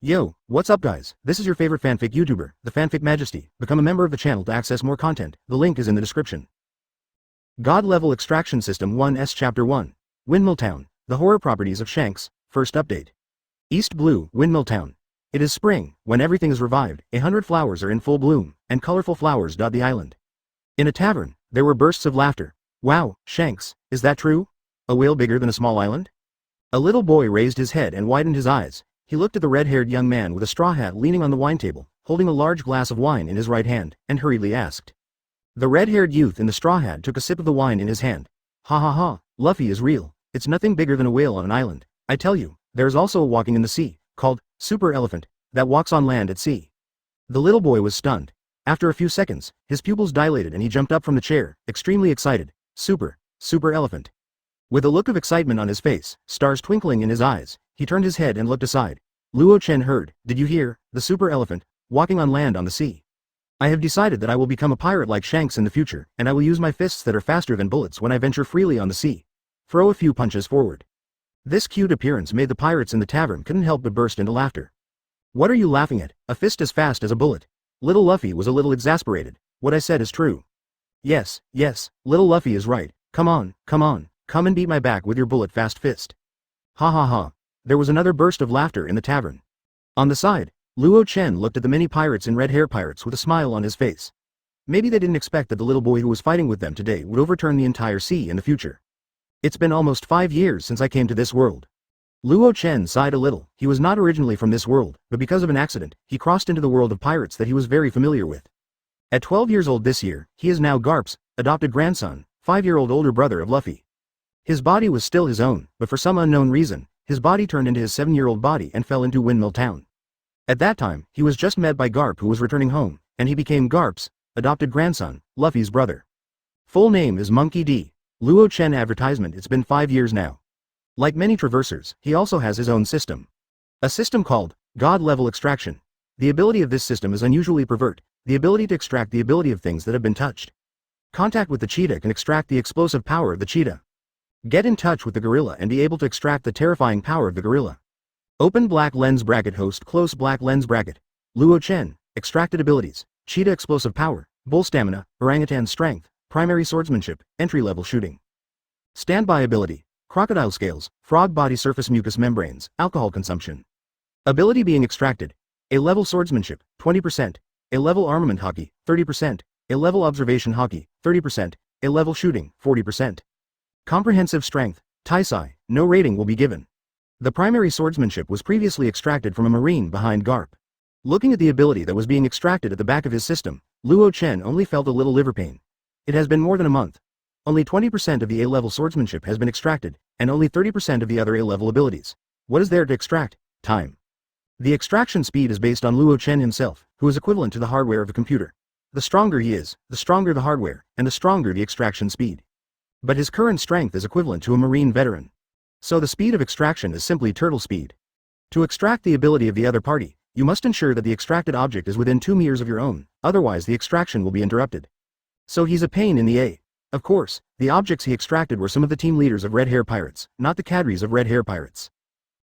Yo, what's up guys, this is your favorite fanfic YouTuber, the Fanfic Majesty. Become a member of the channel to access more content, the link is in the description. God Level Extraction System 1's Chapter 1. Windmill Town, the horror properties of Shanks, first update. East Blue, Windmill Town. It is spring, when everything is revived, 100 flowers are in full bloom, and colorful flowers dot the island. In a tavern, there were bursts of laughter. Wow, Shanks, is that true? A whale bigger than a small island? A little boy raised his head and widened his eyes. He looked at the red-haired young man with a straw hat leaning on the wine table, holding a large glass of wine in his right hand, and hurriedly asked. The red-haired youth in the straw hat took a sip of the wine in his hand. Ha ha ha, Luffy is real. It's nothing bigger than a whale on an island. I tell you, there's also a walking in the sea, called Super Elephant, that walks on land at sea. The little boy was stunned. After a few seconds, his pupils dilated and he jumped up from the chair, extremely excited. Super Elephant. With a look of excitement on his face, stars twinkling in his eyes, he turned his head and looked aside. Luo Chen heard, did you hear, the super elephant, walking on land on the sea. I have decided that I will become a pirate like Shanks in the future, and I will use my fists that are faster than bullets when I venture freely on the sea. Throw a few punches forward. This cute appearance made the pirates in the tavern couldn't help but burst into laughter. What are you laughing at, a fist as fast as a bullet? Little Luffy was a little exasperated. What I said is true. Yes, little Luffy is right. Come on, come and beat my back with your bullet-fast fist. Ha ha ha. There was another burst of laughter in the tavern. On the side, Luo Chen looked at the many pirates and red hair pirates with a smile on his face. Maybe they didn't expect that the little boy who was fighting with them today would overturn the entire sea in the future. It's been almost 5 years since I came to this world. Luo Chen sighed a little. He was not originally from this world, but because of an accident, he crossed into the world of pirates that he was very familiar with. At 12 years old this year, he is now Garp's adopted grandson, 5-year-old older brother of Luffy. His body was still his own, but for some unknown reason, his body turned into his 7-year-old body and fell into Windmill Town. At that time, he was just met by Garp who was returning home, and he became Garp's adopted grandson, Luffy's brother. Full name is Monkey D. Luo Chen advertisement. It's been 5 years now. Like many traversers, he also has his own system. A system called God Level Extraction. The ability of this system is unusually pervert, the ability to extract the ability of things that have been touched. Contact with the cheetah can extract the explosive power of the cheetah. Get in touch with the gorilla and be able to extract the terrifying power of the gorilla. Open black lens bracket host close black lens bracket. Luo Chen, extracted abilities, cheetah explosive power, bull stamina, orangutan strength, primary swordsmanship, entry-level shooting. Standby ability, crocodile scales, frog body surface mucous membranes, alcohol consumption. Ability being extracted, A-level swordsmanship, 20%, A-level armament hockey, 30%, A-level observation hockey, 30%, A-level shooting, 40%. Comprehensive strength, Taisai, no rating will be given. The primary swordsmanship was previously extracted from a marine behind Garp. Looking at the ability that was being extracted at the back of his system, Luo Chen only felt a little liver pain. It has been more than a month. Only 20% of the A-level swordsmanship has been extracted, and only 30% of the other A-level abilities. What is there to extract? Time. The extraction speed is based on Luo Chen himself, who is equivalent to the hardware of a computer. The stronger he is, the stronger the hardware, and the stronger the extraction speed. But his current strength is equivalent to a marine veteran. So the speed of extraction is simply turtle speed. To extract the ability of the other party, you must ensure that the extracted object is within 2 meters of your own, otherwise the extraction will be interrupted. So he's a pain in the A. Of course, the objects he extracted were some of the team leaders of red hair pirates, not the cadres of red hair pirates.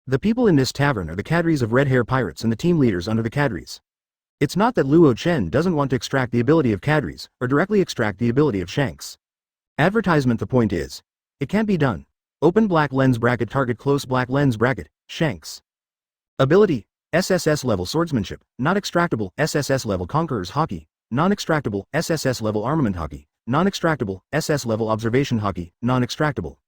The people in this tavern are the cadres of red hair pirates and the team leaders under the cadres. It's not that Luo Chen doesn't want to extract the ability of cadres, or directly extract the ability of Shanks. Advertisement. The point is, it can't be done. Open black lens bracket target close black lens bracket, Shanks. Ability, SSS level swordsmanship, not extractable, SSS level conquerors hockey, non-extractable, SSS level armament hockey, non-extractable, SS level observation hockey, non-extractable.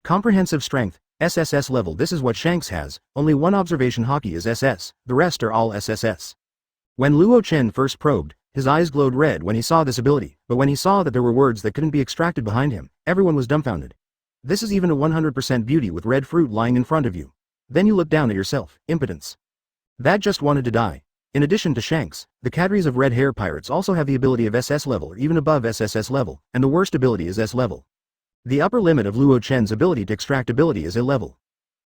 Comprehensive strength, SSS level. This is what Shanks has, only one observation hockey is SS, the rest are all SSS. When Luo Chen first probed, his eyes glowed red when he saw this ability, but when he saw that there were words that couldn't be extracted behind him, everyone was dumbfounded. This is even a 100% beauty with red fruit lying in front of you. Then you look down at yourself, impotence. That just wanted to die. In addition to Shanks, the cadres of red hair pirates also have the ability of SS level or even above SSS level, and the worst ability is S level. The upper limit of Luo Chen's ability to extract ability is A level.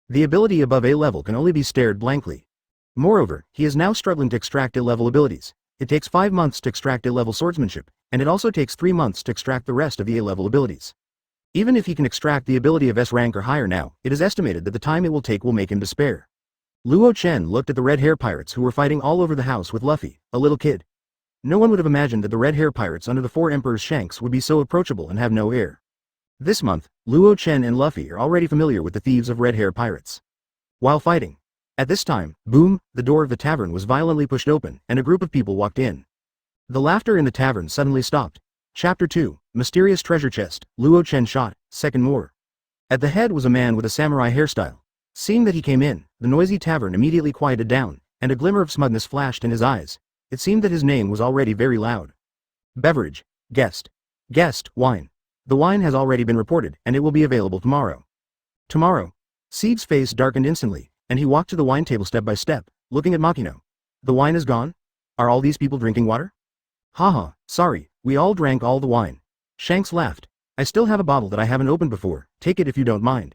The ability above A level can only be stared blankly. Moreover, he is now struggling to extract A level abilities. It takes 5 months to extract A-level swordsmanship, and it also takes 3 months to extract the rest of the A-level abilities. Even if he can extract the ability of S rank or higher now, it is estimated that the time it will take will make him despair. Luo Chen looked at the red hair pirates who were fighting all over the house with Luffy, a little kid. No one would have imagined that the red hair pirates under the four emperors Shanks would be so approachable and have no air. This month, Luo Chen and Luffy are already familiar with the thieves of red hair pirates. While fighting. At this time, boom, the door of the tavern was violently pushed open, and a group of people walked in. The laughter in the tavern suddenly stopped. Chapter 2, Mysterious Treasure Chest, Luo Chen shot, second more. At the head was a man with a samurai hairstyle. Seeing that he came in, the noisy tavern immediately quieted down, and a glimmer of smugness flashed in his eyes. It seemed that his name was already very loud. Beverage. Guest. Guest, wine. The wine has already been reported, and it will be available tomorrow. Tomorrow. Sieg's face darkened instantly, and he walked to the wine table step by step, looking at Makino. The wine is gone? Are all these people drinking water? Haha, sorry, we all drank all the wine. Shanks laughed. I still have a bottle that I haven't opened before, take it if you don't mind.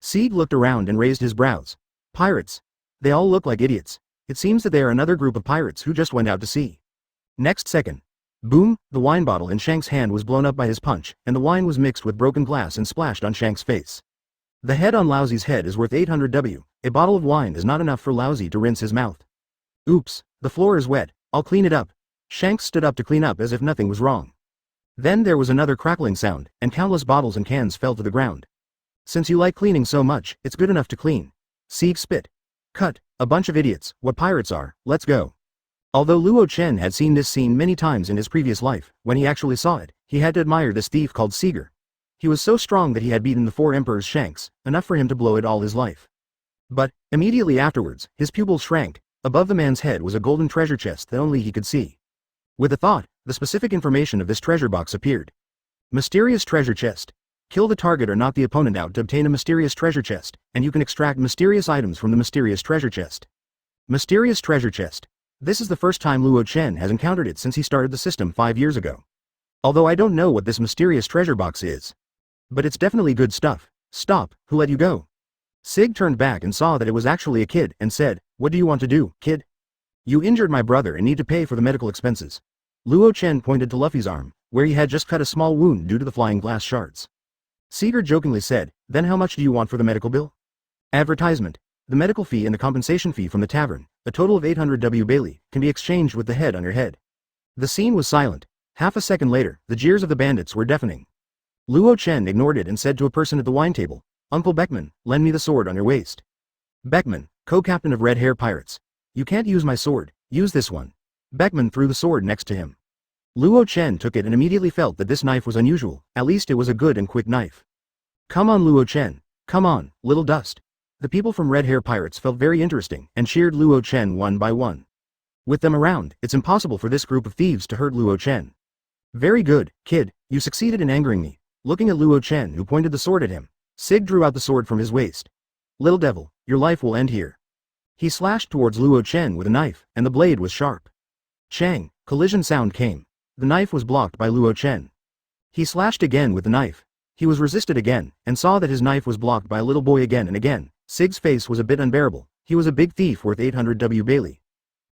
Sieg looked around and raised his brows. Pirates. They all look like idiots. It seems that they are another group of pirates who just went out to sea. Next second. Boom, the wine bottle in Shanks' hand was blown up by his punch, and the wine was mixed with broken glass and splashed on Shanks' face. The head on Lousy's head is worth 800 W. A bottle of wine is not enough for Lousy to rinse his mouth. Oops, the floor is wet, I'll clean it up. Shanks stood up to clean up as if nothing was wrong. Then there was another crackling sound, and countless bottles and cans fell to the ground. Since you like cleaning so much, it's good enough to clean. Sieg spit. Cut, a bunch of idiots, what pirates are, let's go. Although Luo Chen had seen this scene many times in his previous life, when he actually saw it, he had to admire this thief called Seeger. He was so strong that he had beaten the four emperors Shanks, enough for him to blow it all his life. But, immediately afterwards, his pupils shrank. Above the man's head was a golden treasure chest that only he could see. With a thought, the specific information of this treasure box appeared. Mysterious treasure chest. Kill the target or knock the opponent out to obtain a mysterious treasure chest, and you can extract mysterious items from the mysterious treasure chest. Mysterious treasure chest. This is the first time Luo Chen has encountered it since he started the system 5 years ago. Although I don't know what this mysterious treasure box is. But it's definitely good stuff. Stop, who let you go? Sig turned back and saw that it was actually a kid and said, what do you want to do, kid? You injured my brother and need to pay for the medical expenses. Luo Chen pointed to Luffy's arm, where he had just cut a small wound due to the flying glass shards. Seeger jokingly said, then how much do you want for the medical bill? Advertisement. The medical fee and the compensation fee from the tavern, a total of 800 W Bailey, can be exchanged with the head on your head. The scene was silent. Half a second later, the jeers of the bandits were deafening. Luo Chen ignored it and said to a person at the wine table, Uncle Beckman, lend me the sword on your waist. Beckman, co-captain of Red Hair Pirates. You can't use my sword, use this one. Beckman threw the sword next to him. Luo Chen took it and immediately felt that this knife was unusual, at least it was a good and quick knife. Come on Luo Chen, come on, little dust. The people from Red Hair Pirates felt very interesting and cheered Luo Chen one by one. With them around, it's impossible for this group of thieves to hurt Luo Chen. Very good, kid, you succeeded in angering me. Looking at Luo Chen who pointed the sword at him, Sig drew out the sword from his waist. Little devil, your life will end here. He slashed towards Luo Chen with a knife, and the blade was sharp. Chang, collision sound came. The knife was blocked by Luo Chen. He slashed again with the knife. He was resisted again, and saw that his knife was blocked by a little boy again and again. Sig's face was a bit unbearable. He was a big thief worth 800 W Bailey.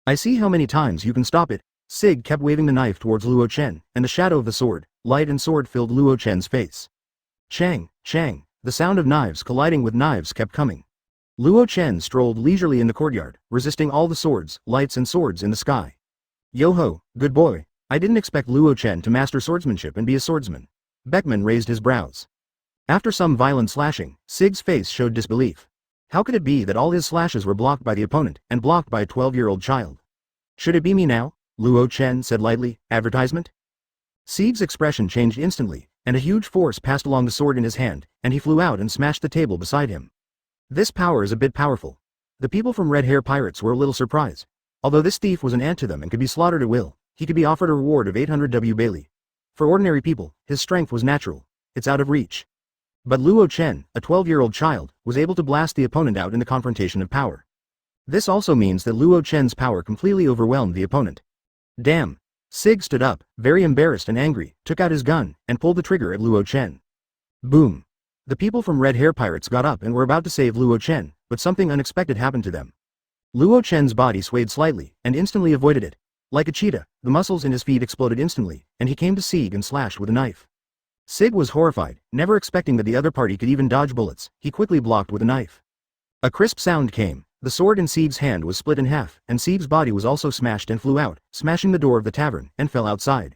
I see how many times you can stop it. Sig kept waving the knife towards Luo Chen, and the shadow of the sword, light and sword filled Luo Chen's face. Chang, Chang, the sound of knives colliding with knives kept coming. Luo Chen strolled leisurely in the courtyard, resisting all the swords, lights and swords in the sky. Yo-ho, good boy. I didn't expect Luo Chen to master swordsmanship and be a swordsman. Beckman raised his brows. After some violent slashing, Sig's face showed disbelief. How could it be that all his slashes were blocked by the opponent, and blocked by a 12-year-old child? Should it be me now? Luo Chen said lightly, advertisement? Sig's expression changed instantly, and a huge force passed along the sword in his hand, and he flew out and smashed the table beside him. This power is a bit powerful. The people from Red Hair Pirates were a little surprised. Although this thief was an ant to them and could be slaughtered at will, he could be offered a reward of 800 W Bailey. For ordinary people, his strength was natural. It's out of reach. But Luo Chen, a 12-year-old child, was able to blast the opponent out in the confrontation of power. This also means that Luo Chen's power completely overwhelmed the opponent. Damn. Sig stood up, very embarrassed and angry, took out his gun, and pulled the trigger at Luo Chen. Boom. The people from Red Hair Pirates got up and were about to save Luo Chen, but something unexpected happened to them. Luo Chen's body swayed slightly, and instantly avoided it. Like a cheetah, the muscles in his feet exploded instantly, and he came to Sig and slashed with a knife. Sig was horrified, never expecting that the other party could even dodge bullets. He quickly blocked with a knife. A crisp sound came. The sword in Sieg's hand was split in half, and Sieg's body was also smashed and flew out, smashing the door of the tavern, and fell outside.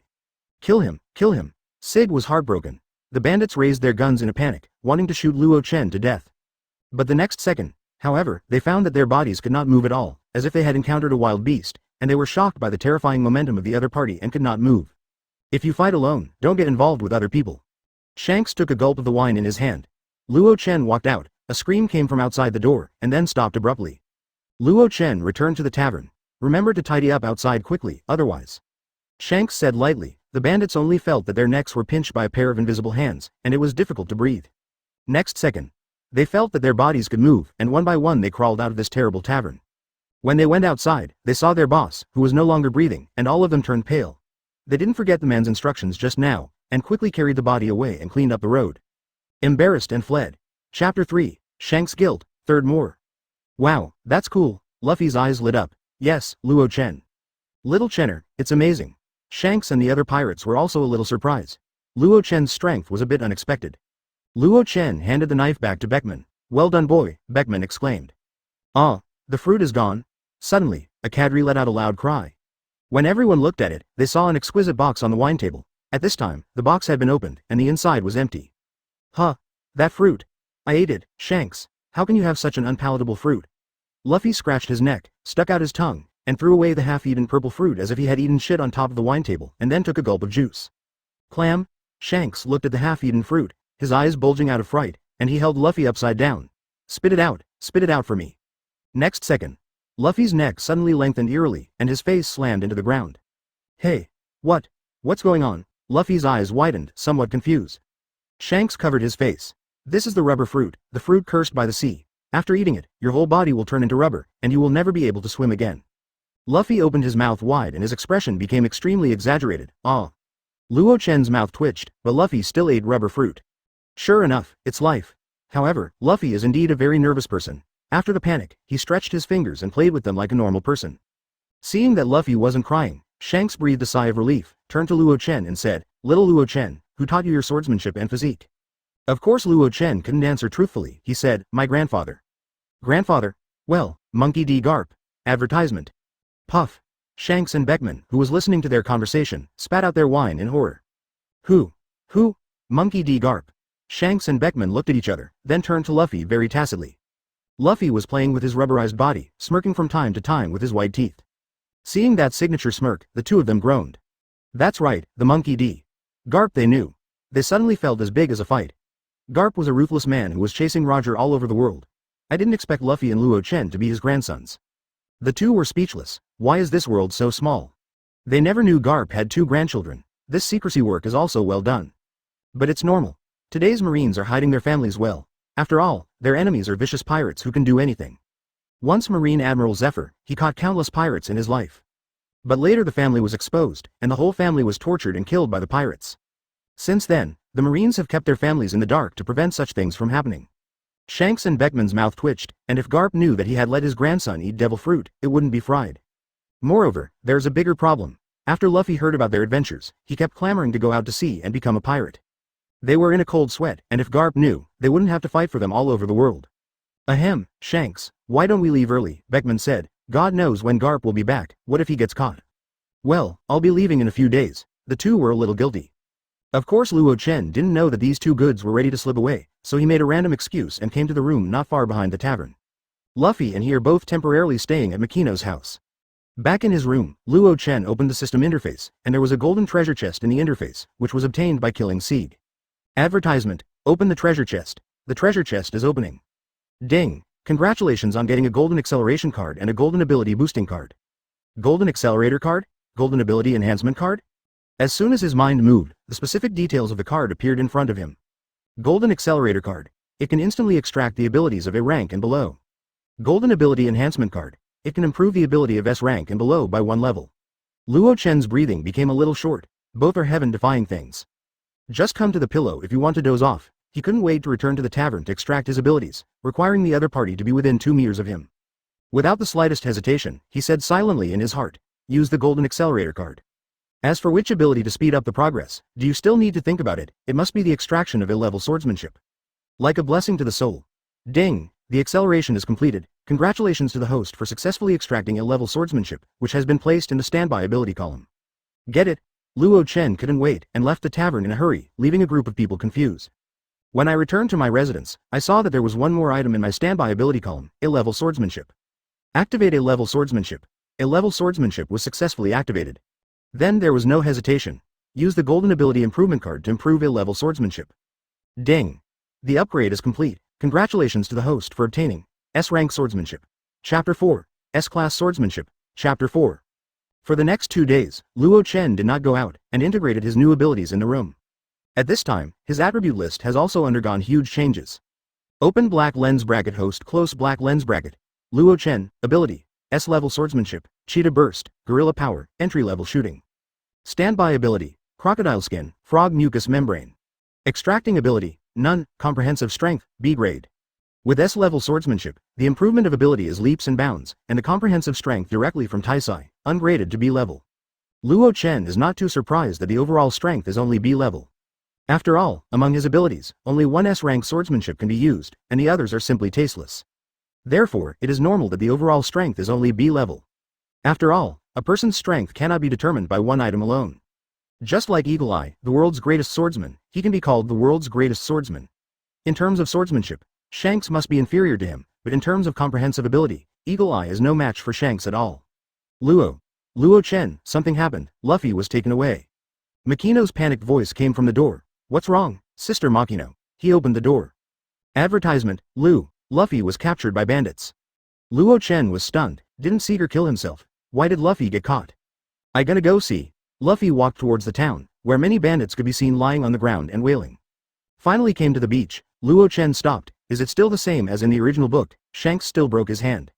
Kill him, kill him. Sig was heartbroken. The bandits raised their guns in a panic, wanting to shoot Luo Chen to death. But the next second, however, they found that their bodies could not move at all, as if they had encountered a wild beast, and they were shocked by the terrifying momentum of the other party and could not move. If you fight alone, don't get involved with other people. Shanks took a gulp of the wine in his hand. Luo Chen walked out. A scream came from outside the door, and then stopped abruptly. Luo Chen returned to the tavern. Remember to tidy up outside quickly, otherwise. Shanks said lightly. The bandits only felt that their necks were pinched by a pair of invisible hands, and it was difficult to breathe. Next second, they felt that their bodies could move, and one by one they crawled out of this terrible tavern. When they went outside, they saw their boss, who was no longer breathing, and all of them turned pale. They didn't forget the man's instructions just now, and quickly carried the body away and cleaned up the road. Embarrassed and fled. Chapter 3, Shanks' Guilt, Third More. Wow, that's cool. Luffy's eyes lit up. Yes, Luo Chen. Little Chenner, it's amazing. Shanks and the other pirates were also a little surprised. Luo Chen's strength was a bit unexpected. Luo Chen handed the knife back to Beckman. Well done boy, Beckman exclaimed. Ah, the fruit is gone. Suddenly, a cadre let out a loud cry. When everyone looked at it, they saw an exquisite box on the wine table. At this time, the box had been opened, and the inside was empty. Huh. That fruit. I ate it, Shanks. How can you have such an unpalatable fruit? Luffy scratched his neck, stuck out his tongue, and threw away the half-eaten purple fruit as if he had eaten shit on top of the wine table, and then took a gulp of juice. Clam? Shanks looked at the half-eaten fruit, his eyes bulging out of fright, and he held Luffy upside down. Spit it out for me. Next second, Luffy's neck suddenly lengthened eerily, and his face slammed into the ground. Hey, what's going on? Luffy's eyes widened, somewhat confused. Shanks covered his face. This is the rubber fruit, the fruit cursed by the sea. After eating it, your whole body will turn into rubber, and you will never be able to swim again. Luffy opened his mouth wide and his expression became extremely exaggerated. Ah. Luo Chen's mouth twitched, but Luffy still ate rubber fruit. Sure enough, it's life. However, Luffy is indeed a very nervous person. After the panic, he stretched his fingers and played with them like a normal person. Seeing that Luffy wasn't crying, Shanks breathed a sigh of relief, turned to Luo Chen and said, Little Luo Chen, who taught you your swordsmanship and physique? Of course Luo Chen couldn't answer truthfully. He said, my grandfather. Grandfather? Well, Monkey D. Garp. Advertisement. Puff. Shanks and Beckman, who was listening to their conversation, spat out their wine in horror. Who? Monkey D. Garp. Shanks and Beckman looked at each other, then turned to Luffy very tacitly. Luffy was playing with his rubberized body, smirking from time to time with his white teeth. Seeing that signature smirk, the two of them groaned. That's right, the Monkey D. Garp they knew. They suddenly felt as big as a fight. Garp was a ruthless man who was chasing Roger all over the world. I didn't expect Luffy and Luo Chen to be his grandsons. The two were speechless. Why is this world so small? They never knew Garp had 2 grandchildren. This secrecy work is also well done. But it's normal. Today's Marines are hiding their families well. After all, their enemies are vicious pirates who can do anything. Once Marine Admiral Zephyr, he caught countless pirates in his life. But later the family was exposed, and the whole family was tortured and killed by the pirates. Since then, the Marines have kept their families in the dark to prevent such things from happening. Shanks and Beckman's mouth twitched, and if Garp knew that he had let his grandson eat devil fruit, it wouldn't be fried. Moreover, there's a bigger problem. After Luffy heard about their adventures, he kept clamoring to go out to sea and become a pirate. They were in a cold sweat, and if Garp knew, they wouldn't have to fight for them all over the world. Ahem, Shanks, why don't we leave early? Beckman said. God knows when Garp will be back. What if he gets caught? Well, I'll be leaving in a few days. The two were a little guilty. Of course Luo Chen didn't know that these two goods were ready to slip away, so he made a random excuse and came to the room not far behind the tavern. Luffy and he are both temporarily staying at Makino's house. Back in his room, Luo Chen opened the system interface, and there was a golden treasure chest in the interface, which was obtained by killing Sieg. Advertisement, open the treasure chest. The treasure chest is opening. Ding! Congratulations on getting a golden acceleration card and a golden ability boosting card. Golden accelerator card? Golden ability enhancement card? As soon as his mind moved, the specific details of the card appeared in front of him. Golden accelerator card. It can instantly extract the abilities of A rank and below. Golden ability enhancement card. It can improve the ability of S rank and below by 1 level. Luo Chen's breathing became a little short. Both are heaven-defying things. Just come to the pillow if you want to doze off. He couldn't wait to return to the tavern to extract his abilities, requiring the other party to be within 2 meters of him. Without the slightest hesitation, he said silently in his heart, use the golden accelerator card. As for which ability to speed up the progress, do you still need to think about it? It must be the extraction of A-level swordsmanship. Like a blessing to the soul. Ding! The acceleration is completed. Congratulations to the host for successfully extracting A-level swordsmanship, which has been placed in the standby ability column. Get it? Luo Chen couldn't wait and left the tavern in a hurry, leaving a group of people confused. When I returned to my residence, I saw that there was one more item in my standby ability column, A-level swordsmanship. Activate A-level swordsmanship. A-level swordsmanship was successfully activated. Then there was no hesitation. Use the golden ability improvement card to improve A-level swordsmanship. Ding! The upgrade is complete. Congratulations to the host for obtaining S-rank swordsmanship. Chapter 4, S-class swordsmanship. Chapter 4. For the next 2 days, Luo Chen did not go out and integrated his new abilities in the room. At this time, his attribute list has also undergone huge changes. Open black lens bracket host close black lens bracket. Luo Chen, ability, S-level swordsmanship, cheetah burst, gorilla power, entry-level shooting. Standby ability, crocodile skin, frog mucus membrane. Extracting ability, none, comprehensive strength, B grade. With S-level swordsmanship, the improvement of ability is leaps and bounds, and the comprehensive strength directly from Taisai, ungraded to B level. Luo Chen is not too surprised that the overall strength is only B level. After all, among his abilities, only one S-rank swordsmanship can be used, and the others are simply tasteless. Therefore, it is normal that the overall strength is only B level. After all, a person's strength cannot be determined by one item alone. Just like Eagle Eye, the world's greatest swordsman, he can be called the world's greatest swordsman. In terms of swordsmanship, Shanks must be inferior to him, but in terms of comprehensive ability, Eagle Eye is no match for Shanks at all. Luo Chen, something happened, Luffy was taken away. Makino's panicked voice came from the door. What's wrong, Sister Makino? He opened the door. Advertisement, Luffy was captured by bandits. Luo Chen was stunned, didn't Seeger kill himself? Why did Luffy get caught? I gonna go see. Luffy walked towards the town, where many bandits could be seen lying on the ground and wailing. Finally came to the beach, Luo Chen stopped. Is it still the same as in the original book? Shanks still broke his hand.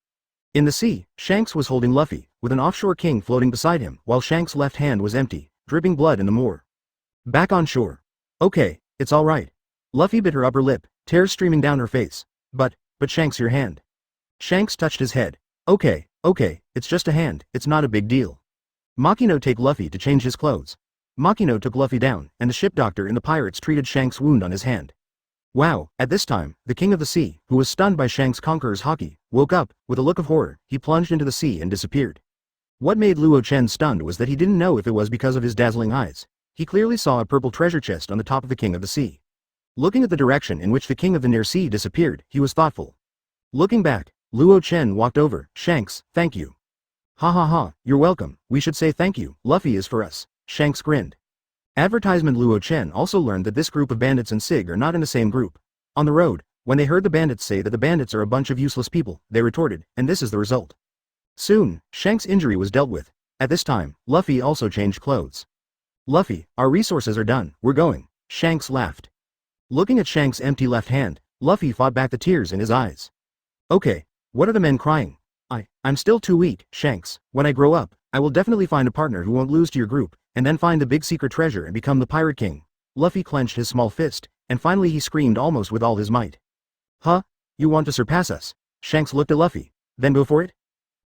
In the sea, Shanks was holding Luffy, with an offshore king floating beside him, while Shanks' left hand was empty, dripping blood in the moor. Back on shore. Okay, it's alright. Luffy bit her upper lip, tears streaming down her face. But Shanks, your hand. Shanks touched his head. Okay, it's just a hand, it's not a big deal. Makino take Luffy to change his clothes. Makino took Luffy down, and the ship doctor and the pirates treated Shanks' wound on his hand. Wow, at this time, the king of the sea, who was stunned by Shanks' conqueror's haki, woke up. With a look of horror, he plunged into the sea and disappeared. What made Luo Chen stunned was that he didn't know if it was because of his dazzling eyes. He clearly saw a purple treasure chest on the top of the king of the sea. Looking at the direction in which the king of the near sea disappeared, he was thoughtful. Looking back, Luo Chen walked over. Shanks, thank you. Ha ha ha, you're welcome, we should say thank you, Luffy is for us. Shanks grinned. Advertisement. Luo Chen also learned that this group of bandits and Sig are not in the same group. On the road, when they heard the bandits say that the bandits are a bunch of useless people, they retorted, and this is the result. Soon, Shanks' injury was dealt with. At this time, Luffy also changed clothes. Luffy, our resources are done, we're going. Shanks laughed. Looking at Shanks' empty left hand, Luffy fought back the tears in his eyes. Okay, what are the men crying? I'm still too weak, Shanks. When I grow up, I will definitely find a partner who won't lose to your group, and then find the big secret treasure and become the pirate king. Luffy clenched his small fist, and finally he screamed almost with all his might. Huh? You want to surpass us? Shanks looked at Luffy. Then go for it?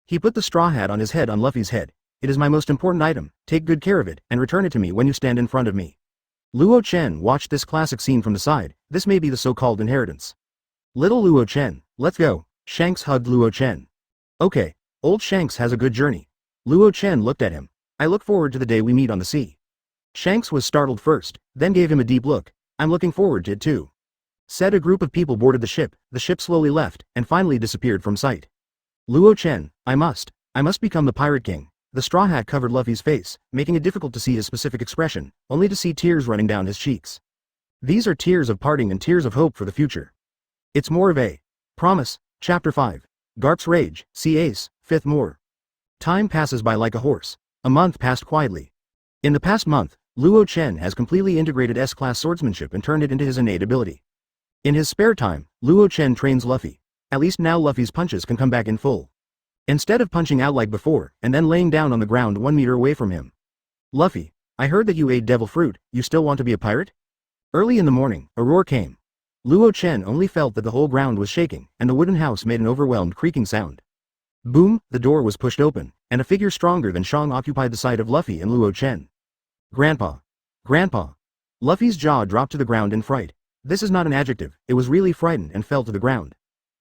He put the straw hat on his head on Luffy's head. It is my most important item, take good care of it, and return it to me when you stand in front of me. Luo Chen watched this classic scene from the side. This may be the so-called inheritance. Little Luo Chen, let's go. Shanks hugged Luo Chen. Okay, old Shanks has a good journey. Luo Chen looked at him. I look forward to the day we meet on the sea. Shanks was startled first, then gave him a deep look. I'm looking forward to it too. Said a group of people boarded the ship slowly left, and finally disappeared from sight. Luo Chen, I must become the pirate king. The straw hat covered Luffy's face, making it difficult to see his specific expression, only to see tears running down his cheeks. These are tears of parting and tears of hope for the future. It's more of a promise. Chapter 5. Garp's Rage, Sea Ace, 5th More. Time passes by like a horse. A month passed quietly. In the past month, Luo Chen has completely integrated S-class swordsmanship and turned it into his innate ability. In his spare time, Luo Chen trains Luffy. At least now Luffy's punches can come back in full. Instead of punching out like before, and then laying down on the ground 1 meter away from him. Luffy, I heard that you ate devil fruit, you still want to be a pirate? Early in the morning, a roar came. Luo Chen only felt that the whole ground was shaking, and the wooden house made an overwhelmed creaking sound. Boom, the door was pushed open, and a figure stronger than Shang occupied the side of Luffy and Luo Chen. Grandpa. Grandpa. Luffy's jaw dropped to the ground in fright. This is not an adjective, it was really frightened and fell to the ground.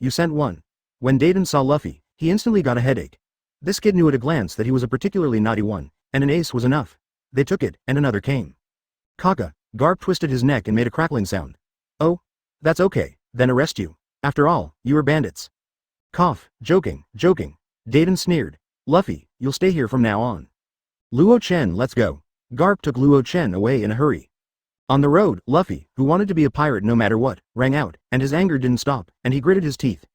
you sent one. When Dayton saw Luffy, he instantly got a headache. This kid knew at a glance that he was a particularly naughty one, and an ace was enough. They took it, and another came. Kaka, Garp twisted his neck and made a crackling sound. Oh? That's okay, then arrest you. After all, you are bandits. Cough, joking. Dayton sneered. Luffy, you'll stay here from now on. Luo Chen, let's go. Garp took Luo Chen away in a hurry. On the road, Luffy, who wanted to be a pirate no matter what, rang out, and his anger didn't stop, and he gritted his teeth.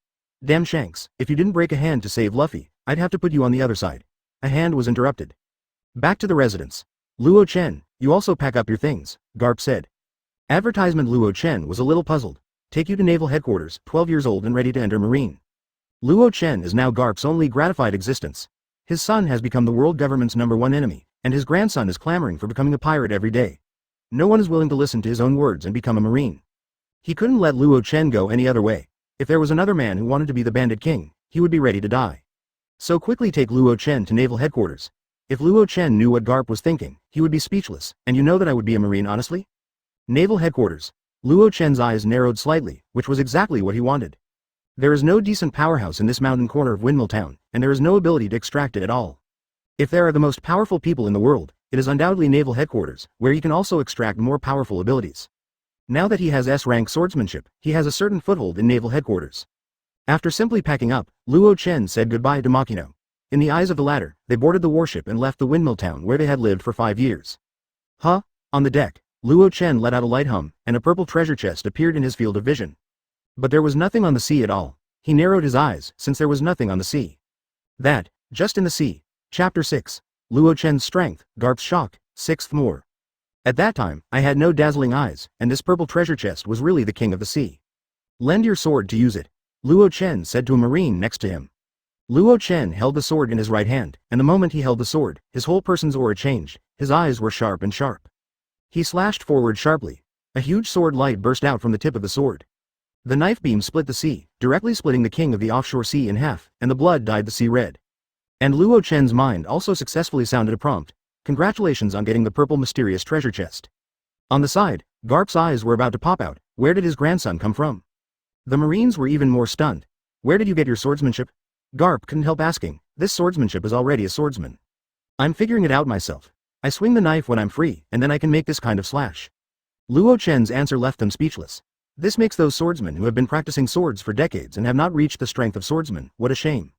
Damn Shanks, if you didn't break a hand to save Luffy, I'd have to put you on the other side. A hand was interrupted. Back to the residence. Luo Chen, you also pack up your things, Garp said. Advertisement. Luo Chen was a little puzzled. Take you to Naval Headquarters, 12 years old and ready to enter Marine. Luo Chen is now Garp's only gratified existence. His son has become the world government's #1 enemy, and his grandson is clamoring for becoming a pirate every day. No one is willing to listen to his own words and become a Marine. He couldn't let Luo Chen go any other way. If there was another man who wanted to be the bandit king, he would be ready to die. So quickly take Luo Chen to Naval Headquarters. If Luo Chen knew what Garp was thinking, he would be speechless, and you know that I would be a Marine honestly? Naval Headquarters. Luo Chen's eyes narrowed slightly, which was exactly what he wanted. There is no decent powerhouse in this mountain corner of Windmill Town, and there is no ability to extract it at all. If there are the most powerful people in the world, it is undoubtedly Naval Headquarters, where he can also extract more powerful abilities. Now that he has S-rank swordsmanship, he has a certain foothold in Naval Headquarters. After simply packing up, Luo Chen said goodbye to Makino. In the eyes of the latter, they boarded the warship and left the Windmill Town where they had lived for 5 years. Huh? On the deck, Luo Chen let out a light hum, and a purple treasure chest appeared in his field of vision. But there was nothing on the sea at all. He narrowed his eyes, since there was nothing on the sea. That, just in the sea. Chapter 6. Luo Chen's strength, Garp's shock, 6th more. At that time, I had no dazzling eyes, and this purple treasure chest was really the king of the sea. Lend your sword to use it, Luo Chen said to a marine next to him. Luo Chen held the sword in his right hand, and the moment he held the sword, his whole person's aura changed, his eyes were sharp and sharp. He slashed forward sharply. A huge sword light burst out from the tip of the sword. The knife beam split the sea, directly splitting the king of the offshore sea in half, and the blood dyed the sea red. And Luo Chen's mind also successfully sounded a prompt. Congratulations on getting the purple mysterious treasure chest. On the side, Garp's eyes were about to pop out. Where did his grandson come from? The Marines were even more stunned. Where did you get your swordsmanship? Garp couldn't help asking. This swordsmanship is already a swordsman. I'm figuring it out myself. I swing the knife when I'm free, and then I can make this kind of slash. Luo Chen's answer left them speechless. This makes those swordsmen who have been practicing swords for decades and have not reached the strength of swordsmen. What a shame.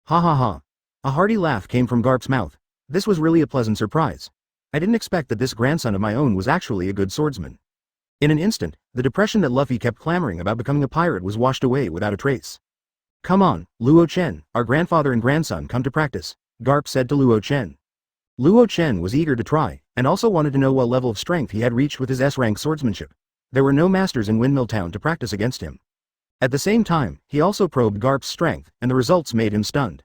Ha ha ha. A hearty laugh came from Garp's mouth. This was really a pleasant surprise. I didn't expect that this grandson of my own was actually a good swordsman. In an instant, the depression that Luffy kept clamoring about becoming a pirate was washed away without a trace. Come on, Luo Chen, our grandfather and grandson come to practice, Garp said to Luo Chen. Luo Chen was eager to try, and also wanted to know what level of strength he had reached with his S-rank swordsmanship. There were no masters in Windmill Town to practice against him. At the same time, he also probed Garp's strength, and the results made him stunned.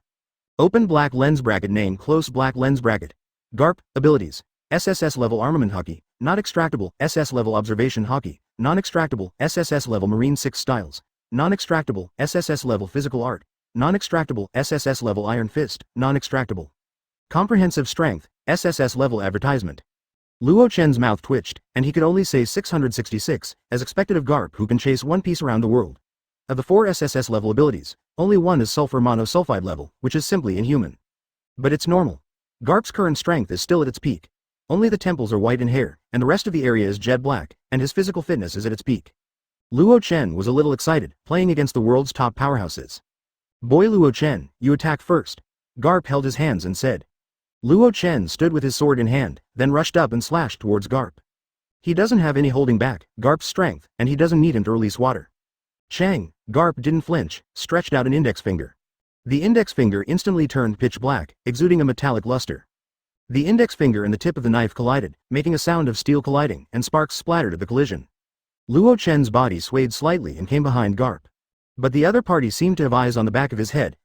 Open black lens bracket. Name close black lens bracket. Garp, abilities. SSS level armament hockey, not extractable, SS level observation hockey, non-extractable, SSS level marine 6 styles. non-extractable, SSS level physical art, non-extractable, SSS level iron fist, non-extractable. Comprehensive strength, SSS level advertisement. Luo Chen's mouth twitched, and he could only say 666, as expected of Garp who can chase One Piece around the world. Of the 4 SSS level abilities, only one is sulfur monosulfide level, which is simply inhuman. But it's normal. Garp's current strength is still at its peak. Only the temples are white in hair, and the rest of the area is jet black, and his physical fitness is at its peak. Luo Chen was a little excited, playing against the world's top powerhouses. Boy Luo Chen, you attack first. Garp held his hands and said. Luo Chen stood with his sword in hand, then rushed up and slashed towards Garp. He doesn't have any holding back, Garp's strength, and he doesn't need him to release water. Chang, Garp didn't flinch, stretched out an index finger. The index finger instantly turned pitch black, exuding a metallic luster. The index finger and the tip of the knife collided, making a sound of steel colliding, and sparks splattered at the collision. Luo Chen's body swayed slightly and came behind Garp. But the other party seemed to have eyes on the back of his head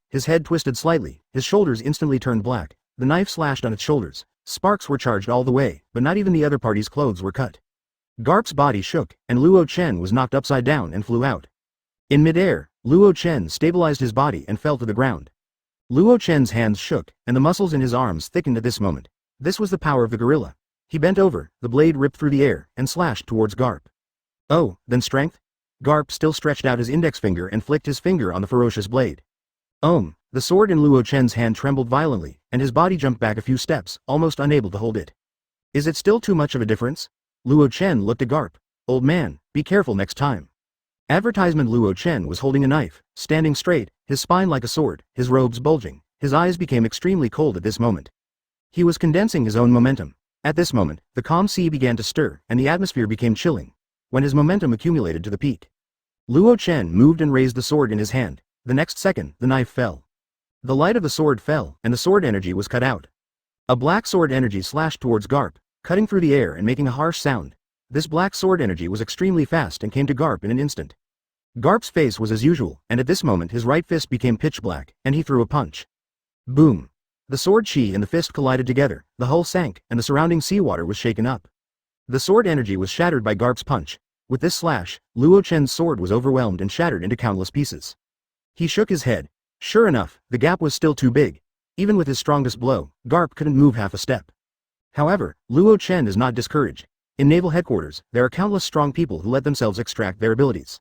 twisted slightly, his shoulders instantly turned black. The knife slashed on its shoulders. Sparks were charged all the way, but not even the other party's clothes were cut. Garp's body shook, and Luo Chen was knocked upside down and flew out. In midair, Luo Chen stabilized his body and fell to the ground. Luo Chen's hands shook, and the muscles in his arms thickened at this moment. This was the power of the gorilla. He bent over, the blade ripped through the air, and slashed towards Garp. Oh, then strength? Garp still stretched out his index finger and flicked his finger on the ferocious blade. The sword in Luo Chen's hand trembled violently, and his body jumped back a few steps, almost unable to hold it. Is it still too much of a difference? Luo Chen looked at Garp. Old man, be careful next time. Advertisement. Luo Chen was holding a knife, standing straight, his spine like a sword, his robes bulging. His eyes became extremely cold at this moment. He was condensing his own momentum. At this moment, the calm sea began to stir, and the atmosphere became chilling. When his momentum accumulated to the peak, Luo Chen moved and raised the sword in his hand. The next second, the knife fell. The light of the sword fell, and the sword energy was cut out. A black sword energy slashed towards Garp, cutting through the air and making a harsh sound. This black sword energy was extremely fast and came to Garp in an instant. Garp's face was as usual, and at this moment his right fist became pitch black, and he threw a punch. Boom! The sword chi and the fist collided together, the hull sank, and the surrounding seawater was shaken up. The sword energy was shattered by Garp's punch. With this slash, Luo Chen's sword was overwhelmed and shattered into countless pieces. He shook his head. Sure enough, the gap was still too big. Even with his strongest blow, Garp couldn't move half a step. However, Luo Chen is not discouraged. In naval headquarters, there are countless strong people who let themselves extract their abilities.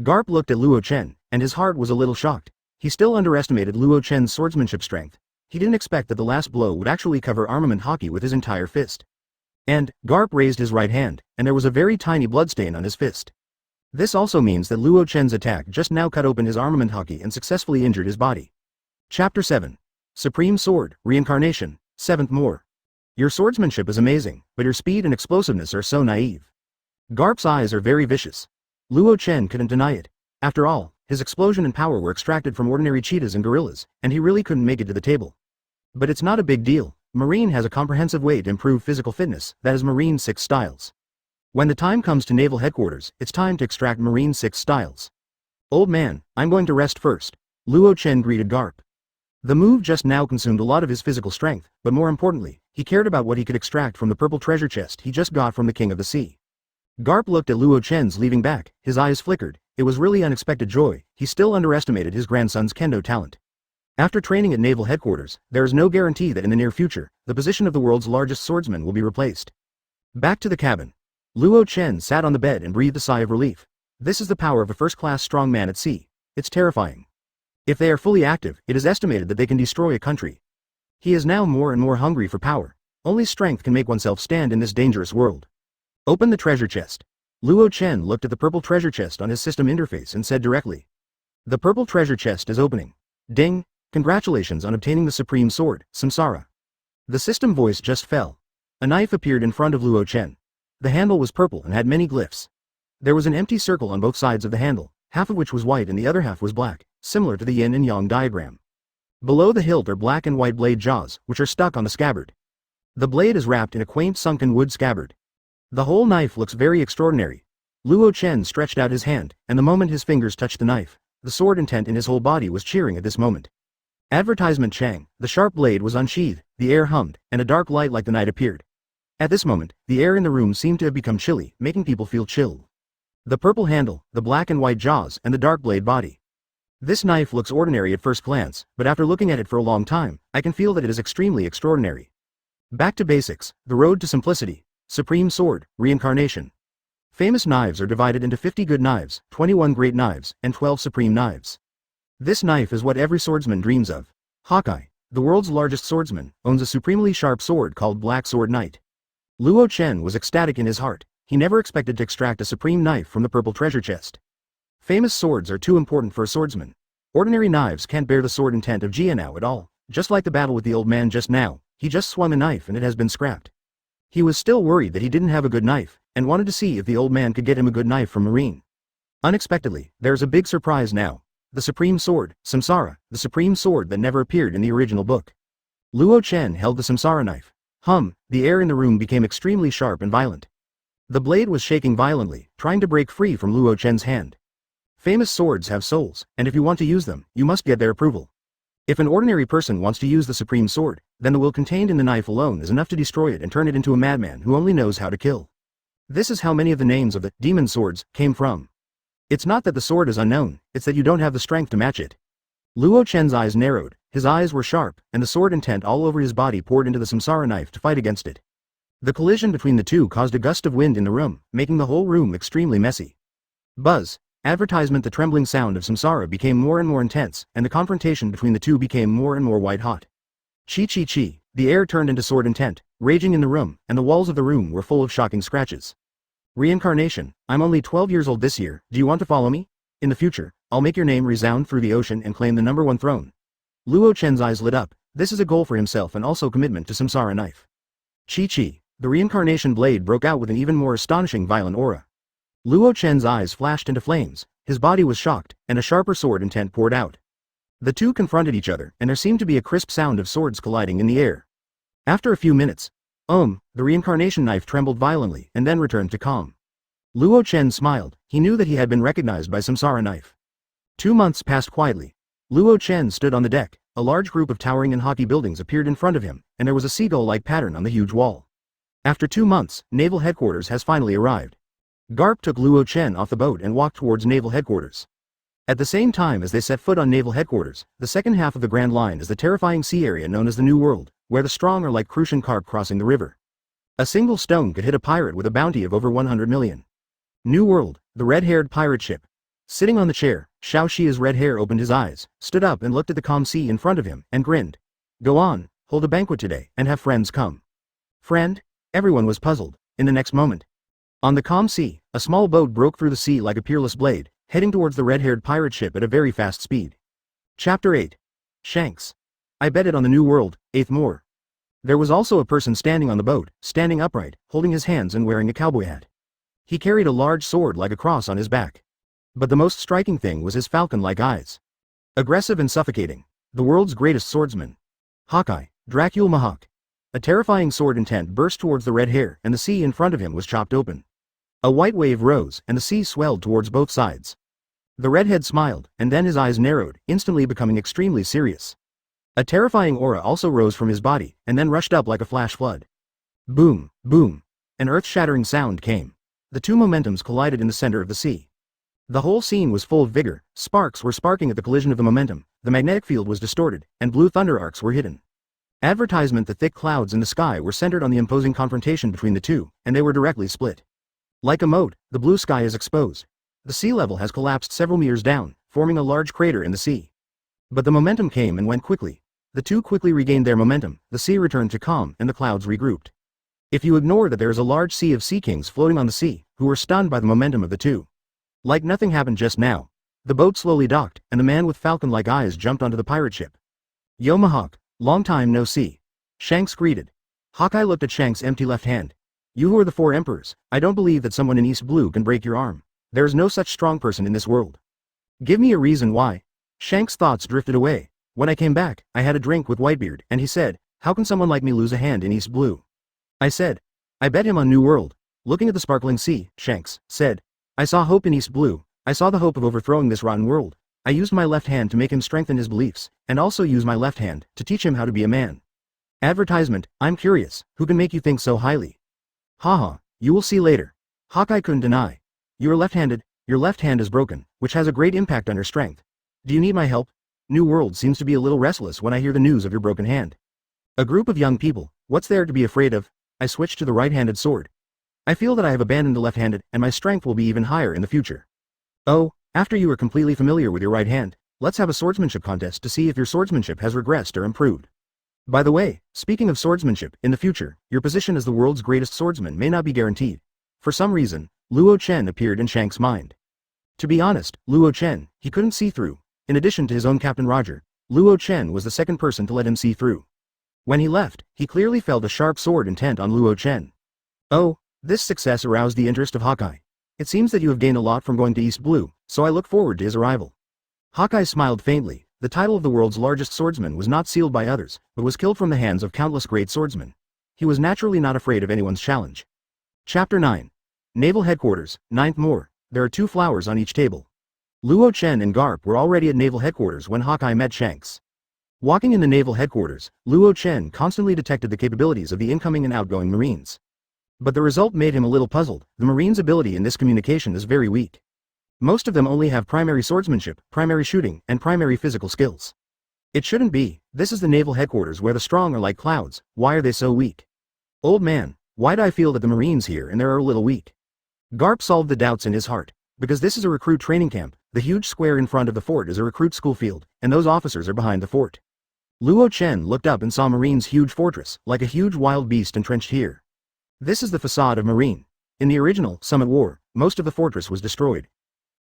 Garp looked at Luo Chen, and his heart was a little shocked. He still underestimated Luo Chen's swordsmanship strength. He didn't expect that the last blow would actually cover armament hockey with his entire fist. And, Garp raised his right hand, and there was a very tiny bloodstain on his fist. This also means that Luo Chen's attack just now cut open his armament hockey and successfully injured his body. Chapter 7. Supreme Sword, Reincarnation, 7th More. Your swordsmanship is amazing, but your speed and explosiveness are so naive. Garp's eyes are very vicious. Luo Chen couldn't deny it. After all, his explosion and power were extracted from ordinary cheetahs and gorillas, and he really couldn't make it to the table. But it's not a big deal. Marine has a comprehensive way to improve physical fitness, that is Marine 6 styles. When the time comes to naval headquarters, it's time to extract Marine 6 styles. Old man, I'm going to rest first. Luo Chen greeted Garp. The move just now consumed a lot of his physical strength, but more importantly, he cared about what he could extract from the purple treasure chest he just got from the King of the Sea. Garp looked at Luo Chen's leaving back, his eyes flickered. It was really unexpected joy. He still underestimated his grandson's kendo talent. After training at naval headquarters, there is no guarantee that in the near future, the position of the world's largest swordsman will be replaced. Back to the cabin. Luo Chen sat on the bed and breathed a sigh of relief. This is the power of a first-class strong man at sea. It's terrifying. If they are fully active, it is estimated that they can destroy a country. He is now more and more hungry for power. Only strength can make oneself stand in this dangerous world. Open the treasure chest. Luo Chen looked at the purple treasure chest on his system interface and said directly. The purple treasure chest is opening. Ding! Congratulations on obtaining the supreme sword, Samsara. The system voice just fell. A knife appeared in front of Luo Chen. The handle was purple and had many glyphs. There was an empty circle on both sides of the handle, half of which was white and the other half was black, similar to the yin and yang diagram. Below the hilt are black and white blade jaws, which are stuck on the scabbard. The blade is wrapped in a quaint sunken wood scabbard. The whole knife looks very extraordinary. Luo Chen stretched out his hand, and the moment his fingers touched the knife, the sword intent in his whole body was cheering at this moment. Advertisement Chang, the sharp blade was unsheathed, the air hummed, and a dark light like the night appeared. At this moment, the air in the room seemed to have become chilly, making people feel chilled. The purple handle, the black and white jaws, and the dark blade body. This knife looks ordinary at first glance, but after looking at it for a long time, I can feel that it is extremely extraordinary. Back to basics, the road to simplicity. Supreme Sword, Reincarnation. Famous knives are divided into 50 good knives, 21 great knives, and 12 supreme knives. This knife is what every swordsman dreams of. Hawkeye, the world's largest swordsman, owns a supremely sharp sword called Black Sword Knight. Luo Chen was ecstatic in his heart. He never expected to extract a supreme knife from the purple treasure chest. Famous swords are too important for a swordsman. Ordinary knives can't bear the sword intent of Jianao at all. Just like the battle with the old man just now, he just swung a knife and it has been scrapped. He was still worried that he didn't have a good knife, and wanted to see if the old man could get him a good knife from Marine. Unexpectedly, there's a big surprise now. The Supreme Sword, Samsara, the Supreme Sword that never appeared in the original book. Luo Chen held the Samsara knife. The air in the room became extremely sharp and violent. The blade was shaking violently, trying to break free from Luo Chen's hand. Famous swords have souls, and if you want to use them, you must get their approval. If an ordinary person wants to use the Supreme Sword, then the will contained in the knife alone is enough to destroy it and turn it into a madman who only knows how to kill. This is how many of the names of the demon swords came from. It's not that the sword is unknown, it's that you don't have the strength to match it. Luo Chen's eyes narrowed, his eyes were sharp, and the sword intent all over his body poured into the Samsara knife to fight against it. The collision between the two caused a gust of wind in the room, making the whole room extremely messy. Buzz. Advertisement. The trembling sound of Samsara became more and more intense, and the confrontation between the two became more and more white-hot. Chi. The air turned into sword intent, raging in the room, and the walls of the room were full of shocking scratches. Reincarnation. I'm only 12 years old this year, do you want to follow me? In the future, I'll make your name resound through the ocean and claim the #1 throne. Luo Chen's eyes lit up. This is a goal for himself and also commitment to Samsara knife. Chi. The reincarnation blade broke out with an even more astonishing violent aura. Luo Chen's eyes flashed into flames, his body was shocked, and a sharper sword intent poured out. The two confronted each other, and there seemed to be a crisp sound of swords colliding in the air. After a few minutes, the reincarnation knife trembled violently and then returned to calm. Luo Chen smiled. He knew that he had been recognized by Samsara knife. 2 months passed quietly. Luo Chen stood on the deck. A large group of towering and haughty buildings appeared in front of him, and there was a seagull-like pattern on the huge wall. After 2 months, naval headquarters has finally arrived. Garp took Luo Chen off the boat and walked towards naval headquarters. At the same time as they set foot on naval headquarters, the second half of the Grand Line is the terrifying sea area known as the New World, where the strong are like Crucian carp crossing the river. A single stone could hit a pirate with a bounty of over 100 million. New World, the red-haired pirate ship. Sitting on the chair, Xiao Xia's red hair opened his eyes, stood up and looked at the calm sea in front of him, and grinned. Go on, hold a banquet today, and have friends come. Friend? Everyone was puzzled. In the next moment, on the calm sea, a small boat broke through the sea like a peerless blade, heading towards the red-haired pirate ship at a very fast speed. Chapter 8. Shanks. I bet it on the New World, 8th more. There was also a person standing on the boat, standing upright, holding his hands and wearing a cowboy hat. He carried a large sword like a cross on his back. But the most striking thing was his falcon-like eyes. Aggressive and suffocating. The world's greatest swordsman. Hawkeye, Dracul Mahawk. A terrifying sword intent burst towards the red hair, and the sea in front of him was chopped open. A white wave rose, and the sea swelled towards both sides. The redhead smiled, and then his eyes narrowed, instantly becoming extremely serious. A terrifying aura also rose from his body, and then rushed up like a flash flood. Boom, boom. An earth-shattering sound came. The two momentums collided in the center of the sea. The whole scene was full of vigor, sparks were sparking at the collision of the momentum, the magnetic field was distorted, and blue thunder arcs were hidden. Advertisement. The thick clouds in the sky were centered on the imposing confrontation between the two, and they were directly split. Like a moat, the blue sky is exposed. The sea level has collapsed several meters down, forming a large crater in the sea. But the momentum came and went quickly. The two quickly regained their momentum, the sea returned to calm, and the clouds regrouped. If you ignore that, there is a large sea of sea kings floating on the sea, who were stunned by the momentum of the two. Like nothing happened just now. The boat slowly docked, and the man with falcon-like eyes jumped onto the pirate ship. Yo Mahawk, long time no see. Shanks greeted. Hawkeye looked at Shanks' empty left hand. You who are the 4 emperors, I don't believe that someone in East Blue can break your arm. There is no such strong person in this world. Give me a reason why. Shanks' thoughts drifted away. When I came back, I had a drink with Whitebeard, and he said, how can someone like me lose a hand in East Blue? I said, I bet him on New World. Looking at the sparkling sea, Shanks said, I saw hope in East Blue. I saw the hope of overthrowing this rotten world. I used my left hand to make him strengthen his beliefs, and also use my left hand to teach him how to be a man. Advertisement. I'm curious, who can make you think so highly? Haha, you will see later. Hawkeye couldn't deny. You are left-handed, your left hand is broken, which has a great impact on your strength. Do you need my help? New World seems to be a little restless when I hear the news of your broken hand. A group of young people, what's there to be afraid of? I switched to the right-handed sword. I feel that I have abandoned the left-handed, and my strength will be even higher in the future. Oh, after you are completely familiar with your right hand, let's have a swordsmanship contest to see if your swordsmanship has regressed or improved. By the way, speaking of swordsmanship, in the future, your position as the world's greatest swordsman may not be guaranteed. For some reason, Luo Chen appeared in Shanks' mind. To be honest, Luo Chen, he couldn't see through. In addition to his own Captain Roger, Luo Chen was the second person to let him see through. When he left, he clearly felt a sharp sword intent on Luo Chen. Oh, this success aroused the interest of Hawkeye. It seems that you have gained a lot from going to East Blue, so I look forward to his arrival. Hawkeye smiled faintly. The title of the world's largest swordsman was not sealed by others, but was killed from the hands of countless great swordsmen. He was naturally not afraid of anyone's challenge. Chapter 9. Naval Headquarters, 9th More. There are 2 flowers on each table. Luo Chen and Garp were already at Naval Headquarters when Hawkeye met Shanks. Walking in the Naval Headquarters, Luo Chen constantly detected the capabilities of the incoming and outgoing Marines. But the result made him a little puzzled. The Marines' ability in this communication is very weak. Most of them only have primary swordsmanship, primary shooting, and primary physical skills. It shouldn't be. This is the Naval Headquarters where the strong are like clouds. Why are they so weak? Old man, why do I feel that the Marines here and there are a little weak? Garp solved the doubts in his heart. Because this is a recruit training camp, the huge square in front of the fort is a recruit school field, and those officers are behind the fort. Luo Chen looked up and saw Marine's huge fortress, like a huge wild beast entrenched here. This is the facade of Marine. In the original Summit War, most of the fortress was destroyed.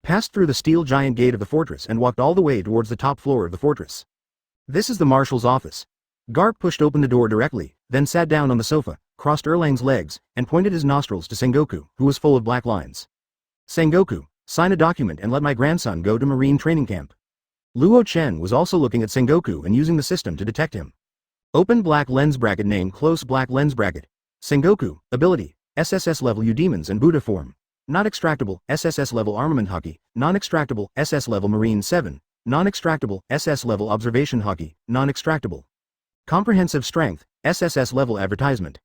Passed through the steel giant gate of the fortress and walked all the way towards the top floor of the fortress. This is the marshal's office. Garp pushed open the door directly, then sat down on the sofa, crossed Erlang's legs, and pointed his nostrils to Sengoku, who was full of black lines. Sengoku, sign a document and let my grandson go to Marine training camp. Luo Chen was also looking at Sengoku and using the system to detect him. Open black lens bracket, name close black lens bracket. Sengoku, ability, SSS level U demons and Buddha form. Not extractable, SSS level armament hockey, non-extractable, SS level Marine 7, non-extractable, SS level observation hockey, non-extractable. Comprehensive strength, SSS level advertisement.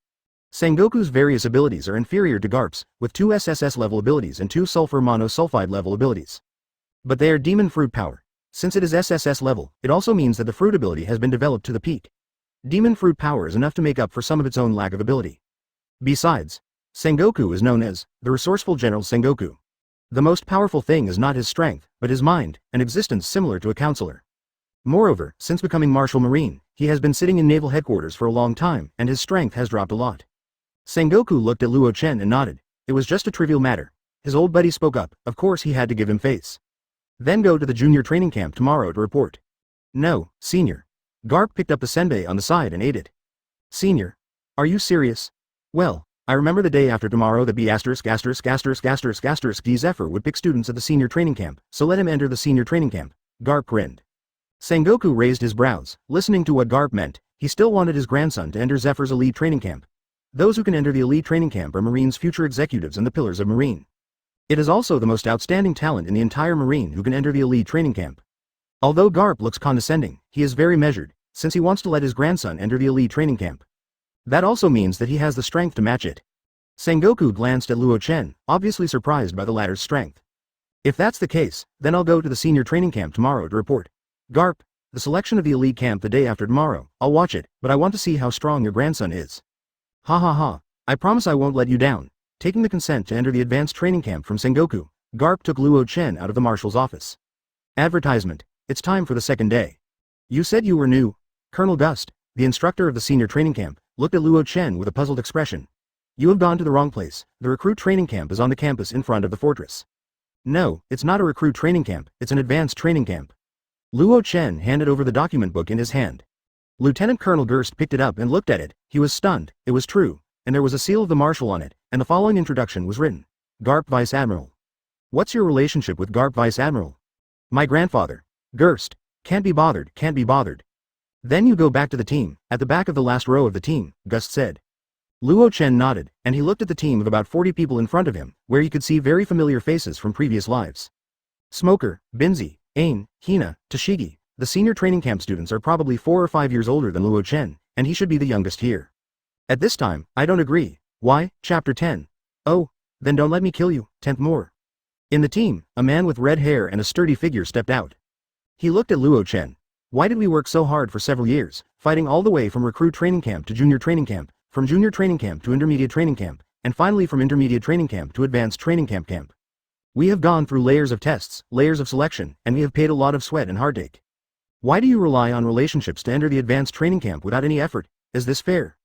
Sengoku's various abilities are inferior to Garp's, with 2 SSS level abilities and 2 sulfur monosulfide level abilities. But they are demon fruit power. Since it is SSS level, it also means that the fruit ability has been developed to the peak. Demon fruit power is enough to make up for some of its own lack of ability. Besides, Sengoku is known as the resourceful General Sengoku. The most powerful thing is not his strength, but his mind, an existence similar to a counselor. Moreover, since becoming Marshal Marine, he has been sitting in Naval Headquarters for a long time, and his strength has dropped a lot. Sengoku looked at Luo Chen and nodded. It was just a trivial matter. His old buddy spoke up. Of course he had to give him face. Then go to the junior training camp tomorrow to report. No, senior. Garp picked up the senbei on the side and ate it. Senior. Are you serious? Well, I remember the day after tomorrow that D Zephyr would pick students at the senior training camp, so let him enter the senior training camp. Garp grinned. Sengoku raised his brows, listening to what Garp meant. He still wanted his grandson to enter Zephyr's elite training camp. Those who can enter the elite training camp are Marine's future executives and the pillars of Marine. It is also the most outstanding talent in the entire Marine who can enter the elite training camp. Although Garp looks condescending, he is very measured, since he wants to let his grandson enter the elite training camp. That also means that he has the strength to match it. Sengoku glanced at Luo Chen, obviously surprised by the latter's strength. If that's the case, then I'll go to the senior training camp tomorrow to report. Garp, the selection of the elite camp the day after tomorrow, I'll watch it, but I want to see how strong your grandson is. Ha ha ha, I promise I won't let you down. Taking the consent to enter the advanced training camp from Sengoku, Garp took Luo Chen out of the marshal's office. Advertisement, it's time for the second day. You said you were new? Colonel Gust, the instructor of the senior training camp, looked at Luo Chen with a puzzled expression. You have gone to the wrong place. The recruit training camp is on the campus in front of the fortress. No, it's not a recruit training camp, it's an advanced training camp. Luo Chen handed over the document book in his hand. Lieutenant Colonel Gerst picked it up and looked at it. He was stunned. It was true, and there was a seal of the marshal on it, and the following introduction was written. Garp Vice Admiral. What's your relationship with Garp Vice Admiral? My grandfather. Gerst. Can't be bothered, can't be bothered. Then you go back to the team, at the back of the last row of the team, Gust said. Luo Chen nodded, and he looked at the team of about 40 people in front of him, where he could see very familiar faces from previous lives. Smoker, Binzi, Ain, Hina, Toshigi. The senior training camp students are probably 4 or 5 years older than Luo Chen, and he should be the youngest here. At this time, I don't agree. Why? Chapter 10. Oh, then don't let me kill you, 10th more. In the team, a man with red hair and a sturdy figure stepped out. He looked at Luo Chen. Why did we work so hard for several years, fighting all the way from recruit training camp to junior training camp, from junior training camp to intermediate training camp, and finally from intermediate training camp to advanced training camp? We have gone through layers of tests, layers of selection, and we have paid a lot of sweat and heartache. Why do you rely on relationships to enter the advanced training camp without any effort? Is this fair?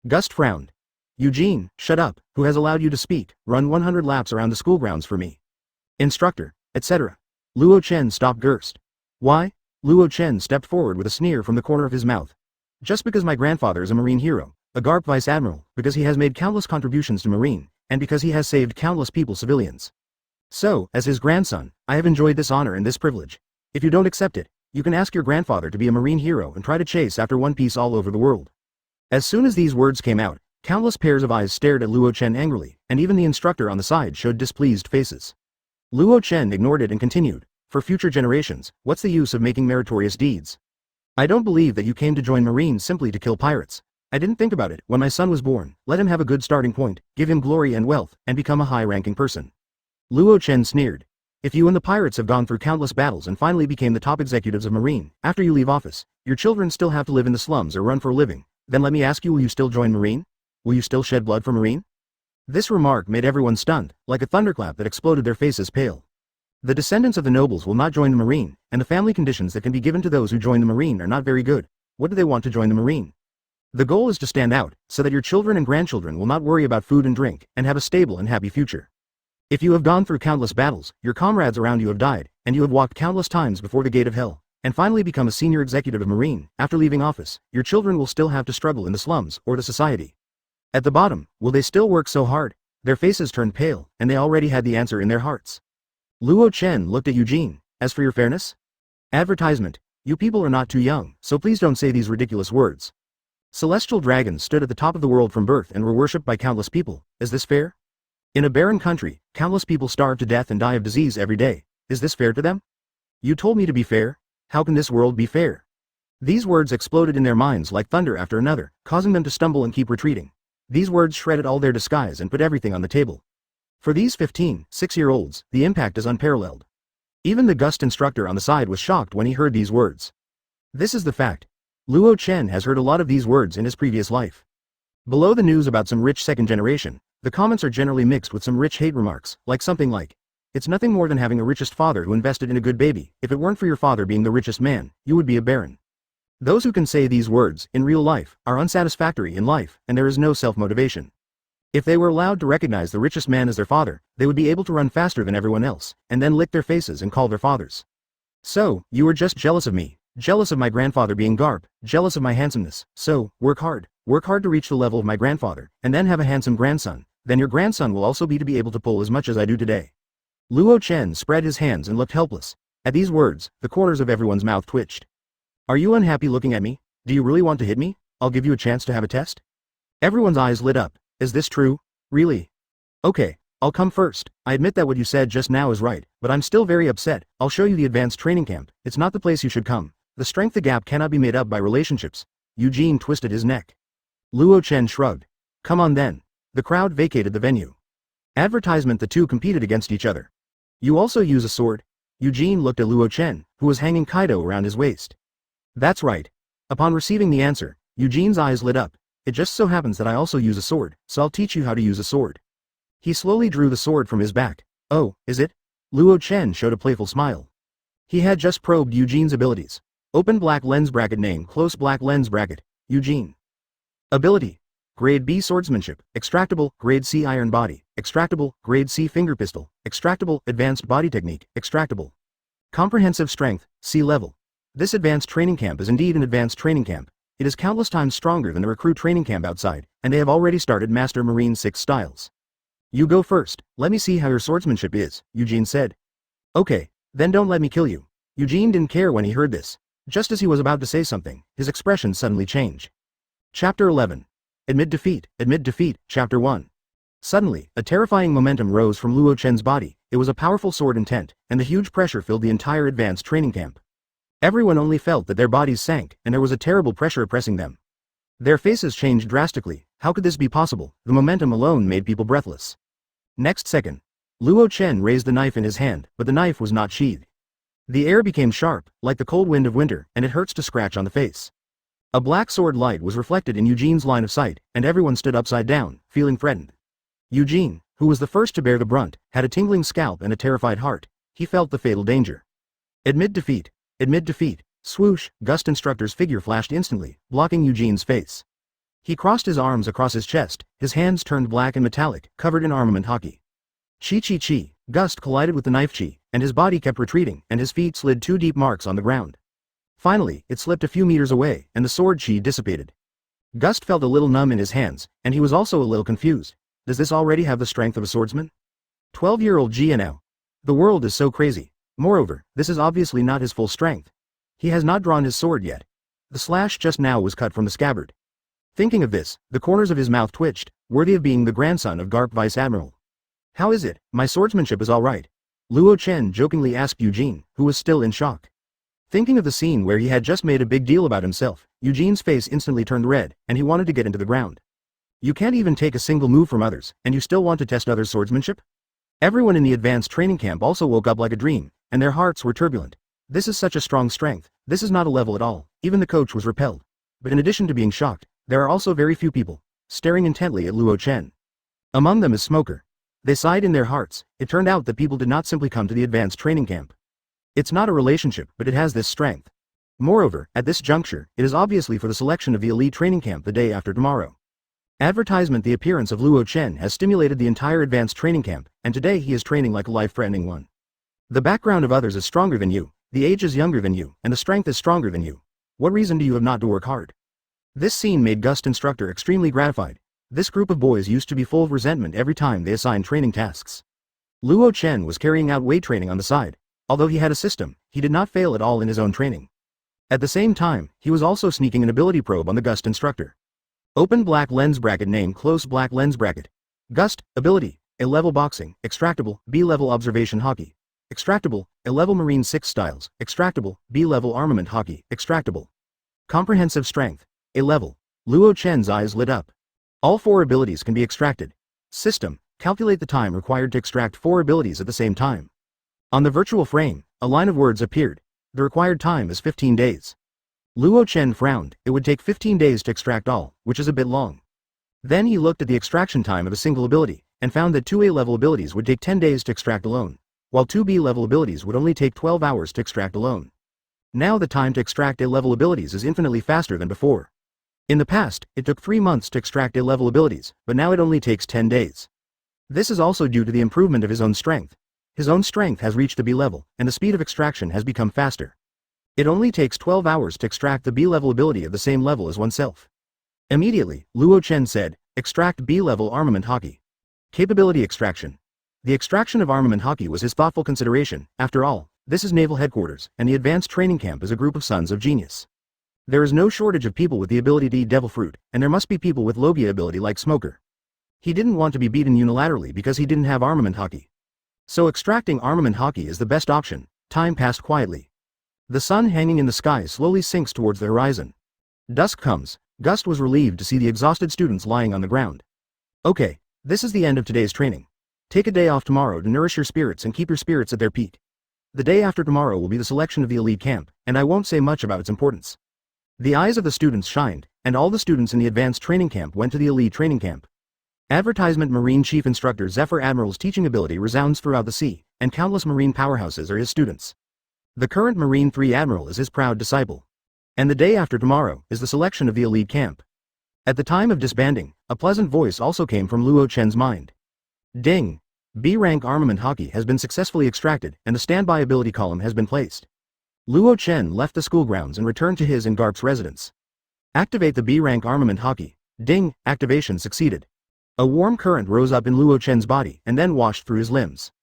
Gust frowned. Eugene, shut up, who has allowed you to speak, run 100 laps around the school grounds for me. Instructor, etc. Luo Chen stopped Gerst. Why? Luo Chen stepped forward with a sneer from the corner of his mouth. Just because my grandfather is a Marine hero, a Garp vice admiral, because he has made countless contributions to Marine, and because he has saved countless people civilians. So, as his grandson, I have enjoyed this honor and this privilege. If you don't accept it, you can ask your grandfather to be a Marine hero and try to chase after One Piece all over the world. As soon as these words came out, countless pairs of eyes stared at Luo Chen angrily, and even the instructor on the side showed displeased faces. Luo Chen ignored it and continued, for future generations, what's the use of making meritorious deeds? I don't believe that you came to join Marine simply to kill pirates. I didn't think about it when my son was born. Let him have a good starting point, give him glory and wealth, and become a high-ranking person. Luo Chen sneered. If you and the pirates have gone through countless battles and finally became the top executives of Marine, after you leave office, your children still have to live in the slums or run for a living, then let me ask you, will you still join Marine? Will you still shed blood for Marine? This remark made everyone stunned, like a thunderclap that exploded their faces pale. The descendants of the nobles will not join the Marine, and the family conditions that can be given to those who join the Marine are not very good. What do they want to join the Marine? The goal is to stand out, so that your children and grandchildren will not worry about food and drink, and have a stable and happy future. If you have gone through countless battles, your comrades around you have died, and you have walked countless times before the gate of hell, and finally become a senior executive of Marine, after leaving office, your children will still have to struggle in the slums or the society. At the bottom, will they still work so hard? Their faces turned pale, and they already had the answer in their hearts. Luo Chen looked at Eugene. As for your fairness? Advertisement. You people are not too young, so please don't say these ridiculous words. Celestial dragons stood at the top of the world from birth and were worshipped by countless people. Is this fair? In a barren country, countless people starve to death and die of disease every day. Is this fair to them? You told me to be fair. How can this world be fair? These words exploded in their minds like thunder after another, causing them to stumble and keep retreating. These words shredded all their disguise and put everything on the table. For these 6-year-olds, the impact is unparalleled. Even the Gust instructor on the side was shocked when he heard these words. This is the fact. Luo Chen has heard a lot of these words in his previous life. Below the news about some rich second generation, the comments are generally mixed with some rich hate remarks, like something like, it's nothing more than having a richest father who invested in a good baby. If it weren't for your father being the richest man, you would be a baron. Those who can say these words, in real life, are unsatisfactory in life, and there is no self-motivation. If they were allowed to recognize the richest man as their father, they would be able to run faster than everyone else, and then lick their faces and call their fathers. So, you were just jealous of me, jealous of my grandfather being Garp, jealous of my handsomeness, so, work hard to reach the level of my grandfather, and then have a handsome grandson, then your grandson will also be able to pull as much as I do today. Luo Chen spread his hands and looked helpless. At these words, the corners of everyone's mouth twitched. Are you unhappy looking at me? Do you really want to hit me? I'll give you a chance to have a test? Everyone's eyes lit up. Is this true? Really? Okay, I'll come first. I admit that what you said just now is right, but I'm still very upset. I'll show you the advanced training camp. It's not the place you should come. The strength gap cannot be made up by relationships. Eugene twisted his neck. Luo Chen shrugged. Come on then. The crowd vacated the venue. Advertisement. The two competed against each other. You also use a sword? Eugene looked at Luo Chen, who was hanging Kaido around his waist. That's right. Upon receiving the answer, Eugene's eyes lit up. It just so happens that I also use a sword, so I'll teach you how to use a sword. He slowly drew the sword from his back. Oh, is it? Luo Chen showed a playful smile. He had just probed Eugene's abilities. Open black lens bracket. Name close black lens bracket. Eugene. Ability. Grade B swordsmanship, extractable, grade C iron body, extractable, grade C finger pistol, extractable, advanced body technique, extractable. Comprehensive strength, C level. This advanced training camp is indeed an advanced training camp. It is countless times stronger than the recruit training camp outside, and they have already started Master Marine 6 styles. You go first, let me see how your swordsmanship is, Eugene said. Okay, then don't let me kill you. Eugene didn't care when he heard this. Just as he was about to say something, his expression suddenly changed. Chapter 11. Admit defeat, Chapter 1. Suddenly, a terrifying momentum rose from Luo Chen's body. It was a powerful sword intent, and the huge pressure filled the entire advanced training camp. Everyone only felt that their bodies sank, and there was a terrible pressure oppressing them. Their faces changed drastically. How could this be possible? The momentum alone made people breathless. Next second. Luo Chen raised the knife in his hand, but the knife was not sheathed. The air became sharp, like the cold wind of winter, and it hurts to scratch on the face. A black sword light was reflected in Eugene's line of sight, and everyone stood upside down, feeling threatened. Eugene, who was the first to bear the brunt, had a tingling scalp and a terrified heart. He felt the fatal danger. Admit defeat. Admit defeat. Swoosh, Gust instructor's figure flashed instantly, blocking Eugene's face. He crossed his arms across his chest, his hands turned black and metallic, covered in armament hockey. Chi. Gust collided with the knife chi, and his body kept retreating, and his feet slid 2 deep marks on the ground. Finally, it slipped a few meters away, and the sword chi dissipated. Gust felt a little numb in his hands, and he was also a little confused. Does this already have the strength of a swordsman? 12-year-old GNO. The world is so crazy. Moreover, this is obviously not his full strength. He has not drawn his sword yet. The slash just now was cut from the scabbard. Thinking of this, the corners of his mouth twitched, worthy of being the grandson of Garp Vice Admiral. How is it? My swordsmanship is all right. Luo Chen jokingly asked Eugene, who was still in shock. Thinking of the scene where he had just made a big deal about himself, Eugene's face instantly turned red, and he wanted to get into the ground. You can't even take a single move from others, and you still want to test others' swordsmanship? Everyone in the advanced training camp also woke up like a dream, and their hearts were turbulent. This is such a strong strength. This is not a level at all. Even the coach was repelled. But in addition to being shocked, there are also very few people staring intently at Luo Chen. Among them is Smoker. They sighed in their hearts. It turned out that people did not simply come to the advanced training camp. It's not a relationship, but it has this strength. Moreover, at this juncture, it is obviously for the selection of the elite training camp the day after tomorrow. Advertisement: the appearance of Luo Chen has stimulated the entire advanced training camp, and today he is training like a life-threatening one. The background of others is stronger than you, the age is younger than you, and the strength is stronger than you. What reason do you have not to work hard? This scene made Gust instructor extremely gratified. This group of boys used to be full of resentment every time they assigned training tasks. Luo Chen was carrying out weight training on the side. Although he had a system, he did not fail at all in his own training. At the same time, he was also sneaking an ability probe on the Gust instructor. Open black lens bracket, name close black lens bracket. Gust, ability, A-level boxing, extractable, B-level observation hockey. Extractable, A-level marine 6 styles, extractable, B-level armament hockey, extractable. Comprehensive strength, A-level. Luo Chen's eyes lit up. All 4 abilities can be extracted. System, calculate the time required to extract 4 abilities at the same time. On the virtual frame, a line of words appeared. The required time is 15 days. Luo Chen frowned. It would take 15 days to extract all, which is a bit long. Then he looked at the extraction time of a single ability, and found that 2 A-level abilities would take 10 days to extract alone, while 2 B-level abilities would only take 12 hours to extract alone. Now the time to extract A-level abilities is infinitely faster than before. In the past, it took 3 months to extract A-level abilities, but now it only takes 10 days. This is also due to the improvement of his own strength. His own strength has reached the B level, and the speed of extraction has become faster. It only takes 12 hours to extract the B-level ability of the same level as oneself. Immediately, Luo Chen said, extract B-level armament hockey. Capability extraction. The extraction of armament hockey was his thoughtful consideration. After all, this is naval headquarters, and the advanced training camp is a group of sons of genius. There is no shortage of people with the ability to eat devil fruit, and there must be people with Logia ability like Smoker. He didn't want to be beaten unilaterally because he didn't have armament hockey. So extracting armament hockey is the best option. Time passed quietly. The sun hanging in the sky slowly sinks towards the horizon. Dusk comes. Gust was relieved to see the exhausted students lying on the ground. Okay, this is the end of today's training. Take a day off tomorrow to nourish your spirits and keep your spirits at their peak. The day after tomorrow will be the selection of the elite camp, and I won't say much about its importance. The eyes of the students shined, and all the students in the advanced training camp went to the elite training camp. Advertisement: Marine Chief Instructor Zephyr Admiral's teaching ability resounds throughout the sea, and countless marine powerhouses are his students. The current Marine 3 Admiral is his proud disciple. And the day after tomorrow is the selection of the elite camp. At the time of disbanding, a pleasant voice also came from Luo Chen's mind. Ding! B-rank armament hockey has been successfully extracted, and the standby ability column has been placed. Luo Chen left the school grounds and returned to his and Garp's residence. Activate the B-rank armament hockey. Ding! Activation succeeded. A warm current rose up in Luo Chen's body and then washed through his limbs.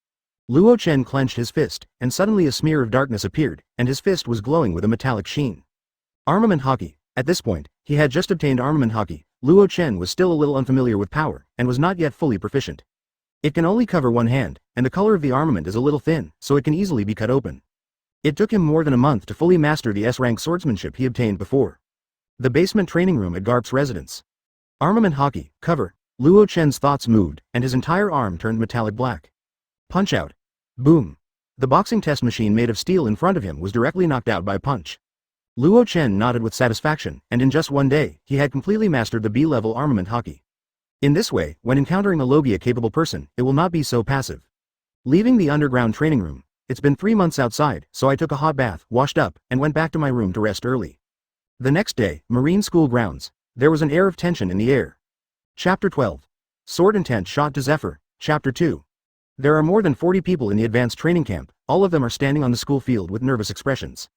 Luo Chen clenched his fist, and suddenly a smear of darkness appeared, and his fist was glowing with a metallic sheen. Armament hockey. At this point, he had just obtained armament hockey. Luo Chen was still a little unfamiliar with power, and was not yet fully proficient. It can only cover one hand, and the color of the armament is a little thin, so it can easily be cut open. It took him more than a month to fully master the S-rank swordsmanship he obtained before. The basement training room at Garp's residence. Armament hockey, cover. Luo Chen's thoughts moved, and his entire arm turned metallic black. Punch out. Boom. The boxing test machine made of steel in front of him was directly knocked out by a punch. Luo Chen nodded with satisfaction, and in just one day, he had completely mastered the B-level armament hockey. In this way, when encountering a Logia-capable person, it will not be so passive. Leaving the underground training room, it's been 3 months outside, so I took a hot bath, washed up, and went back to my room to rest early. The next day, Marine School grounds. There was an air of tension in the air. Chapter 12. Sword Intent Shot to Zephyr. Chapter 2. There are more than 40 people in the advanced training camp, all of them are standing on the school field with nervous expressions.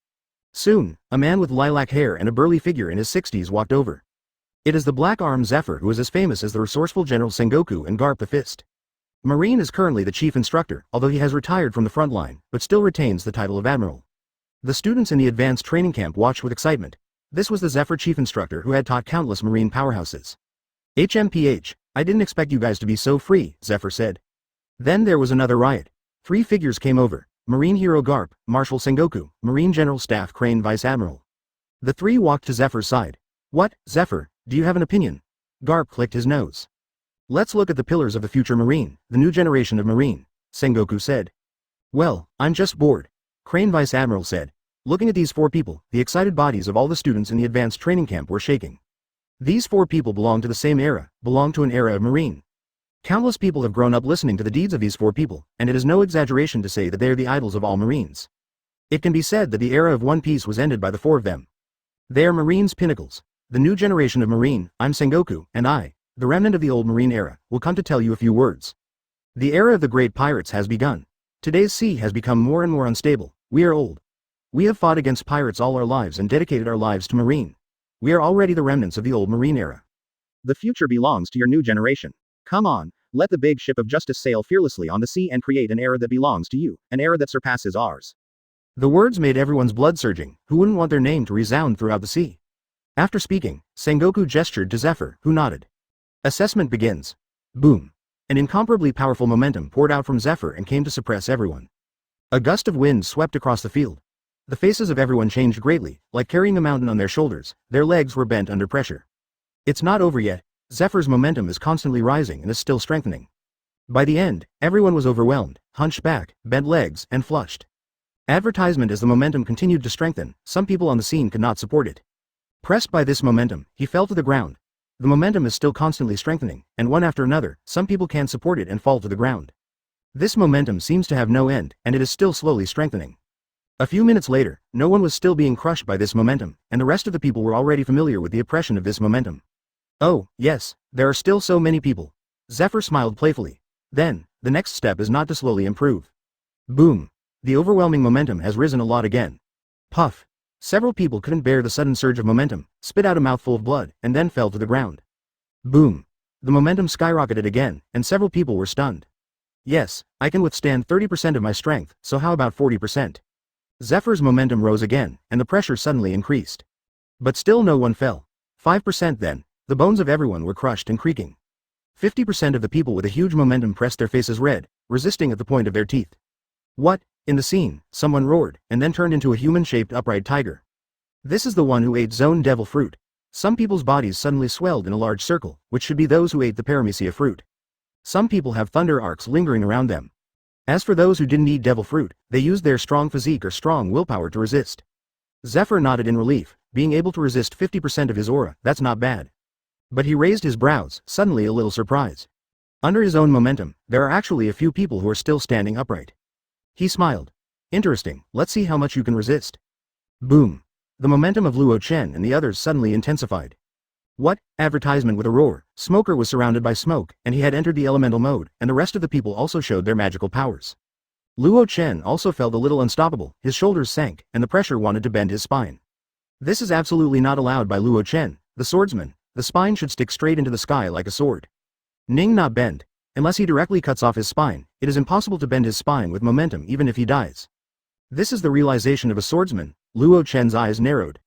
Soon, a man with lilac hair and a burly figure in his 60s walked over. It is the Black Arm Zephyr who is as famous as the resourceful General Sengoku and Garp the Fist. Marine is currently the chief instructor, although he has retired from the front line, but still retains the title of admiral. The students in the advanced training camp watched with excitement. This was the Zephyr chief instructor who had taught countless marine powerhouses. HMPH, I didn't expect you guys to be so free, Zephyr said. Then there was another riot. 3 figures came over. Marine Hero Garp, Marshal Sengoku, Marine General Staff Crane Vice Admiral. The 3 walked to Zephyr's side. What, Zephyr, do you have an opinion? Garp clicked his nose. Let's look at the pillars of the future Marine, the new generation of Marine, Sengoku said. Well, I'm just bored, Crane Vice Admiral said. Looking at these 4 people, the excited bodies of all the students in the advanced training camp were shaking. These 4 people belong to the same era, belong to an era of Marine. Countless people have grown up listening to the deeds of these 4 people, and it is no exaggeration to say that they are the idols of all Marines. It can be said that the era of One Piece was ended by the 4 of them. They are Marines' pinnacles. The new generation of Marine, I'm Sengoku, and I, the remnant of the old Marine era, will come to tell you a few words. The era of the great pirates has begun. Today's sea has become more and more unstable. We are old. We have fought against pirates all our lives and dedicated our lives to Marine. We are already the remnants of the old Marine era. The future belongs to your new generation. Come on, let the big ship of justice sail fearlessly on the sea and create an era that belongs to you, an era that surpasses ours. The words made everyone's blood surging. Who wouldn't want their name to resound throughout the sea? After speaking, Sengoku gestured to Zephyr, who nodded. Assessment begins. Boom. An incomparably powerful momentum poured out from Zephyr and came to suppress everyone. A gust of wind swept across the field. The faces of everyone changed greatly, like carrying a mountain on their shoulders. Their legs were bent under pressure. It's not over yet. Zephyr's momentum is constantly rising and is still strengthening. By the end, everyone was overwhelmed, hunched back, bent legs, and flushed. Advertisement as the momentum continued to strengthen, some people on the scene could not support it. Pressed by this momentum, he fell to the ground. The momentum is still constantly strengthening, and one after another, some people can't support it and fall to the ground. This momentum seems to have no end, and it is still slowly strengthening. A few minutes later, no one was still being crushed by this momentum, and the rest of the people were already familiar with the oppression of this momentum. Oh, yes, there are still so many people. Zephyr smiled playfully. Then, the next step is not to slowly improve. Boom. The overwhelming momentum has risen a lot again. Puff. Several people couldn't bear the sudden surge of momentum, spit out a mouthful of blood, and then fell to the ground. Boom. The momentum skyrocketed again, and several people were stunned. Yes, I can withstand 30% of my strength, so how about 40%? Zephyr's momentum rose again, and the pressure suddenly increased. But still no one fell. 5% then. The bones of everyone were crushed and creaking. 50% of the people with a huge momentum pressed their faces red, resisting at the point of their teeth. What? In the scene, someone roared, and then turned into a human-shaped upright tiger. This is the one who ate zone devil fruit. Some people's bodies suddenly swelled in a large circle, which should be those who ate the paramecia fruit. Some people have thunder arcs lingering around them. As for those who didn't eat devil fruit, they used their strong physique or strong willpower to resist. Zephyr nodded in relief, being able to resist 50% of his aura, that's not bad. But he raised his brows, suddenly a little surprised. Under his own momentum, there are actually a few people who are still standing upright. He smiled. Interesting, let's see how much you can resist. Boom. The momentum of Luo Chen and the others suddenly intensified. What? Advertisement with a roar. Smoker was surrounded by smoke, and he had entered the elemental mode, and the rest of the people also showed their magical powers. Luo Chen also felt a little unstoppable, his shoulders sank, and the pressure wanted to bend his spine. This is absolutely not allowed by Luo Chen, the swordsman. The spine should stick straight into the sky like a sword. Ning not bend. Unless he directly cuts off his spine, it is impossible to bend his spine with momentum even if he dies. This is the realization of a swordsman. Luo Chen's eyes narrowed.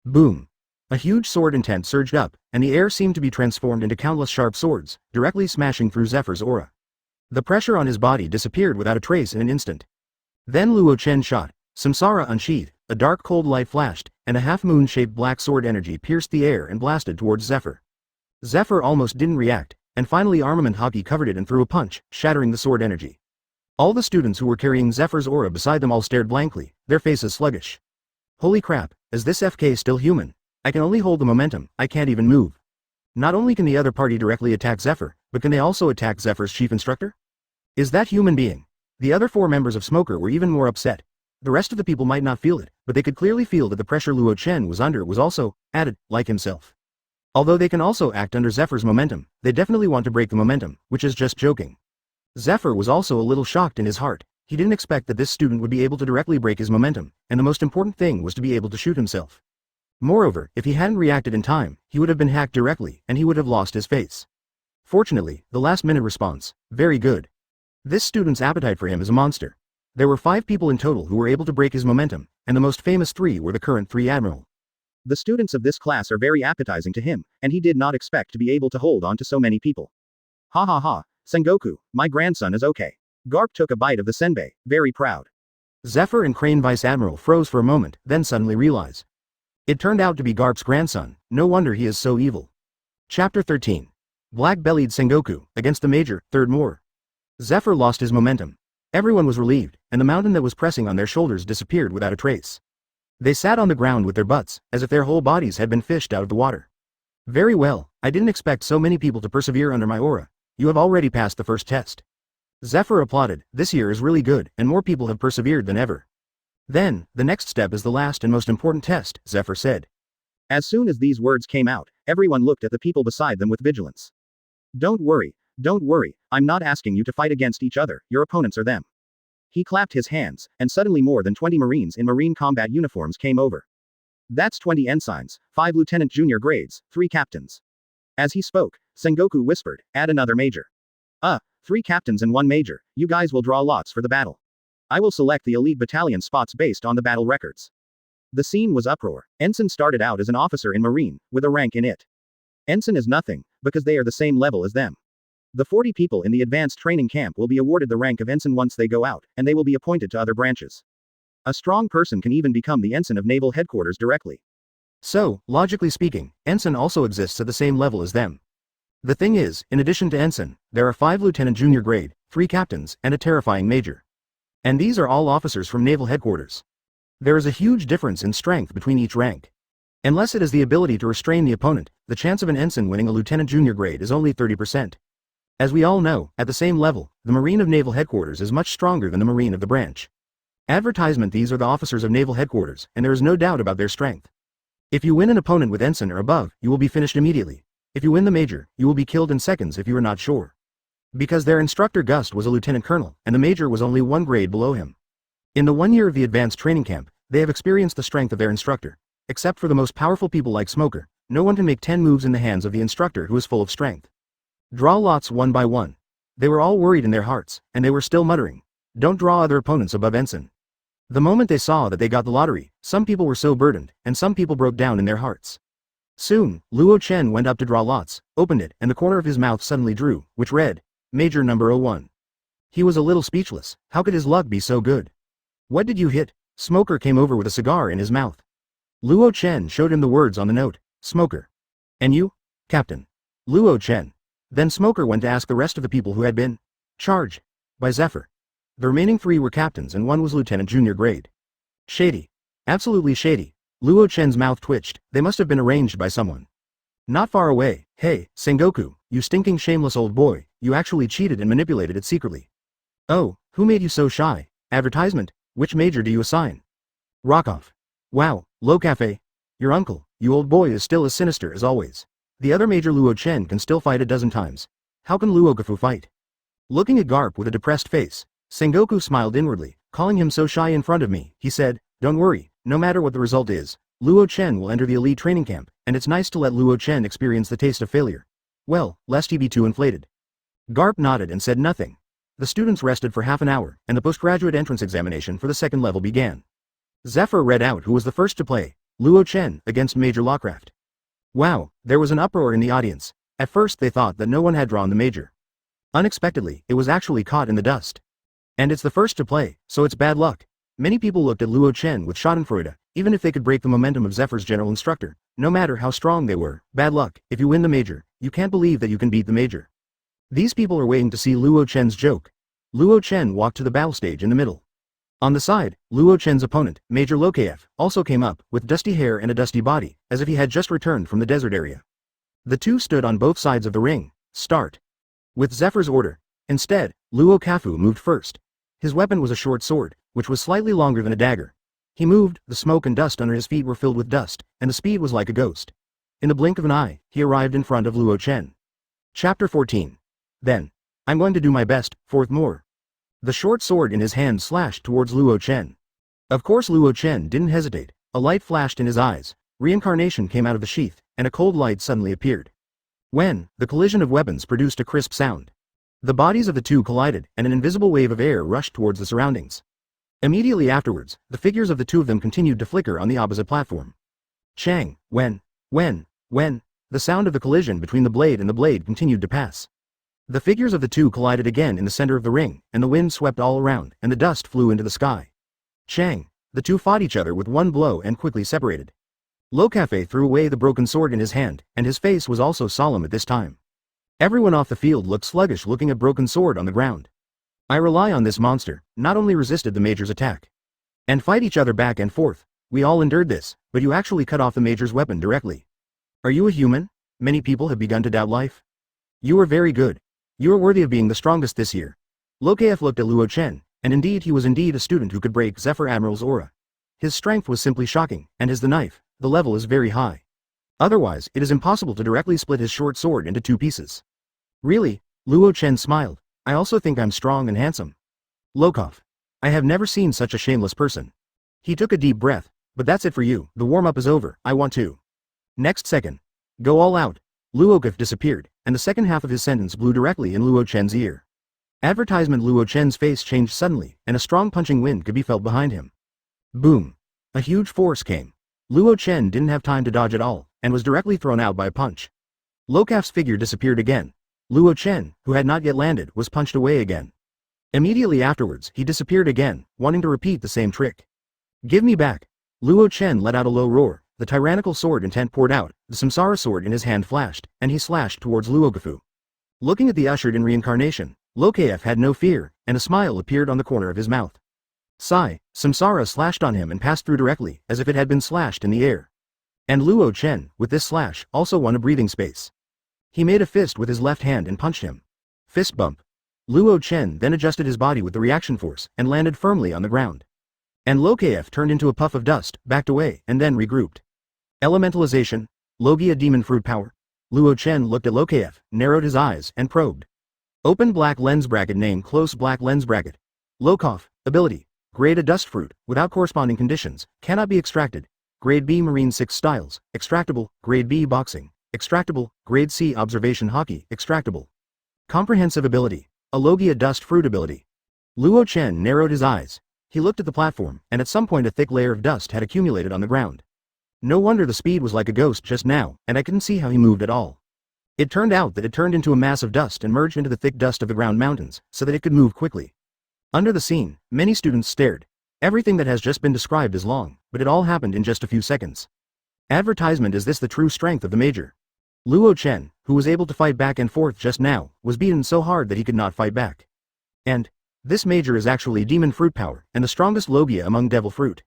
Boom. A huge sword intent surged up, and the air seemed to be transformed into countless sharp swords, directly smashing through Zephyr's aura. The pressure on his body disappeared without a trace in an instant. Then Luo Chen shot. Samsara unsheathed, a dark cold light flashed, and a half-moon-shaped black sword energy pierced the air and blasted towards Zephyr. Zephyr almost didn't react, and finally armament hockey covered it and threw a punch, shattering the sword energy. All the students who were carrying Zephyr's aura beside them all stared blankly, their faces sluggish. Holy crap, is this FK still human? I can only hold the momentum, I can't even move. Not only can the other party directly attack Zephyr, but can they also attack Zephyr's chief instructor? Is that human being? The other 4 members of Smoker were even more upset. The rest of the people might not feel it, but they could clearly feel that the pressure Luo Chen was under was also added, like himself. Although they can also act under Zephyr's momentum, they definitely want to break the momentum, which is just joking. Zephyr was also a little shocked in his heart. He didn't expect that this student would be able to directly break his momentum, and the most important thing was to be able to shoot himself. Moreover, if he hadn't reacted in time, he would have been hacked directly, and he would have lost his face. Fortunately, the last-minute response, very good. This student's appetite for him is a monster. There were 5 people in total who were able to break his momentum, and the most famous 3 were the current 3 admiral. The students of this class are very appetizing to him, and he did not expect to be able to hold on to so many people. Ha ha ha, Sengoku, my grandson is okay. Garp took a bite of the senbei, very proud. Zephyr and Crane Vice Admiral froze for a moment, then suddenly realized. It turned out to be Garp's grandson, no wonder he is so evil. Chapter 13. Black-bellied Sengoku, against the Major, Third War. Zephyr lost his momentum. Everyone was relieved, and the mountain that was pressing on their shoulders disappeared without a trace. They sat on the ground with their butts, as if their whole bodies had been fished out of the water. Very well, I didn't expect so many people to persevere under my aura. You have already passed the first test. Zephyr applauded, this year is really good, and more people have persevered than ever. Then, the next step is the last and most important test, Zephyr said. As soon as these words came out, everyone looked at the people beside them with vigilance. Don't worry, I'm not asking you to fight against each other, your opponents are them. He clapped his hands, and suddenly more than 20 Marines in Marine combat uniforms came over. That's 20 ensigns, 5 lieutenant junior grades, 3 captains. As he spoke, Sengoku whispered, add another major. 3 captains and 1 major, you guys will draw lots for the battle. I will select the elite battalion spots based on the battle records. The scene was uproar. Ensign started out as an officer in Marine, with a rank in it. Ensign is nothing, because they are the same level as them. The 40 people in the advanced training camp will be awarded the rank of ensign once they go out, and they will be appointed to other branches. A strong person can even become the ensign of naval headquarters directly. So, logically speaking, ensign also exists at the same level as them. The thing is, in addition to ensign, there are 5 lieutenant junior grade, 3 captains, and a terrifying major. And these are all officers from naval headquarters. There is a huge difference in strength between each rank. Unless it is the ability to restrain the opponent, the chance of an ensign winning a lieutenant junior grade is only 30%. As we all know, at the same level, the Marine of naval headquarters is much stronger than the Marine of the branch. Advertisement: these are the officers of naval headquarters, and there is no doubt about their strength. If you win an opponent with ensign or above, you will be finished immediately. If you win the major, you will be killed in seconds if you are not sure. Because their instructor Gust was a lieutenant colonel, and the major was only 1 grade below him. In the 1 year of the advanced training camp, they have experienced the strength of their instructor. Except for the most powerful people like Smoker, no one can make 10 moves in the hands of the instructor who is full of strength. Draw lots one by one. They were all worried in their hearts, and they were still muttering, don't draw other opponents above ensign. The moment they saw that they got the lottery, some people were so burdened, and some people broke down in their hearts. Soon, Luo Chen went up to draw lots, opened it, and the corner of his mouth suddenly drew, which read, Major number 01. He was a little speechless. How could his luck be so good? What did you hit? Smoker came over with a cigar in his mouth. Luo Chen showed him the words on the note, Smoker. And you? Captain. Luo Chen. Then Smoker went to ask the rest of the people who had been charged by Zephyr. The remaining 3 were captains and 1 was lieutenant junior grade. Shady. Absolutely shady. Luo Chen's mouth twitched. They must have been arranged by someone. Not far away. Hey, Sengoku, you stinking shameless old boy, you actually cheated and manipulated it secretly. Oh, who made you so shy? Advertisement, which major do you assign? Rockoff. Wow, Low Cafe. Your uncle, you old boy, is still as sinister as always. The other major Luo Chen can still fight a dozen times. How can Luo Gafu fight? Looking at Garp with a depressed face, Sengoku smiled inwardly. Calling him so shy in front of me, he said, don't worry, no matter what the result is, Luo Chen will enter the elite training camp, and it's nice to let Luo Chen experience the taste of failure. Well, lest he be too inflated. Garp nodded and said nothing. The students rested for half an hour, and the postgraduate entrance examination for the second level began. Zephyr read out who was the first to play, Luo Chen against Major Lawcraft. Wow, there was an uproar in the audience. At first they thought that no one had drawn the major. Unexpectedly, it was actually caught in the dust. And it's the first to play, so it's bad luck. Many people looked at Luo Chen with schadenfreude, even if they could break the momentum of Zephyr's general instructor. No matter how strong they were, bad luck. If you win the major, you can't believe that you can beat the major. These people are waiting to see Luo Chen's joke. Luo Chen walked to the battle stage in the middle. On the side, Luo Chen's opponent, Major Lokaev, also came up, with dusty hair and a dusty body, as if he had just returned from the desert area. The two stood on both sides of the ring. Start. With Zephyr's order. Instead, Luo Kafu moved first. His weapon was a short sword, which was slightly longer than a dagger. He moved, the smoke and dust under his feet were filled with dust, and the speed was like a ghost. In the blink of an eye, he arrived in front of Luo Chen. Chapter 14. Then. I'm going to do my best, fourth more. The short sword in his hand slashed towards Luo Chen. Of course Luo Chen didn't hesitate. A light flashed in his eyes, reincarnation came out of the sheath, and a cold light suddenly appeared. When, the collision of weapons produced a crisp sound. The bodies of the two collided, and an invisible wave of air rushed towards the surroundings. Immediately afterwards, the figures of the two of them continued to flicker on the opposite platform. Chang, when, the sound of the collision between the blade and the blade continued to pass. The figures of the two collided again in the center of the ring, and the wind swept all around, and the dust flew into the sky. Chang, the two fought each other with one blow and quickly separated. Lokafe threw away the broken sword in his hand, and his face was also solemn at this time. Everyone off the field looked sluggish looking at broken sword on the ground. I rely on this monster, not only resisted the Major's attack. And fight each other back and forth, we all endured this, but you actually cut off the Major's weapon directly. Are you a human? Many people have begun to doubt life. You are very good. You are worthy of being the strongest this year. Lokaev looked at Luo Chen, and indeed he was indeed a student who could break Zephyr Admiral's aura. His strength was simply shocking, and the knife, the level is very high. Otherwise, it is impossible to directly split his short sword into two pieces. Really? Luo Chen smiled. I also think I'm strong and handsome. Lokov. I have never seen such a shameless person. He took a deep breath. But that's it for you, the warm-up is over, I want to. Next second. Go all out. Luokov disappeared, and the second half of his sentence blew directly in Luo Chen's ear. Advertisement. Luo Chen's face changed suddenly, and a strong punching wind could be felt behind him. Boom. A huge force came. Luo Chen didn't have time to dodge at all, and was directly thrown out by a punch. Lokav's figure disappeared again. Luo Chen, who had not yet landed, was punched away again. Immediately afterwards, he disappeared again, wanting to repeat the same trick. Give me back. Luo Chen let out a low roar, the tyrannical sword intent poured out, the samsara sword in his hand flashed, and he slashed towards Luogafu. Looking at the ushered in reincarnation, Lokaev had no fear, and a smile appeared on the corner of his mouth. Sigh, samsara slashed on him and passed through directly, as if it had been slashed in the air. And Luo Chen, with this slash, also won a breathing space. He made a fist with his left hand and punched him. Fist bump. Luo Chen then adjusted his body with the reaction force, and landed firmly on the ground. And Lokaev turned into a puff of dust, backed away, and then regrouped. Elementalization. Logia demon fruit power. Luo Chen looked at Lokaev, narrowed his eyes, and probed. Open black lens bracket. Name close black lens bracket. Lokov, ability. Grade A dust fruit, without corresponding conditions, cannot be extracted. Grade B marine 6 styles, extractable. Grade B boxing, extractable. Grade C observation hockey, extractable. Comprehensive ability. A Logia dust fruit ability. Luo Chen narrowed his eyes. He looked at the platform, and at some point a thick layer of dust had accumulated on the ground. No wonder the speed was like a ghost just now, and I couldn't see how he moved at all. It turned out that it turned into a mass of dust and merged into the thick dust of the ground mountains, so that it could move quickly. Under the scene, many students stared. Everything that has just been described is long, but it all happened in just a few seconds. Advertisement. Is this the true strength of the Major? Luo Chen, who was able to fight back and forth just now, was beaten so hard that he could not fight back. And this Major is actually demon fruit power, and the strongest Logia among devil fruit.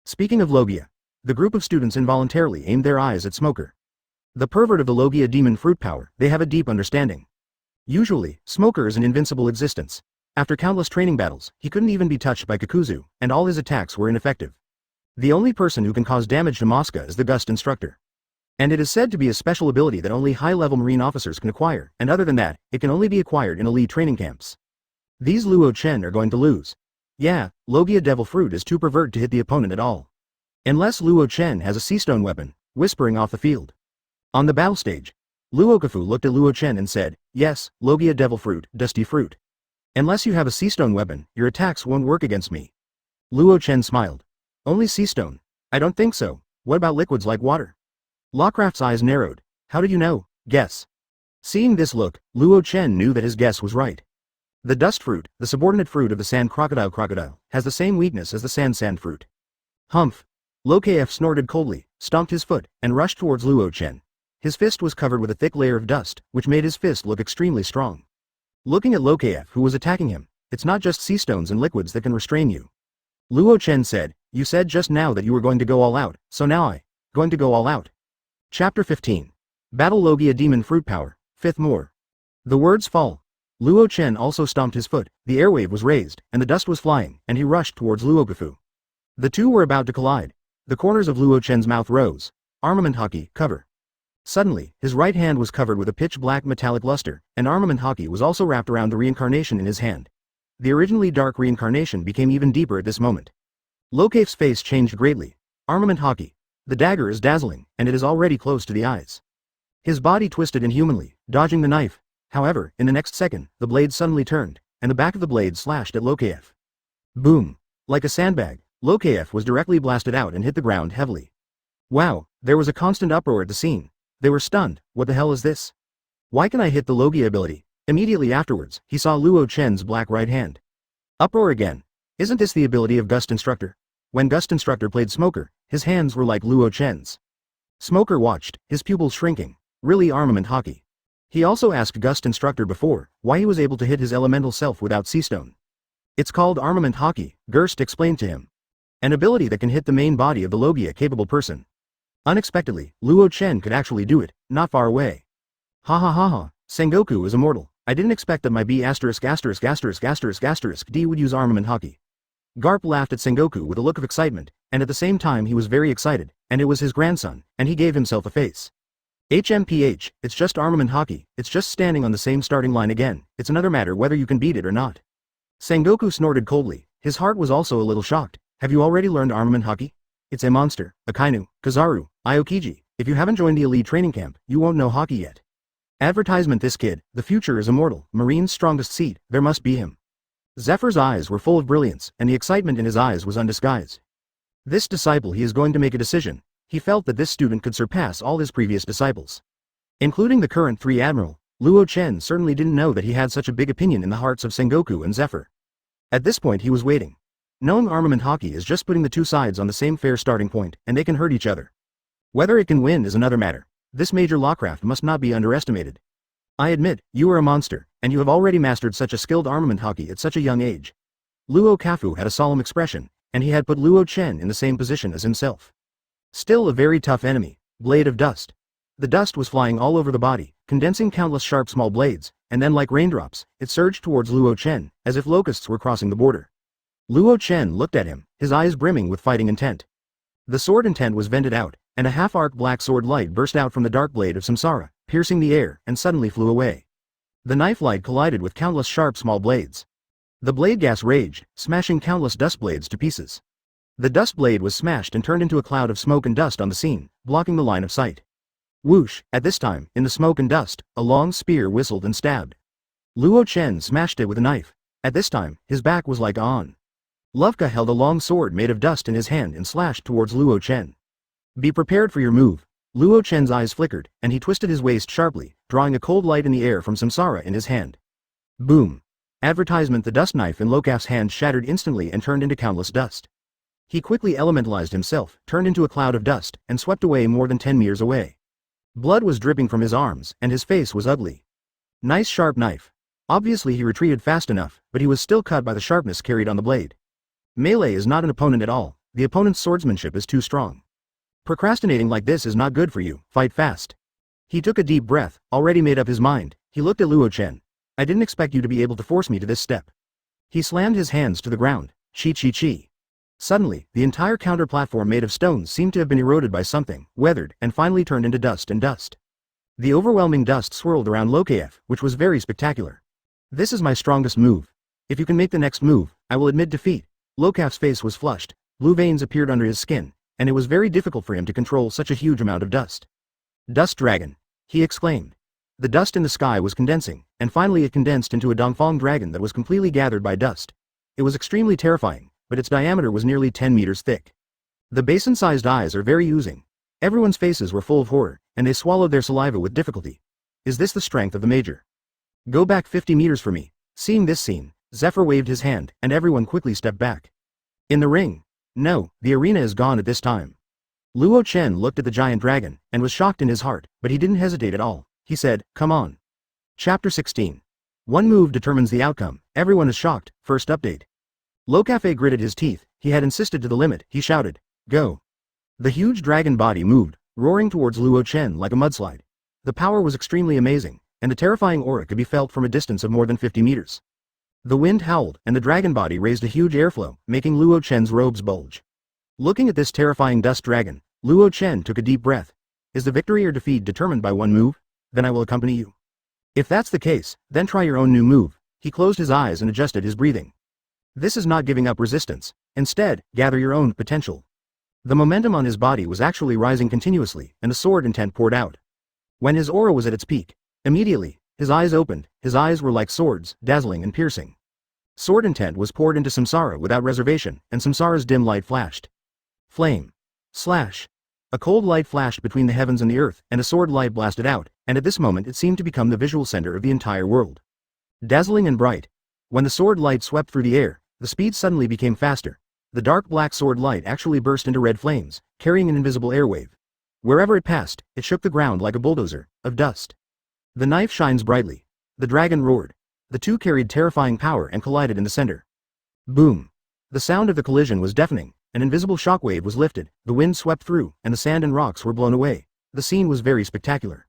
Speaking of Logia, the group of students involuntarily aimed their eyes at Smoker. The pervert of the Logia demon fruit power, they have a deep understanding. Usually, Smoker is an invincible existence. After countless training battles, he couldn't even be touched by Kakuzu, and all his attacks were ineffective. The only person who can cause damage to Mosca is the Gust Instructor. And it is said to be a special ability that only high-level marine officers can acquire, and other than that, it can only be acquired in elite training camps. These Luo Chen are going to lose. Yeah, Logia devil fruit is too pervert to hit the opponent at all. Unless Luo Chen has a seastone weapon, whispering off the field. On the battle stage, Luokafu looked at Luo Chen and said, yes, Logia devil fruit, dusty fruit. Unless you have a seastone weapon, your attacks won't work against me. Luo Chen smiled. Only seastone? I don't think so. What about liquids like water? Lawcraft's eyes narrowed. How did you know? Guess. Seeing this look, Luo Chen knew that his guess was right. The dust fruit, the subordinate fruit of the sand crocodile, has the same weakness as the sand fruit. Humph. Lokaev snorted coldly, stomped his foot, and rushed towards Luo Chen. His fist was covered with a thick layer of dust, which made his fist look extremely strong. Looking at Lokaev, who was attacking him, It's not just sea stones and liquids that can restrain you. Luo Chen said, you said just now that you were going to go all out, so now going to go all out. Chapter 15. Battle Logia Demon Fruit Power, 5th More. The words fall. Luo Chen also stomped his foot, the airwave was raised, and the dust was flying, and he rushed towards Luogafu. The two were about to collide. The corners of Luo Chen's mouth rose. Armament Haki, cover. Suddenly, his right hand was covered with a pitch-black metallic luster, and Armament Haki was also wrapped around the reincarnation in his hand. The originally dark reincarnation became even deeper at this moment. Lokaf's face changed greatly. Armament Haki. The dagger is dazzling, and it is already close to the eyes. His body twisted inhumanly, dodging the knife. However, in the next second, the blade suddenly turned, and the back of the blade slashed at Lokaf. Boom! Like a sandbag, Lokaf was directly blasted out and hit the ground heavily. Wow, there was a constant uproar at the scene. They were stunned. What the hell is this? Why can I hit the Logia ability? Immediately afterwards, he saw Luo Chen's black right hand. Uproar again. Isn't this the ability of Gust Instructor? When Gust Instructor played Smoker, his hands were like Luo Chen's. Smoker watched, his pupils shrinking. Really Armament Haki. He also asked Gust Instructor before, why he was able to hit his elemental self without Seastone. It's called Armament Haki, Gust explained to him. An ability that can hit the main body of the Logia-capable person. Unexpectedly, Luo Chen could actually do it, not far away. Ha ha ha ha, Sengoku is immortal. I didn't expect that my B************ D would use Armament Haki. Garp laughed at Sengoku with a look of excitement, and at the same time he was very excited, and it was his grandson, and he gave himself a face. HMPH, it's just Armament Haki, it's just standing on the same starting line again, it's another matter whether you can beat it or not. Sengoku snorted coldly, his heart was also a little shocked. Have you already learned Armament Haki? It's a monster, Akainu, Kizaru, Aokiji. If you haven't joined the elite training camp, you won't know Haki yet. Advertisement this kid, the future is immortal, Marine's strongest seed, there must be him. Zephyr's eyes were full of brilliance, and the excitement in his eyes was undisguised. This disciple he is going to make a decision. He felt that this student could surpass all his previous disciples. Including the current 3 Admiral, Luo Chen certainly didn't know that he had such a big opinion in the hearts of Sengoku and Zephyr. At this point he was waiting. Knowing Armament Haki is just putting the two sides on the same fair starting point, and they can hurt each other. Whether it can win is another matter. This major lawcraft must not be underestimated. I admit, you are a monster, and you have already mastered such a skilled Armament Haki at such a young age. Luo Kafu had a solemn expression, and he had put Luo Chen in the same position as himself. Still a very tough enemy, Blade of Dust. The dust was flying all over the body, condensing countless sharp small blades, and then like raindrops, it surged towards Luo Chen, as if locusts were crossing the border. Luo Chen looked at him, his eyes brimming with fighting intent. The sword intent was vented out, and a half-arc black sword light burst out from the dark blade of Samsara, piercing the air, and suddenly flew away. The knife light collided with countless sharp small blades. The blade gas raged, smashing countless dust blades to pieces. The dust blade was smashed and turned into a cloud of smoke and dust on the scene, blocking the line of sight. Whoosh, at this time, in the smoke and dust, a long spear whistled and stabbed. Luo Chen smashed it with a knife. At this time, his back was like on. Luvka held a long sword made of dust in his hand and slashed towards Luo Chen. Be prepared for your move. Luo Chen's eyes flickered, and he twisted his waist sharply, drawing a cold light in the air from Samsara in his hand. Boom. Advertisement. The dust knife in Lokaf's hand shattered instantly and turned into countless dust. He quickly elementalized himself, turned into a cloud of dust, and swept away more than 10 meters away. Blood was dripping from his arms, and his face was ugly. Nice sharp knife. Obviously he retreated fast enough, but he was still cut by the sharpness carried on the blade. Melee is not an opponent at all, the opponent's swordsmanship is too strong. Procrastinating like this is not good for you, fight fast. He took a deep breath, already made up his mind. He looked at Luo Chen. I didn't expect you to be able to force me to this step. He slammed his hands to the ground. Chi. Suddenly, the entire counter-platform made of stones seemed to have been eroded by something, weathered, and finally turned into dust and dust. The overwhelming dust swirled around Lokaf, which was very spectacular. This is my strongest move. If you can make the next move, I will admit defeat. Lokaf's face was flushed, blue veins appeared under his skin, and it was very difficult for him to control such a huge amount of dust. Dust dragon, he exclaimed. The dust in the sky was condensing, and finally it condensed into a Dongfang dragon that was completely gathered by dust. It was extremely terrifying, but its diameter was nearly 10 meters thick. The basin-sized eyes are very oozing. Everyone's faces were full of horror, and they swallowed their saliva with difficulty. Is this the strength of the Major? Go back 50 meters for me. Seeing this scene, Zephyr waved his hand, and everyone quickly stepped back. In the ring. No, the arena is gone at this time. Luo Chen looked at the giant dragon, and was shocked in his heart, but he didn't hesitate at all. He said, come on. Chapter 16. One move determines the outcome. Everyone is shocked. First update. Locafe gritted his teeth. He had insisted to the limit. He shouted, "Go!" The huge dragon body moved, roaring towards Luo Chen like a mudslide. The power was extremely amazing, and the terrifying aura could be felt from a distance of more than 50 meters. The wind howled, and the dragon body raised a huge airflow, making Luo Chen's robes bulge. Looking at this terrifying dust dragon, Luo Chen took a deep breath. Is the victory or defeat determined by one move? Then I will accompany you. If that's the case, then try your own new move. He closed his eyes and adjusted his breathing. This is not giving up resistance. Instead, gather your own potential. The momentum on his body was actually rising continuously, and a sword intent poured out. When his aura was at its peak, immediately, his eyes opened. His eyes were like swords, dazzling and piercing. Sword intent was poured into Samsara without reservation, and Samsara's dim light flashed. Flame. Slash. A cold light flashed between the heavens and the earth, and a sword light blasted out, and at this moment it seemed to become the visual center of the entire world. Dazzling and bright. When the sword light swept through the air, the speed suddenly became faster. The dark black sword light actually burst into red flames, carrying an invisible airwave. Wherever it passed, it shook the ground like a bulldozer of dust. The knife shines brightly. The dragon roared. The two carried terrifying power and collided in the center. Boom. The sound of the collision was deafening. An invisible shockwave was lifted, the wind swept through, and the sand and rocks were blown away. The scene was very spectacular.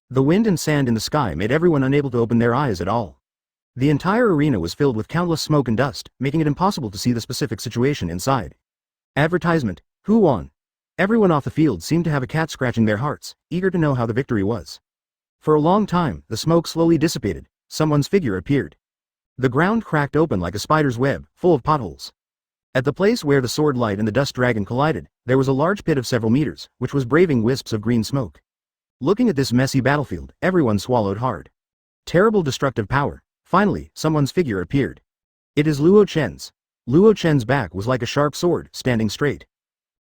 The wind and sand in the sky made everyone unable to open their eyes at all. The entire arena was filled with countless smoke and dust, making it impossible to see the specific situation inside. Advertisement. Who won? Everyone off the field seemed to have a cat scratching their hearts, eager to know how the victory was. For a long time, the smoke slowly dissipated. Someone's figure appeared. The ground cracked open like a spider's web, full of potholes. At the place where the sword light and the dust dragon collided, there was a large pit of several meters, which was braving wisps of green smoke. Looking at this messy battlefield, everyone swallowed hard. Terrible destructive power. Finally, someone's figure appeared. It is Luo Chen's. Luo Chen's back was like a sharp sword, standing straight.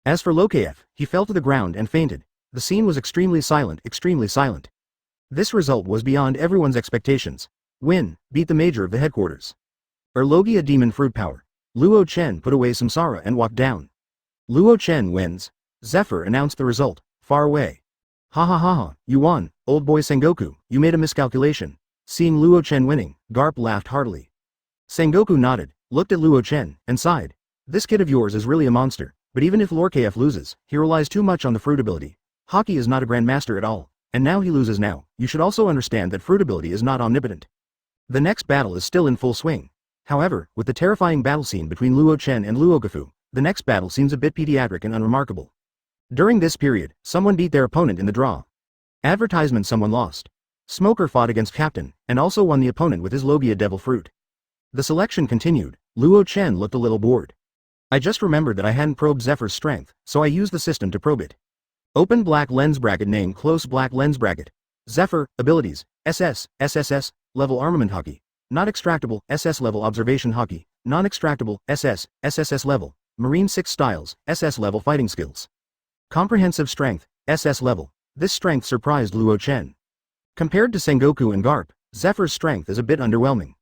As for Lokaev, he fell to the ground and fainted. The scene was extremely silent, extremely silent. This result was beyond everyone's expectations. Win, beat the major of the headquarters. Erlogia demon fruit power. Luo Chen put away Samsara and walked down. Luo Chen wins. Zephyr announced the result, far away. Ha ha ha ha, you won, old boy Sengoku, you made a miscalculation. Seeing Luo Chen winning, Garp laughed heartily. Sengoku nodded, looked at Luo Chen, and sighed. This kid of yours is really a monster, but even if Lorcaeff loses, he relies too much on the fruit ability. Hockey is not a grandmaster at all, and now he loses now. You should also understand that fruit ability is not omnipotent. The next battle is still in full swing. However, with the terrifying battle scene between Luo Chen and Luo Gafu, the next battle seems a bit pediatric and unremarkable. During this period, someone beat their opponent in the draw. Advertisement. Someone lost. Smoker fought against Captain, and also won the opponent with his Logia devil fruit. The selection continued. Luo Chen looked a little bored. I just remembered that I hadn't probed Zephyr's strength, so I used the system to probe it. Open black lens bracket. Name close black lens bracket. Zephyr, abilities, SS, SSS, level armament hockey. Not extractable, SS level observation hockey. Non-extractable, SS, SSS level. Marine 6 styles, SS level fighting skills. Comprehensive strength, SS level. This strength surprised Luo Chen. Compared to Sengoku and Garp, Zephyr's strength is a bit underwhelming.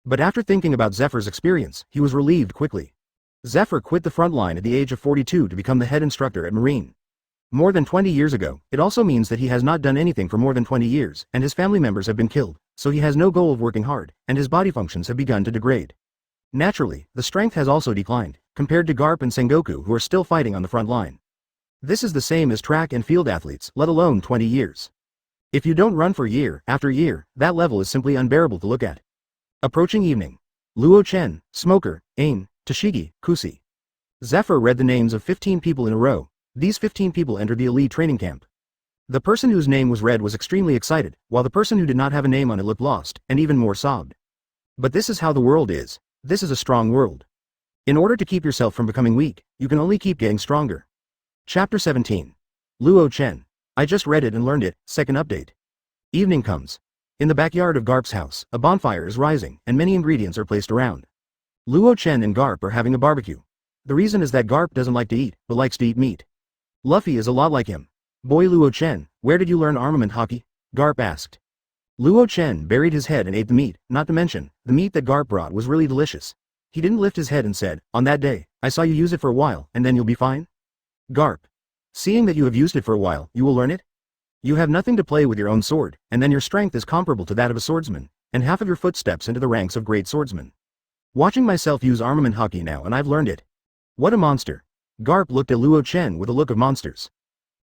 But after thinking about Zephyr's experience, he was relieved quickly. Zephyr quit the front line at the age of 42 to become the head instructor at Marine. More than 20 years ago, it also means that he has not done anything for more than 20 years, and his family members have been killed, so he has no goal of working hard, and his body functions have begun to degrade. Naturally, the strength has also declined, compared to Garp and Sengoku who are still fighting on the front line. This is the same as track and field athletes, let alone 20 years. If you don't run for year after year, that level is simply unbearable to look at. Approaching evening. Luo Chen, Smoker, Ain, Toshigi, Kusi. Zephyr read the names of 15 people in a row. These 15 people entered the elite training camp. The person whose name was read was extremely excited, while the person who did not have a name on it looked lost, and even more sobbed. But this is how the world is. This is a strong world. In order to keep yourself from becoming weak, you can only keep getting stronger. Chapter 17. Luo Chen. I just read it and learned it, second update. Evening comes. In the backyard of Garp's house, a bonfire is rising, and many ingredients are placed around. Luo Chen and Garp are having a barbecue. The reason is that Garp doesn't like to eat, but likes to eat meat. Luffy is a lot like him. Boy Luo Chen, where did you learn armament hockey? Garp asked. Luo Chen buried his head and ate the meat, not to mention, the meat that Garp brought was really delicious. He didn't lift his head and said, on that day, I saw you use it for a while, and then you'll be fine? Garp. Seeing that you have used it for a while, you will learn it? You have nothing to play with your own sword, and then your strength is comparable to that of a swordsman, and half of your footsteps into the ranks of great swordsmen. Watching myself use armament hockey now and I've learned it. What a monster. Garp looked at Luo Chen with a look of monsters.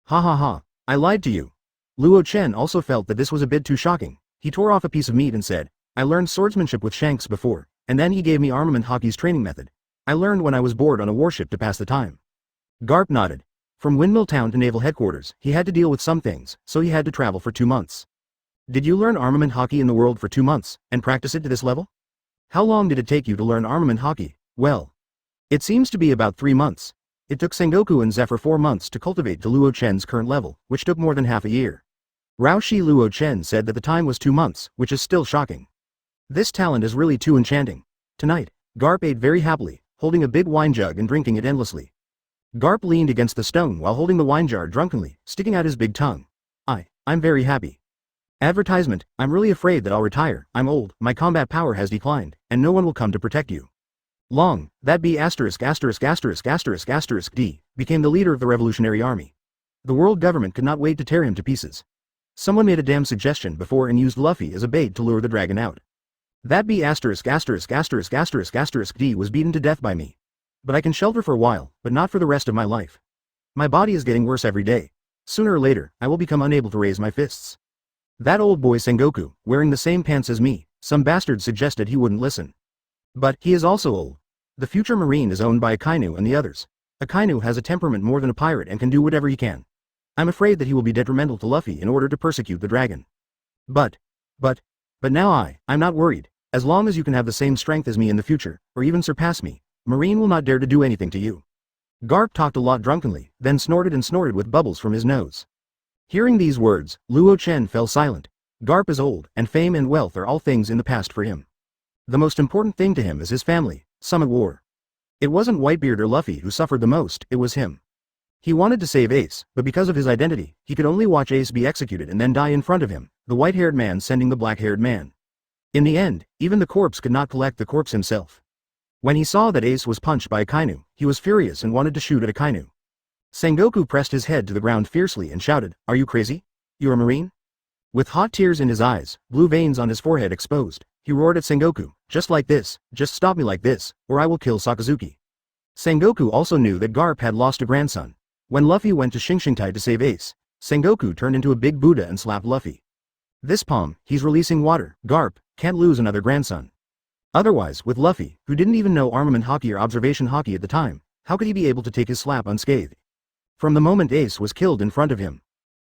Ha ha ha, I lied to you. Luo Chen also felt that this was a bit too shocking. He tore off a piece of meat and said, I learned swordsmanship with Shanks before, and then he gave me armament hockey's training method. I learned when I was bored on a warship to pass the time. Garp nodded. From Windmill Town to Naval Headquarters, he had to deal with some things, so he had to travel for 2 months. Did you learn armament hockey in the world for 2 months, and practice it to this level? How long did it take you to learn armament hockey? Well, it seems to be about 3 months. It took Sengoku and Zephyr 4 months to cultivate to Luo Chen's current level, which took more than half a year. Raoshi Luo Chen said that the time was 2 months, which is still shocking. This talent is really too enchanting. Tonight, Garp ate very happily, holding a big wine jug and drinking it endlessly. Garp leaned against the stone while holding the wine jar drunkenly, sticking out his big tongue. I'm very happy. Advertisement, I'm really afraid that I'll retire, I'm old, my combat power has declined, and no one will come to protect you. Long, that B************* D, became the leader of the Revolutionary Army. The world government could not wait to tear him to pieces. Someone made a damn suggestion before and used Luffy as a bait to lure the dragon out. That B********** D was beaten to death by me. But I can shelter for a while, but not for the rest of my life. My body is getting worse every day. Sooner or later, I will become unable to raise my fists. That old boy Sengoku, wearing the same pants as me, some bastard suggested he wouldn't listen. But he is also old. The future Marine is owned by Akainu and the others. Akainu has a temperament more than a pirate and can do whatever he can. I'm afraid that he will be detrimental to Luffy in order to persecute the dragon. But now I'm not worried. As long as you can have the same strength as me in the future, or even surpass me, Marine will not dare to do anything to you. Garp talked a lot drunkenly, then snorted and snorted with bubbles from his nose. Hearing these words, Luo Chen fell silent. Garp is old, and fame and wealth are all things in the past for him. The most important thing to him is his family, some at war. It wasn't Whitebeard or Luffy who suffered the most, it was him. He wanted to save Ace, but because of his identity, he could only watch Ace be executed and then die in front of him, the white-haired man sending the black-haired man. In the end, even the corpse could not collect the corpse himself. When he saw that Ace was punched by Akainu, he was furious and wanted to shoot at Akainu. Sengoku pressed his head to the ground fiercely and shouted, "Are you crazy? You're a Marine?" With hot tears in his eyes, blue veins on his forehead exposed, he roared at Sengoku, "Just like this, just stop me like this, or I will kill Sakazuki." Sengoku also knew that Garp had lost a grandson. When Luffy went to Shinshintai to save Ace, Sengoku turned into a big Buddha and slapped Luffy. This palm, he's releasing water, Garp, can't lose another grandson. Otherwise, with Luffy, who didn't even know armament hockey or observation hockey at the time, how could he be able to take his slap unscathed? From the moment Ace was killed in front of him.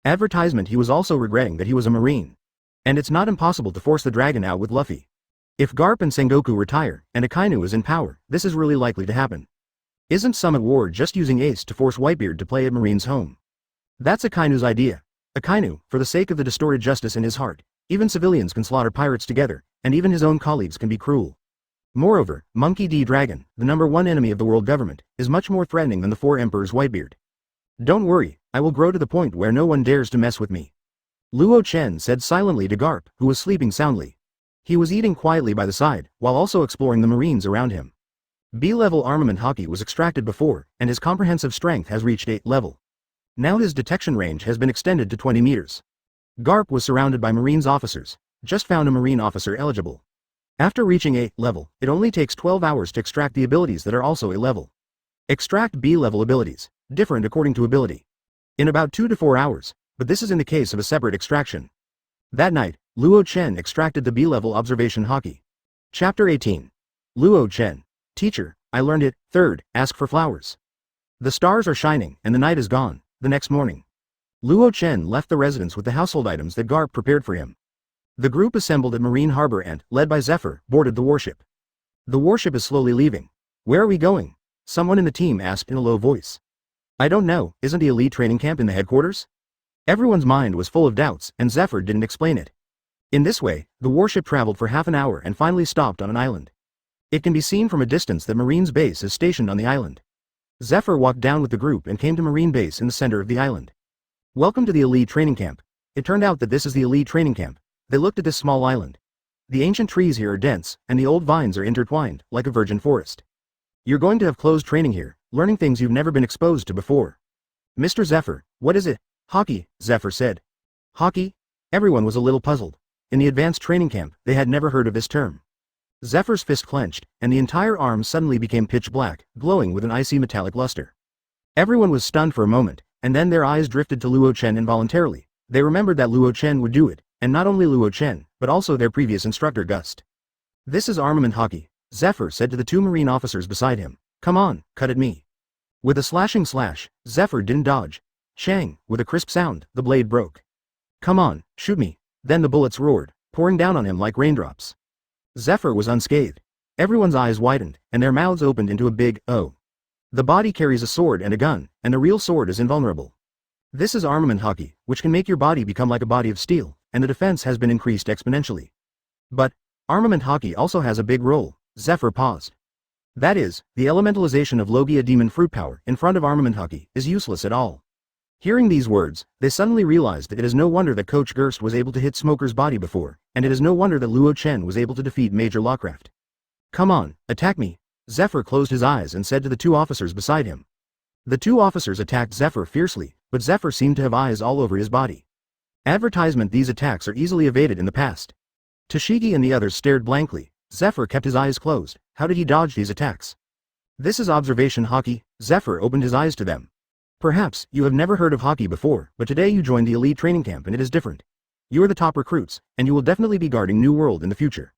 Advertisement, he was also regretting that he was a Marine. And it's not impossible to force the dragon out with Luffy. If Garp and Sengoku retire, and Akainu is in power, this is really likely to happen. Isn't Summit War just using Ace to force Whitebeard to play at Marine's home? That's Akainu's idea. Akainu, for the sake of the distorted justice in his heart, even civilians can slaughter pirates together, and even his own colleagues can be cruel. Moreover, Monkey D. Dragon, the #1 enemy of the world government, is much more threatening than the 4 emperors Whitebeard. Don't worry, I will grow to the point where no one dares to mess with me. Luo Chen said silently to Garp, who was sleeping soundly. He was eating quietly by the side, while also exploring the Marines around him. B-level armament hockey was extracted before, and his comprehensive strength has reached 8 level. Now his detection range has been extended to 20 meters. Garp was surrounded by Marines officers, just found a Marine officer eligible. After reaching A level, it only takes 12 hours to extract the abilities that are also A level. Extract B-level abilities, different according to ability. In about 2 to 4 hours, but this is in the case of a separate extraction. That night, Luo Chen extracted the B-level observation hockey. Chapter 18. Luo Chen. Teacher, I learned it. Third, ask for flowers. The stars are shining, and the night is gone. The next morning, Luo Chen left the residence with the household items that Garp prepared for him. The group assembled at Marine Harbor and, led by Zephyr, boarded the warship. The warship is slowly leaving. Where are we going? Someone in the team asked in a low voice. I don't know, isn't the elite training camp in the headquarters? Everyone's mind was full of doubts, and Zephyr didn't explain it. In this way, the warship traveled for half an hour and finally stopped on an island. It can be seen from a distance that Marine's base is stationed on the island. Zephyr walked down with the group and came to Marine base in the center of the island. Welcome to the elite training camp. It turned out that this is the elite training camp. They looked at this small island. The ancient trees here are dense, and the old vines are intertwined, like a virgin forest. You're going to have closed training here, learning things you've never been exposed to before. Mr. Zephyr, what is it? Hockey, Zephyr said. Hockey? Everyone was a little puzzled. In the advanced training camp, they had never heard of this term. Zephyr's fist clenched, and the entire arm suddenly became pitch black, glowing with an icy metallic luster. Everyone was stunned for a moment, and then their eyes drifted to Luo Chen involuntarily. They remembered that Luo Chen would do it, and not only Luo Chen, but also their previous instructor Gust. "This is armament hockey," Zephyr said to the two marine officers beside him. "Come on, cut at me." With a slashing slash, Zephyr didn't dodge. Shang, with a crisp sound, the blade broke. "Come on, shoot me." Then the bullets roared, pouring down on him like raindrops. Zephyr was unscathed. Everyone's eyes widened, and their mouths opened into a big "oh." The body carries a sword and a gun, and the real sword is invulnerable. This is armament hockey, which can make your body become like a body of steel, and the defense has been increased exponentially. But armament hockey also has a big role. Zephyr paused. That is, the elementalization of Logia demon fruit power in front of armament hockey is useless at all. Hearing these words, they suddenly realized that it is no wonder that Coach Gerst was able to hit Smoker's body before, and it is no wonder that Luo Chen was able to defeat Major Lawcraft. "Come on, attack me." Zephyr closed his eyes and said to the two officers beside him. The two officers attacked Zephyr fiercely, but Zephyr seemed to have eyes all over his body. Advertisement: these attacks are easily evaded in the past. Toshiki and the others stared blankly. Zephyr kept his eyes closed. How did he dodge these attacks? "This is observation hockey." Zephyr opened his eyes to them. "Perhaps you have never heard of hockey before, but today you joined the elite training camp and it is different. You are the top recruits, and you will definitely be guarding New World in the future."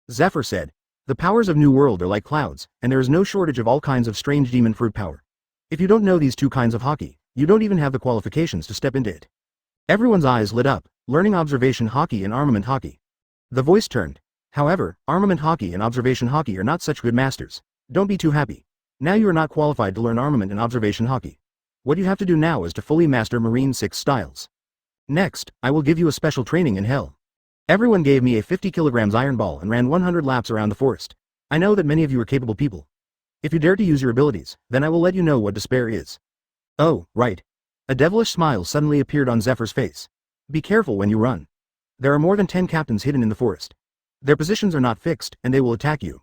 Zephyr said. "The powers of New World are like clouds, and there is no shortage of all kinds of strange demon fruit power. If you don't know these two kinds of hockey, you don't even have the qualifications to step into it." Everyone's eyes lit up, learning observation hockey and armament hockey. The voice turned. "However, armament hockey and observation hockey are not such good masters. Don't be too happy. Now you are not qualified to learn armament and observation hockey. What you have to do now is to fully master Marine 6 styles. Next, I will give you a special training in hell." Everyone gave me a 50 kilograms iron ball and ran 100 laps around the forest. I know that many of you are capable people. If you dare to use your abilities, then I will let you know what despair is. "Oh, right." A devilish smile suddenly appeared on Zephyr's face. "Be careful when you run. There are more than 10 captains hidden in the forest. Their positions are not fixed, and they will attack you.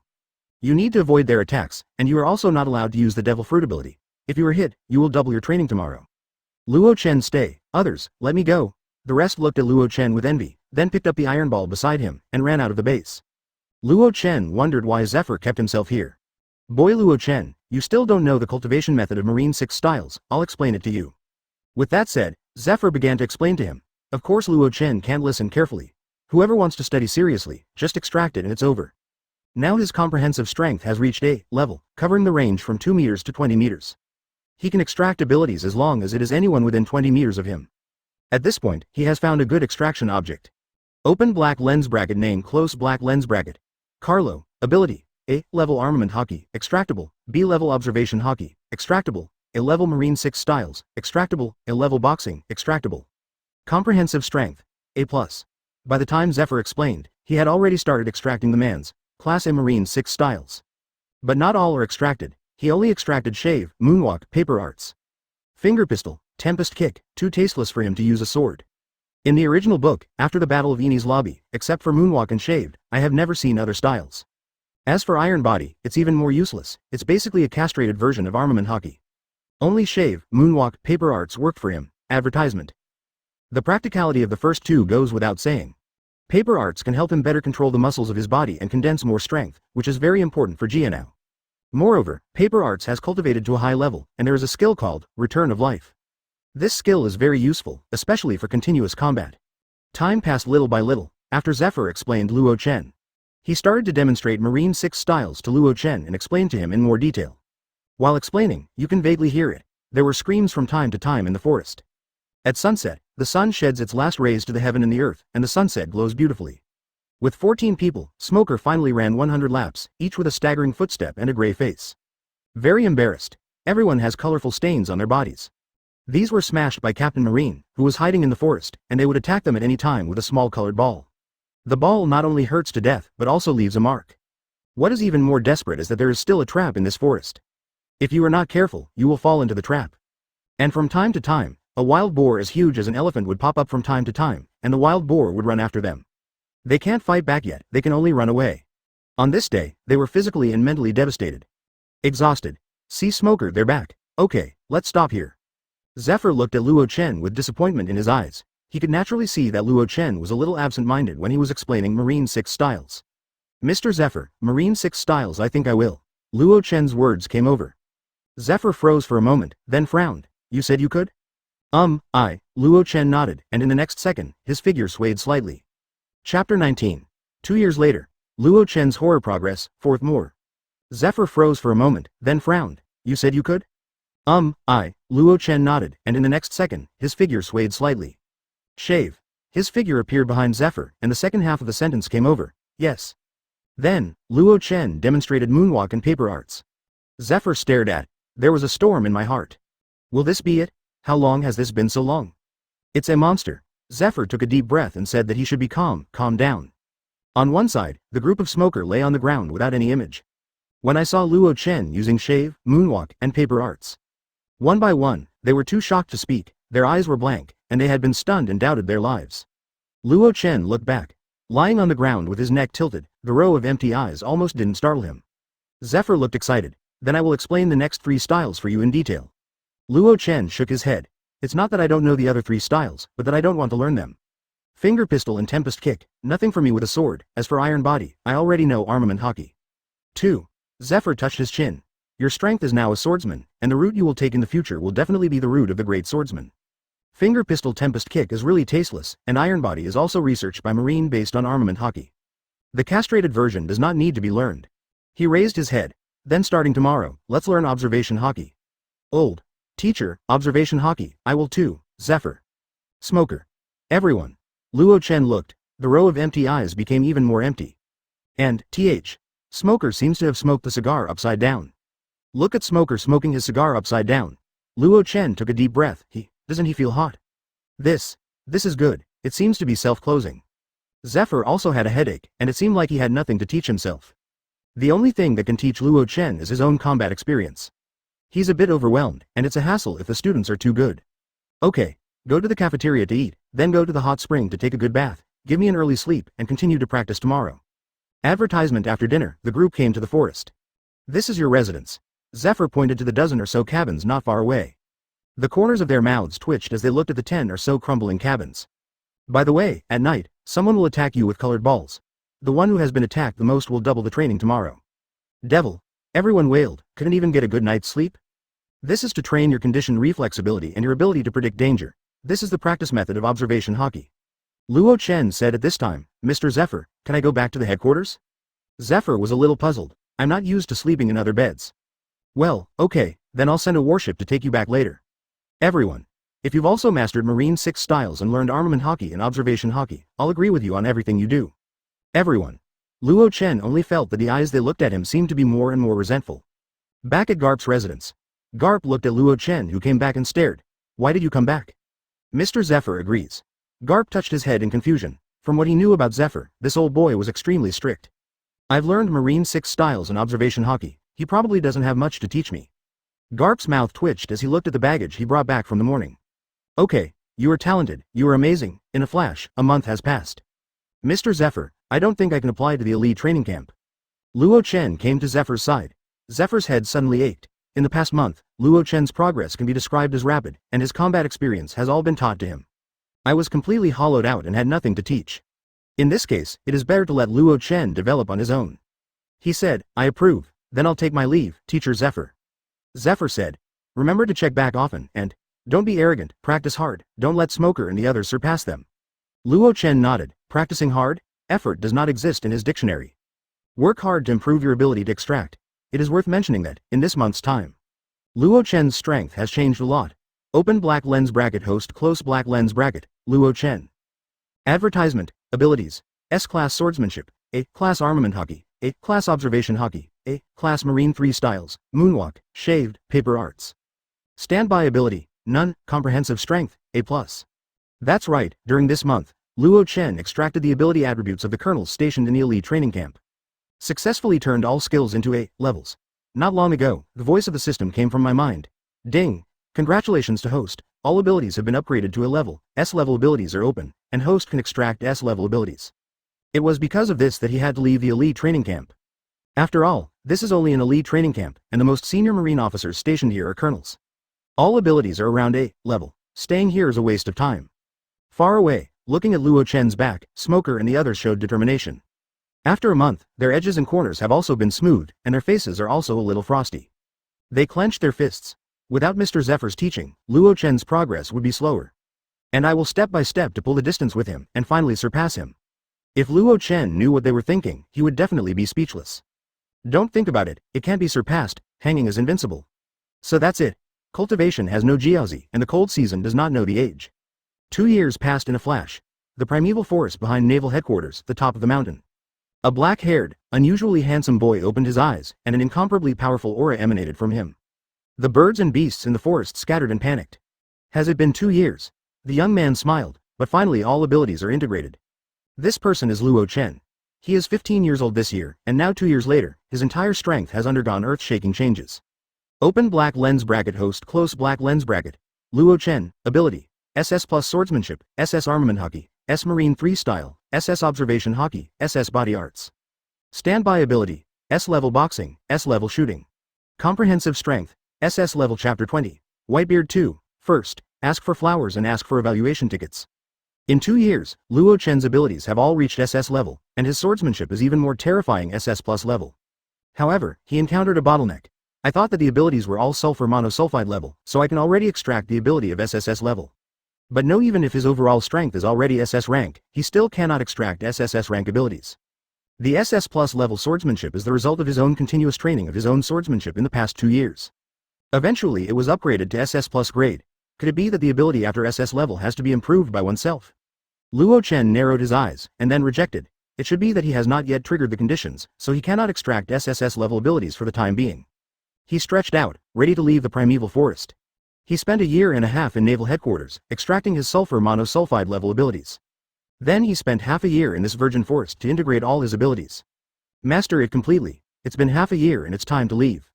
You need to avoid their attacks, and you are also not allowed to use the devil fruit ability. If you are hit, you will double your training tomorrow." Luo Chen, stay. Others, let me go. The rest looked at Luo Chen with envy, then picked up the iron ball beside him, and ran out of the base. Luo Chen wondered why Zephyr kept himself here. "Boy Luo Chen, you still don't know the cultivation method of Marine 6 styles, I'll explain it to you." With that said, Zephyr began to explain to him. Of course Luo Chen can't listen carefully. Whoever wants to study seriously, just extract it and it's over. Now his comprehensive strength has reached A level, covering the range from 2 meters to 20 meters. He can extract abilities as long as it is anyone within 20 meters of him. At this point, he has found a good extraction object. Open black lens bracket, name close black lens bracket. Carlo, ability, A level armament hockey, extractable, B level observation hockey, extractable, A level Marine 6 styles, extractable, A level boxing, extractable. Comprehensive strength, A+. By the time Zephyr explained, he had already started extracting the man's Class A Marine 6 styles. But not all are extracted. He only extracted shave, moonwalk, paper arts. Finger pistol, tempest kick, too tasteless for him to use a sword. In the original book, after the Battle of Eni's Lobby, except for moonwalk and shaved, I have never seen other styles. As for iron body, it's even more useless. It's basically a castrated version of armament hockey. Only shave, moonwalk, paper arts worked for him. Advertisement. The practicality of the first two goes without saying. Paper arts can help him better control the muscles of his body and condense more strength, which is very important for Gia now. Moreover, paper arts has cultivated to a high level, and there is a skill called Return of Life. This skill is very useful, especially for continuous combat. Time passed little by little, after Zephyr explained Luo Chen. He started to demonstrate Marine 6 styles to Luo Chen and explained to him in more detail. While explaining, you can vaguely hear it. There were screams from time to time in the forest. At sunset, the sun sheds its last rays to the heaven and the earth, and the sunset glows beautifully. With 14 people, Smoker finally ran 100 laps, each with a staggering footstep and a gray face. Very embarrassed. Everyone has colorful stains on their bodies. These were smashed by Captain Marine, who was hiding in the forest, and they would attack them at any time with a small colored ball. The ball not only hurts to death, but also leaves a mark. What is even more desperate is that there is still a trap in this forest. If you are not careful, you will fall into the trap. And from time to time, a wild boar as huge as an elephant would pop up from time to time, and the wild boar would run after them. They can't fight back yet, they can only run away. On this day, they were physically and mentally devastated. Exhausted. See Smoker, they're back. Okay, let's stop here. Zephyr looked at Luo Chen with disappointment in his eyes. He could naturally see that Luo Chen was a little absent-minded when he was explaining Marine 6 styles. Mr. Zephyr, Marine 6 styles, I think I will. Luo Chen's words came over. Zephyr froze for a moment, then frowned. You said you could? Luo Chen nodded, and in the next second, his figure swayed slightly. Chapter 19. 2 years later. Luo Chen's horror progress, fourth more. Zephyr froze for a moment, then frowned. You said you could? Luo Chen nodded, and in the next second, his figure swayed slightly. Shave. His figure appeared behind Zephyr, and the second half of the sentence came over. Yes. Then, Luo Chen demonstrated moonwalk and paper arts. Zephyr stared at. There was a storm in my heart. Will this be it? How long has this been so long? It's a monster. Zephyr took a deep breath and said that he should be calm down. On one side, the group of smoker lay on the ground without any image. When I saw Luo Chen using shave, moonwalk, and paper arts. One by one, they were too shocked to speak, their eyes were blank, and they had been stunned and doubted their lives. Luo Chen looked back. Lying on the ground with his neck tilted, the row of empty eyes almost didn't startle him. Zephyr looked excited. Then I will explain the next 3 styles for you in detail. Luo Chen shook his head. It's not that I don't know the other 3 styles, but that I don't want to learn them. Finger pistol and tempest kick, nothing for me with a sword. As for iron body, I already know armament hockey. 2. Zephyr touched his chin. Your strength is now a swordsman, and the route you will take in the future will definitely be the route of the great swordsman. Finger pistol tempest kick is really tasteless, and iron body is also researched by Marine based on armament hockey. The castrated version does not need to be learned. He raised his head. Then starting tomorrow, let's learn observation hockey. Old. Teacher, observation hockey, I will too. Zephyr. Smoker. Everyone. Luo Chen looked. The row of empty eyes became even more empty. And, Smoker seems to have smoked the cigar upside down. Look at Smoker smoking his cigar upside down. Luo Chen took a deep breath. Doesn't he feel hot? This is good. It seems to be self-closing. Zephyr also had a headache, and it seemed like he had nothing to teach himself. The only thing that can teach Luo Chen is his own combat experience. He's a bit overwhelmed, and it's a hassle if the students are too good. Okay, go to the cafeteria to eat, then go to the hot spring to take a good bath, give me an early sleep, and continue to practice tomorrow. Advertisement. After dinner, the group came to the forest. This is your residence. Zephyr pointed to the dozen or so cabins not far away. The corners of their mouths twitched as they looked at the 10 or so crumbling cabins. By the way, at night, someone will attack you with colored balls. The one who has been attacked the most will double the training tomorrow. Devil. Everyone wailed, couldn't even get a good night's sleep? This is to train your conditioned reflexability and your ability to predict danger. This is the practice method of observation hockey. Luo Chen said at this time, Mr. Zephyr, can I go back to the headquarters? Zephyr was a little puzzled. I'm not used to sleeping in other beds. Well, okay, then I'll send a warship to take you back later. Everyone. If you've also mastered Marine 6 styles and learned armament hockey and observation hockey, I'll agree with you on everything you do. Everyone. Luo Chen only felt that the eyes they looked at him seemed to be more and more resentful. Back at Garp's residence. Garp looked at Luo Chen, who came back and stared. Why did you come back? Mr. Zephyr agrees. Garp touched his head in confusion. From what he knew about Zephyr, this old boy was extremely strict. I've learned Marine 6 styles and observation hockey. He probably doesn't have much to teach me. Garp's mouth twitched as he looked at the baggage he brought back from the morning. Okay, you are talented, you are amazing. In a flash, a month has passed. Mr. Zephyr, I don't think I can apply to the elite training camp. Luo Chen came to Zephyr's side. Zephyr's head suddenly ached. In the past month, Luo Chen's progress can be described as rapid, and his combat experience has all been taught to him. I was completely hollowed out and had nothing to teach. In this case, it is better to let Luo Chen develop on his own. He said, I approve, then I'll take my leave, Teacher Zephyr. Zephyr said, remember to check back often, and don't be arrogant, practice hard, don't let Smoker and the others surpass them. Luo Chen nodded. Practicing hard? Effort does not exist in his dictionary. Work hard to improve your ability to extract. It is worth mentioning that, in this month's time, Luo Chen's strength has changed a lot. Open black lens bracket host close black lens bracket, Luo Chen. Advertisement, abilities, S-class swordsmanship, A-class armament hockey, A-class observation hockey, A-class marine 3 styles, moonwalk, shaved, paper arts. Standby ability, none, comprehensive strength, A+. That's right, during this month, Luo Chen extracted the ability attributes of the colonels stationed in the elite training camp. Successfully turned all skills into A levels. Not long ago, the voice of the system came from my mind. Ding! Congratulations to host, all abilities have been upgraded to A level, S-level abilities are open, and host can extract S-level abilities. It was because of this that he had to leave the elite training camp. After all, this is only an elite training camp, and the most senior marine officers stationed here are colonels. All abilities are around A level. Staying here is a waste of time. Far away, looking at Luo Chen's back, Smoker and the others showed determination. After a month, their edges and corners have also been smoothed, and their faces are also a little frosty. They clenched their fists. Without Mr. Zephyr's teaching, Luo Chen's progress would be slower. And I will step by step to pull the distance with him, and finally surpass him. If Luo Chen knew what they were thinking, he would definitely be speechless. Don't think about it, it can't be surpassed, hanging is invincible. So that's it. Cultivation has no jiaozi, and the cold season does not know the age. 2 years passed in a flash. The primeval forest behind naval headquarters, the top of the mountain. A black-haired, unusually handsome boy opened his eyes, and an incomparably powerful aura emanated from him. The birds and beasts in the forest scattered and panicked. Has it been 2 years? The young man smiled, but finally all abilities are integrated. This person is Luo Chen. He is 15 years old this year, and now 2 years later, his entire strength has undergone earth-shaking changes. Open black lens bracket host close black lens bracket. Luo Chen, ability. SS plus swordsmanship, SS armament hockey, S marine freestyle, SS observation hockey, SS body arts. Standby ability, S level boxing, S level shooting. Comprehensive strength, SS level chapter 20. Whitebeard 2, first, ask for flowers and ask for evaluation tickets. In 2 years, Luo Chen's abilities have all reached SS level, and his swordsmanship is even more terrifying SS plus level. However, he encountered a bottleneck. I thought that the abilities were all sulfur monosulfide level, so I can already extract the ability of SSS level. But no, even if his overall strength is already SS rank, he still cannot extract SSS rank abilities. The SS plus level swordsmanship is the result of his own continuous training of his own swordsmanship in the past 2 years. Eventually it was upgraded to SS plus grade. Could it be that the ability after SS level has to be improved by oneself? Luo Chen narrowed his eyes, and then rejected. It should be that he has not yet triggered the conditions, so he cannot extract SSS level abilities for the time being. He stretched out, ready to leave the primeval forest. He spent 1.5 years in naval headquarters, extracting his sulfur monosulfide level abilities. Then he spent half a year in this virgin forest to integrate all his abilities. Master it completely. It's been half a year and it's time to leave.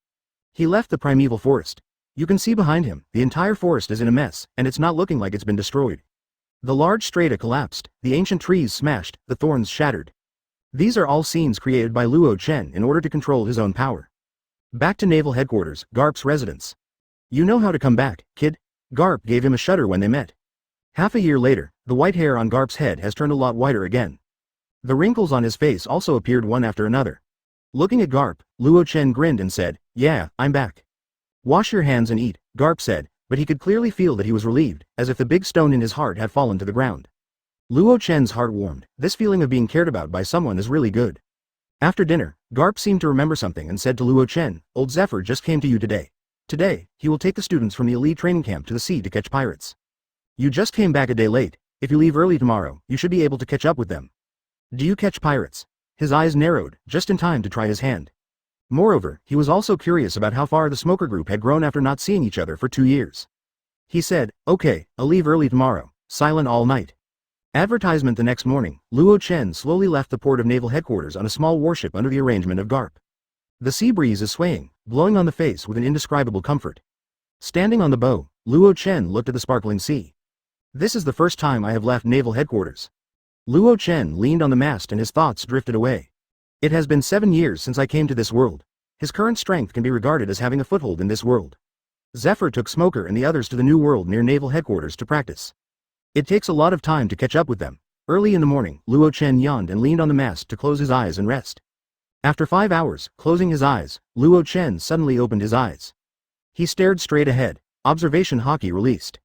He left the primeval forest. You can see behind him, the entire forest is in a mess, and it's not looking like it's been destroyed. The large strata collapsed, the ancient trees smashed, the thorns shattered. These are all scenes created by Luo Chen in order to control his own power. Back to naval headquarters, Garp's residence. You know how to come back, kid? Garp gave him a shudder when they met. Half a year later, the white hair on Garp's head has turned a lot whiter again. The wrinkles on his face also appeared one after another. Looking at Garp, Luo Chen grinned and said, "Yeah, I'm back." "Wash your hands and eat," Garp said, but he could clearly feel that he was relieved, as if the big stone in his heart had fallen to the ground. Luo Chen's heart warmed. This feeling of being cared about by someone is really good. After dinner, Garp seemed to remember something and said to Luo Chen, "Old Zephyr just came to you today. Today, he will take the students from the elite training camp to the sea to catch pirates. You just came back a day late. If you leave early tomorrow, you should be able to catch up with them." "Do you catch pirates?" His eyes narrowed, just in time to try his hand. Moreover, he was also curious about how far the smoker group had grown after not seeing each other for 2 years. He said, "Okay, I'll leave early tomorrow, silent all night." Advertisement the next morning, Luo Chen slowly left the port of naval headquarters on a small warship under the arrangement of Garp. The sea breeze is swaying, blowing on the face with an indescribable comfort. Standing on the bow, Luo Chen looked at the sparkling sea. "This is the first time I have left naval headquarters." Luo Chen leaned on the mast and his thoughts drifted away. "It has been 7 years since I came to this world. His current strength can be regarded as having a foothold in this world." Zephyr took Smoker and the others to the new world near naval headquarters to practice. It takes a lot of time to catch up with them. Early in the morning, Luo Chen yawned and leaned on the mast to close his eyes and rest. After 5 hours, closing his eyes, Luo Chen suddenly opened his eyes. He stared straight ahead. Observation hockey released.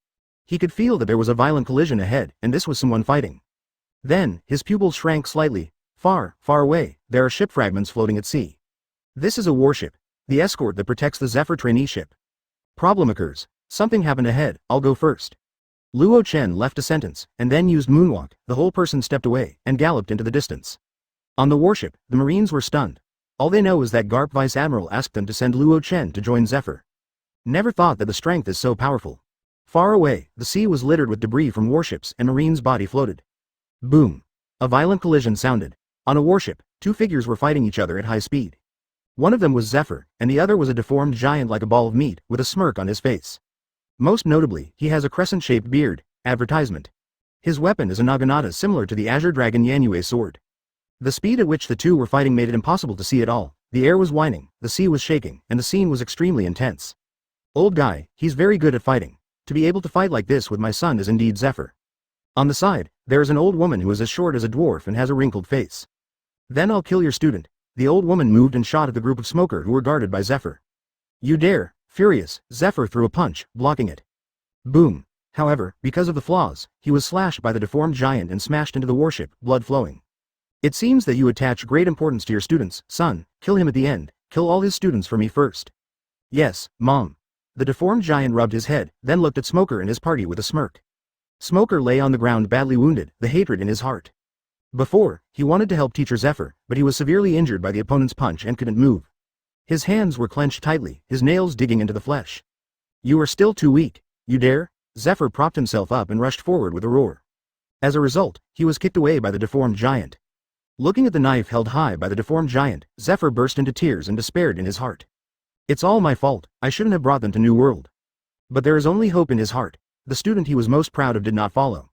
He could feel that there was a violent collision ahead, and this was someone fighting. Then, his pupils shrank slightly. Far, far away, there are ship fragments floating at sea. This is a warship, the escort that protects the Zephyr trainee ship. Problem occurs. Something happened ahead, I'll go first. Luo Chen left a sentence, and then used moonwalk. The whole person stepped away, and galloped into the distance. On the warship, the Marines were stunned. All they know is that Garp Vice Admiral asked them to send Luo Chen to join Zephyr. Never thought that the strength is so powerful. Far away, the sea was littered with debris from warships and Marines' body floated. Boom. A violent collision sounded. On a warship, 2 figures were fighting each other at high speed. One of them was Zephyr, and the other was a deformed giant like a ball of meat, with a smirk on his face. Most notably, he has a crescent-shaped beard. Advertisement. His weapon is a naginata similar to the Azure Dragon Yanyue sword. The speed at which the two were fighting made it impossible to see at all. The air was whining, the sea was shaking, and the scene was extremely intense. "Old guy, he's very good at fighting. To be able to fight like this with my son is indeed Zephyr." On the side, there is an old woman who is as short as a dwarf and has a wrinkled face. Then I'll kill your student. The old woman moved and shot at the group of smoker who were guarded by Zephyr. You dare! Furious, Zephyr threw a punch, blocking it. Boom! However, because of the flaws, he was slashed by the deformed giant and smashed into the warship, blood flowing. It seems that you attach great importance to your students, son. Kill him at the end. Kill all his students for me first. Yes, Mom. The deformed giant rubbed his head, then looked at Smoker and his party with a smirk. Smoker lay on the ground badly wounded, the hatred in his heart. Before, he wanted to help Teacher Zephyr, but he was severely injured by the opponent's punch and couldn't move. His hands were clenched tightly, his nails digging into the flesh. You are still too weak. You dare? Zephyr propped himself up and rushed forward with a roar. As a result, he was kicked away by the deformed giant. Looking at the knife held high by the deformed giant, Zephyr burst into tears and despaired in his heart. It's all my fault, I shouldn't have brought them to New World. But there is only hope in his heart. The student he was most proud of did not follow.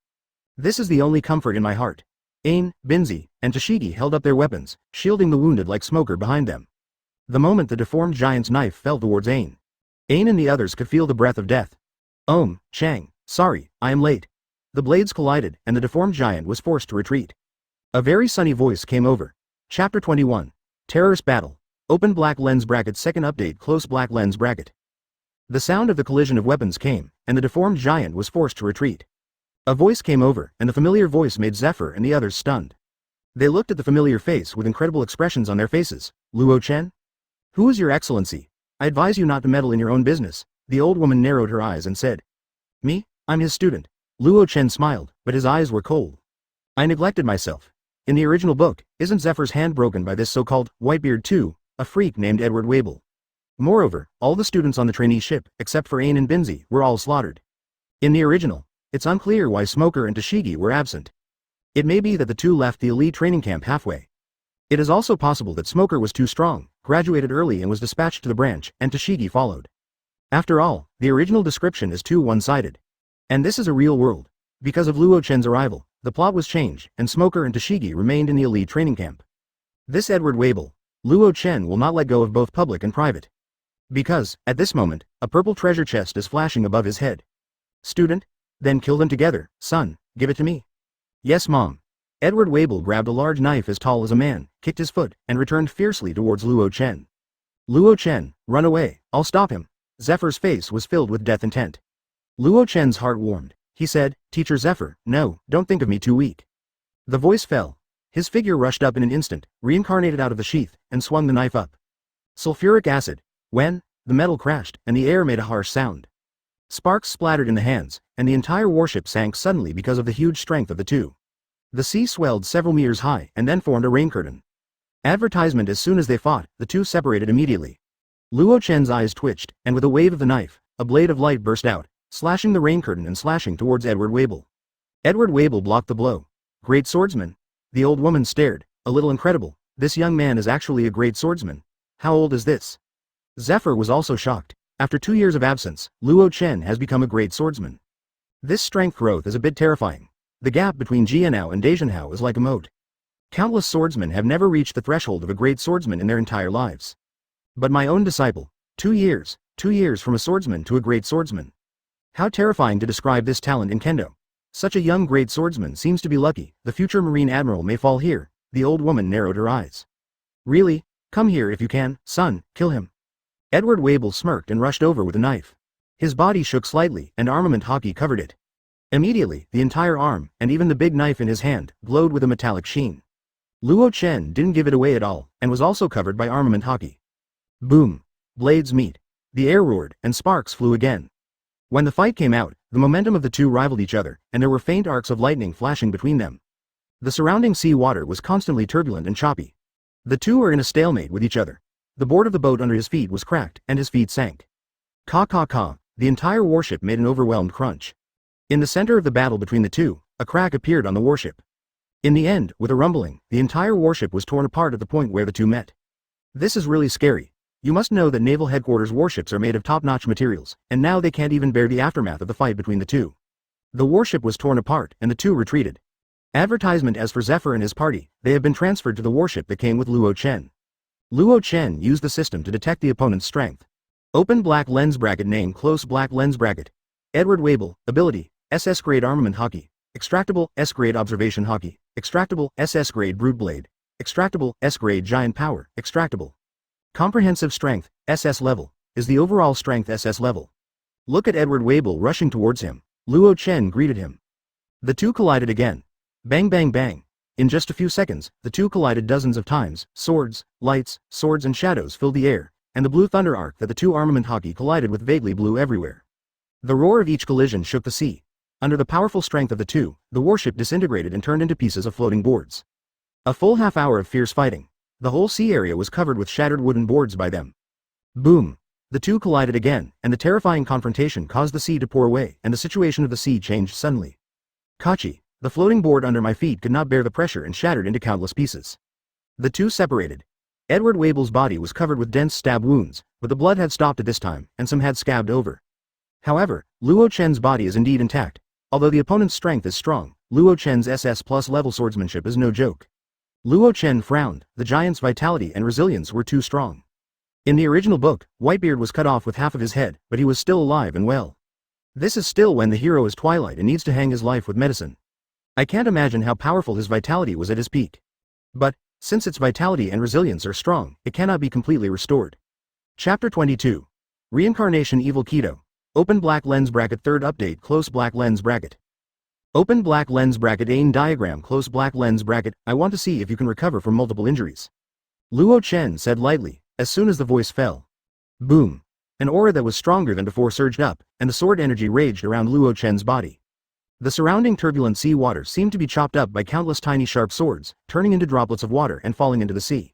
This is the only comfort in my heart. Ain, Binzi, and Tashigi held up their weapons, shielding the wounded like Smoker behind them. The moment the deformed giant's knife fell towards Ain and the others could feel the breath of death. Chang, sorry, I am late. The blades collided, and the deformed giant was forced to retreat. A very sunny voice came over. Chapter 21. Terrorist Battle. Open black lens bracket. Second update. Close black lens bracket. The sound of the collision of weapons came, and the deformed giant was forced to retreat. A voice came over, and the familiar voice made Zephyr and the others stunned. They looked at the familiar face with incredible expressions on their faces. Luo Chen? Who is your excellency? I advise you not to meddle in your own business. The old woman narrowed her eyes and said. Me? I'm his student. Luo Chen smiled, but his eyes were cold. I neglected myself. In the original book, isn't Zephyr's hand broken by this so-called Whitebeard too, a freak named Edward Wable? Moreover, all the students on the trainee ship, except for Ain and Binzi, were all slaughtered. In the original, it's unclear why Smoker and Tashigi were absent. It may be that the two left the elite training camp halfway. It is also possible that Smoker was too strong, graduated early and was dispatched to the branch, and Tashigi followed. After all, the original description is too one-sided. And this is a real world. Because of Luo Chen's arrival, the plot was changed, and Smoker and Tashigi remained in the elite training camp. This Edward Wable, Luo Chen will not let go of both public and private. Because, at this moment, a purple treasure chest is flashing above his head. Student? Then kill them together, son, give it to me. Yes, Mom. Edward Wable grabbed a large knife as tall as a man, kicked his foot, and returned fiercely towards Luo Chen. Luo Chen, run away, I'll stop him. Zephyr's face was filled with death intent. Luo Chen's heart warmed. He said, Teacher Zephyr, no, don't think of me too weak. The voice fell. His figure rushed up in an instant, reincarnated out of the sheath, and swung the knife up. Sulfuric acid. When? The metal crashed, and the air made a harsh sound. Sparks splattered in the hands, and the entire warship sank suddenly because of the huge strength of the two. The sea swelled several meters high, and then formed a rain curtain. Advertisement. As soon as they fought, the two separated immediately. Luo Chen's eyes twitched, and with a wave of the knife, a blade of light burst out, slashing the rain curtain and slashing towards Edward Wable. Edward Wable blocked the blow. Great swordsman. The old woman stared, a little incredible. This young man is actually a great swordsman. How old is this? Zephyr was also shocked. After 2 years of absence, Luo Chen has become a great swordsman. This strength growth is a bit terrifying. The gap between Jianhao and Dezhenhao is like a moat. Countless swordsmen have never reached the threshold of a great swordsman in their entire lives. But my own disciple, 2 years from a swordsman to a great swordsman. How terrifying to describe this talent in kendo. Such a young great swordsman seems to be lucky. The future Marine Admiral may fall here. The old woman narrowed her eyes. Really? Come here if you can, son, kill him. Edward Wable smirked and rushed over with a knife. His body shook slightly, and armament hockey covered it. Immediately, the entire arm, and even the big knife in his hand, glowed with a metallic sheen. Luo Chen didn't give it away at all, and was also covered by armament hockey. Boom. Blades meet. The air roared, and sparks flew again. When the fight came out, the momentum of the two rivaled each other, and there were faint arcs of lightning flashing between them. The surrounding sea water was constantly turbulent and choppy. The two were in a stalemate with each other. The board of the boat under his feet was cracked, and his feet sank. Ka. The entire warship made an overwhelmed crunch. In the center of the battle between the two, a crack appeared on the warship. In the end, with a rumbling, the entire warship was torn apart at the point where the two met. This is really scary. You must know that Naval Headquarters warships are made of top-notch materials, and now they can't even bear the aftermath of the fight between the two. The warship was torn apart, and the two retreated. Advertisement. As for Zephyr and his party, they have been transferred to the warship that came with Luo Chen. Luo Chen used the system to detect the opponent's strength. Open black lens bracket. Name. Close black lens bracket. Edward Wable, ability, SS grade armament hockey. Extractable, S-grade observation hockey. Extractable, SS-grade brood blade. Extractable, S-grade giant power. Extractable. Comprehensive strength, SS level. Is the overall strength SS level. Look at Edward Wabel rushing towards him. Luo Chen greeted him. The two collided again. Bang bang bang. In just a few seconds, the two collided dozens of times. Swords, lights, swords and shadows filled the air, and the blue thunder arc that the two armament hockey collided with vaguely blew everywhere. The roar of each collision shook the sea. Under the powerful strength of the two, the warship disintegrated and turned into pieces of floating boards. A full half hour of fierce fighting. The whole sea area was covered with shattered wooden boards by them. Boom. The two collided again, and the terrifying confrontation caused the sea to pour away, and the situation of the sea changed suddenly. Kachi, the floating board under my feet could not bear the pressure and shattered into countless pieces. The two separated. Edward Wabel's body was covered with dense stab wounds, but the blood had stopped at this time, and some had scabbed over. However, Luo Chen's body is indeed intact. Although the opponent's strength is strong, Luo Chen's SS plus level swordsmanship is no joke. Luo Chen frowned. The giant's vitality and resilience were too strong. In the original book, Whitebeard was cut off with half of his head, but he was still alive and well. This is still when the hero is Twilight and needs to hang his life with medicine. I can't imagine how powerful his vitality was at his peak. But, since its vitality and resilience are strong, it cannot be completely restored. Chapter 22. Reincarnation Evil Kaido. Open black lens bracket. Third update. Close black lens bracket. Open black lens bracket. Ain diagram. Close black lens bracket. I want to see if you can recover from multiple injuries. Luo Chen said lightly, as soon as the voice fell. Boom. An aura that was stronger than before surged up, and the sword energy raged around Luo Chen's body. The surrounding turbulent sea water seemed to be chopped up by countless tiny sharp swords, turning into droplets of water and falling into the sea.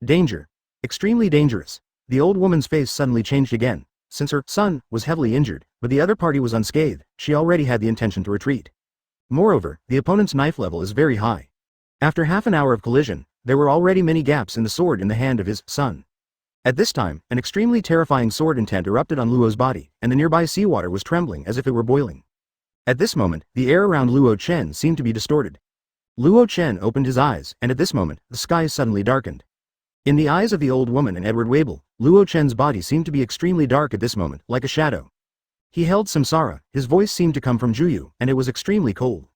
Danger. Extremely dangerous. The old woman's face suddenly changed again. Since her son was heavily injured, but the other party was unscathed, she already had the intention to retreat. Moreover, the opponent's knife level is very high. After half an hour of collision, there were already many gaps in the sword in the hand of his son. At this time, an extremely terrifying sword intent erupted on Luo's body, and the nearby seawater was trembling as if it were boiling. At this moment, the air around Luo Chen seemed to be distorted. Luo Chen opened his eyes, and at this moment, the sky suddenly darkened. In the eyes of the old woman and Edward Wabel, Luo Chen's body seemed to be extremely dark at this moment, like a shadow. He held samsara, his voice seemed to come from Juyu, and it was extremely cold.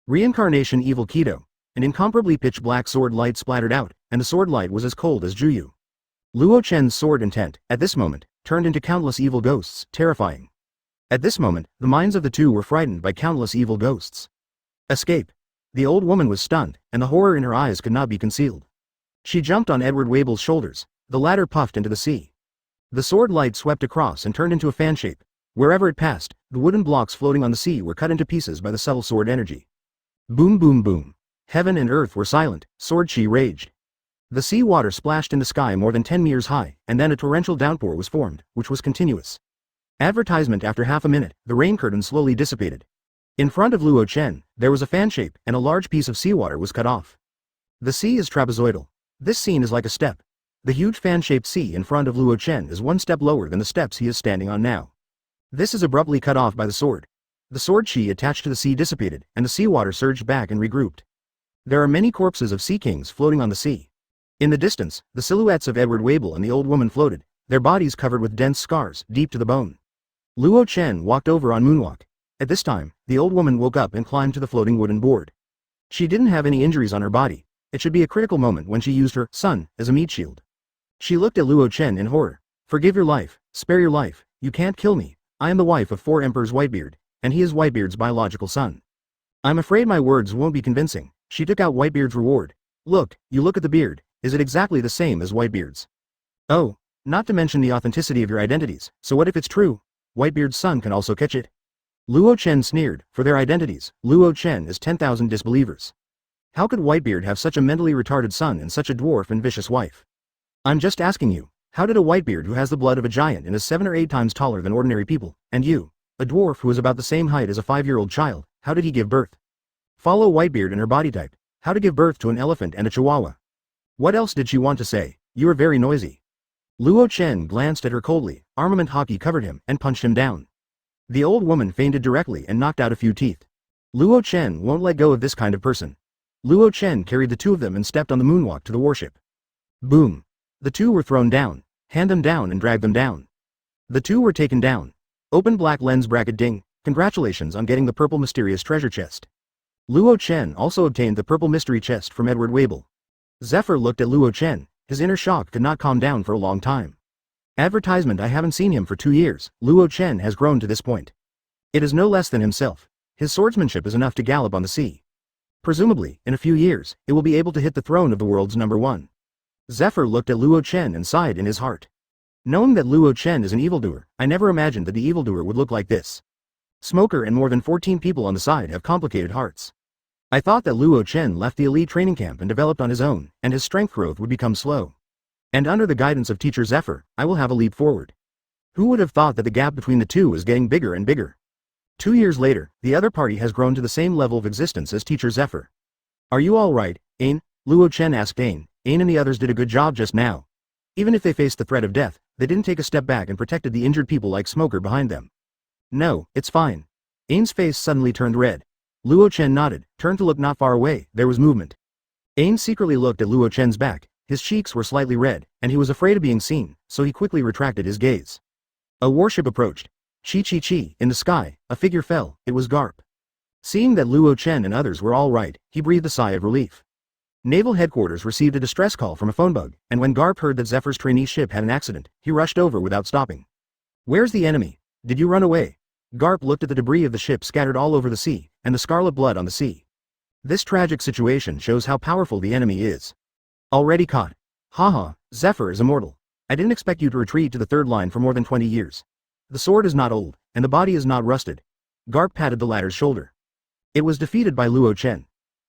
Reincarnation Evil Kaido. An incomparably pitch black sword light splattered out, and the sword light was as cold as Juyu. Luo Chen's sword intent, at this moment, turned into countless evil ghosts, terrifying. At this moment, the minds of the two were frightened by countless evil ghosts. Escape. The old woman was stunned, and the horror in her eyes could not be concealed. She jumped on Edward Wabel's shoulders. The latter puffed into the sea. The sword light swept across and turned into a fan shape. Wherever it passed, the wooden blocks floating on the sea were cut into pieces by the subtle sword energy. Boom boom boom. Heaven and earth were silent, sword chi raged. The sea water splashed in the sky more than 10 meters high, and then a torrential downpour was formed, which was continuous. Advertisement. After half a minute, the rain curtain slowly dissipated. In front of Luo Chen, there was a fan shape, and a large piece of seawater was cut off. The sea is trapezoidal. This scene is like a step. The huge fan-shaped sea in front of Luo Chen is one step lower than the steps he is standing on now. This is abruptly cut off by the sword. The sword chi attached to the sea dissipated, and the seawater surged back and regrouped. There are many corpses of sea kings floating on the sea. In the distance, the silhouettes of Edward Wabel and the old woman floated, their bodies covered with dense scars, deep to the bone. Luo Chen walked over on moonwalk. At this time, the old woman woke up and climbed to the floating wooden board. She didn't have any injuries on her body. It should be a critical moment when she used her son as a meat shield. She looked at Luo Chen in horror. Forgive your life, spare your life, you can't kill me. I am the wife of 4 Emperors Whitebeard, and he is Whitebeard's biological son. I'm afraid my words won't be convincing. She took out Whitebeard's reward. Look, you look at the beard, is it exactly the same as Whitebeard's? Oh, not to mention the authenticity of your identities, so what if it's true? Whitebeard's son can also catch it. Luo Chen sneered. For their identities, Luo Chen is 10,000 disbelievers. How could Whitebeard have such a mentally retarded son and such a dwarf and vicious wife? I'm just asking you, how did a Whitebeard who has the blood of a giant and is 7 or 8 times taller than ordinary people, and you, a dwarf who is about the same height as a 5-year-old child, how did he give birth? Follow Whitebeard and her body type, how to give birth to an elephant and a chihuahua. What else did she want to say? You are very noisy. Luo Chen glanced at her coldly, armament hockey covered him and punched him down. The old woman fainted directly and knocked out a few teeth. Luo Chen won't let go of this kind of person. Luo Chen carried the two of them and stepped on the moonwalk to the warship. Boom. The two were thrown down. Hand them down and drag them down. The two were taken down. Open black lens bracket. Ding. Congratulations on getting the purple mysterious treasure chest. Luo Chen also obtained the purple mystery chest from Edward Wabel. Zephyr looked at Luo Chen, his inner shock could not calm down for a long time. Advertisement. I haven't seen him for 2 years, Luo Chen has grown to this point. It is no less than himself. His swordsmanship is enough to gallop on the sea. Presumably, in a few years, it will be able to hit the throne of the world's #1. Zephyr looked at Luo Chen and sighed in his heart. Knowing that Luo Chen is an evildoer, I never imagined that the evildoer would look like this. Smoker and more than 14 people on the side have complicated hearts. I thought that Luo Chen left the elite training camp and developed on his own, and his strength growth would become slow. And under the guidance of Teacher Zephyr, I will have a leap forward. Who would have thought that the gap between the two is getting bigger and bigger? 2 years later, the other party has grown to the same level of existence as Teacher Zephyr. Are you all right, Ain? Luo Chen asked Ain. Ain and the others did a good job just now. Even if they faced the threat of death, they didn't take a step back and protected the injured people like Smoker behind them. No, it's fine. Ain's face suddenly turned red. Luo Chen nodded, turned to look not far away, there was movement. Ain secretly looked at Luo Chen's back, his cheeks were slightly red, and he was afraid of being seen, so he quickly retracted his gaze. A warship approached. Chi, in the sky, a figure fell, it was Garp. Seeing that Luo Chen and others were all right, he breathed a sigh of relief. Naval Headquarters received a distress call from a phone bug, and when Garp heard that Zephyr's trainee ship had an accident, he rushed over without stopping. Where's the enemy? Did you run away? Garp looked at the debris of the ship scattered all over the sea, and the scarlet blood on the sea. This tragic situation shows how powerful the enemy is. Already caught. Haha, Zephyr is immortal. I didn't expect you to retreat to the third line for more than 20 years. The sword is not old, and the body is not rusted. Garp patted the latter's shoulder. It was defeated by Luo Chen.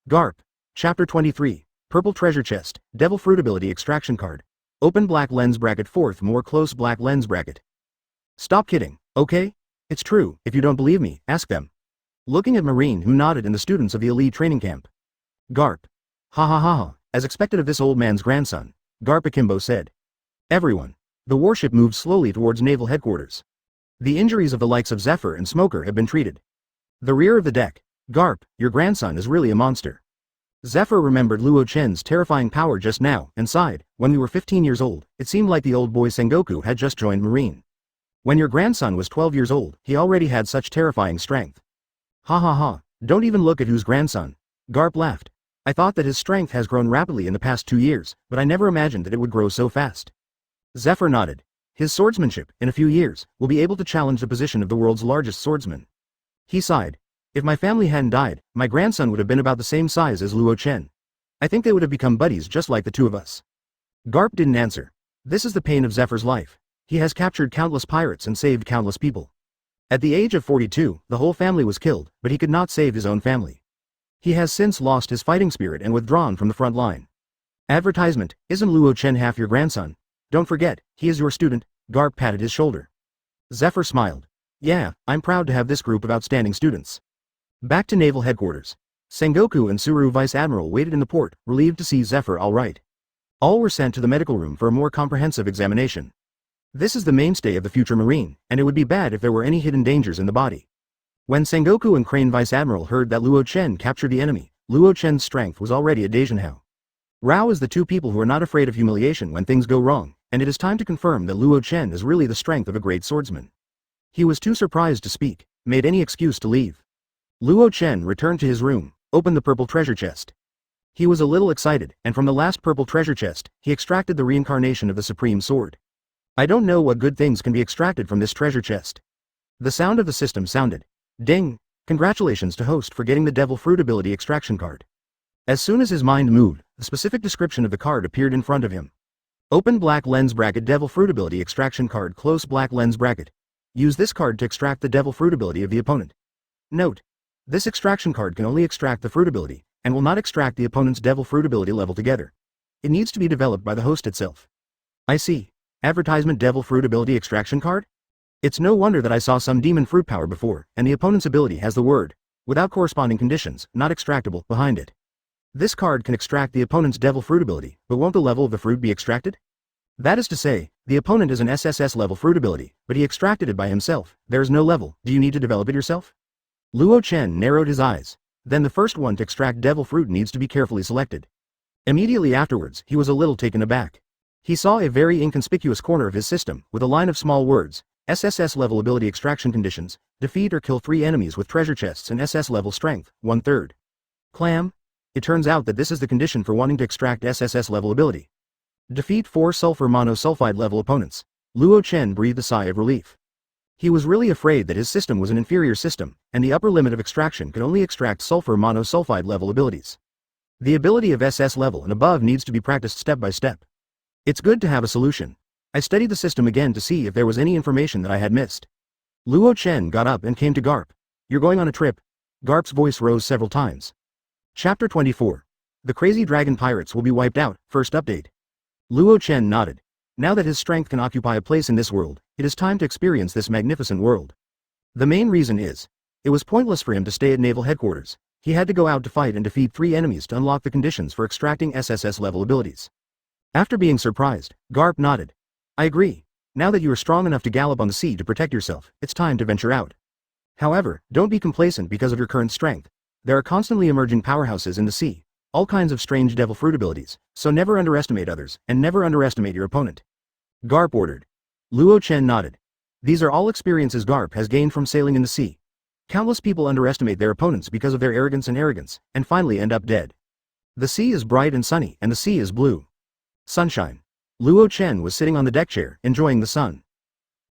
Garp. Chapter 23. Purple Treasure Chest, Devil Fruit Ability Extraction Card. Open black lens bracket, fourth more close black lens bracket. Stop kidding, okay? It's true, if you don't believe me, ask them. Looking at Marine, who nodded, and the students of the elite training camp. Garp. Ha ha ha ha, as expected of this old man's grandson, Garp Akimbo said. Everyone. The warship moved slowly towards Naval Headquarters. The injuries of the likes of Zephyr and Smoker have been treated. The rear of the deck. Garp, your grandson is really a monster. Zephyr remembered Luo Chen's terrifying power just now, and sighed. When we were 15 years old, it seemed like the old boy Sengoku had just joined Marine. When your grandson was 12 years old, he already had such terrifying strength. Ha ha ha, don't even look at whose grandson. Garp laughed. I thought that his strength has grown rapidly in the past 2 years, but I never imagined that it would grow so fast. Zephyr nodded. His swordsmanship, in a few years, will be able to challenge the position of the world's largest swordsman. He sighed. If my family hadn't died, my grandson would have been about the same size as Luo Chen. I think they would have become buddies just like the two of us. Garp didn't answer. This is the pain of Zephyr's life. He has captured countless pirates and saved countless people. At the age of 42, the whole family was killed, but he could not save his own family. He has since lost his fighting spirit and withdrawn from the front line. Advertisement, isn't Luo Chen half your grandson? Don't forget, he is your student. Garp patted his shoulder. Zephyr smiled. Yeah, I'm proud to have this group of outstanding students. Back to Naval Headquarters. Sengoku and Suru Vice Admiral waited in the port, relieved to see Zephyr all right. All were sent to the medical room for a more comprehensive examination. This is the mainstay of the future Marine, and it would be bad if there were any hidden dangers in the body. When Sengoku and Crane Vice Admiral heard that Luo Chen captured the enemy, Luo Chen's strength was already a Daijinhao. Rao is the two people who are not afraid of humiliation when things go wrong, and it is time to confirm that Luo Chen is really the strength of a great swordsman. He was too surprised to speak, made any excuse to leave. Luo Chen returned to his room, opened the purple treasure chest. He was a little excited, and from the last purple treasure chest, he extracted the reincarnation of the supreme sword. I don't know what good things can be extracted from this treasure chest. The sound of the system sounded. Ding! Congratulations to host for getting the Devil Fruit Ability Extraction card. As soon as his mind moved, the specific description of the card appeared in front of him. Open black lens bracket Devil Fruit Ability Extraction card, close black lens bracket. Use this card to extract the Devil Fruit ability of the opponent. Note. This extraction card can only extract the fruit ability, and will not extract the opponent's Devil Fruit ability level together. It needs to be developed by the host itself. I see. Advertisement Devil Fruit Ability Extraction card? It's no wonder that I saw some demon fruit power before, and the opponent's ability has the word, without corresponding conditions, not extractable, behind it. This card can extract the opponent's Devil Fruit ability, but won't the level of the fruit be extracted? That is to say, the opponent is an SSS level fruit ability, but he extracted it by himself. There is no level. Do you need to develop it yourself? Luo Chen narrowed his eyes. Then the first one to extract Devil Fruit needs to be carefully selected. Immediately afterwards, he was a little taken aback. He saw a very inconspicuous corner of his system, with a line of small words, SSS level ability extraction conditions, defeat or kill 3 enemies with treasure chests and SS level strength, 1/3. Clam? It turns out that this is the condition for wanting to extract SSS level ability. Defeat 4 sulfur monosulfide level opponents. Luo Chen breathed a sigh of relief. He was really afraid that his system was an inferior system, and the upper limit of extraction could only extract sulfur monosulfide level abilities. The ability of SS level and above needs to be practiced step by step. It's good to have a solution. I studied the system again to see if there was any information that I had missed. Luo Chen got up and came to Garp. You're going on a trip? Garp's voice rose several times. Chapter 24. The crazy dragon pirates will be wiped out, first update. Luo Chen nodded. Now that his strength can occupy a place in this world, it is time to experience this magnificent world. The main reason is, it was pointless for him to stay at naval headquarters. He had to go out to fight and defeat 3 enemies to unlock the conditions for extracting SSS level abilities. After being surprised, Garp nodded. I agree. Now that you are strong enough to gallop on the sea to protect yourself, it's time to venture out. However, don't be complacent because of your current strength. There are constantly emerging powerhouses in the sea, all kinds of strange devil fruit abilities, so never underestimate others, and never underestimate your opponent. Garp ordered. Luo Chen nodded. These are all experiences Garp has gained from sailing in the sea. Countless people underestimate their opponents because of their arrogance, and finally end up dead. The sea is bright and sunny, and the sea is blue. Sunshine. Luo Chen was sitting on the deck chair, enjoying the sun.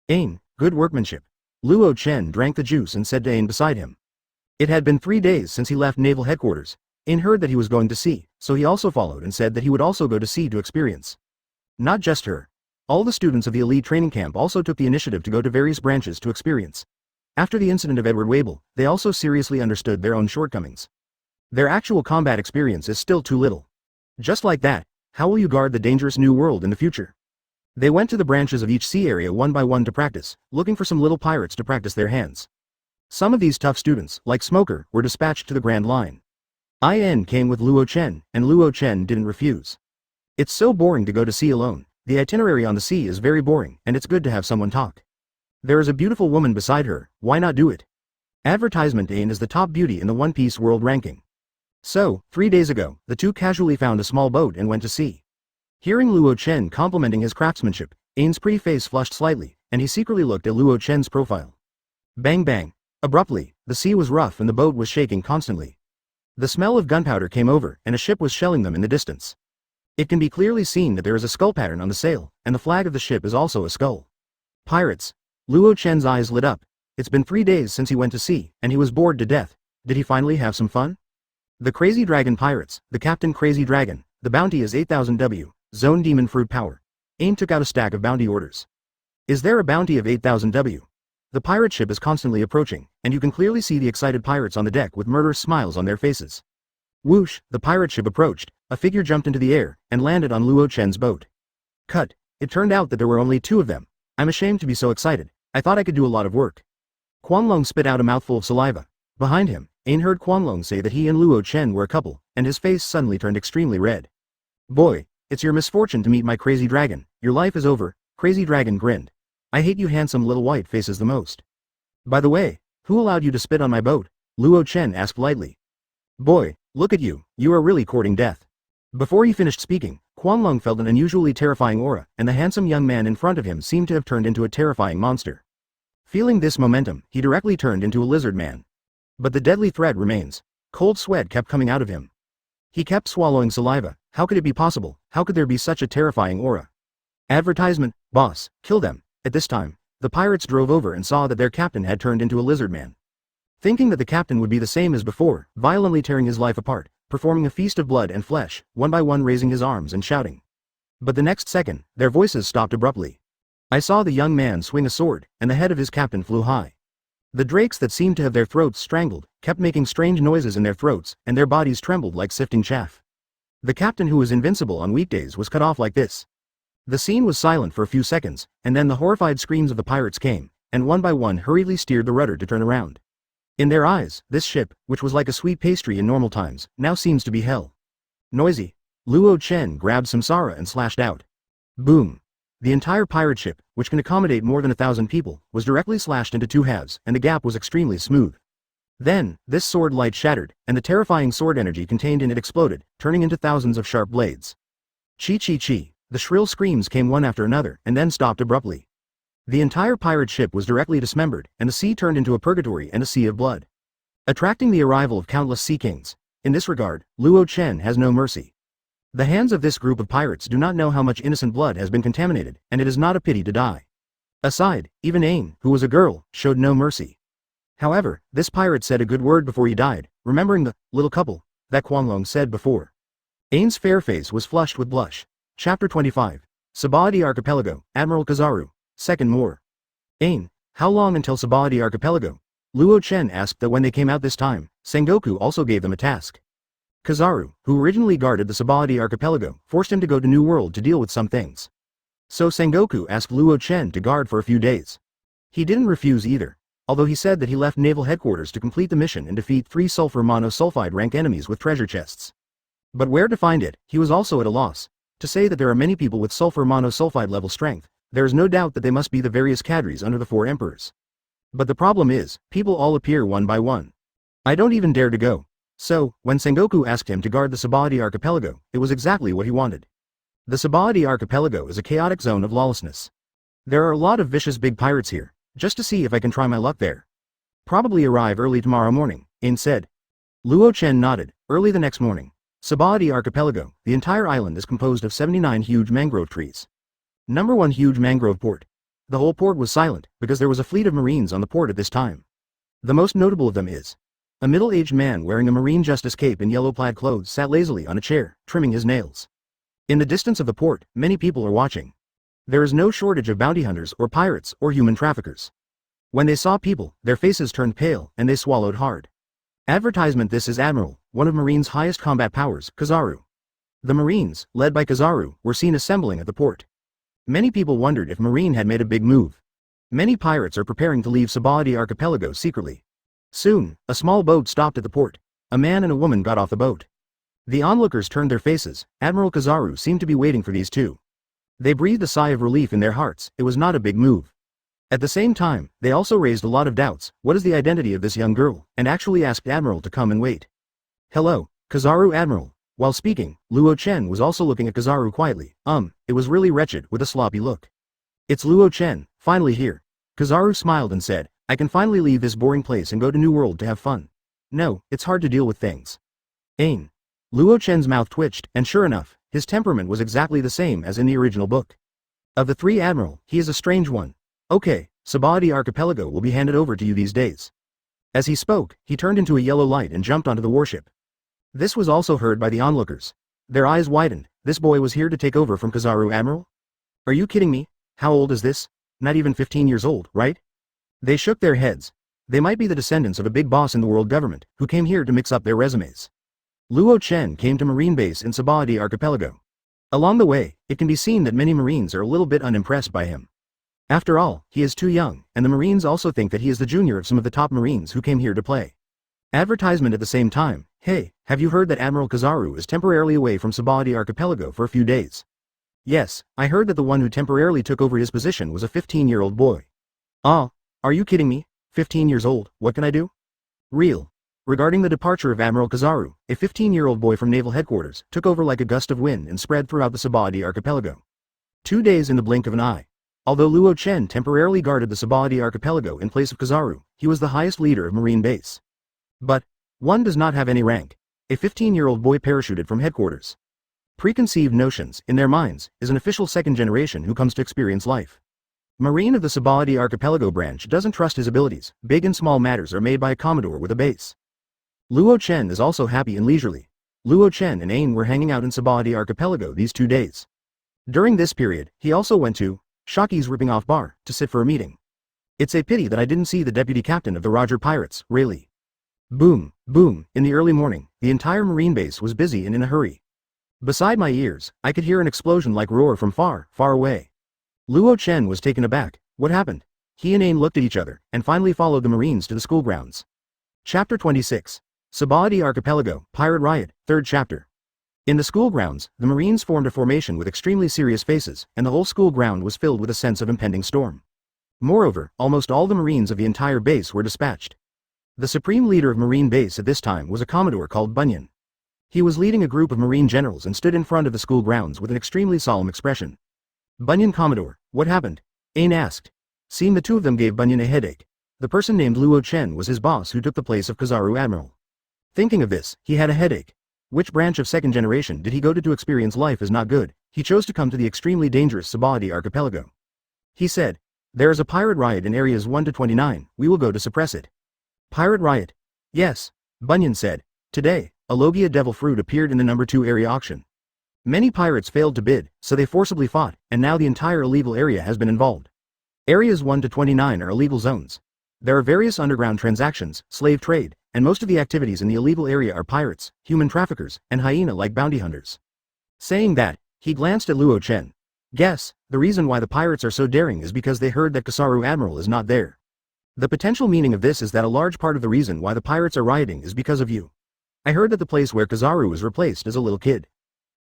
Ain, good workmanship. Luo Chen drank the juice and said to Ain beside him. It had been 3 days since he left naval headquarters. Ain heard that he was going to sea, so he also followed and said that he would also go to sea to experience. Not just her. All the students of the elite training camp also took the initiative to go to various branches to experience. After the incident of Edward Wabel, they also seriously understood their own shortcomings. Their actual combat experience is still too little. Just like that, how will you guard the dangerous new world in the future? They went to the branches of each sea area one by one to practice, looking for some little pirates to practice their hands. Some of these tough students, like Smoker, were dispatched to the Grand Line. IN came with Luo Chen, and Luo Chen didn't refuse. It's so boring to go to sea alone. The itinerary on the sea is very boring, and it's good to have someone talk. There is a beautiful woman beside her, why not do it? Advertisement Ain is the top beauty in the One Piece world ranking. So, 3 days ago, the two casually found a small boat and went to sea. Hearing Luo Chen complimenting his craftsmanship, Ain's pretty face flushed slightly, and he secretly looked at Luo Chen's profile. Bang bang. Abruptly, the sea was rough and the boat was shaking constantly. The smell of gunpowder came over, and a ship was shelling them in the distance. It can be clearly seen that there is a skull pattern on the sail, and the flag of the ship is also a skull. Pirates. Luo Chen's eyes lit up. It's been 3 days since he went to sea, and he was bored to death. Did he finally have some fun? The Crazy Dragon Pirates, the Captain Crazy Dragon, the bounty is 8000 W, Zone Demon Fruit Power. Ain took out a stack of bounty orders. Is there a bounty of 8000 W? The pirate ship is constantly approaching, and you can clearly see the excited pirates on the deck with murderous smiles on their faces. Whoosh, the pirate ship approached, a figure jumped into the air, and landed on Luo Chen's boat. Cut. It turned out that there were only 2 of them. I'm ashamed to be so excited. I thought I could do a lot of work. Quanlong spit out a mouthful of saliva. Behind him, Ain heard Quanlong say that he and Luo Chen were a couple, and his face suddenly turned extremely red. Boy, it's your misfortune to meet my crazy dragon. Your life is over. Crazy Dragon grinned. I hate you handsome little white faces the most. By the way, who allowed you to spit on my boat? Luo Chen asked lightly. Boy, look at you, you are really courting death. Before he finished speaking, Quanlong felt an unusually terrifying aura, and the handsome young man in front of him seemed to have turned into a terrifying monster. Feeling this momentum, he directly turned into a lizard man. But the deadly threat remains. Cold sweat kept coming out of him. He kept swallowing saliva. How could it be possible? How could there be such a terrifying aura? Advertisement, boss, kill them. At this time, the pirates drove over and saw that their captain had turned into a lizard man. Thinking that the captain would be the same as before, violently tearing his life apart, performing a feast of blood and flesh, one by one raising his arms and shouting. But the next second, their voices stopped abruptly. I saw the young man swing a sword, and the head of his captain flew high. The drakes that seemed to have their throats strangled, kept making strange noises in their throats, and their bodies trembled like sifting chaff. The captain who was invincible on weekdays was cut off like this. The scene was silent for a few seconds, and then the horrified screams of the pirates came, and one by one hurriedly steered the rudder to turn around. In their eyes, this ship, which was like a sweet pastry in normal times, now seems to be hell. Noisy. Luo Chen grabbed Samsara and slashed out. Boom. The entire pirate ship, which can accommodate more than 1,000 people, was directly slashed into 2 halves, and the gap was extremely smooth. Then, this sword light shattered, and the terrifying sword energy contained in it exploded, turning into thousands of sharp blades. Chi chi chi. The shrill screams came one after another, and then stopped abruptly. The entire pirate ship was directly dismembered, and the sea turned into a purgatory and a sea of blood. Attracting the arrival of countless sea kings, In this regard, Luo Chen has no mercy. The hands of this group of pirates do not know how much innocent blood has been contaminated, and it is not a pity to die. Aside, even Ain, who was a girl, showed no mercy. However, this pirate said a good word before he died, remembering the little couple that Quanglong said before. Ain's fair face was flushed with blush. Chapter 25. Sabadi Archipelago, Admiral Kizaru. Second more. Ain, how long until Sabadi Archipelago? Luo Chen asked that when they came out this time, Sengoku also gave them a task. Kizaru, who originally guarded the Sabadi Archipelago, forced him to go to New World to deal with some things. So Sengoku asked Luo Chen to guard for a few days. He didn't refuse either, although he said that he left naval headquarters to complete the mission and defeat 3 sulfur monosulfide rank enemies with treasure chests. But where to find it, he was also at a loss. To say that there are many people with sulfur monosulfide level strength, there is no doubt that they must be the various cadres under the 4 emperors. But the problem is, people all appear one by one. I don't even dare to go. So, when Sengoku asked him to guard the Sabadi Archipelago, it was exactly what he wanted. The Sabadi Archipelago is a chaotic zone of lawlessness. There are a lot of vicious big pirates here, just to see if I can try my luck there. Probably arrive early tomorrow morning, Ain said. Luo Chen nodded. Early the next morning. Sabadi Archipelago, the entire island is composed of 79 huge mangrove trees. Number 1 huge mangrove port. The whole port was silent, because there was a fleet of marines on the port at this time. The most notable of them is a middle-aged man wearing a marine justice cape and yellow plaid clothes sat lazily on a chair, trimming his nails. In the distance of the port, many people are watching. There is no shortage of bounty hunters or pirates or human traffickers. When they saw people, their faces turned pale and they swallowed hard. Advertisement. This is Admiral, one of Marine's highest combat powers, Kizaru. The Marines, led by Kizaru, were seen assembling at the port. Many people wondered if Marine had made a big move. Many pirates are preparing to leave Sabadi Archipelago secretly. Soon, a small boat stopped at the port. A man and a woman got off the boat. The onlookers turned their faces. Admiral Kizaru seemed to be waiting for these two. They breathed a sigh of relief in their hearts. It was not a big move. At the same time, they also raised a lot of doubts. What is the identity of this young girl? And actually asked Admiral to come and wait. Hello, Kizaru Admiral. While speaking, Luo Chen was also looking at Kizaru quietly. It was really wretched, with a sloppy look. It's Luo Chen, finally here. Kizaru smiled and said, I can finally leave this boring place and go to New World to have fun. No, it's hard to deal with things. Ain. Luo Chen's mouth twitched, and sure enough, his temperament was exactly the same as in the original book. Of the 3 Admiral, he is a strange one. Okay, Sabadi Archipelago will be handed over to you these days. As he spoke, he turned into a yellow light and jumped onto the warship. This was also heard by the onlookers. Their eyes widened. This boy was here to take over from Kizaru Admiral? Are you kidding me? How old is this? Not even 15 years old, right? They shook their heads. They might be the descendants of a big boss in the world government, who came here to mix up their resumes. Luo Chen came to Marine Base in Sabadi Archipelago. Along the way, it can be seen that many Marines are a little bit unimpressed by him. After all, he is too young, and the Marines also think that he is the junior of some of the top Marines who came here to play. Advertisement at the same time. Hey, have you heard that Admiral Kizaru is temporarily away from Sabadi Archipelago for a few days? Yes, I heard that the one who temporarily took over his position was a 15-year-old boy. Ah, are you kidding me? 15 years old, what can I do? Real. Regarding the departure of Admiral Kizaru, a 15-year-old boy from naval headquarters took over like a gust of wind and spread throughout the Sabadi Archipelago. 2 days in the blink of an eye. Although Luo Chen temporarily guarded the Sabadi Archipelago in place of Kizaru, he was the highest leader of Marine Base. But one does not have any rank. A 15-year-old boy parachuted from headquarters. Preconceived notions, in their minds, is an official second generation who comes to experience life. Marine of the Sabadi Archipelago branch doesn't trust his abilities. Big and small matters are made by a commodore with a base. Luo Chen is also happy and leisurely. Luo Chen and Ain were hanging out in Sabadi Archipelago these 2 days. During this period, he also went to Shaki's ripping off bar to sit for a meeting. It's a pity that I didn't see the deputy captain of the Roger Pirates, Rayleigh. Boom, boom, in the early morning, the entire Marine Base was busy and in a hurry. Beside my ears, I could hear an explosion like roar from far, far away. Luo Chen was taken aback. What happened? He and Ain looked at each other, and finally followed the Marines to the school grounds. Chapter 26. Sabadi Archipelago, Pirate Riot, 3rd chapter. In the school grounds, the Marines formed a formation with extremely serious faces, and the whole school ground was filled with a sense of impending storm. Moreover, almost all the Marines of the entire base were dispatched. The supreme leader of Marine Base at this time was a commodore called Bunyan. He was leading a group of Marine generals and stood in front of the school grounds with an extremely solemn expression. Bunyan Commodore, what happened? Ain asked. Seeing the two of them gave Bunyan a headache. The person named Luo Chen was his boss who took the place of Kizaru Admiral. Thinking of this, he had a headache. Which branch of second generation did he go to experience life is not good? He chose to come to the extremely dangerous Sabaody archipelago. He said, "There is a pirate riot in areas 1 to 29, we will go to suppress it." Pirate riot? Yes. Bunyan said. Today, a Logia devil fruit appeared in the number 2 area auction. Many pirates failed to bid, so they forcibly fought, and now the entire illegal area has been involved. Areas 1 to 29 are illegal zones. There are various underground transactions, slave trade, and most of the activities in the illegal area are pirates, human traffickers, and hyena-like bounty hunters. Saying that, he glanced at Luo Chen. Guess, the reason why the pirates are so daring is because they heard that Kizaru Admiral is not there. The potential meaning of this is that a large part of the reason why the pirates are rioting is because of you. I heard that the place where Kizaru was replaced is a little kid.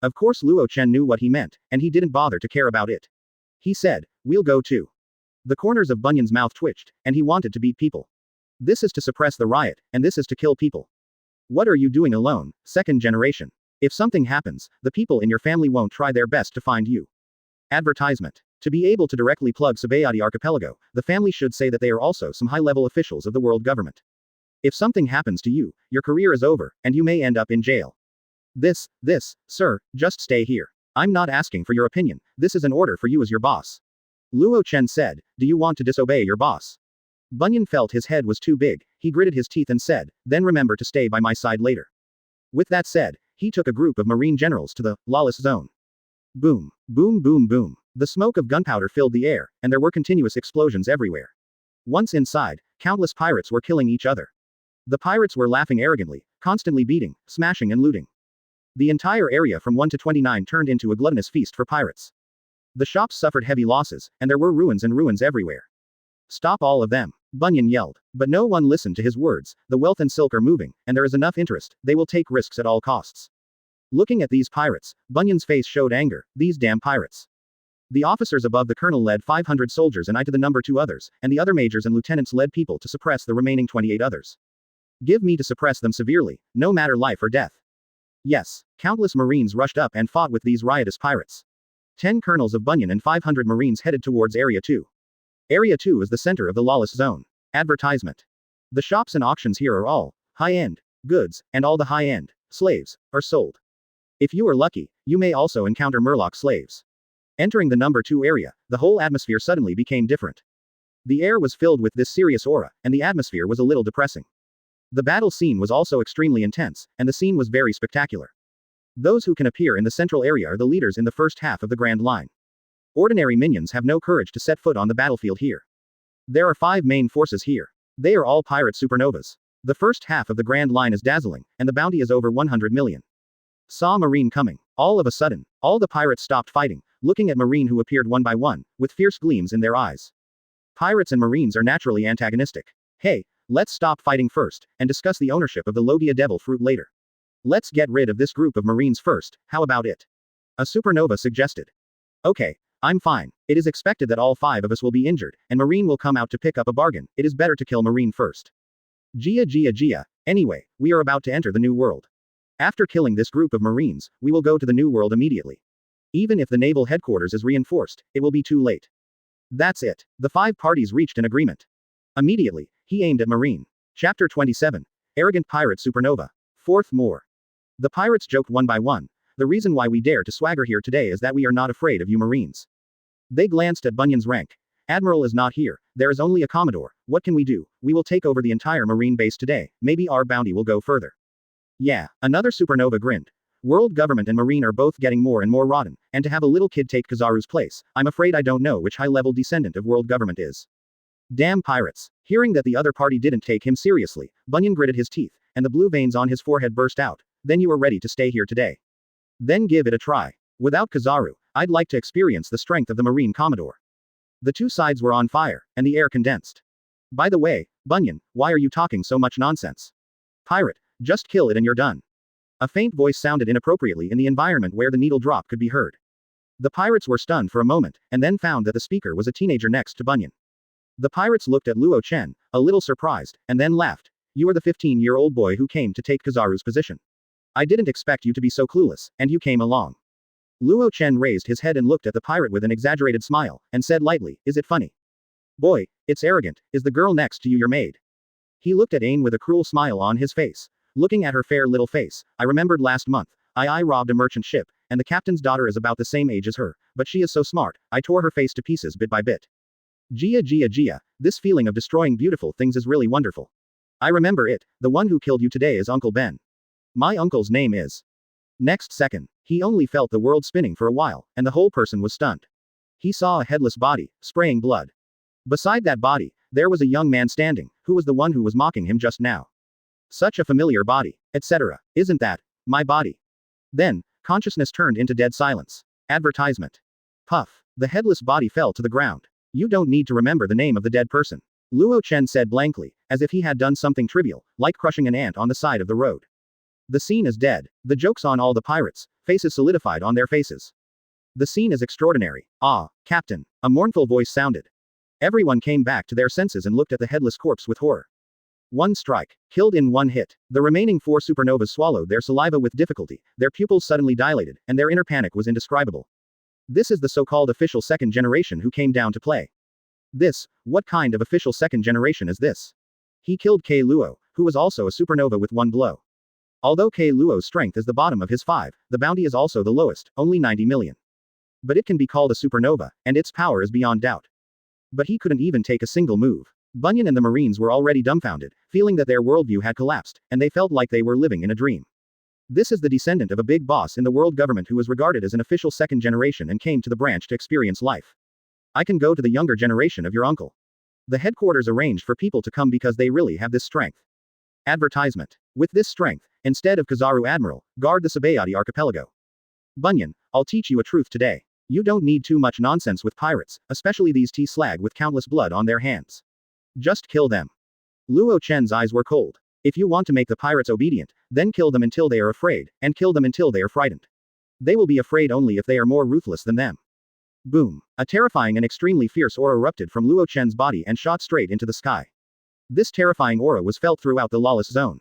Of course Luo Chen knew what he meant, and he didn't bother to care about it. He said, "We'll go too." The corners of Bunyan's mouth twitched, and he wanted to beat people. This is to suppress the riot, and this is to kill people. What are you doing alone, second generation? If something happens, the people in your family won't try their best to find you. Advertisement. To be able to directly plug Sabaody archipelago, the family should say that they are also some high-level officials of the world government. If something happens to you, your career is over, and you may end up in jail. This, sir, just stay here. I'm not asking for your opinion, this is an order for you as your boss. Luo Chen said, "Do you want to disobey your boss?" Bunyan felt his head was too big, he gritted his teeth and said, "Then remember to stay by my side later." With that said, he took a group of marine generals to the lawless zone. Boom, boom, boom, boom. The smoke of gunpowder filled the air, and there were continuous explosions everywhere. Once inside, countless pirates were killing each other. The pirates were laughing arrogantly, constantly beating, smashing and looting. The entire area from 1 to 29 turned into a gluttonous feast for pirates. The shops suffered heavy losses, and there were ruins and ruins everywhere. "Stop all of them," Bunyan yelled. But no one listened to his words. The wealth and silk are moving, and there is enough interest, they will take risks at all costs. Looking at these pirates, Bunyan's face showed anger. These damn pirates. The officers above the colonel led 500 soldiers and I to the number 2 others, and the other majors and lieutenants led people to suppress the remaining 28 others. Give me to suppress them severely, no matter life or death. Yes, countless marines rushed up and fought with these riotous pirates. 10 colonels of Bunyan and 500 marines headed towards Area 2. Area 2 is the center of the lawless zone. Advertisement. The shops and auctions here are all high-end goods, and all the high-end slaves are sold. If you are lucky, you may also encounter Murloc slaves. Entering the number 2 area, the whole atmosphere suddenly became different. The air was filled with this serious aura, and the atmosphere was a little depressing. The battle scene was also extremely intense, and the scene was very spectacular. Those who can appear in the central area are the leaders in the first half of the Grand Line. Ordinary minions have no courage to set foot on the battlefield here. There are 5 main forces here. They are all pirate supernovas. The first half of the Grand Line is dazzling, and the bounty is over 100 million. Saw Marine coming. All of a sudden, all the pirates stopped fighting, looking at Marine who appeared one by one, with fierce gleams in their eyes. Pirates and Marines are naturally antagonistic. Hey, let's stop fighting first, and discuss the ownership of the Logia Devil Fruit later. Let's get rid of this group of Marines first, how about it? A supernova suggested. Okay, I'm fine. It is expected that all 5 of us will be injured, and Marine will come out to pick up a bargain. It is better to kill Marine first. Gia. Anyway, we are about to enter the new world. After killing this group of Marines, we will go to the new world immediately. Even if the naval headquarters is reinforced, it will be too late. That's it. The 5 parties reached an agreement. Immediately, he aimed at Marine. Chapter 27. Arrogant Pirate Supernova. 4th more. The pirates joked one by one. The reason why we dare to swagger here today is that we are not afraid of you Marines. They glanced at Bunyan's rank. Admiral is not here. There is only a Commodore. What can we do? We will take over the entire Marine base today. Maybe our bounty will go further. Yeah, another supernova grinned. World government and Marine are both getting more and more rotten, and to have a little kid take Kizaru's place, I'm afraid I don't know which high-level descendant of world government is. Damn pirates. Hearing that the other party didn't take him seriously, Bunyan gritted his teeth, and the blue veins on his forehead burst out. Then you are ready to stay here today. Then give it a try. Without Kizaru, I'd like to experience the strength of the Marine Commodore. The 2 sides were on fire, and the air condensed. By the way, Bunyan, why are you talking so much nonsense? Pirate, just kill it and you're done. A faint voice sounded inappropriately in the environment where the needle drop could be heard. The pirates were stunned for a moment, and then found that the speaker was a teenager next to Bunyan. The pirates looked at Luo Chen, a little surprised, and then laughed. You are the 15-year-old boy who came to take Kizaru's position. I didn't expect you to be so clueless, and you came along. Luo Chen raised his head and looked at the pirate with an exaggerated smile, and said lightly, is it funny? Boy, it's arrogant. Is the girl next to you your maid? He looked at Ain with a cruel smile on his face. Looking at her fair little face, I remembered last month, I robbed a merchant ship, and the captain's daughter is about the same age as her, but she is so smart, I tore her face to pieces bit by bit. Gia, this feeling of destroying beautiful things is really wonderful. I remember it, the one who killed you today is Uncle Ben. My uncle's name is. Next second, he only felt the world spinning for a while, and the whole person was stunned. He saw a headless body, spraying blood. Beside that body, there was a young man standing, who was the one who was mocking him just now. Such a familiar body, etc. Isn't that my body? Then, consciousness turned into dead silence. Advertisement. Puff. The headless body fell to the ground. You don't need to remember the name of the dead person. Luo Chen said blankly, as if he had done something trivial, like crushing an ant on the side of the road. The scene is dead. The joke's on all the pirates, faces solidified on their faces. The scene is extraordinary. Ah, Captain. A mournful voice sounded. Everyone came back to their senses and looked at the headless corpse with horror. One strike. Killed in one hit. The remaining 4 supernovas swallowed their saliva with difficulty, their pupils suddenly dilated, and their inner panic was indescribable. This is the so-called official second generation who came down to play. What kind of official second generation is this? He killed K. Luo, who was also a supernova with one blow. Although K. Luo's strength is the bottom of his 5, the bounty is also the lowest, only 90 million. But it can be called a supernova, and its power is beyond doubt. But he couldn't even take a single move. Bunyan and the Marines were already dumbfounded, feeling that their worldview had collapsed, and they felt like they were living in a dream. This is the descendant of a big boss in the world government who was regarded as an official second generation and came to the branch to experience life. I can go to the younger generation of your uncle. The headquarters arranged for people to come because they really have this strength. Advertisement. With this strength, instead of Kizaru Admiral, guard the Sabayati archipelago. Bunyan, I'll teach you a truth today. You don't need too much nonsense with pirates, especially these T-slag with countless blood on their hands. Just kill them. Luo Chen's eyes were cold. If you want to make the pirates obedient, then kill them until they are afraid, and kill them until they are frightened. They will be afraid only if they are more ruthless than them. Boom. A terrifying and extremely fierce aura erupted from Luo Chen's body and shot straight into the sky. This terrifying aura was felt throughout the lawless zone.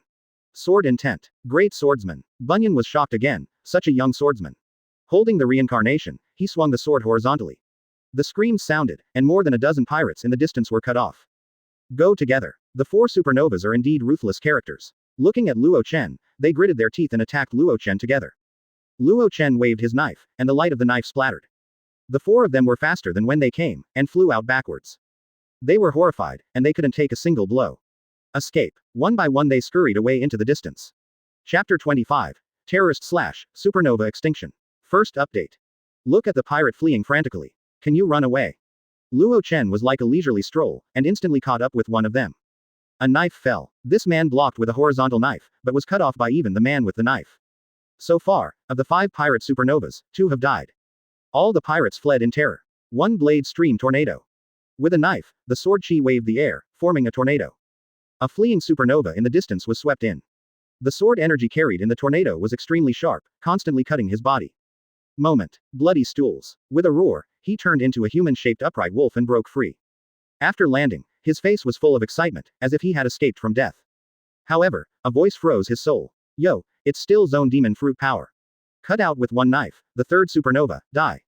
Sword intent. Great swordsman. Bunyan was shocked again, such a young swordsman. Holding the reincarnation, he swung the sword horizontally. The screams sounded, and more than a dozen pirates in the distance were cut off. Go together. The 4 supernovas are indeed ruthless characters. Looking at Luo Chen, they gritted their teeth and attacked Luo Chen together. Luo Chen waved his knife, and the light of the knife splattered. The 4 of them were faster than when they came, and flew out backwards. They were horrified, and they couldn't take a single blow. Escape. One by one they scurried away into the distance. Chapter 25. Terrorist/Supernova Extinction. First update. Look at the pirate fleeing frantically. Can you run away? Luo Chen was like a leisurely stroll, and instantly caught up with one of them. A knife fell. This man blocked with a horizontal knife, but was cut off by even the man with the knife. So far, of the 5 pirate supernovas, 2 have died. All the pirates fled in terror. One blade streamed tornado. With a knife, the sword chi waved the air, forming a tornado. A fleeing supernova in the distance was swept in. The sword energy carried in the tornado was extremely sharp, constantly cutting his body. Moment. Bloody stools. With a roar, he turned into a human-shaped upright wolf and broke free. After landing, his face was full of excitement, as if he had escaped from death. However, a voice froze his soul. Yo, it's still zone demon fruit power. Cut out with one knife, the 3rd supernova, die.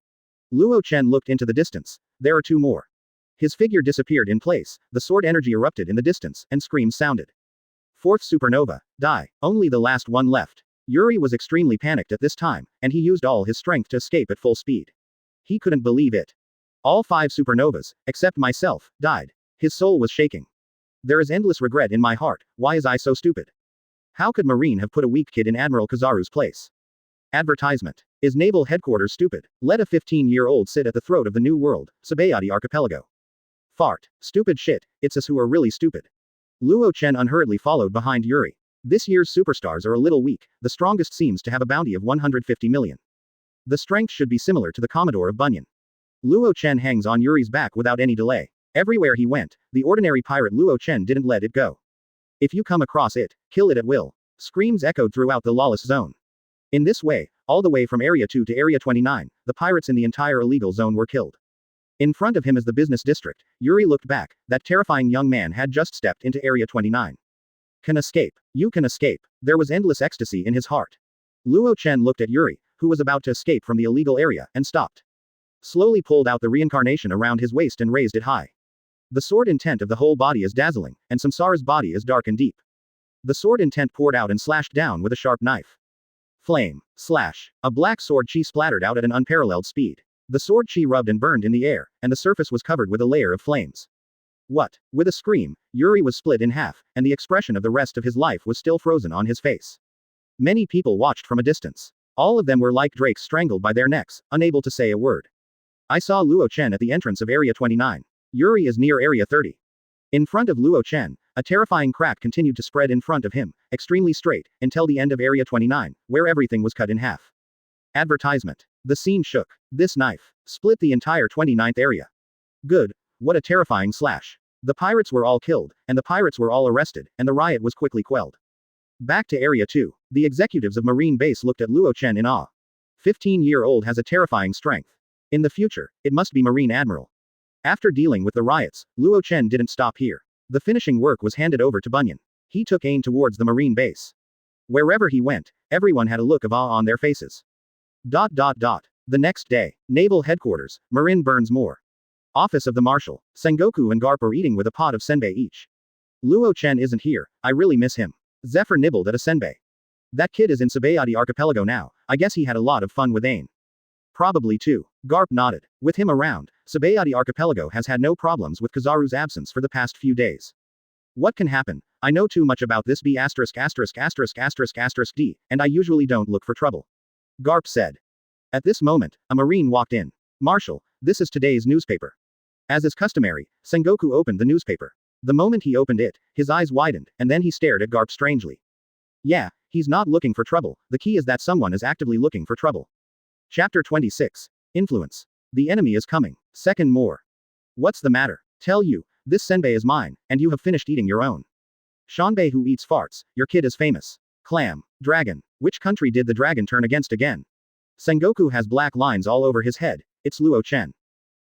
Luo Chen looked into the distance. There are 2 more. His figure disappeared in place, the sword energy erupted in the distance, and screams sounded. 4th supernova, die. Only the last one left. Yuri was extremely panicked at this time, and he used all his strength to escape at full speed. He couldn't believe it. All 5 supernovas, except myself, died. His soul was shaking. There is endless regret in my heart. Why is I so stupid? How could Marine have put a weak kid in Admiral Kizaru's place? Advertisement. Is Naval Headquarters stupid? Let a 15-year-old sit at the throat of the New World, Sabayati Archipelago. Fart. Stupid shit, it's us who are really stupid. Luo Chen unhurriedly followed behind Yuri. This year's superstars are a little weak, the strongest seems to have a bounty of 150 million. The strength should be similar to the Commodore of Bunyan. Luo Chen hangs on Yuri's back without any delay. Everywhere he went, the ordinary pirate Luo Chen didn't let it go. If you come across it, kill it at will. Screams echoed throughout the lawless zone. In this way, all the way from Area 2 to Area 29, the pirates in the entire illegal zone were killed. In front of him is the business district. Yuri looked back. That terrifying young man had just stepped into Area 29. Can escape. You can escape. There was endless ecstasy in his heart. Luo Chen looked at Yuri, who was about to escape from the illegal area, and stopped. Slowly pulled out the reincarnation around his waist and raised it high. The sword intent of the whole body is dazzling, and Samsara's body is dark and deep. The sword intent poured out and slashed down with a sharp knife. Flame. Slash. A black sword chi splattered out at an unparalleled speed. The sword chi rubbed and burned in the air, and the surface was covered with a layer of flames. What? With a scream, Yuri was split in half, and the expression of the rest of his life was still frozen on his face. Many people watched from a distance. All of them were like drakes strangled by their necks, unable to say a word. I saw Luo Chen at the entrance of Area 29. Yuri is near Area 30. In front of Luo Chen, a terrifying crack continued to spread in front of him, extremely straight, until the end of Area 29, where everything was cut in half. Advertisement. The scene shook. This knife split the entire 29th area. Good. What a terrifying slash. The pirates were all killed, and the pirates were all arrested, and the riot was quickly quelled. Back to Area 2. The executives of Marine Base looked at Luo Chen in awe. 15-year-old has a terrifying strength. In the future, it must be Marine Admiral. After dealing with the riots, Luo Chen didn't stop here. The finishing work was handed over to Bunyan. He took aim towards the Marine Base. Wherever he went, everyone had a look of awe on their faces. The next day, Naval Headquarters, Marin Burnsmore. Office of the Marshal, Sengoku and Garp are eating with a pot of senbei each. Luo Chen isn't here, I really miss him. Zephyr nibbled at a senbei. That kid is in Sabayati Archipelago now, I guess he had a lot of fun with Ain. Probably too. Garp nodded. With him around, Sabayati Archipelago has had no problems with Kizaru's absence for the past few days. What can happen? I know too much about this B************, and I usually don't look for trouble. Garp said. At this moment, a Marine walked in. Marshal, this is today's newspaper. As is customary, Sengoku opened the newspaper. The moment he opened it, his eyes widened, and then he stared at Garp strangely. Yeah, he's not looking for trouble, the key is that someone is actively looking for trouble. Chapter 26. Influence. The enemy is coming. Second more. What's the matter? Tell you, this senbei is mine, and you have finished eating your own. Shanbei who eats farts, your kid is famous. Clam. Dragon. Which country did the dragon turn against again? Sengoku has black lines all over his head, it's Luo Chen.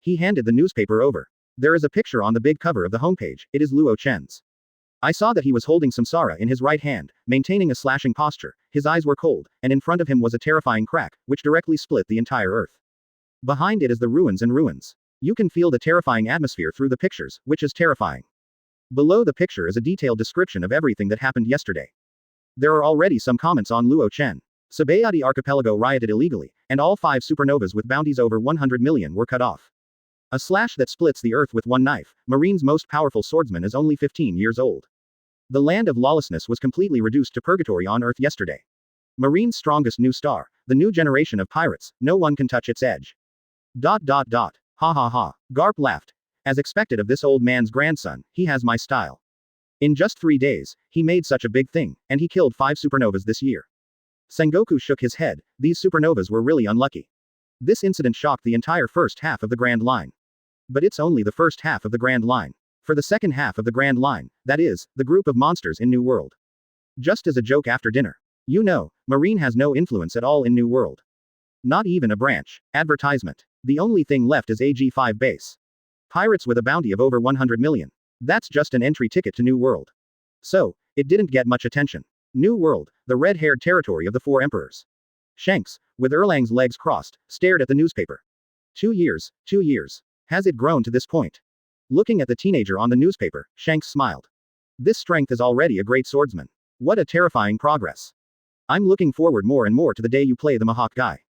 He handed the newspaper over. There is a picture on the big cover of the homepage, it is Luo Chen's. I saw that he was holding samsara in his right hand, maintaining a slashing posture, his eyes were cold, and in front of him was a terrifying crack, which directly split the entire earth. Behind it is the ruins and ruins. You can feel the terrifying atmosphere through the pictures, which is terrifying. Below the picture is a detailed description of everything that happened yesterday. There are already some comments on Luo Chen. Sabayati Archipelago rioted illegally, and all 5 supernovas with bounties over 100 million were cut off. A slash that splits the earth with one knife, Marine's most powerful swordsman is only 15 years old. The land of lawlessness was completely reduced to purgatory on Earth yesterday. Marine's strongest new star, the new generation of pirates, no one can touch its edge. Ha ha ha. Garp laughed. As expected of this old man's grandson, he has my style. In just 3 days, he made such a big thing, and he killed 5 supernovas this year. Sengoku shook his head, these supernovas were really unlucky. This incident shocked the entire first half of the Grand Line. But it's only the first half of the Grand Line. For the second half of the Grand Line, that is, the group of monsters in New World. Just as a joke after dinner. You know, Marine has no influence at all in New World. Not even a branch. Advertisement. The only thing left is AG5 base. Pirates with a bounty of over 100 million. That's just an entry ticket to New World. So, it didn't get much attention. New World, the red-haired territory of the 4 emperors. Shanks, with Erlang's legs crossed, stared at the newspaper. 2 years. Has it grown to this point? Looking at the teenager on the newspaper, Shanks smiled. This strength is already a great swordsman. What a terrifying progress. I'm looking forward more and more to the day you play the Mohawk guy.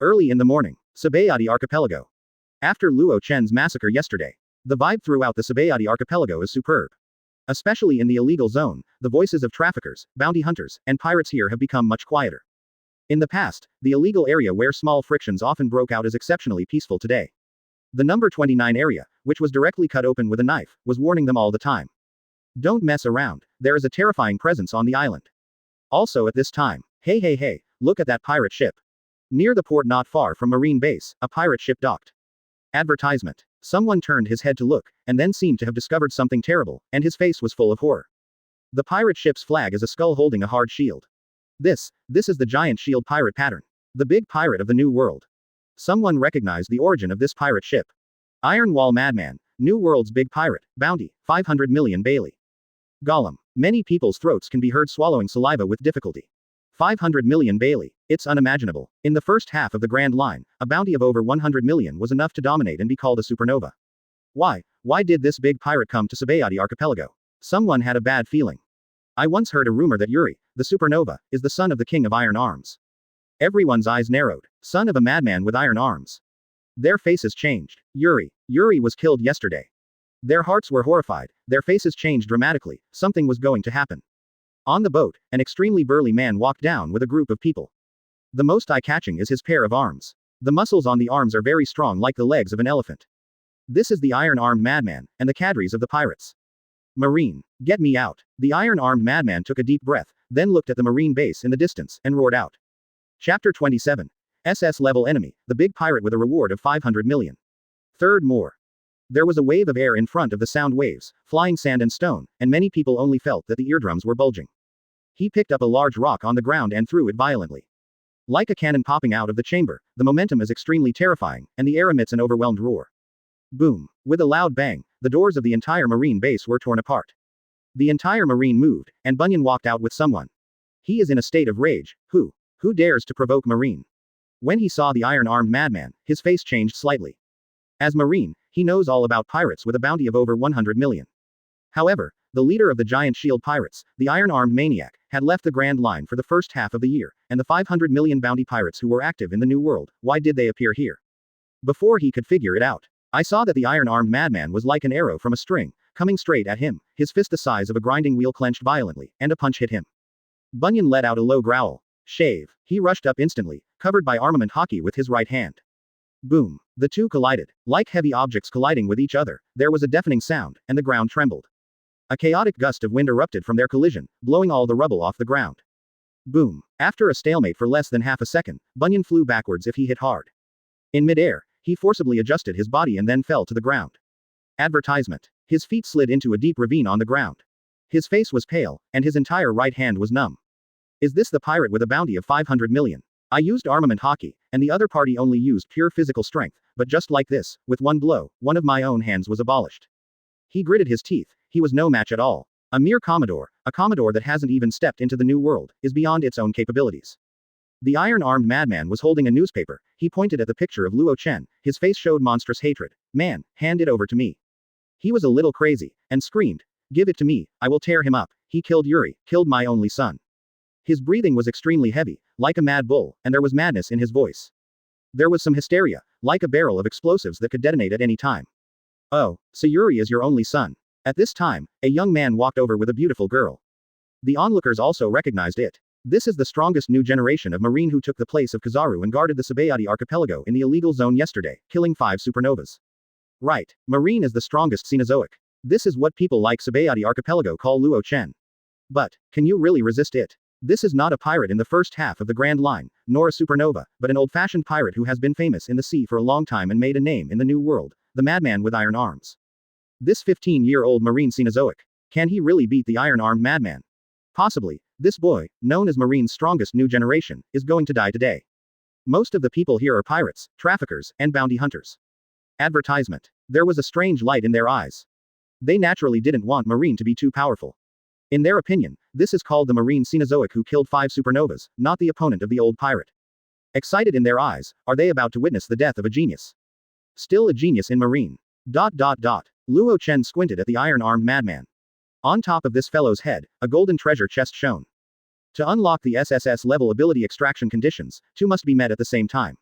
Early in the morning, Sabayati Archipelago. After Luo Chen's massacre yesterday, the vibe throughout the Sabayati Archipelago is superb. Especially in the illegal zone, the voices of traffickers, bounty hunters, and pirates here have become much quieter. In the past, the illegal area where small frictions often broke out is exceptionally peaceful today. The number 29 area, which was directly cut open with a knife, was warning them all the time. Don't mess around, there is a terrifying presence on the island. Also at this time, hey, look at that pirate ship. Near the port not far from Marine Base, a pirate ship docked. Advertisement. Someone turned his head to look, and then seemed to have discovered something terrible, and his face was full of horror. The pirate ship's flag is a skull holding a hard shield. This is the giant shield pirate pattern. The big pirate of the New World. Someone recognized the origin of this pirate ship. Iron Wall Madman, New World's big pirate, bounty, 500 million Bailey. Gollum. Many people's throats can be heard swallowing saliva with difficulty. 500 million Bailey. It's unimaginable. In the first half of the Grand Line, a bounty of over 100 million was enough to dominate and be called a supernova. Why did this big pirate come to Sabayati Archipelago? Someone had a bad feeling. I once heard a rumor that Yuri, the supernova, is the son of the king of iron arms. Everyone's eyes narrowed. Son of a madman with iron arms. Their faces changed. Yuri was killed yesterday. Their hearts were horrified, their faces changed dramatically, something was going to happen. On the boat, an extremely burly man walked down with a group of people. The most eye-catching is his pair of arms. The muscles on the arms are very strong like the legs of an elephant. This is the iron-armed madman, and the cadres of the pirates. Marine, get me out. The iron-armed madman took a deep breath, then looked at the marine base in the distance, and roared out. Chapter 27. SS-level enemy, the big pirate with a reward of 500 million. Third more. There was a wave of air in front of the sound waves, flying sand and stone, and many people only felt that the eardrums were bulging. He picked up a large rock on the ground and threw it violently. Like a cannon popping out of the chamber, the momentum is extremely terrifying, and the air emits an overwhelmed roar. Boom. With a loud bang, the doors of the entire marine base were torn apart. The entire marine moved, and Bunyan walked out with someone. He is in a state of rage. Who dares to provoke Marine? When he saw the iron-armed madman, his face changed slightly. As Marine, he knows all about pirates with a bounty of over 100 million. However, the leader of the giant shield pirates, the iron-armed maniac, had left the Grand Line for the first half of the year, and the 500 million bounty pirates who were active in the New World, why did they appear here? Before he could figure it out, I saw that the iron-armed madman was like an arrow from a string, coming straight at him, his fist the size of a grinding wheel clenched violently, and a punch hit him. Bunyan let out a low growl. Shave. He rushed up instantly, covered by armament hockey with his right hand. Boom. The two collided. Like heavy objects colliding with each other, there was a deafening sound, and the ground trembled. A chaotic gust of wind erupted from their collision, blowing all the rubble off the ground. Boom. After a stalemate for less than half a second, Bunyan flew backwards if he hit hard. In midair, he forcibly adjusted his body and then fell to the ground. Advertisement. His feet slid into a deep ravine on the ground. His face was pale, and his entire right hand was numb. Is this the pirate with a bounty of 500 million? I used armament hockey, and the other party only used pure physical strength, but just like this, with one blow, one of my own hands was abolished. He gritted his teeth, he was no match at all. A mere commodore, a commodore that hasn't even stepped into the new world, is beyond its own capabilities. The iron-armed madman was holding a newspaper, he pointed at the picture of Luo Chen, his face showed monstrous hatred. Man, hand it over to me. He was a little crazy, and screamed, give it to me, I will tear him up, he killed Yuri, killed my only son. His breathing was extremely heavy, like a mad bull, and there was madness in his voice. There was some hysteria, like a barrel of explosives that could detonate at any time. Oh, so Yuri is your only son. At this time, a young man walked over with a beautiful girl. The onlookers also recognized it. This is the strongest new generation of Marine who took the place of Kizaru and guarded the Sabayati archipelago in the illegal zone yesterday, killing 5 supernovas. Right, Marine is the strongest Cenozoic. This is what people like Sabayati archipelago call Luo Chen. But, can you really resist it? This is not a pirate in the first half of the Grand Line, nor a supernova, but an old-fashioned pirate who has been famous in the sea for a long time and made a name in the New World, the madman with iron arms. This 15-year-old Marine Cenozoic. Can he really beat the iron-armed madman? Possibly. This boy, known as Marine's strongest new generation, is going to die today. Most of the people here are pirates, traffickers, and bounty hunters. Advertisement. There was a strange light in their eyes. They naturally didn't want Marine to be too powerful. In their opinion, this is called the Marine Cenozoic who killed 5 supernovas, not the opponent of the old pirate. Excited in their eyes, are they about to witness the death of a genius? Still a genius in Marine. ... Luo Chen squinted at the iron-armed madman. On top of this fellow's head, a golden treasure chest shone. To unlock the SSS level ability extraction conditions, 2 must be met at the same time.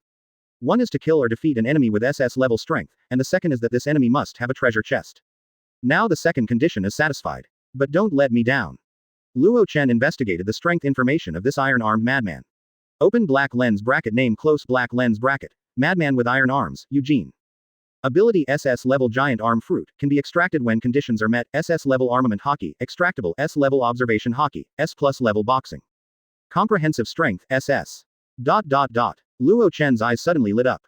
One is to kill or defeat an enemy with SS level strength, and the second is that this enemy must have a treasure chest. Now the second condition is satisfied. But don't let me down. Luo Chen investigated the strength information of this iron-armed madman. Open black lens bracket name close black lens bracket. Madman with iron arms, Eugene. Ability SS level giant arm fruit, can be extracted when conditions are met, SS level armament hockey, extractable, S level observation hockey, S plus level boxing. Comprehensive strength, SS. ... Luo Chen's eyes suddenly lit up.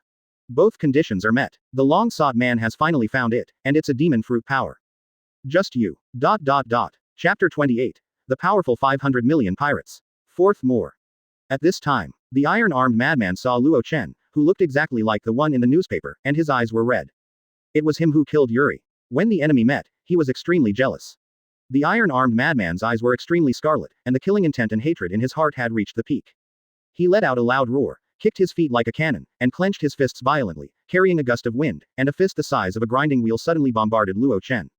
Both conditions are met. The long-sought man has finally found it, and it's a demon fruit power. Just you. ... Chapter 28. The powerful 500 million pirates. Fourth more. At this time, the iron-armed madman saw Luo Chen, who looked exactly like the one in the newspaper, and his eyes were red. It was him who killed Yuri. When the enemy met, he was extremely jealous. The iron-armed madman's eyes were extremely scarlet, and the killing intent and hatred in his heart had reached the peak. He let out a loud roar, kicked his feet like a cannon, and clenched his fists violently, carrying a gust of wind, and a fist the size of a grinding wheel suddenly bombarded Luo Chen.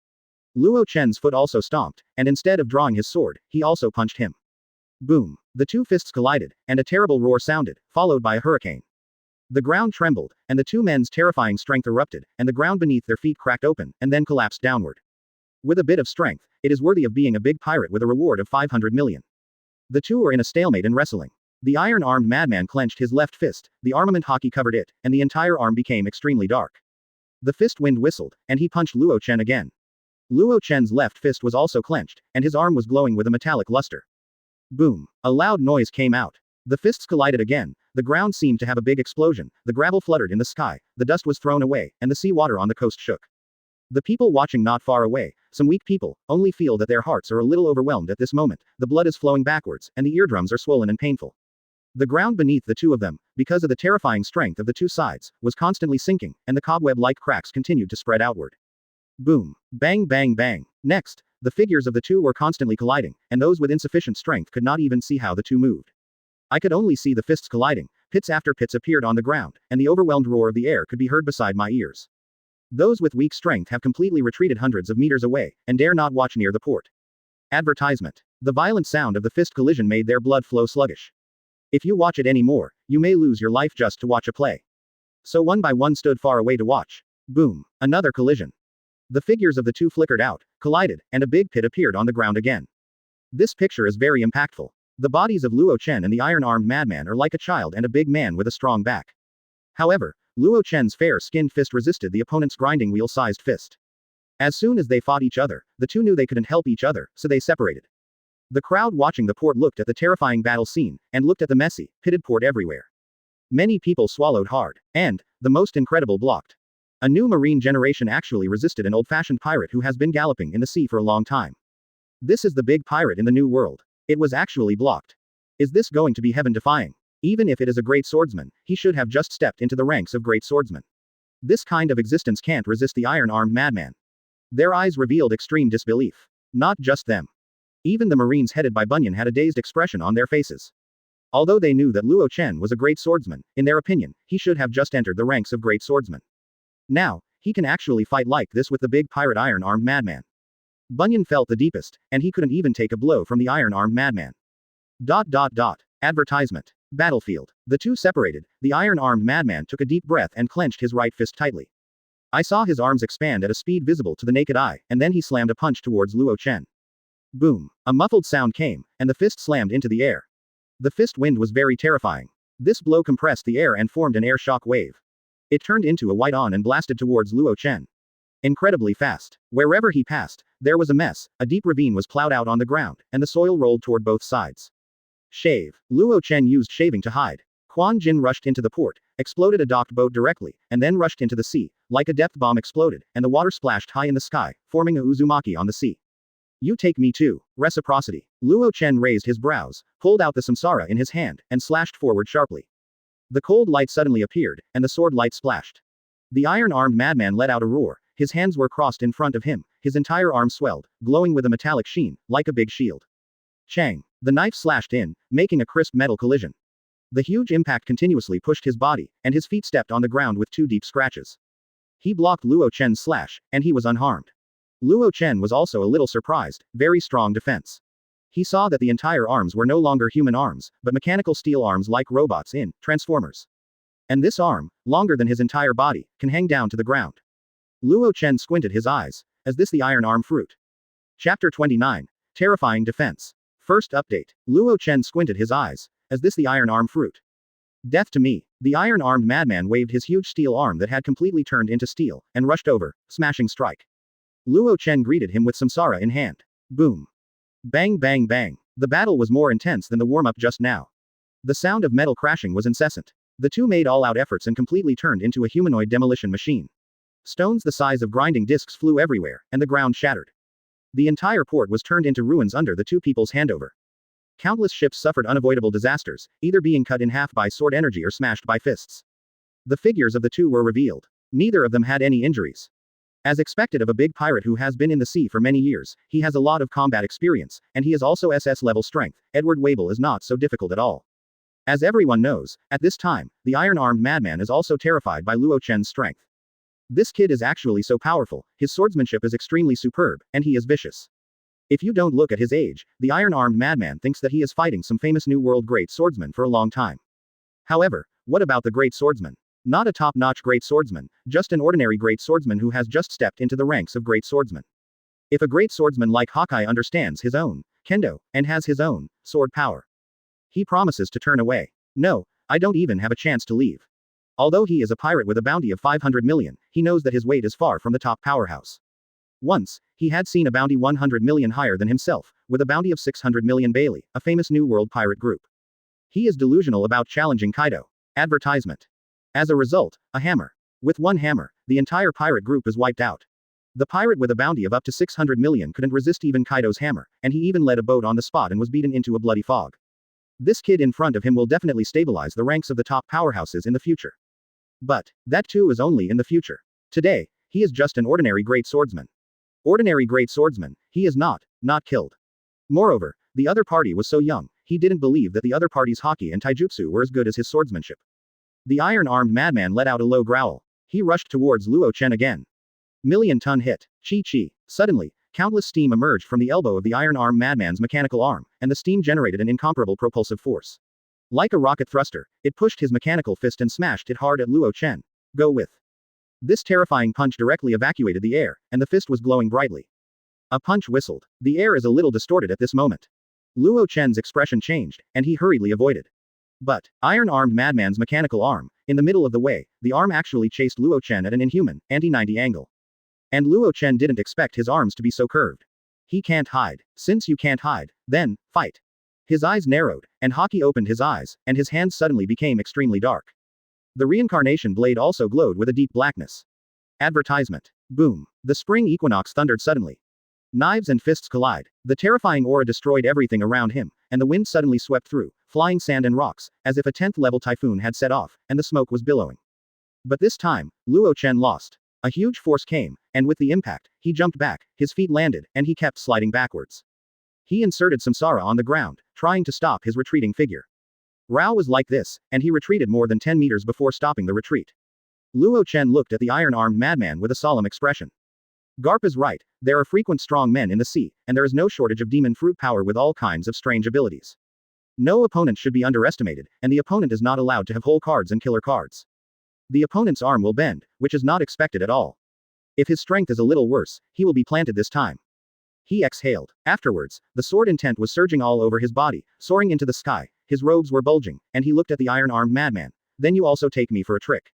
Luo Chen's foot also stomped, and instead of drawing his sword, he also punched him. Boom! The two fists collided, and a terrible roar sounded, followed by a hurricane. The ground trembled, and the two men's terrifying strength erupted, and the ground beneath their feet cracked open, and then collapsed downward. With a bit of strength, it is worthy of being a big pirate with a reward of 500 million. The two are in a stalemate in wrestling. The iron-armed madman clenched his left fist, the armament hockey covered it, and the entire arm became extremely dark. The fist wind whistled, and he punched Luo Chen again. Luo Chen's left fist was also clenched, and his arm was glowing with a metallic luster. Boom! A loud noise came out. The fists collided again, the ground seemed to have a big explosion, the gravel fluttered in the sky, the dust was thrown away, and the sea water on the coast shook. The people watching not far away, some weak people, only feel that their hearts are a little overwhelmed at this moment, the blood is flowing backwards, and the eardrums are swollen and painful. The ground beneath the two of them, because of the terrifying strength of the two sides, was constantly sinking, and the cobweb-like cracks continued to spread outward. Boom! Bang bang bang! Next, the figures of the two were constantly colliding, and those with insufficient strength could not even see how the two moved. I could only see the fists colliding, pits after pits appeared on the ground, and the overwhelmed roar of the air could be heard beside my ears. Those with weak strength have completely retreated hundreds of meters away, and dare not watch near the port. Advertisement. The violent sound of the fist collision made their blood flow sluggish. If you watch it any more, you may lose your life just to watch a play. So one by one stood far away to watch. Boom! Another collision. The figures of the two flickered out, collided, and a big pit appeared on the ground again. This picture is very impactful. The bodies of Luo Chen and the iron-armed madman are like a child and a big man with a strong back. However, Luo Chen's fair-skinned fist resisted the opponent's grinding wheel-sized fist. As soon as they fought each other, the two knew they couldn't help each other, so they separated. The crowd watching the port looked at the terrifying battle scene, and looked at the messy, pitted port everywhere. Many people swallowed hard, and, the most incredible blocked. A new marine generation actually resisted an old-fashioned pirate who has been galloping in the sea for a long time. This is the big pirate in the new world. It was actually blocked. Is this going to be heaven-defying? Even if it is a great swordsman, he should have just stepped into the ranks of great swordsmen. This kind of existence can't resist the iron-armed madman. Their eyes revealed extreme disbelief. Not just them. Even the marines headed by Bunyan had a dazed expression on their faces. Although they knew that Luo Chen was a great swordsman, in their opinion, he should have just entered the ranks of great swordsmen. Now, he can actually fight like this with the big pirate iron-armed madman. Bunyan felt the deepest, and he couldn't even take a blow from the iron-armed madman. Advertisement. Battlefield. The two separated, the iron-armed madman took a deep breath and clenched his right fist tightly. I saw his arms expand at a speed visible to the naked eye, and then he slammed a punch towards Luo Chen. Boom! A muffled sound came, and the fist slammed into the air. The fist wind was very terrifying. This blow compressed the air and formed an air shock wave. It turned into a white on and blasted towards Luo Chen. Incredibly fast. Wherever he passed, there was a mess, a deep ravine was plowed out on the ground, and the soil rolled toward both sides. Shave. Luo Chen used shaving to hide. Quan Jin rushed into the port, exploded a docked boat directly, and then rushed into the sea, like a depth bomb exploded, and the water splashed high in the sky, forming a Uzumaki on the sea. You take me too. Reciprocity. Luo Chen raised his brows, pulled out the samsara in his hand, and slashed forward sharply. The cold light suddenly appeared, and the sword light splashed. The iron-armed madman let out a roar, his hands were crossed in front of him, his entire arm swelled, glowing with a metallic sheen, like a big shield. Chang. The knife slashed in, making a crisp metal collision. The huge impact continuously pushed his body, and his feet stepped on the ground with two deep scratches. He blocked Luo Chen's slash, and he was unharmed. Luo Chen was also a little surprised, very strong defense. He saw that the entire arms were no longer human arms, but mechanical steel arms like robots in Transformers. And this arm, longer than his entire body, can hang down to the ground. Luo Chen squinted his eyes. Is this the iron arm fruit? Chapter 29. Terrifying defense. First update. Luo Chen squinted his eyes. Is this the iron arm fruit? Death to me. The iron-armed madman waved his huge steel arm that had completely turned into steel, and rushed over, smashing strike. Luo Chen greeted him with samsara in hand. Boom. Bang bang bang. The battle was more intense than the warm-up just now. The sound of metal crashing was incessant. The two made all-out efforts and completely turned into a humanoid demolition machine. Stones the size of grinding discs flew everywhere, and the ground shattered. The entire port was turned into ruins under the two people's handover. Countless ships suffered unavoidable disasters, either being cut in half by sword energy or smashed by fists. The figures of the two were revealed. Neither of them had any injuries. As expected of a big pirate who has been in the sea for many years, he has a lot of combat experience, and he is also SS-level strength. Edward Wable is not so difficult at all. As everyone knows, at this time, the iron-armed madman is also terrified by Luo Chen's strength. This kid is actually so powerful, his swordsmanship is extremely superb, and he is vicious. If you don't look at his age, the iron-armed madman thinks that he is fighting some famous New World great swordsman for a long time. However, what about the great swordsman? Not a top-notch great swordsman, just an ordinary great swordsman who has just stepped into the ranks of great swordsmen. If a great swordsman like Hawkeye understands his own kendo, and has his own sword power, he promises to turn away. No, I don't even have a chance to leave. Although he is a pirate with a bounty of 500 million, he knows that his weight is far from the top powerhouse. Once, he had seen a bounty 100 million higher than himself, with a bounty of 600 million Bailey, a famous New World pirate group. He is delusional about challenging Kaido. Advertisement. As a result, a hammer. With one hammer, the entire pirate group is wiped out. The pirate with a bounty of up to 600 million couldn't resist even Kaido's hammer, and he even led a boat on the spot and was beaten into a bloody fog. This kid in front of him will definitely stabilize the ranks of the top powerhouses in the future. But, that too is only in the future. Today, he is just an ordinary great swordsman. Ordinary great swordsman, he is not killed. Moreover, the other party was so young, he didn't believe that the other party's haki and taijutsu were as good as his swordsmanship. The iron-armed madman let out a low growl. He rushed towards Luo Chen again. Million-ton hit. Chi. Suddenly, countless steam emerged from the elbow of the iron-armed madman's mechanical arm, and the steam generated an incomparable propulsive force. Like a rocket thruster, it pushed his mechanical fist and smashed it hard at Luo Chen. Go with. This terrifying punch directly evacuated the air, and the fist was glowing brightly. A punch whistled. The air is a little distorted at this moment. Luo Chen's expression changed, and he hurriedly avoided. But, iron-armed madman's mechanical arm, in the middle of the way, the arm actually chased Luo Chen at an inhuman, anti-90 angle. And Luo Chen didn't expect his arms to be so curved. He can't hide. Since you can't hide, then, fight. His eyes narrowed, and Haki opened his eyes, and his hands suddenly became extremely dark. The reincarnation blade also glowed with a deep blackness. Advertisement. Boom. The spring equinox thundered suddenly. Knives and fists collide. The terrifying aura destroyed everything around him, and the wind suddenly swept through, flying sand and rocks, as if a 10th-level typhoon had set off, and the smoke was billowing. But this time, Luo Chen lost. A huge force came, and with the impact, he jumped back, his feet landed, and he kept sliding backwards. He inserted samsara on the ground, trying to stop his retreating figure. Rao was like this, and he retreated more than 10 meters before stopping the retreat. Luo Chen looked at the iron-armed madman with a solemn expression. Garp is right, there are frequent strong men in the sea, and there is no shortage of demon fruit power with all kinds of strange abilities. No opponent should be underestimated, and the opponent is not allowed to have whole cards and killer cards. The opponent's arm will bend, which is not expected at all. If his strength is a little worse, he will be planted this time. He exhaled. Afterwards, the sword intent was surging all over his body, soaring into the sky, his robes were bulging, and he looked at the iron-armed madman. Then you also take me for a trick.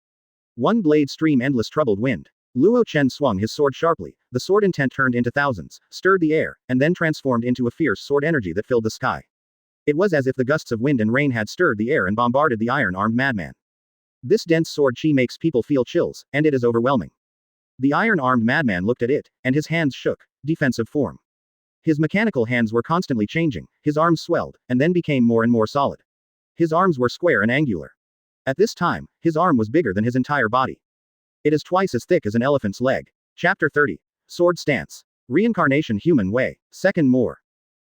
One blade stream endless troubled wind. Luo Chen swung his sword sharply, the sword intent turned into thousands, stirred the air, and then transformed into a fierce sword energy that filled the sky. It was as if the gusts of wind and rain had stirred the air and bombarded the iron-armed madman. This dense sword chi makes people feel chills, and it is overwhelming. The iron-armed madman looked at it, and his hands shook, defensive form. His mechanical hands were constantly changing, his arms swelled, and then became more and more solid. His arms were square and angular. At this time, his arm was bigger than his entire body. It is twice as thick as an elephant's leg. Chapter 30. Sword Stance. Reincarnation Human Way. Second more.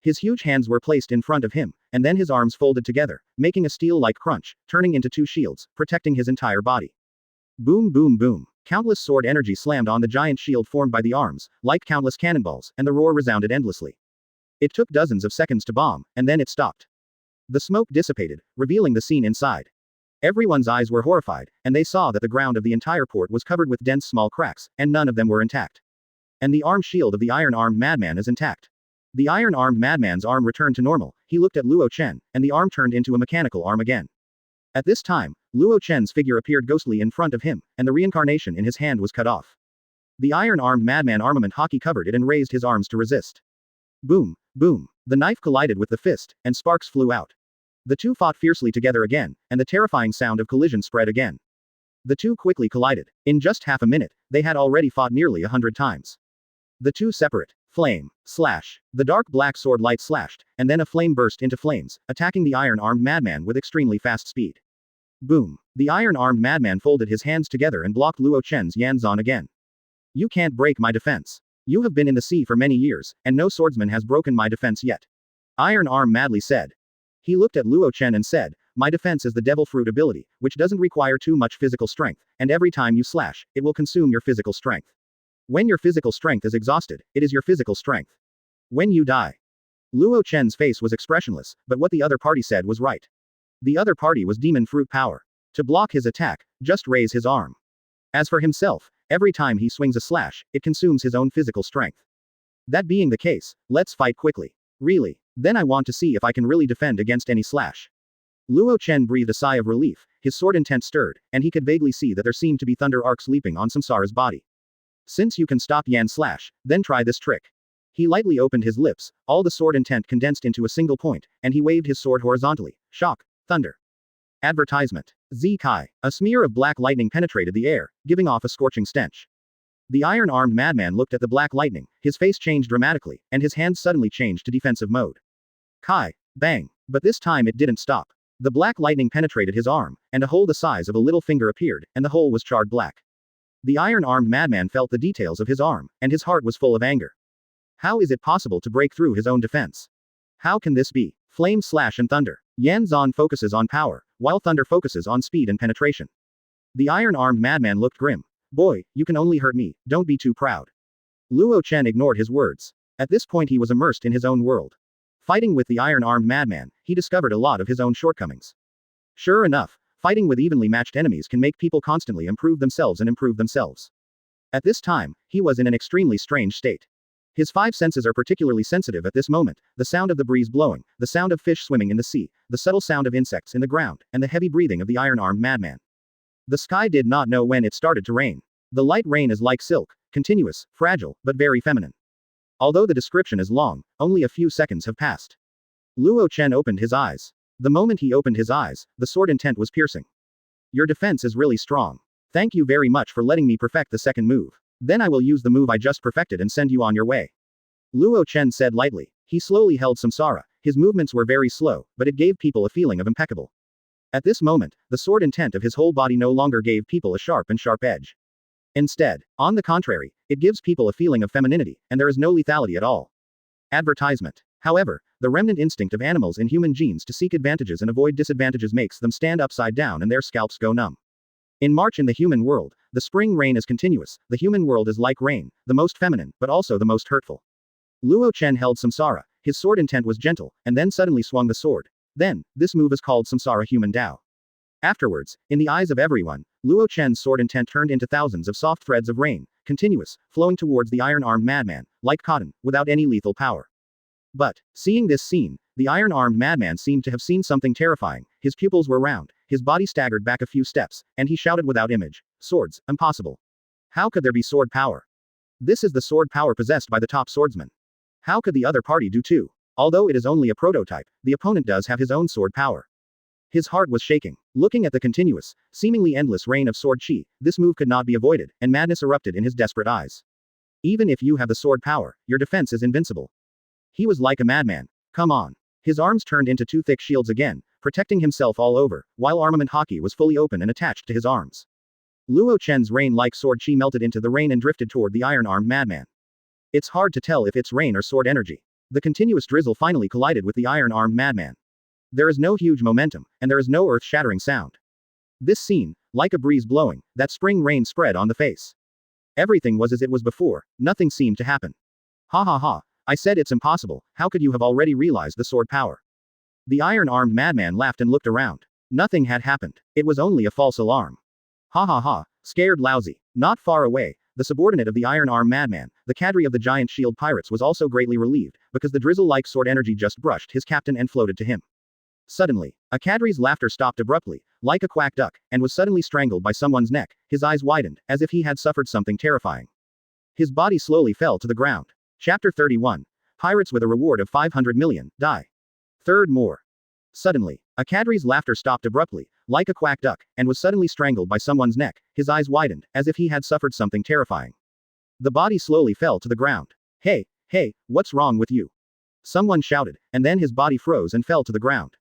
His huge hands were placed in front of him, and then his arms folded together, making a steel-like crunch, turning into two shields, protecting his entire body. Boom boom boom. Countless sword energy slammed on the giant shield formed by the arms, like countless cannonballs, and the roar resounded endlessly. It took dozens of seconds to bomb, and then it stopped. The smoke dissipated, revealing the scene inside. Everyone's eyes were horrified, and they saw that the ground of the entire port was covered with dense small cracks, and none of them were intact. And the arm shield of the iron-armed madman is intact. The iron-armed madman's arm returned to normal, he looked at Luo Chen, and the arm turned into a mechanical arm again. At this time, Luo Chen's figure appeared ghostly in front of him, and the reincarnation in his hand was cut off. The iron-armed madman armament haki covered it and raised his arms to resist. Boom, boom. The knife collided with the fist, and sparks flew out. The two fought fiercely together again, and the terrifying sound of collision spread again. The two quickly collided. In just half a minute, they had already fought nearly 100 times. The two separate. Flame. Slash. The dark black sword light slashed, and then a flame burst into flames, attacking the iron-armed madman with extremely fast speed. Boom. The iron-armed madman folded his hands together and blocked Luo Chen's yanzan again. You can't break my defense. You have been in the sea for many years, and no swordsman has broken my defense yet. Iron Arm madly said. He looked at Luo Chen and said, My defense is the devil fruit ability, which doesn't require too much physical strength, and every time you slash, it will consume your physical strength. When your physical strength is exhausted, it is your physical strength. When you die. Luo Chen's face was expressionless, but what the other party said was right. The other party was demon fruit power. To block his attack, just raise his arm. As for himself, every time he swings a slash, it consumes his own physical strength. That being the case, let's fight quickly. Really? Then I want to see if I can really defend against any slash. Luo Chen breathed a sigh of relief, his sword intent stirred, and he could vaguely see that there seemed to be thunder arcs leaping on Samsara's body. Since you can stop Yan's slash, then try this trick. He lightly opened his lips, all the sword intent condensed into a single point, and he waved his sword horizontally. Shock. Thunder. Advertisement. Kai. A smear of black lightning penetrated the air, giving off a scorching stench. The iron-armed madman looked at the black lightning, his face changed dramatically, and his hands suddenly changed to defensive mode. Kai. Bang. But this time it didn't stop. The black lightning penetrated his arm, and a hole the size of a little finger appeared, and the hole was charred black. The iron-armed madman felt the details of his arm, and his heart was full of anger. How is it possible to break through his own defense? How can this be? Flame slash and thunder. Yan Zhan focuses on power, while thunder focuses on speed and penetration. The iron-armed madman looked grim. Boy, you can only hurt me, don't be too proud. Luo Chen ignored his words. At this point he was immersed in his own world. Fighting with the iron-armed madman, he discovered a lot of his own shortcomings. Sure enough, fighting with evenly matched enemies can make people constantly improve themselves and improve themselves. At this time, he was in an extremely strange state. His five senses are particularly sensitive at this moment: the sound of the breeze blowing, the sound of fish swimming in the sea, the subtle sound of insects in the ground, and the heavy breathing of the iron-armed madman. The sky did not know when it started to rain. The light rain is like silk, continuous, fragile, but very feminine. Although the description is long, only a few seconds have passed. Luo Chen opened his eyes. The moment he opened his eyes, the sword intent was piercing. Your defense is really strong. Thank you very much for letting me perfect the second move. Then I will use the move I just perfected and send you on your way. Luo Chen said lightly. He slowly held Samsara. His movements were very slow, but it gave people a feeling of impeccable. At this moment, the sword intent of his whole body no longer gave people a sharp edge. Instead, on the contrary, it gives people a feeling of femininity, and there is no lethality at all. Advertisement. However, the remnant instinct of animals in human genes to seek advantages and avoid disadvantages makes them stand upside down and their scalps go numb. In March in the human world, the spring rain is continuous, the human world is like rain, the most feminine, but also the most hurtful. Luo Chen held Samsara, his sword intent was gentle, and then suddenly swung the sword. Then, this move is called Samsara Human Dao. Afterwards, in the eyes of everyone, Luo Chen's sword intent turned into thousands of soft threads of rain, continuous, flowing towards the iron-armed madman, like cotton, without any lethal power. But, seeing this scene, the iron-armed madman seemed to have seen something terrifying. His pupils were round, his body staggered back a few steps, and he shouted without image, "Swords, impossible. How could there be sword power? This is the sword power possessed by the top swordsman. How could the other party do too? Although it is only a prototype, the opponent does have his own sword power." His heart was shaking. Looking at the continuous, seemingly endless rain of sword chi, this move could not be avoided, and madness erupted in his desperate eyes. Even if you have the sword power, your defense is invincible. He was like a madman. Come on. His arms turned into two thick shields again, protecting himself all over, while armament hockey was fully open and attached to his arms. Luo Chen's rain-like sword chi melted into the rain and drifted toward the iron-armed madman. It's hard to tell if it's rain or sword energy. The continuous drizzle finally collided with the iron-armed madman. There is no huge momentum, and there is no earth-shattering sound. This scene, like a breeze blowing, that spring rain spread on the face. Everything was as it was before, nothing seemed to happen. Ha ha ha, I said it's impossible, how could you have already realized the sword power? The iron-armed madman laughed and looked around. Nothing had happened, it was only a false alarm. Ha ha ha, scared lousy. Not far away, the subordinate of the iron-armed madman, the cadre of the giant shield pirates was also greatly relieved, because the drizzle-like sword energy just brushed his captain and floated to him. Suddenly, a cadre's laughter stopped abruptly, like a quack duck, and was suddenly strangled by someone's neck. His eyes widened, as if he had suffered something terrifying. His body slowly fell to the ground. Chapter 31. Pirates with a reward of 500 million, die. Third more. Suddenly, a cadre's laughter stopped abruptly, like a quack duck, and was suddenly strangled by someone's neck. His eyes widened, as if he had suffered something terrifying. The body slowly fell to the ground. Hey, what's wrong with you? Someone shouted, and then his body froze and fell to the ground.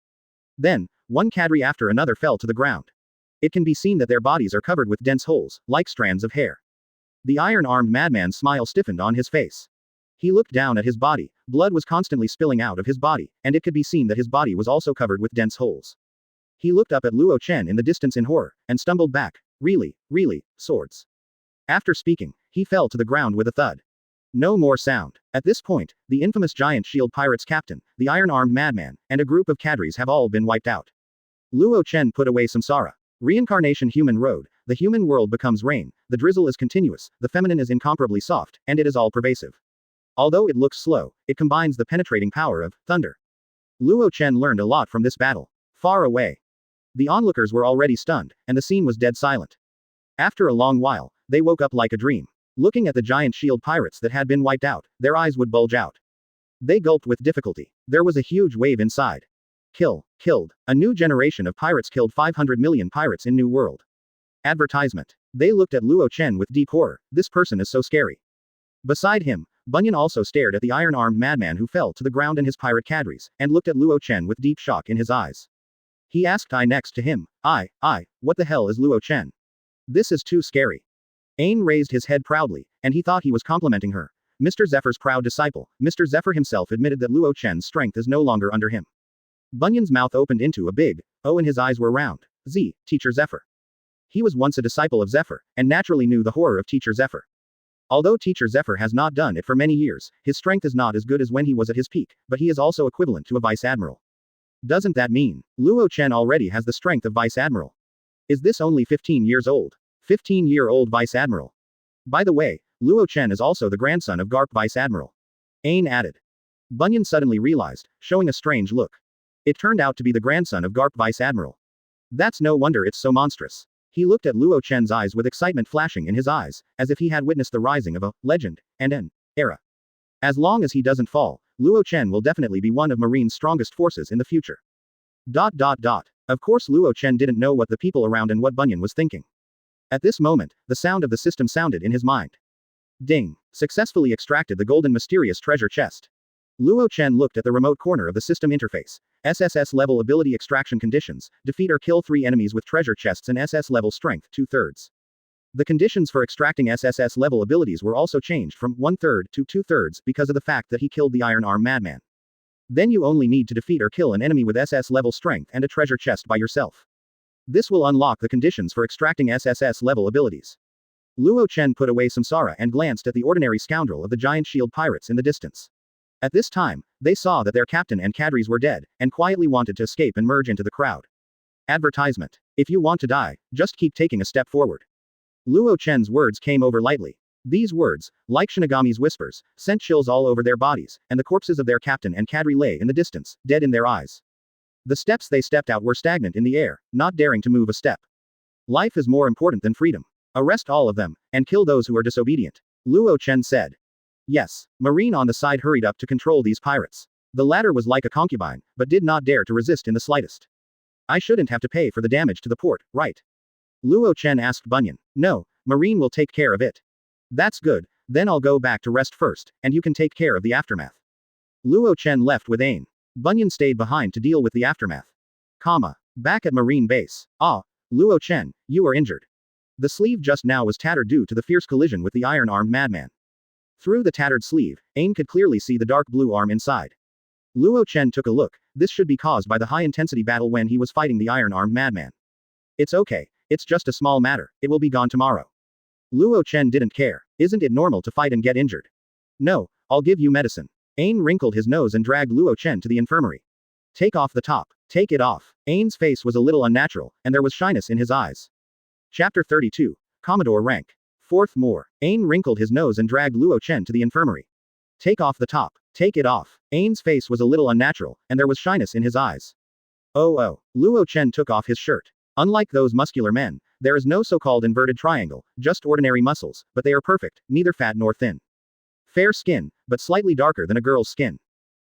Then, one cadre after another fell to the ground. It can be seen that their bodies are covered with dense holes, like strands of hair. The iron-armed madman's smile stiffened on his face. He looked down at his body. Blood was constantly spilling out of his body, and it could be seen that his body was also covered with dense holes. He looked up at Luo Chen in the distance in horror, and stumbled back. Really, swords. After speaking, he fell to the ground with a thud. No more sound. At this point, the infamous giant shield pirates captain, the iron-armed madman, and a group of cadres have all been wiped out. Luo Chen put away samsara. Reincarnation human road, the human world becomes rain, the drizzle is continuous, the feminine is incomparably soft, and it is all-pervasive. Although it looks slow, it combines the penetrating power of thunder. Luo Chen learned a lot from this battle. Far away. The onlookers were already stunned, and the scene was dead silent. After a long while, they woke up like a dream. Looking at the giant shield pirates that had been wiped out, their eyes would bulge out. They gulped with difficulty. There was a huge wave inside. Killed. A new generation of pirates killed 500 million pirates in New World. Advertisement. They looked at Luo Chen with deep horror. This person is so scary. Beside him, Bunyan also stared at the iron-armed madman who fell to the ground and his pirate cadres, and looked at Luo Chen with deep shock in his eyes. He asked I next to him, what the hell is Luo Chen? This is too scary. Ain raised his head proudly, and he thought he was complimenting her. Mr. Zephyr's proud disciple, Mr. Zephyr himself admitted that Luo Chen's strength is no longer under him. Bunyan's mouth opened into a big O and his eyes were round. Teacher Zephyr. He was once a disciple of Zephyr, and naturally knew the horror of Teacher Zephyr. Although Teacher Zephyr has not done it for many years, his strength is not as good as when he was at his peak, but he is also equivalent to a vice admiral. Doesn't that mean Luo Chen already has the strength of vice admiral? Is this only 15 years old? 15-year-old vice admiral. By the way, Luo Chen is also the grandson of Garp vice admiral. Ain added. Bunyan suddenly realized, showing a strange look. It turned out to be the grandson of Garp vice admiral. That's no wonder it's so monstrous. He looked at Luo Chen's eyes with excitement flashing in his eyes, as if he had witnessed the rising of a legend and an era. As long as he doesn't fall, Luo Chen will definitely be one of Marine's strongest forces in the future. Of course Luo Chen didn't know what the people around and what Bunyan was thinking. At this moment, the sound of the system sounded in his mind. Ding! Successfully extracted the golden mysterious treasure chest. Luo Chen looked at the remote corner of the system interface. SSS level ability extraction conditions, defeat or kill 3 enemies with treasure chests and SS level strength 2/3. The conditions for extracting SSS level abilities were also changed from 1/3 to 2/3 because of the fact that he killed the Iron Arm madman. Then you only need to defeat or kill an enemy with SS level strength and a treasure chest by yourself. This will unlock the conditions for extracting SSS level abilities. Luo Chen put away samsara and glanced at the ordinary scoundrel of the giant shield pirates in the distance. At this time, they saw that their captain and cadres were dead, and quietly wanted to escape and merge into the crowd. Advertisement. If you want to die, just keep taking a step forward. Luo Chen's words came over lightly. These words, like Shinigami's whispers, sent chills all over their bodies, and the corpses of their captain and cadre lay in the distance, dead in their eyes. The steps they stepped out were stagnant in the air, not daring to move a step. Life is more important than freedom. Arrest all of them, and kill those who are disobedient. Luo Chen said. Yes. Marine on the side hurried up to control these pirates. The latter was like a concubine, but did not dare to resist in the slightest. I shouldn't have to pay for the damage to the port, right? Luo Chen asked Bunyan. No, Marine will take care of it. That's good, then I'll go back to rest first, and you can take care of the aftermath. Luo Chen left with Ain. Bunyan stayed behind to deal with the aftermath. Back at Marine base. Luo Chen, you are injured. The sleeve just now was tattered due to the fierce collision with the iron-armed madman. Through the tattered sleeve, Ain could clearly see the dark blue arm inside. Luo Chen took a look. This should be caused by the high-intensity battle when he was fighting the iron-armed madman. It's okay. It's just a small matter. It will be gone tomorrow. Luo Chen didn't care. Isn't it normal to fight and get injured? No, I'll give you medicine. Ain wrinkled his nose and dragged Luo Chen to the infirmary. Take off the top. Take it off. Ain's face was a little unnatural, and there was shyness in his eyes. Chapter 32. Commodore rank. Fourth more. Ain wrinkled his nose and dragged Luo Chen to the infirmary. Take off the top. Take it off. Ain's face was a little unnatural, and there was shyness in his eyes. Oh. Luo Chen took off his shirt. Unlike those muscular men, there is no so-called inverted triangle, just ordinary muscles, but they are perfect, neither fat nor thin. Fair skin, but slightly darker than a girl's skin.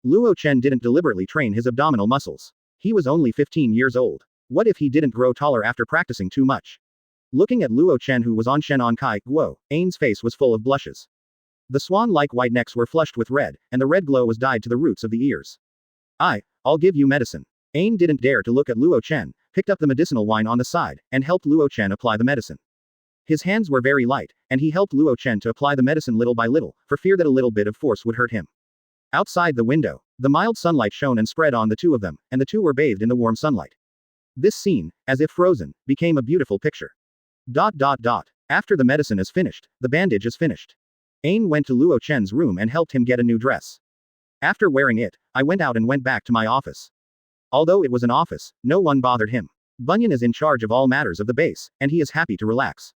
Luo Chen didn't deliberately train his abdominal muscles. He was only 15 years old. What if he didn't grow taller after practicing too much? Looking at Luo Chen who was on Shen on Kai Guo, Ain's face was full of blushes. The swan-like white necks were flushed with red, and the red glow was dyed to the roots of the ears. I'll give you medicine. Ain didn't dare to look at Luo Chen, picked up the medicinal wine on the side, and helped Luo Chen apply the medicine. His hands were very light, and he helped Luo Chen to apply the medicine little by little, for fear that a little bit of force would hurt him. Outside the window, the mild sunlight shone and spread on the two of them, and the two were bathed in the warm sunlight. This scene, as if frozen, became a beautiful picture. After the medicine is finished, the bandage is finished. Ain went to Luo Chen's room and helped him get a new dress. After wearing it, I went out and went back to my office. Although it was an office, no one bothered him. Bunyan is in charge of all matters of the base, and he is happy to relax.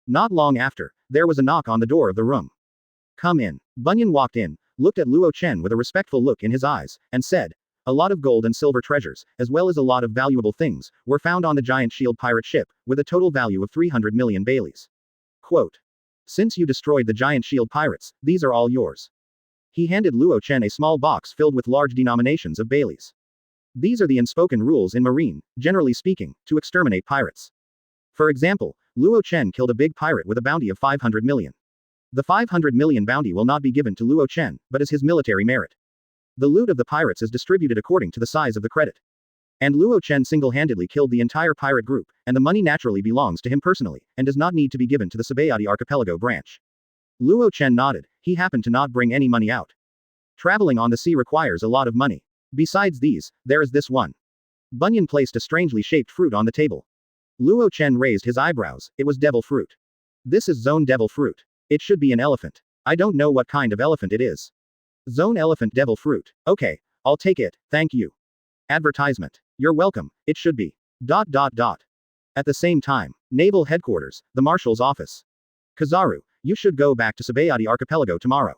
Not long after, there was a knock on the door of the room. Come in. Bunyan walked in, looked at Luo Chen with a respectful look in his eyes, and said, a lot of gold and silver treasures, as well as a lot of valuable things, were found on the giant shield pirate ship, with a total value of 300 million Baileys. Quote. Since you destroyed the giant shield pirates, these are all yours. He handed Luo Chen a small box filled with large denominations of Baileys. These are the unspoken rules in Marine, generally speaking, to exterminate pirates. For example, Luo Chen killed a big pirate with a bounty of 500 million. The 500 million bounty will not be given to Luo Chen, but as his military merit. The loot of the pirates is distributed according to the size of the credit. And Luo Chen single-handedly killed the entire pirate group, and the money naturally belongs to him personally, and does not need to be given to the Sabayati Archipelago branch. Luo Chen nodded, he happened to not bring any money out. Traveling on the sea requires a lot of money. Besides these, there is this one. Bunyan placed a strangely shaped fruit on the table. Luo Chen raised his eyebrows, it was devil fruit. This is zone devil fruit. It should be an elephant. I don't know what kind of elephant it is. Zone elephant devil fruit. Okay, I'll take it, thank you. Advertisement. You're welcome, it should be. At the same time, Naval Headquarters, the Marshal's office. Kizaru, you should go back to Sabayati Archipelago tomorrow.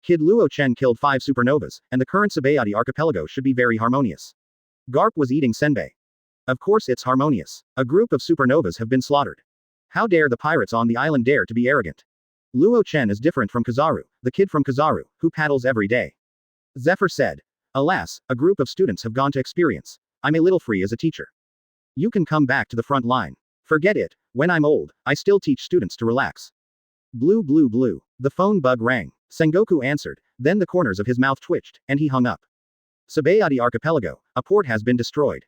Kid Luo Chen killed 5 supernovas, and the current Sabayati Archipelago should be very harmonious. Garp was eating senbei. Of course it's harmonious. A group of supernovas have been slaughtered. How dare the pirates on the island dare to be arrogant? Luo Chen is different from Kizaru, the kid from Kizaru, who paddles every day. Zephyr said. Alas, a group of students have gone to experience. I'm a little free as a teacher. You can come back to the front line. Forget it, when I'm old, I still teach students to relax. Blue. The phone bug rang. Sengoku answered, then the corners of his mouth twitched, and he hung up. Sabayati Archipelago, a port has been destroyed.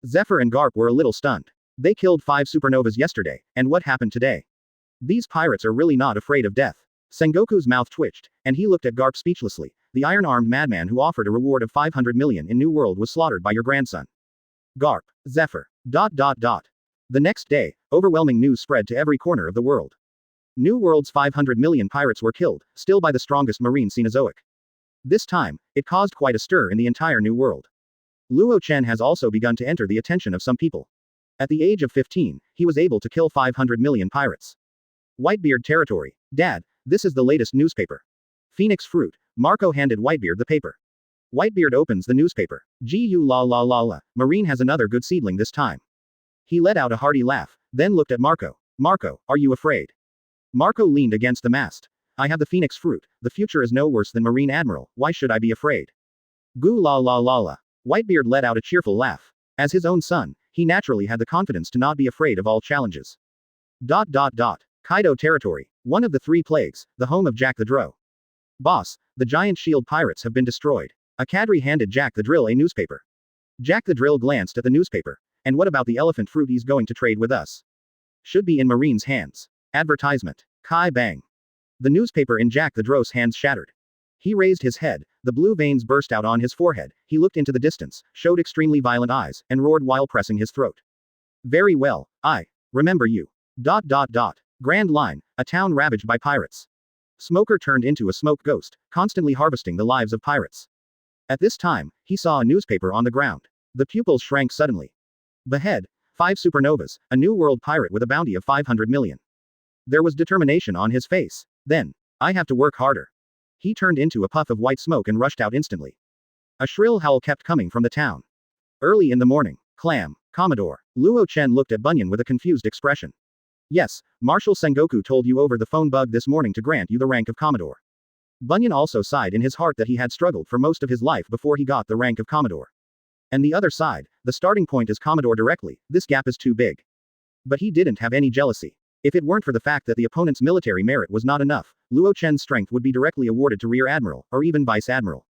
Zephyr and Garp were a little stunned. They killed 5 supernovas yesterday, and what happened today? These pirates are really not afraid of death. Sengoku's mouth twitched, and he looked at Garp speechlessly. The iron-armed madman who offered a reward of 500 million in New World was slaughtered by your grandson. Garp. Zephyr. The next day, overwhelming news spread to every corner of the world. New World's 500 million pirates were killed, still by the strongest marine Cenozoic. This time, it caused quite a stir in the entire New World. Luo Chen has also begun to enter the attention of some people. At the age of 15, he was able to kill 500 million pirates. Whitebeard territory. Dad, this is the latest newspaper. Phoenix fruit. Marco handed Whitebeard the paper. Whitebeard opens the newspaper. La. Marine has another good seedling this time. He let out a hearty laugh, then looked at Marco. Marco, are you afraid? Marco leaned against the mast. I have the phoenix fruit, the future is no worse than Marine Admiral, why should I be afraid? Goo la. Whitebeard let out a cheerful laugh. As his own son, he naturally had the confidence to not be afraid of all challenges. Kaido territory. One of the 3 plagues, the home of Jack the Drow. Boss, the giant shield pirates have been destroyed. A cadre handed Jack the Drill a newspaper. Jack the Drill glanced at the newspaper. And what about the elephant fruit he's going to trade with us? Should be in Marine's hands. Advertisement. Kai bang. The newspaper in Jack the Drow's hands shattered. He raised his head, the blue veins burst out on his forehead, he looked into the distance, showed extremely violent eyes, and roared while pressing his throat. Very well, I remember you. Grand Line, a town ravaged by pirates. Smoker turned into a smoke ghost, constantly harvesting the lives of pirates. At this time, he saw a newspaper on the ground. The pupils shrank suddenly. Behead, 5 supernovas, a new world pirate with a bounty of 500 million. There was determination on his face. Then, I have to work harder. He turned into a puff of white smoke and rushed out instantly. A shrill howl kept coming from the town. Early in the morning, Clam, Commodore. Luo Chen looked at Bunyan with a confused expression. Yes, Marshal Sengoku told you over the phone bug this morning to grant you the rank of Commodore. Bunyan also sighed in his heart that he had struggled for most of his life before he got the rank of Commodore. And the other side, the starting point is Commodore directly, this gap is too big. But he didn't have any jealousy. If it weren't for the fact that the opponent's military merit was not enough, Luo Chen's strength would be directly awarded to Rear Admiral, or even Vice Admiral.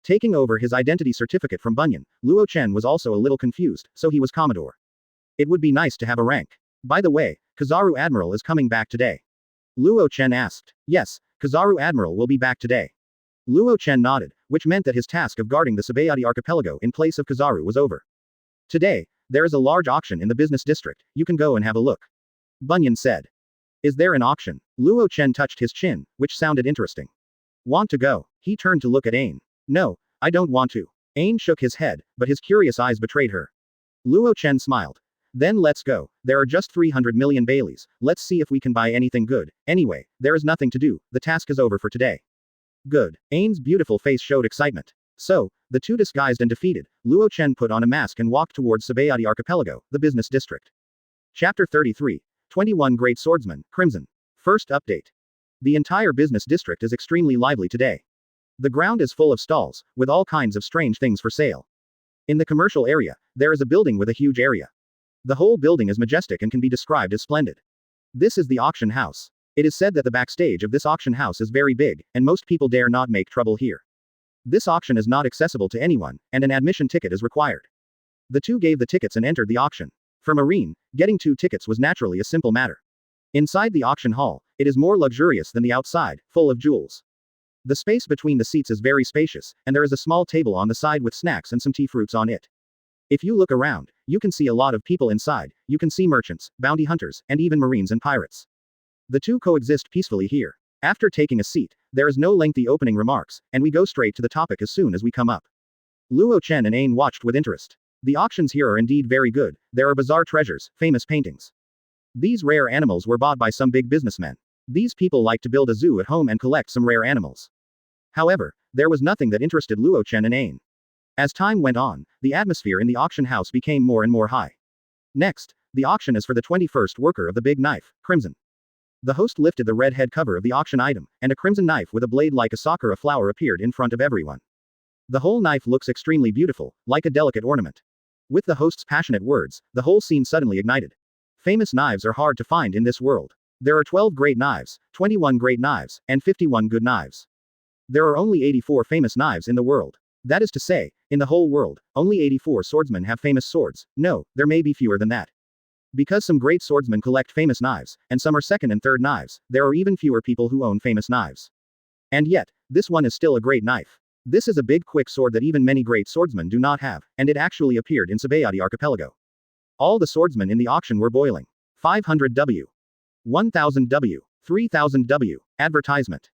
Taking over his identity certificate from Bunyan, Luo Chen was also a little confused, so he was Commodore. It would be nice to have a rank. By the way, Kizaru Admiral is coming back today. Luo Chen asked. Yes, Kizaru Admiral will be back today. Luo Chen nodded, which meant that his task of guarding the Sabayati Archipelago in place of Kizaru was over. Today, There is a large auction in the business district, you can go and have a look. Bunyan said. Is there an auction? Luo Chen touched his chin, which sounded interesting. Want to go? He turned to look at Ain. No, I don't want to. Ain shook his head, but his curious eyes betrayed her. Luo Chen smiled. Then let's go. There are just 300 million Baileys, let's see if we can buy anything good. Anyway, there is nothing to do, the task is over for today. Good. Ain's beautiful face showed excitement. So, the two disguised and defeated, Luo Chen put on a mask and walked towards Sabayati Archipelago, the business district. Chapter 33. 21 Great Swordsmen, Crimson. First update. The entire business district is extremely lively today. The ground is full of stalls, with all kinds of strange things for sale. In the commercial area, there is a building with a huge area. The whole building is majestic and can be described as splendid. This is the auction house. It is said that the backstage of this auction house is very big, and most people dare not make trouble here. This auction is not accessible to anyone, and an admission ticket is required. The two gave the tickets and entered the auction. For Marine, getting 2 tickets was naturally a simple matter. Inside the auction hall, it is more luxurious than the outside, full of jewels. The space between the seats is very spacious, and there is a small table on the side with snacks and some tea fruits on it. If you look around, you can see a lot of people inside, you can see merchants, bounty hunters, and even marines and pirates. The two coexist peacefully here. After taking a seat, there is no lengthy opening remarks, and we go straight to the topic as soon as we come up. Luo Chen and Ain watched with interest. The auctions here are indeed very good, there are bizarre treasures, famous paintings. These rare animals were bought by some big businessmen. These people like to build a zoo at home and collect some rare animals. However, there was nothing that interested Luo Chen and Ain. As time went on, the atmosphere in the auction house became more and more high. Next, the auction is for the 21st worker of the big knife, Crimson. The host lifted the red head cover of the auction item, and a crimson knife with a blade like a sakura flower appeared in front of everyone. The whole knife looks extremely beautiful, like a delicate ornament. With the host's passionate words, the whole scene suddenly ignited. Famous knives are hard to find in this world. There are 12 great knives, 21 great knives, and 51 good knives. There are only 84 famous knives in the world. That is to say, in the whole world, only 84 swordsmen have famous swords. No, there may be fewer than that. Because some great swordsmen collect famous knives, and some are second and third knives, there are even fewer people who own famous knives. And yet, this one is still a great knife. This is a big quick sword that even many great swordsmen do not have, and it actually appeared in Sabayati Archipelago. All the swordsmen in the auction were boiling. 500 W. 1000 W. 3000 W. Advertisement. ...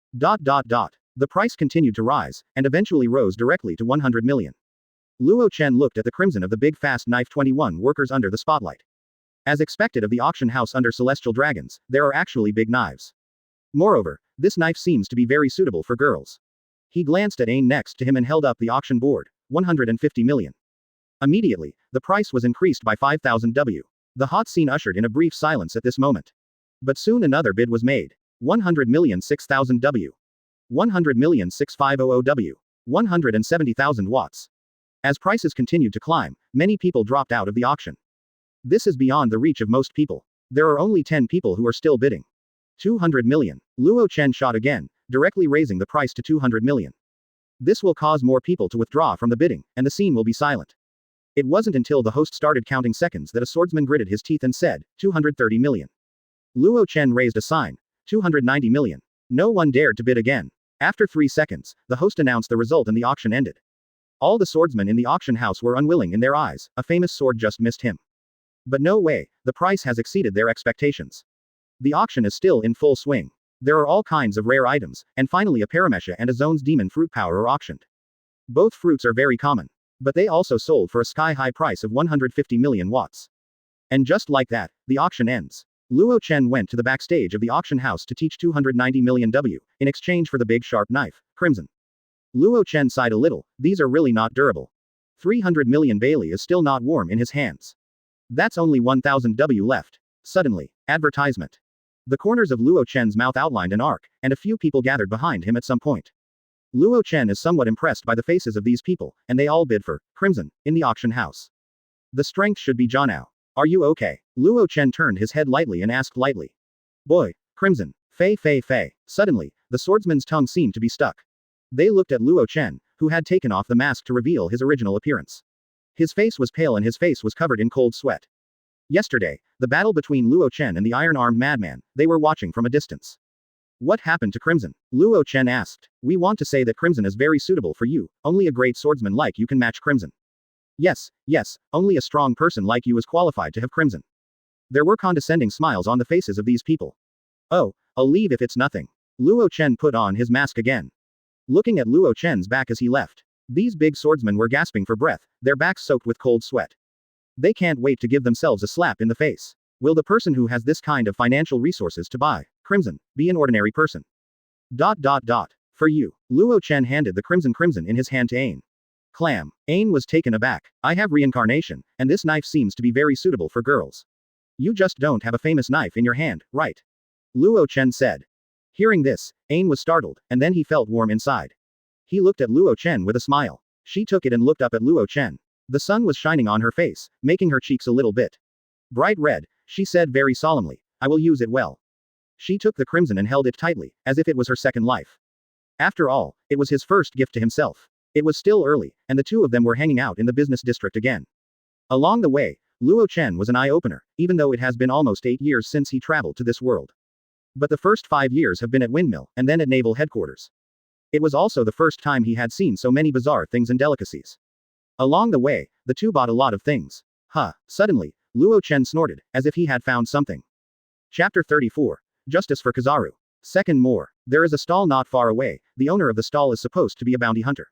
The price continued to rise, and eventually rose directly to 100 million. Luo Chen looked at the crimson of the big fast knife 21 workers under the spotlight. As expected of the auction house under celestial dragons, there are actually big knives. Moreover, this knife seems to be very suitable for girls. He glanced at Ain next to him and held up the auction board. 150 million. Immediately, the price was increased by 5,000 W. The hot scene ushered in a brief silence at this moment. But soon another bid was made. 100 million 6,000 W. 100 million 6500 W. 170,000 watts. As prices continued to climb, many people dropped out of the auction. This is beyond the reach of most people. There are only 10 people who are still bidding. 200 million. Luo Chen shot again, directly raising the price to 200 million. This will cause more people to withdraw from the bidding, and the scene will be silent. It wasn't until the host started counting seconds that a swordsman gritted his teeth and said, 230 million. Luo Chen raised a sign. 290 million. No one dared to bid again. After 3 seconds, the host announced the result and the auction ended. All the swordsmen in the auction house were unwilling in their eyes, a famous sword just missed him. But no way, the price has exceeded their expectations. The auction is still in full swing. There are all kinds of rare items, and finally a Paramesha and a Zone's demon fruit power are auctioned. Both fruits are very common. But they also sold for a sky-high price of 150 million watts. And just like that, the auction ends. Luo Chen went to the backstage of the auction house to teach 290 million W, in exchange for the big sharp knife, Crimson. Luo Chen sighed a little, these are really not durable. 300 million Bailey is still not warm in his hands. That's only 1000 W left. Suddenly, advertisement. The corners of Luo Chen's mouth outlined an arc, and a few people gathered behind him at some point. Luo Chen is somewhat impressed by the faces of these people, and they all bid for Crimson in the auction house. The strength should be Janao. Are you okay? Luo Chen turned his head lightly and asked lightly. Boy, Crimson. Fei. Suddenly, the swordsman's tongue seemed to be stuck. They looked at Luo Chen, who had taken off the mask to reveal his original appearance. His face was pale and his face was covered in cold sweat. Yesterday, the battle between Luo Chen and the iron-armed madman, they were watching from a distance. What happened to Crimson? Luo Chen asked. We want to say that Crimson is very suitable for you, only a great swordsman like you can match Crimson. Yes, yes, only a strong person like you is qualified to have crimson. There were condescending smiles on the faces of these people. Oh, I'll leave if it's nothing. Luo Chen put on his mask again. Looking at Luo Chen's back as he left. These big swordsmen were gasping for breath, their backs soaked with cold sweat. They can't wait to give themselves a slap in the face. Will the person who has this kind of financial resources to buy crimson be an ordinary person? ... For you. Luo Chen handed the crimson in his hand to Ain. Clam. Ain was taken aback. I have reincarnation, and this knife seems to be very suitable for girls. You just don't have a famous knife in your hand, right? Luo Chen said. Hearing this, Ain was startled, and then he felt warm inside. He looked at Luo Chen with a smile. She took it and looked up at Luo Chen. The sun was shining on her face, making her cheeks a little bit bright red. She said very solemnly, I will use it well. She took the crimson and held it tightly, as if it was her second life. After all, it was his first gift to himself. It was still early, and the two of them were hanging out in the business district again. Along the way, Luo Chen was an eye-opener, even though it has been almost 8 years since he traveled to this world. But the first 5 years have been at Windmill, and then at Naval Headquarters. It was also the first time he had seen so many bizarre things and delicacies. Along the way, the two bought a lot of things. Suddenly, Luo Chen snorted, as if he had found something. Chapter 34. Justice for Kizaru. Second more. There is a stall not far away, the owner of the stall is supposed to be a bounty hunter.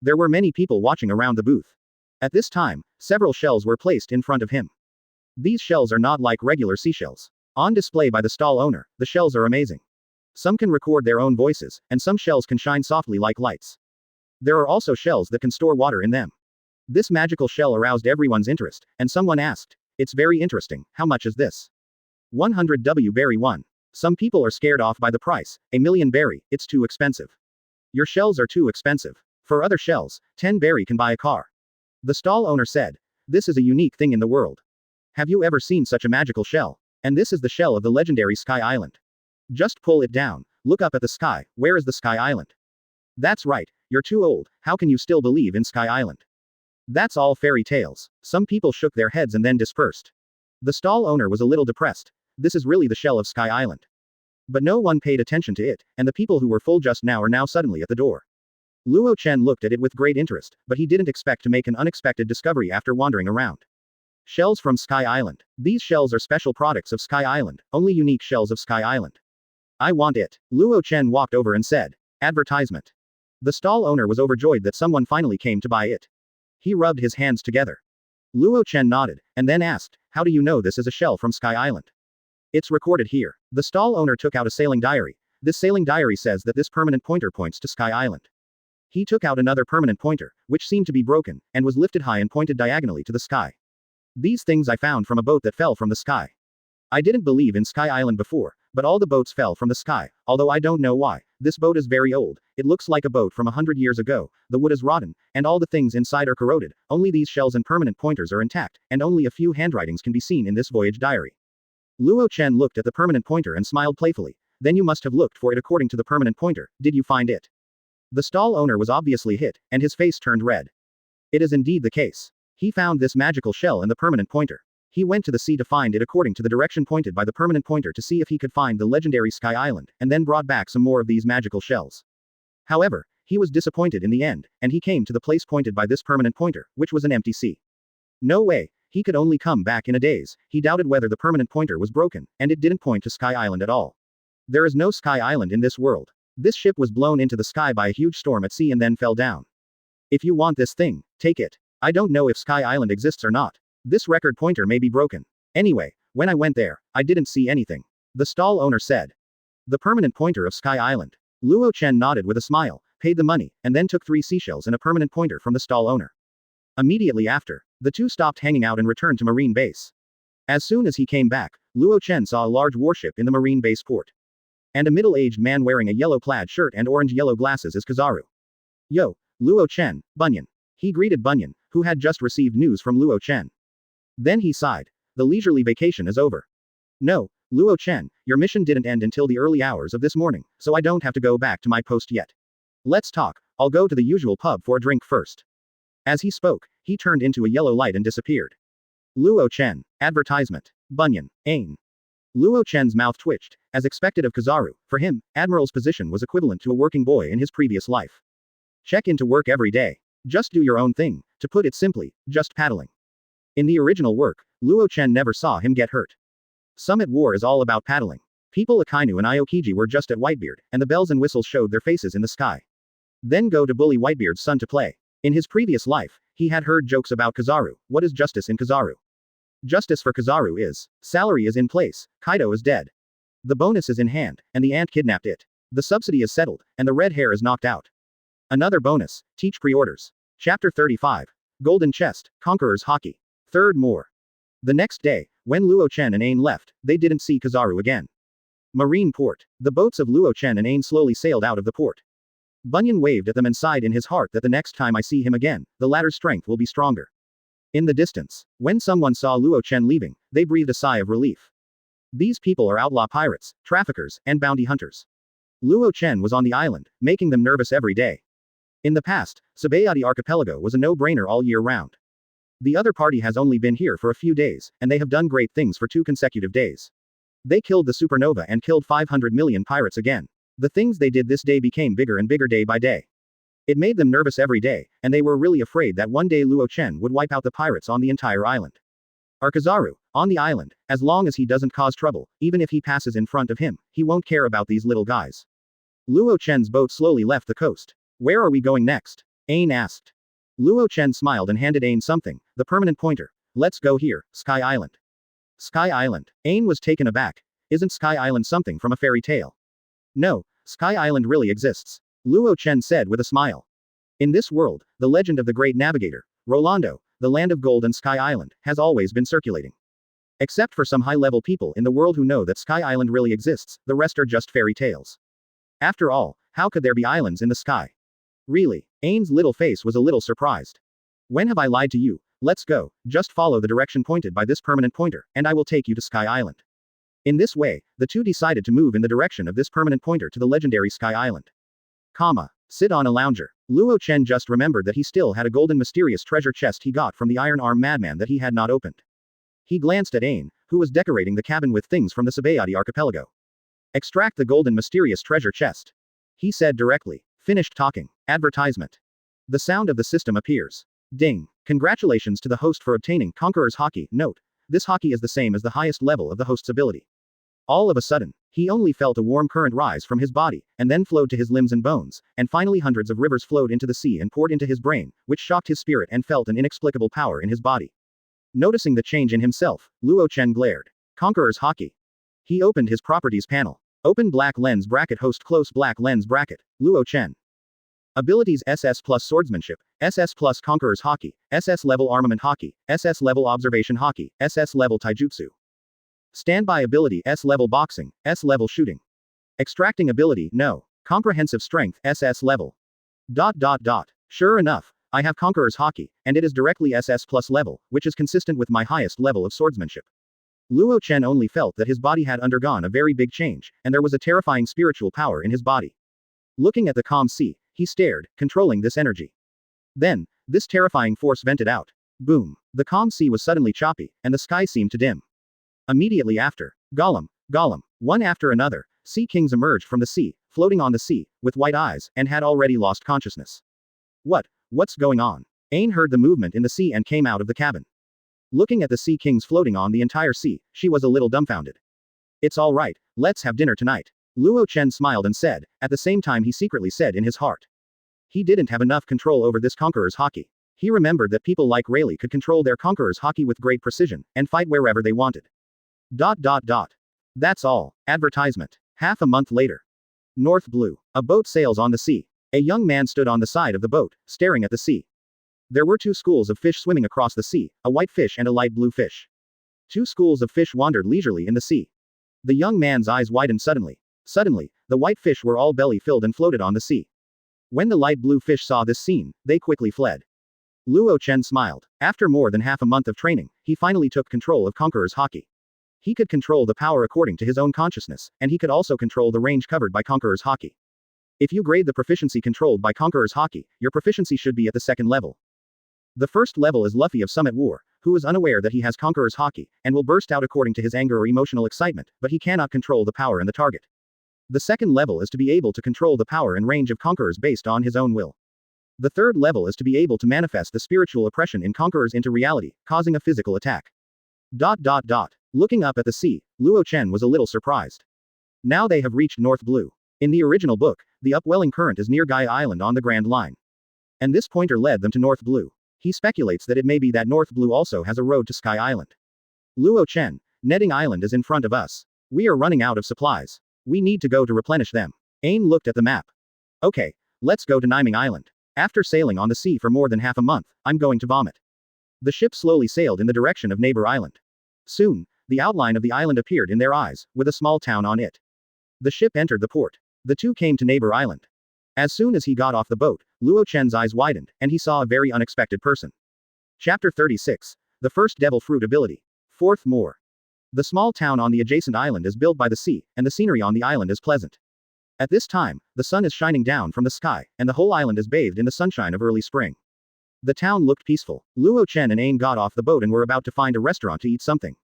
There were many people watching around the booth. At this time, several shells were placed in front of him. These shells are not like regular seashells. On display by the stall owner, the shells are amazing. Some can record their own voices, and some shells can shine softly like lights. There are also shells that can store water in them. This magical shell aroused everyone's interest, and someone asked, it's very interesting, how much is this? 100 W berry 1. Some people are scared off by the price, a million berry, it's too expensive. Your shells are too expensive. For other shells, 10 berry can buy a car. The stall owner said, this is a unique thing in the world. Have you ever seen such a magical shell? And this is the shell of the legendary Sky Island. Just pull it down, look up at the sky, where is the Sky Island? That's right, you're too old, how can you still believe in Sky Island? That's all fairy tales. Some people shook their heads and then dispersed. The stall owner was a little depressed. This is really the shell of Sky Island. But no one paid attention to it, and the people who were full just now are now suddenly at the door. Luo Chen looked at it with great interest, but he didn't expect to make an unexpected discovery after wandering around. Shells from Sky Island. These shells are special products of Sky Island, only unique shells of Sky Island. I want it. Luo Chen walked over and said. Advertisement. The stall owner was overjoyed that someone finally came to buy it. He rubbed his hands together. Luo Chen nodded, and then asked, how do you know this is a shell from Sky Island? It's recorded here. The stall owner took out a sailing diary. This sailing diary says that this permanent pointer points to Sky Island. He took out another permanent pointer, which seemed to be broken, and was lifted high and pointed diagonally to the sky. These things I found from a boat that fell from the sky. I didn't believe in Sky Island before, but all the boats fell from the sky, although I don't know why. This boat is very old, it looks like a boat from 100 years ago, the wood is rotten, and all the things inside are corroded, only these shells and permanent pointers are intact, and only a few handwritings can be seen in this voyage diary. Luo Chen looked at the permanent pointer and smiled playfully. Then you must have looked for it according to the permanent pointer, did you find it? The stall owner was obviously hit, and his face turned red. It is indeed the case. He found this magical shell and the permanent pointer. He went to the sea to find it according to the direction pointed by the permanent pointer to see if he could find the legendary Sky Island, and then brought back some more of these magical shells. However, he was disappointed in the end, and he came to the place pointed by this permanent pointer, which was an empty sea. No way, he could only come back in a daze. He doubted whether the permanent pointer was broken, and it didn't point to Sky Island at all. There is no Sky Island in this world. This ship was blown into the sky by a huge storm at sea and then fell down. If you want this thing, take it. I don't know if Sky Island exists or not. This record pointer may be broken. Anyway, when I went there, I didn't see anything. The stall owner said. The permanent pointer of Sky Island. Luo Chen nodded with a smile, paid the money, and then took 3 seashells and a permanent pointer from the stall owner. Immediately after, the two stopped hanging out and returned to Marine Base. As soon as he came back, Luo Chen saw a large warship in the Marine Base port. And a middle-aged man wearing a yellow plaid shirt and orange-yellow glasses is Kizaru. Yo, Luo Chen, Bunyan. He greeted Bunyan, who had just received news from Luo Chen. Then he sighed. The leisurely vacation is over. No, Luo Chen, your mission didn't end until the early hours of this morning, so I don't have to go back to my post yet. Let's talk, I'll go to the usual pub for a drink first. As he spoke, he turned into a yellow light and disappeared. Luo Chen. Advertisement. Bunyan. Ain. Luo Chen's mouth twitched, as expected of Kizaru. For him, Admiral's position was equivalent to a working boy in his previous life. Check into work every day. Just do your own thing. To put it simply, just paddling. In the original work, Luo Chen never saw him get hurt. Summit War is all about paddling. People Akainu and Aokiji were just at Whitebeard, and the bells and whistles showed their faces in the sky. Then go to bully Whitebeard's son to play. In his previous life, he had heard jokes about Kizaru. What is justice in Kizaru? Justice for Kizaru is, salary is in place, Kaido is dead. The bonus is in hand, and the ant kidnapped it. The subsidy is settled, and the red hair is knocked out. Another bonus, teach pre-orders. Chapter 35. Golden Chest, Conqueror's Hockey. Third more. The next day, when Luo Chen and Ain left, they didn't see Kizaru again. Marine port. The boats of Luo Chen and Ain slowly sailed out of the port. Bunyan waved at them and sighed in his heart that the next time I see him again, the latter's strength will be stronger. In the distance, when someone saw Luo Chen leaving, they breathed a sigh of relief. These people are outlaw pirates, traffickers, and bounty hunters. Luo Chen was on the island, making them nervous every day. In the past, Sabayati Archipelago was a no-brainer all year round. The other party has only been here for a few days, and they have done great things for 2 consecutive days. They killed the supernova and killed 500 million pirates again. The things they did this day became bigger and bigger day by day. It made them nervous every day, and they were really afraid that one day Luo Chen would wipe out the pirates on the entire island. Kizaru, on the island, as long as he doesn't cause trouble, even if he passes in front of him, he won't care about these little guys. Luo Chen's boat slowly left the coast. Where are we going next? Ain asked. Luo Chen smiled and handed Ain something, the permanent pointer. Let's go here, Sky Island. Sky Island. Ain was taken aback. Isn't Sky Island something from a fairy tale? No, Sky Island really exists. Luo Chen said with a smile. In this world, the legend of the great navigator, Rolando, the land of gold and Sky Island, has always been circulating. Except for some high-level people in the world who know that Sky Island really exists, the rest are just fairy tales. After all, how could there be islands in the sky? Really? Ain's little face was a little surprised. When have I lied to you? Let's go, just follow the direction pointed by this permanent pointer, and I will take you to Sky Island. In this way, the two decided to move in the direction of this permanent pointer to the legendary Sky Island. Sit on a lounger. Luo Chen just remembered that he still had a golden mysterious treasure chest he got from the Iron Arm madman that he had not opened. He glanced at Ain, who was decorating the cabin with things from the Sabayati archipelago. Extract the golden mysterious treasure chest. He said directly. Finished talking. Advertisement. The sound of the system appears. Ding. Congratulations to the host for obtaining Conqueror's Hockey. Note. This hockey is the same as the highest level of the host's ability. All of a sudden, he only felt a warm current rise from his body, and then flowed to his limbs and bones, and finally hundreds of rivers flowed into the sea and poured into his brain, which shocked his spirit and felt an inexplicable power in his body. Noticing the change in himself, Luo Chen glared. Conqueror's Hockey. He opened his properties panel. Open black lens bracket host close black lens bracket, Luo Chen. Abilities SS plus swordsmanship, SS plus Conqueror's Hockey, SS level armament hockey, SS level observation hockey, SS level taijutsu. Standby ability S level boxing, S level shooting. Extracting ability no. Comprehensive strength SS level. Sure enough, I have Conqueror's Hockey, and it is directly SS plus level, which is consistent with my highest level of swordsmanship. Luo Chen only felt that his body had undergone a very big change, and there was a terrifying spiritual power in his body. Looking at the calm sea, he stared, controlling this energy. Then, this terrifying force vented out. Boom. The calm sea was suddenly choppy, and the sky seemed to dim. Immediately after, Gollum, one after another, sea kings emerged from the sea, floating on the sea, with white eyes, and had already lost consciousness. What's going on? Ain heard the movement in the sea and came out of the cabin. Looking at the sea kings floating on the entire sea, she was a little dumbfounded. It's all right, let's have dinner tonight. Luo Chen smiled and said, at the same time he secretly said in his heart. He didn't have enough control over this Conqueror's Hockey. He remembered that people like Rayleigh could control their Conqueror's Hockey with great precision, and fight wherever they wanted. That's all. Advertisement. Half a month later. North Blue. A boat sails on the sea. A young man stood on the side of the boat, staring at the sea. There were 2 schools of fish swimming across the sea, a white fish and a light blue fish. 2 schools of fish wandered leisurely in the sea. The young man's eyes widened suddenly. Suddenly, the white fish were all belly-filled and floated on the sea. When the light blue fish saw this scene, they quickly fled. Luo Chen smiled. After more than half a month of training, he finally took control of Conqueror's Hockey. He could control the power according to his own consciousness, and he could also control the range covered by Conqueror's Hockey. If you grade the proficiency controlled by Conqueror's Hockey, your proficiency should be at the 2nd level. The 1st level is Luffy of Summit War, who is unaware that he has Conqueror's Hockey, and will burst out according to his anger or emotional excitement, but he cannot control the power and the target. The 2nd level is to be able to control the power and range of conquerors based on his own will. The third level is to be able to manifest the spiritual oppression in conquerors into reality, causing a physical attack. Looking up at the sea, Luo Chen was a little surprised. Now they have reached North Blue. In the original book, the upwelling current is near Gaia Island on the Grand Line. And this pointer led them to North Blue. He speculates that it may be that North Blue also has a road to Sky Island. Luo Chen, Netting Island is in front of us. We are running out of supplies. We need to go to replenish them. Ain looked at the map. Okay, let's go to Niming Island. After sailing on the sea for more than half a month, I'm going to vomit. The ship slowly sailed in the direction of Neighbor Island. Soon, the outline of the island appeared in their eyes, with a small town on it. The ship entered the port. The two came to Neighbor Island. As soon as he got off the boat, Luo Chen's eyes widened, and he saw a very unexpected person. Chapter 36. The First Devil Fruit Ability. Fourth More. The small town on the adjacent island is built by the sea, and the scenery on the island is pleasant. At this time, the sun is shining down from the sky, and the whole island is bathed in the sunshine of early spring. The town looked peaceful. Luo Chen and Ain got off the boat and were about to find a restaurant to eat something.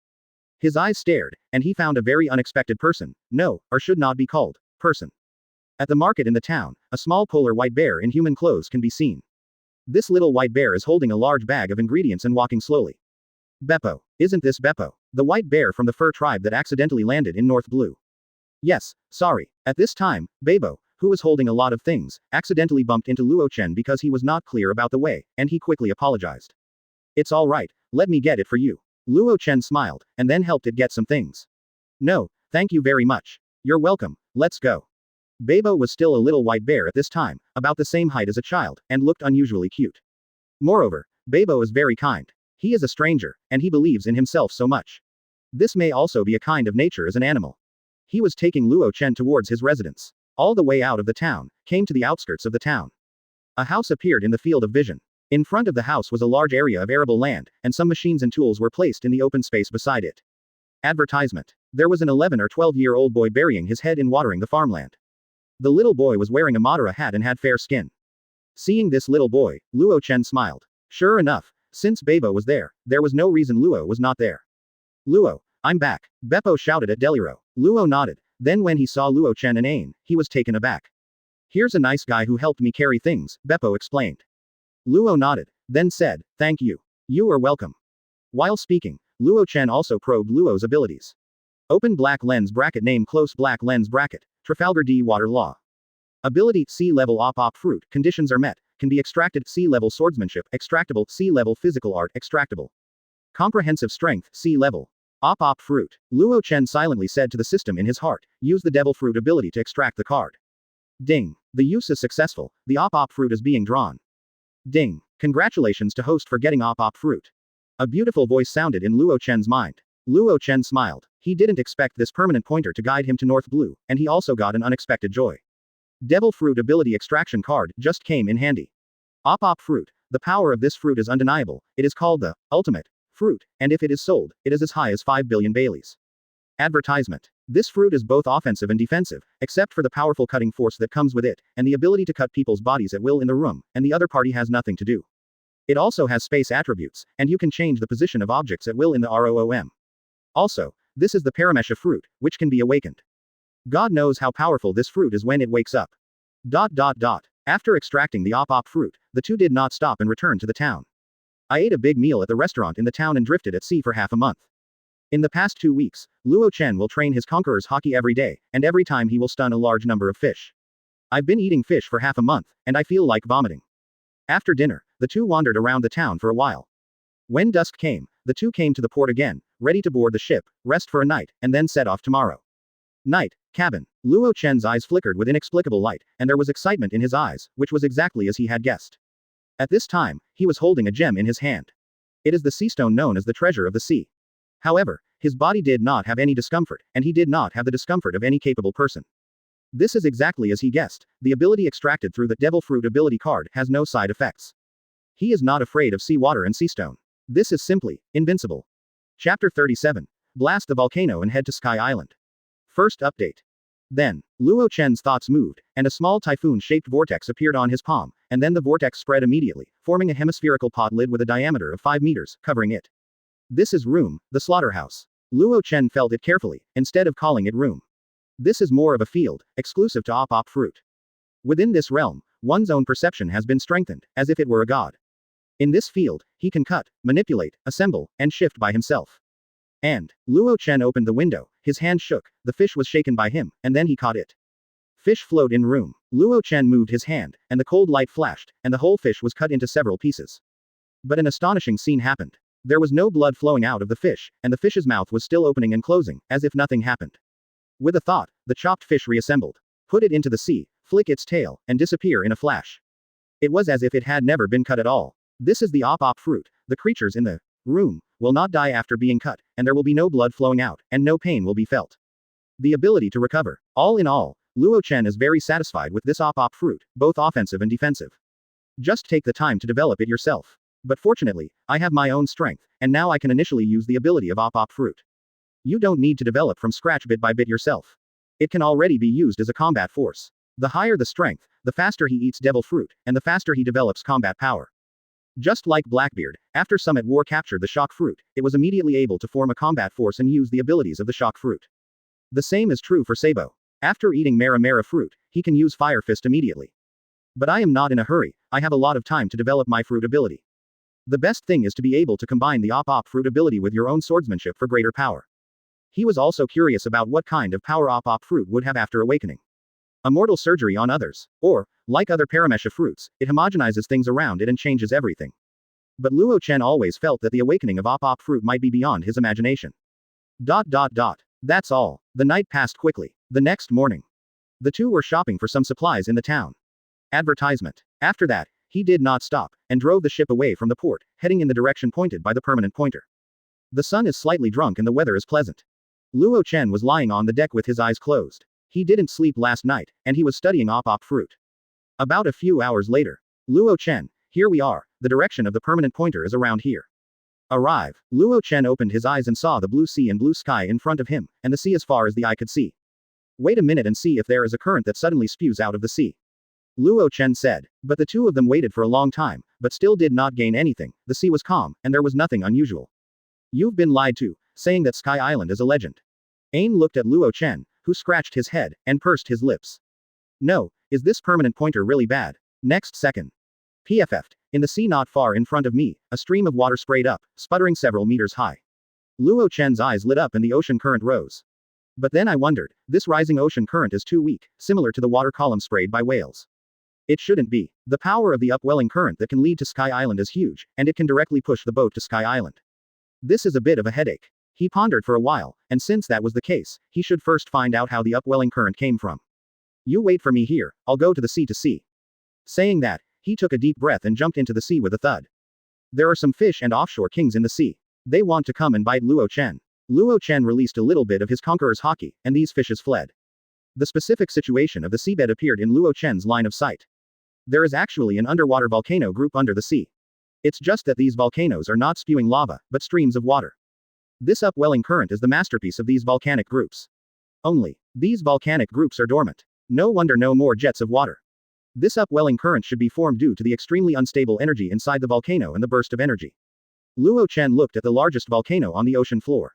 His eyes stared, and he found a very unexpected person. No, or should not be called, person. At the market in the town, a small polar white bear in human clothes can be seen. This little white bear is holding a large bag of ingredients and walking slowly. Beppo. Isn't this Beppo, the white bear from the fur tribe that accidentally landed in North Blue? Yes, sorry. At this time, Bebo, who was holding a lot of things, accidentally bumped into Luo Chen because he was not clear about the way, and he quickly apologized. It's all right, let me get it for you. Luo Chen smiled, and then helped it get some things. No, thank you very much. You're welcome, let's go. Bebo was still a little white bear at this time, about the same height as a child, and looked unusually cute. Moreover, Bebo is very kind. He is a stranger, and he believes in himself so much. This may also be a kind of nature as an animal. He was taking Luo Chen towards his residence. All the way out of the town, came to the outskirts of the town. A house appeared in the field of vision. In front of the house was a large area of arable land, and some machines and tools were placed in the open space beside it. Advertisement. There was an 11 or 12-year-old boy burying his head in watering the farmland. The little boy was wearing a Madara hat and had fair skin. Seeing this little boy, Luo Chen smiled. Sure enough, since Bebo was there was no reason Luo was not there. Luo, I'm back, Beppo shouted at Deliro. Luo nodded. Then when he saw Luo Chen and Ain, he was taken aback. Here's a nice guy who helped me carry things, Beppo explained. Luo nodded, then said, thank you. You are welcome. While speaking, Luo Chen also probed Luo's abilities. Open black lens bracket name close black lens bracket, Trafalgar D Water Law. Ability Sea level op fruit, conditions are met, can be extracted, sea level swordsmanship, extractable, sea level physical art, extractable. Comprehensive strength, sea level. Op fruit. Luo Chen silently said to the system in his heart, use the devil fruit ability to extract the card. Ding. The use is successful, the op fruit is being drawn. Ding. Congratulations to host for getting op fruit. A beautiful voice sounded in Luo Chen's mind. Luo Chen smiled. He didn't expect this permanent pointer to guide him to North Blue, and he also got an unexpected joy. Devil fruit ability extraction card just came in handy. Op fruit. The power of this fruit is undeniable, it is called the ultimate fruit, and if it is sold, it is as high as 5 billion Baileys. Advertisement. This fruit is both offensive and defensive, except for the powerful cutting force that comes with it, and the ability to cut people's bodies at will in the room, and the other party has nothing to do. It also has space attributes, and you can change the position of objects at will in the ROOM. Also, this is the Paramesha fruit, which can be awakened. God knows how powerful this fruit is when it wakes up. After extracting the op fruit, the two did not stop and returned to the town. I ate a big meal at the restaurant in the town and drifted at sea for half a month. In the past 2 weeks, Luo Chen will train his conqueror's hockey every day, and every time he will stun a large number of fish. I've been eating fish for half a month, and I feel like vomiting. After dinner, the two wandered around the town for a while. When dusk came, the two came to the port again, ready to board the ship, rest for a night, and then set off tomorrow. Night, cabin. Luo Chen's eyes flickered with inexplicable light, and there was excitement in his eyes, which was exactly as he had guessed. At this time, he was holding a gem in his hand. It is the sea stone known as the treasure of the sea. However, his body did not have any discomfort, and he did not have the discomfort of any capable person. This is exactly as he guessed, the ability extracted through the Devil Fruit ability card has no side effects. He is not afraid of seawater and sea stone. This is simply invincible. Chapter 37. Blast the volcano and head to Sky Island. First update. Then, Luo Chen's thoughts moved, and a small typhoon-shaped vortex appeared on his palm, and then the vortex spread immediately, forming a hemispherical pot lid with a diameter of 5 meters, covering it. This is room, the slaughterhouse. Luo Chen felt it carefully, instead of calling it room. This is more of a field, exclusive to op fruit. Within this realm, one's own perception has been strengthened, as if it were a god. In this field, he can cut, manipulate, assemble, and shift by himself. And, Luo Chen opened the window, his hand shook, the fish was shaken by him, and then he caught it. Fish float in room. Luo Chen moved his hand, and the cold light flashed, and the whole fish was cut into several pieces. But an astonishing scene happened. There was no blood flowing out of the fish, and the fish's mouth was still opening and closing, as if nothing happened. With a thought, the chopped fish reassembled. Put it into the sea, flick its tail, and disappear in a flash. It was as if it had never been cut at all. This is the op fruit. The creatures in the room will not die after being cut, and there will be no blood flowing out, and no pain will be felt. The ability to recover. All in all, Luo Chen is very satisfied with this op fruit, both offensive and defensive. Just take the time to develop it yourself. But fortunately, I have my own strength, and now I can initially use the ability of op fruit. You don't need to develop from scratch bit by bit yourself. It can already be used as a combat force. The higher the strength, the faster he eats devil fruit, and the faster he develops combat power. Just like Blackbeard, after Summit War captured the shock fruit, it was immediately able to form a combat force and use the abilities of the shock fruit. The same is true for Sabo. After eating Mara fruit, he can use Fire Fist immediately. But I am not in a hurry, I have a lot of time to develop my fruit ability. The best thing is to be able to combine the op fruit ability with your own swordsmanship for greater power. He was also curious about what kind of power op fruit would have after awakening. Immortal surgery on others. Or, like other paramesha fruits, it homogenizes things around it and changes everything. But Luo Chen always felt that the awakening of op fruit might be beyond his imagination. That's all. The night passed quickly. The next morning, the two were shopping for some supplies in the town. Advertisement. After that, he did not stop, and drove the ship away from the port, heading in the direction pointed by the permanent pointer. The sun is slightly drunk and the weather is pleasant. Luo Chen was lying on the deck with his eyes closed. He didn't sleep last night, and he was studying op fruit. About a few hours later. Luo Chen, here we are, the direction of the permanent pointer is around here. Arrive. Luo Chen opened his eyes and saw the blue sea and blue sky in front of him, and the sea as far as the eye could see. Wait a minute and see if there is a current that suddenly spews out of the sea. Luo Chen said. But the two of them waited for a long time, but still did not gain anything. The sea was calm, and there was nothing unusual. You've been lied to, saying that Sky Island is a legend. Ain looked at Luo Chen, who scratched his head, and pursed his lips. No, is this permanent pointer really bad? Next second. PFF'd. In the sea not far in front of me, a stream of water sprayed up, sputtering several meters high. Luo Chen's eyes lit up and the ocean current rose. But then I wondered, this rising ocean current is too weak, similar to the water column sprayed by whales. It shouldn't be. The power of the upwelling current that can lead to Sky Island is huge, and it can directly push the boat to Sky Island. This is a bit of a headache. He pondered for a while, and since that was the case, he should first find out how the upwelling current came from. You wait for me here, I'll go to the sea to see. Saying that, he took a deep breath and jumped into the sea with a thud. There are some fish and offshore kings in the sea. They want to come and bite Luo Chen. Luo Chen released a little bit of his conqueror's haki, and these fishes fled. The specific situation of the seabed appeared in Luo Chen's line of sight. There is actually an underwater volcano group under the sea. It's just that these volcanoes are not spewing lava, but streams of water. This upwelling current is the masterpiece of these volcanic groups. Only, these volcanic groups are dormant. No wonder no more jets of water. This upwelling current should be formed due to the extremely unstable energy inside the volcano and the burst of energy. Luo Chen looked at the largest volcano on the ocean floor.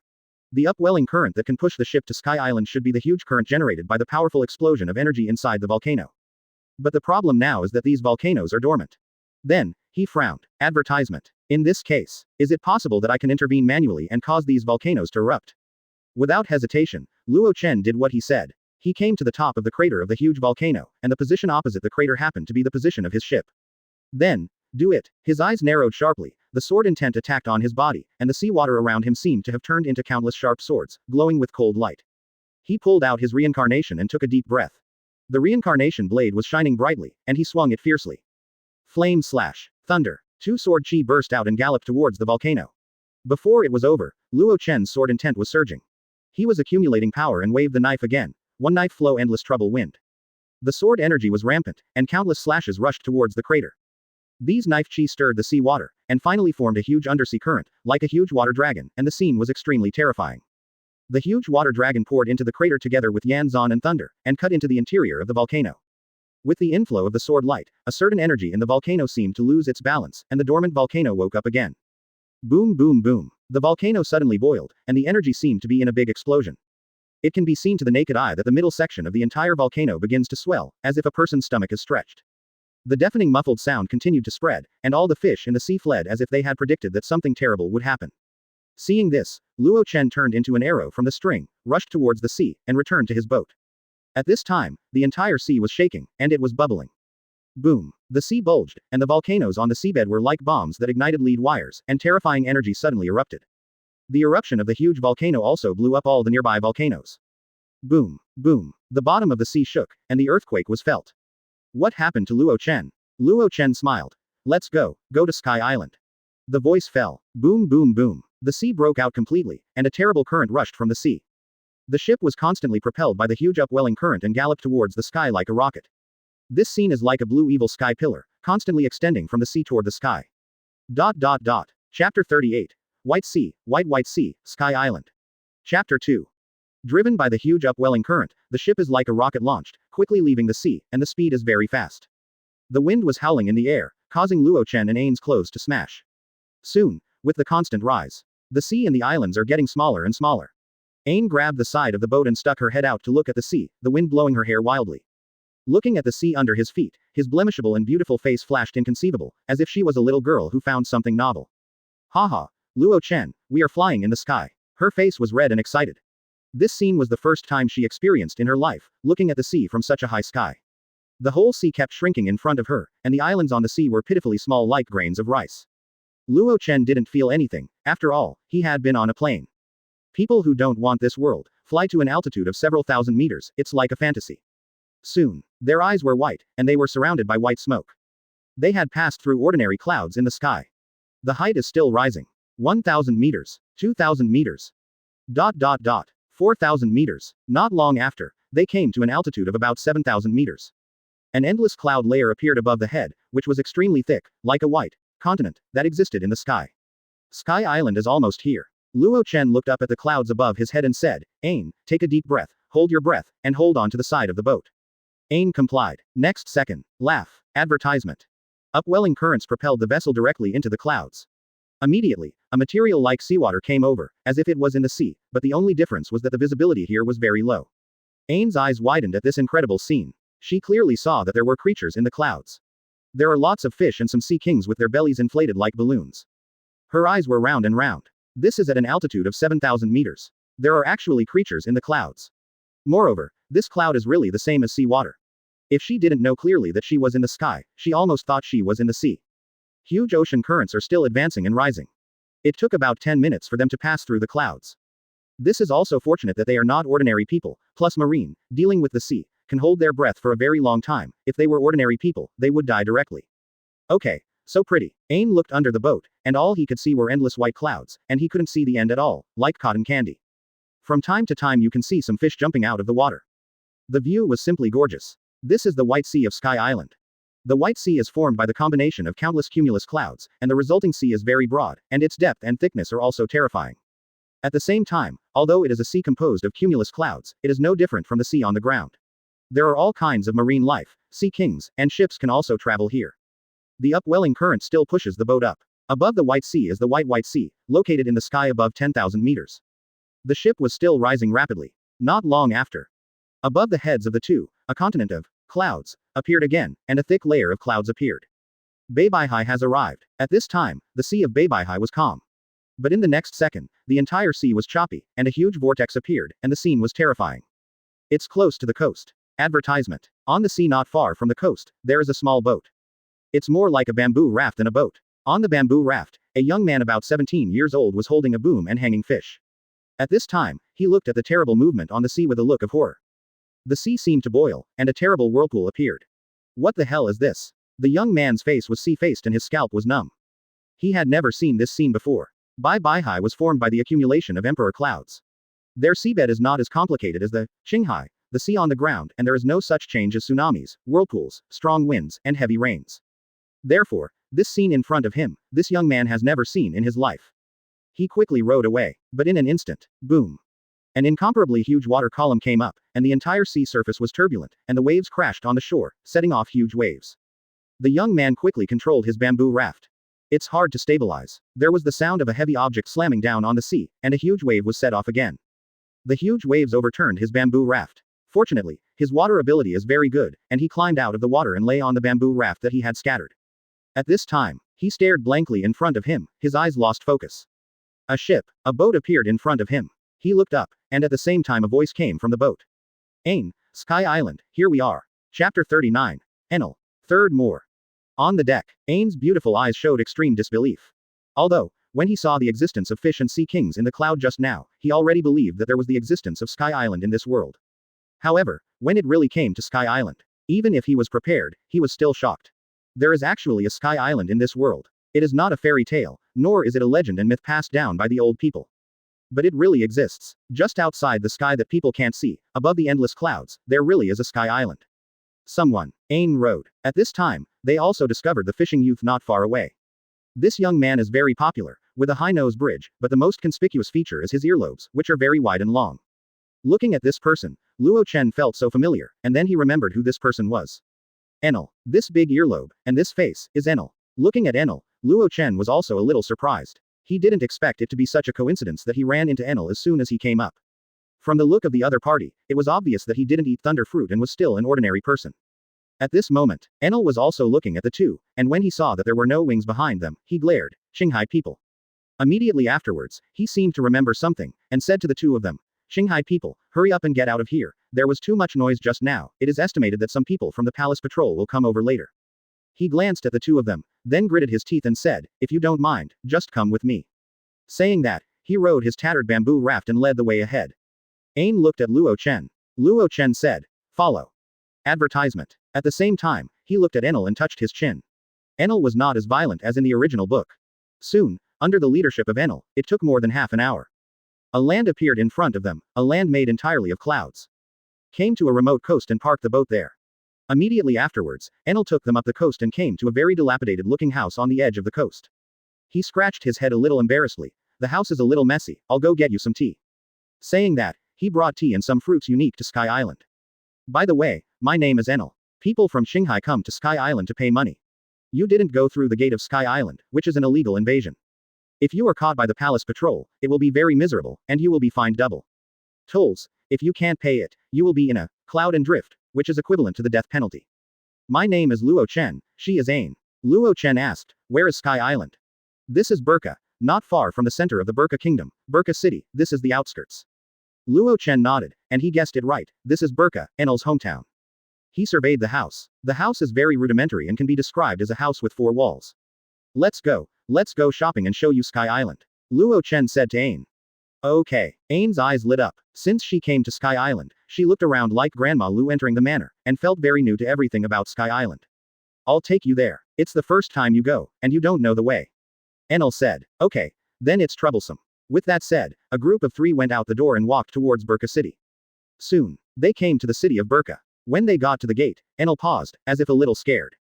The upwelling current that can push the ship to Sky Island should be the huge current generated by the powerful explosion of energy inside the volcano. But the problem now is that these volcanoes are dormant. Then, he frowned. Advertisement. In this case, is it possible that I can intervene manually and cause these volcanoes to erupt? Without hesitation, Luo Chen did what he said. He came to the top of the crater of the huge volcano, and the position opposite the crater happened to be the position of his ship. Then, do it. His eyes narrowed sharply, the sword intent attacked on his body, and the seawater around him seemed to have turned into countless sharp swords, glowing with cold light. He pulled out his reincarnation and took a deep breath. The reincarnation blade was shining brightly, and he swung it fiercely. Flame slash. Thunder. Two sword chi burst out and galloped towards the volcano. Before it was over, Luo Chen's sword intent was surging. He was accumulating power and waved the knife again. One knife flow endless trouble wind. The sword energy was rampant, and countless slashes rushed towards the crater. These knife chi stirred the sea water, and finally formed a huge undersea current, like a huge water dragon, and the scene was extremely terrifying. The huge water dragon poured into the crater together with Yanzan and thunder, and cut into the interior of the volcano. With the inflow of the sword light, a certain energy in the volcano seemed to lose its balance, and the dormant volcano woke up again. Boom boom boom. The volcano suddenly boiled, and the energy seemed to be in a big explosion. It can be seen to the naked eye that the middle section of the entire volcano begins to swell, as if a person's stomach is stretched. The deafening muffled sound continued to spread, and all the fish in the sea fled as if they had predicted that something terrible would happen. Seeing this, Luo Chen turned into an arrow from the string, rushed towards the sea, and returned to his boat. At this time, the entire sea was shaking, and it was bubbling. Boom. The sea bulged, and the volcanoes on the seabed were like bombs that ignited lead wires, and terrifying energy suddenly erupted. The eruption of the huge volcano also blew up all the nearby volcanoes. Boom. Boom. The bottom of the sea shook, and the earthquake was felt. What happened to Luo Chen? Luo Chen smiled. Let's go to Sky Island. The voice fell. Boom boom boom. The sea broke out completely, and a terrible current rushed from the sea. The ship was constantly propelled by the huge upwelling current and galloped towards the sky like a rocket. This scene is like a blue evil sky pillar, constantly extending from the sea toward the sky. Chapter 38. White Sea, White Sea, Sky Island. Chapter 2. Driven by the huge upwelling current, the ship is like a rocket launched, quickly leaving the sea, and the speed is very fast. The wind was howling in the air, causing Luo Chen and Ain's clothes to smash. Soon, with the constant rise, the sea and the islands are getting smaller and smaller. Ain grabbed the side of the boat and stuck her head out to look at the sea, the wind blowing her hair wildly. Looking at the sea under his feet, his blemishable and beautiful face flashed inconceivable, as if she was a little girl who found something novel. Haha, Luo Chen, we are flying in the sky. Her face was red and excited. This scene was the first time she experienced in her life, looking at the sea from such a high sky. The whole sea kept shrinking in front of her, and the islands on the sea were pitifully small like grains of rice. Luo Chen didn't feel anything, after all, he had been on a plane. People who don't want this world, fly to an altitude of several thousand meters, it's like a fantasy. Soon, their eyes were white, and they were surrounded by white smoke. They had passed through ordinary clouds in the sky. The height is still rising. 1,000 meters. 2,000 meters. 4,000 meters. Not long after, they came to an altitude of about 7,000 meters. An endless cloud layer appeared above the head, which was extremely thick, like a white continent that existed in the sky. Sky Island is almost here. Luo Chen looked up at the clouds above his head and said, Ain, take a deep breath, hold your breath, and hold on to the side of the boat. Ain complied. Next second. Laugh. Advertisement. Upwelling currents propelled the vessel directly into the clouds. Immediately, a material like seawater came over, as if it was in the sea, but the only difference was that the visibility here was very low. Ain's eyes widened at this incredible scene. She clearly saw that there were creatures in the clouds. There are lots of fish and some sea kings with their bellies inflated like balloons. Her eyes were round and round. This is at an altitude of 7,000 meters. There are actually creatures in the clouds. Moreover, this cloud is really the same as sea water. If she didn't know clearly that she was in the sky, she almost thought she was in the sea. Huge ocean currents are still advancing and rising. It took about 10 minutes for them to pass through the clouds. This is also fortunate that they are not ordinary people, plus marine, dealing with the sea, can hold their breath for a very long time. If they were ordinary people, they would die directly. Okay, so pretty. Ain looked under the boat, and all he could see were endless white clouds, and he couldn't see the end at all, like cotton candy. From time to time you can see some fish jumping out of the water. The view was simply gorgeous. This is the White Sea of Sky Island. The White Sea is formed by the combination of countless cumulus clouds, and the resulting sea is very broad, and its depth and thickness are also terrifying. At the same time, although it is a sea composed of cumulus clouds, it is no different from the sea on the ground. There are all kinds of marine life, sea kings, and ships can also travel here. The upwelling current still pushes the boat up. Above the White Sea is the White Sea, located in the sky above 10,000 meters. The ship was still rising rapidly. Not long after. Above the heads of the two, a continent of clouds appeared again, and a thick layer of clouds appeared. Beibeihai has arrived. At this time, the sea of Beibeihai was calm. But in the next second, the entire sea was choppy, and a huge vortex appeared, and the scene was terrifying. It's close to the coast. Advertisement. On the sea not far from the coast, there is a small boat. It's more like a bamboo raft than a boat. On the bamboo raft, a young man about 17 years old was holding a boom and hanging fish. At this time, he looked at the terrible movement on the sea with a look of horror. The sea seemed to boil, and a terrible whirlpool appeared. What the hell is this? The young man's face was sea-faced and his scalp was numb. He had never seen this scene before. Beibeihai was formed by the accumulation of emperor clouds. Their seabed is not as complicated as the Qinghai, the sea on the ground, and there is no such change as tsunamis, whirlpools, strong winds, and heavy rains. Therefore, this scene in front of him, this young man has never seen in his life. He quickly rowed away, but in an instant, boom. An incomparably huge water column came up, and the entire sea surface was turbulent, and the waves crashed on the shore, setting off huge waves. The young man quickly controlled his bamboo raft. It's hard to stabilize. There was the sound of a heavy object slamming down on the sea, and a huge wave was set off again. The huge waves overturned his bamboo raft. Fortunately, his water ability is very good, and he climbed out of the water and lay on the bamboo raft that he had scattered. At this time, he stared blankly in front of him, his eyes lost focus. A boat appeared in front of him. He looked up, and at the same time a voice came from the boat. Ain, Sky Island, here we are. Chapter 39. Enel. Third more. On the deck, Ain's beautiful eyes showed extreme disbelief. Although, when he saw the existence of fish and sea kings in the cloud just now, he already believed that there was the existence of Sky Island in this world. However, when it really came to Sky Island, even if he was prepared, he was still shocked. There is actually a Sky Island in this world. It is not a fairy tale, nor is it a legend and myth passed down by the old people. But it really exists. Just outside the sky that people can't see, above the endless clouds, there really is a Sky Island. Someone, Ain rode. At this time, they also discovered the fishing youth not far away. This young man is very popular, with a high nose bridge, but the most conspicuous feature is his earlobes, which are very wide and long. Looking at this person, Luo Chen felt so familiar, and then he remembered who this person was. Enel. This big earlobe, and this face, is Enel. Looking at Enel, Luo Chen was also a little surprised. He didn't expect it to be such a coincidence that he ran into Enel as soon as he came up. From the look of the other party, it was obvious that he didn't eat thunder fruit and was still an ordinary person. At this moment, Enel was also looking at the two, and when he saw that there were no wings behind them, he glared. Qinghai people. Immediately afterwards, he seemed to remember something, and said to the two of them, Qinghai people, hurry up and get out of here, there was too much noise just now, it is estimated that some people from the palace patrol will come over later. He glanced at the two of them, then gritted his teeth and said, if you don't mind, just come with me. Saying that, he rode his tattered bamboo raft and led the way ahead. Ain looked at Luo Chen. Luo Chen said, follow. Advertisement. At the same time, he looked at Enel and touched his chin. Enel was not as violent as in the original book. Soon, under the leadership of Enel, it took more than half an hour. A land appeared in front of them, a land made entirely of clouds. Came to a remote coast and parked the boat there. Immediately afterwards, Enel took them up the coast and came to a very dilapidated-looking house on the edge of the coast. He scratched his head a little embarrassedly. The house is a little messy, I'll go get you some tea. Saying that, he brought tea and some fruits unique to Sky Island. By the way, my name is Enel. People from Qinghai come to Sky Island to pay money. You didn't go through the gate of Sky Island, which is an illegal invasion. If you are caught by the palace patrol, it will be very miserable, and you will be fined double tolls. If you can't pay it, you will be in a cloud and drift, which is equivalent to the death penalty. My name is Luo Chen, she is Ain. Luo Chen asked, where is Sky Island? This is Burka, not far from the center of the Burka kingdom, Burka city, this is the outskirts. Luo Chen nodded, and he guessed it right, this is Burka, Enel's hometown. He surveyed the house. The house is very rudimentary and can be described as a house with 4 walls. Let's go shopping and show you Sky Island. Luo Chen said to Ain. Okay. Ain's eyes lit up. Since she came to Sky Island, she looked around like Grandma Lu entering the manor, and felt very new to everything about Sky Island. I'll take you there. It's the first time you go, and you don't know the way. Enel said. Okay. Then it's troublesome. With that said, a group of 3 went out the door and walked towards Burka city. Soon, they came to the city of Burka. When they got to the gate, Enel paused, as if a little scared.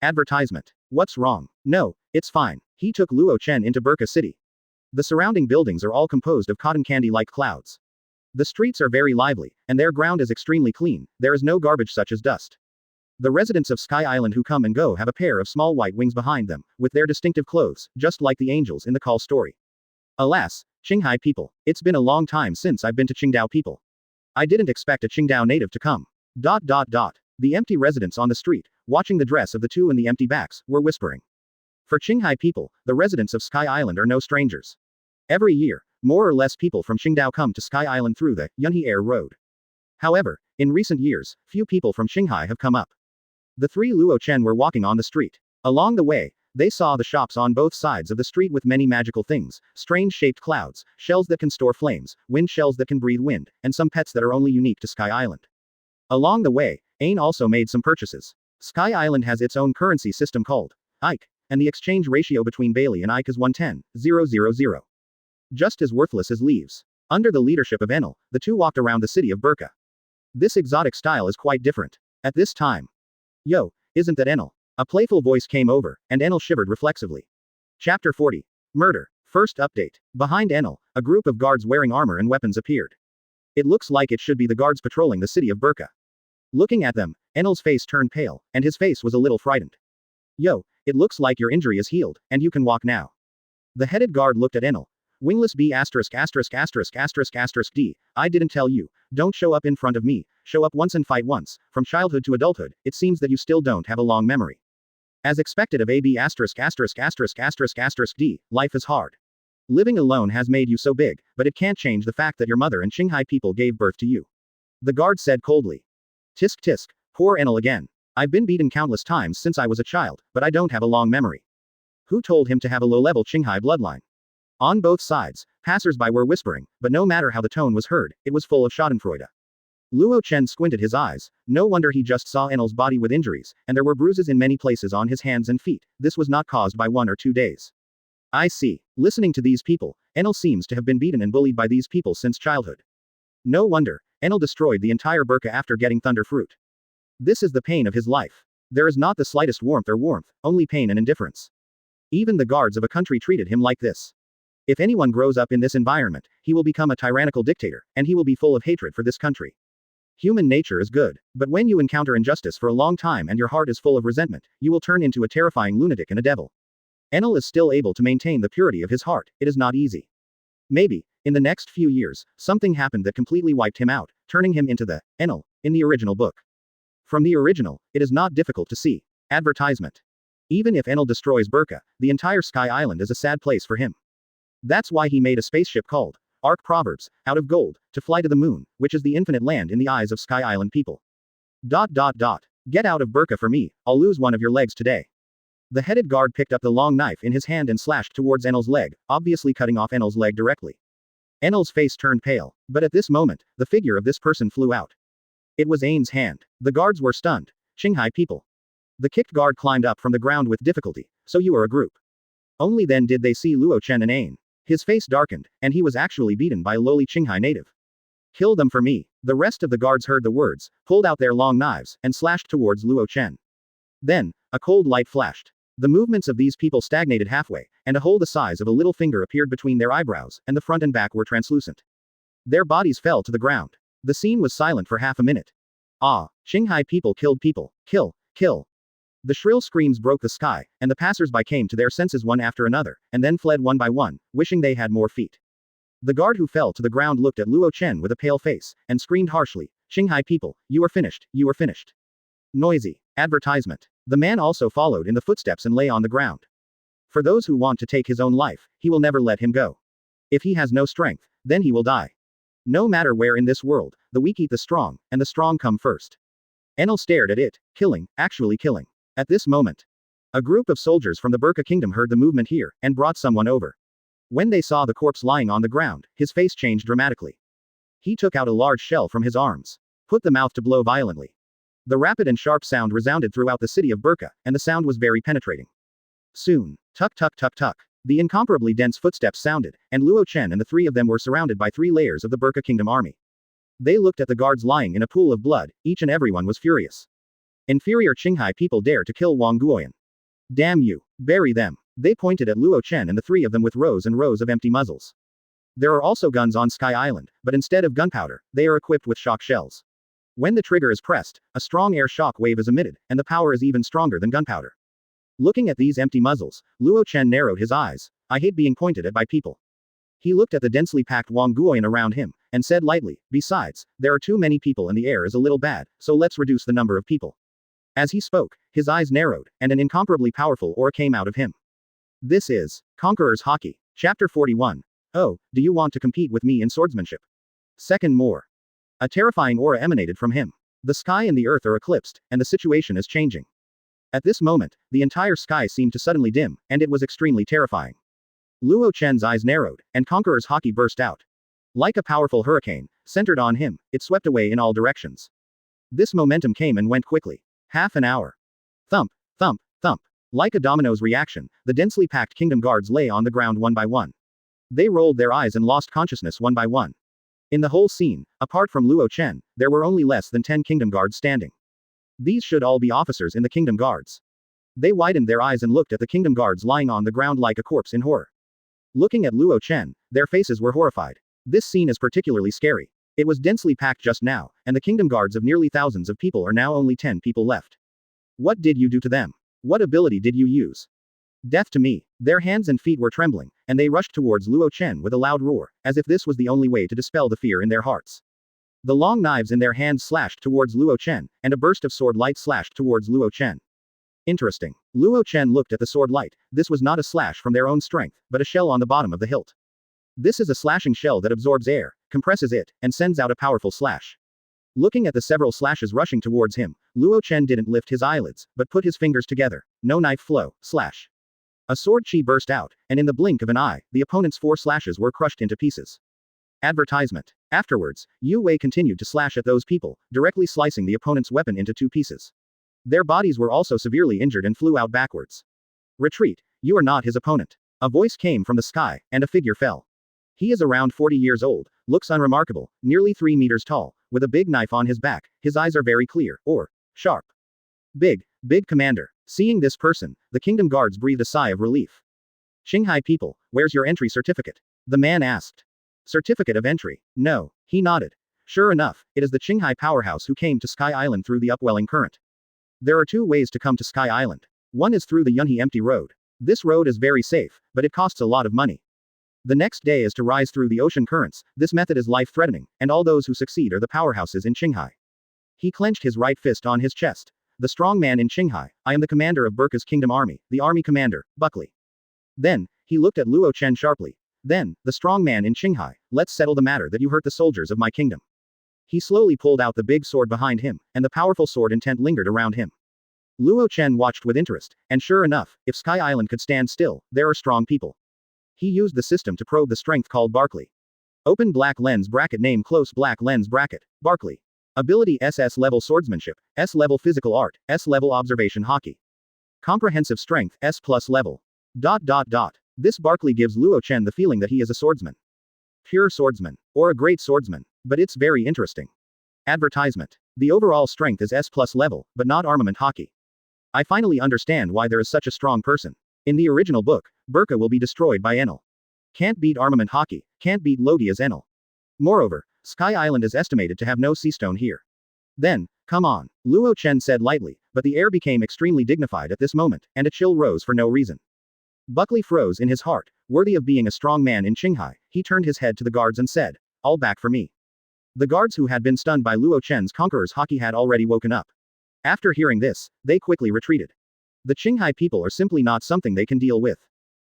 Advertisement. What's wrong? No, it's fine. He took Luo Chen into Burka city. The surrounding buildings are all composed of cotton candy-like clouds. The streets are very lively, and their ground is extremely clean, there is no garbage such as dust. The residents of Sky Island who come and go have a pair of small white wings behind them, with their distinctive clothes, just like the angels in the Call story. Alas, Qinghai people, it's been a long time since I've been to Qingdao people. I didn't expect a Qingdao native to come. The empty residents on the street, watching the dress of the two and the empty backs, were whispering. For Qinghai people, the residents of Sky Island are no strangers. Every year, more or less people from Qingdao come to Sky Island through the Yunhe Air Road. However, in recent years, few people from Qinghai have come up. The 3 Luo Chen were walking on the street. Along the way, they saw the shops on both sides of the street with many magical things, strange-shaped clouds, shells that can store flames, wind shells that can breathe wind, and some pets that are only unique to Sky Island. Along the way, Ain also made some purchases. Sky Island has its own currency system called Ike, and the exchange ratio between Bailey and Ike is 110,000. Just as worthless as leaves. Under the leadership of Enel, the two walked around the city of Burka. This exotic style is quite different. At this time. Yo, isn't that Enel? A playful voice came over, and Enel shivered reflexively. Chapter 40. Murder. First update. Behind Enel, a group of guards wearing armor and weapons appeared. It looks like it should be the guards patrolling the city of Burka. Looking at them, Enel's face turned pale, and his face was a little frightened. Yo, it looks like your injury is healed, and you can walk now. The headed guard looked at Enel, Wingless B asterisk asterisk asterisk asterisk asterisk D. I didn't tell you. Don't show up in front of me. Show up once and fight once. From childhood to adulthood, it seems that you still don't have a long memory. As expected of AB asterisk asterisk asterisk asterisk asterisk D, life is hard. Living alone has made you so big, but it can't change the fact that your mother and Qinghai people gave birth to you. The guard said coldly. Tisk tisk, poor Enel again. I've been beaten countless times since I was a child, but I don't have a long memory. Who told him to have a low-level Qinghai bloodline? On both sides, passers-by were whispering, but no matter how the tone was heard, it was full of schadenfreude. Luo Chen squinted his eyes. No wonder he just saw Enel's body with injuries, and there were bruises in many places on his hands and feet. This was not caused by 1 or 2 days. I see. Listening to these people, Enel seems to have been beaten and bullied by these people since childhood. No wonder. Enel destroyed the entire burqa after getting thunder fruit. This is the pain of his life. There is not the slightest warmth, only pain and indifference. Even the guards of a country treated him like this. If anyone grows up in this environment, he will become a tyrannical dictator, and he will be full of hatred for this country. Human nature is good, but when you encounter injustice for a long time and your heart is full of resentment, you will turn into a terrifying lunatic and a devil. Enel is still able to maintain the purity of his heart. It is not easy. Maybe, in the next few years, something happened that completely wiped him out, turning him into the Enel in the original book. From the original, it is not difficult to see. Advertisement. Even if Enel destroys Burqa, the entire Sky Island is a sad place for him. That's why he made a spaceship called Ark Proverbs, out of gold, to fly to the moon, which is the infinite land in the eyes of Sky Island people. ... Get out of Burqa for me, I'll lose one of your legs today. The headed guard picked up the long knife in his hand and slashed towards Enel's leg, obviously cutting off Enel's leg directly. Enel's face turned pale, but at this moment, the figure of this person flew out. It was Ain's hand. The guards were stunned. Qinghai people. The kicked guard climbed up from the ground with difficulty. So you are a group. Only then did they see Luo Chen and Ain. His face darkened, and he was actually beaten by a lowly Qinghai native. Kill them for me. The rest of the guards heard the words, pulled out their long knives, and slashed towards Luo Chen. Then, a cold light flashed. The movements of these people stagnated halfway, and a hole the size of a little finger appeared between their eyebrows, and the front and back were translucent. Their bodies fell to the ground. The scene was silent for half a minute. Ah, Qinghai people killed people. Kill, kill. The shrill screams broke the sky, and the passers-by came to their senses one after another, and then fled one by one, wishing they had more feet. The guard who fell to the ground looked at Luo Chen with a pale face, and screamed harshly, Qinghai people, you are finished, you are finished. Noisy. Advertisement. The man also followed in the footsteps and lay on the ground. For those who want to take his own life, he will never let him go. If he has no strength, then he will die. No matter where in this world, the weak eat the strong, and the strong come first. Enel stared at it, killing, actually killing. At this moment, a group of soldiers from the Burqa kingdom heard the movement here, and brought someone over. When they saw the corpse lying on the ground, his face changed dramatically. He took out a large shell from his arms. Put the mouth to blow violently. The rapid and sharp sound resounded throughout the city of Burqa, and the sound was very penetrating. Soon, tuck tuck tuck tuck, the incomparably dense footsteps sounded, and Luo Chen and the three of them were surrounded by 3 layers of the Burqa kingdom army. They looked at the guards lying in a pool of blood, each and everyone was furious. Inferior Qinghai people dare to kill Wang Guoyan. Damn you, bury them. They pointed at Luo Chen and the 3 of them with rows and rows of empty muzzles. There are also guns on Sky Island, but instead of gunpowder, they are equipped with shock shells. When the trigger is pressed, a strong air shock wave is emitted, and the power is even stronger than gunpowder. Looking at these empty muzzles, Luo Chen narrowed his eyes. I hate being pointed at by people. He looked at the densely packed Wang Guoyan around him, and said lightly, besides, there are too many people and the air is a little bad, so let's reduce the number of people. As he spoke, his eyes narrowed, and an incomparably powerful aura came out of him. This is Conqueror's Haki. Chapter 41. Oh, do you want to compete with me in swordsmanship? Second more. A terrifying aura emanated from him. The sky and the earth are eclipsed, and the situation is changing. At this moment, the entire sky seemed to suddenly dim, and it was extremely terrifying. Luo Chen's eyes narrowed, and Conqueror's Haki burst out. Like a powerful hurricane, centered on him, it swept away in all directions. This momentum came and went quickly. Half an hour. Thump, thump, thump. Like a domino's reaction, the densely packed kingdom guards lay on the ground one by one. They rolled their eyes and lost consciousness one by one. In the whole scene, apart from Luo Chen, there were only less than 10 kingdom guards standing. These should all be officers in the kingdom guards. They widened their eyes and looked at the kingdom guards lying on the ground like a corpse in horror. Looking at Luo Chen, their faces were horrified. This scene is particularly scary. It was densely packed just now, and the kingdom guards of nearly thousands of people are now only 10 people left. What did you do to them? What ability did you use? Death to me. Their hands and feet were trembling, and they rushed towards Luo Chen with a loud roar, as if this was the only way to dispel the fear in their hearts. The long knives in their hands slashed towards Luo Chen, and a burst of sword light slashed towards Luo Chen. Interesting. Luo Chen looked at the sword light. This was not a slash from their own strength, but a shell on the bottom of the hilt. This is a slashing shell that absorbs air, compresses it, and sends out a powerful slash. Looking at the several slashes rushing towards him, Luo Chen didn't lift his eyelids, but put his fingers together. No knife flow, slash. A sword chi burst out, and in the blink of an eye, the opponent's 4 slashes were crushed into pieces. Advertisement. Afterwards, Yu Wei continued to slash at those people, directly slicing the opponent's weapon into 2 pieces. Their bodies were also severely injured and flew out backwards. Retreat. You are not his opponent. A voice came from the sky, and a figure fell. He is around 40 years old, looks unremarkable, nearly 3 meters tall, with a big knife on his back. His eyes are very clear, or sharp. Big commander. Seeing this person, the kingdom guards breathed a sigh of relief. Qinghai people, where's your entry certificate? The man asked. Certificate of entry? No. He nodded. Sure enough, it is the Qinghai powerhouse who came to Sky Island through the upwelling current. There are 2 ways to come to Sky Island. One is through the Yunhe Empty Road. This road is very safe, but it costs a lot of money. The next day is to rise through the ocean currents. This method is life-threatening, and all those who succeed are the powerhouses in Qinghai. He clenched his right fist on his chest. The strong man in Qinghai, I am the commander of Burka's kingdom army, the army commander, Buckley. Then, he looked at Luo Chen sharply. Then, the strong man in Qinghai, let's settle the matter that you hurt the soldiers of my kingdom. He slowly pulled out the big sword behind him, and the powerful sword intent lingered around him. Luo Chen watched with interest, and sure enough, if Sky Island could stand still, there are strong people. He used the system to probe the strength called Barkley. Open black lens bracket name close black lens bracket, Barkley. Ability SS level swordsmanship, S level physical art, S level observation hockey. Comprehensive strength, S plus level. ... This Barkley gives Luo Chen the feeling that he is a swordsman. Pure swordsman. Or a great swordsman. But it's very interesting. Advertisement. The overall strength is S plus level, but not armament hockey. I finally understand why there is such a strong person. In the original book, Burka will be destroyed by Enel. Can't beat armament hockey, can't beat Logi as Enel. Moreover, Sky Island is estimated to have no sea stone here. Then, come on, Luo Chen said lightly, but the air became extremely dignified at this moment, and a chill rose for no reason. Buckley froze in his heart. Worthy of being a strong man in Qinghai, he turned his head to the guards and said, all back for me. The guards who had been stunned by Luo Chen's conqueror's hockey had already woken up. After hearing this, they quickly retreated. The Qinghai people are simply not something they can deal with.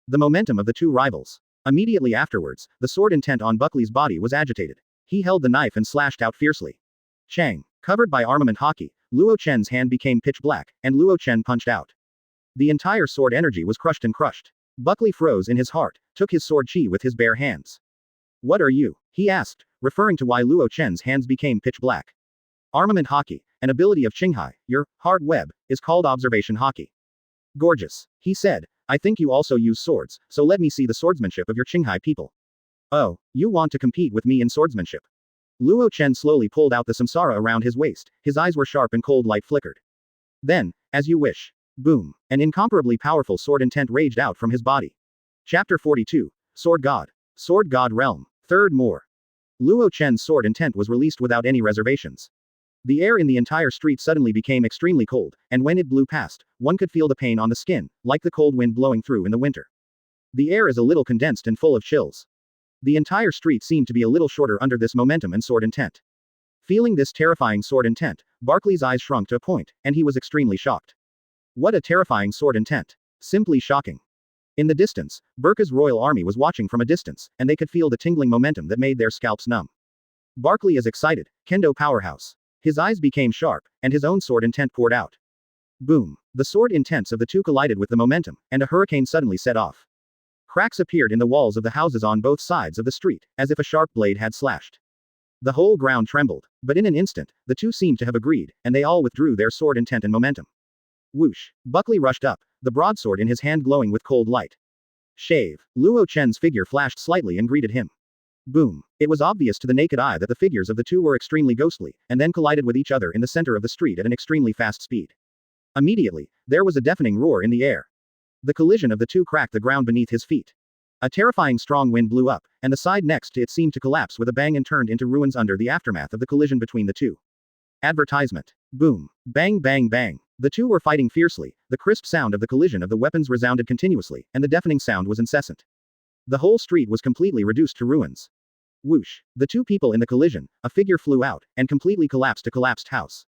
The momentum of the 2 rivals. Immediately afterwards, the sword intent on Buckley's body was agitated. He held the knife and slashed out fiercely. Chang. Covered by armament hockey, Luo Chen's hand became pitch black, and Luo Chen punched out. The entire sword energy was crushed and crushed. Buckley froze in his heart, took his sword chi with his bare hands. What are you? He asked, referring to why Luo Chen's hands became pitch black. Armament hockey, an ability of Qinghai, your hard web, is called observation hockey. Gorgeous. He said, I think you also use swords, so let me see the swordsmanship of your Qinghai people. Oh, you want to compete with me in swordsmanship? Luo Chen slowly pulled out the samsara around his waist, his eyes were sharp and cold light flickered. Then, as you wish. Boom. An incomparably powerful sword intent raged out from his body. Chapter 42. Sword God. Sword God Realm. Third more. Luo Chen's sword intent was released without any reservations. The air in the entire street suddenly became extremely cold, and when it blew past, one could feel the pain on the skin, like the cold wind blowing through in the winter. The air is a little condensed and full of chills. The entire street seemed to be a little shorter under this momentum and sword intent. Feeling this terrifying sword intent, Barkley's eyes shrunk to a point, and he was extremely shocked. What a terrifying sword intent. Simply shocking. In the distance, Burka's royal army was watching from a distance, and they could feel the tingling momentum that made their scalps numb. Barkley is excited. Kendo powerhouse. His eyes became sharp, and his own sword intent poured out. Boom. The sword intents of the 2 collided with the momentum, and a hurricane suddenly set off. Cracks appeared in the walls of the houses on both sides of the street, as if a sharp blade had slashed. The whole ground trembled, but in an instant, the 2 seemed to have agreed, and they all withdrew their sword intent and momentum. Whoosh. Buckley rushed up, the broadsword in his hand glowing with cold light. Shave. Luo Chen's figure flashed slightly and greeted him. Boom. It was obvious to the naked eye that the figures of the 2 were extremely ghostly, and then collided with each other in the center of the street at an extremely fast speed. Immediately, there was a deafening roar in the air. The collision of the 2 cracked the ground beneath his feet. A terrifying strong wind blew up, and the side next to it seemed to collapse with a bang and turned into ruins under the aftermath of the collision between the 2. Advertisement. Boom. Bang bang bang. The 2 were fighting fiercely, the crisp sound of the collision of the weapons resounded continuously, and the deafening sound was incessant. The whole street was completely reduced to ruins. Whoosh. The two people in the collision, a figure flew out, and completely collapsed a collapsed house.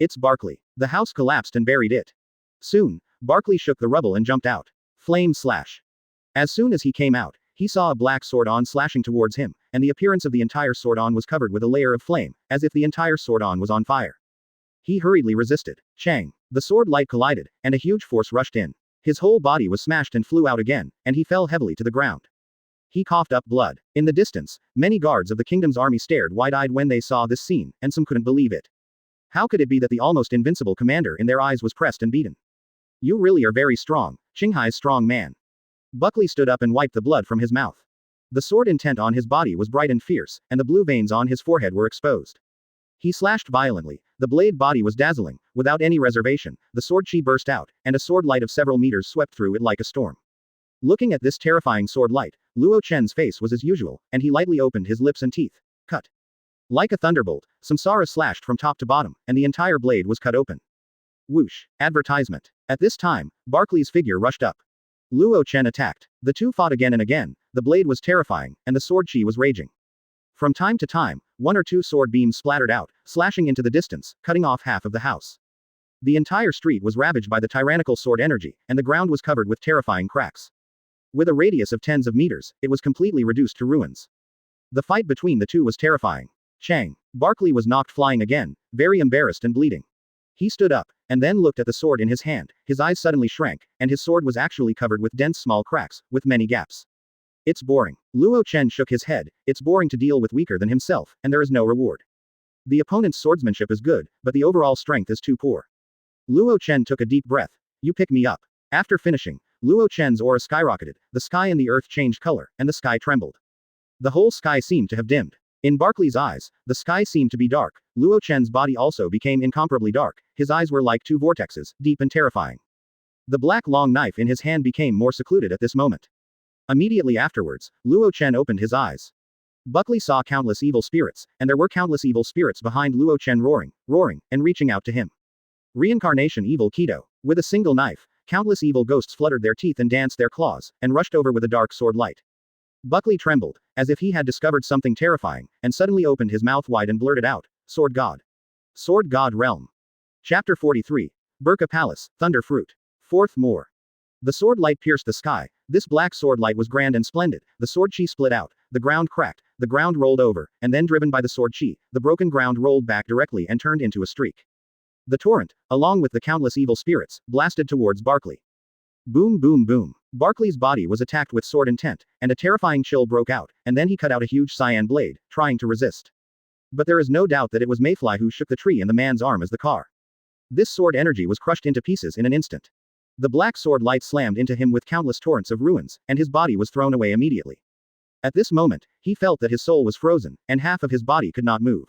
It's Barkley. The house collapsed and buried it. Soon, Barkley shook the rubble and jumped out. Flame slash. As soon as he came out, he saw a black sword-on slashing towards him, and the appearance of the entire sword-on was covered with a layer of flame, as if the entire sword-on was on fire. He hurriedly resisted. Chang. The sword light collided, and a huge force rushed in. His whole body was smashed and flew out again, and he fell heavily to the ground. He coughed up blood. In the distance, many guards of the kingdom's army stared wide-eyed when they saw this scene, and some couldn't believe it. How could it be that the almost invincible commander in their eyes was pressed and beaten? You really are very strong, Qinghai's strong man. Buckley stood up and wiped the blood from his mouth. The sword intent on his body was bright and fierce, and the blue veins on his forehead were exposed. He slashed violently. The blade body was dazzling. Without any reservation, the sword chi burst out, and a sword light of several meters swept through it like a storm. Looking at this terrifying sword light, Luo Chen's face was as usual, and he lightly opened his lips and teeth. Cut. Like a thunderbolt, samsara slashed from top to bottom, and the entire blade was cut open. Whoosh. Advertisement. At this time, Barkley's figure rushed up. Luo Chen attacked. The two fought again and again. The blade was terrifying, and the sword chi was raging. From time to time, one or two sword beams splattered out, slashing into the distance, cutting off half of the house. The entire street was ravaged by the tyrannical sword energy, and the ground was covered with terrifying cracks. With a radius of tens of meters, it was completely reduced to ruins. The fight between the two was terrifying. Chang. Barkley was knocked flying again, very embarrassed and bleeding. He stood up, and then looked at the sword in his hand. His eyes suddenly shrank, and his sword was actually covered with dense small cracks, with many gaps. It's boring. Luo Chen shook his head. It's boring to deal with weaker than himself, and there is no reward. The opponent's swordsmanship is good, but the overall strength is too poor. Luo Chen took a deep breath. You pick me up. After finishing, Luo Chen's aura skyrocketed, the sky and the earth changed color, and the sky trembled. The whole sky seemed to have dimmed. In Barkley's eyes, the sky seemed to be dark. Luo Chen's body also became incomparably dark. His eyes were like two vortexes, deep and terrifying. The black long knife in his hand became more secluded at this moment. Immediately afterwards, Luo Chen opened his eyes. Buckley saw countless evil spirits, and there were countless evil spirits behind Luo Chen roaring, and reaching out to him. Reincarnation evil Kaido. With a single knife, countless evil ghosts fluttered their teeth and danced their claws, and rushed over with a dark sword light. Buckley trembled, as if he had discovered something terrifying, and suddenly opened his mouth wide and blurted out, Sword God. Sword God Realm. Chapter 43. Burka Palace, Thunder Fruit. Fourth more. The sword light pierced the sky. This black sword light was grand and splendid. The sword chi split out, the ground cracked, the ground rolled over, and then driven by the sword chi, the broken ground rolled back directly and turned into a streak. The torrent, along with the countless evil spirits, blasted towards Barkley. Boom boom boom. Barkley's body was attacked with sword intent, and a terrifying chill broke out, and then he cut out a huge cyan blade, trying to resist. But there is no doubt that it was Mayfly who shook the tree in the man's arm as the car. This sword energy was crushed into pieces in an instant. The black sword light slammed into him with countless torrents of ruins, and his body was thrown away immediately. At this moment, he felt that his soul was frozen, and half of his body could not move.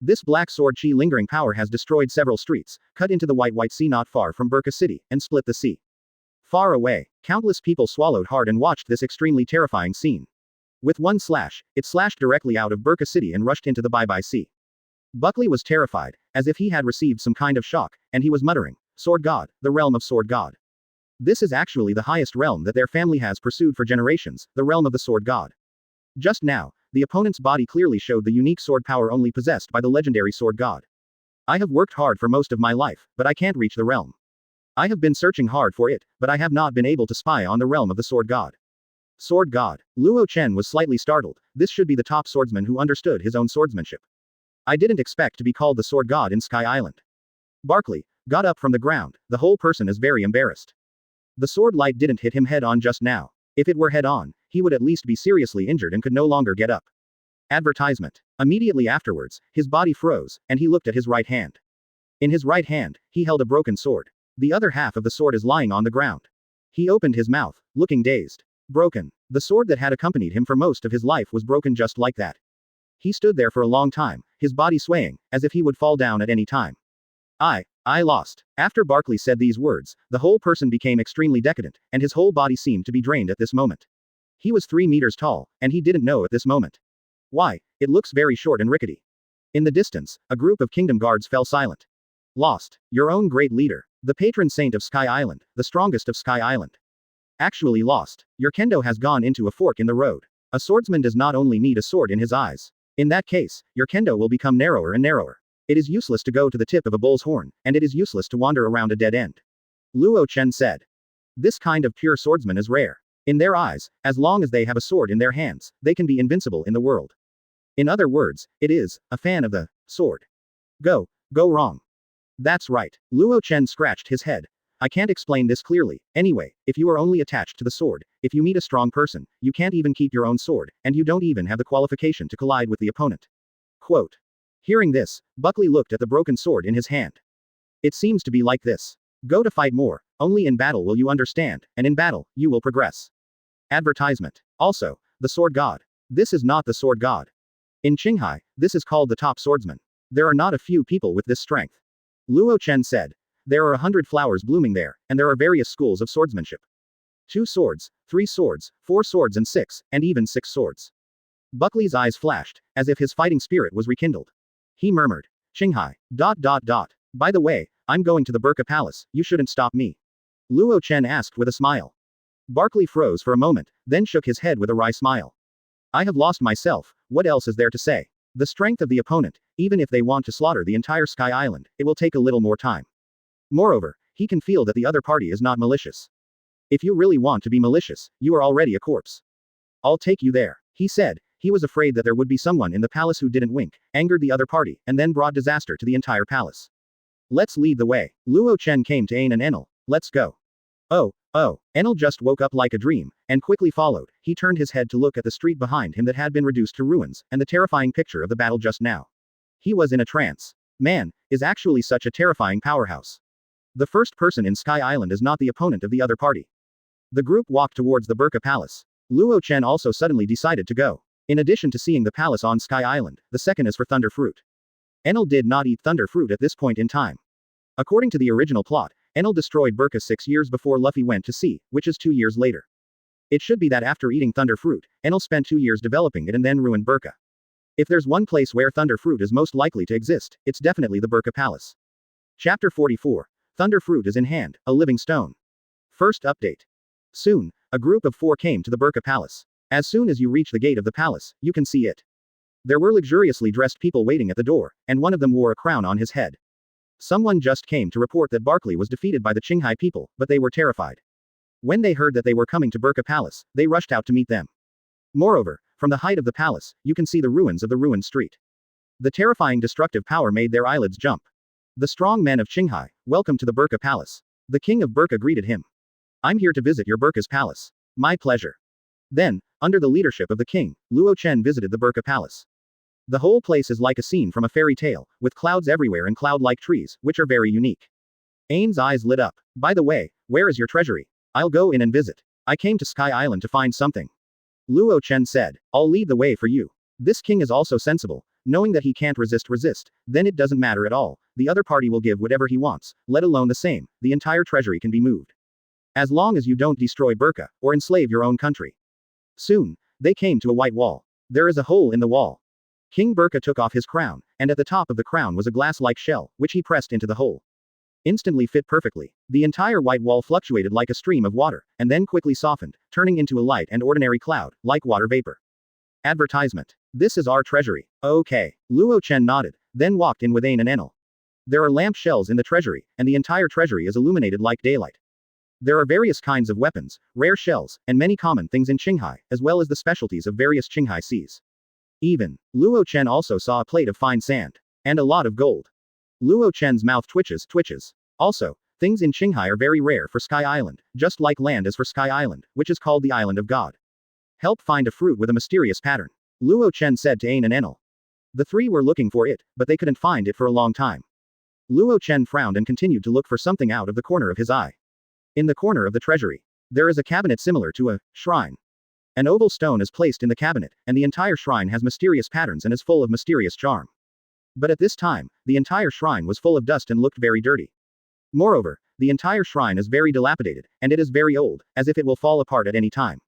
This black sword chi lingering power has destroyed several streets, cut into the white sea not far from Burka City, and split the sea. Far away, countless people swallowed hard and watched this extremely terrifying scene. With one slash, it slashed directly out of Burka City and rushed into the Bye-Bye Sea. Buckley was terrified, as if he had received some kind of shock, and he was muttering, Sword God, the realm of Sword God. This is actually the highest realm that their family has pursued for generations, the realm of the Sword God. Just now, the opponent's body clearly showed the unique sword power only possessed by the legendary Sword God. I have worked hard for most of my life, but I can't reach the realm. I have been searching hard for it, but I have not been able to spy on the realm of the Sword God. Sword God. Luo Chen was slightly startled. This should be the top swordsman who understood his own swordsmanship. I didn't expect to be called the Sword God in Sky Island. Barkley got up from the ground. The whole person is very embarrassed. The sword light didn't hit him head on just now. If it were head on, he would at least be seriously injured and could no longer get up. Advertisement. Immediately afterwards, his body froze, and he looked at his right hand. In his right hand, he held a broken sword. The other half of the sword is lying on the ground. He opened his mouth, looking dazed. Broken. The sword that had accompanied him for most of his life was broken just like that. He stood there for a long time, his body swaying, as if he would fall down at any time. I lost. After Barkley said these words, the whole person became extremely decadent, and his whole body seemed to be drained at this moment. He was 3 meters tall, and he didn't know at this moment. Why, it looks very short and rickety. In the distance, a group of kingdom guards fell silent. Lost. Your own great leader. The patron saint of Sky Island, the strongest of Sky Island. Actually lost. Your kendo has gone into a fork in the road. A swordsman does not only need a sword in his eyes. In that case, your kendo will become narrower and narrower. It is useless to go to the tip of a bull's horn, and it is useless to wander around a dead end. Luo Chen said. This kind of pure swordsman is rare. In their eyes, as long as they have a sword in their hands, they can be invincible in the world. In other words, it is a fan of the sword. Go wrong. That's right. Luo Chen scratched his head. I can't explain this clearly. Anyway, if you are only attached to the sword, if you meet a strong person, you can't even keep your own sword, and you don't even have the qualification to collide with the opponent. Quote. Hearing this, Buckley looked at the broken sword in his hand. It seems to be like this. Go to fight more, only in battle will you understand, and in battle, you will progress. Advertisement. Also, the sword god. This is not the sword god. In Qinghai, this is called the top swordsman. There are not a few people with this strength. Luo Chen said. There are 100 flowers blooming there, and there are various schools of swordsmanship. 2 swords, 3 swords, 4 swords and 6, and even 6 swords. Buckley's eyes flashed, as if his fighting spirit was rekindled. He murmured. Qinghai. ... By the way, I'm going to the Burka Palace, you shouldn't stop me. Luo Chen asked with a smile. Barkley froze for a moment, then shook his head with a wry smile. I have lost myself, what else is there to say? The strength of the opponent, even if they want to slaughter the entire Sky Island, it will take a little more time. Moreover, he can feel that the other party is not malicious. If you really want to be malicious, you are already a corpse. I'll take you there, he said. He was afraid that there would be someone in the palace who didn't wink, angered the other party, and then brought disaster to the entire palace. Let's lead the way. Luo Chen came to Ain and Enel. Let's go. Oh. Enel just woke up like a dream, and quickly followed. He turned his head to look at the street behind him that had been reduced to ruins, and the terrifying picture of the battle just now. He was in a trance. Man, is actually such a terrifying powerhouse. The first person in Sky Island is not the opponent of the other party. The group walked towards the Burka Palace. Luo Chen also suddenly decided to go. In addition to seeing the palace on Sky Island, the second is for Thunder Fruit. Enel did not eat Thunder Fruit at this point in time. According to the original plot, Enel destroyed Burka 6 years before Luffy went to sea, which is 2 years later. It should be that after eating Thunder Fruit, Enel spent 2 years developing it and then ruined Burka. If there's one place where Thunder Fruit is most likely to exist, it's definitely the Burka Palace. Chapter 44. Thunder Fruit is in hand, a living stone. First update. Soon, a group of 4 came to the Burka Palace. As soon as you reach the gate of the palace, you can see it. There were luxuriously dressed people waiting at the door, and one of them wore a crown on his head. Someone just came to report that Barkley was defeated by the Qinghai people, but they were terrified. When they heard that they were coming to Burka Palace, they rushed out to meet them. Moreover, from the height of the palace, you can see the ruins of the ruined street. The terrifying destructive power made their eyelids jump. The strong men of Qinghai, welcome to the Burka Palace. The king of Burka greeted him. I'm here to visit your Burka's palace. My pleasure. Then, under the leadership of the king, Luo Chen visited the Burka Palace. The whole place is like a scene from a fairy tale, with clouds everywhere and cloud-like trees, which are very unique. Ain's eyes lit up. By the way, where is your treasury? I'll go in and visit. I came to Sky Island to find something. Luo Chen said. I'll lead the way for you. This king is also sensible. Knowing that he can't resist, then it doesn't matter at all. The other party will give whatever he wants, let alone the same. The entire treasury can be moved. As long as you don't destroy Burka, or enslave your own country. Soon, they came to a white wall. There is a hole in the wall. King Burka took off his crown, and at the top of the crown was a glass-like shell, which he pressed into the hole. Instantly fit perfectly. The entire white wall fluctuated like a stream of water, and then quickly softened, turning into a light and ordinary cloud, like water vapor. Advertisement. This is our treasury. Okay. Luo Chen nodded, then walked in with Ain and Enel. There are lamp shells in the treasury, and the entire treasury is illuminated like daylight. There are various kinds of weapons, rare shells, and many common things in Qinghai, as well as the specialties of various Qinghai seas. Even, Luo Chen also saw a plate of fine sand. And a lot of gold. Luo Chen's mouth twitches. Also, things in Qinghai are very rare for Sky Island, just like land is for Sky Island, which is called the Island of God. Help find a fruit with a mysterious pattern. Luo Chen said to Ain and Enel. The 3 were looking for it, but they couldn't find it for a long time. Luo Chen frowned and continued to look for something out of the corner of his eye. In the corner of the treasury, there is a cabinet similar to a shrine. An oval stone is placed in the cabinet, and the entire shrine has mysterious patterns and is full of mysterious charm. But at this time, the entire shrine was full of dust and looked very dirty. Moreover, the entire shrine is very dilapidated, and it is very old, as if it will fall apart at any time.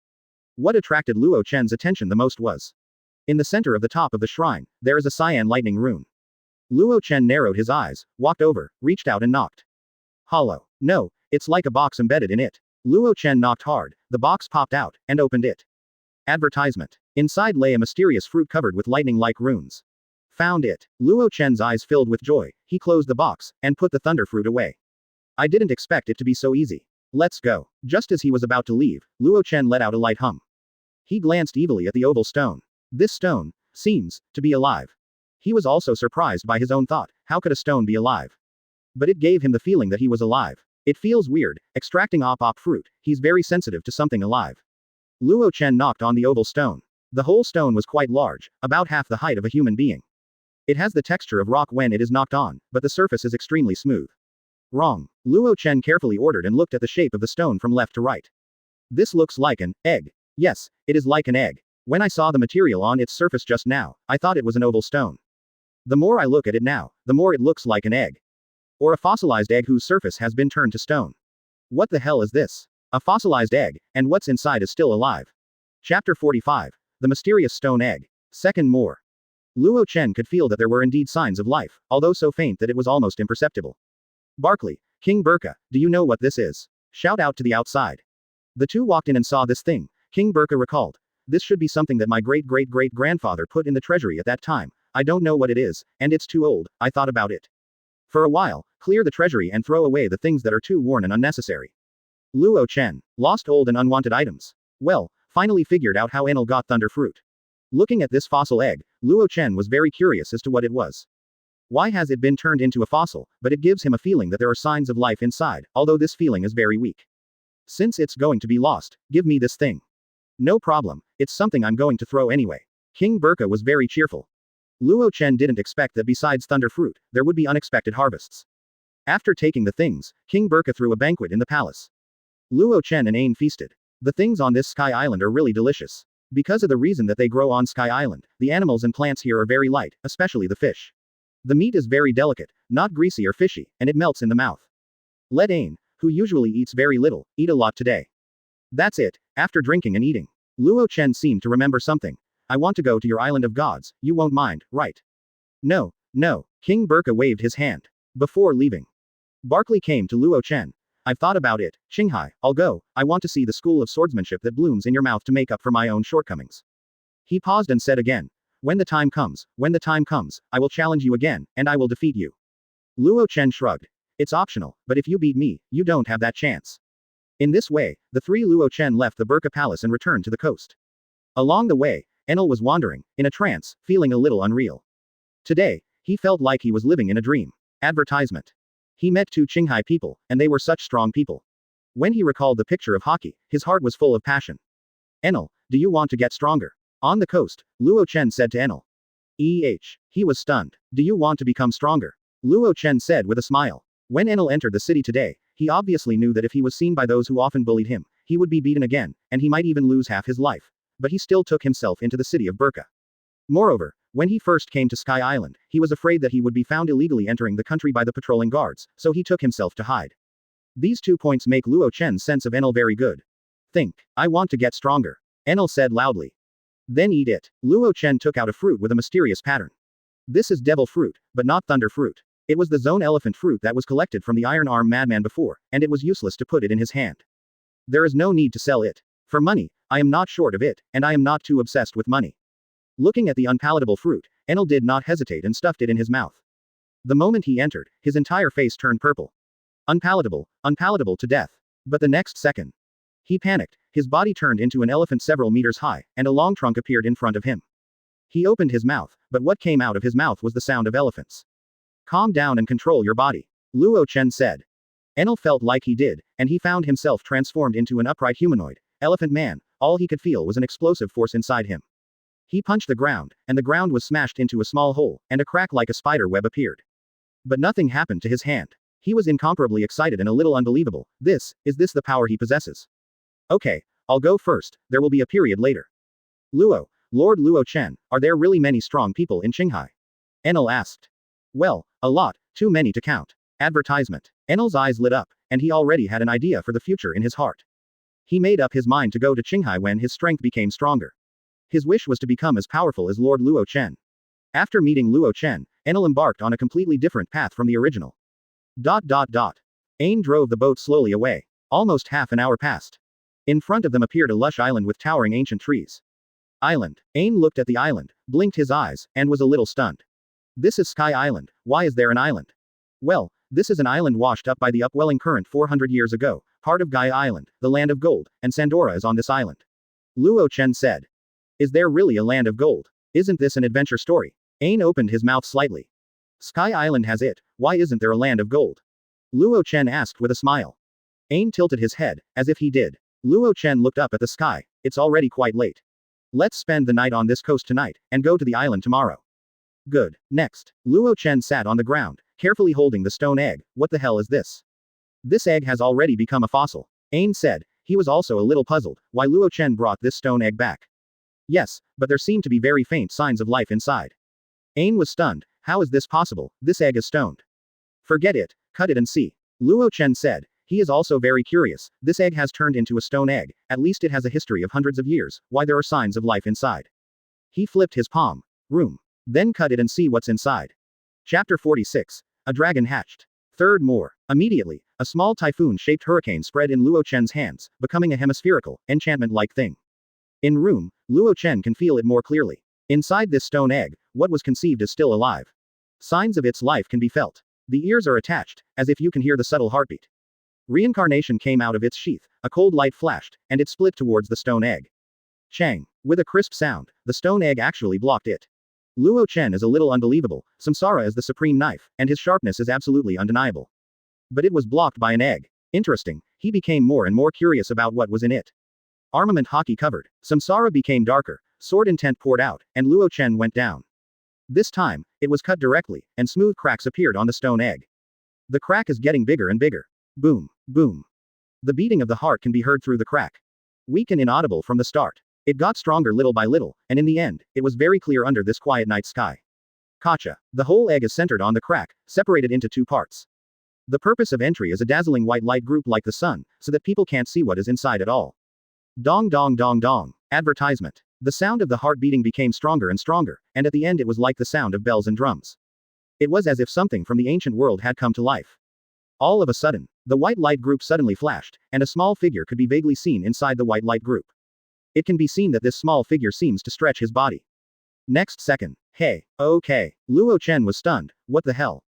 What attracted Luo Chen's attention the most was, in the center of the top of the shrine, there is a cyan lightning rune. Luo Chen narrowed his eyes, walked over, reached out and knocked. Hollow. No, it's like a box embedded in it. Luo Chen knocked hard, The box popped out, and opened it. Advertisement. Inside lay a mysterious fruit covered with lightning-like runes. Found it. Luo Chen's eyes filled with joy. He closed the box, and put the thunder fruit away. I didn't expect it to be so easy. Let's go. Just as he was about to leave, Luo Chen let out a light hum. He glanced evilly at the oval stone. This stone seems to be alive. He was also surprised by his own thought. How could a stone be alive? But it gave him the feeling that he was alive. It feels weird, extracting op fruit. He's very sensitive to something alive. Luo Chen knocked on the oval stone. The whole stone was quite large, about half the height of a human being. It has the texture of rock when it is knocked on, but the surface is extremely smooth. Wrong. Luo Chen carefully ordered and looked at the shape of the stone from left to right. This looks like an egg. Yes, it is like an egg. When I saw the material on its surface just now, I thought it was an oval stone. The more I look at it now, the more it looks like an egg. Or a fossilized egg whose surface has been turned to stone. What the hell is this? A fossilized egg, and what's inside is still alive. Chapter 45. The Mysterious Stone Egg. Second more. Luo Chen could feel that there were indeed signs of life, although so faint that it was almost imperceptible. Barkley, King Burka, do you know what this is? Shout out to the outside. The two walked in and saw this thing. King Burka recalled. This should be something that my great-great-great-grandfather put in the treasury at that time. I don't know what it is, and it's too old. I thought about it. For a while, clear the treasury and throw away the things that are too worn and unnecessary. Luo Chen. Lost old and unwanted items. Well, finally figured out how Enel got thunder fruit. Looking at this fossil egg, Luo Chen was very curious as to what it was. Why has it been turned into a fossil, but it gives him a feeling that there are signs of life inside, although this feeling is very weak. Since it's going to be lost, give me this thing. No problem, it's something I'm going to throw anyway. King Burka was very cheerful. Luo Chen didn't expect that besides thunder fruit, there would be unexpected harvests. After taking the things, King Burka threw a banquet in the palace. Luo Chen and Ain feasted. The things on this Sky Island are really delicious. Because of the reason that they grow on Sky Island, the animals and plants here are very light, especially the fish. The meat is very delicate, not greasy or fishy, and it melts in the mouth. Let Ain, who usually eats very little, eat a lot today. That's it. After drinking and eating, Luo Chen seemed to remember something. I want to go to your island of gods, you won't mind, right? No, no, King Burka waved his hand. Before leaving, Barkley came to Luo Chen. I've thought about it, Qinghai, I'll go. I want to see the school of swordsmanship that blooms in your mouth to make up for my own shortcomings. He paused and said again. When the time comes, I will challenge you again, and I will defeat you. Luo Chen shrugged. It's optional, but if you beat me, you don't have that chance. In this way, the three Luo Chen left the Burka Palace and returned to the coast. Along the way, Enel was wandering, in a trance, feeling a little unreal. Today, he felt like he was living in a dream. Advertisement. He met two Qinghai people, and they were such strong people. When he recalled the picture of hockey, his heart was full of passion. Enel, do you want to get stronger? On the coast, Luo Chen said to Enel. He was stunned. Do you want to become stronger? Luo Chen said with a smile. When Enel entered the city today, he obviously knew that if he was seen by those who often bullied him, he would be beaten again, and he might even lose half his life. But he still took himself into the city of Burka. Moreover, when he first came to Sky Island, he was afraid that he would be found illegally entering the country by the patrolling guards, so he took himself to hide. These 2 points make Luo Chen's sense of Enel very good. Think. I want to get stronger. Enel said loudly. Then eat it. Luo Chen took out a fruit with a mysterious pattern. This is devil fruit, but not thunder fruit. It was the zone elephant fruit that was collected from the Iron Arm madman before, and it was useless to put it in his hand. There is no need to sell it. For money, I am not short of it, and I am not too obsessed with money. Looking at the unpalatable fruit, Enel did not hesitate and stuffed it in his mouth. The moment he entered, his entire face turned purple. Unpalatable, unpalatable to death. But the next second, he panicked, his body turned into an elephant several meters high, and a long trunk appeared in front of him. He opened his mouth, but what came out of his mouth was the sound of elephants. Calm down and control your body, Luo Chen said. Enel felt like he did, and he found himself transformed into an upright humanoid, elephant man. All he could feel was an explosive force inside him. He punched the ground, and the ground was smashed into a small hole, and a crack like a spider web appeared. But nothing happened to his hand. He was incomparably excited and a little unbelievable. Is this the power he possesses? Okay, I'll go first, there will be a period later. Luo, Lord Luo Chen, are there really many strong people in Qinghai? Enel asked. Well, a lot, too many to count. Advertisement. Enel's eyes lit up, and he already had an idea for the future in his heart. He made up his mind to go to Qinghai when his strength became stronger. His wish was to become as powerful as Lord Luo Chen. After meeting Luo Chen, Enel embarked on a completely different path from the original. Ain drove the boat slowly away. Almost half an hour passed. In front of them appeared a lush island with towering ancient trees. Island. Aang looked at the island, blinked his eyes, and was a little stunned. This is Sky Island. Why is there an island? Well, this is an island washed up by the upwelling current 400 years ago, part of Gaia Island, the land of gold, and Sandora is on this island. Luo Chen said. Is there really a land of gold? Isn't this an adventure story? Aang opened his mouth slightly. Sky Island has it, why isn't there a land of gold? Luo Chen asked with a smile. Aang tilted his head, as if he did. Luo Chen looked up at the sky. It's already quite late. Let's spend the night on this coast tonight, and go to the island tomorrow. Good. Next. Luo Chen sat on the ground, carefully holding the stone egg. What the hell is this? This egg has already become a fossil. Aang said. He was also a little puzzled, why Luo Chen brought this stone egg back. Yes, but there seemed to be very faint signs of life inside. Aang was stunned. How is this possible? This egg is stoned. Forget it, cut it and see. Luo Chen said. He is also very curious. This egg has turned into a stone egg, at least it has a history of hundreds of years, why there are signs of life inside. He flipped his palm. Room. Then cut it and see what's inside. Chapter 46. A dragon hatched. Third more. Immediately, a small typhoon-shaped hurricane spread in Luo Chen's hands, becoming a hemispherical, enchantment-like thing. In room, Luo Chen can feel it more clearly. Inside this stone egg, what was conceived is still alive. Signs of its life can be felt. The ears are attached, as if you can hear the subtle heartbeat. Reincarnation came out of its sheath, a cold light flashed, and it split towards the stone egg. Chang. With a crisp sound, the stone egg actually blocked it. Luo Chen is a little unbelievable, Samsara is the supreme knife, and his sharpness is absolutely undeniable. But it was blocked by an egg. Interesting, he became more and more curious about what was in it. Armament hockey covered. Samsara became darker, sword intent poured out, and Luo Chen went down. This time, it was cut directly, and smooth cracks appeared on the stone egg. The crack is getting bigger and bigger. Boom, boom. The beating of the heart can be heard through the crack. Weak and inaudible from the start. It got stronger little by little, and in the end, it was very clear under this quiet night sky. Kacha. The whole egg is centered on the crack, separated into two parts. The purpose of entry is a dazzling white light group like the sun, so that people can't see what is inside at all. Dong dong dong dong. Advertisement. The sound of the heart beating became stronger and stronger, and at the end it was like the sound of bells and drums. It was as if something from the ancient world had come to life. All of a sudden, the white light group suddenly flashed, and a small figure could be vaguely seen inside the white light group. It can be seen that this small figure seems to stretch his body. Next second. Hey, okay. Luo Chen was stunned. What the hell?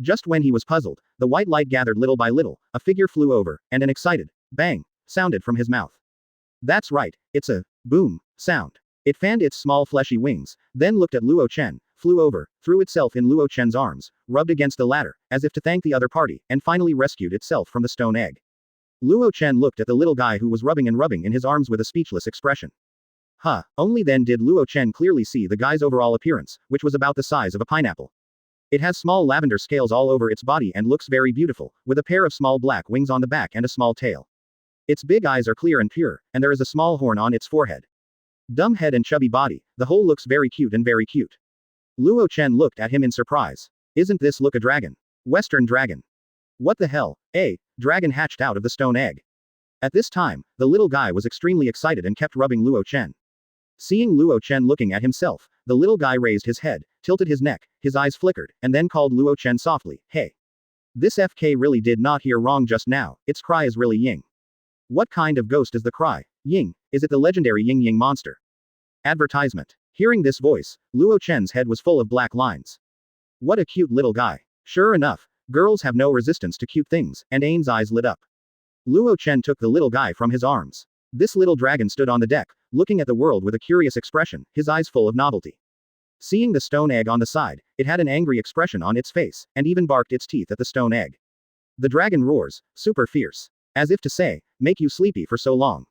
Just when he was puzzled, the white light gathered little by little, a figure flew over, and an excited bang sounded from his mouth. That's right, it's a boom sound. It fanned its small fleshy wings, then looked at Luo Chen, flew over, threw itself in Luo Chen's arms, rubbed against the ladder, as if to thank the other party, and finally rescued itself from the stone egg. Luo Chen looked at the little guy who was rubbing in his arms with a speechless expression. Only then did Luo Chen clearly see the guy's overall appearance, which was about the size of a pineapple. It has small lavender scales all over its body and looks very beautiful, with a pair of small black wings on the back and a small tail. Its big eyes are clear and pure, and there is a small horn on its forehead. Dumb head and chubby body, the whole looks very cute and very cute. Luo Chen looked at him in surprise. Isn't this look a dragon? Western dragon. What the hell? Dragon hatched out of the stone egg. At this time, the little guy was extremely excited and kept rubbing Luo Chen. Seeing Luo Chen looking at himself, the little guy raised his head, tilted his neck, his eyes flickered, and then called Luo Chen softly, hey. This FK really did not hear wrong just now, its cry is really Ying. What kind of ghost is the cry? Ying, is it the legendary Ying Ying monster? Advertisement. Hearing this voice, Luo Chen's head was full of black lines. What a cute little guy. Sure enough, girls have no resistance to cute things, and Ain's eyes lit up. Luo Chen took the little guy from his arms. This little dragon stood on the deck, looking at the world with a curious expression, his eyes full of novelty. Seeing the stone egg on the side, it had an angry expression on its face, and even barked its teeth at the stone egg. The dragon roars, super fierce. As if to say, make you sleepy for so long.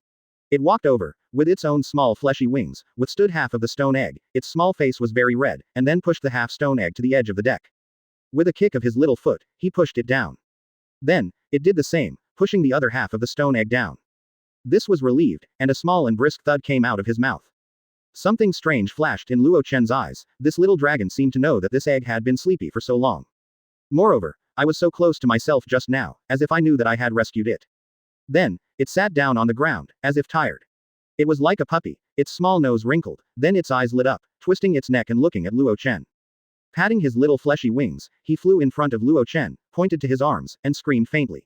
It walked over, with its own small fleshy wings, withstood half of the stone egg, its small face was very red, and then pushed the half stone egg to the edge of the deck. With a kick of his little foot, he pushed it down. Then, it did the same, pushing the other half of the stone egg down. This was relieved, and a small and brisk thud came out of his mouth. Something strange flashed in Luo Chen's eyes, this little dragon seemed to know that this egg had been sleepy for so long. Moreover, I was so close to myself just now, as if I knew that I had rescued it. Then, it sat down on the ground, as if tired. It was like a puppy, its small nose wrinkled, then its eyes lit up, twisting its neck and looking at Luo Chen. Patting his little fleshy wings, he flew in front of Luo Chen, pointed to his arms, and screamed faintly.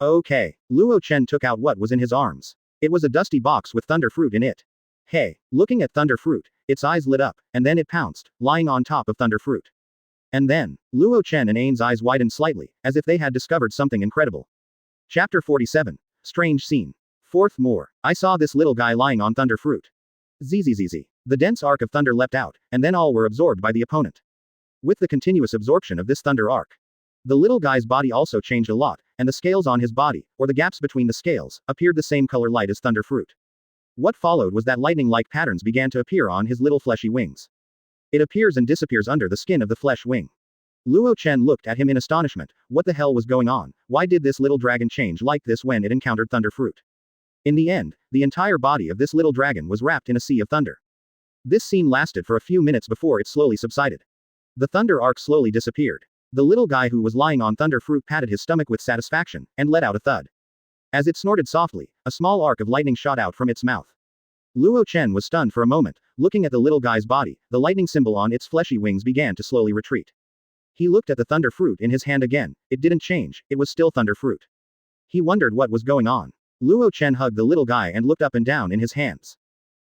Okay. Luo Chen took out what was in his arms. It was a dusty box with thunder fruit in it. Hey, looking at thunder fruit, its eyes lit up, and then it pounced, lying on top of thunder fruit. And then, Luo Chen and Ain's eyes widened slightly, as if they had discovered something incredible. Chapter 47. Strange Scene. Fourth more. I saw this little guy lying on thunder fruit. Zzz. The dense arc of thunder leapt out, and then all were absorbed by the opponent. With the continuous absorption of this thunder arc, the little guy's body also changed a lot, and the scales on his body, or the gaps between the scales, appeared the same color light as thunder fruit. What followed was that lightning-like patterns began to appear on his little fleshy wings. It appears and disappears under the skin of the flesh wing. Luo Chen looked at him in astonishment. What the hell was going on? Why did this little dragon change like this when it encountered thunder fruit? In the end, the entire body of this little dragon was wrapped in a sea of thunder. This scene lasted for a few minutes before it slowly subsided. The thunder arc slowly disappeared. The little guy who was lying on thunder fruit patted his stomach with satisfaction, and let out a thud. As it snorted softly, a small arc of lightning shot out from its mouth. Luo Chen was stunned for a moment, looking at the little guy's body. The lightning symbol on its fleshy wings began to slowly retreat. He looked at the thunder fruit in his hand again. It didn't change, it was still thunder fruit. He wondered what was going on. Luo Chen hugged the little guy and looked up and down in his hands.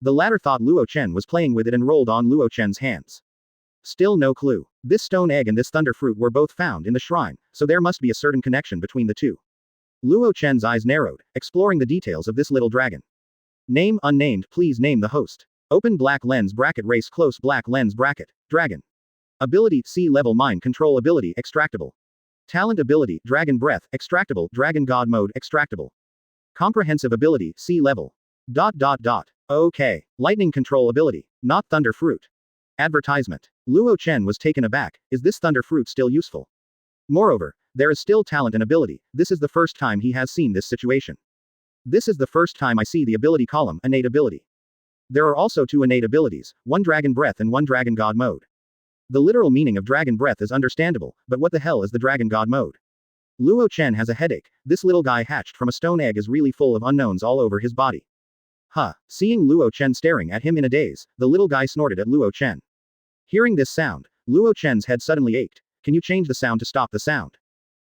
The latter thought Luo Chen was playing with it and rolled on Luo Chen's hands. Still no clue. This stone egg and this thunder fruit were both found in the shrine, so there must be a certain connection between the two. Luo Chen's eyes narrowed, exploring the details of this little dragon. Name unnamed, please name the host. Open black lens bracket race close black lens bracket, dragon. Ability, C-level mind control ability, extractable. Talent ability, dragon breath, extractable, dragon god mode, extractable. Comprehensive ability, C-level. ... Okay. Lightning control ability, not thunder fruit. Advertisement. Luo Chen was taken aback. Is this thunder fruit still useful? Moreover, there is still talent and ability. This is the first time he has seen this situation. This is the first time I see the ability column, innate ability. There are also two innate abilities, one dragon breath and one dragon god mode. The literal meaning of dragon breath is understandable, but what the hell is the dragon god mode? Luo Chen has a headache. This little guy hatched from a stone egg is really full of unknowns all over his body. Seeing Luo Chen staring at him in a daze, the little guy snorted at Luo Chen. Hearing this sound, Luo Chen's head suddenly ached. Can you change the sound to stop the sound?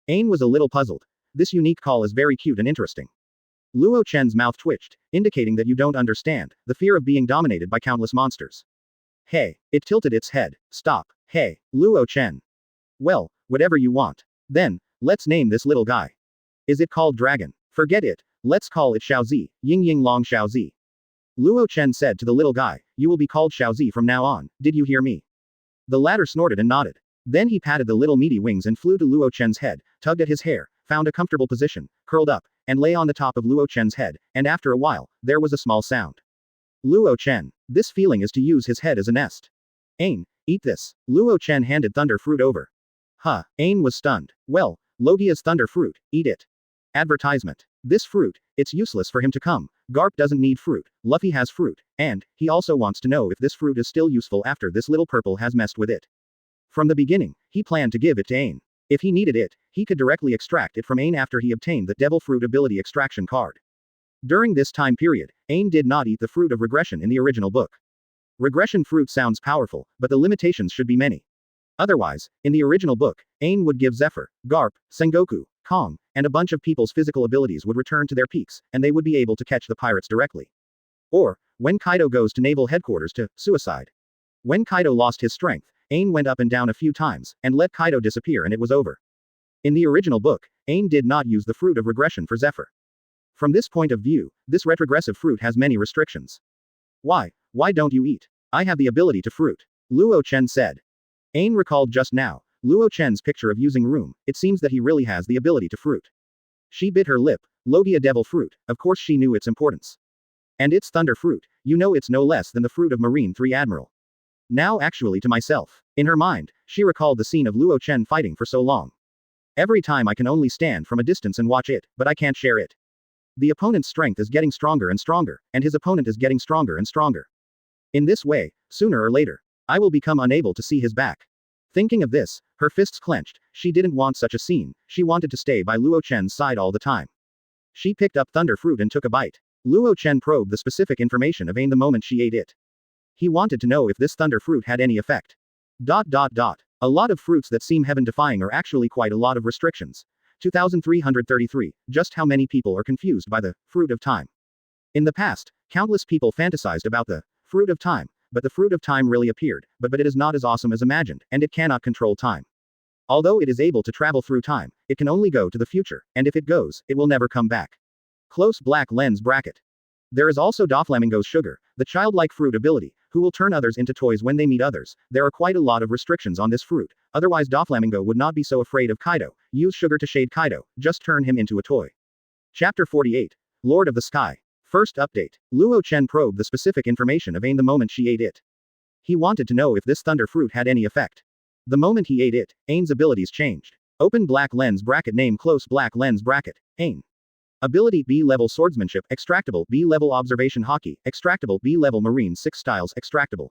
Ain was a little puzzled. This unique call is very cute and interesting. Luo Chen's mouth twitched, indicating that you don't understand, the fear of being dominated by countless monsters. Hey, it tilted its head. Stop. Hey, Luo Chen. Well, whatever you want. Then, let's name this little guy. Is it called dragon? Forget it, let's call it Xiaozi, Ying Ying Long Xiaozi. Luo Chen said to the little guy, you will be called Xiaozi from now on, did you hear me? The latter snorted and nodded. Then he patted the little meaty wings and flew to Luo Chen's head, tugged at his hair, found a comfortable position, curled up, and lay on the top of Luo Chen's head, and after a while, there was a small sound. Luo Chen. This feeling is to use his head as a nest. Ain, eat this. Luo Chen handed thunder fruit over. Ain was stunned. Well, Logia's thunder fruit, eat it. Advertisement. This fruit, it's useless for him to come. Garp doesn't need fruit, Luffy has fruit, and, he also wants to know if this fruit is still useful after this little purple has messed with it. From the beginning, he planned to give it to Ain. If he needed it, he could directly extract it from Ain after he obtained the Devil Fruit ability extraction card. During this time period, Ain did not eat the fruit of regression in the original book. Regression fruit sounds powerful, but the limitations should be many. Otherwise, in the original book, Ain would give Zephyr, Garp, Sengoku, Kong, and a bunch of people's physical abilities would return to their peaks, and they would be able to catch the pirates directly. Or, when Kaido goes to naval headquarters to suicide. When Kaido lost his strength, Ain went up and down a few times, and let Kaido disappear and it was over. In the original book, Ain did not use the fruit of regression for Zephyr. From this point of view, this retrogressive fruit has many restrictions. Why don't you eat? I have the ability to fruit. Luo Chen said. Ain recalled just now, Luo Chen's picture of using room, it seems that he really has the ability to fruit. She bit her lip. Logia devil fruit, of course she knew its importance. And it's thunder fruit, you know it's no less than the fruit of Marine 3 Admiral. Now actually to myself. In her mind, she recalled the scene of Luo Chen fighting for so long. Every time I can only stand from a distance and watch it, but I can't share it. The opponent's strength is getting stronger and stronger, and his opponent is getting stronger and stronger. In this way, sooner or later, I will become unable to see his back. Thinking of this, her fists clenched. She didn't want such a scene, she wanted to stay by Luo Chen's side all the time. She picked up thunder fruit and took a bite. Luo Chen probed the specific information of Ain the moment she ate it. He wanted to know if this thunder fruit had any effect. A lot of fruits that seem heaven-defying are actually quite a lot of restrictions. 2333, just how many people are confused by the fruit of time? In the past, countless people fantasized about the fruit of time, but the fruit of time really appeared, but it is not as awesome as imagined, and it cannot control time. Although it is able to travel through time, it can only go to the future, and if it goes, it will never come back. Close black lens bracket. There is also Doflamingo's sugar, the childlike fruit ability, who will turn others into toys when they meet others. There are quite a lot of restrictions on this fruit, otherwise Doflamingo would not be so afraid of Kaido. Use sugar to shade Kaido, just turn him into a toy. Chapter 48. Lord of the Sky. First update. Luo Chen probed the specific information of Ain the moment she ate it. He wanted to know if this thunder fruit had any effect. The moment he ate it, Ain's abilities changed. Open black lens bracket name close black lens bracket. Ain. Ability B-level swordsmanship, extractable, B-level observation hockey, extractable, B-level marine 6 styles, extractable.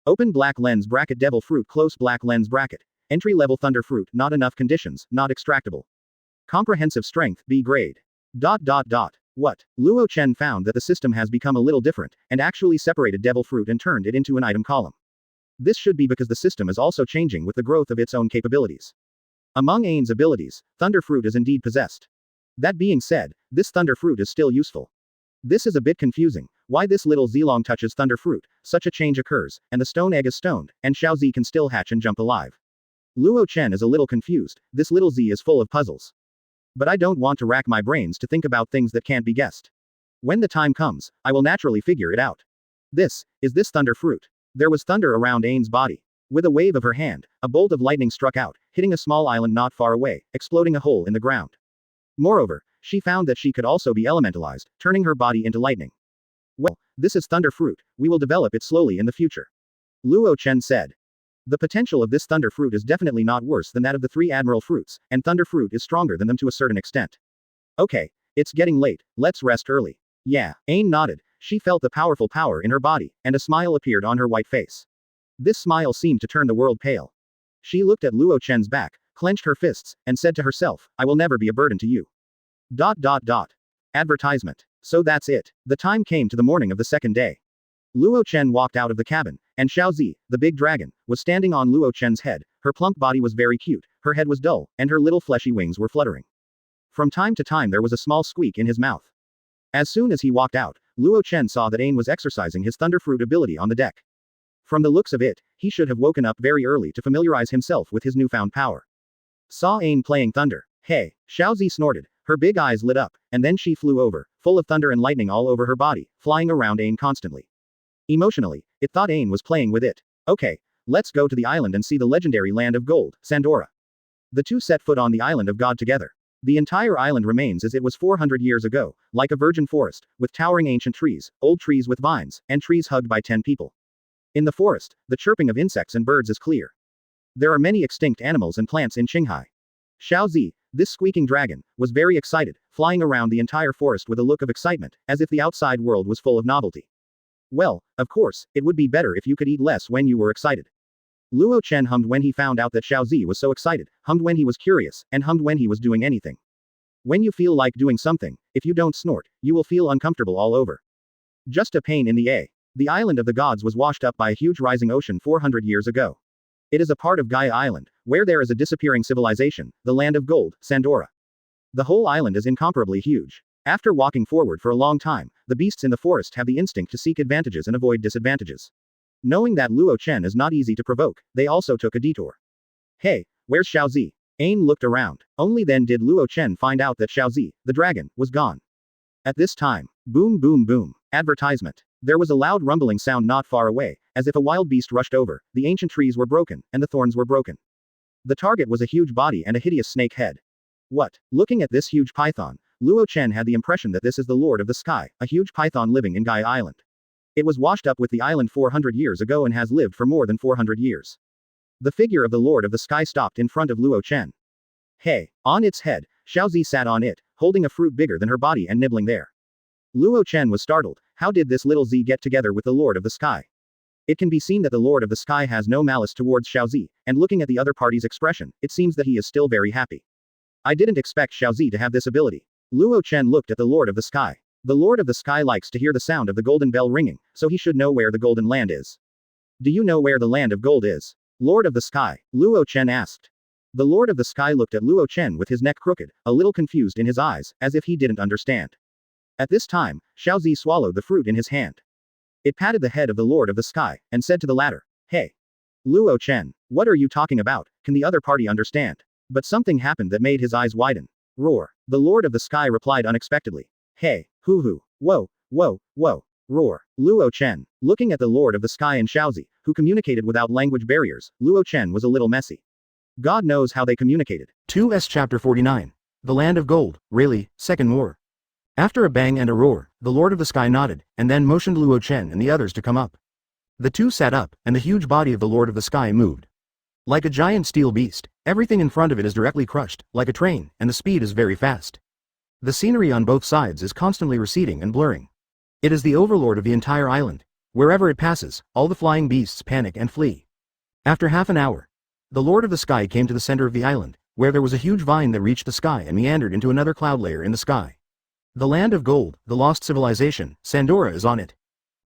Open black lens bracket devil fruit close black lens bracket. Entry-level thunder fruit, not enough conditions, not extractable. Comprehensive strength, B grade. What? Luo Chen found that the system has become a little different, and actually separated devil fruit and turned it into an item column. This should be because the system is also changing with the growth of its own capabilities. Among Ain's abilities, thunder fruit is indeed possessed. That being said, this thunder fruit is still useful. This is a bit confusing, why this little Zilong touches thunder fruit, such a change occurs, and the stone egg is stoned, and Xiaozi can still hatch and jump alive. Luo Chen is a little confused, this little Z is full of puzzles. But I don't want to rack my brains to think about things that can't be guessed. When the time comes, I will naturally figure it out. This thunder fruit. There was thunder around Ain's body. With a wave of her hand, a bolt of lightning struck out, hitting a small island not far away, exploding a hole in the ground. Moreover, she found that she could also be elementalized, turning her body into lightning. Well, this is thunder fruit, we will develop it slowly in the future. Luo Chen said. The potential of this thunder fruit is definitely not worse than that of the 3 admiral fruits, and thunder fruit is stronger than them to a certain extent. Okay, it's getting late, let's rest early. Yeah, Ain nodded, she felt the powerful power in her body, and a smile appeared on her white face. This smile seemed to turn the world pale. She looked at Luo Chen's back, clenched her fists, and said to herself, I will never be a burden to you. Advertisement. So that's it. The time came to the morning of the second day. Luo Chen walked out of the cabin, and Xiaozi, the big dragon, was standing on Luo Chen's head. Her plump body was very cute, her head was dull, and her little fleshy wings were fluttering. From time to time there was a small squeak in his mouth. As soon as he walked out, Luo Chen saw that Ain was exercising his thunder fruit ability on the deck. From the looks of it, he should have woken up very early to familiarize himself with his newfound power. Saw Ain playing thunder. Hey, Xiaozi snorted, her big eyes lit up, and then she flew over, full of thunder and lightning all over her body, flying around Ain constantly. Emotionally, it thought Ain was playing with it. Okay, let's go to the island and see the legendary land of gold, Sandora. The two set foot on the island of God together. The entire island remains as it was 400 years ago, like a virgin forest, with towering ancient trees, old trees with vines, and trees hugged by 10 people. In the forest, the chirping of insects and birds is clear. There are many extinct animals and plants in Qinghai. Xiaozi, this squeaking dragon, was very excited, flying around the entire forest with a look of excitement, as if the outside world was full of novelty. Well, of course, it would be better if you could eat less when you were excited. Luo Chen hummed when he found out that Xiaozi was so excited, hummed when he was curious, and hummed when he was doing anything. When you feel like doing something, if you don't snort, you will feel uncomfortable all over. Just a pain in the A. The island of the gods was washed up by a huge rising ocean 400 years ago. It is a part of Gaia Island, where there is a disappearing civilization, the land of gold, Sandora. The whole island is incomparably huge. After walking forward for a long time, the beasts in the forest have the instinct to seek advantages and avoid disadvantages. Knowing that Luo Chen is not easy to provoke, they also took a detour. Hey, where's Xiaozi? Ain looked around. Only then did Luo Chen find out that Xiaozi, the dragon, was gone. At this time, boom boom boom, advertisement. There was a loud rumbling sound not far away, as if a wild beast rushed over, the ancient trees were broken, and the thorns were broken. The target was a huge body and a hideous snake head. What? Looking at this huge python, Luo Chen had the impression that this is the Lord of the Sky, a huge python living in Gaia Island. It was washed up with the island 400 years ago and has lived for more than 400 years. The figure of the Lord of the Sky stopped in front of Luo Chen. Hey, on its head, Xiaozi sat on it, holding a fruit bigger than her body and nibbling there. Luo Chen was startled. How did this little Z get together with the Lord of the Sky? It can be seen that the Lord of the Sky has no malice towards Xiaozi, and looking at the other party's expression, it seems that he is still very happy. I didn't expect Xiaozi to have this ability. Luo Chen looked at the Lord of the Sky. The Lord of the Sky likes to hear the sound of the golden bell ringing, so he should know where the golden land is. Do you know where the land of gold is? Lord of the Sky, Luo Chen asked. The Lord of the Sky looked at Luo Chen with his neck crooked, a little confused in his eyes, as if he didn't understand. At this time, Xiaozi swallowed the fruit in his hand. It patted the head of the Lord of the Sky, and said to the latter, "Hey, Luo Chen, what are you talking about? Can the other party understand?" But something happened that made his eyes widen. Roar. The Lord of the Sky replied unexpectedly. "Hey, hoo. Whoa, whoa. Roar. Luo Chen. Looking at the Lord of the Sky and Xiaozi, who communicated without language barriers, Luo Chen was a little messy. God knows how they communicated. 2S Chapter 49. The Land of Gold, Rayleigh, Second War. After a bang and a roar, the Lord of the Sky nodded, and then motioned Luo Chen and the others to come up. The two sat up, and the huge body of the Lord of the Sky moved. Like a giant steel beast, everything in front of it is directly crushed, like a train, and the speed is very fast. The scenery on both sides is constantly receding and blurring. It is the overlord of the entire island. Wherever it passes, all the flying beasts panic and flee. After half an hour, the Lord of the Sky came to the center of the island, where there was a huge vine that reached the sky and meandered into another cloud layer in the sky. The Land of Gold, the lost civilization, Sandora is on it.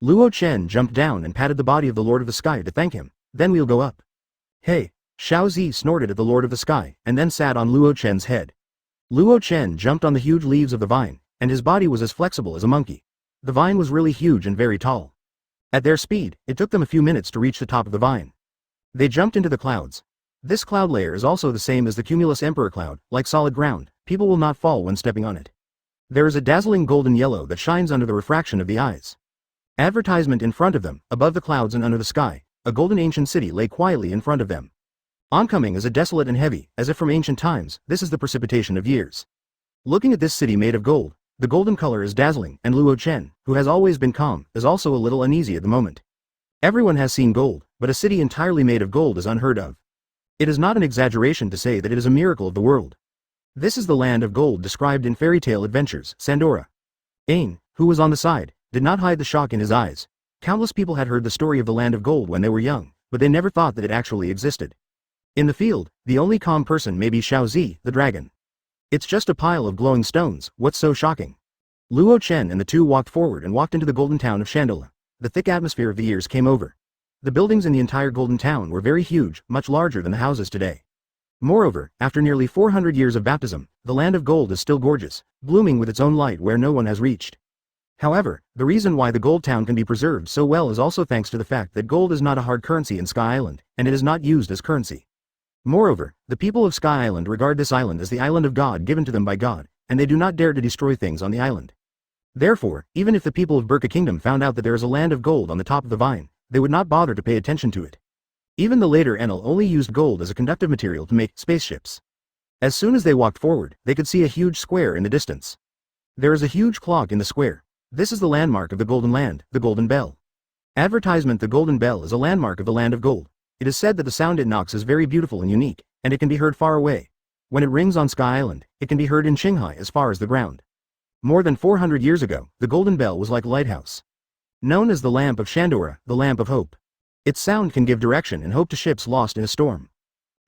Luo Chen jumped down and patted the body of the Lord of the Sky to thank him. "Then we'll go up." "Hey!" Xiaozi snorted at the Lord of the Sky, and then sat on Luo Chen's head. Luo Chen jumped on the huge leaves of the vine, and his body was as flexible as a monkey. The vine was really huge and very tall. At their speed, it took them a few minutes to reach the top of the vine. They jumped into the clouds. This cloud layer is also the same as the cumulus emperor cloud, like solid ground. People will not fall when stepping on it. There is a dazzling golden yellow that shines under the refraction of the eyes. Advertisement in front of them, above the clouds and under the sky, a golden ancient city lay quietly in front of them. Oncoming is a desolate and heavy, as if from ancient times, this is the precipitation of years. Looking at this city made of gold, the golden color is dazzling, and Luo Chen, who has always been calm, is also a little uneasy at the moment. Everyone has seen gold, but a city entirely made of gold is unheard of. It is not an exaggeration to say that it is a miracle of the world. This is the Land of Gold described in fairy tale adventures, Sandora. Ain, who was on the side, did not hide the shock in his eyes. Countless people had heard the story of the Land of Gold when they were young, but they never thought that it actually existed. In the field, the only calm person may be Xiaozi, the dragon. "It's just a pile of glowing stones, what's so shocking?" Luo Chen and the two walked forward and walked into the golden town of Shandola. The thick atmosphere of the years came over. The buildings in the entire golden town were very huge, much larger than the houses today. Moreover, after nearly 400 years of baptism, the Land of Gold is still gorgeous, blooming with its own light where no one has reached. However, the reason why the gold town can be preserved so well is also thanks to the fact that gold is not a hard currency in Sky Island, and it is not used as currency. Moreover, the people of Sky Island regard this island as the island of God given to them by God, and they do not dare to destroy things on the island. Therefore, even if the people of Burka Kingdom found out that there is a land of gold on the top of the vine, they would not bother to pay attention to it. Even the later Enel only used gold as a conductive material to make spaceships. As soon as they walked forward, they could see a huge square in the distance. There is a huge clock in the square. This is the landmark of the Golden Land, the Golden Bell. Advertisement: the Golden Bell is a landmark of the Land of Gold. It is said that the sound it knocks is very beautiful and unique, and it can be heard far away. When it rings on Sky Island, it can be heard in Qinghai as far as the ground. More than 400 years ago, the Golden Bell was like a lighthouse. Known as the Lamp of Shandora, the Lamp of Hope. Its sound can give direction and hope to ships lost in a storm.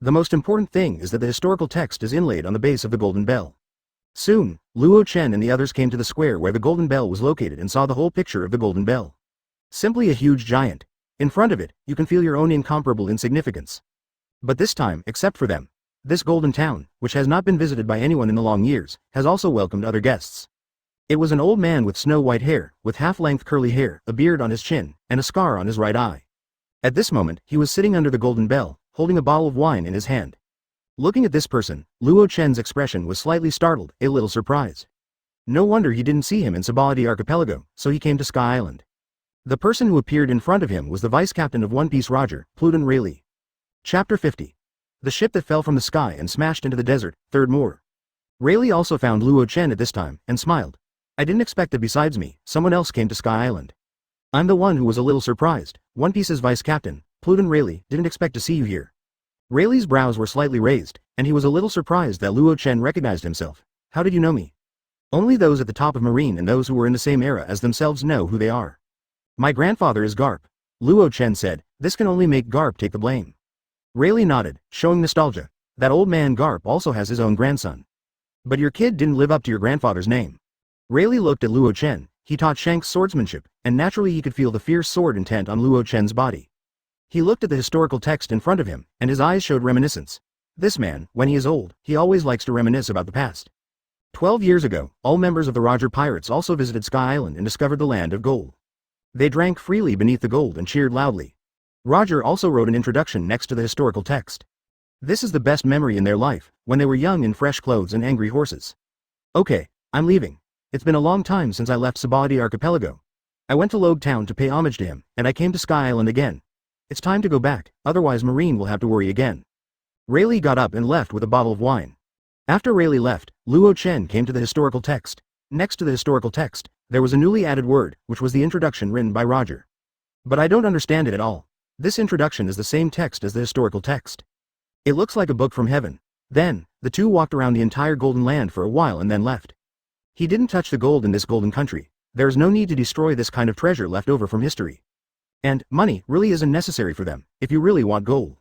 The most important thing is that the historical text is inlaid on the base of the Golden Bell. Soon, Luo Chen and the others came to the square where the Golden Bell was located and saw the whole picture of the Golden Bell. Simply a huge giant. In front of it, you can feel your own incomparable insignificance. But this time, except for them, this golden town, which has not been visited by anyone in the long years, has also welcomed other guests. It was an old man with snow-white hair, with half-length curly hair, a beard on his chin, and a scar on his right eye. At this moment, he was sitting under the Golden Bell, holding a bottle of wine in his hand. Looking at this person, Luo Chen's expression was slightly startled, a little surprised. No wonder he didn't see him in Sabaody Archipelago, so he came to Sky Island. The person who appeared in front of him was the vice-captain of One Piece Roger, Pluton Rayleigh. Chapter 50. The ship that fell from the sky and smashed into the desert, Third Moor. Rayleigh also found Luo Chen at this time, and smiled. "I didn't expect that besides me, someone else came to Sky Island. I'm the one who was a little surprised. One Piece's vice-captain, Pluton Rayleigh, didn't expect to see you here." Rayleigh's brows were slightly raised, and he was a little surprised that Luo Chen recognized himself. "How did you know me?" "Only those at the top of Marine and those who were in the same era as themselves know who they are." "My grandfather is Garp," Luo Chen said. "This can only make Garp take the blame." Rayleigh nodded, showing nostalgia. "That old man Garp also has his own grandson. But your kid didn't live up to your grandfather's name." Rayleigh looked at Luo Chen. He taught Shanks swordsmanship, and naturally he could feel the fierce sword intent on Luo Chen's body. He looked at the historical text in front of him, and his eyes showed reminiscence. This man, when he is old, he always likes to reminisce about the past. 12 years ago, all members of the Roger Pirates also visited Sky Island and discovered the land of gold. They drank freely beneath the gold and cheered loudly. Roger also wrote an introduction next to the historical text. This is the best memory in their life, when they were young in fresh clothes and angry horses. Okay, I'm leaving. It's been a long time since I left Sabaody Archipelago. I went to Logue Town to pay homage to him, and I came to Sky Island again. It's time to go back, otherwise Marine will have to worry again. Rayleigh got up and left with a bottle of wine. After Rayleigh left, Luo Chen came to the historical text. Next to the historical text, there was a newly added word, which was the introduction written by Roger. But I don't understand it at all. This introduction is the same text as the historical text. It looks like a book from heaven. Then, the two walked around the entire golden land for a while and then left. He didn't touch the gold in this golden country. There is no need to destroy this kind of treasure left over from history. And, money really isn't necessary for them, if you really want gold.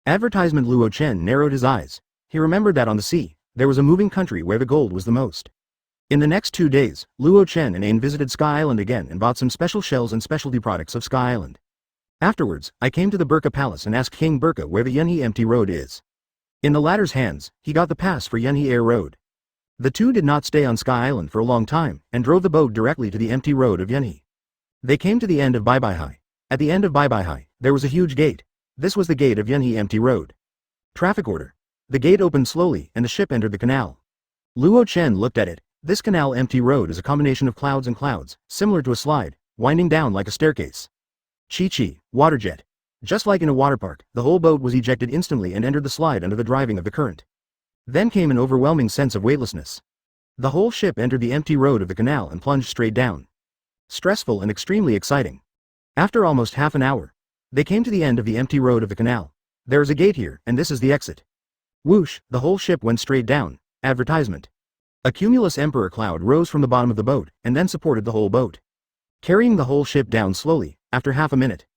Advertisement. Luo Chen narrowed his eyes. He remembered that on the sea, there was a moving country where the gold was the most. In the next 2 days, Luo Chen and Ain visited Sky Island again and bought some special shells and specialty products of Sky Island. Afterwards, I came to the Burka Palace and asked King Burka where the Yunhe Empty Road is. In the latter's hands, he got the pass for Yunhe Air Road. The two did not stay on Sky Island for a long time, and drove the boat directly to the empty road of Yunhe. They came to the end of Baibaihai. At the end of Baibaihai, there was a huge gate. This was the gate of Yunhe Empty Road. Traffic order. The gate opened slowly and the ship entered the canal. Luo Chen looked at it. This canal empty road is a combination of clouds and clouds, similar to a slide, winding down like a staircase. Chi-chi, water jet. Just like in a water park, the whole boat was ejected instantly and entered the slide under the driving of the current. Then came an overwhelming sense of weightlessness. The whole ship entered the empty road of the canal and plunged straight down. Stressful and extremely exciting. After almost half an hour, they came to the end of the empty road of the canal. There is a gate here, and this is the exit. Whoosh, the whole ship went straight down. Advertisement. A cumulus emperor cloud rose from the bottom of the boat, and then supported the whole boat, carrying the whole ship down slowly, after half a minute.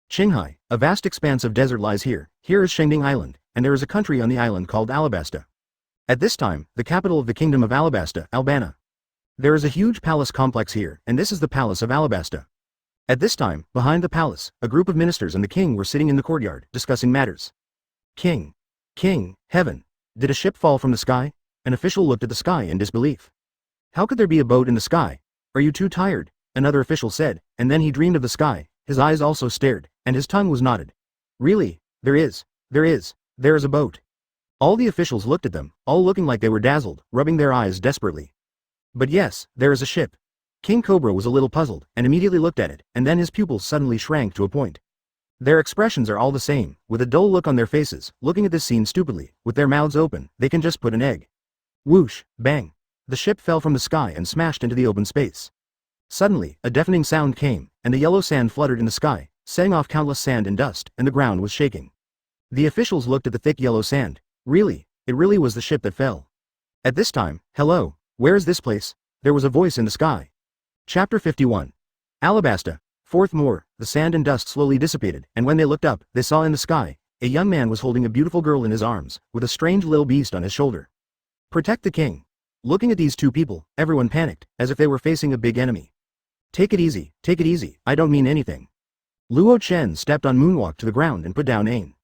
Qinghai, a vast expanse of desert lies here. Here is Shengding Island, and there is a country on the island called Alabasta. At this time, the capital of the kingdom of Alabasta, Albana. There is a huge palace complex here, and this is the palace of Alabasta. At this time, behind the palace, a group of ministers and the king were sitting in the courtyard, discussing matters. King, heaven, did a ship fall from the sky? An official looked at the sky in disbelief. How could there be a boat in the sky? Are you too tired? Another official said, and then he dreamed of the sky. His eyes also stared, and his tongue was knotted. Really, there is a boat. All the officials looked at them, all looking like they were dazzled, rubbing their eyes desperately. But yes, there is a ship. King Cobra was a little puzzled, and immediately looked at it, and then his pupils suddenly shrank to a point. Their expressions are all the same, with a dull look on their faces, looking at this scene stupidly, with their mouths open. They can just put an egg. Whoosh, bang. The ship fell from the sky and smashed into the open space. Suddenly, a deafening sound came, and the yellow sand fluttered in the sky, setting off countless sand and dust, and the ground was shaking. The officials looked at the thick yellow sand. Really, it really was the ship that fell. At this time, hello, where is this place? There was a voice in the sky. Chapter 51. Alabasta. Fourth more, the sand and dust slowly dissipated, and when they looked up, they saw in the sky, a young man was holding a beautiful girl in his arms, with a strange little beast on his shoulder. Protect the king. Looking at these two people, everyone panicked, as if they were facing a big enemy. Take it easy, I don't mean anything. Luo Chen stepped on moonwalk to the ground and put down Ain.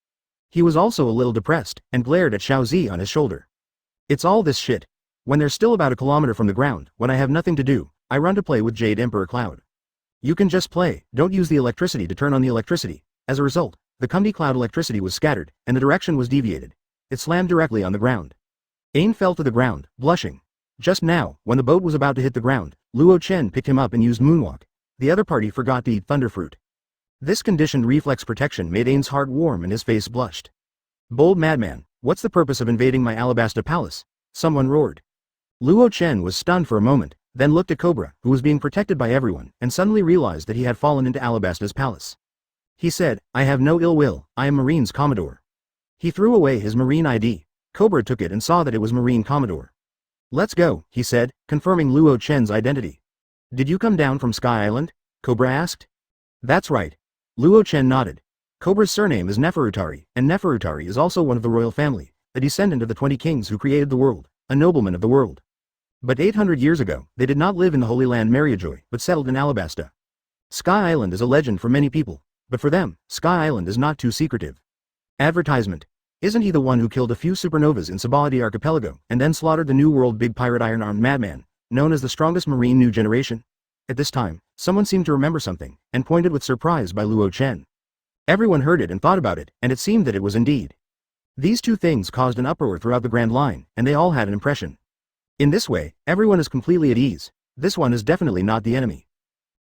He was also a little depressed, and glared at Xiaozi on his shoulder. It's all this shit. When they're still about a kilometer from the ground, when I have nothing to do, I run to play with Jade Emperor Cloud. You can just play, don't use the electricity to turn on the electricity. As a result, the Kumdi Cloud electricity was scattered, and the direction was deviated. It slammed directly on the ground. Ain fell to the ground, blushing. Just now, when the boat was about to hit the ground, Luo Chen picked him up and used moonwalk. The other party forgot to eat thunderfruit. This conditioned reflex protection made Ain's heart warm and his face blushed. Bold madman, what's the purpose of invading my Alabasta palace? Someone roared. Luo Chen was stunned for a moment, then looked at Cobra, who was being protected by everyone, and suddenly realized that he had fallen into Alabasta's palace. He said, I have no ill will, I am Marine's Commodore. He threw away his Marine ID. Cobra took it and saw that it was Marine Commodore. Let's go, he said, confirming Luo Chen's identity. Did you come down from Sky Island? Cobra asked. That's right. Luo Chen nodded. Cobra's surname is Neferutari, and Neferutari is also one of the royal family, a descendant of the 20 kings who created the world, a nobleman of the world. But 800 years ago, they did not live in the Holy Land Mariajoy, but settled in Alabasta. Sky Island is a legend for many people, but for them, Sky Island is not too secretive. Advertisement. Isn't he the one who killed a few supernovas in Sabaldi Archipelago, and then slaughtered the New World big pirate iron-armed madman, known as the strongest marine new generation? At this time, someone seemed to remember something, and pointed with surprise by Luo Chen. Everyone heard it and thought about it, and it seemed that it was indeed. These two things caused an uproar throughout the Grand Line, and they all had an impression. In this way, everyone is completely at ease. This one is definitely not the enemy.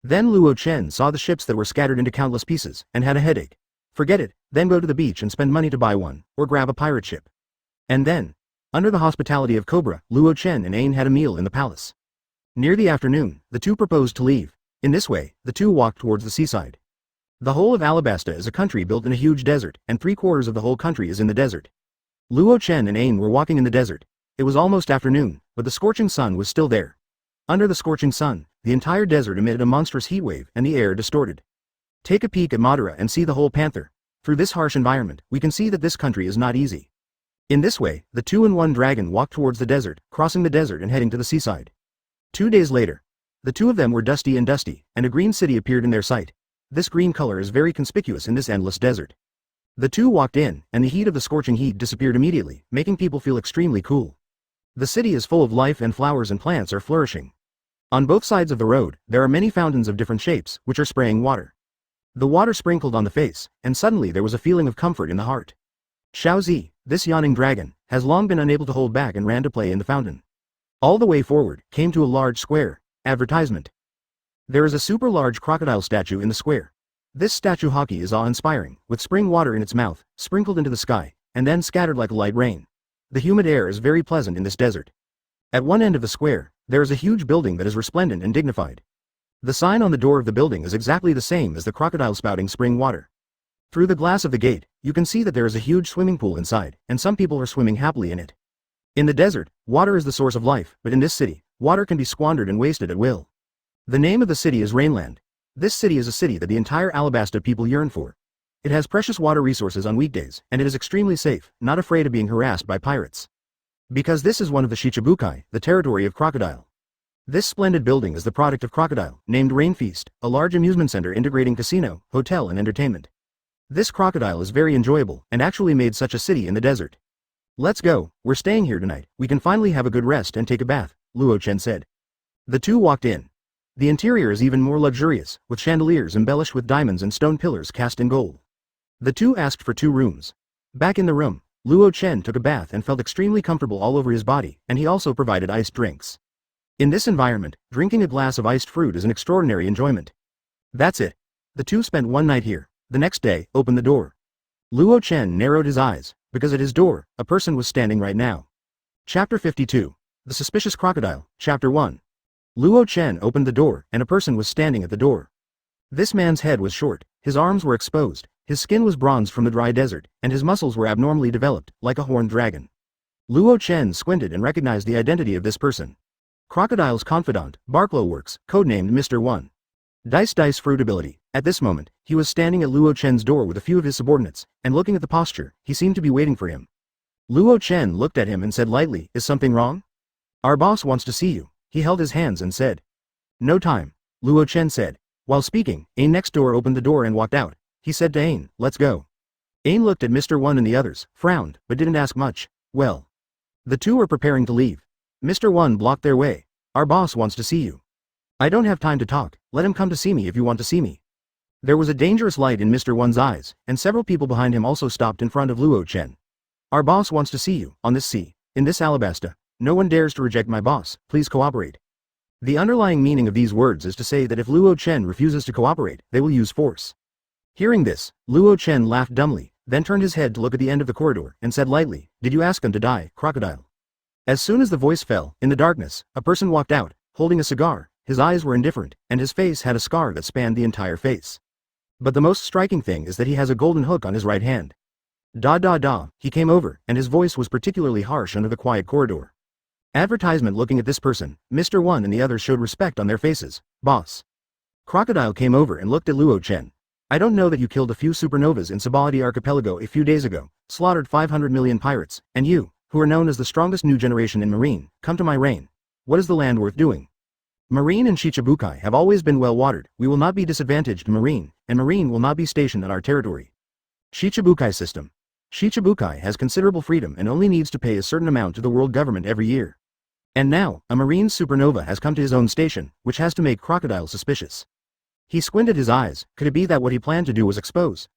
Then Luo Chen saw the ships that were scattered into countless pieces, and had a headache. Forget it, then go to the beach and spend money to buy one, or grab a pirate ship. And then, under the hospitality of Cobra, Luo Chen and Ain had a meal in the palace. Near the afternoon, the two proposed to leave. In this way, the two walked towards the seaside. The whole of Alabasta is a country built in a huge desert, and 3/4 of the whole country is in the desert. Luo Chen and Ain were walking in the desert. It was almost afternoon, but the scorching sun was still there. Under the scorching sun, the entire desert emitted a monstrous heat wave, and the air distorted. Take a peek at Madara and see the whole panther. Through this harsh environment, we can see that this country is not easy. In this way, the 2-in-1 dragon walked towards the desert, crossing the desert and heading to the seaside. 2 days later, the two of them were dusty, and a green city appeared in their sight. This green color is very conspicuous in this endless desert. The two walked in, and the heat of the scorching heat disappeared immediately, making people feel extremely cool. The city is full of life, and flowers and plants are flourishing. On both sides of the road, there are many fountains of different shapes, which are spraying water. The water sprinkled on the face, and suddenly there was a feeling of comfort in the heart. Xiaozi, this yawning dragon, has long been unable to hold back and ran to play in the fountain. All the way forward, came to a large square. Advertisement. There is a super large crocodile statue in the square. This statue hockey is awe-inspiring, with spring water in its mouth, sprinkled into the sky, and then scattered like light rain. The humid air is very pleasant in this desert. At one end of the square, there is a huge building that is resplendent and dignified. The sign on the door of the building is exactly the same as the crocodile spouting spring water. Through the glass of the gate, you can see that there is a huge swimming pool inside, and some people are swimming happily in it. In the desert, water is the source of life, but in this city, water can be squandered and wasted at will. The name of the city is Rainland. This city is a city that the entire Alabasta people yearn for. It has precious water resources on weekdays, and it is extremely safe, not afraid of being harassed by pirates. Because this is one of the Shichibukai, the territory of crocodile. This splendid building is the product of crocodile, named Rain Feast, a large amusement center integrating casino, hotel and entertainment. This crocodile is very enjoyable, and actually made such a city in the desert. Let's go, we're staying here tonight, we can finally have a good rest and take a bath, Luo Chen said. The two walked in. The interior is even more luxurious, with chandeliers embellished with diamonds and stone pillars cast in gold. The two asked for 2 rooms. Back in the room, Luo Chen took a bath and felt extremely comfortable all over his body, and he also provided iced drinks. In this environment, drinking a glass of iced fruit is an extraordinary enjoyment. That's it. The two spent one night here. The next day, opened the door. Luo Chen narrowed his eyes, because at his door, a person was standing right now. Chapter 52. The Suspicious Crocodile, Chapter 1. Luo Chen opened the door, and a person was standing at the door. This man's head was short, his arms were exposed, his skin was bronzed from the dry desert, and his muscles were abnormally developed, like a horned dragon. Luo Chen squinted and recognized the identity of this person. Crocodile's confidant, Barklow Works, codenamed Mr. 1. Dice Fruit ability. At this moment, he was standing at Luo Chen's door with a few of his subordinates, and looking at the posture, he seemed to be waiting for him. Luo Chen looked at him and said lightly, "Is something wrong? Our boss wants to see you." He held his hands and said. "No time," Luo Chen said. While speaking, Ain next door opened the door and walked out. He said to Ain, "Let's go." Ain looked at Mr. 1 and the others, frowned, but didn't ask much. Well. The two were preparing to leave. Mr. 1 blocked their way. "Our boss wants to see you." "I don't have time to talk, let him come to see me if you want to see me." There was a dangerous light in Mr. 1's eyes, and several people behind him also stopped in front of Luo Chen. "Our boss wants to see you, on this sea, in this Alabasta. No one dares to reject my boss, please cooperate." The underlying meaning of these words is to say that if Luo Chen refuses to cooperate, they will use force. Hearing this, Luo Chen laughed dumbly, then turned his head to look at the end of the corridor, and said lightly, "Did you ask him to die, crocodile?" As soon as the voice fell, in the darkness, a person walked out, holding a cigar. His eyes were indifferent, and his face had a scar that spanned the entire face. But the most striking thing is that he has a golden hook on his right hand. He came over, and his voice was particularly harsh under the quiet corridor. Advertisement. Looking at this person, Mr. 1 and the others showed respect on their faces. "Boss." Crocodile came over and looked at Luo Chen. "I don't know that you killed a few supernovas in Sabaldi Archipelago a few days ago, slaughtered 500 million pirates, and you, who are known as the strongest new generation in marine, come to my reign. What is the land worth doing? Marine and Shichibukai have always been well watered, we will not be disadvantaged Marine, and Marine will not be stationed on our territory. Shichibukai system. Shichibukai has considerable freedom and only needs to pay a certain amount to the world government every year. And now, a marine supernova has come to his own station, which has to make Crocodile suspicious. He squinted his eyes. Could it be that what he planned to do was expose?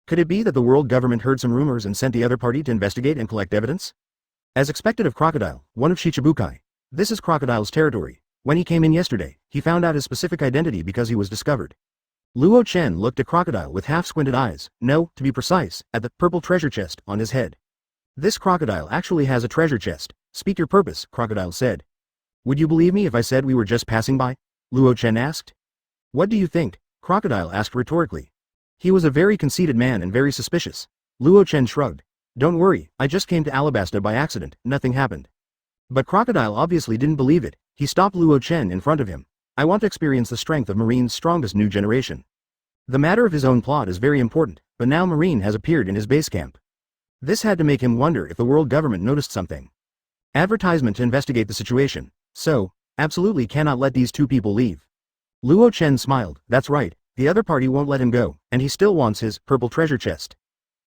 Could it be that the world government heard some rumors and sent the other party to investigate and collect evidence? As expected of Crocodile, one of Shichibukai. This is Crocodile's territory. When he came in yesterday, he found out his specific identity because he was discovered. Luo Chen looked at Crocodile with half-squinted eyes, no, to be precise, at the purple treasure chest on his head. This crocodile actually has a treasure chest. Speak your purpose, Crocodile said. Would you believe me if I said we were just passing by? Luo Chen asked. What do you think? Crocodile asked rhetorically. He was a very conceited man and very suspicious. Luo Chen shrugged. Don't worry, I just came to Alabasta by accident, nothing happened. But Crocodile obviously didn't believe it. He stopped Luo Chen in front of him. I want to experience the strength of Marine's strongest new generation. The matter of his own plot is very important, but now Marine has appeared in his base camp. This had to make him wonder if the world government noticed something. Advertisement to investigate the situation. So, absolutely cannot let these two people leave. Luo Chen smiled. That's right, the other party won't let him go, and he still wants his purple treasure chest.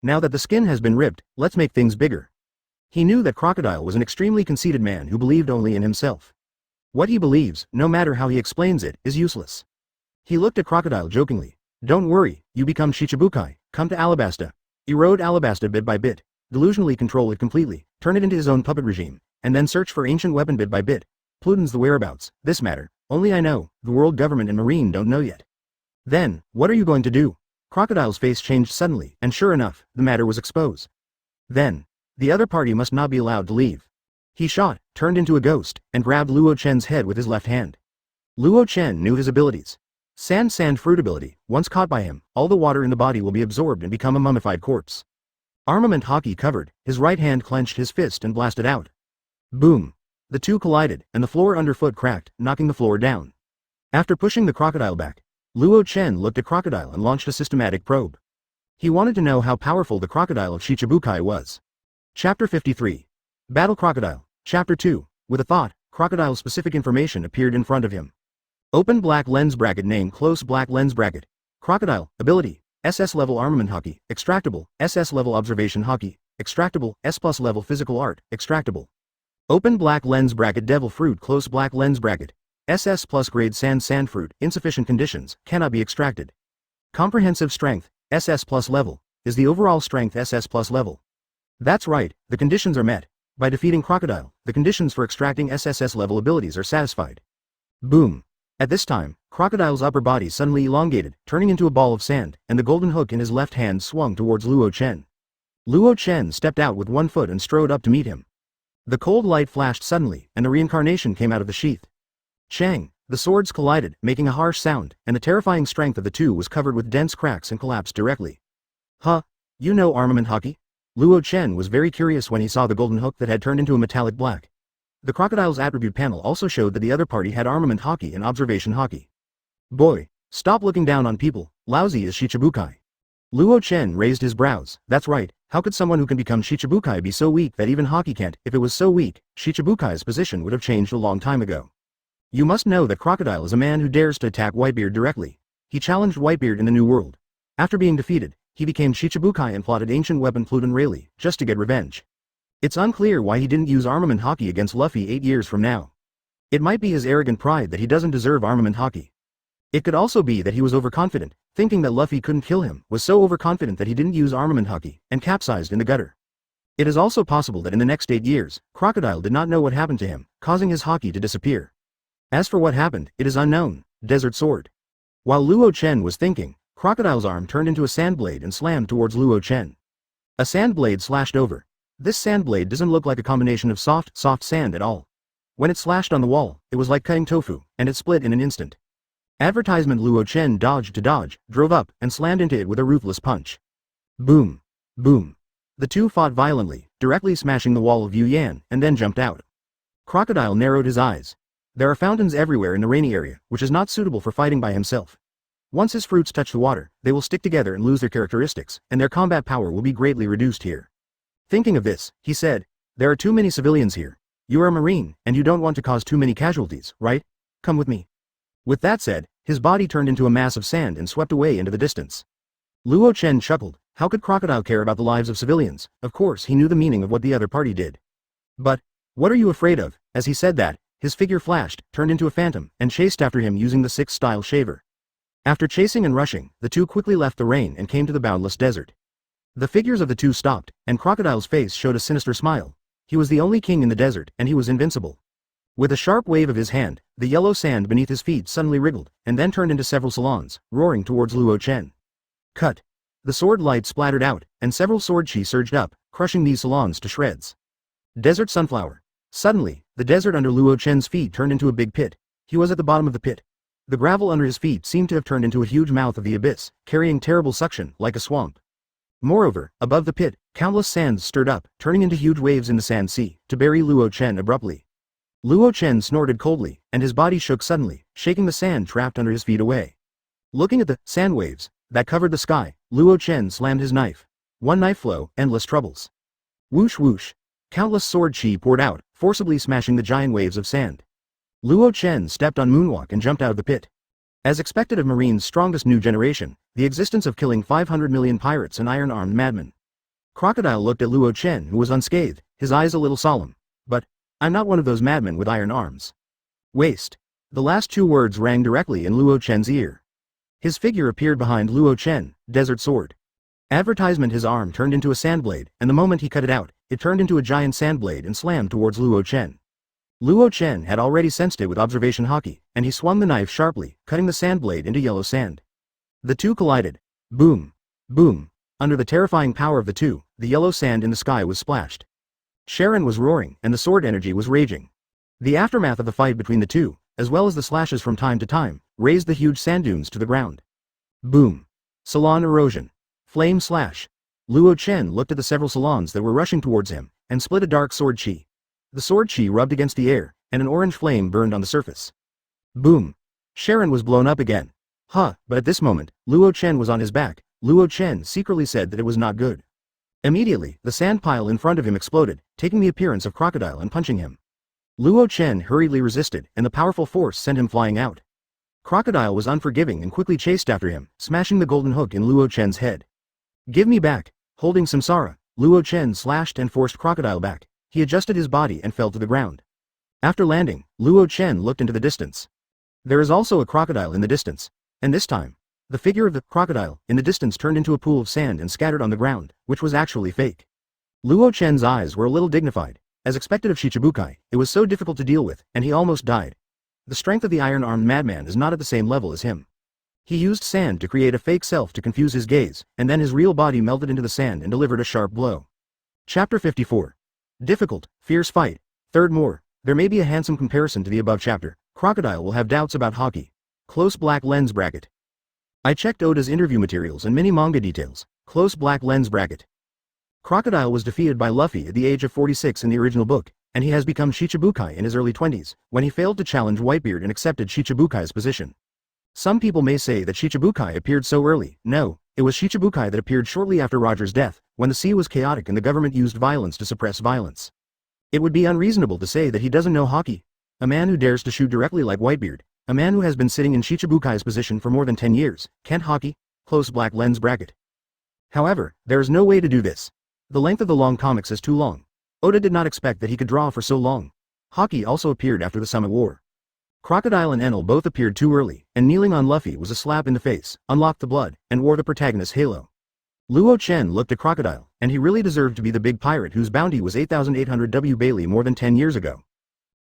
Now that the skin has been ripped, let's make things bigger. He knew that Crocodile was an extremely conceited man who believed only in himself. What he believes, no matter how he explains it, is useless. He looked at Crocodile jokingly. Don't worry, you become Shichibukai, come to Alabasta. Erode Alabasta bit by bit, delusionally control it completely, turn it into his own puppet regime, and then search for ancient weapon bit by bit. Pluton's the whereabouts, this matter, only I know, the world government and Marine don't know yet. Then, what are you going to do? Crocodile's face changed suddenly, and sure enough, the matter was exposed. Then, the other party must not be allowed to leave. He shot, turned into a ghost, and grabbed Luo Chen's head with his left hand. Luo Chen knew his abilities. Sand fruit ability, once caught by him, all the water in the body will be absorbed and become a mummified corpse. Armament hockey covered, his right hand clenched his fist and blasted out. Boom. The two collided, and the floor underfoot cracked, knocking the floor down. After pushing the crocodile back, Luo Chen looked at Crocodile and launched a systematic probe. He wanted to know how powerful the crocodile of Shichibukai was. Chapter 53. Battle Crocodile. Chapter 2. With a thought, Crocodile's specific information appeared in front of him. Open black lens bracket name close black lens bracket. Crocodile, ability, SS level armament hockey, extractable, SS level observation hockey, extractable, S+ level physical art, extractable. Open black lens bracket devil fruit close black lens bracket. SS+ grade sand fruit, insufficient conditions, cannot be extracted. Comprehensive strength, SS+ level, is the overall strength SS+ level. That's right, the conditions are met. By defeating Crocodile, the conditions for extracting SSS level abilities are satisfied. Boom. At this time, Crocodile's upper body suddenly elongated, turning into a ball of sand, and the golden hook in his left hand swung towards Luo Chen. Luo Chen stepped out with one foot and strode up to meet him. The cold light flashed suddenly, and a reincarnation came out of the sheath. Chang, the swords collided, making a harsh sound, and the terrifying strength of the two was covered with dense cracks and collapsed directly. Huh? You know armament hockey? Luo Chen was very curious when he saw the golden hook that had turned into a metallic black. The crocodile's attribute panel also showed that the other party had armament hockey and observation hockey. Boy, stop looking down on people, lousy is Shichibukai. Luo Chen raised his brows. That's right, how could someone who can become Shichibukai be so weak that even hockey can't? If it was so weak, Shichibukai's position would have changed a long time ago. You must know that Crocodile is a man who dares to attack Whitebeard directly. He challenged Whitebeard in the New World. After being defeated, he became Shichibukai and plotted ancient weapon Pluton Rayleigh, just to get revenge. It's unclear why he didn't use armament hockey against Luffy 8 years from now. It might be his arrogant pride that he doesn't deserve armament hockey. It could also be that he was overconfident, thinking that Luffy couldn't kill him, was so overconfident that he didn't use armament hockey, and capsized in the gutter. It is also possible that in the next 8 years, Crocodile did not know what happened to him, causing his hockey to disappear. As for what happened, it is unknown. Desert Sword. While Luo Chen was thinking, Crocodile's arm turned into a sand blade and slammed towards Luo Chen. A sand blade slashed over. This sand blade doesn't look like a combination of soft sand at all. When it slashed on the wall, it was like cutting tofu, and it split in an instant. Advertisement Luo Chen dodged to dodge, drove up, and slammed into it with a ruthless punch. Boom. Boom. The two fought violently, directly smashing the wall of Yu Yan, and then jumped out. Crocodile narrowed his eyes. There are fountains everywhere in the rainy area, which is not suitable for fighting by himself. Once his fruits touch the water, they will stick together and lose their characteristics, and their combat power will be greatly reduced here. Thinking of this, he said, there are too many civilians here. You are a marine, and you don't want to cause too many casualties, right? Come with me. With that said, his body turned into a mass of sand and swept away into the distance. Luo Chen chuckled. How could Crocodile care about the lives of civilians? Of course he knew the meaning of what the other party did. But, what are you afraid of? As he said that, his figure flashed, turned into a phantom, and chased after him using the 6th-style shaver. After chasing and rushing, the two quickly left the rain and came to the boundless desert. The figures of the two stopped, and Crocodile's face showed a sinister smile. He was the only king in the desert, and he was invincible. With a sharp wave of his hand, the yellow sand beneath his feet suddenly wriggled, and then turned into several salons, roaring towards Luo Chen. Cut! The sword light splattered out, and several sword chi surged up, crushing these salons to shreds. Desert Sunflower. Suddenly, the desert under Luo Chen's feet turned into a big pit. He was at the bottom of the pit. The gravel under his feet seemed to have turned into a huge mouth of the abyss, carrying terrible suction, like a swamp. Moreover, above the pit, countless sands stirred up, turning into huge waves in the sand sea, to bury Luo Chen abruptly. Luo Chen snorted coldly, and his body shook suddenly, shaking the sand trapped under his feet away. Looking at the sand waves that covered the sky, Luo Chen slammed his knife. One knife flow, endless troubles. Whoosh whoosh. Countless sword chi poured out, forcibly smashing the giant waves of sand. Luo Chen stepped on Moonwalk and jumped out of the pit. As expected of Marine's strongest new generation, the existence of killing 500 million pirates and iron-armed madmen. Crocodile looked at Luo Chen, who was unscathed, his eyes a little solemn. But, I'm not one of those madmen with iron arms. Waste. The last two words rang directly in Luo Chen's ear. His figure appeared behind Luo Chen, Desert Sword. Advertisement. His arm turned into a sandblade, and the moment he cut it out, it turned into a giant sandblade and slammed towards Luo Chen. Luo Chen had already sensed it with observation haki, and he swung the knife sharply, cutting the sandblade into yellow sand. The two collided. Boom. Boom. Under the terrifying power of the two, the yellow sand in the sky was splashed. Sharon was roaring, and the sword energy was raging. The aftermath of the fight between the two, as well as the slashes from time to time, raised the huge sand dunes to the ground. Boom. Salon erosion. Flame slash. Luo Chen looked at the several salons that were rushing towards him, and split a dark sword chi. The sword chi rubbed against the air, and an orange flame burned on the surface. Boom. Sharon was blown up again. But at this moment, Luo Chen was on his back. Luo Chen secretly said that it was not good. Immediately, the sand pile in front of him exploded, taking the appearance of Crocodile and punching him. Luo Chen hurriedly resisted, and the powerful force sent him flying out. Crocodile was unforgiving and quickly chased after him, smashing the golden hook in Luo Chen's head. Give me back. Holding Samsara, Luo Chen slashed and forced Crocodile back. He adjusted his body and fell to the ground. After landing, Luo Chen looked into the distance. There is also a crocodile in the distance. And this time, the figure of the crocodile in the distance turned into a pool of sand and scattered on the ground, which was actually fake. Luo Chen's eyes were a little dignified. As expected of Shichibukai, it was so difficult to deal with, and he almost died. The strength of the iron-armed madman is not at the same level as him. He used sand to create a fake self to confuse his gaze, and then his real body melted into the sand and delivered a sharp blow. Chapter 54. Difficult, fierce fight. Third more. There may be a handsome comparison to the above chapter. Crocodile will have doubts about hockey. Close black lens bracket. I checked Oda's interview materials and many manga details. Close black lens bracket. Crocodile was defeated by Luffy at the age of 46 in the original book, and he has become Shichibukai in his early 20s, when he failed to challenge Whitebeard and accepted Shichibukai's position. Some people may say that Shichibukai appeared so early. No, it was Shichibukai that appeared shortly after Roger's death, when the sea was chaotic and the government used violence to suppress violence. It would be unreasonable to say that he doesn't know hockey. A man who dares to shoot directly like Whitebeard, a man who has been sitting in Shichibukai's position for more than 10 years, can't hockey? Close black lens bracket. However, there is no way to do this. The length of the long comics is too long. Oda did not expect that he could draw for so long. Hockey also appeared after the Summit War. Crocodile and Enel both appeared too early, and kneeling on Luffy was a slap in the face, unlocked the blood, and wore the protagonist's halo. Luo Chen looked at Crocodile, and he really deserved to be the big pirate whose bounty was 8,800 W Bailey more than 10 years ago.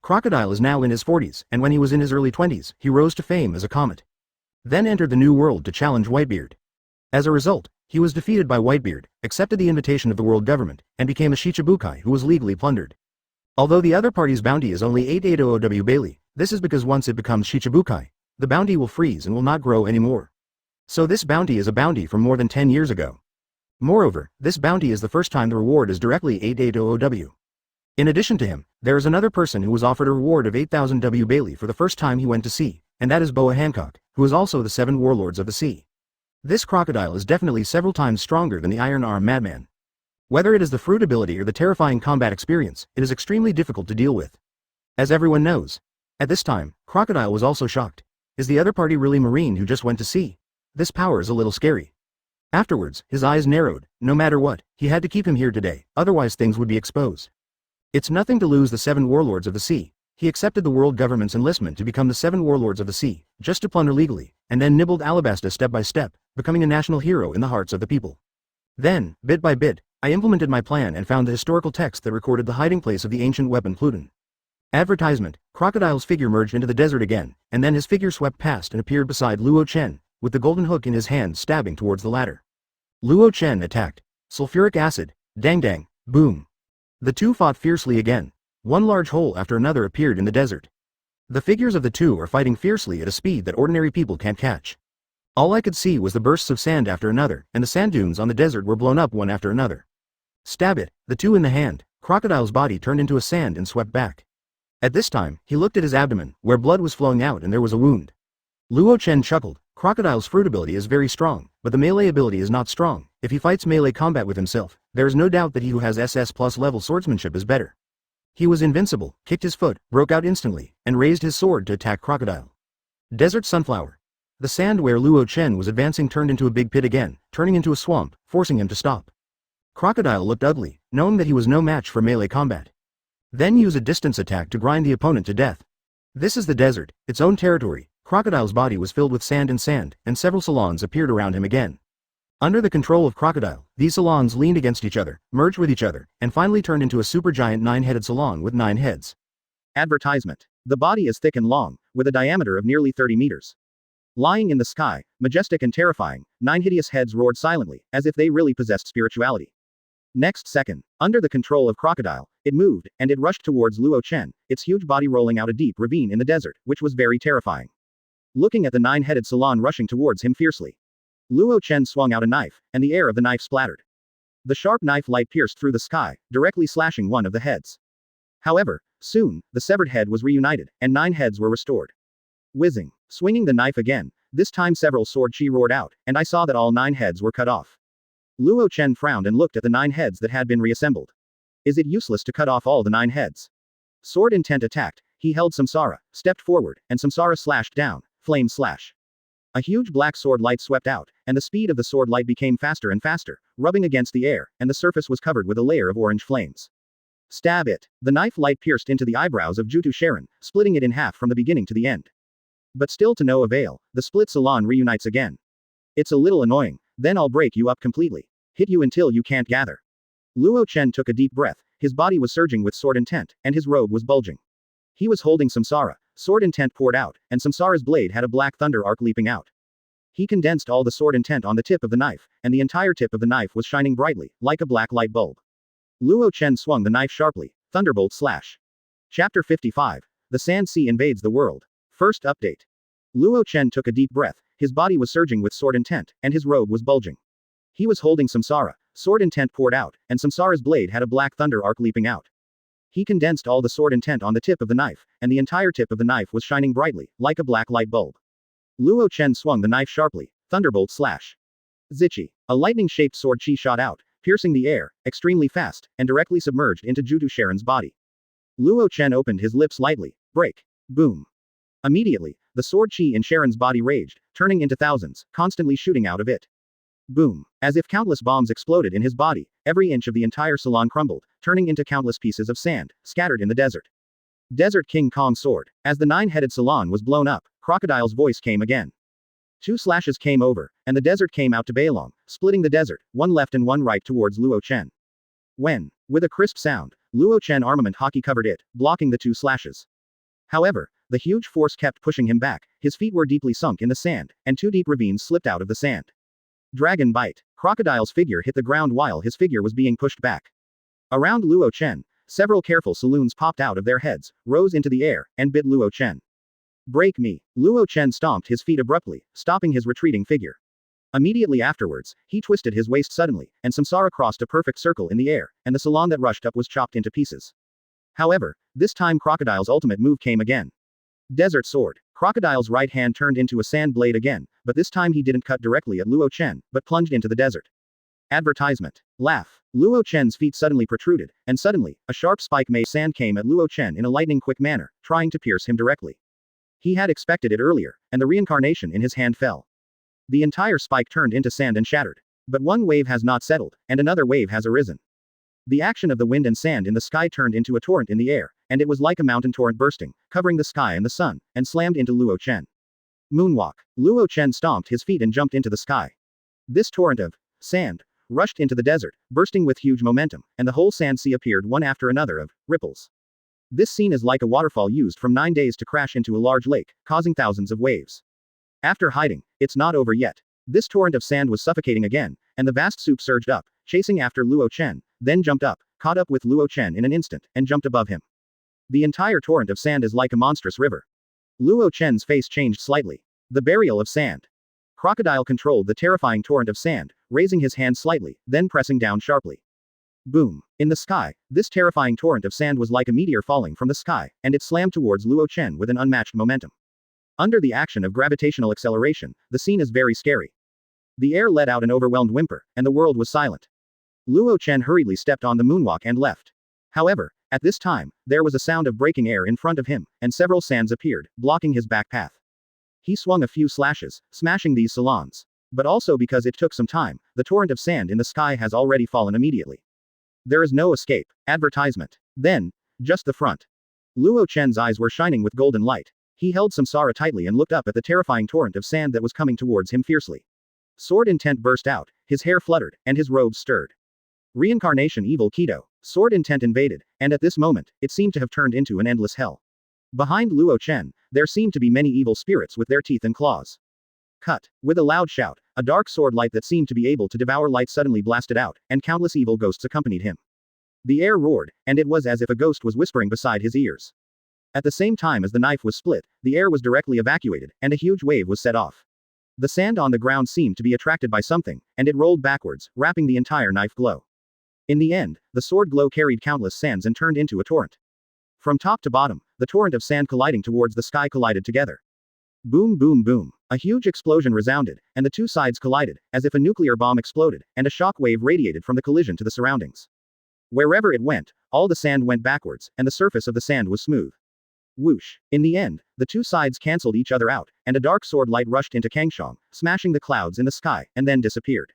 Crocodile is now in his 40s, and when he was in his early 20s, he rose to fame as a comet. Then entered the New World to challenge Whitebeard. As a result, he was defeated by Whitebeard, accepted the invitation of the world government, and became a Shichibukai who was legally plundered. Although the other party's bounty is only 8,800 W Bailey, this is because once it becomes Shichibukai, the bounty will freeze and will not grow anymore. So this bounty is a bounty from more than 10 years ago. Moreover, this bounty is the first time the reward is directly 8,800 W. In addition to him, there is another person who was offered a reward of 8,000 W Bailey for the first time he went to sea, and that is Boa Hancock, who is also the 7 warlords of the sea. This crocodile is definitely several times stronger than the Iron Arm Madman. Whether it is the fruit ability or the terrifying combat experience, it is extremely difficult to deal with. As everyone knows. At this time, Crocodile was also shocked. Is the other party really Marine who just went to sea? This power is a little scary. Afterwards, his eyes narrowed. No matter what, he had to keep him here today, otherwise things would be exposed. It's nothing to lose the 7 warlords of the sea. He accepted the world government's enlistment to become the 7 warlords of the sea, just to plunder legally, and then nibbled Alabasta step by step, becoming a national hero in the hearts of the people. Then, bit by bit, I implemented my plan and found the historical text that recorded the hiding place of the ancient weapon Pluton. Advertisement: Crocodile's figure merged into the desert again, and then his figure swept past and appeared beside Luo Chen, with the golden hook in his hand stabbing towards the latter. Luo Chen attacked. Sulfuric acid, dang dang, boom. The two fought fiercely again. One large hole after another appeared in the desert. The figures of the two are fighting fiercely at a speed that ordinary people can't catch. All I could see was the bursts of sand after another, and the sand dunes on the desert were blown up one after another. Stab it, the two in the hand. Crocodile's body turned into a sand and swept back. At this time, he looked at his abdomen, where blood was flowing out and there was a wound. Luo Chen chuckled. Crocodile's fruit ability is very strong, but the melee ability is not strong. If he fights melee combat with himself, there is no doubt that he who has SS plus level swordsmanship is better. He was invincible, kicked his foot, broke out instantly, and raised his sword to attack Crocodile. Desert Sunflower. The sand where Luo Chen was advancing turned into a big pit again, turning into a swamp, forcing him to stop. Crocodile looked ugly, knowing that he was no match for melee combat. Then use a distance attack to grind the opponent to death. This is the desert, its own territory. Crocodile's body was filled with sand, and several salons appeared around him again. Under the control of Crocodile, these salons leaned against each other, merged with each other, and finally turned into a supergiant 9-headed salon with 9 heads. Advertisement. The body is thick and long, with a diameter of nearly 30 meters. Lying in the sky, majestic and terrifying, 9 hideous heads roared silently, as if they really possessed spirituality. Next second, under the control of Crocodile, it moved, and it rushed towards Luo Chen, its huge body rolling out a deep ravine in the desert, which was very terrifying. Looking at the 9-headed salon rushing towards him fiercely, Luo Chen swung out a knife, and the air of the knife splattered. The sharp knife light pierced through the sky, directly slashing one of the heads. However, soon, the severed head was reunited, and 9 heads were restored. Whizzing, swinging the knife again, this time several sword chi roared out, and I saw that all 9 heads were cut off. Luo Chen frowned and looked at the 9 heads that had been reassembled. Is it useless to cut off all the 9 heads? Sword intent attacked. He held Samsara, stepped forward, and Samsara slashed down. Flame slash. A huge black sword light swept out, and the speed of the sword light became faster and faster, rubbing against the air, and the surface was covered with a layer of orange flames. Stab it. The knife light pierced into the eyebrows of Jutu Sharon, splitting it in half from the beginning to the end. But still to no avail, the split salon reunites again. It's a little annoying, then I'll break you up completely. Hit you until you can't gather. Luo Chen took a deep breath, his body was surging with sword intent, and his robe was bulging. He was holding Samsara, sword intent poured out, and Samsara's blade had a black thunder arc leaping out. He condensed all the sword intent on the tip of the knife, and the entire tip of the knife was shining brightly, like a black light bulb. Luo Chen swung the knife sharply, thunderbolt slash. Chapter 55. The Sand Sea invades the world. First update. Luo Chen took a deep breath, his body was surging with sword intent, and his robe was bulging. He was holding Samsara, sword intent poured out, and Samsara's blade had a black thunder arc leaping out. He condensed all the sword intent on the tip of the knife, and the entire tip of the knife was shining brightly, like a black light bulb. Luo Chen swung the knife sharply, thunderbolt slash. Zichi. A lightning-shaped sword chi shot out, piercing the air, extremely fast, and directly submerged into Jutu Sharon's body. Luo Chen opened his lips lightly. Break. Boom. Immediately, the sword chi in Sharon's body raged, turning into thousands, constantly shooting out of it. Boom. As if countless bombs exploded in his body, every inch of the entire salon crumbled, turning into countless pieces of sand, scattered in the desert. Desert King Kong sword. As the 9-headed salon was blown up, Crocodile's voice came again. 2 slashes came over, and the desert came out to Bailong, splitting the desert, one left and one right towards Luo Chen. When, with a crisp sound, Luo Chen armament hockey covered it, blocking the 2 slashes. However, the huge force kept pushing him back, his feet were deeply sunk in the sand, and 2 deep ravines slipped out of the sand. Dragon bite. Crocodile's figure hit the ground while his figure was being pushed back. Around Luo Chen, several careful saloons popped out of their heads, rose into the air, and bit Luo Chen. Break me. Luo Chen stomped his feet abruptly, stopping his retreating figure. Immediately afterwards, he twisted his waist suddenly, and Samsara crossed a perfect circle in the air, and the salon that rushed up was chopped into pieces. However, this time Crocodile's ultimate move came again. Desert Sword. Crocodile's right hand turned into a sand blade again, but this time he didn't cut directly at Luo Chen, but plunged into the desert. Advertisement. Laugh. Luo Chen's feet suddenly protruded, and suddenly, a sharp spike made sand came at Luo Chen in a lightning-quick manner, trying to pierce him directly. He had expected it earlier, and the reincarnation in his hand fell. The entire spike turned into sand and shattered. But one wave has not settled, and another wave has arisen. The action of the wind and sand in the sky turned into a torrent in the air, and it was like a mountain torrent bursting, covering the sky and the sun, and slammed into Luo Chen. Moonwalk. Luo Chen stomped his feet and jumped into the sky. This torrent of sand rushed into the desert, bursting with huge momentum, and the whole sand sea appeared one after another of ripples. This scene is like a waterfall used from 9 days to crash into a large lake, causing thousands of waves. After hiding, it's not over yet. This torrent of sand was suffocating again, and the vast soup surged up, chasing after Luo Chen, then jumped up, caught up with Luo Chen in an instant, and jumped above him. The entire torrent of sand is like a monstrous river. Luo Chen's face changed slightly. The burial of sand. Crocodile controlled the terrifying torrent of sand, raising his hand slightly, then pressing down sharply. Boom. In the sky, this terrifying torrent of sand was like a meteor falling from the sky, and it slammed towards Luo Chen with an unmatched momentum. Under the action of gravitational acceleration, the scene is very scary. The air let out an overwhelmed whimper, and the world was silent. Luo Chen hurriedly stepped on the moonwalk and left. However, at this time, there was a sound of breaking air in front of him, and several sands appeared, blocking his back path. He swung a few slashes, smashing these salons. But also because it took some time, the torrent of sand in the sky has already fallen immediately. There is no escape. Advertisement. Then, just the front. Luo Chen's eyes were shining with golden light. He held Samsara tightly and looked up at the terrifying torrent of sand that was coming towards him fiercely. Sword intent burst out, his hair fluttered, and his robes stirred. Reincarnation evil Kaido. Sword intent invaded, and at this moment, it seemed to have turned into an endless hell. Behind Luo Chen, there seemed to be many evil spirits with their teeth and claws. Cut. With a loud shout, a dark sword light that seemed to be able to devour light suddenly blasted out, and countless evil ghosts accompanied him. The air roared, and it was as if a ghost was whispering beside his ears. At the same time as the knife was split, the air was directly evacuated, and a huge wave was set off. The sand on the ground seemed to be attracted by something, and it rolled backwards, wrapping the entire knife glow. In the end, the sword glow carried countless sands and turned into a torrent. From top to bottom, the torrent of sand colliding towards the sky collided together. Boom boom boom. A huge explosion resounded, and the two sides collided, as if a nuclear bomb exploded, and a shock wave radiated from the collision to the surroundings. Wherever it went, all the sand went backwards, and the surface of the sand was smooth. Whoosh. In the end, the two sides cancelled each other out, and a dark sword light rushed into Kangshong, smashing the clouds in the sky, and then disappeared.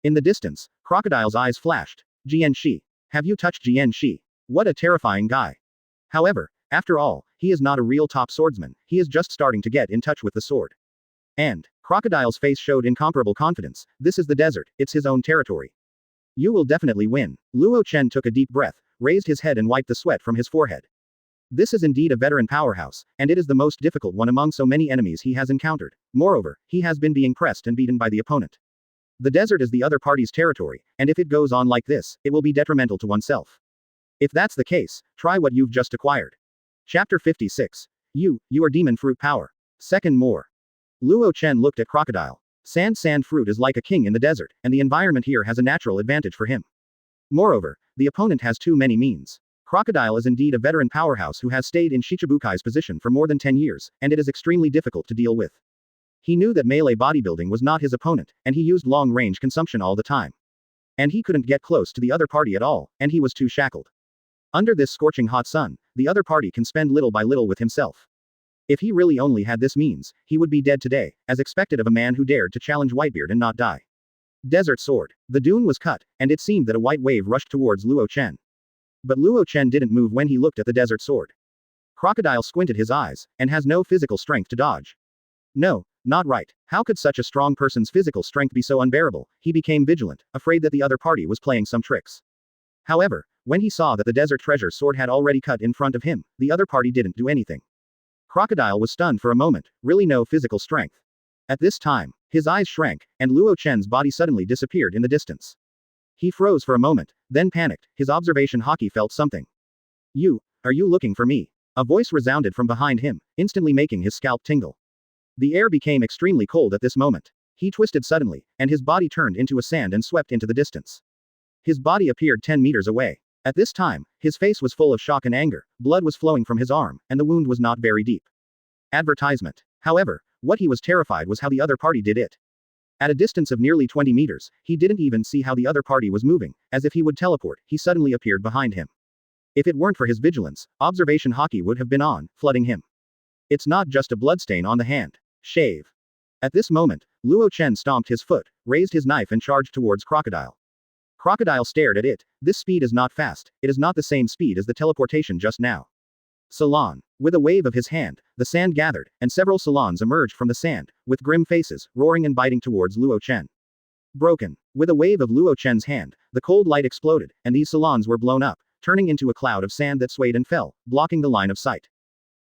In the distance, Crocodile's eyes flashed. Jian Shi. Have you touched Jian Shi? What a terrifying guy. However, after all, he is not a real top swordsman, he is just starting to get in touch with the sword. And, Crocodile's face showed incomparable confidence. This is the desert, it's his own territory. You will definitely win. Luo Chen took a deep breath, raised his head and wiped the sweat from his forehead. This is indeed a veteran powerhouse, and it is the most difficult one among so many enemies he has encountered. Moreover, he has been being pressed and beaten by the opponent. The desert is the other party's territory, and if it goes on like this, it will be detrimental to oneself. If that's the case, try what you've just acquired. Chapter 56. You are demon fruit power. Second more. Luo Chen looked at Crocodile. Sand fruit is like a king in the desert, and the environment here has a natural advantage for him. Moreover, the opponent has too many means. Crocodile is indeed a veteran powerhouse who has stayed in Shichibukai's position for more than 10 years, and it is extremely difficult to deal with. He knew that melee bodybuilding was not his opponent, and he used long-range consumption all the time. And he couldn't get close to the other party at all, and he was too shackled. Under this scorching hot sun, the other party can spend little by little with himself. If he really only had this means, he would be dead today, as expected of a man who dared to challenge Whitebeard and not die. Desert sword. The dune was cut, and it seemed that a white wave rushed towards Luo Chen. But Luo Chen didn't move when he looked at the desert sword. Crocodile squinted his eyes, and has no physical strength to dodge. No, not right. How could such a strong person's physical strength be so unbearable? He became vigilant, afraid that the other party was playing some tricks. However, when he saw that the desert treasure sword had already cut in front of him, the other party didn't do anything. Crocodile was stunned for a moment, really no physical strength. At this time, his eyes shrank, and Luo Chen's body suddenly disappeared in the distance. He froze for a moment, then panicked. His observation hockey felt something. Are you looking for me? A voice resounded from behind him, instantly making his scalp tingle. The air became extremely cold at this moment. He twisted suddenly, and his body turned into a sand and swept into the distance. His body appeared 10 meters away. At this time, his face was full of shock and anger, blood was flowing from his arm, and the wound was not very deep. Advertisement. However, what he was terrified was how the other party did it. At a distance of nearly 20 meters, he didn't even see how the other party was moving, as if he would teleport, he suddenly appeared behind him. If it weren't for his vigilance, observation hockey would have been on, flooding him. It's not just a bloodstain on the hand. Shave. At this moment, Luo Chen stomped his foot, raised his knife and charged towards Crocodile. Crocodile stared at it. This speed is not fast, it is not the same speed as the teleportation just now. Salon. With a wave of his hand, the sand gathered, and several salons emerged from the sand, with grim faces, roaring and biting towards Luo Chen. Broken. With a wave of Luo Chen's hand, the cold light exploded, and these salons were blown up, turning into a cloud of sand that swayed and fell, blocking the line of sight.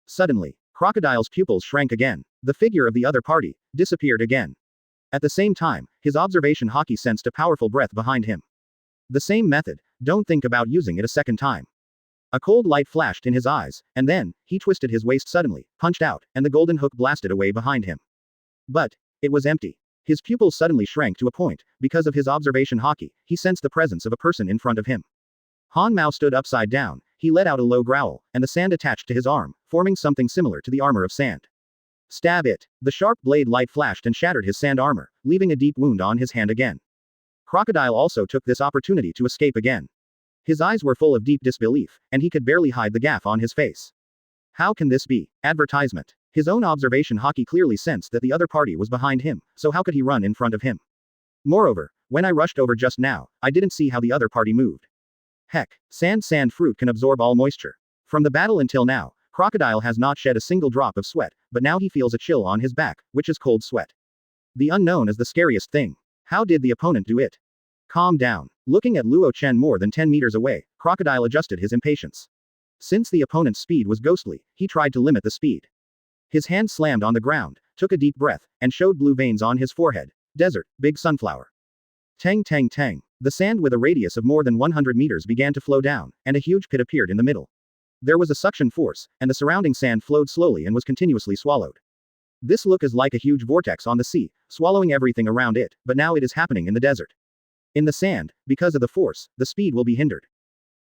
Suddenly, Crocodile's pupils shrank again. The figure of the other party disappeared again. At the same time, his observation haki sensed a powerful breath behind him. The same method, don't think about using it a second time. A cold light flashed in his eyes, and then, he twisted his waist suddenly, punched out, and the golden hook blasted away behind him. But, it was empty. His pupils suddenly shrank to a point, because of his observation haki, he sensed the presence of a person in front of him. Han Mao stood upside down, he let out a low growl, and the sand attached to his arm, forming something similar to the armor of sand. Stab it! The sharp blade light flashed and shattered his sand armor, leaving a deep wound on his hand again. Crocodile also took this opportunity to escape again. His eyes were full of deep disbelief, and he could barely hide the gaff on his face. How can this be? Advertisement. His own observation haki clearly sensed that the other party was behind him, so how could he run in front of him? Moreover, when I rushed over just now, I didn't see how the other party moved. Heck, sand fruit can absorb all moisture. From the battle until now, Crocodile has not shed a single drop of sweat, but now he feels a chill on his back, which is cold sweat. The unknown is the scariest thing. How did the opponent do it? Calm down. Looking at Luo Chen more than 10 meters away, Crocodile adjusted his impatience. Since the opponent's speed was ghostly, he tried to limit the speed. His hand slammed on the ground, took a deep breath, and showed blue veins on his forehead. Desert, big sunflower. Tang tang tang. The sand with a radius of more than 100 meters began to flow down, and a huge pit appeared in the middle. There was a suction force, and the surrounding sand flowed slowly and was continuously swallowed. This look is like a huge vortex on the sea, swallowing everything around it, but now it is happening in the desert. In the sand, because of the force, the speed will be hindered.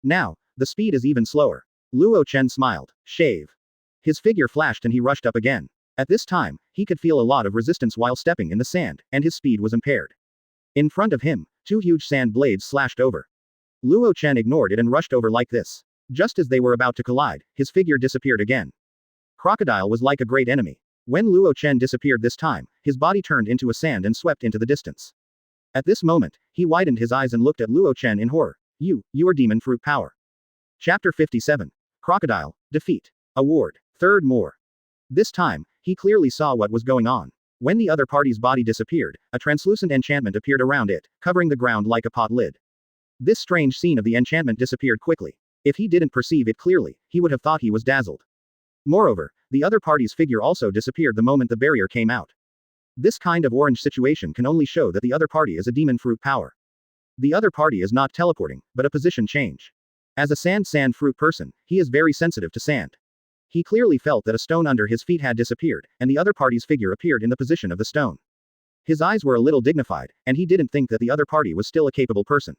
Now, the speed is even slower. Luo Chen smiled. Shave. His figure flashed and he rushed up again. At this time, he could feel a lot of resistance while stepping in the sand, and his speed was impaired. In front of him, two huge sand blades slashed over. Luo Chen ignored it and rushed over like this. Just as they were about to collide, his figure disappeared again. Crocodile was like a great enemy. When Luo Chen disappeared this time, his body turned into a sand and swept into the distance. At this moment, he widened his eyes and looked at Luo Chen in horror. You are demon fruit power. Chapter 57. Crocodile, defeat. Award. Third more. This time, he clearly saw what was going on. When the other party's body disappeared, a translucent enchantment appeared around it, covering the ground like a pot lid. This strange scene of the enchantment disappeared quickly. If he didn't perceive it clearly, he would have thought he was dazzled. Moreover, the other party's figure also disappeared the moment the barrier came out. This kind of orange situation can only show that the other party is a demon fruit power. The other party is not teleporting, but a position change. As a sand fruit person, he is very sensitive to sand. He clearly felt that a stone under his feet had disappeared, and the other party's figure appeared in the position of the stone. His eyes were a little dignified, and he didn't think that the other party was still a capable person.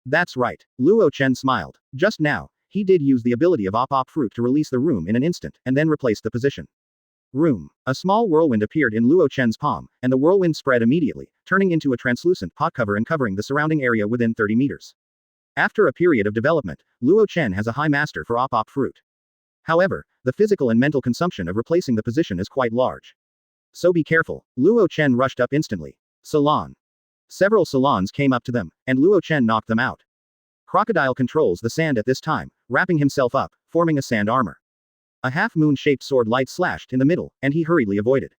That's right. Luo Chen smiled. Just now, he did use the ability of Op Fruit to release the room in an instant, and then replace the position. Room. A small whirlwind appeared in Luo Chen's palm, and the whirlwind spread immediately, turning into a translucent pot cover and covering the surrounding area within 30 meters. After a period of development, Luo Chen has a high master for Op Fruit. However, the physical and mental consumption of replacing the position is quite large. So be careful. Luo Chen rushed up instantly. Salon. Several salons came up to them, and Luo Chen knocked them out. Crocodile controls the sand at this time, wrapping himself up, forming a sand armor. A half-moon-shaped sword light slashed in the middle, and he hurriedly avoided.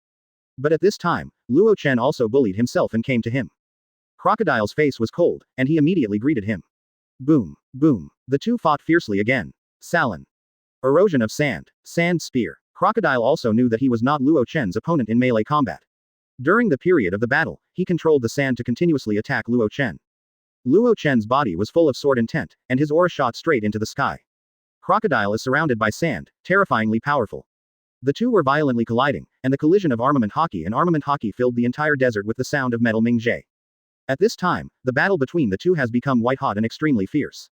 But at this time, Luo Chen also bullied himself and came to him. Crocodile's face was cold, and he immediately greeted him. Boom, boom. The two fought fiercely again. Salon. Erosion of sand. Sand spear. Crocodile also knew that he was not Luo Chen's opponent in melee combat. During the period of the battle, he controlled the sand to continuously attack Luo Chen. Luo Chen's body was full of sword intent, and his aura shot straight into the sky. Crocodile is surrounded by sand, terrifyingly powerful. The two were violently colliding, and the collision of armament haki filled the entire desert with the sound of metal Mingzhe. At this time, the battle between the two has become white-hot and extremely fierce.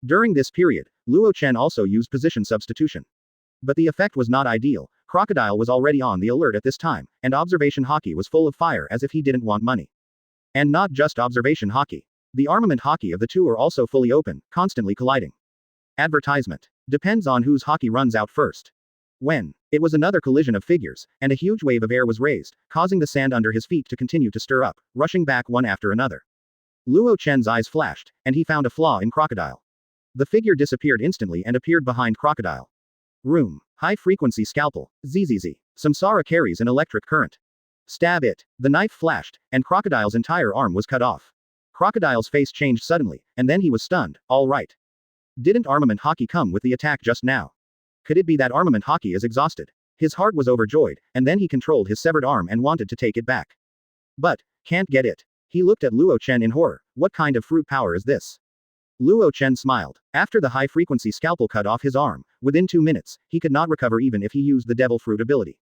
During this period, Luo Chen also used position substitution. But the effect was not ideal. Crocodile was already on the alert at this time, and observation haki was full of fire as if he didn't want money. And not just observation haki. The armament haki of the two are also fully open, constantly colliding. Advertisement. Depends on whose haki runs out first. When? It was another collision of figures, and a huge wave of air was raised, causing the sand under his feet to continue to stir up, rushing back one after another. Luo Chen's eyes flashed, and he found a flaw in Crocodile. The figure disappeared instantly and appeared behind Crocodile. Room. High-frequency scalpel. ZZZ. Samsara carries an electric current. Stab it. The knife flashed, and Crocodile's entire arm was cut off. Crocodile's face changed suddenly, and then he was stunned. All right. Didn't armament hockey come with the attack just now? Could it be that armament hockey is exhausted? His heart was overjoyed, and then he controlled his severed arm and wanted to take it back. But, can't get it. He looked at Luo Chen in horror. What kind of fruit power is this? Luo Chen smiled. After the high-frequency scalpel cut off his arm, within 2 minutes, he could not recover even if he used the devil fruit ability.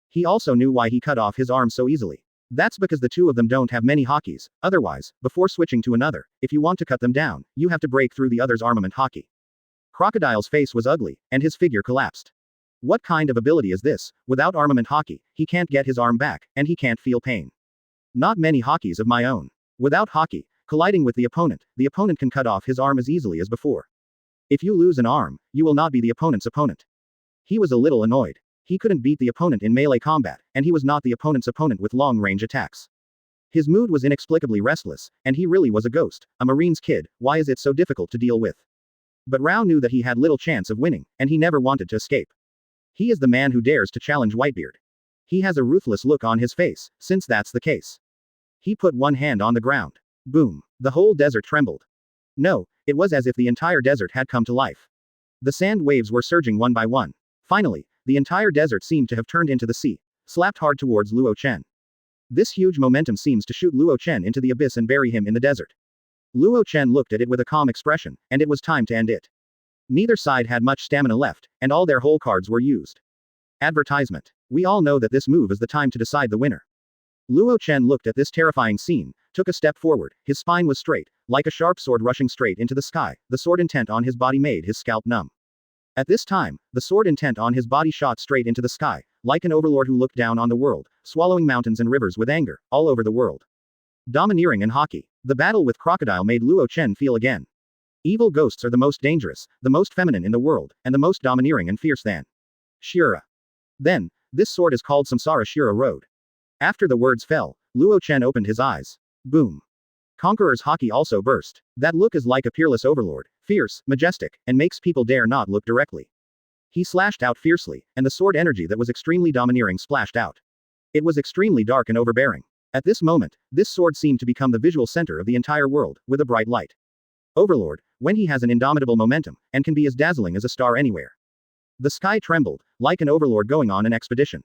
He also knew why he cut off his arm so easily. That's because the two of them don't have many hockeys. Otherwise, before switching to another, if you want to cut them down, you have to break through the other's armament hockey. Crocodile's face was ugly, and his figure collapsed. What kind of ability is this? Without armament hockey, he can't get his arm back, and he can't feel pain. Not many hockeys of my own. Without hockey, colliding with the opponent can cut off his arm as easily as before. If you lose an arm, you will not be the opponent's opponent. He was a little annoyed. He couldn't beat the opponent in melee combat, and he was not the opponent's opponent with long-range attacks. His mood was inexplicably restless, and he really was a ghost, a marine's kid. Why is it so difficult to deal with? But Rao knew that he had little chance of winning, and he never wanted to escape. He is the man who dares to challenge Whitebeard. He has a ruthless look on his face, since that's the case. He put one hand on the ground. Boom. The whole desert trembled. No, it was as if the entire desert had come to life. The sand waves were surging one by one. Finally, the entire desert seemed to have turned into the sea, slapped hard towards Luo Chen. This huge momentum seems to shoot Luo Chen into the abyss and bury him in the desert. Luo Chen looked at it with a calm expression, and it was time to end it. Neither side had much stamina left, and all their whole cards were used. Advertisement. We all know that this move is the time to decide the winner. Luo Chen looked at this terrifying scene, took a step forward, his spine was straight, like a sharp sword rushing straight into the sky. The sword intent on his body made his scalp numb. At this time, the sword intent on his body shot straight into the sky, like an overlord who looked down on the world, swallowing mountains and rivers with anger, all over the world. Domineering and hockey. The battle with Crocodile made Luo Chen feel again. Evil ghosts are the most dangerous, the most feminine in the world, and the most domineering and fierce than Shira. Then, this sword is called Samsara Shira Road. After the words fell, Luo Chen opened his eyes. Boom. Conqueror's hockey also burst. That look is like a peerless overlord, fierce, majestic, and makes people dare not look directly. He slashed out fiercely, and the sword energy that was extremely domineering splashed out. It was extremely dark and overbearing. At this moment, this sword seemed to become the visual center of the entire world, with a bright light. Overlord, when he has an indomitable momentum, and can be as dazzling as a star anywhere. The sky trembled, like an overlord going on an expedition.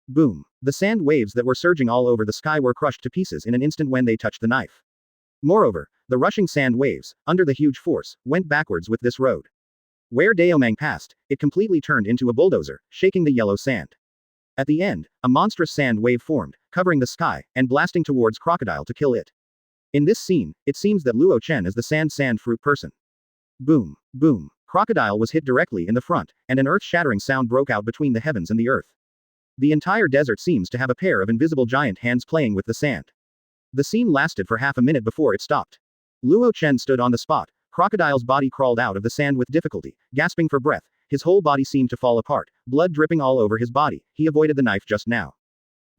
Boom. The sand waves that were surging all over the sky were crushed to pieces in an instant when they touched the knife. Moreover, the rushing sand waves, under the huge force, went backwards with this road. Where Daomang passed, it completely turned into a bulldozer, shaking the yellow sand. At the end, a monstrous sand wave formed, covering the sky, and blasting towards Crocodile to kill it. In this scene, it seems that Luo Chen is the sand fruit person. Boom. Boom. Crocodile was hit directly in the front, and an earth-shattering sound broke out between the heavens and the earth. The entire desert seems to have a pair of invisible giant hands playing with the sand. The scene lasted for half a minute before it stopped. Luo Chen stood on the spot. Crocodile's body crawled out of the sand with difficulty, gasping for breath. His whole body seemed to fall apart, blood dripping all over his body. He avoided the knife just now.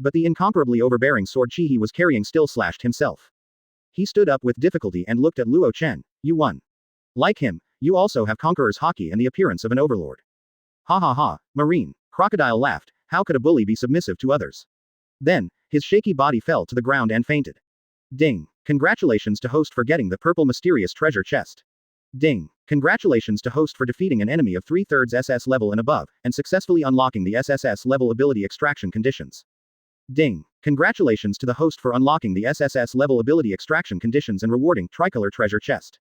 But the incomparably overbearing sword he was carrying still slashed himself. He stood up with difficulty and looked at Luo Chen. You won. Like him, you also have Conqueror's hockey and the appearance of an overlord. Ha ha ha, Marine. Crocodile laughed. How could a bully be submissive to others? Then, his shaky body fell to the ground and fainted. Ding. Congratulations to host for getting the purple mysterious treasure chest. Ding. Congratulations to host for defeating an enemy of 3/3 SS level and above, and successfully unlocking the SSS level ability extraction conditions. Ding. Congratulations to the host for unlocking the SSS level ability extraction conditions and rewarding tricolor treasure chest.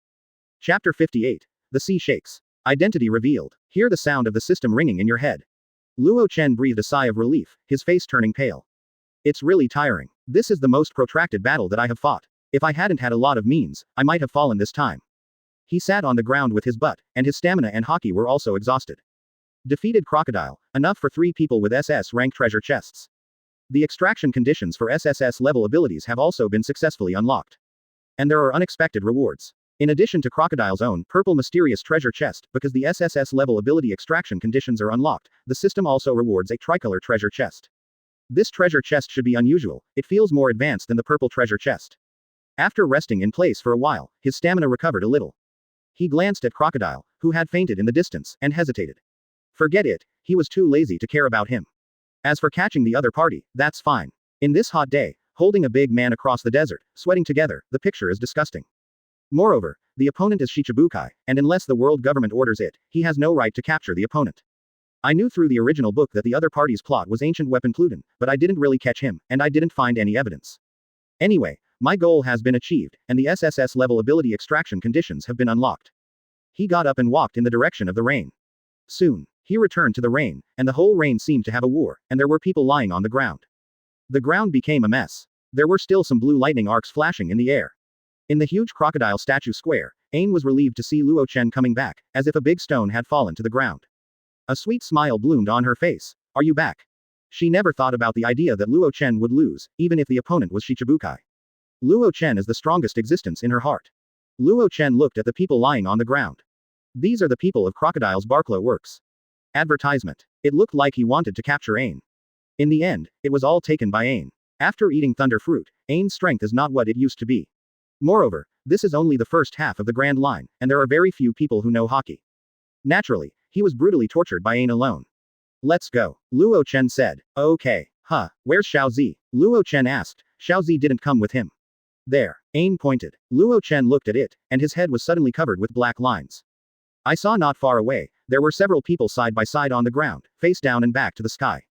Chapter 58. The Sea Shakes. Identity revealed. Hear the sound of the system ringing in your head. Luo Chen breathed a sigh of relief, his face turning pale. It's really tiring. This is the most protracted battle that I have fought. If I hadn't had a lot of means, I might have fallen this time. He sat on the ground with his butt, and his stamina and hockey were also exhausted. Defeated Crocodile, enough for 3 people with SS rank treasure chests. The extraction conditions for SSS level abilities have also been successfully unlocked. And there are unexpected rewards. In addition to Crocodile's own purple mysterious treasure chest, because the SSS level ability extraction conditions are unlocked, the system also rewards a tricolor treasure chest. This treasure chest should be unusual, it feels more advanced than the purple treasure chest. After resting in place for a while, his stamina recovered a little. He glanced at Crocodile, who had fainted in the distance, and hesitated. Forget it, he was too lazy to care about him. As for catching the other party, that's fine. In this hot day, holding a big man across the desert, sweating together, the picture is disgusting. Moreover, the opponent is Shichibukai, and unless the world government orders it, he has no right to capture the opponent. I knew through the original book that the other party's plot was ancient weapon Pluton, but I didn't really catch him, and I didn't find any evidence. Anyway, my goal has been achieved, and the SSS level ability extraction conditions have been unlocked. He got up and walked in the direction of the rain. Soon, he returned to the rain, and the whole rain seemed to have a war, and there were people lying on the ground. The ground became a mess. There were still some blue lightning arcs flashing in the air. In the huge crocodile statue square, Ain was relieved to see Luo Chen coming back, as if a big stone had fallen to the ground. A sweet smile bloomed on her face. Are you back? She never thought about the idea that Luo Chen would lose, even if the opponent was Shichibukai. Luo Chen is the strongest existence in her heart. Luo Chen looked at the people lying on the ground. These are the people of Crocodile's Barclay Works. Advertisement. It looked like he wanted to capture Ain. In the end, it was all taken by Ain. After eating thunder fruit, Ain's strength is not what it used to be. Moreover, this is only the first half of the Grand Line, and there are very few people who know hockey. Naturally, he was brutally tortured by Ain alone. Let's go, Luo Chen said. Okay, where's Xiaozi? Luo Chen asked. Xiaozi didn't come with him. There, Ain pointed. Luo Chen looked at it, and his head was suddenly covered with black lines. I saw not far away, there were several people side by side on the ground, face down and back to the sky.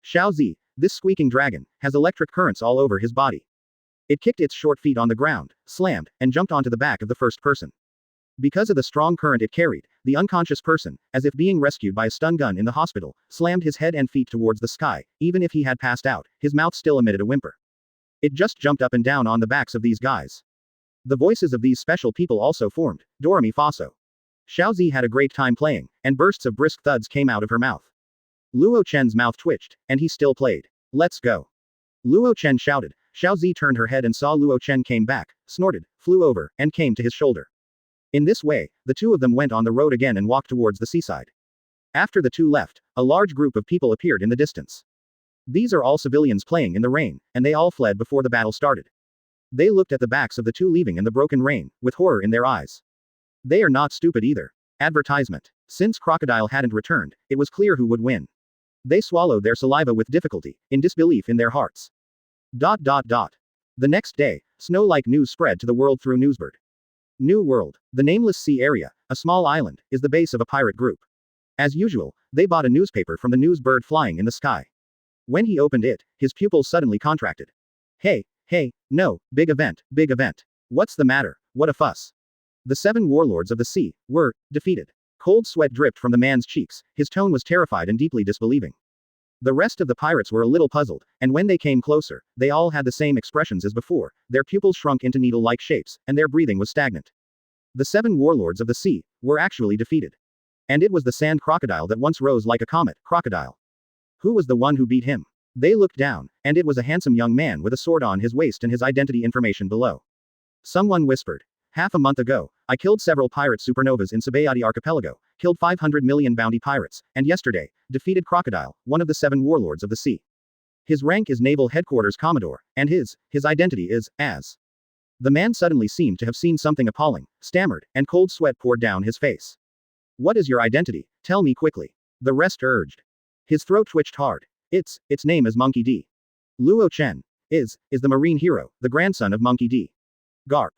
Xiaozi, this squeaking dragon, has electric currents all over his body. It kicked its short feet on the ground, slammed, and jumped onto the back of the first person. Because of the strong current it carried, the unconscious person, as if being rescued by a stun gun in the hospital, slammed his head and feet towards the sky. Even if he had passed out, his mouth still emitted a whimper. It just jumped up and down on the backs of these guys. The voices of these special people also formed, Do Re Mi Fa So. Xiaozi had a great time playing, and bursts of brisk thuds came out of her mouth. Luo Chen's mouth twitched, and he still played. Let's go. Luo Chen shouted. Xiaozi turned her head and saw Luo Chen came back, snorted, flew over, and came to his shoulder. In this way, the two of them went on the road again and walked towards the seaside. After the two left, a large group of people appeared in the distance. These are all civilians playing in the rain, and they all fled before the battle started. They looked at the backs of the two leaving in the broken rain, with horror in their eyes. They are not stupid either. Advertisement. Since Crocodile hadn't returned, it was clear who would win. They swallowed their saliva with difficulty, in disbelief in their hearts. The next day, snow-like news spread to the world through Newsbird. New World, the nameless sea area, a small island, is the base of a pirate group. As usual, they bought a newspaper from the newsbird flying in the sky. When he opened it, his pupils suddenly contracted. Hey, no, big event. What's the matter, what a fuss. The 7 warlords of the sea were defeated. Cold sweat dripped from the man's cheeks, his tone was terrified and deeply disbelieving. The rest of the pirates were a little puzzled, and when they came closer, they all had the same expressions as before, their pupils shrunk into needle-like shapes, and their breathing was stagnant. The 7 warlords of the sea were actually defeated. And it was the sand crocodile that once rose like a comet, Crocodile. Who was the one who beat him? They looked down, and it was a handsome young man with a sword on his waist and his identity information below. Someone whispered. Half a month ago, I killed several pirate supernovas in Sabayati Archipelago, killed 500 million bounty pirates, and yesterday, defeated Crocodile, one of the 7 warlords of the sea. His rank is Naval Headquarters Commodore, and his identity is, as. The man suddenly seemed to have seen something appalling, stammered, and cold sweat poured down his face. What is your identity? Tell me quickly. The rest urged. His throat twitched hard. Its name is Monkey D. Luo Chen is the marine hero, the grandson of Monkey D. Garp.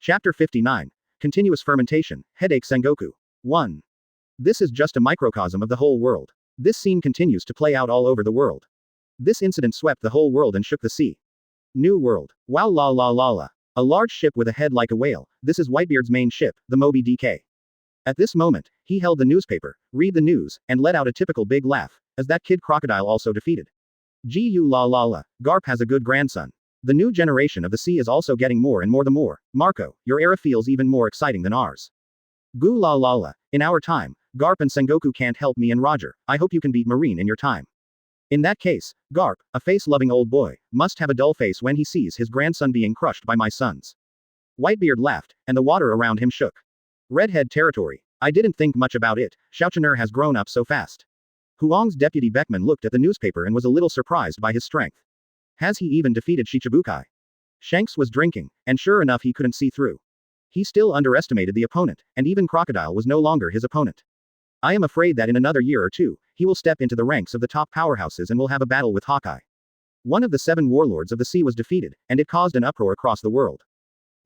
Chapter 59. Continuous Fermentation, Headache Sengoku. 1. This is just a microcosm of the whole world. This scene continues to play out all over the world. This incident swept the whole world and shook the sea. New World. Wow la la la la. A large ship with a head like a whale, this is Whitebeard's main ship, the Moby DK. At this moment, he held the newspaper, read the news, and let out a typical big laugh, as that kid Crocodile also defeated. Gu la la la, Garp has a good grandson. The new generation of the sea is also getting more and more the more. Marco, your era feels even more exciting than ours. Gu la la la, in our time, Garp and Sengoku can't help me and Roger, I hope you can beat Marine in your time. In that case, Garp, a face-loving old boy, must have a dull face when he sees his grandson being crushed by my sons. Whitebeard laughed, and the water around him shook. Redhead territory. I didn't think much about it, Xiaochener has grown up so fast. Huang's deputy Beckman looked at the newspaper and was a little surprised by his strength. Has he even defeated Shichibukai? Shanks was drinking, and sure enough he couldn't see through. He still underestimated the opponent, and even Crocodile was no longer his opponent. I am afraid that in another year or two, he will step into the ranks of the top powerhouses and will have a battle with Hawkeye. One of the 7 warlords of the sea was defeated, and it caused an uproar across the world.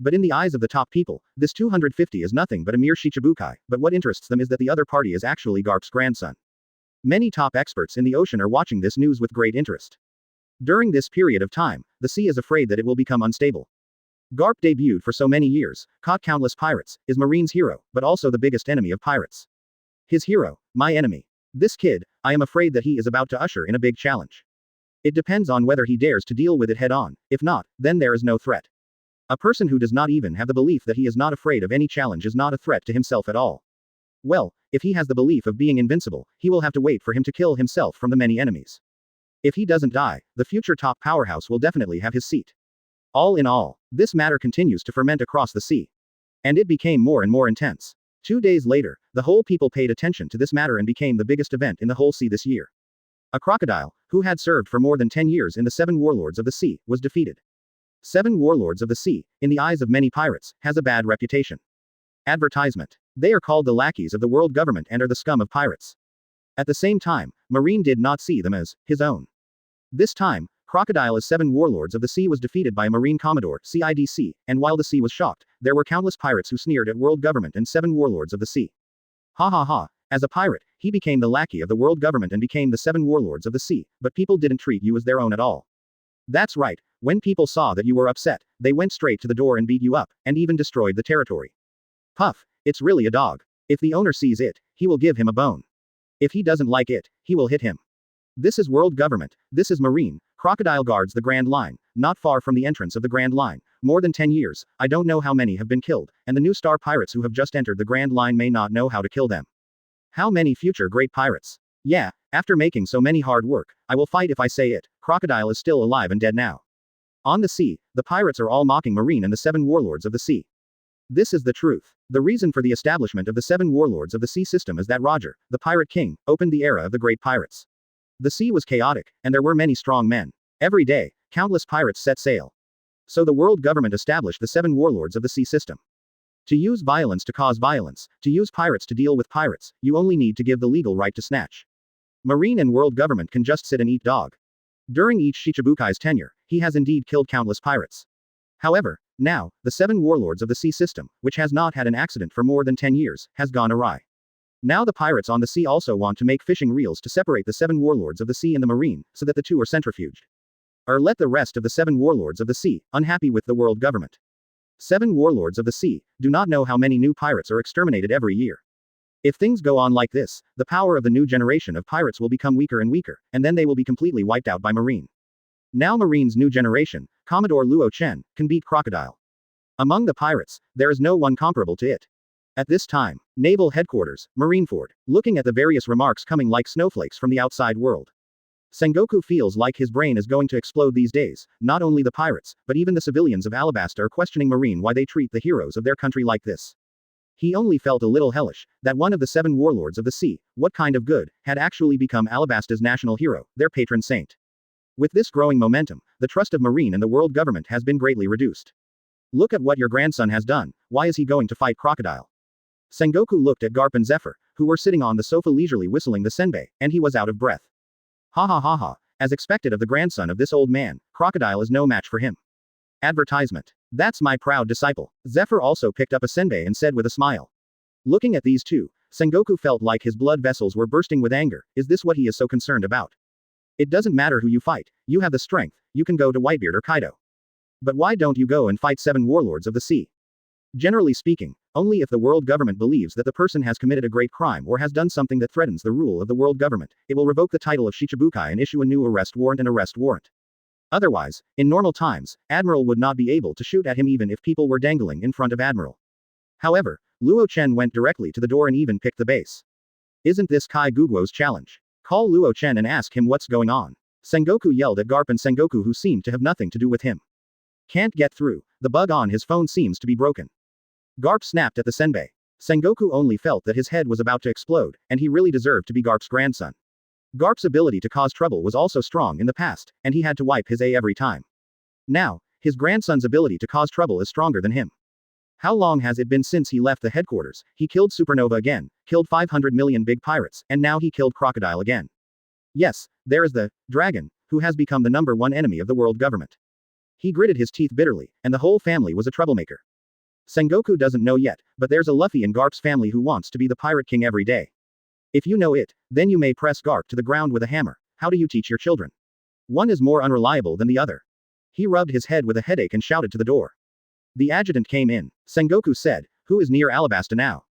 But in the eyes of the top people, this 250 is nothing but a mere Shichibukai, but what interests them is that the other party is actually Garp's grandson. Many top experts in the ocean are watching this news with great interest. During this period of time, the sea is afraid that it will become unstable. Garp debuted for so many years, caught countless pirates, is Marine's hero, but also the biggest enemy of pirates. His hero, my enemy. This kid, I am afraid that he is about to usher in a big challenge. It depends on whether he dares to deal with it head on, if not, then there is no threat. A person who does not even have the belief that he is not afraid of any challenge is not a threat to himself at all. Well, if he has the belief of being invincible, he will have to wait for him to kill himself from the many enemies. If he doesn't die, the future top powerhouse will definitely have his seat. All in all, this matter continues to ferment across the sea. And it became more and more intense. 2 days later, the whole people paid attention to this matter and became the biggest event in the whole sea this year. A crocodile, who had served for more than 10 years in the 7 warlords of the sea, was defeated. 7 warlords of the sea, in the eyes of many pirates, has a bad reputation. Advertisement. They are called the lackeys of the world government and are the scum of pirates. At the same time, Marine did not see them as his own. This time, Crocodile as 7 warlords of the sea was defeated by a Marine Commodore, CIDC, and while the sea was shocked, there were countless pirates who sneered at world government and 7 warlords of the sea. Ha ha ha, as a pirate, he became the lackey of the world government and became the 7 warlords of the sea, but people didn't treat you as their own at all. That's right, when people saw that you were upset, they went straight to the door and beat you up, and even destroyed the territory. Puff, it's really a dog. If the owner sees it, he will give him a bone. If he doesn't like it, he will hit him. This is world government, this is Marine. Crocodile guards the Grand Line, not far from the entrance of the Grand Line. More than 10 years, I don't know how many have been killed, and the new star pirates who have just entered the Grand Line may not know how to kill them. How many future great pirates? Yeah, after making so many hard work, I will fight if I say it. Crocodile is still alive and dead now. On the sea, the pirates are all mocking Marine and the 7 warlords of the sea. This is the truth. The reason for the establishment of the 7 warlords of the sea system is that Roger, the pirate king, opened the era of the great pirates. The sea was chaotic, and there were many strong men. Every day, countless pirates set sail. So the world government established the 7 warlords of the sea system. To use violence to cause violence, to use pirates to deal with pirates, you only need to give the legal right to snatch. Marine and world government can just sit and eat dog. During each Shichibukai's tenure, he has indeed killed countless pirates. However, now, the 7 warlords of the sea system, which has not had an accident for more than 10 years, has gone awry. Now the pirates on the sea also want to make fishing reels to separate the 7 warlords of the sea and the marine, so that the two are centrifuged. Or let the rest of the 7 warlords of the sea, unhappy with the world government. 7 warlords of the sea, do not know how many new pirates are exterminated every year. If things go on like this, the power of the new generation of pirates will become weaker and weaker, and then they will be completely wiped out by Marine. Now Marine's new generation, Commodore Luo Chen, can beat Crocodile. Among the pirates, there is no one comparable to it. At this time, Naval Headquarters, Marineford, looking at the various remarks coming like snowflakes from the outside world. Sengoku feels like his brain is going to explode these days. Not only the pirates, but even the civilians of Alabasta are questioning Marine why they treat the heroes of their country like this. He only felt a little hellish, that one of the 7 warlords of the sea, what kind of good, had actually become Alabasta's national hero, their patron saint. With this growing momentum, the trust of Marine and the world government has been greatly reduced. Look at what your grandson has done, why is he going to fight Crocodile? Sengoku looked at Garp and Zephyr, who were sitting on the sofa leisurely whistling the senbei, and he was out of breath. Ha ha ha ha, as expected of the grandson of this old man, Crocodile is no match for him. Advertisement. That's my proud disciple. Zephyr also picked up a senbei and said with a smile. Looking at these two, Sengoku felt like his blood vessels were bursting with anger. Is this what he is so concerned about? It doesn't matter who you fight, you have the strength, you can go to Whitebeard or Kaido. But why don't you go and fight 7 warlords of the sea? Generally speaking, only if the world government believes that the person has committed a great crime or has done something that threatens the rule of the world government, it will revoke the title of Shichibukai and issue a new arrest warrant and arrest warrant. Otherwise, in normal times, Admiral would not be able to shoot at him even if people were dangling in front of Admiral. However, Luo Chen went directly to the door and even picked the base. Isn't this Kai Guguo's challenge? Call Luo Chen and ask him what's going on. Sengoku yelled at Garp and Sengoku who seemed to have nothing to do with him. Can't get through. The bug on his phone seems to be broken. Garp snapped at the senbei. Sengoku only felt that his head was about to explode, and he really deserved to be Garp's grandson. Garp's ability to cause trouble was also strong in the past, and he had to wipe his A every time. Now, his grandson's ability to cause trouble is stronger than him. How long has it been since he left the headquarters? He killed Supernova again, killed 500 million big pirates, and now he killed Crocodile again. Yes, there is the dragon, who has become the #1 enemy of the world government. He gritted his teeth bitterly, and the whole family was a troublemaker. Sengoku doesn't know yet, but there's a Luffy in Garp's family who wants to be the pirate king every day. If you know it, then you may press Garp to the ground with a hammer. How do you teach your children? One is more unreliable than the other. He rubbed his head with a headache and shouted to the door. The adjutant came in. Sengoku said, "Who is near Alabasta now?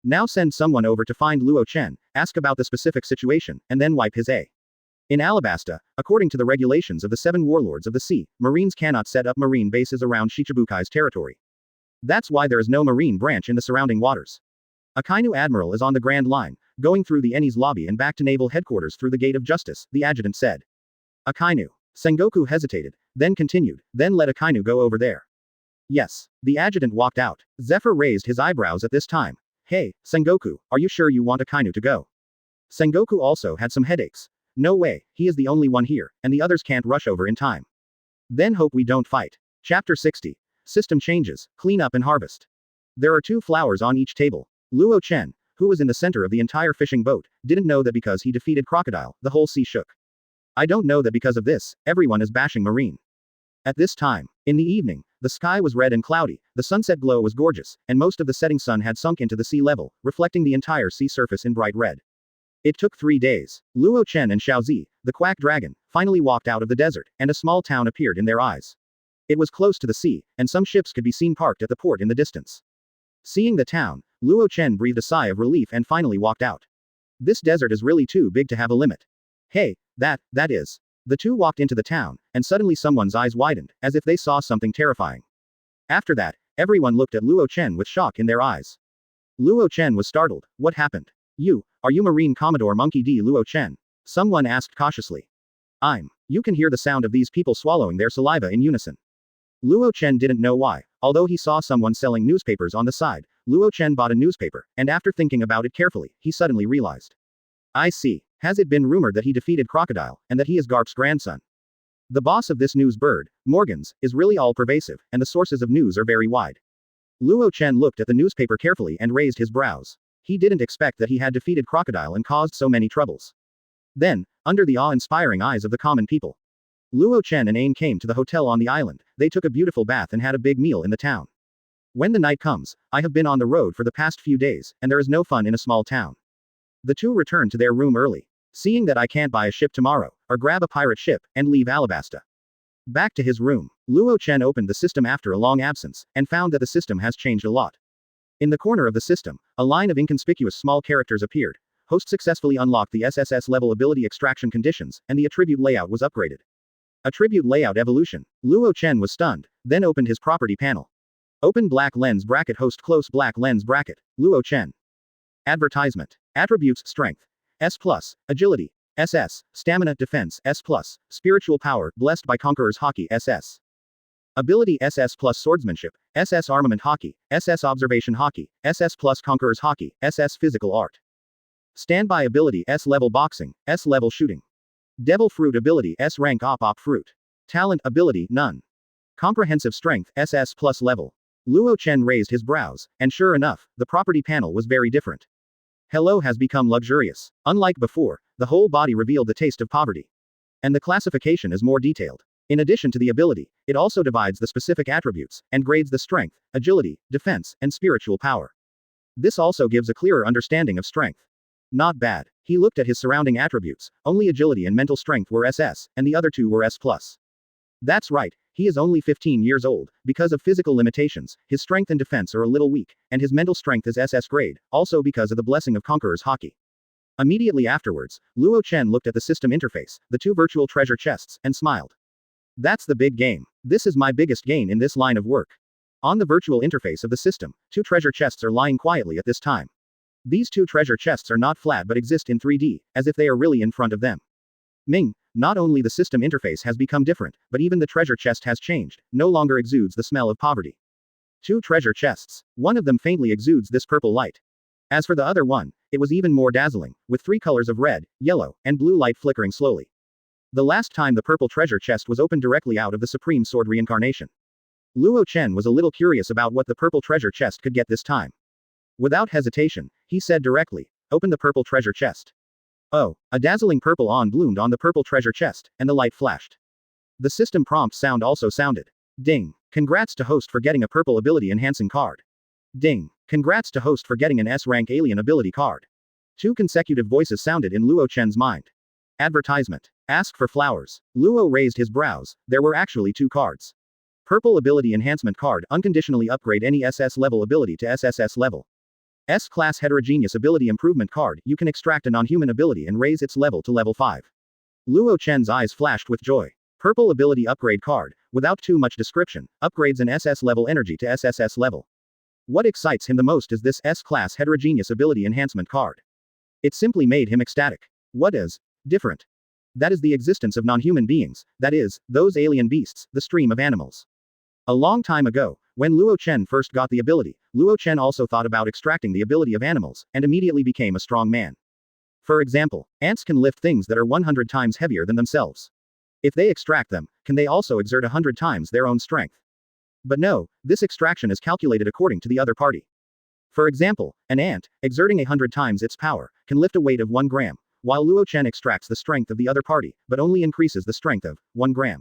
Now send someone over to find Luo Chen, ask about the specific situation, and then wipe his A." In Alabasta, according to the regulations of the 7 warlords of the sea, Marines cannot set up marine bases around Shichibukai's territory. That's why there is no marine branch in the surrounding waters. A Kainu admiral is on the Grand Line, going through the Eni's lobby and back to naval headquarters through the Gate of Justice, the adjutant said. A Kainu. Sengoku hesitated, then continued, then let a Kainu go over there. Yes. The adjutant walked out. Zephyr raised his eyebrows at this time. Hey, Sengoku, are you sure you want a Kainu to go? Sengoku also had some headaches. No way, he is the only one here, and the others can't rush over in time. Then hope we don't fight. Chapter 60. System changes, clean up and harvest. There are 2 flowers on each table. Luo Chen, who was in the center of the entire fishing boat, didn't know that because he defeated Crocodile, the whole sea shook. I don't know that because of this, everyone is bashing Marine. At this time, in the evening, the sky was red and cloudy, the sunset glow was gorgeous, and most of the setting sun had sunk into the sea level, reflecting the entire sea surface in bright red. It took 3 days. Luo Chen and Xiaozi, the quack dragon, finally walked out of the desert, and a small town appeared in their eyes. It was close to the sea, and some ships could be seen parked at the port in the distance. Seeing the town, Luo Chen breathed a sigh of relief and finally walked out. This desert is really too big to have a limit. Hey, that is. The 2 walked into the town, and suddenly someone's eyes widened, as if they saw something terrifying. After that, everyone looked at Luo Chen with shock in their eyes. Luo Chen was startled. What happened? Are you Marine Commodore Monkey D. Luo Chen? Someone asked cautiously. You can hear the sound of these people swallowing their saliva in unison. Luo Chen didn't know why, although he saw someone selling newspapers on the side. Luo Chen bought a newspaper, and after thinking about it carefully, he suddenly realized. I see. Has it been rumored that he defeated Crocodile, and that he is Garp's grandson? The boss of this news bird, Morgans, is really all-pervasive, and the sources of news are very wide. Luo Chen looked at the newspaper carefully and raised his brows. He didn't expect that he had defeated Crocodile and caused so many troubles. Then, under the awe-inspiring eyes of the common people, Luo Chen and Ain came to the hotel on the island. They took a beautiful bath and had a big meal in the town. When the night comes, I have been on the road for the past few days, and there is no fun in a small town. The 2 returned to their room early. Seeing that I can't buy a ship tomorrow, or grab a pirate ship, and leave Alabasta. Back to his room, Luo Chen opened the system after a long absence, and found that the system has changed a lot. In the corner of the system, a line of inconspicuous small characters appeared. Host successfully unlocked the SSS level ability extraction conditions, and the attribute layout was upgraded. Attribute layout evolution. Luo Chen was stunned, then opened his property panel. Open black lens bracket host close black lens bracket. Luo Chen. Advertisement. Attributes strength. S+, agility, SS, stamina defense, S+, spiritual power, blessed by conqueror's hockey, SS. Ability SS plus swordsmanship, SS armament hockey, SS observation hockey, SS plus conqueror's hockey, SS physical art. Standby ability S level boxing, S level shooting. Devil fruit ability S rank op fruit. Talent ability none. Comprehensive strength SS plus level. Luo Chen raised his brows, and sure enough, the property panel was very different. Hello has become luxurious. Unlike before, the whole body revealed the taste of poverty. And the classification is more detailed. In addition to the ability, it also divides the specific attributes, and grades the strength, agility, defense, and spiritual power. This also gives a clearer understanding of strength. Not bad. He looked at his surrounding attributes, only agility and mental strength were SS, and the other 2 were S+. That's right, he is only 15 years old. Because of physical limitations, his strength and defense are a little weak, and his mental strength is SS grade, also because of the blessing of Conqueror's hockey. Immediately afterwards, Luo Chen looked at the system interface, the 2 virtual treasure chests, and smiled. That's the big game. This is my biggest gain in this line of work. On the virtual interface of the system, 2 treasure chests are lying quietly at this time. These 2 treasure chests are not flat but exist in 3D, as if they are really in front of them. Ming, Not only the system interface has become different, but even the treasure chest has changed, no longer exudes the smell of poverty. 2 treasure chests. One of them faintly exudes this purple light. As for the other one, it was even more dazzling, with 3 colors of red, yellow, and blue light flickering slowly. The last time the purple treasure chest was opened directly out of the Supreme Sword reincarnation. Luo Chen was a little curious about what the purple treasure chest could get this time. Without hesitation, he said directly, "Open the purple treasure chest." Oh, a dazzling purple on bloomed on the purple treasure chest, and the light flashed. The system prompt sound also sounded. Ding. Congrats to host for getting a purple ability enhancing card. Ding. Congrats to host for getting an S-rank alien ability card. 2 consecutive voices sounded in Luo Chen's mind. Advertisement. Ask for flowers. Luo raised his brows. There were actually 2 cards. Purple ability enhancement card, unconditionally upgrade any SS level ability to SSS level. S-class heterogeneous ability improvement card, you can extract a non-human ability and raise its level to level 5. Luo Chen's eyes flashed with joy. Purple ability upgrade card, without too much description, upgrades an SS level energy to SSS level. What excites him the most is this S-class heterogeneous ability enhancement card. It simply made him ecstatic. What is different? That is the existence of non-human beings, that is, those alien beasts, the stream of animals. A long time ago, when Luo Chen first got the ability, Luo Chen also thought about extracting the ability of animals, and immediately became a strong man. For example, ants can lift things that are 100 times heavier than themselves. If they extract them, can they also exert 100 times their own strength? But no, this extraction is calculated according to the other party. For example, an ant, exerting 100 times its power, can lift a weight of 1 gram, while Luo Chen extracts the strength of the other party, but only increases the strength of 1 gram.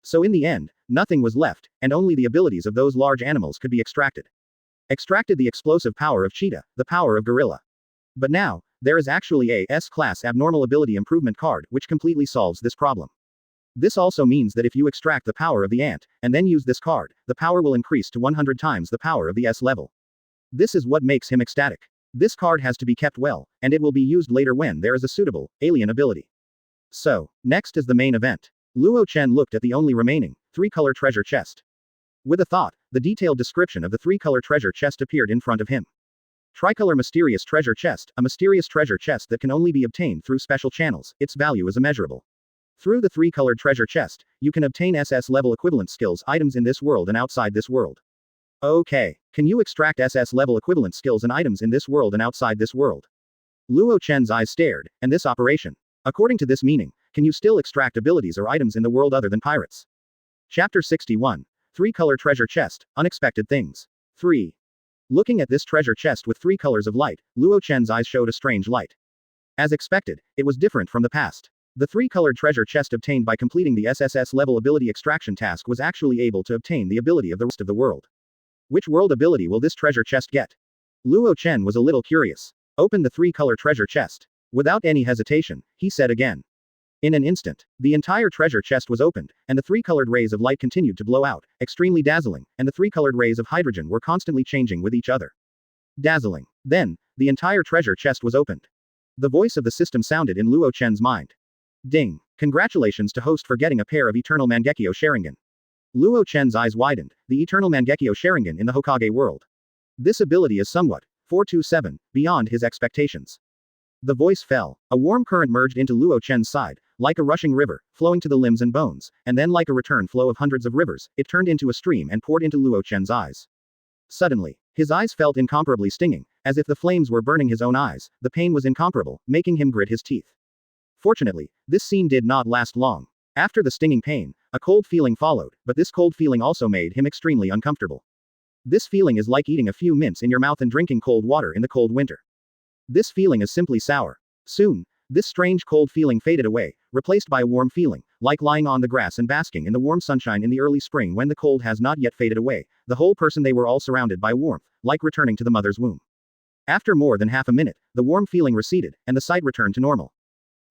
So in the end, nothing was left, and only the abilities of those large animals could be extracted. Extracted the explosive power of cheetah, the power of gorilla. But now, there is actually a S-class abnormal ability improvement card, which completely solves this problem. This also means that if you extract the power of the ant, and then use this card, the power will increase to 100 times the power of the S level. This is what makes him ecstatic. This card has to be kept well, and it will be used later when there is a suitable, alien ability. So, next is the main event. Luo Chen looked at the only remaining 3-color treasure chest. With a thought, the detailed description of the 3-color treasure chest appeared in front of him. Tricolor mysterious treasure chest, a mysterious treasure chest that can only be obtained through special channels, its value is immeasurable. Through the 3-colored treasure chest, you can obtain SS level equivalent skills items in this world and outside this world. Okay, can you extract SS level equivalent skills and items in this world and outside this world? Luo Chen's eyes stared, and this operation. According to this meaning, can you still extract abilities or items in the world other than pirates? Chapter 61. 3-color treasure chest, unexpected things. 3. Looking at this treasure chest with 3 colors of light, Luo Chen's eyes showed a strange light. As expected, it was different from the past. The 3-colored treasure chest obtained by completing the SSS level ability extraction task was actually able to obtain the ability of the rest of the world. Which world ability will this treasure chest get? Luo Chen was a little curious. Open the 3-color treasure chest. Without any hesitation, he said again. In an instant, the entire treasure chest was opened, and the 3-colored rays of light continued to blow out, extremely dazzling, and the 3-colored rays of hydrogen were constantly changing with each other. Dazzling. Then, the entire treasure chest was opened. The voice of the system sounded in Luo Chen's mind. Ding. Congratulations to host for getting a pair of Eternal Mangekyo Sharingan. Luo Chen's eyes widened, the Eternal Mangekyo Sharingan in the Hokage world. This ability is somewhat, 427, beyond his expectations. The voice fell. A warm current merged into Luo Chen's side, like a rushing river, flowing to the limbs and bones, and then like a return flow of hundreds of rivers, it turned into a stream and poured into Luo Chen's eyes. Suddenly, his eyes felt incomparably stinging, as if the flames were burning his own eyes. The pain was incomparable, making him grit his teeth. Fortunately, this scene did not last long. After the stinging pain, a cold feeling followed, but this cold feeling also made him extremely uncomfortable. This feeling is like eating a few mints in your mouth and drinking cold water in the cold winter. This feeling is simply sour. Soon, this strange cold feeling faded away, replaced by a warm feeling, like lying on the grass and basking in the warm sunshine in the early spring when the cold has not yet faded away. The whole person they were all surrounded by warmth, like returning to the mother's womb. After more than half a minute, the warm feeling receded, and the sight returned to normal.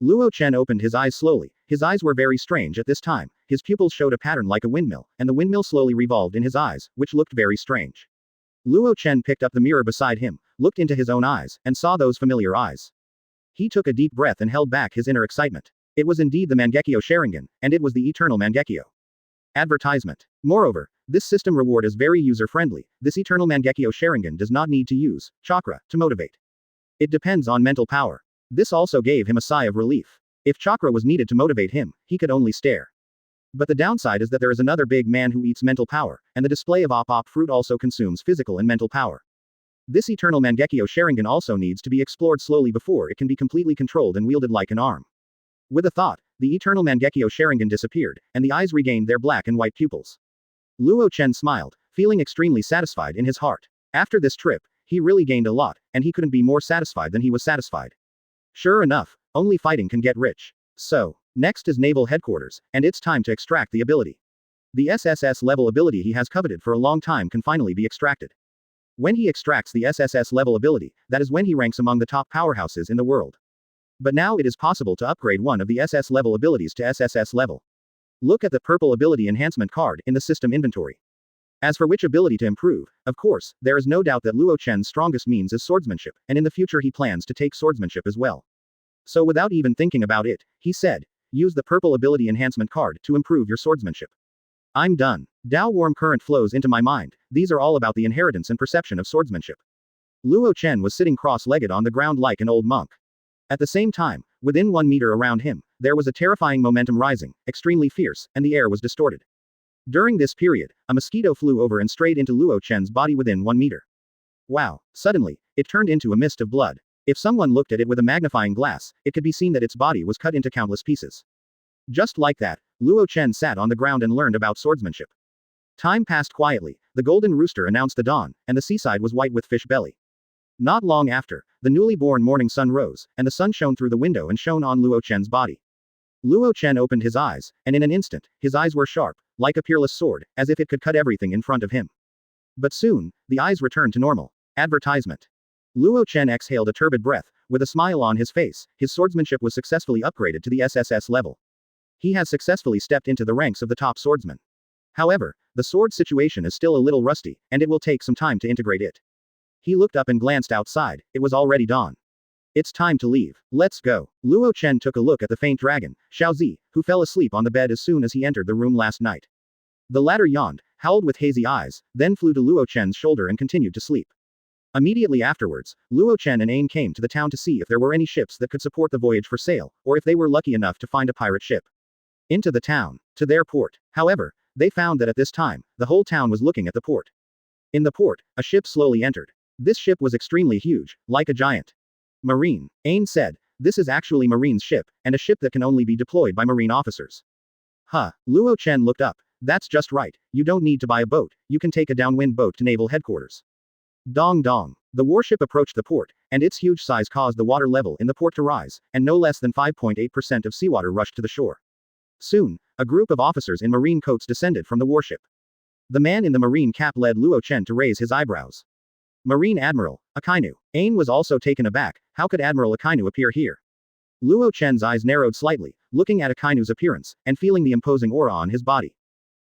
Luo Chen opened his eyes slowly. His eyes were very strange at this time. His pupils showed a pattern like a windmill, and the windmill slowly revolved in his eyes, which looked very strange. Luo Chen picked up the mirror beside him, looked into his own eyes, and saw those familiar eyes. He took a deep breath and held back his inner excitement. It was indeed the Mangekyo Sharingan, and it was the Eternal Mangekyo. Advertisement. Moreover, this system reward is very user-friendly. This Eternal Mangekyo Sharingan does not need to use chakra to motivate. It depends on mental power. This also gave him a sigh of relief. If chakra was needed to motivate him, he could only stare. But the downside is that there is another big man who eats mental power, and the display of op fruit also consumes physical and mental power. This eternal Mangekyo Sharingan also needs to be explored slowly before it can be completely controlled and wielded like an arm. With a thought, the eternal Mangekyo Sharingan disappeared, and the eyes regained their black and white pupils. Luo Chen smiled, feeling extremely satisfied in his heart. After this trip, he really gained a lot, and he couldn't be more satisfied than he was satisfied. Sure enough, only fighting can get rich. So, next is Naval Headquarters, and it's time to extract the ability. The SSS level ability he has coveted for a long time can finally be extracted. When he extracts the SSS level ability, that is when he ranks among the top powerhouses in the world. But now it is possible to upgrade one of the SS level abilities to SSS level. Look at the purple ability enhancement card in the system inventory. As for which ability to improve, of course, there is no doubt that Luo Chen's strongest means is swordsmanship, and in the future he plans to take swordsmanship as well. So without even thinking about it, he said, use the purple ability enhancement card to improve your swordsmanship. I'm done. Dao warm current flows into my mind, these are all about the inheritance and perception of swordsmanship. Luo Chen was sitting cross-legged on the ground like an old monk. At the same time, within 1 meter around him, there was a terrifying momentum rising, extremely fierce, and the air was distorted. During this period, a mosquito flew over and strayed into Luo Chen's body within 1 meter. Wow, suddenly, it turned into a mist of blood. If someone looked at it with a magnifying glass, it could be seen that its body was cut into countless pieces. Just like that, Luo Chen sat on the ground and learned about swordsmanship. Time passed quietly, the golden rooster announced the dawn, and the seaside was white with fish belly. Not long after, the newly born morning sun rose, and the sun shone through the window and shone on Luo Chen's body. Luo Chen opened his eyes, and in an instant, his eyes were sharp, like a peerless sword, as if it could cut everything in front of him. But soon, the eyes returned to normal. Advertisement. Luo Chen exhaled a turbid breath, with a smile on his face, his swordsmanship was successfully upgraded to the SSS level. He has successfully stepped into the ranks of the top swordsmen. However, the sword situation is still a little rusty, and it will take some time to integrate it. He looked up and glanced outside, it was already dawn. It's time to leave. Let's go. Luo Chen took a look at the faint dragon, Xiaozi, who fell asleep on the bed as soon as he entered the room last night. The latter yawned, howled with hazy eyes, then flew to Luo Chen's shoulder and continued to sleep. Immediately afterwards, Luo Chen and Ain came to the town to see if there were any ships that could support the voyage for sale, or if they were lucky enough to find a pirate ship. Into the town. To their port. However, they found that at this time, the whole town was looking at the port. In the port, a ship slowly entered. This ship was extremely huge, like a giant. Marine. Ain said, this is actually Marine's ship, and a ship that can only be deployed by Marine officers. Huh. Luo Chen looked up. That's just right, you don't need to buy a boat, you can take a downwind boat to naval headquarters. Dong dong. The warship approached the port, and its huge size caused the water level in the port to rise, and no less than 5.8% of seawater rushed to the shore. Soon, a group of officers in marine coats descended from the warship. The man in the marine cap led Luo Chen to raise his eyebrows. Marine Admiral, Akainu. Ain was also taken aback, how could Admiral Akainu appear here? Luo Chen's eyes narrowed slightly, looking at Akainu's appearance, and feeling the imposing aura on his body.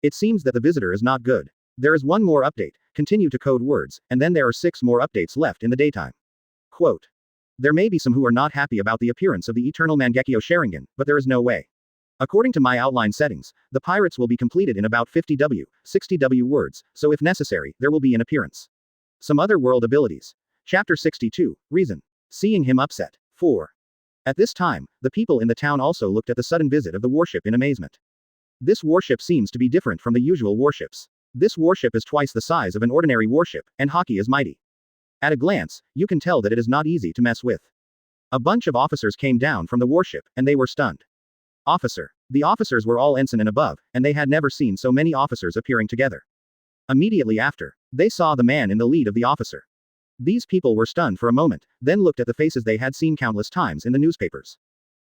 It seems that the visitor is not good. There is one more update, continue to code words, and then there are 6 more updates left in the daytime. Quote. There may be some who are not happy about the appearance of the eternal Mangekyo Sharingan, but there is no way. According to my outline settings, the pirates will be completed in about 50W, 60W words, so if necessary, there will be an appearance. Some other world abilities. Chapter 62, Reason. Seeing him upset. 4. At this time, the people in the town also looked at the sudden visit of the warship in amazement. This warship seems to be different from the usual warships. This warship is twice the size of an ordinary warship, and Haki is mighty. At a glance, you can tell that it is not easy to mess with. A bunch of officers came down from the warship, and they were stunned. Officer. The officers were all ensign and above, and they had never seen so many officers appearing together. Immediately after, they saw the man in the lead of the officer. These people were stunned for a moment, then looked at the faces they had seen countless times in the newspapers.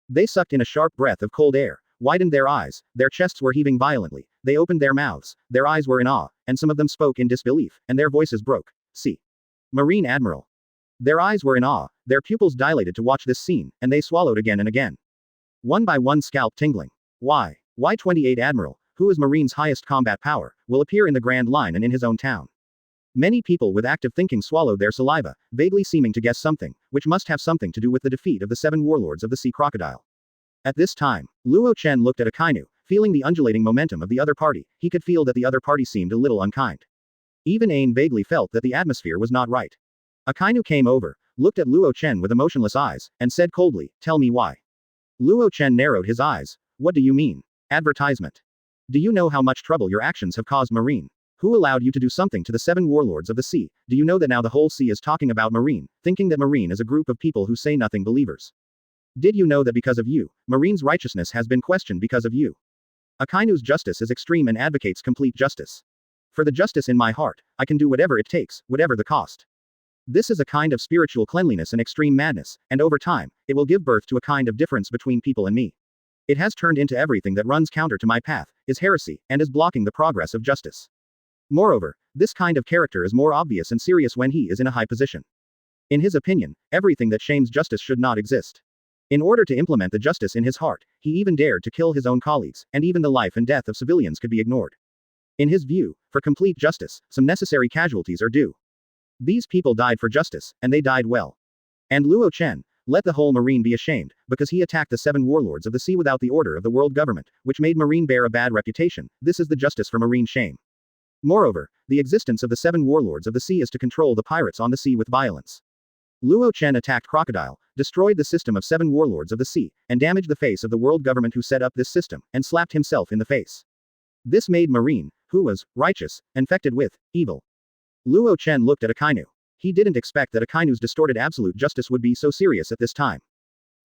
They sucked in a sharp breath of cold air, widened their eyes, their chests were heaving violently, they opened their mouths, their eyes were in awe, and some of them spoke in disbelief, and their voices broke. See. Marine Admiral. Their eyes were in awe, their pupils dilated to watch this scene, and they swallowed again and again. One by one scalp tingling. Why? Y-28 Admiral, who is Marine's highest combat power, will appear in the Grand Line and in his own town. Many people with active thinking swallowed their saliva, vaguely seeming to guess something, which must have something to do with the defeat of the 7 warlords of the sea crocodile. At this time, Luo Chen looked at Akainu, feeling the undulating momentum of the other party, he could feel that the other party seemed a little unkind. Even Ain vaguely felt that the atmosphere was not right. Akainu came over, looked at Luo Chen with emotionless eyes, and said coldly, tell me why. Luo Chen narrowed his eyes. What do you mean? Advertisement. Do you know how much trouble your actions have caused Marine? Who allowed you to do something to the 7 warlords of the sea? Do you know that now the whole sea is talking about Marine, thinking that Marine is a group of people who say nothing believers? Did you know that because of you, Marine's righteousness has been questioned because of you? Akainu's justice is extreme and advocates complete justice. For the justice in my heart, I can do whatever it takes, whatever the cost. This is a kind of spiritual cleanliness and extreme madness, and over time, it will give birth to a kind of difference between people and me. It has turned into everything that runs counter to my path, is heresy, and is blocking the progress of justice. Moreover, this kind of character is more obvious and serious when he is in a high position. In his opinion, everything that shames justice should not exist. In order to implement the justice in his heart, he even dared to kill his own colleagues, and even the life and death of civilians could be ignored. In his view, for complete justice, some necessary casualties are due. These people died for justice, and they died well. And Luo Chen, let the whole Marine be ashamed, because he attacked the 7 warlords of the sea without the order of the world government, which made Marine bear a bad reputation. This is the justice for Marine shame. Moreover, the existence of the 7 warlords of the sea is to control the pirates on the sea with violence. Luo Chen attacked Crocodile, destroyed the system of 7 warlords of the sea, and damaged the face of the world government who set up this system, and slapped himself in the face. This made Marine, who was righteous, infected with evil. Luo Chen looked at Akainu. He didn't expect that Akainu's distorted absolute justice would be so serious at this time.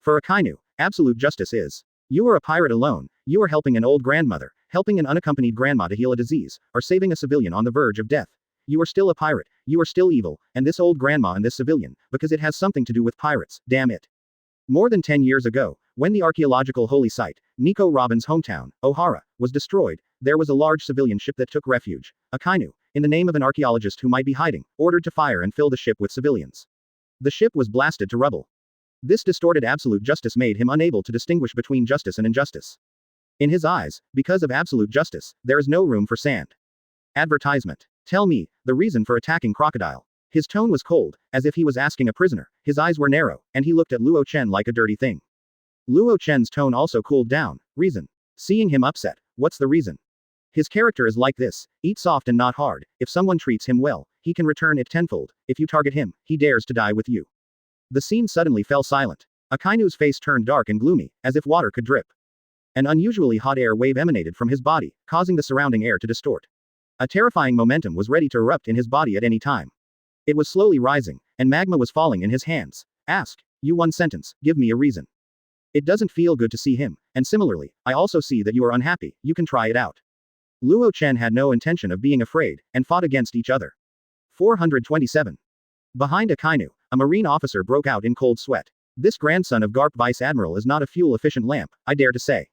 For Akainu, absolute justice is: you are a pirate alone, you are helping an old grandmother, helping an unaccompanied grandma to heal a disease, or saving a civilian on the verge of death. You are still a pirate, you are still evil, and this old grandma and this civilian, because it has something to do with pirates, damn it. More than 10 years ago, when the archaeological holy site, Nico Robin's hometown, Ohara, was destroyed, there was a large civilian ship that took refuge. Akainu, in the name of an archaeologist who might be hiding, ordered to fire and fill the ship with civilians. The ship was blasted to rubble. This distorted absolute justice made him unable to distinguish between justice and injustice. In his eyes, because of absolute justice, there is no room for sand. Advertisement. Tell me, the reason for attacking Crocodile. His tone was cold, as if he was asking a prisoner, his eyes were narrow, and he looked at Luo Chen like a dirty thing. Luo Chen's tone also cooled down. Reason. Seeing him upset, what's the reason? His character is like this: eat soft and not hard. If someone treats him well, he can return it tenfold. If you target him, he dares to die with you. The scene suddenly fell silent. Akainu's face turned dark and gloomy, as if water could drip. An unusually hot air wave emanated from his body, causing the surrounding air to distort. A terrifying momentum was ready to erupt in his body at any time. It was slowly rising, and magma was falling in his hands. Ask. You one sentence, give me a reason. It doesn't feel good to see him, and similarly, I also see that you are unhappy, you can try it out. Luo Chen had no intention of being afraid, and fought against each other. 427. Behind Akainu, a marine officer broke out in cold sweat. This grandson of Garp Vice Admiral is not a fuel-efficient lamp, I dare to say.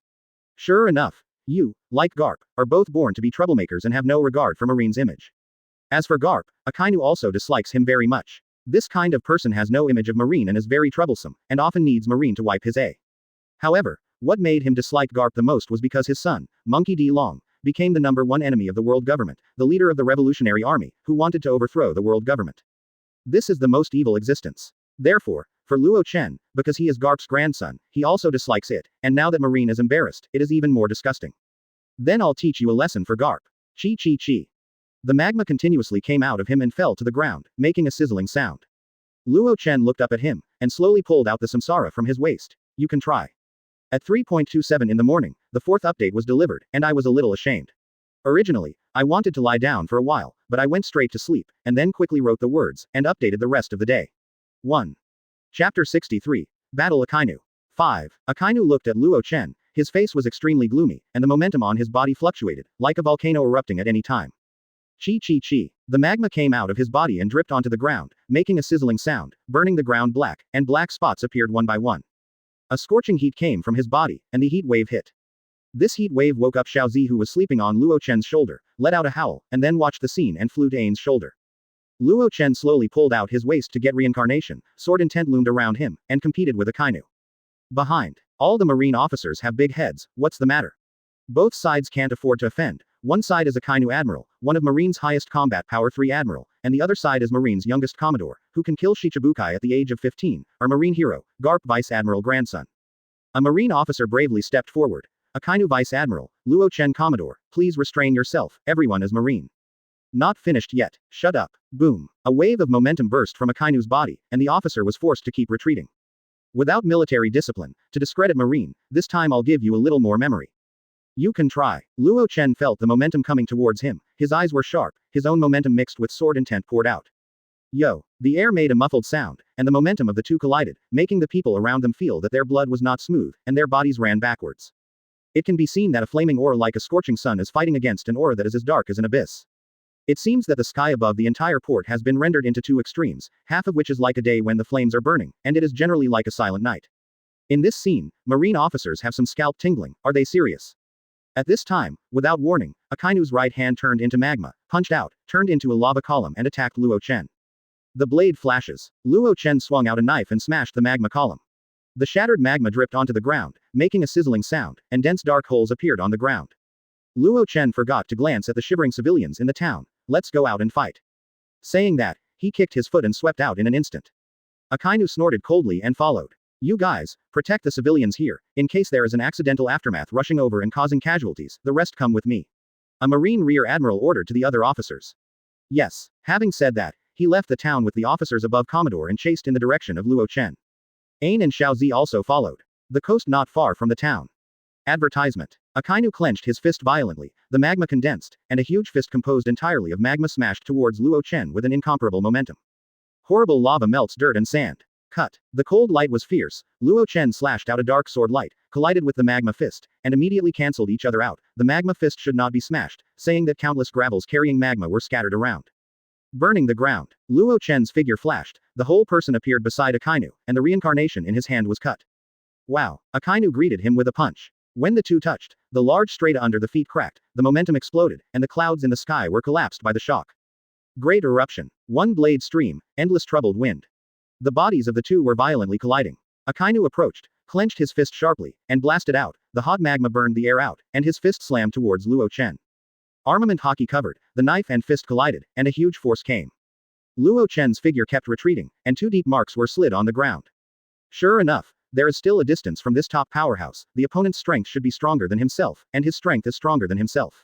Sure enough, you, like Garp, are both born to be troublemakers and have no regard for Marine's image. As for Garp, Akainu also dislikes him very much. This kind of person has no image of Marine and is very troublesome, and often needs Marine to wipe his A. However, what made him dislike Garp the most was because his son, Monkey D. Long, became the #1 enemy of the world government, the leader of the revolutionary army, who wanted to overthrow the world government. This is the most evil existence. Therefore, for Luo Chen, because he is Garp's grandson, he also dislikes it, and now that Marine is embarrassed, it is even more disgusting. Then I'll teach you a lesson for Garp. Chi chi chi. The magma continuously came out of him and fell to the ground, making a sizzling sound. Luo Chen looked up at him, and slowly pulled out the samsara from his waist. You can try. At 3:27 in the morning, the 4th update was delivered, and I was a little ashamed. Originally, I wanted to lie down for a while, but I went straight to sleep, and then quickly wrote the words, and updated the rest of the day. 1. Chapter 63. Battle Akainu. 5. Akainu looked at Luo Chen, his face was extremely gloomy, and the momentum on his body fluctuated, like a volcano erupting at any time. Chi chi chi. The magma came out of his body and dripped onto the ground, making a sizzling sound, burning the ground black, and black spots appeared one by one. A scorching heat came from his body, and the heat wave hit. This heat wave woke up Xiaozi, who was sleeping on Luo Chen's shoulder, let out a howl, and then watched the scene and flew to Ain's shoulder. Luo Chen slowly pulled out his waist to get reincarnation, sword intent loomed around him, and competed with Akainu. Behind. All the marine officers have big heads, what's the matter? Both sides can't afford to offend. One side is Akainu Admiral, one of Marine's highest combat power 3 Admiral, and the other side is Marine's youngest Commodore, who can kill Shichibukai at the age of 15, our Marine hero, Garp Vice Admiral grandson. A Marine officer bravely stepped forward. Akainu Vice Admiral, Luo Chen Commodore, please restrain yourself, everyone is Marine. Not finished yet. Shut up. Boom. A wave of momentum burst from Akainu's body, and the officer was forced to keep retreating. Without military discipline, to discredit Marine, this time I'll give you a little more memory. You can try. Luo Chen felt the momentum coming towards him, his eyes were sharp, his own momentum mixed with sword intent poured out. Yo! The air made a muffled sound, and the momentum of the two collided, making the people around them feel that their blood was not smooth, and their bodies ran backwards. It can be seen that a flaming aura like a scorching sun is fighting against an aura that is as dark as an abyss. It seems that the sky above the entire port has been rendered into two extremes, half of which is like a day when the flames are burning, and it is generally like a silent night. In this scene, Marine officers have some scalp tingling, are they serious? At this time, without warning, Akainu's right hand turned into magma, punched out, turned into a lava column and attacked Luo Chen. The blade flashes. Luo Chen swung out a knife and smashed the magma column. The shattered magma dripped onto the ground, making a sizzling sound, and dense dark holes appeared on the ground. Luo Chen forgot to glance at the shivering civilians in the town. Let's go out and fight. Saying that, he kicked his foot and swept out in an instant. Akainu snorted coldly and followed. You guys, protect the civilians here, in case there is an accidental aftermath rushing over and causing casualties, the rest come with me. A Marine Rear Admiral ordered to the other officers. Yes, having said that, he left the town with the officers above Commodore and chased in the direction of Luo Chen. Ain and Xiaozi also followed. The coast not far from the town. Advertisement. Akainu clenched his fist violently, the magma condensed, and a huge fist composed entirely of magma smashed towards Luo Chen with an incomparable momentum. Horrible lava melts dirt and sand. Cut. The cold light was fierce. Luo Chen slashed out a dark sword light, collided with the magma fist, and immediately cancelled each other out. The magma fist should not be smashed, saying that countless gravels carrying magma were scattered around. Burning the ground. Luo Chen's figure flashed, the whole person appeared beside Akainu, and the reincarnation in his hand was cut. Wow. Akainu greeted him with a punch. When the two touched, the large strata under the feet cracked, the momentum exploded, and the clouds in the sky were collapsed by the shock. Great eruption. One blade stream, endless troubled wind. The bodies of the two were violently colliding. Akainu approached, clenched his fist sharply, and blasted out. The hot magma burned the air out, and his fist slammed towards Luo Chen. Armament hockey covered, the knife and fist collided, and a huge force came. Luo Chen's figure kept retreating, and two deep marks were slid on the ground. Sure enough, there is still a distance from this top powerhouse, the opponent's strength should be stronger than himself, and his strength is stronger than himself.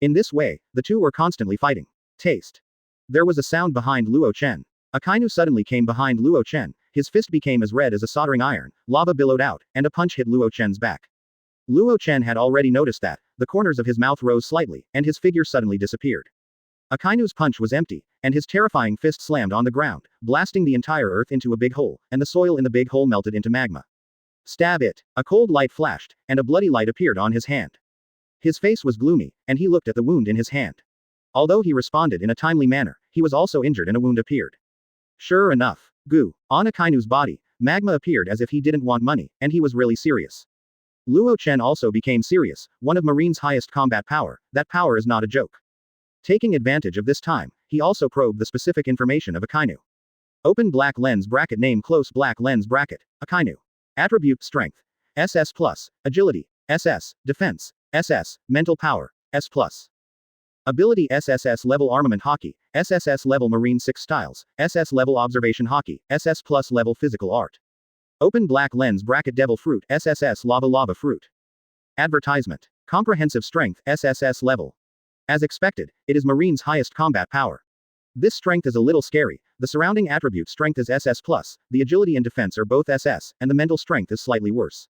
In this way, the two were constantly fighting. Taste. There was a sound behind Luo Chen. Akainu suddenly came behind Luo Chen, his fist became as red as a soldering iron, lava billowed out, and a punch hit Luo Chen's back. Luo Chen had already noticed that, the corners of his mouth rose slightly, and his figure suddenly disappeared. Akainu's punch was empty, and his terrifying fist slammed on the ground, blasting the entire earth into a big hole, and the soil in the big hole melted into magma. Stab it! A cold light flashed, and a bloody light appeared on his hand. His face was gloomy, and he looked at the wound in his hand. Although he responded in a timely manner, he was also injured and a wound appeared. Sure enough. Goo. On Akainu's body, magma appeared as if he didn't want money, and he was really serious. Luo Chen also became serious, one of Marine's highest combat power, that power is not a joke. Taking advantage of this time, he also probed the specific information of Akainu. Open black lens bracket name close black lens bracket, Akainu. Attribute strength. SS+, agility, SS, defense, SS, mental power, S+. Ability SSS level armament hockey, SSS level marine 6 styles, SS level observation hockey, SS plus level physical art. Open black lens bracket devil fruit, SSS lava fruit. Advertisement. Comprehensive strength, SSS level. As expected, it is Marine's highest combat power. This strength is a little scary, the surrounding attribute strength is SS+, the agility and defense are both SS, and the mental strength is slightly worse.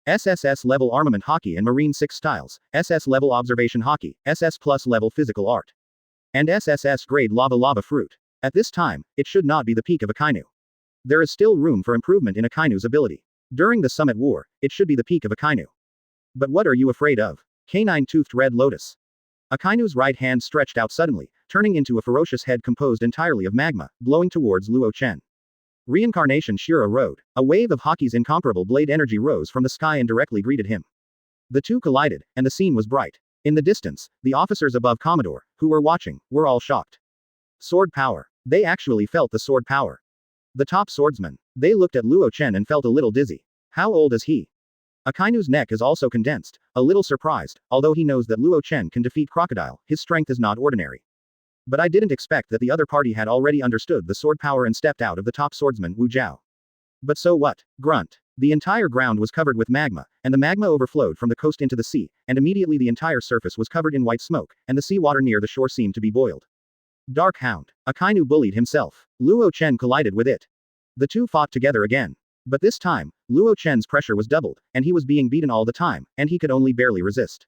SSS level armament hockey and marine 6 styles, SS level observation hockey, SS plus level physical art. And SSS grade lava fruit. At this time, it should not be the peak of Akainu. There is still room for improvement in Akainu's ability. During the Summit War, it should be the peak of Akainu. But what are you afraid of? Canine-toothed red lotus. Akainu's right hand stretched out suddenly, turning into a ferocious head composed entirely of magma, blowing towards Luo Chen. Reincarnation Shura rode. A wave of Hoki's incomparable blade energy rose from the sky and directly greeted him. The two collided, and the scene was bright. In the distance, the officers above Commodore, who were watching, were all shocked. Sword power. They actually felt the sword power. The top swordsman. They looked at Luo Chen and felt a little dizzy. How old is he? Akainu's neck is also condensed, a little surprised, although he knows that Luo Chen can defeat Crocodile, his strength is not ordinary. But I didn't expect that the other party had already understood the sword power and stepped out of the top swordsman Wu Jiao. But so what? Grunt. The entire ground was covered with magma, and the magma overflowed from the coast into the sea, and immediately the entire surface was covered in white smoke, and the seawater near the shore seemed to be boiled. Dark Hound. Akainu bullied himself. Luo Chen collided with it. The two fought together again. But this time, Luo Chen's pressure was doubled, and he was being beaten all the time, and he could only barely resist.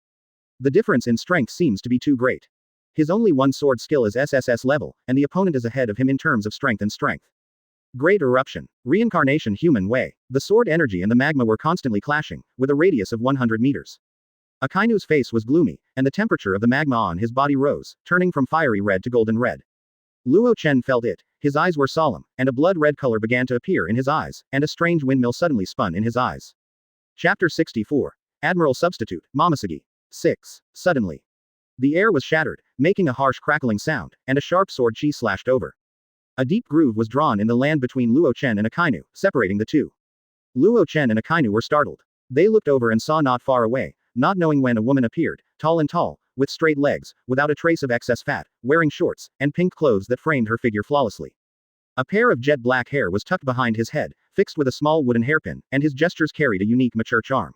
The difference in strength seems to be too great. His only one sword skill is SSS level, and the opponent is ahead of him in terms of strength and strength. Great Eruption. Reincarnation Human Way. The sword energy and the magma were constantly clashing, with a radius of 100 meters. Akainu's face was gloomy, and the temperature of the magma on his body rose, turning from fiery red to golden red. Luo Chen felt it. His eyes were solemn, and a blood-red color began to appear in his eyes, and a strange windmill suddenly spun in his eyes. Chapter 64. Admiral Substitute, Momosuge. 6. Suddenly. The air was shattered, making a harsh crackling sound, and a sharp sword chi slashed over. A deep groove was drawn in the land between Luo Chen and Akainu, separating the two. Luo Chen and Akainu were startled. They looked over and saw not far away, not knowing when a woman appeared, tall and tall, with straight legs, without a trace of excess fat, wearing shorts, and pink clothes that framed her figure flawlessly. A pair of jet black hair was tucked behind his head, fixed with a small wooden hairpin, and his gestures carried a unique mature charm.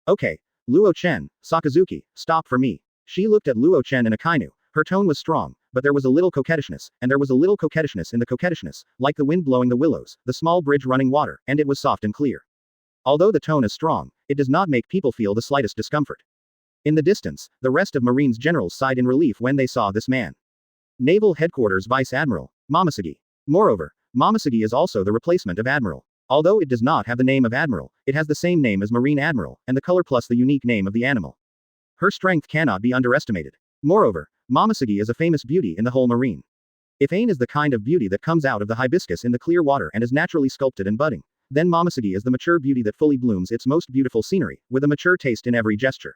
Okay. Luo Chen, Sakazuki, stop for me. She looked at Luo Chen and Akainu. Her tone was strong, but there was a little coquettishness, and there was a little coquettishness in the coquettishness, like the wind blowing the willows, the small bridge running water, and it was soft and clear. Although the tone is strong, it does not make people feel the slightest discomfort. In the distance, the rest of Marine's generals sighed in relief when they saw this man. Naval Headquarters Vice Admiral, Momosuge. Moreover, Momosuge is also the replacement of Admiral. Although it does not have the name of Admiral, it has the same name as Marine Admiral, and the color plus the unique name of the animal. Her strength cannot be underestimated. Moreover, Momosuge is a famous beauty in the whole marine. If Ain is the kind of beauty that comes out of the hibiscus in the clear water and is naturally sculpted and budding, then Momosuge is the mature beauty that fully blooms its most beautiful scenery, with a mature taste in every gesture.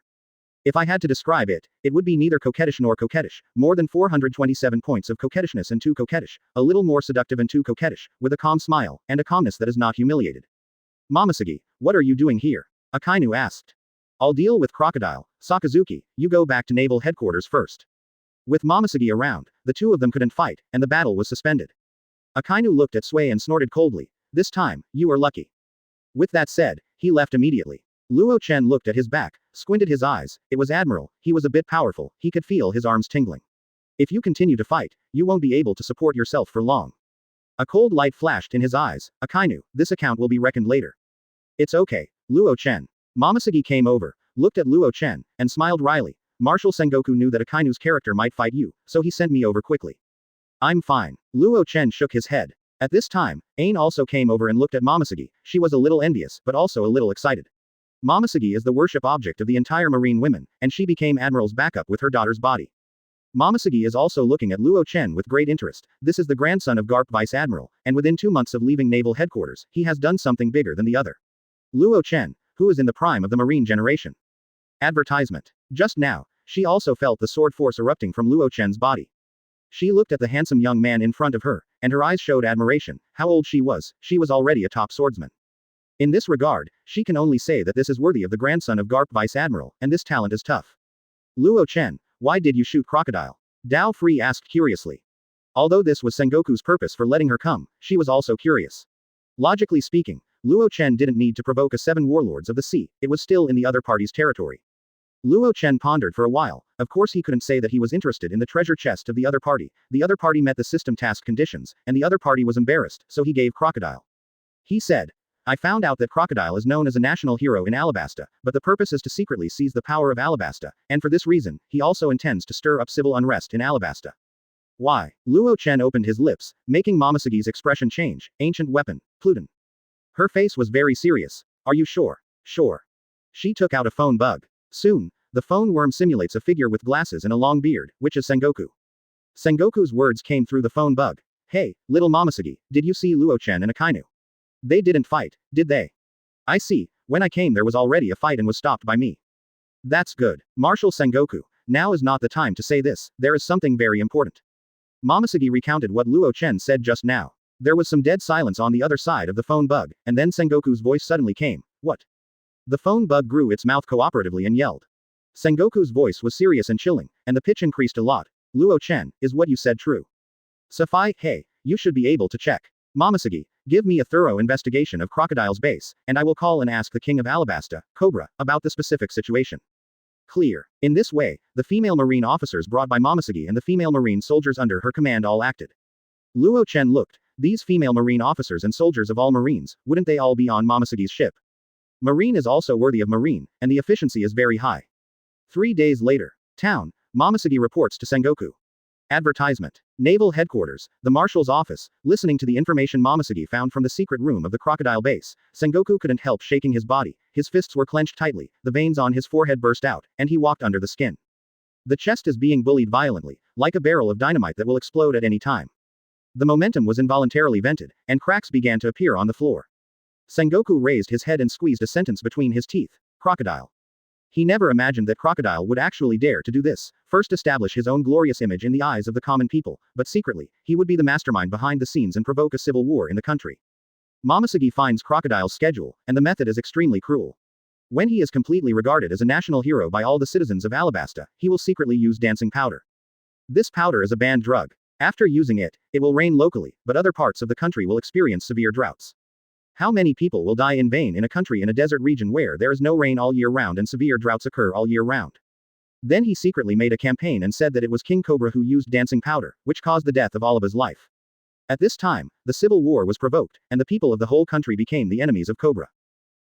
If I had to describe it, it would be neither coquettish nor coquettish, more than 427 points of coquettishness and too coquettish, a little more seductive and too coquettish, with a calm smile, and a calmness that is not humiliated. Momosuge, what are you doing here? Akainu asked. I'll deal with Crocodile. Sakazuki, you go back to naval headquarters first. With Momosuge around, the two of them couldn't fight, and the battle was suspended. Akainu looked at Sway and snorted coldly. This time, you are lucky. With that said, he left immediately. Luo Chen looked at his back, squinted his eyes. It was Admiral. He was a bit powerful, he could feel his arms tingling. If you continue to fight, you won't be able to support yourself for long. A cold light flashed in his eyes. Akainu, this account will be reckoned later. It's okay, Luo Chen. Momosuge came over, looked at Luo Chen, and smiled wryly. Marshal Sengoku knew that Akainu's character might fight you, so he sent me over quickly. I'm fine. Luo Chen shook his head. At this time, Ain also came over and looked at Momosuge. She was a little envious, but also a little excited. Momosuge is the worship object of the entire marine women, and she became Admiral's backup with her daughter's body. Momosuge is also looking at Luo Chen with great interest. This is the grandson of Garp Vice Admiral, and within 2 months of leaving naval headquarters, he has done something bigger than the other. Luo Chen, who is in the prime of the marine generation. Advertisement. Just now, she also felt the sword force erupting from Luo Chen's body. She looked at the handsome young man in front of her, and her eyes showed admiration. How old she was already a top swordsman. In this regard, she can only say that this is worthy of the grandson of Garp Vice Admiral, and this talent is tough. Luo Chen, why did you shoot Crocodile? Dao Free asked curiously. Although this was Sengoku's purpose for letting her come, she was also curious. Logically speaking, Luo Chen didn't need to provoke a 7 warlords of the sea, it was still in the other party's territory. Luo Chen pondered for a while. Of course he couldn't say that he was interested in the treasure chest of the other party. The other party met the system task conditions, and the other party was embarrassed, so he gave Crocodile. He said, I found out that Crocodile is known as a national hero in Alabasta, but the purpose is to secretly seize the power of Alabasta, and for this reason, he also intends to stir up civil unrest in Alabasta. Why? Luo Chen opened his lips, making Momosuge's expression change. Ancient weapon, Pluton. Her face was very serious. Are you sure? Sure. She took out a phone bug. Soon, the phone worm simulates a figure with glasses and a long beard, which is Sengoku. Sengoku's words came through the phone bug. Hey, little Momosuge, did you see Luo Chen and Akainu? They didn't fight, did they? I see, when I came there was already a fight and was stopped by me. That's good. Marshal Sengoku, now is not the time to say this, there is something very important. Momosuge recounted what Luo Chen said just now. There was some dead silence on the other side of the phone bug, and then Sengoku's voice suddenly came. What? The phone bug grew its mouth cooperatively and yelled. Sengoku's voice was serious and chilling, and the pitch increased a lot. Luo Chen, is what you said true? Safai, hey, you should be able to check. Momosuge, give me a thorough investigation of Crocodile's base, and I will call and ask the king of Alabasta, Cobra, about the specific situation. Clear. In this way, the female marine officers brought by Momosuge and the female marine soldiers under her command all acted. Luo Chen looked, These female Marine officers and soldiers of all Marines, wouldn't they all be on Momosegi's ship? Marine is also worthy of Marine, and the efficiency is very high. 3 days later. Town. Momosegi reports to Sengoku. Advertisement. Naval Headquarters, the Marshal's office. Listening to the information Momosegi found from the secret room of the crocodile base, Sengoku couldn't help shaking his body. His fists were clenched tightly, the veins on his forehead burst out, and he walked under the skin. The chest is being bullied violently, like a barrel of dynamite that will explode at any time. The momentum was involuntarily vented, and cracks began to appear on the floor. Sengoku raised his head and squeezed a sentence between his teeth. Crocodile. He never imagined that Crocodile would actually dare to do this, first establish his own glorious image in the eyes of the common people, but secretly, he would be the mastermind behind the scenes and provoke a civil war in the country. Momosegi finds Crocodile's schedule, and the method is extremely cruel. When he is completely regarded as a national hero by all the citizens of Alabasta, he will secretly use dancing powder. This powder is a banned drug. After using it, it will rain locally, but other parts of the country will experience severe droughts. How many people will die in vain in a country in a desert region where there is no rain all year round and severe droughts occur all year round? Then he secretly made a campaign and said that it was King Cobra who used dancing powder, which caused the death of all of his life. At this time, the civil war was provoked, and the people of the whole country became the enemies of Cobra.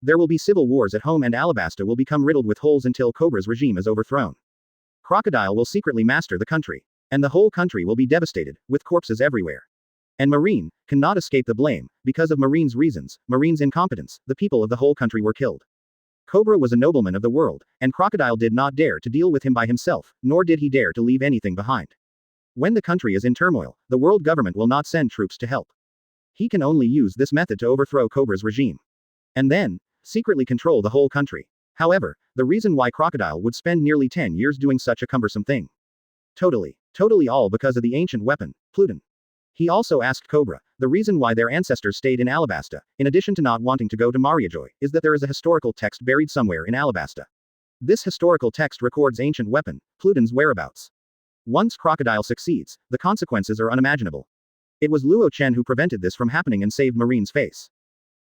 There will be civil wars at home and Alabasta will become riddled with holes until Cobra's regime is overthrown. Crocodile will secretly master the country. And the whole country will be devastated, with corpses everywhere. And Marine cannot escape the blame. Because of Marine's reasons, Marine's incompetence, the people of the whole country were killed. Cobra was a nobleman of the world, and Crocodile did not dare to deal with him by himself, nor did he dare to leave anything behind. When the country is in turmoil, the world government will not send troops to help. He can only use this method to overthrow Cobra's regime. And then, secretly control the whole country. However, the reason why Crocodile would spend nearly 10 years doing such a cumbersome thing. Totally all because of the ancient weapon, Pluton. He also asked Cobra, the reason why their ancestors stayed in Alabasta, in addition to not wanting to go to Mariajoy, is that there is a historical text buried somewhere in Alabasta. This historical text records ancient weapon, Pluton's whereabouts. Once Crocodile succeeds, the consequences are unimaginable. It was Luo Chen who prevented this from happening and saved Marine's face.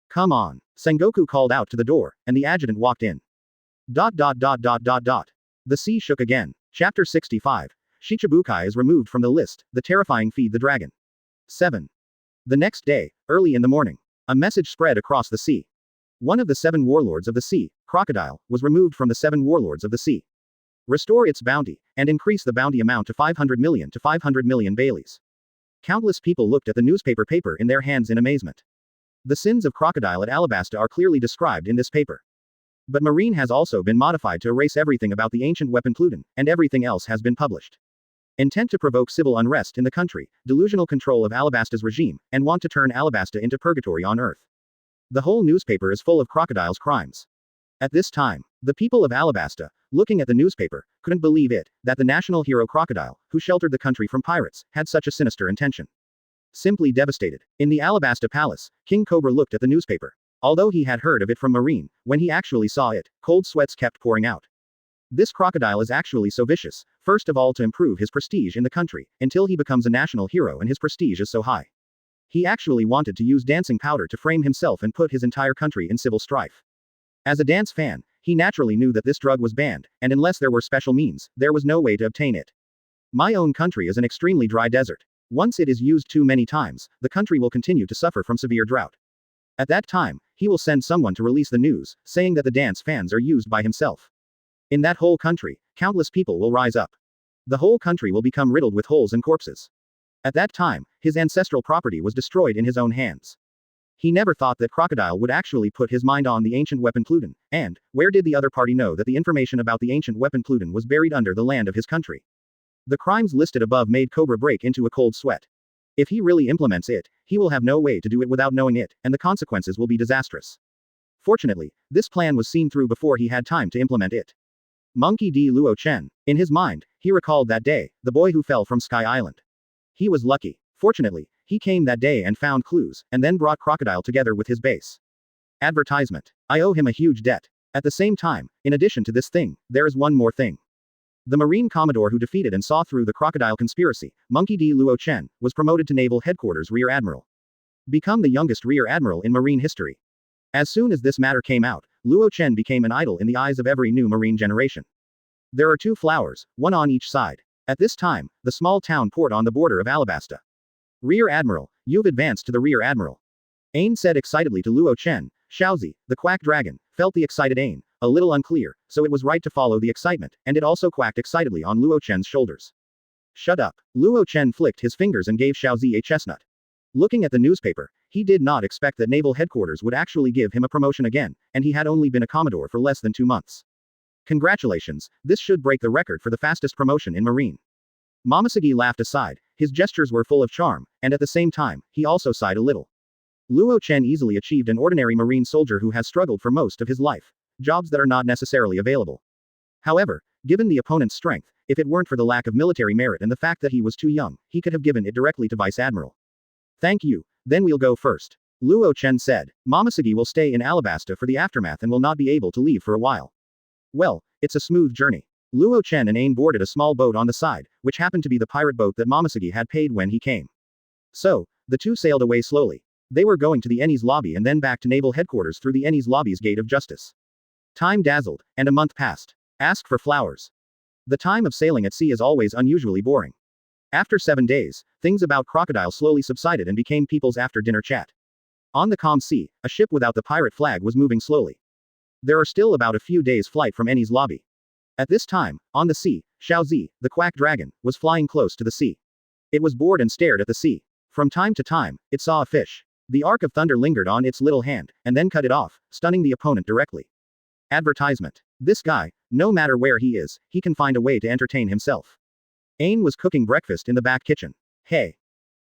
Come on. Sengoku called out to the door, and the adjutant walked in. The sea shook again. Chapter 65. Shichibukai is removed from the list, the terrifying Feed the Dragon. 7. The next day, early in the morning, a message spread across the sea. One of the 7 warlords of the sea, Crocodile, was removed from the 7 warlords of the sea. Restore its bounty, and increase the bounty amount to 500 million to 500 million Baileys. Countless people looked at the newspaper paper in their hands in amazement. The sins of Crocodile at Alabasta are clearly described in this paper. But Marine has also been modified to erase everything about the ancient weapon Pluton, and everything else has been published. Intent to provoke civil unrest in the country, delusional control of Alabasta's regime, and want to turn Alabasta into purgatory on earth. The whole newspaper is full of Crocodile's crimes. At this time, the people of Alabasta, looking at the newspaper, couldn't believe it, that the national hero Crocodile, who sheltered the country from pirates, had such a sinister intention. Simply devastated. In the Alabasta palace, King Cobra looked at the newspaper. Although he had heard of it from Marine, when he actually saw it, cold sweats kept pouring out. This Crocodile is actually so vicious, first of all to improve his prestige in the country, until he becomes a national hero and his prestige is so high. He actually wanted to use dancing powder to frame himself and put his entire country in civil strife. As a dance fan, he naturally knew that this drug was banned, and unless there were special means, there was no way to obtain it. My own country is an extremely dry desert. Once it is used too many times, the country will continue to suffer from severe drought. At that time, he will send someone to release the news, saying that the dance fans are used by himself. In that whole country, countless people will rise up. The whole country will become riddled with holes and corpses. At that time, his ancestral property was destroyed in his own hands. He never thought that Crocodile would actually put his mind on the ancient weapon Pluton, and, where did the other party know that the information about the ancient weapon Pluton was buried under the land of his country? The crimes listed above made Cobra break into a cold sweat. If he really implements it, he will have no way to do it without knowing it, and the consequences will be disastrous. Fortunately, this plan was seen through before he had time to implement it. Monkey D. Luo Chen. In his mind, he recalled that day, the boy who fell from Sky Island. He was lucky. Fortunately, he came that day and found clues, and then brought Crocodile together with his base. Advertisement. I owe him a huge debt. At the same time, in addition to this thing, there is one more thing. The Marine Commodore who defeated and saw through the Crocodile conspiracy, Monkey D. Luo Chen, was promoted to Naval Headquarters Rear Admiral. Become the youngest Rear Admiral in Marine history. As soon as this matter came out, Luo Chen became an idol in the eyes of every new Marine generation. There are 2 flowers, one on each side. At this time, the small town port on the border of Alabasta. Rear Admiral, You've advanced to the rear admiral. Ain said excitedly to Luo Chen. Xiaozi, the quack dragon, felt the excited Ain, a little unclear, so it was right to follow the excitement, and it also quacked excitedly on Luo Chen's shoulders. Shut up. Luo Chen flicked his fingers and gave Xiaozi a chestnut. Looking at the newspaper, he did not expect that Naval Headquarters would actually give him a promotion again, and he had only been a Commodore for less than 2 months. Congratulations, this should break the record for the fastest promotion in Marine. Momoshiki laughed aside, his gestures were full of charm, and at the same time, he also sighed a little. Luo Chen easily achieved an ordinary Marine soldier who has struggled for most of his life. Jobs that are not necessarily available. However, given the opponent's strength, if it weren't for the lack of military merit and the fact that he was too young, he could have given it directly to Vice Admiral. Thank you, then we'll go first. Luo Chen said. Momoshiki will stay in Alabasta for the aftermath and will not be able to leave for a while. Well, it's a smooth journey. Luo Chen and Ain boarded a small boat on the side, which happened to be the pirate boat that Momoshiki had paid when he came. So, the two sailed away slowly. They were going to the Eni's lobby and then back to Naval Headquarters through the Eni's lobby's gate of justice. Time dazzled, and a month passed. Ask for flowers. The time of sailing at sea is always unusually boring. After 7 days, things about crocodile slowly subsided and became people's after-dinner chat. On the calm sea, a ship without the pirate flag was moving slowly. There are still about a few days' flight from Eni's lobby. At this time, on the sea, Xiaozi, the quack dragon, was flying close to the sea. It was bored and stared at the sea. From time to time, it saw a fish. The arc of thunder lingered on its little hand, and then cut it off, stunning the opponent directly. Advertisement. This guy, no matter where he is, he can find a way to entertain himself. Ain was cooking breakfast in the back kitchen. Hey.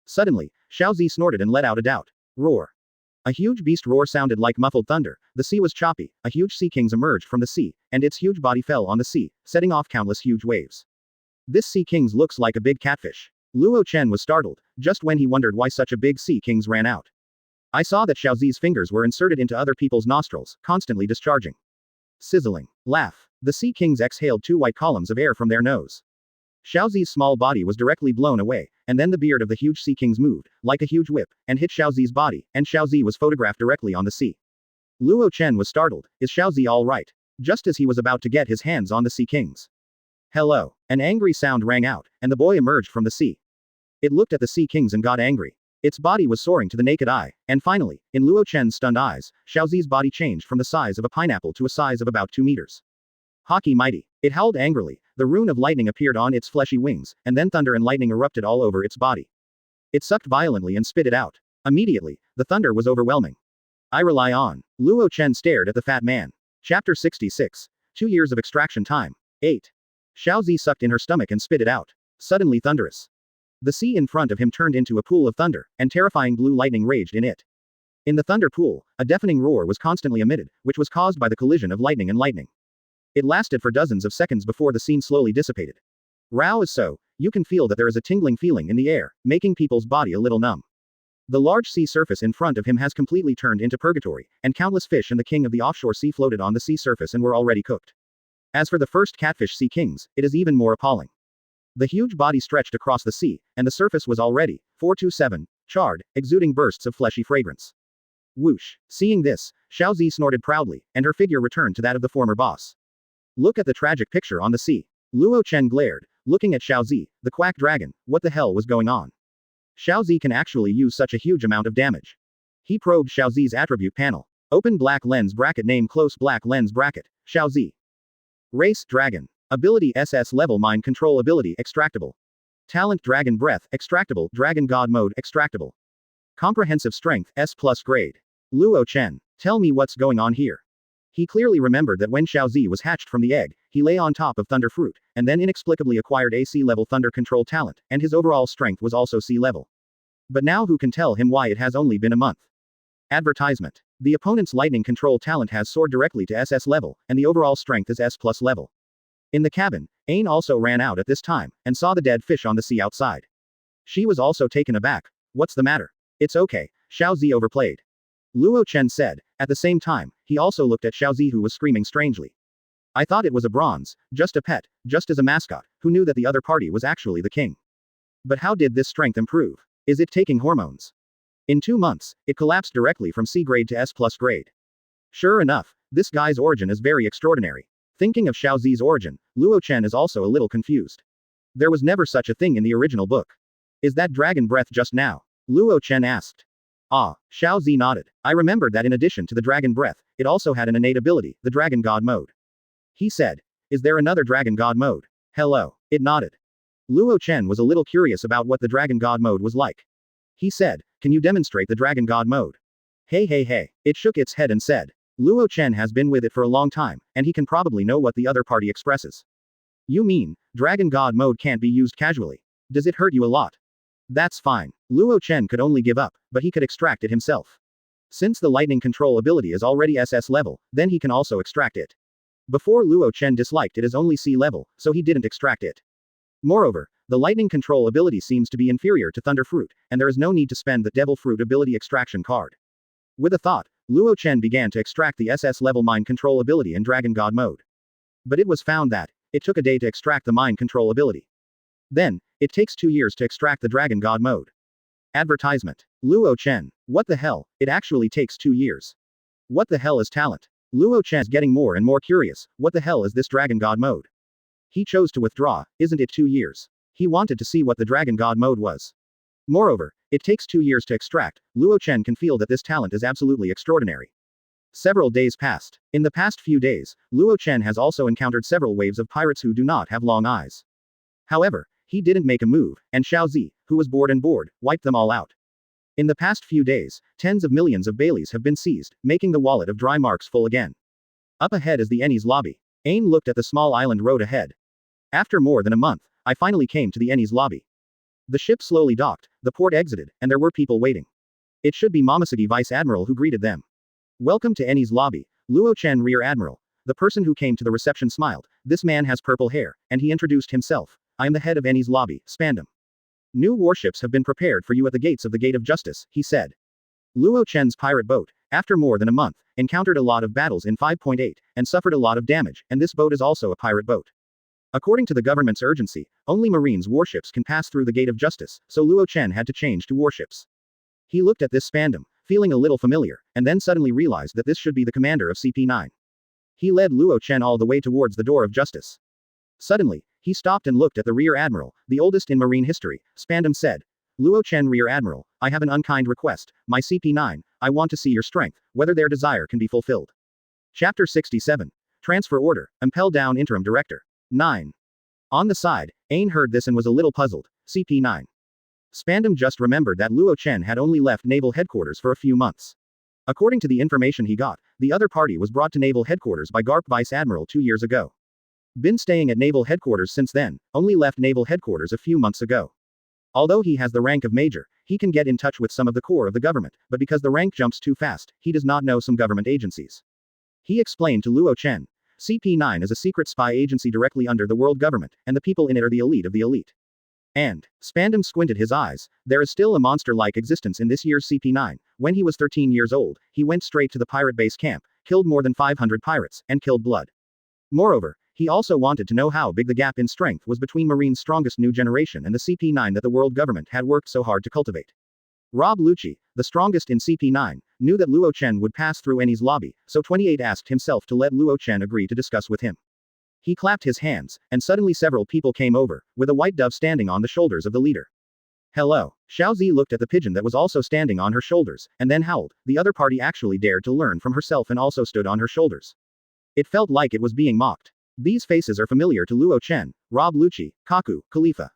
Suddenly, Xiaozi snorted and let out a doubt. Roar. A huge beast roar sounded like muffled thunder, the sea was choppy, a huge sea king emerged from the sea, and its huge body fell on the sea, setting off countless huge waves. This sea king looks like a big catfish. Luo Chen was startled, just when he wondered why such a big sea king ran out. I saw that Xiaozi's fingers were inserted into other people's nostrils, constantly discharging. Sizzling. Laugh. The sea kings exhaled 2 white columns of air from their nose. Xiaozi's small body was directly blown away, and then the beard of the huge sea kings moved, like a huge whip, and hit Xiaozi's body, and Xiaozi was photographed directly on the sea. Luo Chen was startled. Is Xiaozi all right? Just as he was about to get his hands on the sea kings. Hello. An angry sound rang out, and the boy emerged from the sea. It looked at the sea kings and got angry. Its body was soaring to the naked eye, and finally, in Luo Chen's stunned eyes, Xiaozi's body changed from the size of a pineapple to a size of about 2 meters. Hockey mighty. It howled angrily, the rune of lightning appeared on its fleshy wings, and then thunder and lightning erupted all over its body. It sucked violently and spit it out. Immediately, the thunder was overwhelming. I rely on. Luo Chen stared at the fat man. Chapter 66. 2 years of extraction time. 8. Xiaozi sucked in her stomach and spit it out. Suddenly thunderous. The sea in front of him turned into a pool of thunder, and terrifying blue lightning raged in it. In the thunder pool, a deafening roar was constantly emitted, which was caused by the collision of lightning and lightning. It lasted for dozens of seconds before the scene slowly dissipated. Rao is so, you can feel that there is a tingling feeling in the air, making people's body a little numb. The large sea surface in front of him has completely turned into purgatory, and countless fish and the king of the offshore sea floated on the sea surface and were already cooked. As for the first catfish sea kings, it is even more appalling. The huge body stretched across the sea, and the surface was already 427, charred, exuding bursts of fleshy fragrance. Whoosh. Seeing this, Xiaozi snorted proudly, and her figure returned to that of the former boss. Look at the tragic picture on the sea. Luo Chen glared, looking at Xiaozi, the quack dragon. What the hell was going on? Xiaozi can actually use such a huge amount of damage. He probed Xiaozi's attribute panel. Open black lens bracket name close black lens bracket. Xiaozi. Race Dragon. Ability SS level mind control ability extractable. Talent Dragon Breath extractable. Dragon God mode extractable. Comprehensive Strength S+ grade. Luo Chen. Tell me what's going on here. He clearly remembered that when Xiaozi was hatched from the egg, he lay on top of Thunder Fruit, and then inexplicably acquired a C-level Thunder Control talent, and his overall strength was also C-level. But now who can tell him why it has only been a month? Advertisement. The opponent's Lightning Control talent has soared directly to SS level, and the overall strength is S+ level. In the cabin, Ain also ran out at this time, and saw the dead fish on the sea outside. She was also taken aback. What's the matter? It's okay, Xiaozi overplayed. Luo Chen said. At the same time, he also looked at Xiaozi who was screaming strangely. I thought it was a bronze, just a pet, just as a mascot, who knew that the other party was actually the king. But how did this strength improve? Is it taking hormones? In 2 months, it collapsed directly from C grade to S+ grade. Sure enough, this guy's origin is very extraordinary. Thinking of Xiaozi's origin, Luo Chen is also a little confused. There was never such a thing in the original book. Is that dragon breath just now? Luo Chen asked. Ah, Xiao Zi nodded. I remembered that in addition to the dragon breath, it also had an innate ability, the dragon god mode. He said. Is there another dragon god mode? Hello. It nodded. Luo Chen was a little curious about what the dragon god mode was like. He said, can you demonstrate the dragon god mode? Hey hey hey. It shook its head and said. Luo Chen has been with it for a long time, and he can probably know what the other party expresses. You mean, dragon god mode can't be used casually? Does it hurt you a lot? That's fine. Luo Chen could only give up, but he could extract it himself. Since the lightning control ability is already SS level, then he can also extract it. Before Luo Chen disliked it as only C level, so he didn't extract it. Moreover, the lightning control ability seems to be inferior to Thunder Fruit, and there is no need to spend the Devil Fruit ability extraction card. With a thought, Luo Chen began to extract the SS level mind control ability in Dragon God mode. But it was found that it took a day to extract the mind control ability. Then, it takes 2 years to extract the Dragon God mode. Advertisement. Luo Chen. What the hell, it actually takes 2 years. What the hell is talent? Luo Chen is getting more and more curious, what the hell is this Dragon God mode? He chose to withdraw, isn't it 2 years? He wanted to see what the Dragon God mode was. Moreover, it takes 2 years to extract, Luo Chen can feel that this talent is absolutely extraordinary. Several days passed. In the past few days, Luo Chen has also encountered several waves of pirates who do not have long eyes. However, he didn't make a move, and Xiao Zi, who was bored, wiped them all out. In the past few days, tens of millions of Baileys have been seized, making the wallet of dry marks full again. Up ahead is the Ennie's lobby. Ain looked at the small island road ahead. After more than a month, I finally came to the Ennie's lobby. The ship slowly docked, the port exited, and there were people waiting. It should be Momosuke Vice Admiral who greeted them. Welcome to Ennie's lobby, Luo Chen Rear Admiral. The person who came to the reception smiled. This man has purple hair, and he introduced himself. I am the head of Ennie's lobby, Spandam. New warships have been prepared for you at the gates of the Gate of Justice, he said. Luo Chen's pirate boat, after more than a month, encountered a lot of battles in 5.8, and suffered a lot of damage, and this boat is also a pirate boat. According to the government's urgency, only Marines warships can pass through the Gate of Justice, so Luo Chen had to change to warships. He looked at this Spandam, feeling a little familiar, and then suddenly realized that this should be the commander of CP9. He led Luo Chen all the way towards the door of justice. Suddenly, he stopped and looked at the Rear Admiral, the oldest in Marine history. Spandam said, Luo Chen Rear Admiral, I have an unkind request, my CP9, I want to see your strength, whether their desire can be fulfilled. Chapter 67. Transfer Order, Impel Down Interim Director. 9. On the side, Ain heard this and was a little puzzled. CP9. Spandam just remembered that Luo Chen had only left Naval Headquarters for a few months. According to the information he got, the other party was brought to Naval Headquarters by Garp Vice Admiral 2 years ago. Been staying at Naval Headquarters since then, only left Naval Headquarters a few months ago. Although he has the rank of Major, he can get in touch with some of the core of the government, but because the rank jumps too fast, he does not know some government agencies. He explained to Luo Chen. CP9 is a secret spy agency directly under the world government, and the people in it are the elite of the elite. And, Spandam squinted his eyes, there is still a monster-like existence in this year's CP9. When he was 13 years old, he went straight to the pirate base camp, killed more than 500 pirates, and killed blood. Moreover, he also wanted to know how big the gap in strength was between Marine's strongest new generation and the CP9 that the world government had worked so hard to cultivate. Rob Lucci, the strongest in CP9, knew that Luo Chen would pass through Ennie's lobby, so 28 asked himself to let Luo Chen agree to discuss with him. He clapped his hands, and suddenly several people came over, with a white dove standing on the shoulders of the leader. Hello. Xiao Zi looked at the pigeon that was also standing on her shoulders, and then howled. The other party actually dared to learn from herself and also stood on her shoulders. It felt like it was being mocked. These faces are familiar to Luo Chen, Rob Lucci, Kaku, Khalifa.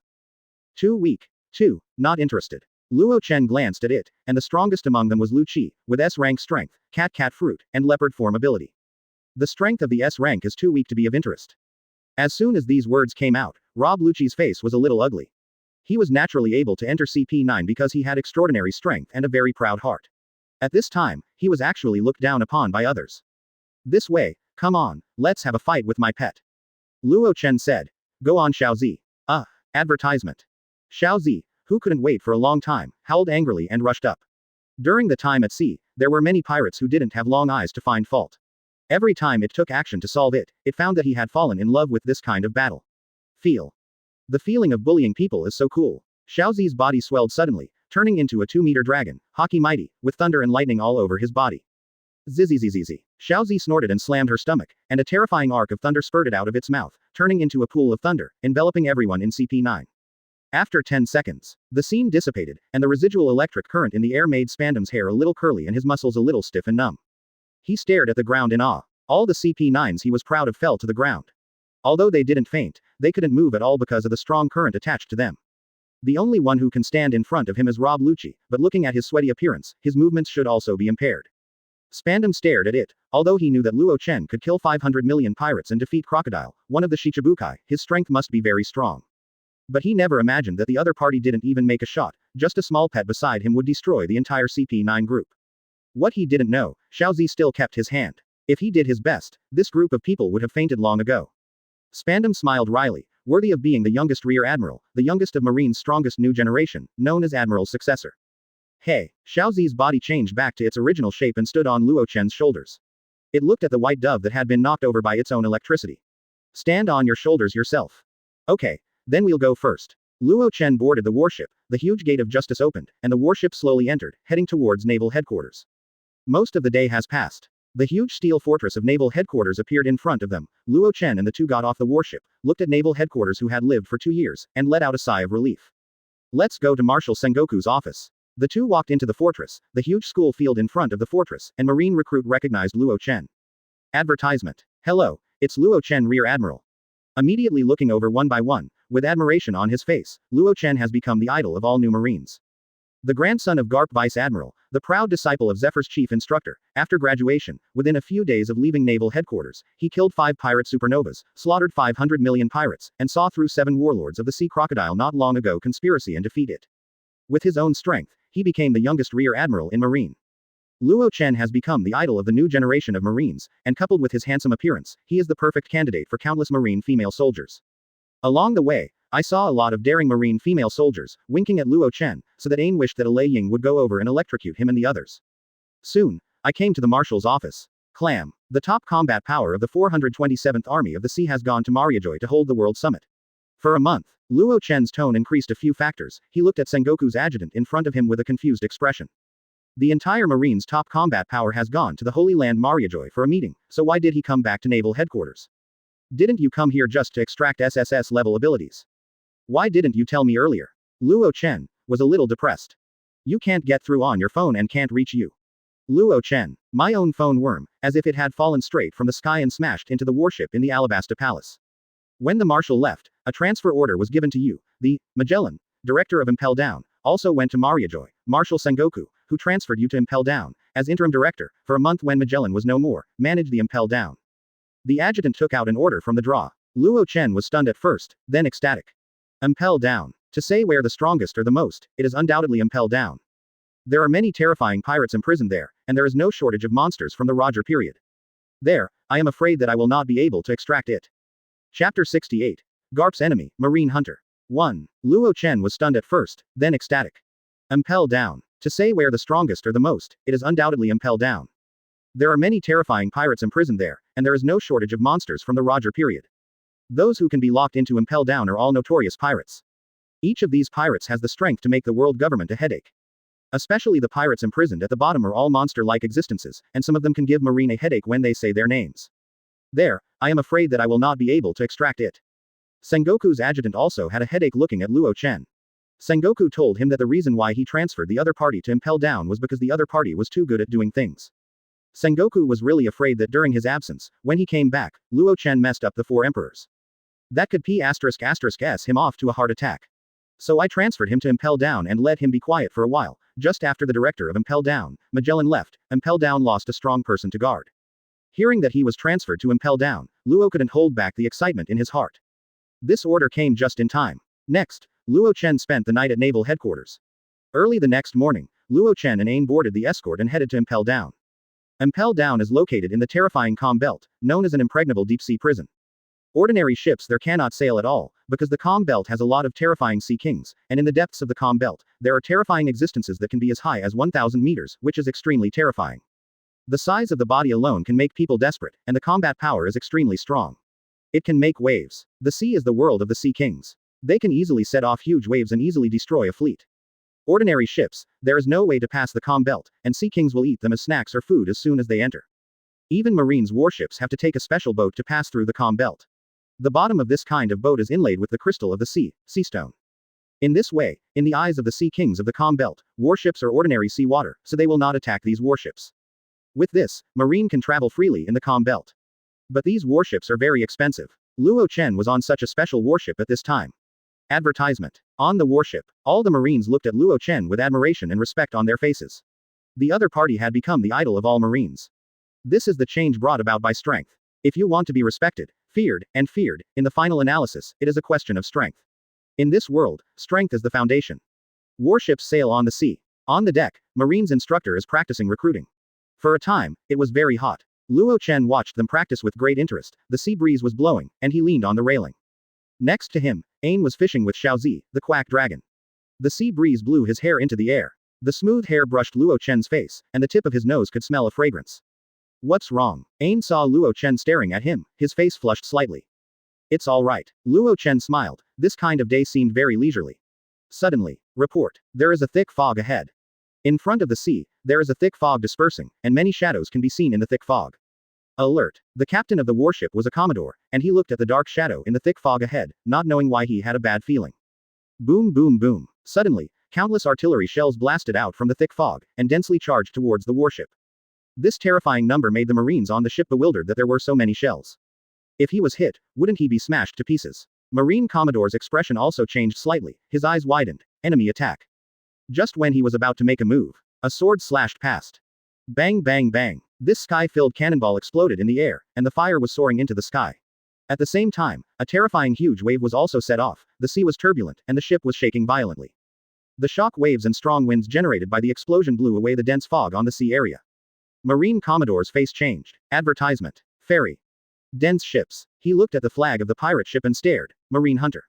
Too weak. 2. Not interested. Luo Chen glanced at it, and the strongest among them was Lucci, with S-rank strength, cat fruit, and leopard form ability. The strength of the S rank is too weak to be of interest. As soon as these words came out, Rob Lucci's face was a little ugly. He was naturally able to enter CP9 because he had extraordinary strength and a very proud heart. At this time, he was actually looked down upon by others. This way, come on, let's have a fight with my pet. Luo Chen said. Go on Xiao Zi. Advertisement. Xiao Zi, who couldn't wait for a long time, howled angrily and rushed up. During the time at sea, there were many pirates who didn't have long eyes to find fault. Every time it took action to solve it, it found that he had fallen in love with this kind of battle. Feel. The feeling of bullying people is so cool. Xiao Zi's body swelled suddenly, turning into a 2-meter dragon, hockey mighty, with thunder and lightning all over his body. Zzzzzz. Xiao Zi snorted and slammed her stomach, and a terrifying arc of thunder spurted out of its mouth, turning into a pool of thunder, enveloping everyone in CP9. After 10 seconds, the scene dissipated, and the residual electric current in the air made Spandam's hair a little curly and his muscles a little stiff and numb. He stared at the ground in awe. All the CP9s he was proud of fell to the ground. Although they didn't faint, they couldn't move at all because of the strong current attached to them. The only one who can stand in front of him is Rob Lucci, but looking at his sweaty appearance, his movements should also be impaired. Spandam stared at it. Although he knew that Luo Chen could kill 500 million pirates and defeat Crocodile, one of the Shichibukai, his strength must be very strong. But he never imagined that the other party didn't even make a shot, just a small pet beside him would destroy the entire CP9 group. What he didn't know, Xiaozi still kept his hand. If he did his best, this group of people would have fainted long ago. Spandam smiled wryly, worthy of being the youngest Rear Admiral, the youngest of Marine's strongest new generation, known as Admiral's successor. Hey, Xiaozi's body changed back to its original shape and stood on Luo Chen's shoulders. It looked at the white dove that had been knocked over by its own electricity. Stand on your shoulders yourself. Okay, then we'll go first. Luo Chen boarded the warship, the huge gate of justice opened, and the warship slowly entered, heading towards naval headquarters. Most of the day has passed. The huge steel fortress of naval headquarters appeared in front of them. Luo Chen and the two got off the warship, looked at naval headquarters who had lived for 2 years, and let out a sigh of relief. Let's go to Marshal Sengoku's office. The two walked into the fortress, the huge school field in front of the fortress, and Marine recruit recognized Luo Chen. Advertisement. Hello, it's Luo Chen, Rear Admiral. Immediately looking over one by one, with admiration on his face, Luo Chen has become the idol of all new Marines. The grandson of Garp Vice Admiral, the proud disciple of Zephyr's chief instructor, after graduation, within a few days of leaving naval headquarters, he killed 5 pirate supernovas, slaughtered 500 million pirates, and saw through 7 warlords of the sea crocodile not long ago conspiracy and defeat it. With his own strength, he became the youngest Rear Admiral in Marine. Luo Chen has become the idol of the new generation of Marines, and coupled with his handsome appearance, he is the perfect candidate for countless Marine female soldiers. Along the way, I saw a lot of daring Marine female soldiers, winking at Luo Chen, so that Ain wished that a Lei Ying would go over and electrocute him and the others. Soon, I came to the Marshal's office. Clam. The top combat power of the 427th Army of the Sea has gone to Mariajoy to hold the World Summit. For a month, Luo Chen's tone increased a few factors. He looked at Sengoku's adjutant in front of him with a confused expression. The entire Marine's top combat power has gone to the Holy Land Mariajoy for a meeting, so why did he come back to naval headquarters? Didn't you come here just to extract SSS level abilities? Why didn't you tell me earlier? Luo Chen was a little depressed. You can't get through on your phone and can't reach you. Luo Chen, my own phone worm, as if it had fallen straight from the sky and smashed into the warship in the Alabasta Palace. When the Marshal left, a transfer order was given to you. The Magellan, director of Impel Down, also went to Mariajoy, Marshal Sengoku, who transferred you to Impel Down, as interim director, for a month when Magellan was no more, managed the Impel Down. The adjutant took out an order from the draw. Luo Chen was stunned at first, then ecstatic. Impel Down. To say where the strongest or the most, it is undoubtedly Impel Down. There are many terrifying pirates imprisoned there, and there is no shortage of monsters from the Roger period. There, I am afraid that I will not be able to extract it. Chapter 68. Garp's Enemy, Marine Hunter. 1. Luo Chen was stunned at first, then ecstatic. Impel Down. To say where the strongest or the most, it is undoubtedly Impel Down. There are many terrifying pirates imprisoned there, and there is no shortage of monsters from the Roger period. Those who can be locked into Impel Down are all notorious pirates. Each of these pirates has the strength to make the world government a headache. Especially the pirates imprisoned at the bottom are all monster-like existences, and some of them can give Marine a headache when they say their names. There, I am afraid that I will not be able to extract it. Sengoku's adjutant also had a headache looking at Luo Chen. Sengoku told him that the reason why he transferred the other party to Impel Down was because the other party was too good at doing things. Sengoku was really afraid that during his absence, when he came back, Luo Chen messed up the 4 emperors. That could P***s him off to a heart attack. So I transferred him to Impel Down and let him be quiet for a while. Just after the director of Impel Down, Magellan left, Impel Down lost a strong person to guard. Hearing that he was transferred to Impel Down, Luo couldn't hold back the excitement in his heart. This order came just in time. Next, Luo Chen spent the night at naval headquarters. Early the next morning, Luo Chen and Ain boarded the escort and headed to Impel Down. Impel Down is located in the terrifying calm belt, known as an impregnable deep-sea prison. Ordinary ships there cannot sail at all, because the calm belt has a lot of terrifying sea kings, and in the depths of the calm belt, there are terrifying existences that can be as high as 1,000 meters, which is extremely terrifying. The size of the body alone can make people desperate, and the combat power is extremely strong. It can make waves. The sea is the world of the sea kings. They can easily set off huge waves and easily destroy a fleet. Ordinary ships, there is no way to pass the calm belt, and sea kings will eat them as snacks or food as soon as they enter. Even Marines' warships have to take a special boat to pass through the calm belt. The bottom of this kind of boat is inlaid with the crystal of the sea stone. In this way, in the eyes of the Sea Kings of the Calm Belt, warships are ordinary sea water, so they will not attack these warships. With this, Marine can travel freely in the Calm Belt. But these warships are very expensive. Luo Chen was on such a special warship at this time. Advertisement. On the warship, all the Marines looked at Luo Chen with admiration and respect on their faces. The other party had become the idol of all Marines. This is the change brought about by strength. If you want to be respected, feared, in the final analysis, it is a question of strength. In this world, strength is the foundation. Warships sail on the sea. On the deck, Marine's instructor is practicing recruiting. For a time, it was very hot. Luo Chen watched them practice with great interest. The sea breeze was blowing, and he leaned on the railing. Next to him, Ain was fishing with Xiaozi, the quack dragon. The sea breeze blew his hair into the air. The smooth hair brushed Luo Chen's face, and the tip of his nose could smell a fragrance. What's wrong? Ain saw Luo Chen staring at him, his face flushed slightly. It's all right. Luo Chen smiled. This kind of day seemed very leisurely. Suddenly, report. There is a thick fog ahead. In front of the sea, there is a thick fog dispersing, and many shadows can be seen in the thick fog. Alert. The captain of the warship was a commodore, and he looked at the dark shadow in the thick fog ahead, not knowing why he had a bad feeling. Boom boom boom. Suddenly, countless artillery shells blasted out from the thick fog, and densely charged towards the warship. This terrifying number made the Marines on the ship bewildered that there were so many shells. If he was hit, wouldn't he be smashed to pieces? Marine Commodore's expression also changed slightly, his eyes widened. Enemy attack. Just when he was about to make a move, a sword slashed past. Bang bang bang. This sky-filled cannonball exploded in the air, and the fire was soaring into the sky. At the same time, a terrifying huge wave was also set off, the sea was turbulent, and the ship was shaking violently. The shock waves and strong winds generated by the explosion blew away the dense fog on the sea area. Marine Commodore's face changed. Advertisement. Ferry. Dense ships. He looked at the flag of the pirate ship and stared. Marine Hunter.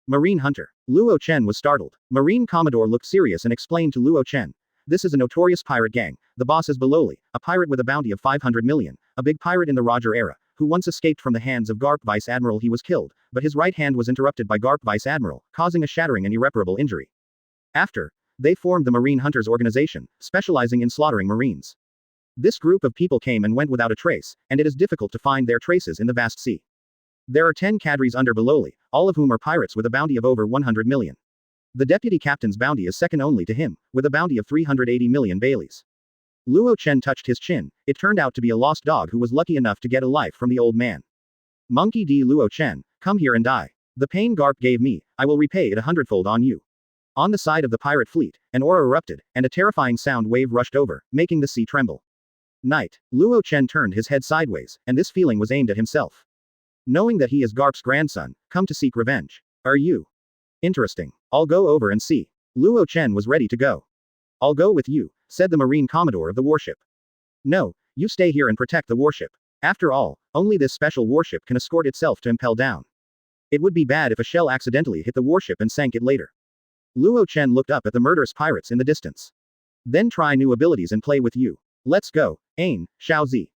Marine Hunter. Luo Chen was startled. Marine Commodore looked serious and explained to Luo Chen. This is a notorious pirate gang. The boss is Beloli, a pirate with a bounty of 500 million, a big pirate in the Roger era, who once escaped from the hands of Garp Vice Admiral. He was killed, but his right hand was interrupted by Garp Vice Admiral, causing a shattering and irreparable injury. After, they formed the Marine Hunters organization, specializing in slaughtering Marines. This group of people came and went without a trace, and it is difficult to find their traces in the vast sea. There are 10 cadres under Beloli, all of whom are pirates with a bounty of over 100 million. The deputy captain's bounty is second only to him, with a bounty of 380 million baileys. Luo Chen touched his chin. It turned out to be a lost dog who was lucky enough to get a life from the old man. Monkey D. Luo Chen, come here and die. The pain Garp gave me, I will repay it 100-fold on you. On the side of the pirate fleet, an aura erupted, and a terrifying sound wave rushed over, making the sea tremble. Night. Luo Chen turned his head sideways, and this feeling was aimed at himself. Knowing that he is Garp's grandson, come to seek revenge. Are you? Interesting. I'll go over and see. Luo Chen was ready to go. I'll go with you, said the Marine Commodore of the warship. No, you stay here and protect the warship. After all, only this special warship can escort itself to impel down. It would be bad if a shell accidentally hit the warship and sank it later. Luo Chen looked up at the murderous pirates in the distance. Then try new abilities and play with you. Let's go, Ain, Xiaozi.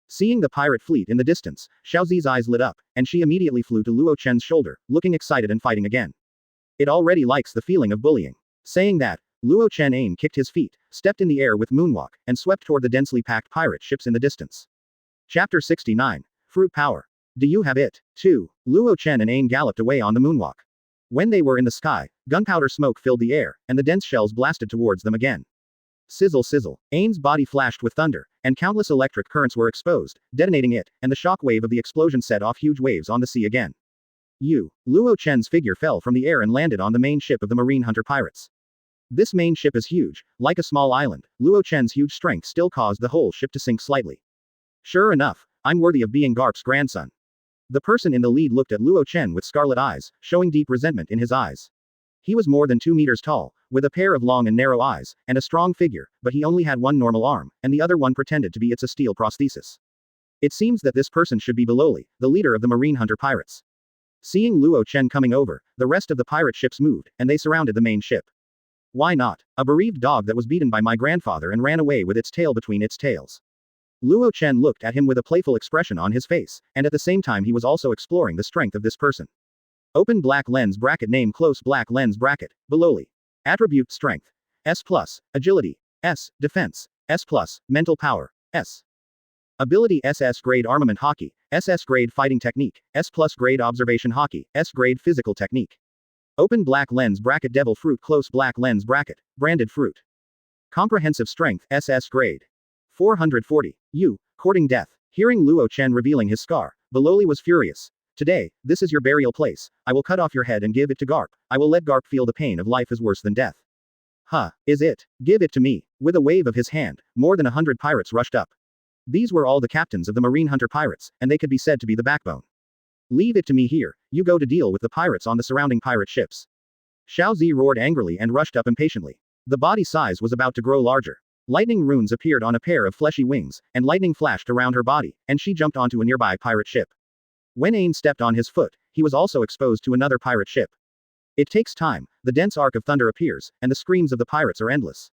Seeing the pirate fleet in the distance, Xiaozi's eyes lit up, and she immediately flew to Luo Chen's shoulder, looking excited and fighting again. It already likes the feeling of bullying. Saying that, Luo Chen Ain kicked his feet, stepped in the air with moonwalk, and swept toward the densely packed pirate ships in the distance. Chapter 69. Fruit Power. Do you have it, too? Luo Chen and Ain galloped away on the moonwalk. When they were in the sky, gunpowder smoke filled the air, and the dense shells blasted towards them again. Sizzle sizzle. Ain's body flashed with thunder, and countless electric currents were exposed, detonating it, and the shock wave of the explosion set off huge waves on the sea again. Luo Chen's figure fell from the air and landed on the main ship of the Marine Hunter pirates. This main ship is huge, like a small island. Luo Chen's huge strength still caused the whole ship to sink slightly. Sure enough, I'm worthy of being Garp's grandson. The person in the lead looked at Luo Chen with scarlet eyes, showing deep resentment in his eyes. He was more than 2 meters tall, with a pair of long and narrow eyes, and a strong figure, but he only had one normal arm, and the other one pretended to be a steel prosthesis. It seems that this person should be Beloli, the leader of the Marine Hunter pirates. Seeing Luo Chen coming over, the rest of the pirate ships moved, and they surrounded the main ship. Why not? A bereaved dog that was beaten by my grandfather and ran away with its tail between its tails. Luo Chen looked at him with a playful expression on his face, and at the same time he was also exploring the strength of this person. Open black lens bracket name close black lens bracket, Beloli. Attribute strength. S+, agility, S, defense, S+, mental power, S. Ability SS grade armament hockey, SS grade fighting technique, S+ grade observation hockey, S grade physical technique. Open black lens bracket devil fruit close black lens bracket, branded fruit. Comprehensive strength, SS grade. 440. Courting death. Hearing Luo Chen revealing his scar, Baloli was furious. Today, this is your burial place. I will cut off your head and give it to Garp. I will let Garp feel the pain of life is worse than death. Huh, is it? Give it to me. With a wave of his hand, more than 100 pirates rushed up. These were all the captains of the marine hunter pirates, and they could be said to be the backbone. Leave it to me here, you go to deal with the pirates on the surrounding pirate ships. Xiao Zi roared angrily and rushed up impatiently. The body size was about to grow larger. Lightning runes appeared on a pair of fleshy wings, and lightning flashed around her body, and she jumped onto a nearby pirate ship. When Ain stepped on his foot, he was also exposed to another pirate ship. It takes time, the dense arc of thunder appears, and the screams of the pirates are endless.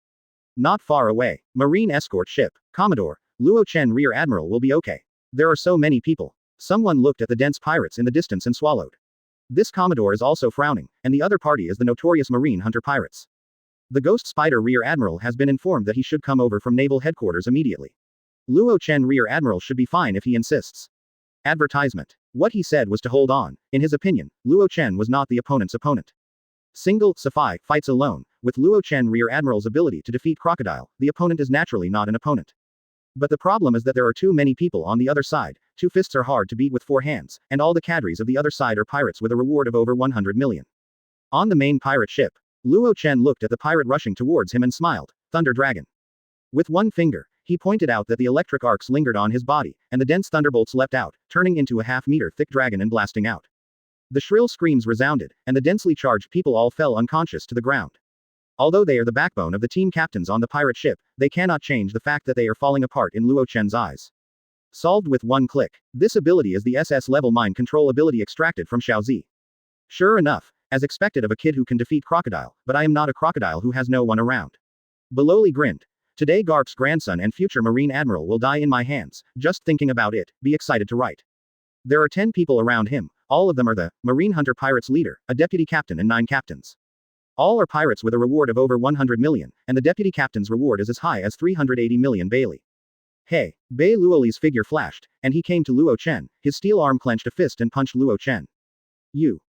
Not far away, marine escort ship, Commodore, Luo Chen Rear Admiral will be okay. There are so many people. Someone looked at the dense pirates in the distance and swallowed. This Commodore is also frowning, and the other party is the notorious marine hunter pirates. The Ghost Spider Rear Admiral has been informed that he should come over from naval headquarters immediately. Luo Chen Rear Admiral should be fine if he insists. Advertisement. What he said was to hold on. In his opinion, Luo Chen was not the opponent's opponent. Single, Safai, fights alone. With Luo Chen Rear Admiral's ability to defeat Crocodile, the opponent is naturally not an opponent. But the problem is that there are too many people on the other side, 2 fists are hard to beat with 4 hands, and all the cadres of the other side are pirates with a reward of over 100 million. On the main pirate ship, Luo Chen looked at the pirate rushing towards him and smiled, Thunder Dragon. With one finger, he pointed out that the electric arcs lingered on his body, and the dense thunderbolts leapt out, turning into a half-meter thick dragon and blasting out. The shrill screams resounded, and the densely charged people all fell unconscious to the ground. Although they are the backbone of the team captains on the pirate ship, they cannot change the fact that they are falling apart in Luo Chen's eyes. Solved with one click. This ability is the SS-level mind control ability extracted from Xiao Zi. Sure enough, as expected of a kid who can defeat Crocodile, but I am not a crocodile who has no one around. Baloli grinned. Today Garp's grandson and future Marine Admiral will die in my hands, just thinking about it, be excited to write. There are 10 people around him, all of them are the Marine Hunter Pirates leader, a deputy captain and 9 captains. All are pirates with a reward of over 100 million, and the deputy captain's reward is as high as 380 million Bailey. Hey, Bei Luoli's figure flashed, and he came to Luo Chen, his steel arm clenched a fist and punched Luo Chen.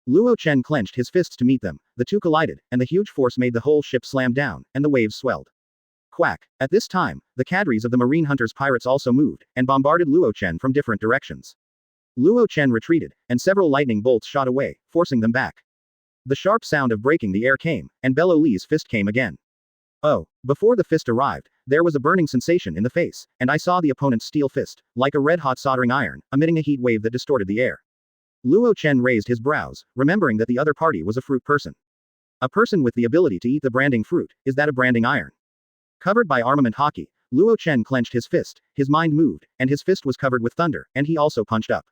Luo Chen clenched his fists to meet them, the two collided, and the huge force made the whole ship slam down, and the waves swelled. Quack. At this time, the cadres of the Marine Hunters pirates also moved, and bombarded Luo Chen from different directions. Luo Chen retreated, and several lightning bolts shot away, forcing them back. The sharp sound of breaking the air came, and Bello Li's fist came again. Oh, before the fist arrived, there was a burning sensation in the face, and I saw the opponent's steel fist, like a red-hot soldering iron, emitting a heat wave that distorted the air. Luo Chen raised his brows, remembering that the other party was a fruit person. A person with the ability to eat the branding fruit, is that a branding iron? Covered by armament hockey, Luo Chen clenched his fist, his mind moved, and his fist was covered with thunder, and he also punched up.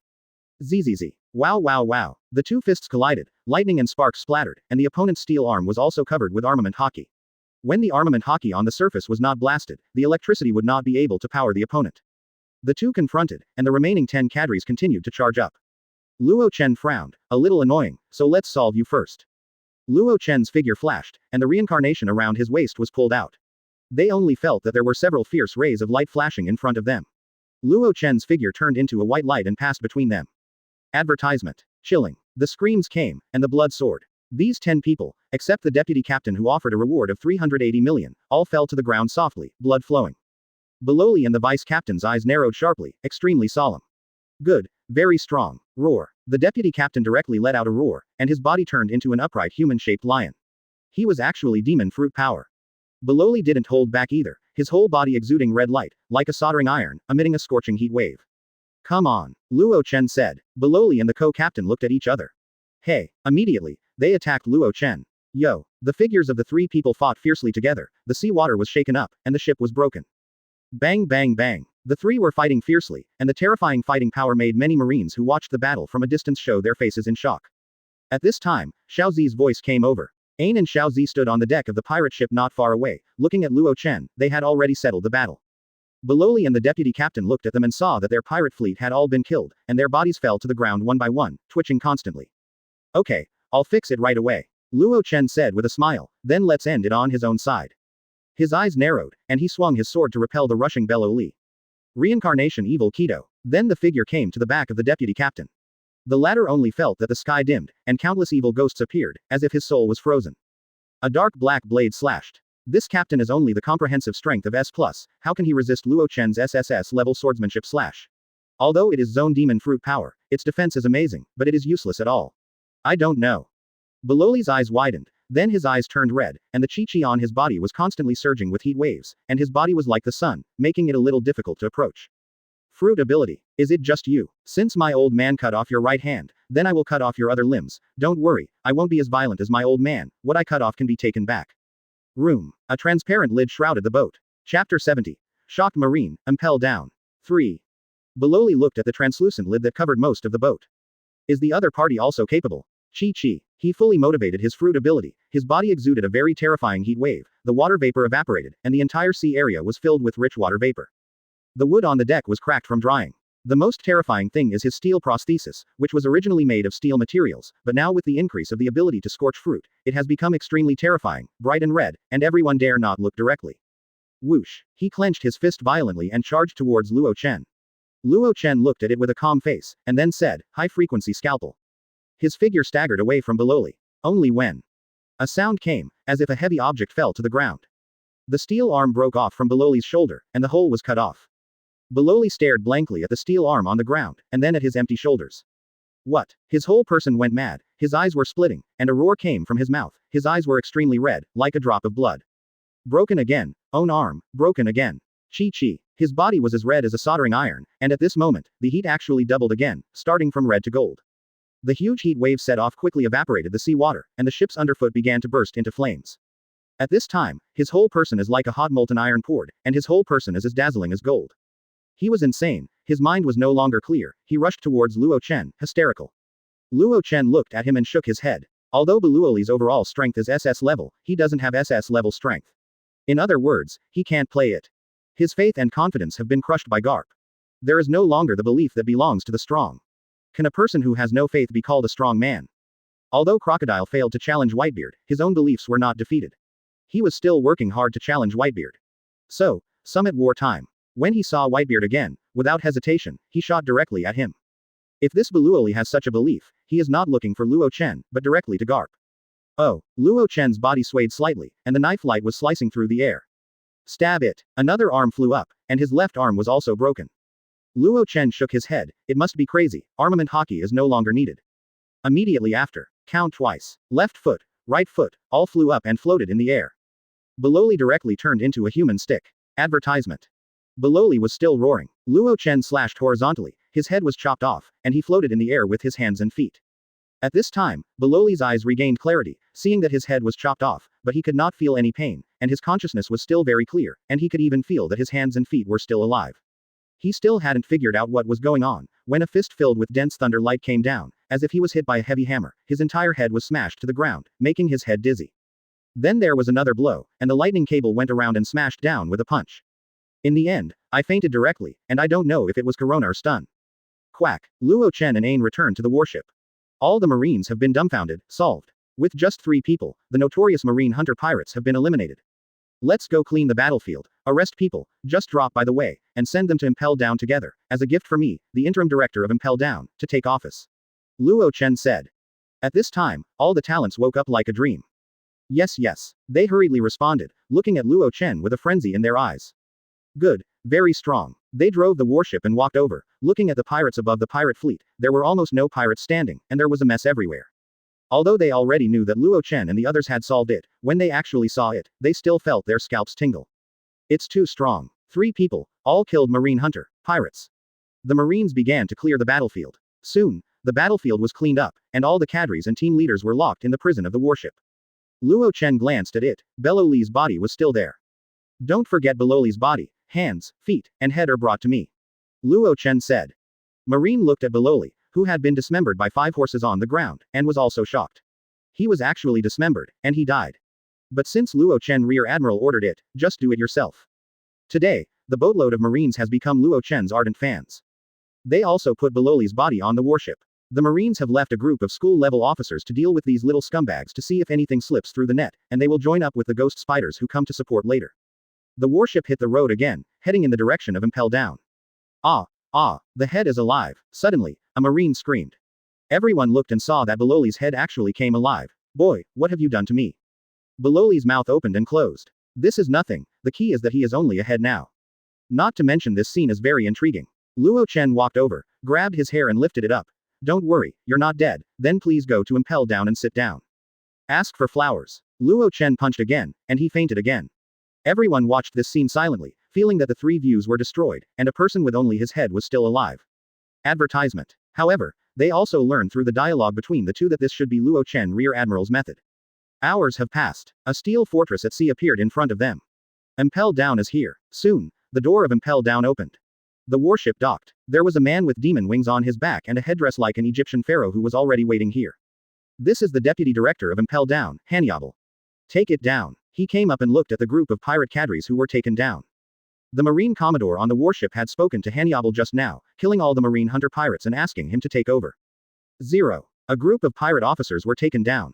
Zzz. Wow wow wow. The two fists collided, lightning and sparks splattered, and the opponent's steel arm was also covered with armament hockey. When the armament hockey on the surface was not blasted, the electricity would not be able to power the opponent. The two confronted, and the remaining 10 cadres continued to charge up. Luo Chen frowned, a little annoying, so let's solve you first. Luo Chen's figure flashed, and the reincarnation around his waist was pulled out. They only felt that there were several fierce rays of light flashing in front of them. Luo Chen's figure turned into a white light and passed between them. Advertisement. Chilling. The screams came, and the blood soared. These 10 people, except the deputy captain who offered a reward of 380 million, all fell to the ground softly, blood flowing. Baloli and the vice captain's eyes narrowed sharply, extremely solemn. Good. Very strong. Roar. The deputy captain directly let out a roar, and his body turned into an upright human-shaped lion. He was actually demon fruit power. Baloli didn't hold back either, his whole body exuding red light, like a soldering iron, emitting a scorching heat wave. Come on, Luo Chen said. Baloli and the co-captain looked at each other. Hey, immediately, they attacked Luo Chen. Yo, the figures of the 3 people fought fiercely together, the sea water was shaken up, and the ship was broken. Bang bang bang. The 3 were fighting fiercely, and the terrifying fighting power made many Marines who watched the battle from a distance show their faces in shock. At this time, Xiao Zi's voice came over. Ain and Xiao Zi stood on the deck of the pirate ship not far away, looking at Luo Chen, they had already settled the battle. Baloli and the deputy captain looked at them and saw that their pirate fleet had all been killed, and their bodies fell to the ground one by one, twitching constantly. Okay, I'll fix it right away. Luo Chen said with a smile, then let's end it on his own side. His eyes narrowed, and he swung his sword to repel the rushing Bello Li. Reincarnation evil Kaido. Then the figure came to the back of the deputy captain. The latter only felt that the sky dimmed, and countless evil ghosts appeared, as if his soul was frozen. A dark black blade slashed. This captain is only the comprehensive strength of S+, how can he resist Luo Chen's SSS level swordsmanship slash? Although it is zone demon fruit power, its defense is amazing, but it is useless at all. I don't know. Baloli's eyes widened, then his eyes turned red, and the chi-chi on his body was constantly surging with heat waves, and his body was like the sun, making it a little difficult to approach. Fruit ability. Is it just you? Since my old man cut off your right hand, then I will cut off your other limbs. Don't worry, I won't be as violent as my old man, what I cut off can be taken back. Room. A transparent lid shrouded the boat. Chapter 70. Shocked Marine, impel down. 3. Baloli looked at the translucent lid that covered most of the boat. Is the other party also capable? Chi-chi. He fully motivated his fruit ability, his body exuded a very terrifying heat wave, the water vapor evaporated, and the entire sea area was filled with rich water vapor. The wood on the deck was cracked from drying. The most terrifying thing is his steel prosthesis, which was originally made of steel materials, but now with the increase of the ability to scorch fruit, it has become extremely terrifying, bright and red, and everyone dare not look directly. Whoosh. He clenched his fist violently and charged towards Luo Chen. Luo Chen looked at it with a calm face, and then said, high-frequency scalpel. His figure staggered away from Baloli. Only when a sound came, as if a heavy object fell to the ground. The steel arm broke off from Baloli's shoulder, and the hole was cut off. Baloli stared blankly at the steel arm on the ground, and then at his empty shoulders. What? His whole person went mad, his eyes were splitting, and a roar came from his mouth, his eyes were extremely red, like a drop of blood. Broken again. Own arm, broken again. Chi-chi. His body was as red as a soldering iron, and at this moment, the heat actually doubled again, starting from red to gold. The huge heat wave set off quickly evaporated the sea water, and the ship's underfoot began to burst into flames. At this time, his whole person is like a hot molten iron poured, and his whole person is as dazzling as gold. He was insane, his mind was no longer clear, he rushed towards Luo Chen, hysterical. Luo Chen looked at him and shook his head. Although Baloli's overall strength is SS level, he doesn't have SS level strength. In other words, he can't play it. His faith and confidence have been crushed by Garp. There is no longer the belief that belongs to the strong. Can a person who has no faith be called a strong man? Although Crocodile failed to challenge Whitebeard, his own beliefs were not defeated. He was still working hard to challenge Whitebeard. So, summit war time. When he saw Whitebeard again, without hesitation, he shot directly at him. If this Baloli has such a belief, he is not looking for Luo Chen, but directly to Garp. Oh, Luo Chen's body swayed slightly, and the knife light was slicing through the air. Stab it. Another arm flew up, and his left arm was also broken. Luo Chen shook his head. It must be crazy, armament hockey is no longer needed. Immediately after, count twice. Left foot, right foot, all flew up and floated in the air. Baloli directly turned into a human stick. Advertisement. Baloli was still roaring. Luo Chen slashed horizontally, his head was chopped off, and he floated in the air with his hands and feet. At this time, Baloli's eyes regained clarity, seeing that his head was chopped off, but he could not feel any pain, and his consciousness was still very clear, and he could even feel that his hands and feet were still alive. He still hadn't figured out what was going on, when a fist filled with dense thunder light came down, as if he was hit by a heavy hammer, his entire head was smashed to the ground, making his head dizzy. Then there was another blow, and the lightning cable went around and smashed down with a punch. In the end, I fainted directly, and I don't know if it was corona or stun. Quack. Luo Chen and Ain returned to the warship. All the Marines have been dumbfounded, solved. With just 3 people, the notorious Marine hunter pirates have been eliminated. Let's go clean the battlefield, arrest people, just drop by the way, and send them to Impel Down together, as a gift for me, the interim director of Impel Down, to take office. Luo Chen said. At this time, all the talents woke up like a dream. Yes, yes. They hurriedly responded, looking at Luo Chen with a frenzy in their eyes. Good, very strong. They drove the warship and walked over, looking at the pirates above the pirate fleet. There were almost no pirates standing, and there was a mess everywhere. Although they already knew that Luo Chen and the others had solved it, when they actually saw it, they still felt their scalps tingle. It's too strong. 3 people, all killed Marine hunter, pirates. The Marines began to clear the battlefield. Soon, the battlefield was cleaned up, and all the cadres and team leaders were locked in the prison of the warship. Luo Chen glanced at it. Baloli's body was still there. Don't forget Baloli's body, hands, feet, and head are brought to me. Luo Chen said. Marine looked at Baloli, who had been dismembered by 5 horses on the ground, and was also shocked. He was actually dismembered, and he died. But since Luo Chen Rear Admiral ordered it, just do it yourself. Today, the boatload of Marines has become Luo Chen's ardent fans. They also put Baloli's body on the warship. The Marines have left a group of school-level officers to deal with these little scumbags to see if anything slips through the net, and they will join up with the ghost spiders who come to support later. The warship hit the road again, heading in the direction of Impel Down. Ah, the head is alive. Suddenly, a Marine screamed. Everyone looked and saw that Baloli's head actually came alive. Boy, what have you done to me? Baloli's mouth opened and closed. This is nothing, the key is that he is only a head now. Not to mention this scene is very intriguing. Luo Chen walked over, grabbed his hair and lifted it up. Don't worry, you're not dead, then please go to Impel Down and sit down. Ask for flowers. Luo Chen punched again, and he fainted again. Everyone watched this scene silently, feeling that the three views were destroyed, and a person with only his head was still alive. Advertisement. However, they also learned through the dialogue between the two that this should be Luo Chen Rear Admiral's method. Hours have passed. A steel fortress at sea appeared in front of them. Impel Down is here. Soon, the door of Impel Down opened. The warship docked. There was a man with demon wings on his back and a headdress like an Egyptian pharaoh who was already waiting here. This is the deputy director of Impel Down, Hannibal. Take it down. He came up and looked at the group of pirate cadres who were taken down. The Marine Commodore on the warship had spoken to Hannibal just now, killing all the Marine Hunter pirates and asking him to take over. 0. A group of pirate officers were taken down.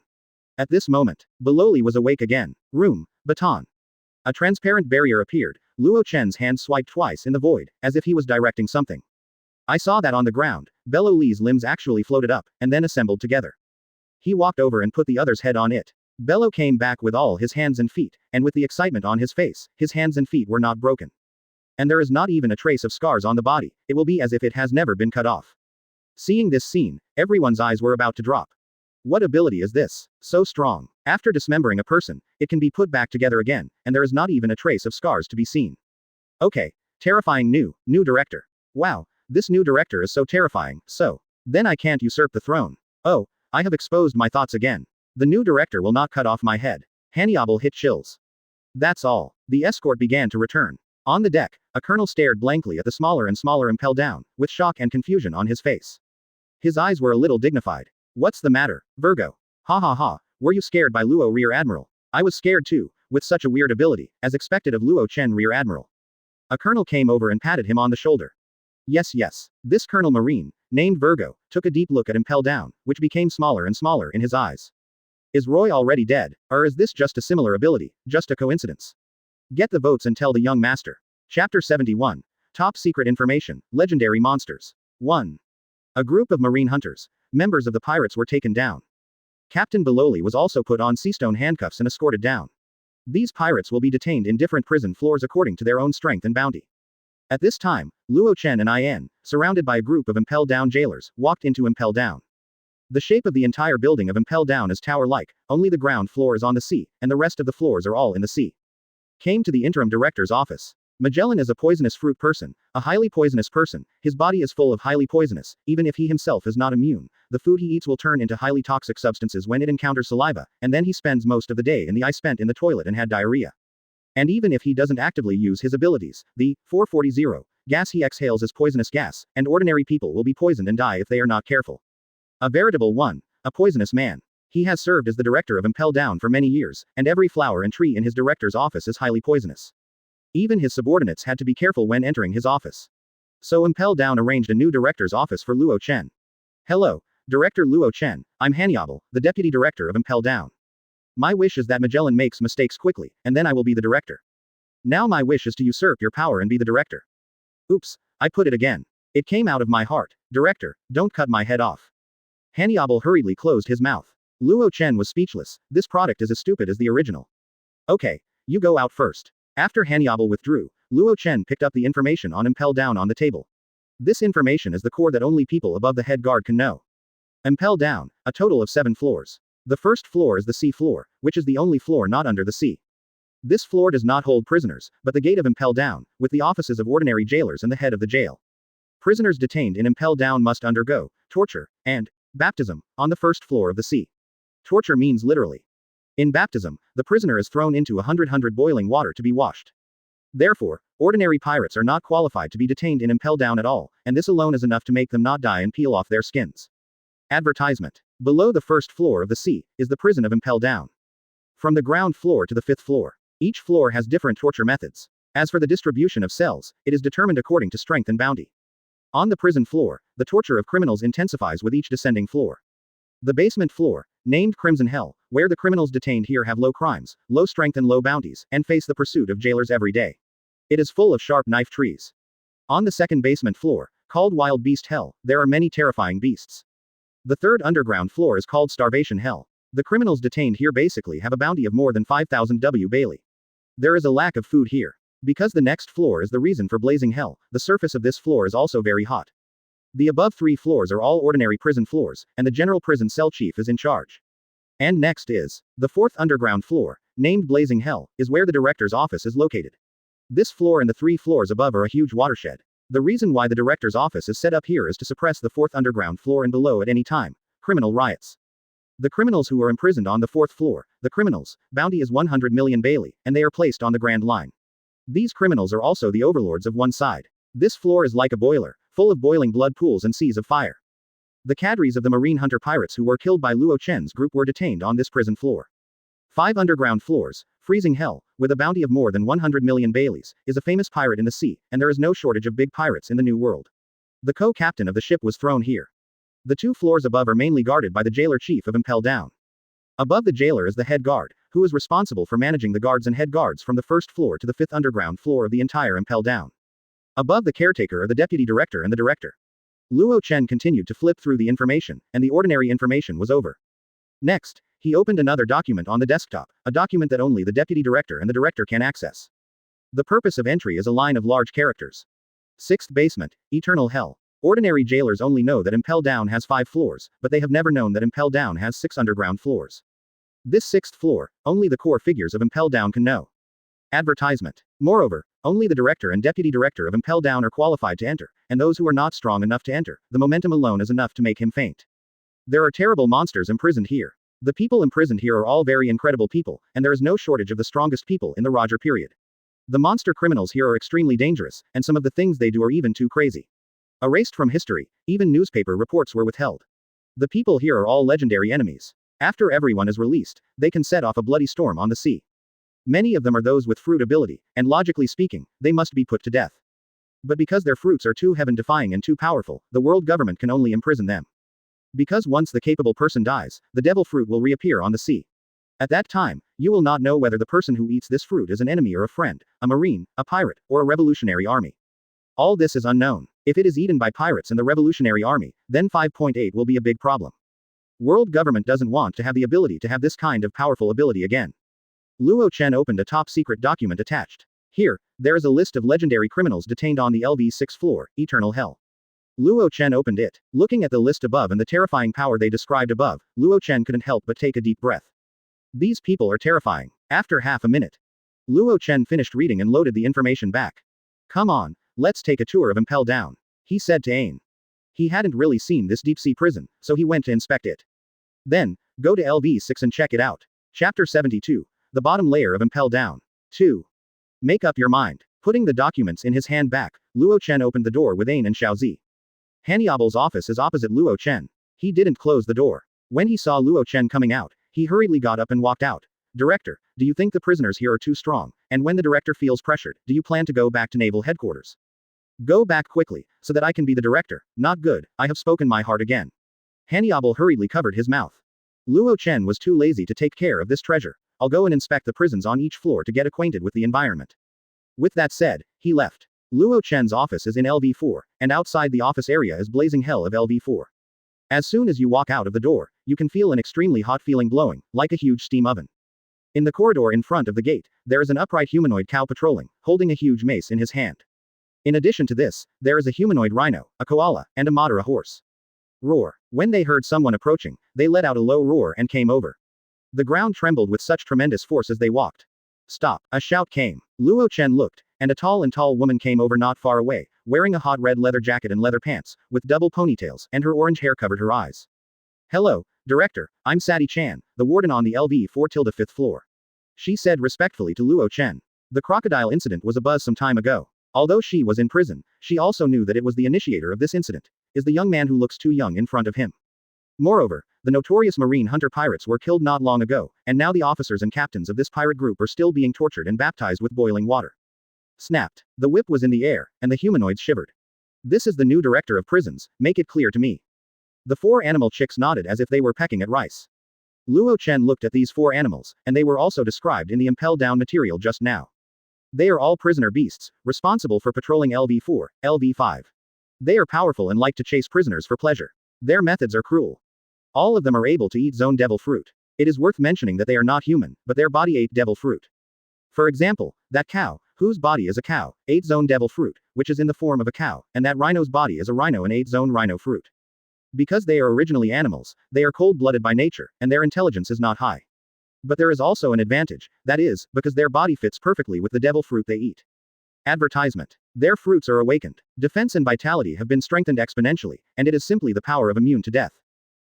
At this moment, Baloli was awake again. Room, baton. A transparent barrier appeared. Luo Chen's hand swiped twice in the void, as if he was directing something. I saw that on the ground. Baloli's limbs actually floated up, and then assembled together. He walked over and put the other's head on it. Bello came back with all his hands and feet, and with the excitement on his face, his hands and feet were not broken. And there is not even a trace of scars on the body, it will be as if it has never been cut off. Seeing this scene, everyone's eyes were about to drop. What ability is this? So strong. After dismembering a person, it can be put back together again, and there is not even a trace of scars to be seen. Okay. Terrifying new director. Wow, this new director is so terrifying, so. Then I can't usurp the throne. Oh, I have exposed my thoughts again. The new director will not cut off my head. Hannibal hit chills. That's all. The escort began to return. On the deck, a colonel stared blankly at the smaller and smaller Impel Down, with shock and confusion on his face. His eyes were a little dignified. What's the matter, Virgo? Ha ha ha, were you scared by Luo Rear Admiral? I was scared too, with such a weird ability, as expected of Luo Chen Rear Admiral. A colonel came over and patted him on the shoulder. Yes. This Colonel Marine, named Virgo, took a deep look at Impel Down, which became smaller and smaller in his eyes. Is Roy already dead, or is this just a similar ability, just a coincidence? Get the votes and tell the young master. Chapter 71. Top Secret Information, Legendary Monsters. 1. A group of marine hunters, members of the pirates were taken down. Captain Baloli was also put on seastone handcuffs and escorted down. These pirates will be detained in different prison floors according to their own strength and bounty. At this time, Luo Chen and In, surrounded by a group of Impel Down jailers, walked into Impel Down. The shape of the entire building of Impel Down is tower-like, only the ground floor is on the sea, and the rest of the floors are all in the sea. Came to the interim director's office. Magellan is a poisonous fruit person, a highly poisonous person, his body is full of highly poisonous, even if he himself is not immune, the food he eats will turn into highly toxic substances when it encounters saliva, and then he spends most of the day in the ice spent in the toilet and had diarrhea. And even if he doesn't actively use his abilities, the 440 gas he exhales is poisonous gas, and ordinary people will be poisoned and die if they are not careful. A veritable one, a poisonous man. He has served as the director of Impel Down for many years, and every flower and tree in his director's office is highly poisonous. Even his subordinates had to be careful when entering his office. So Impel Down arranged a new director's office for Luo Chen. Hello, Director Luo Chen, I'm Hannibal, the deputy director of Impel Down. My wish is that Magellan makes mistakes quickly, and then I will be the director. Now my wish is to usurp your power and be the director. Oops, I put it again. It came out of my heart. Director, don't cut my head off. Hannibal hurriedly closed his mouth. Luo Chen was speechless. This product is as stupid as the original. Okay, you go out first. After Hannibal withdrew, Luo Chen picked up the information on Impel Down on the table. This information is the core that only people above the head guard can know. Impel Down, a total of 7 floors. The first floor is the sea floor, which is the only floor not under the sea. This floor does not hold prisoners, but the gate of Impel Down, with the offices of ordinary jailers and the head of the jail. Prisoners detained in Impel Down must undergo torture and baptism on the first floor of the sea. Torture means literally. In baptism, the prisoner is thrown into 100 boiling water to be washed. Therefore, ordinary pirates are not qualified to be detained in Impel Down at all, and this alone is enough to make them not die and peel off their skins. Advertisement. Below the first floor of the sea is the prison of Impel Down. From the ground floor to the 5th floor, each floor has different torture methods. As for the distribution of cells, it is determined according to strength and bounty. On the prison floor, the torture of criminals intensifies with each descending floor. The basement floor, named Crimson Hell, where the criminals detained here have low crimes, low strength and low bounties, and face the pursuit of jailers every day. It is full of sharp knife trees. On the second basement floor, called Wild Beast Hell, there are many terrifying beasts. The third underground floor is called Starvation Hell. The criminals detained here basically have a bounty of more than 5,000 W Bailey. There is a lack of food here. Because the next floor is the reason for blazing hell, the surface of this floor is also very hot. The above 3 floors are all ordinary prison floors, and the general prison cell chief is in charge. And next is the 4th underground floor, named Blazing Hell, is where the director's office is located. This floor and the 3 floors above are a huge watershed. The reason why the director's office is set up here is to suppress the 4th underground floor and below at any time. Criminal riots. The criminals who are imprisoned on the 4th floor, the criminals, bounty is 100 million Bailey, and they are placed on the Grand Line. These criminals are also the overlords of one side. This floor is like a boiler, full of boiling blood pools and seas of fire. The cadres of the marine hunter pirates who were killed by Luo Chen's group were detained on this prison floor. 5 underground floors, Freezing Hell, with a bounty of more than 100 million Baileys, is a famous pirate in the sea, and there is no shortage of big pirates in the New World. The co-captain of the ship was thrown here. The 2 floors above are mainly guarded by the jailer chief of Impel Down. Above the jailer is the head guard, who is responsible for managing the guards and head guards from the 1st floor to the 5th underground floor of the entire Impel Down. Above the caretaker are the deputy director and the director. Luo Chen continued to flip through the information, and the ordinary information was over. Next, he opened another document on the desktop, a document that only the deputy director and the director can access. The purpose of entry is a line of large characters. 6th basement, Eternal Hell. Ordinary jailers only know that Impel Down has 5 floors, but they have never known that Impel Down has 6 underground floors. This 6th floor, only the core figures of Impel Down can know. Advertisement. Moreover, only the director and deputy director of Impel Down are qualified to enter, and those who are not strong enough to enter, the momentum alone is enough to make him faint. There are terrible monsters imprisoned here. The people imprisoned here are all very incredible people, and there is no shortage of the strongest people in the Roger period. The monster criminals here are extremely dangerous, and some of the things they do are even too crazy. Erased from history, even newspaper reports were withheld. The people here are all legendary enemies. After everyone is released, they can set off a bloody storm on the sea. Many of them are those with fruit ability, and logically speaking, they must be put to death. But because their fruits are too heaven-defying and too powerful, the world government can only imprison them. Because once the capable person dies, the devil fruit will reappear on the sea. At that time, you will not know whether the person who eats this fruit is an enemy or a friend, a marine, a pirate, or a revolutionary army. All this is unknown. If it is eaten by pirates and the revolutionary army, then 5.8 will be a big problem. World government doesn't want to have the ability to have this kind of powerful ability again. Luo Chen opened a top-secret document attached. Here, there is a list of legendary criminals detained on the LV6 floor, Eternal Hell. Luo Chen opened it. Looking at the list above and the terrifying power they described above, Luo Chen couldn't help but take a deep breath. These people are terrifying. After half a minute, Luo Chen finished reading and loaded the information back. Come on, let's take a tour of Impel Down, he said to Ain. He hadn't really seen this deep-sea prison, so he went to inspect it. Then, go to LV6 and check it out. Chapter 72. The bottom layer of Impel Down. 2. Make up your mind. Putting the documents in his hand back, Luo Chen opened the door with Ain and Xiaozi. Hannibal's office is opposite Luo Chen. He didn't close the door. When he saw Luo Chen coming out, he hurriedly got up and walked out. Director, do you think the prisoners here are too strong? And when the director feels pressured, do you plan to go back to naval headquarters? Go back quickly, so that I can be the director. Not good, I have spoken my heart again. Hannibal hurriedly covered his mouth. Luo Chen was too lazy to take care of this treasure. I'll go and inspect the prisons on each floor to get acquainted with the environment. With that said, he left. Luo Chen's office is in LV4, and outside the office area is blazing hell of LV4. As soon as you walk out of the door, you can feel an extremely hot feeling blowing, like a huge steam oven. In the corridor in front of the gate, there is an upright humanoid cow patrolling, holding a huge mace in his hand. In addition to this, there is a humanoid rhino, a koala, and a Madara horse. Roar. When they heard someone approaching, they let out a low roar and came over. The ground trembled with such tremendous force as they walked. Stop. A shout came. Luo Chen looked, and a tall woman came over not far away, wearing a hot red leather jacket and leather pants, with double ponytails, and her orange hair covered her eyes. Hello, Director, I'm Sadie Chan, the warden on the LV4-5th floor. She said respectfully to Luo Chen. The crocodile incident was a buzz some time ago. Although she was in prison, she also knew that it was the initiator of this incident, is the young man who looks too young in front of him. Moreover, the notorious marine hunter pirates were killed not long ago, and now the officers and captains of this pirate group are still being tortured and baptized with boiling water. Snapped. The whip was in the air, and the humanoids shivered. This is the new director of prisons, make it clear to me. The 4 animal chicks nodded as if they were pecking at rice. Luo Chen looked at these 4 animals, and they were also described in the Impel Down material just now. They are all prisoner beasts, responsible for patrolling LV4, LV5. They are powerful and like to chase prisoners for pleasure. Their methods are cruel. All of them are able to eat zone devil fruit. It is worth mentioning that they are not human, but their body ate devil fruit. For example, that cow, whose body is a cow, ate zone devil fruit, which is in the form of a cow, and that rhino's body is a rhino and ate zone rhino fruit. Because they are originally animals, they are cold-blooded by nature, and their intelligence is not high. But there is also an advantage, that is, because their body fits perfectly with the devil fruit they eat. Advertisement. Their fruits are awakened. Defense and vitality have been strengthened exponentially, and it is simply the power of immune to death.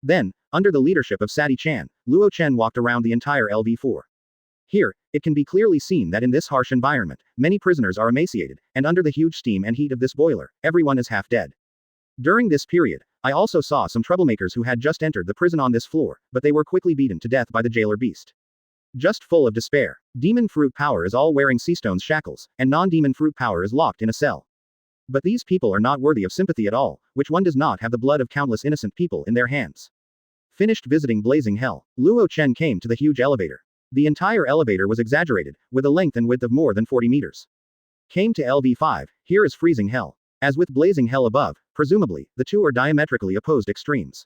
Then, under the leadership of Sadi Chan, Luo Chen walked around the entire LV4. Here, it can be clearly seen that in this harsh environment, many prisoners are emaciated, and under the huge steam and heat of this boiler, everyone is half dead. During this period, I also saw some troublemakers who had just entered the prison on this floor, but they were quickly beaten to death by the jailer beast. Just full of despair. Demon fruit power is all wearing Seastone's shackles, and non-demon fruit power is locked in a cell. But these people are not worthy of sympathy at all, which one does not have the blood of countless innocent people in their hands. Finished visiting blazing hell, Luo Chen came to the huge elevator. The entire elevator was exaggerated, with a length and width of more than 40 meters. Came to LV5, here is freezing hell. As with blazing hell above, presumably, the two are diametrically opposed extremes.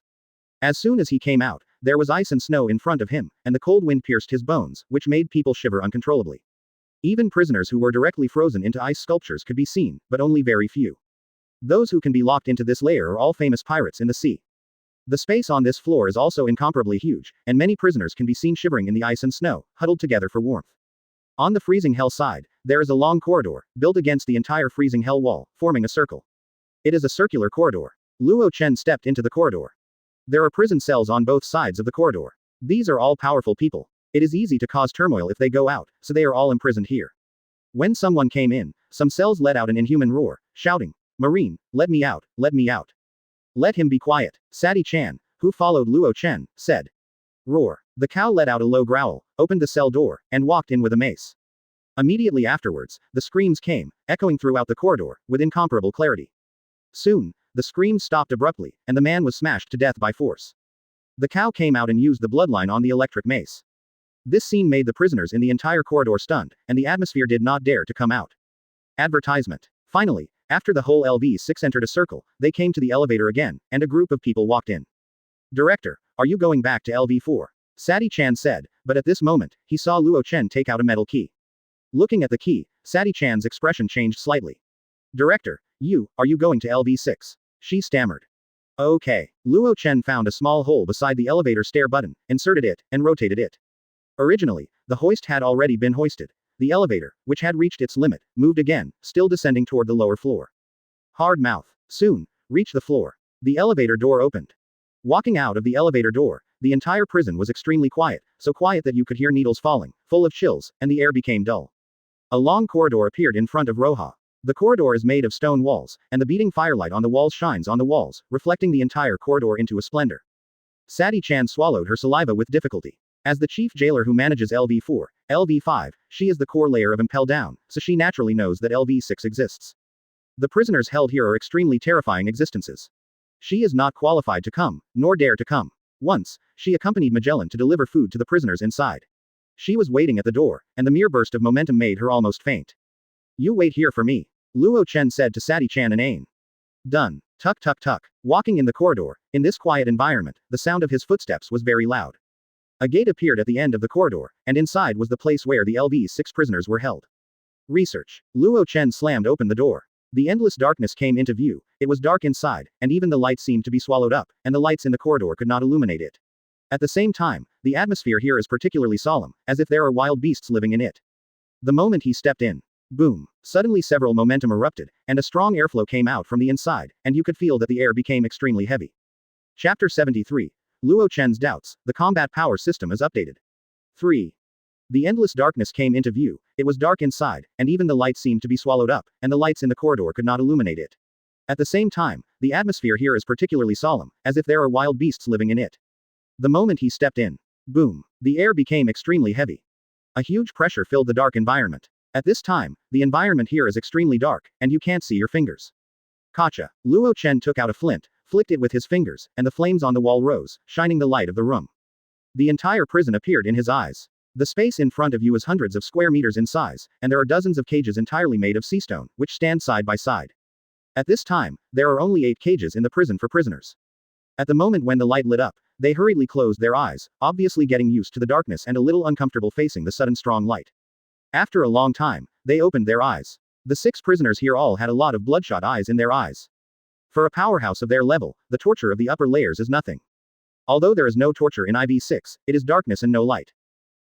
As soon as he came out, there was ice and snow in front of him, and the cold wind pierced his bones, which made people shiver uncontrollably. Even prisoners who were directly frozen into ice sculptures could be seen, but only very few. Those who can be locked into this layer are all famous pirates in the sea. The space on this floor is also incomparably huge, and many prisoners can be seen shivering in the ice and snow, huddled together for warmth. On the freezing hell side, there is a long corridor, built against the entire freezing hell wall, forming a circle. It is a circular corridor. Luo Chen stepped into the corridor. There are prison cells on both sides of the corridor. These are all powerful people. It is easy to cause turmoil if they go out, so they are all imprisoned here. When someone came in, some cells let out an inhuman roar, shouting, "Marine, let me out, let me out." Let him be quiet, Sadi Chan, who followed Luo Chen, said. Roar. The cow let out a low growl, opened the cell door, and walked in with a mace. Immediately afterwards, the screams came, echoing throughout the corridor, with incomparable clarity. Soon, the screams stopped abruptly, and the man was smashed to death by force. The cow came out and used the bloodline on the electric mace. This scene made the prisoners in the entire corridor stunned, and the atmosphere did not dare to come out. Advertisement. Finally, after the whole LV6 entered a circle, they came to the elevator again, and a group of people walked in. Director, are you going back to LV4? Sadi Chan said, but at this moment, he saw Luo Chen take out a metal key. Looking at the key, Sadi Chan's expression changed slightly. Director, are you going to LV6? She stammered. Okay. Luo Chen found a small hole beside the elevator stair button, inserted it, and rotated it. Originally, the hoist had already been hoisted. The elevator, which had reached its limit, moved again, still descending toward the lower floor. Hard mouth. Soon, reach the floor. The elevator door opened. Walking out of the elevator door, the entire prison was extremely quiet, so quiet that you could hear needles falling, full of chills, and the air became dull. A long corridor appeared in front of Roha. The corridor is made of stone walls, and the beating firelight on the walls shines on the walls, reflecting the entire corridor into a splendor. Sadi Chan swallowed her saliva with difficulty. As the chief jailer who manages LV4, LV5, she is the core layer of Impel Down, so she naturally knows that LV6 exists. The prisoners held here are extremely terrifying existences. She is not qualified to come, nor dare to come. Once, she accompanied Magellan to deliver food to the prisoners inside. She was waiting at the door, and the mere burst of momentum made her almost faint. You wait here for me, Luo Chen said to Sadi Chan and Ain. Done. Tuck tuck tuck. Walking in the corridor, in this quiet environment, the sound of his footsteps was very loud. A gate appeared at the end of the corridor, and inside was the place where the LV6 prisoners were held. Research. Luo Chen slammed open the door. The endless darkness came into view. It was dark inside, and even the light seemed to be swallowed up, and the lights in the corridor could not illuminate it. At the same time, the atmosphere here is particularly solemn, as if there are wild beasts living in it. The moment he stepped in, boom, suddenly several momentum erupted, and a strong airflow came out from the inside, and you could feel that the air became extremely heavy. Chapter 73. Luo Chen's doubts, the combat power system is updated. 3. The endless darkness came into view, it was dark inside, and even the light seemed to be swallowed up, and the lights in the corridor could not illuminate it. At the same time, the atmosphere here is particularly solemn, as if there are wild beasts living in it. The moment he stepped in, boom, the air became extremely heavy. A huge pressure filled the dark environment. At this time, the environment here is extremely dark, and you can't see your fingers. Gotcha. Luo Chen took out a flint, flicked it with his fingers, and the flames on the wall rose, shining the light of the room. The entire prison appeared in his eyes. The space in front of you is hundreds of square meters in size, and there are dozens of cages entirely made of seastone, which stand side by side. At this time, there are only 8 cages in the prison for prisoners. At the moment when the light lit up, They hurriedly closed their eyes, obviously getting used to the darkness and a little uncomfortable facing the sudden strong light. After a long time, they opened their eyes. The 6 prisoners here all had a lot of bloodshot eyes in their eyes. For a powerhouse of their level, the torture of the upper layers is nothing. Although there is no torture in IV6, it is darkness and no light.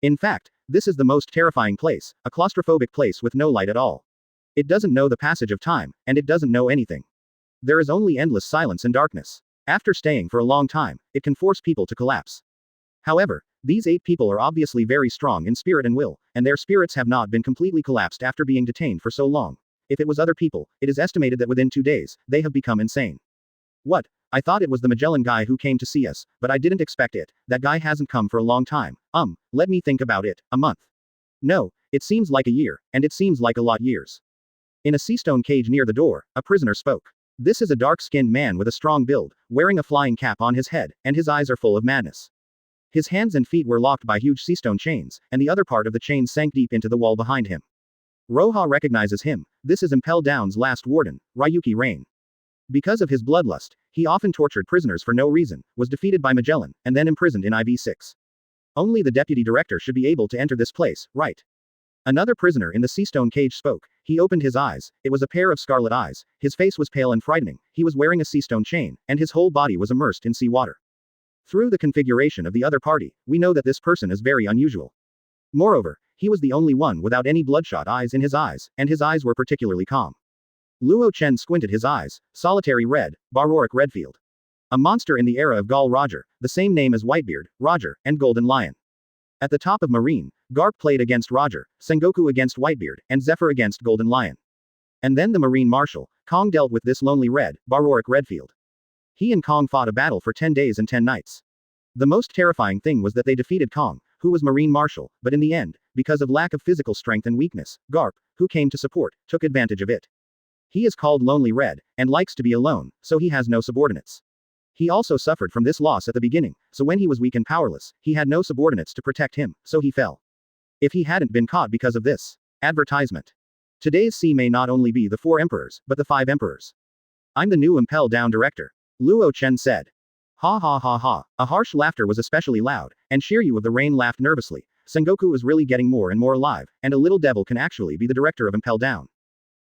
In fact, this is the most terrifying place, a claustrophobic place with no light at all. It doesn't know the passage of time, and it doesn't know anything. There is only endless silence and darkness. After staying for a long time, it can force people to collapse. However, these 8 people are obviously very strong in spirit and will, and their spirits have not been completely collapsed after being detained for so long. If it was other people, it is estimated that within 2 days, they have become insane. What? I thought it was the Magellan guy who came to see us, but I didn't expect it. That guy hasn't come for a long time. Let me think about it. A month. No, it seems like a year, and it seems like a lot years. In a sea stone cage near the door, a prisoner spoke. This is a dark-skinned man with a strong build, wearing a flying cap on his head, and his eyes are full of madness. His hands and feet were locked by huge sea stone chains, and the other part of the chains sank deep into the wall behind him. Roha recognizes him. This is Impel Down's last warden, Ryuki Rain. Because of his bloodlust, he often tortured prisoners for no reason, was defeated by Magellan, and then imprisoned in IV6. Only the deputy director should be able to enter this place, right? Another prisoner in the sea stone cage spoke. He opened his eyes, it was a pair of scarlet eyes, his face was pale and frightening, he was wearing a sea stone chain, and his whole body was immersed in sea water. Through the configuration of the other party, we know that this person is very unusual. Moreover, he was the only one without any bloodshot eyes in his eyes, and his eyes were particularly calm. Luo Chen squinted his eyes, solitary red, Baroric Redfield. A monster in the era of Gaul Roger, the same name as Whitebeard, Roger, and Golden Lion. At the top of Marine, Garp played against Roger, Sengoku against Whitebeard, and Zephyr against Golden Lion. And then the Marine Marshal, Kong dealt with this lonely red, Baroric Redfield. He and Kong fought a battle for 10 days and 10 nights. The most terrifying thing was that they defeated Kong, who was Marine Marshal, but in the end, because of lack of physical strength and weakness, Garp, who came to support, took advantage of it. He is called Lonely Red, and likes to be alone, so he has no subordinates. He also suffered from this loss at the beginning, so when he was weak and powerless, he had no subordinates to protect him, so he fell. If he hadn't been caught because of this. Advertisement. Today's sea may not only be the 4 emperors, but the 5 emperors. I'm the new Impel Down director. Luo Chen said. Ha ha ha ha. A harsh laughter was especially loud, and Shiryu of the Rain laughed nervously. Sengoku is really getting more and more alive, and a little devil can actually be the director of Impel Down.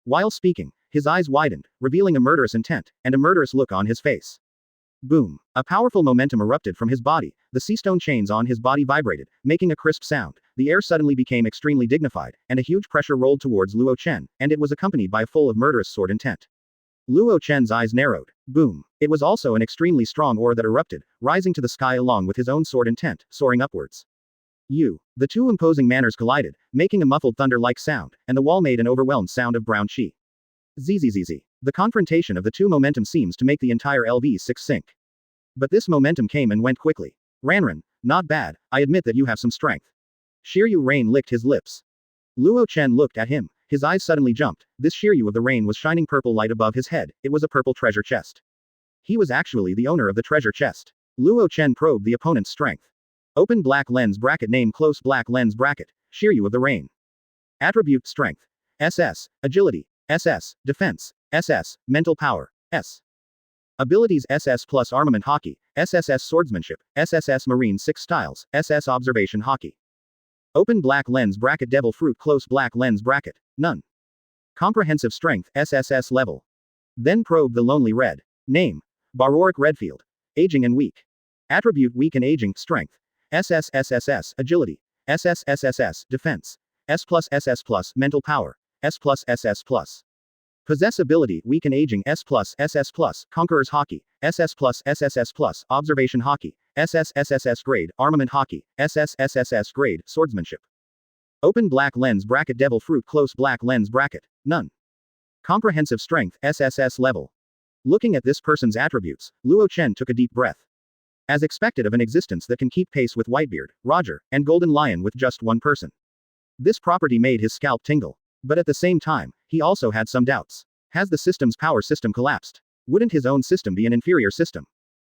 While speaking, his eyes widened, revealing a murderous intent, and a murderous look on his face. Boom. A powerful momentum erupted from his body, the sea stone chains on his body vibrated, making a crisp sound, the air suddenly became extremely dignified, and a huge pressure rolled towards Luo Chen, and it was accompanied by a full of murderous sword intent. Luo Chen's eyes narrowed. Boom. It was also an extremely strong aura that erupted, rising to the sky along with his own sword intent, soaring upwards. The 2 imposing manners collided, making a muffled thunder-like sound, and the wall made an overwhelmed sound of brown chi. Zzz. The confrontation of the 2 momentum seems to make the entire LV6 sink. But this momentum came and went quickly. Ranran, not bad, I admit that you have some strength. Shiryu Rain licked his lips. Luo Chen looked at him, his eyes suddenly jumped, this Shiryu of the Rain was shining purple light above his head, it was a purple treasure chest. He was actually the owner of the treasure chest. Luo Chen probed the opponent's strength. Open black lens bracket name close black lens bracket, Shiryu of the Rain. Attribute strength. SS, agility, SS, defense, SS, mental power, S. Abilities SS plus armament hockey, SSS swordsmanship, SSS marine 6 styles, SS observation hockey. Open black lens bracket devil fruit close black lens bracket, none. Comprehensive strength, SSS level. Then probe the lonely red. Name. Baroric Redfield. Aging and weak. Attribute weak and aging, strength. SSSSS, agility. SSSSS, defense. S plus SS plus, mental power. S plus SS plus. Possess ability, weak and aging, S plus SS plus, conqueror's hockey. SS plus SSS plus, observation hockey. SSSSS grade, armament hockey. SSSSS grade, swordsmanship. Open black lens bracket devil fruit close black lens bracket, none. Comprehensive strength, SSS level. Looking at this person's attributes, Luo Chen took a deep breath. As expected of an existence that can keep pace with Whitebeard, Roger, and Golden Lion with just one person. This property made his scalp tingle. But at the same time, he also had some doubts. Has the system's power system collapsed? Wouldn't his own system be an inferior system?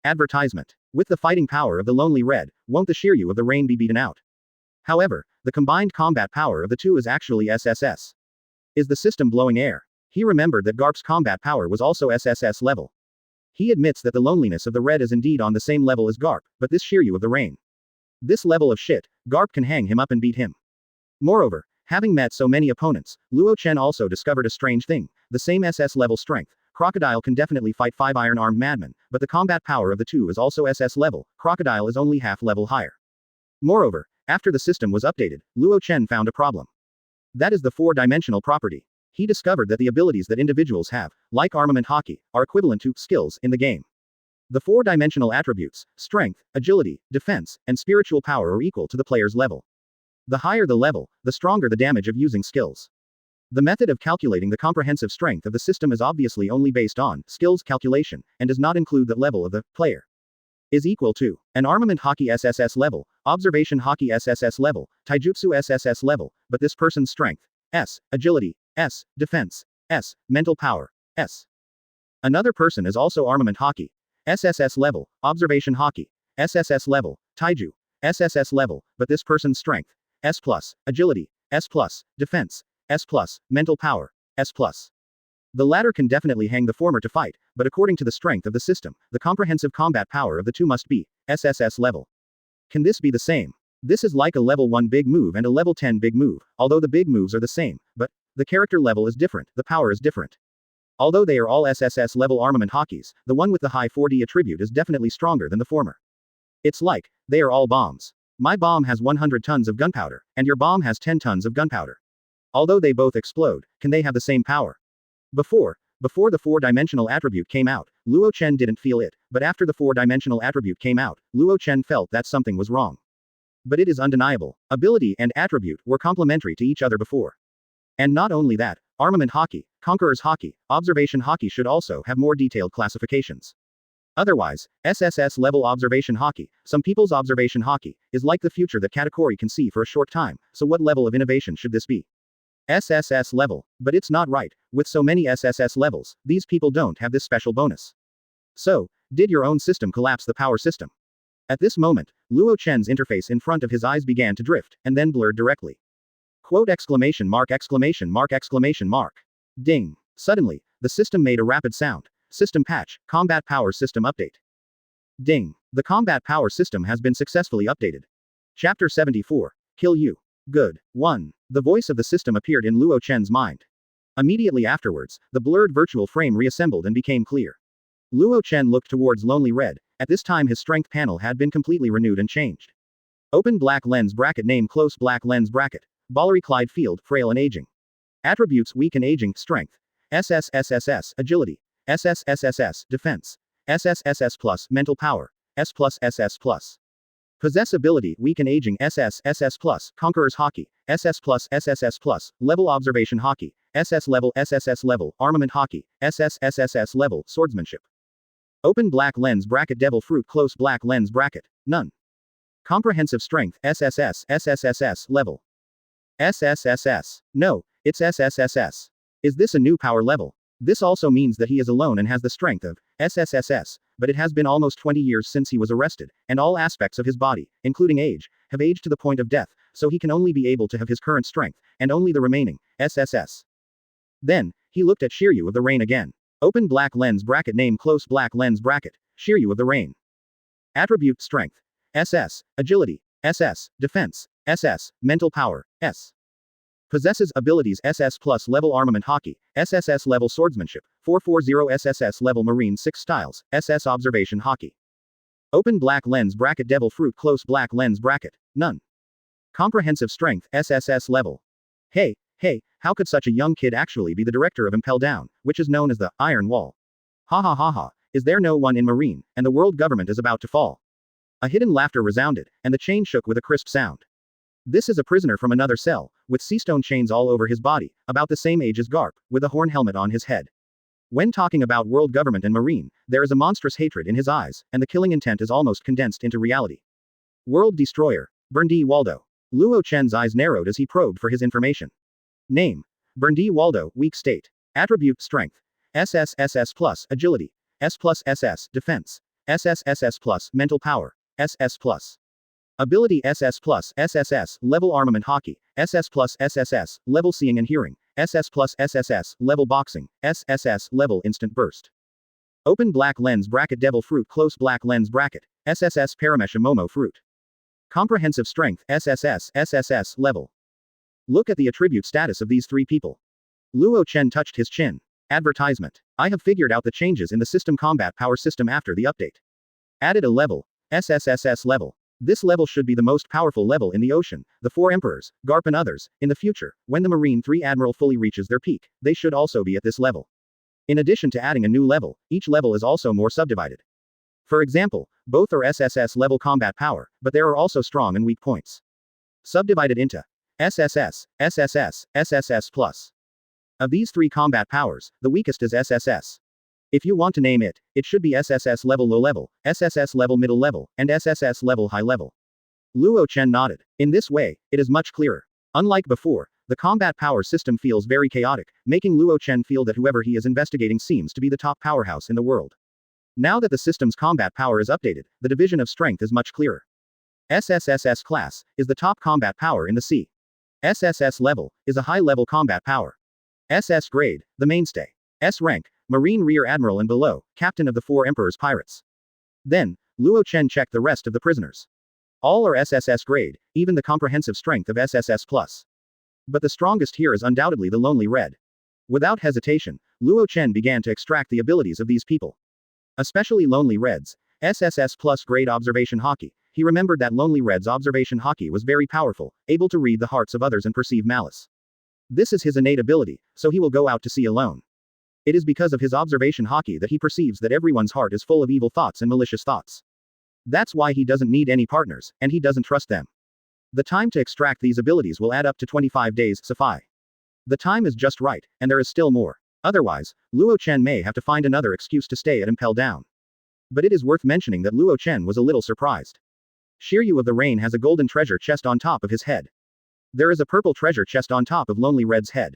Advertisement. With the fighting power of the Lonely Red, won't the Shiryu of the Rain be beaten out? However, the combined combat power of the 2 is actually SSS. Is the system blowing air? He remembered that Garp's combat power was also SSS level. He admits that the loneliness of the red is indeed on the same level as Garp, but this Shiryu of the rain. This level of shit, Garp can hang him up and beat him. Moreover, having met so many opponents, Luo Chen also discovered a strange thing, the same SS level strength. Crocodile can definitely fight 5 iron-armed madmen, but the combat power of the two is also SS level, Crocodile is only half level higher. Moreover, after the system was updated, Luo Chen found a problem. That is the 4-dimensional property. He discovered that the abilities that individuals have, like armament hockey, are equivalent to skills in the game. The 4-dimensional attributes, strength, agility, defense, and spiritual power are equal to the player's level. The higher the level, the stronger the damage of using skills. The method of calculating the comprehensive strength of the system is obviously only based on skills calculation, and does not include the level of the player. Is equal to an armament hockey SSS level, observation hockey SSS level, taijutsu SSS level, but this person's strength, S, agility, S, defense, S, mental power, S. Another person is also armament hockey, SSS level, observation hockey, SSS level, taiju, SSS level, but this person's strength, S+, agility, S+, defense, S+, mental power, S+. The latter can definitely hang the former to fight, but according to the strength of the system, the comprehensive combat power of the two must be SSS level. Can this be the same? This is like a level 1 big move and a level 10 big move, although the big moves are the same, but the character level is different, the power is different. Although they are all SSS level armament hockeys, the one with the high 4D attribute is definitely stronger than the former. It's like, they are all bombs. My bomb has 100 tons of gunpowder, and your bomb has 10 tons of gunpowder. Although they both explode, can they have the same power? Before the 4-dimensional attribute came out, Luo Chen didn't feel it, but after the 4-dimensional attribute came out, Luo Chen felt that something was wrong. But it is undeniable. Ability and attribute were complementary to each other before. And not only that, armament hockey, conqueror's hockey, observation hockey should also have more detailed classifications. Otherwise, SSS level observation hockey, some people's observation hockey, is like the future that Katakuri can see for a short time, so what level of innovation should this be? SSS level, but it's not right, with so many SSS levels, these people don't have this special bonus. So, did your own system collapse the power system? At this moment, Luo Chen's interface in front of his eyes began to drift, and then blurred directly. Quote exclamation mark exclamation mark exclamation mark. Ding. Suddenly, the system made a rapid sound. System patch, combat power system update. Ding. The combat power system has been successfully updated. Chapter 74. Kill you. Good. 1. The voice of the system appeared in Luo Chen's mind. Immediately afterwards, the blurred virtual frame reassembled and became clear. Luo Chen looked towards Lonely Red. At this time his strength panel had been completely renewed and changed. Open black lens bracket name close black lens bracket. Ballery Clyde Field, frail and aging. Attributes weak and aging, strength. SSSSS, agility. SSSSS, defense. SSSS plus, mental power. S plus SS plus. Possessability, weak and aging, SSSS plus, conqueror's hockey. SS plus, SSS plus, level observation hockey. SS level, SSS level, armament hockey. SSSSS level, swordsmanship. Open black lens bracket devil fruit close black lens bracket, none. Comprehensive strength, SSS, SSSS, level. SSSS. No, it's SSSS. Is this a new power level? This also means that he is alone and has the strength of SSSS, but it has been almost 20 years since he was arrested, and all aspects of his body, including age, have aged to the point of death, so he can only be able to have his current strength, and only the remaining SSS. Then, he looked at Shiryu of the Rain again. Open black lens bracket name close black lens bracket, Shiryu of the Rain. Attribute strength. SS, agility, SS, defense, SS, mental power, S. Possesses abilities SS plus level armament hockey, SSS level swordsmanship, 440 SSS level marine 6 styles, SS observation hockey. Open black lens bracket devil fruit close black lens bracket, none. Comprehensive strength, SSS level. Hey, how could such a young kid actually be the director of Impel Down, which is known as the Iron Wall? Ha ha ha ha, is there no one in Marine, and the world government is about to fall? A hidden laughter resounded, and the chain shook with a crisp sound. This is a prisoner from another cell, with seastone chains all over his body, about the same age as Garp, with a horn helmet on his head. When talking about world government and Marine, there is a monstrous hatred in his eyes, and the killing intent is almost condensed into reality. World Destroyer, Berndi Waldo. Luo Chen's eyes narrowed as he probed for his information. Name. Berndi Waldo, weak state. Attribute, strength. SSSS plus, agility. S plus SS, defense. SSSS plus, mental power. SS plus. Ability SS plus, SSS, level armament hockey. SS plus SSS, level seeing and hearing. SS plus SSS, level boxing. SSS, level instant burst. Open black lens bracket devil fruit close black lens bracket. SSS paramesha momo fruit. Comprehensive strength SSS level. Look at the attribute status of these three people. Luo Chen touched his chin. Advertisement. I have figured out the changes in the system combat power system after the update. Added a level. SSSS level. This level should be the most powerful level in the ocean. The four emperors, Garp and others, in the future, when the Marine 3 Admiral fully reaches their peak, they should also be at this level. In addition to adding a new level, each level is also more subdivided. For example, both are SSS level combat power, but there are also strong and weak points. Subdivided into SSS, SSS, SSS plus. Of these three combat powers, the weakest is SSS. If you want to name it, it should be SSS level low level, SSS level middle level, and SSS level high level. Luo Chen nodded. In this way, it is much clearer. Unlike before, the combat power system feels very chaotic, making Luo Chen feel that whoever he is investigating seems to be the top powerhouse in the world. Now that the system's combat power is updated, the division of strength is much clearer. SSSS class is the top combat power in the sea. SSS level is a high-level combat power. SS grade, the mainstay. S rank, Marine Rear Admiral and below, Captain of the Four Emperors Pirates. Then, Luo Chen checked the rest of the prisoners. All are SSS grade, even the comprehensive strength of SSS+. But the strongest here is undoubtedly the Lonely Red. Without hesitation, Luo Chen began to extract the abilities of these people. Especially Lonely Red's SSS plus grade observation hockey. He remembered that Lonely Red's observation hockey was very powerful, able to read the hearts of others and perceive malice. This is his innate ability, so he will go out to sea alone. It is because of his observation hockey that he perceives that everyone's heart is full of evil thoughts and malicious thoughts. That's why he doesn't need any partners, and he doesn't trust them. The time to extract these abilities will add up to 25 days, Safai. The time is just right, and there is still more. Otherwise, Luo Chen may have to find another excuse to stay at Impel Down. But it is worth mentioning that Luo Chen was a little surprised. Shiryu of the Rain has a golden treasure chest on top of his head. There is a purple treasure chest on top of Lonely Red's head.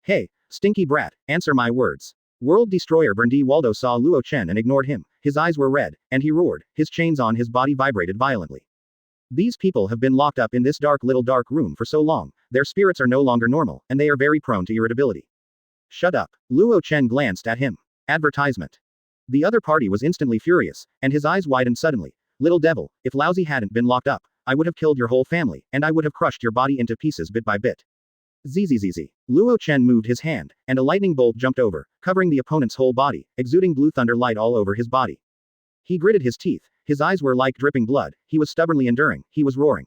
Hey, stinky brat, answer my words. World Destroyer Berndi Waldo saw Luo Chen and ignored him. His eyes were red, and he roared. His chains on his body vibrated violently. These people have been locked up in this dark room for so long, their spirits are no longer normal, and they are very prone to irritability. Shut up. Luo Chen glanced at him. Advertisement. The other party was instantly furious, and his eyes widened suddenly. Little devil, if Lousy hadn't been locked up, I would have killed your whole family, and I would have crushed your body into pieces bit by bit. Zzz. Luo Chen moved his hand, and a lightning bolt jumped over, covering the opponent's whole body, exuding blue thunder light all over his body. He gritted his teeth, his eyes were like dripping blood, he was stubbornly enduring, he was roaring.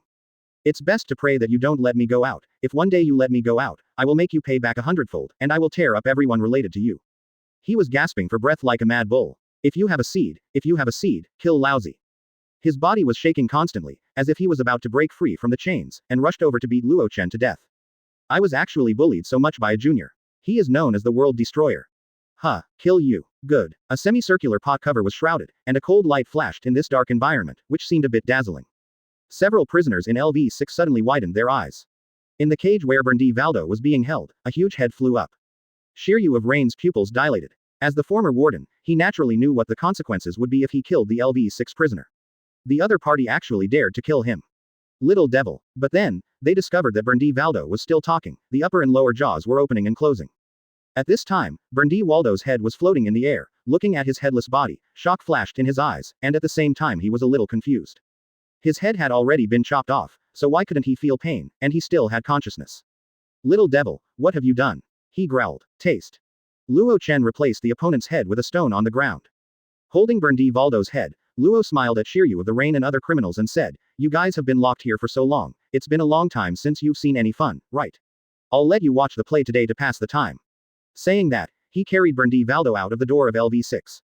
It's best to pray that you don't let me go out. If one day you let me go out, I will make you pay back 100-fold, and I will tear up everyone related to you. He was gasping for breath like a mad bull. If you have a seed, kill Lousy. His body was shaking constantly, as if he was about to break free from the chains, and rushed over to beat Luo Chen to death. I was actually bullied so much by a junior. He is known as the World Destroyer. Huh, kill you. Good. A semicircular pot cover was shrouded, and a cold light flashed in this dark environment, which seemed a bit dazzling. Several prisoners in LV6 suddenly widened their eyes. In the cage where Berndi Valdo was being held, a huge head flew up. Shiryu of Rain's pupils dilated. As the former warden, he naturally knew what the consequences would be if he killed the LV6 prisoner. The other party actually dared to kill him. Little devil. But then, they discovered that Berndi Valdo was still talking, the upper and lower jaws were opening and closing. At this time, Berndi Waldo's head was floating in the air, looking at his headless body, shock flashed in his eyes, and at the same time he was a little confused. His head had already been chopped off, so why couldn't he feel pain, and he still had consciousness. Little devil, what have you done? He growled. Taste. Luo Chen replaced the opponent's head with a stone on the ground. Holding Berndi Valdo's head, Luo smiled at Shiryu of the Rain and other criminals and said, you guys have been locked here for so long, it's been a long time since you've seen any fun, right? I'll let you watch the play today to pass the time. Saying that, he carried Berndi Valdo out of the door of LV6.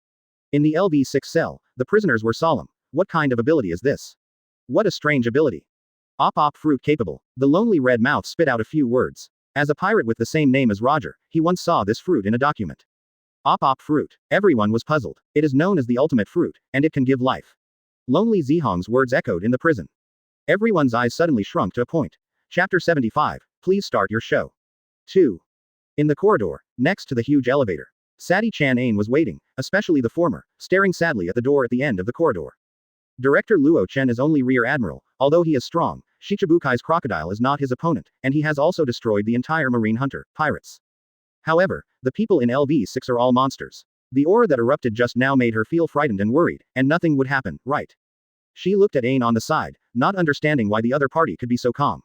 In the LV6 cell, the prisoners were solemn. What kind of ability is this? What a strange ability. Op fruit capable. The Lonely Red mouth spit out a few words. As a pirate with the same name as Roger, he once saw this fruit in a document. Op fruit. Everyone was puzzled. It is known as the ultimate fruit, and it can give life. Lonely Zihong's words echoed in the prison. Everyone's eyes suddenly shrunk to a point. Chapter 75. Please start your show. 2. In the corridor, next to the huge elevator, Sadi Chan Ain was waiting, especially the former, staring sadly at the door at the end of the corridor. Director Luo Chen is only Rear Admiral, although he is strong, Shichibukai's crocodile is not his opponent, and he has also destroyed the entire Marine Hunter, pirates. However, the people in LV6 are all monsters. The aura that erupted just now made her feel frightened and worried, and nothing would happen, right? She looked at Ain on the side, not understanding why the other party could be so calm.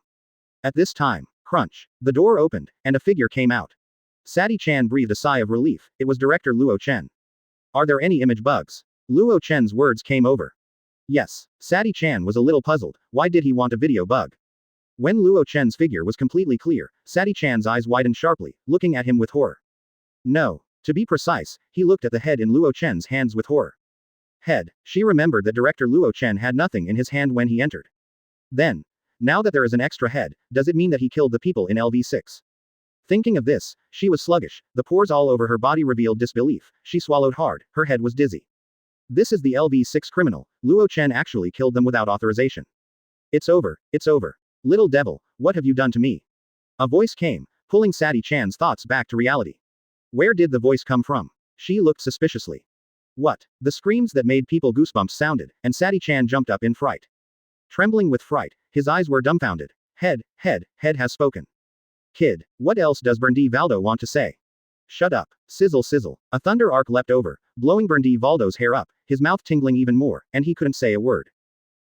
At this time, crunch, the door opened, and a figure came out. Sati-chan breathed a sigh of relief. It was Director Luo Chen. Are there any image bugs? Luo Chen's words came over. Yes. Sati-chan was a little puzzled. Why did he want a video bug? When Luo Chen's figure was completely clear, Sati-chan's eyes widened sharply, looking at him with horror. No. To be precise, he looked at the head in Luo Chen's hands with horror. Head. She remembered that Director Luo Chen had nothing in his hand when he entered. Then, now that there is an extra head, does it mean that he killed the people in LV6? Thinking of this, she was sluggish, the pores all over her body revealed disbelief, she swallowed hard, her head was dizzy. This is the LV6 criminal, Luo Chen actually killed them without authorization. It's over, it's over. Little devil, what have you done to me? A voice came, pulling Sati-chan's thoughts back to reality. Where did the voice come from? She looked suspiciously. What? The screams that made people goosebumps sounded, and Sati-chan jumped up in fright. Trembling with fright, his eyes were dumbfounded. Head has spoken. Kid, what else does Berndi Valdo want to say? Shut up. Sizzle sizzle. A thunder arc leapt over, blowing Berndi Valdo's hair up, his mouth tingling even more, and he couldn't say a word.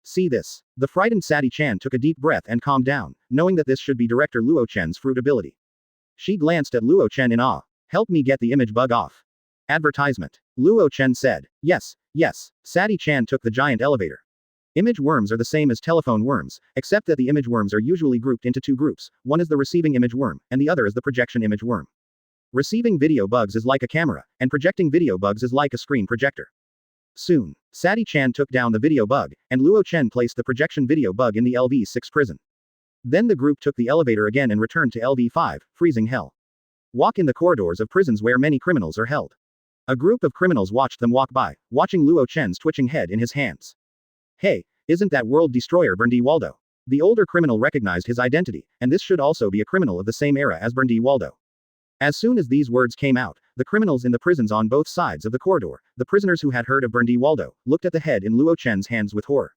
See this. The frightened Sati-chan took a deep breath and calmed down, knowing that this should be Director Luo Chen's fruit ability. She glanced at Luo Chen in awe. Help me get the image bug off. Advertisement. Luo Chen said. Yes. Sati-chan took the giant elevator. Image worms are the same as telephone worms, except that the image worms are usually grouped into two groups, one is the receiving image worm, and the other is the projection image worm. Receiving video bugs is like a camera, and projecting video bugs is like a screen projector. Soon, Sati-chan took down the video bug, and Luo Chen placed the projection video bug in the LV6 prison. Then the group took the elevator again and returned to LV5, freezing hell. Walk in the corridors of prisons where many criminals are held. A group of criminals watched them walk by, watching Luo Chen's twitching head in his hands. Hey, isn't that world destroyer Berndi Valdo? The older criminal recognized his identity, and this should also be a criminal of the same era as Berndi Valdo. As soon as these words came out, the criminals in the prisons on both sides of the corridor, the prisoners who had heard of Berndi Valdo, looked at the head in Luo Chen's hands with horror.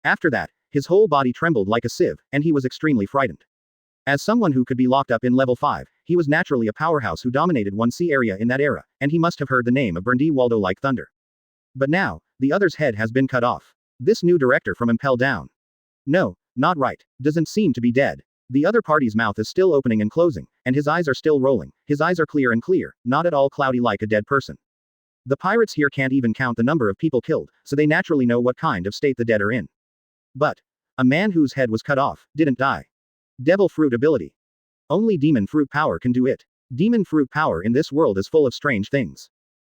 After that, his whole body trembled like a sieve, and he was extremely frightened. As someone who could be locked up in level 5, he was naturally a powerhouse who dominated 1C area in that era, and he must have heard the name of Berndi Valdo like thunder. But now, the other's head has been cut off. This new director from Impel Down. No, not right. Doesn't seem to be dead. The other party's mouth is still opening and closing, and his eyes are still rolling. His eyes are clear and clear, not at all cloudy like a dead person. The pirates here can't even count the number of people killed, so they naturally know what kind of state the dead are in. But a man whose head was cut off didn't die. Devil fruit ability. Only demon fruit power can do it. Demon fruit power in this world is full of strange things.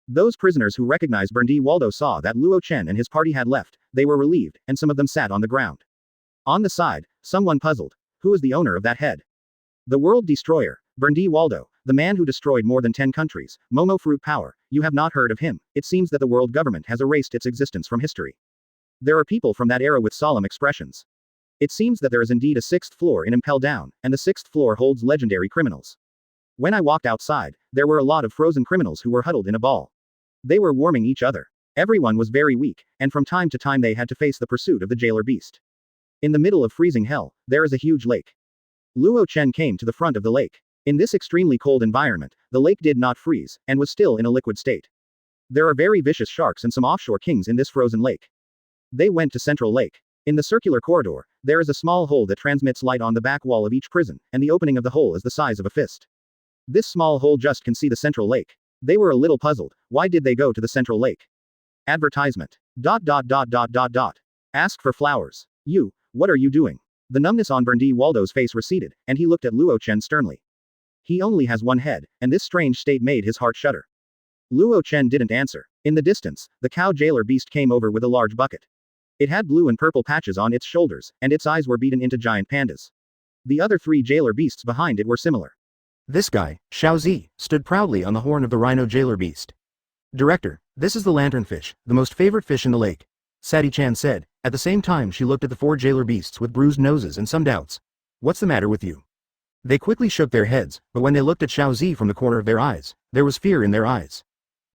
Those prisoners who recognized Berndi Valdo saw that Luo Chen and his party had left, they were relieved, and some of them sat on the ground. On the side, someone puzzled. Who is the owner of that head? The world destroyer, Berndi Valdo, the man who destroyed more than 10 countries, Momo fruit power, you have not heard of him. It seems that the world government has erased its existence from history. There are people from that era with solemn expressions. It seems that there is indeed a 6th floor in Impel Down, and the 6th floor holds legendary criminals. When I walked outside, there were a lot of frozen criminals who were huddled in a ball. They were warming each other. Everyone was very weak, and from time to time they had to face the pursuit of the jailer beast. In the middle of freezing hell, there is a huge lake. Luo Chen came to the front of the lake. In this extremely cold environment, the lake did not freeze, and was still in a liquid state. There are very vicious sharks and some offshore kings in this frozen lake. They went to Central Lake. In the circular corridor, there is a small hole that transmits light on the back wall of each prison, and the opening of the hole is the size of a fist. This small hole just can see the Central Lake. They were a little puzzled. Why did they go to the Central Lake? Advertisement. ... Ask for flowers. You, what are you doing? The numbness on Berndi Valdo's face receded, and he looked at Luo Chen sternly. He only has one head, and this strange state made his heart shudder. Luo Chen didn't answer. In the distance, the cow jailer beast came over with a large bucket. It had blue and purple patches on its shoulders, and its eyes were beaten into giant pandas. The other 3 jailer beasts behind it were similar. This guy, Xiaozi, stood proudly on the horn of the rhino jailer beast. Director, this is the lanternfish, the most favorite fish in the lake. Sati-chan said. At the same time she looked at the 4 jailer beasts with bruised noses and some doubts. What's the matter with you? They quickly shook their heads, but when they looked at Xiaozi from the corner of their eyes, there was fear in their eyes.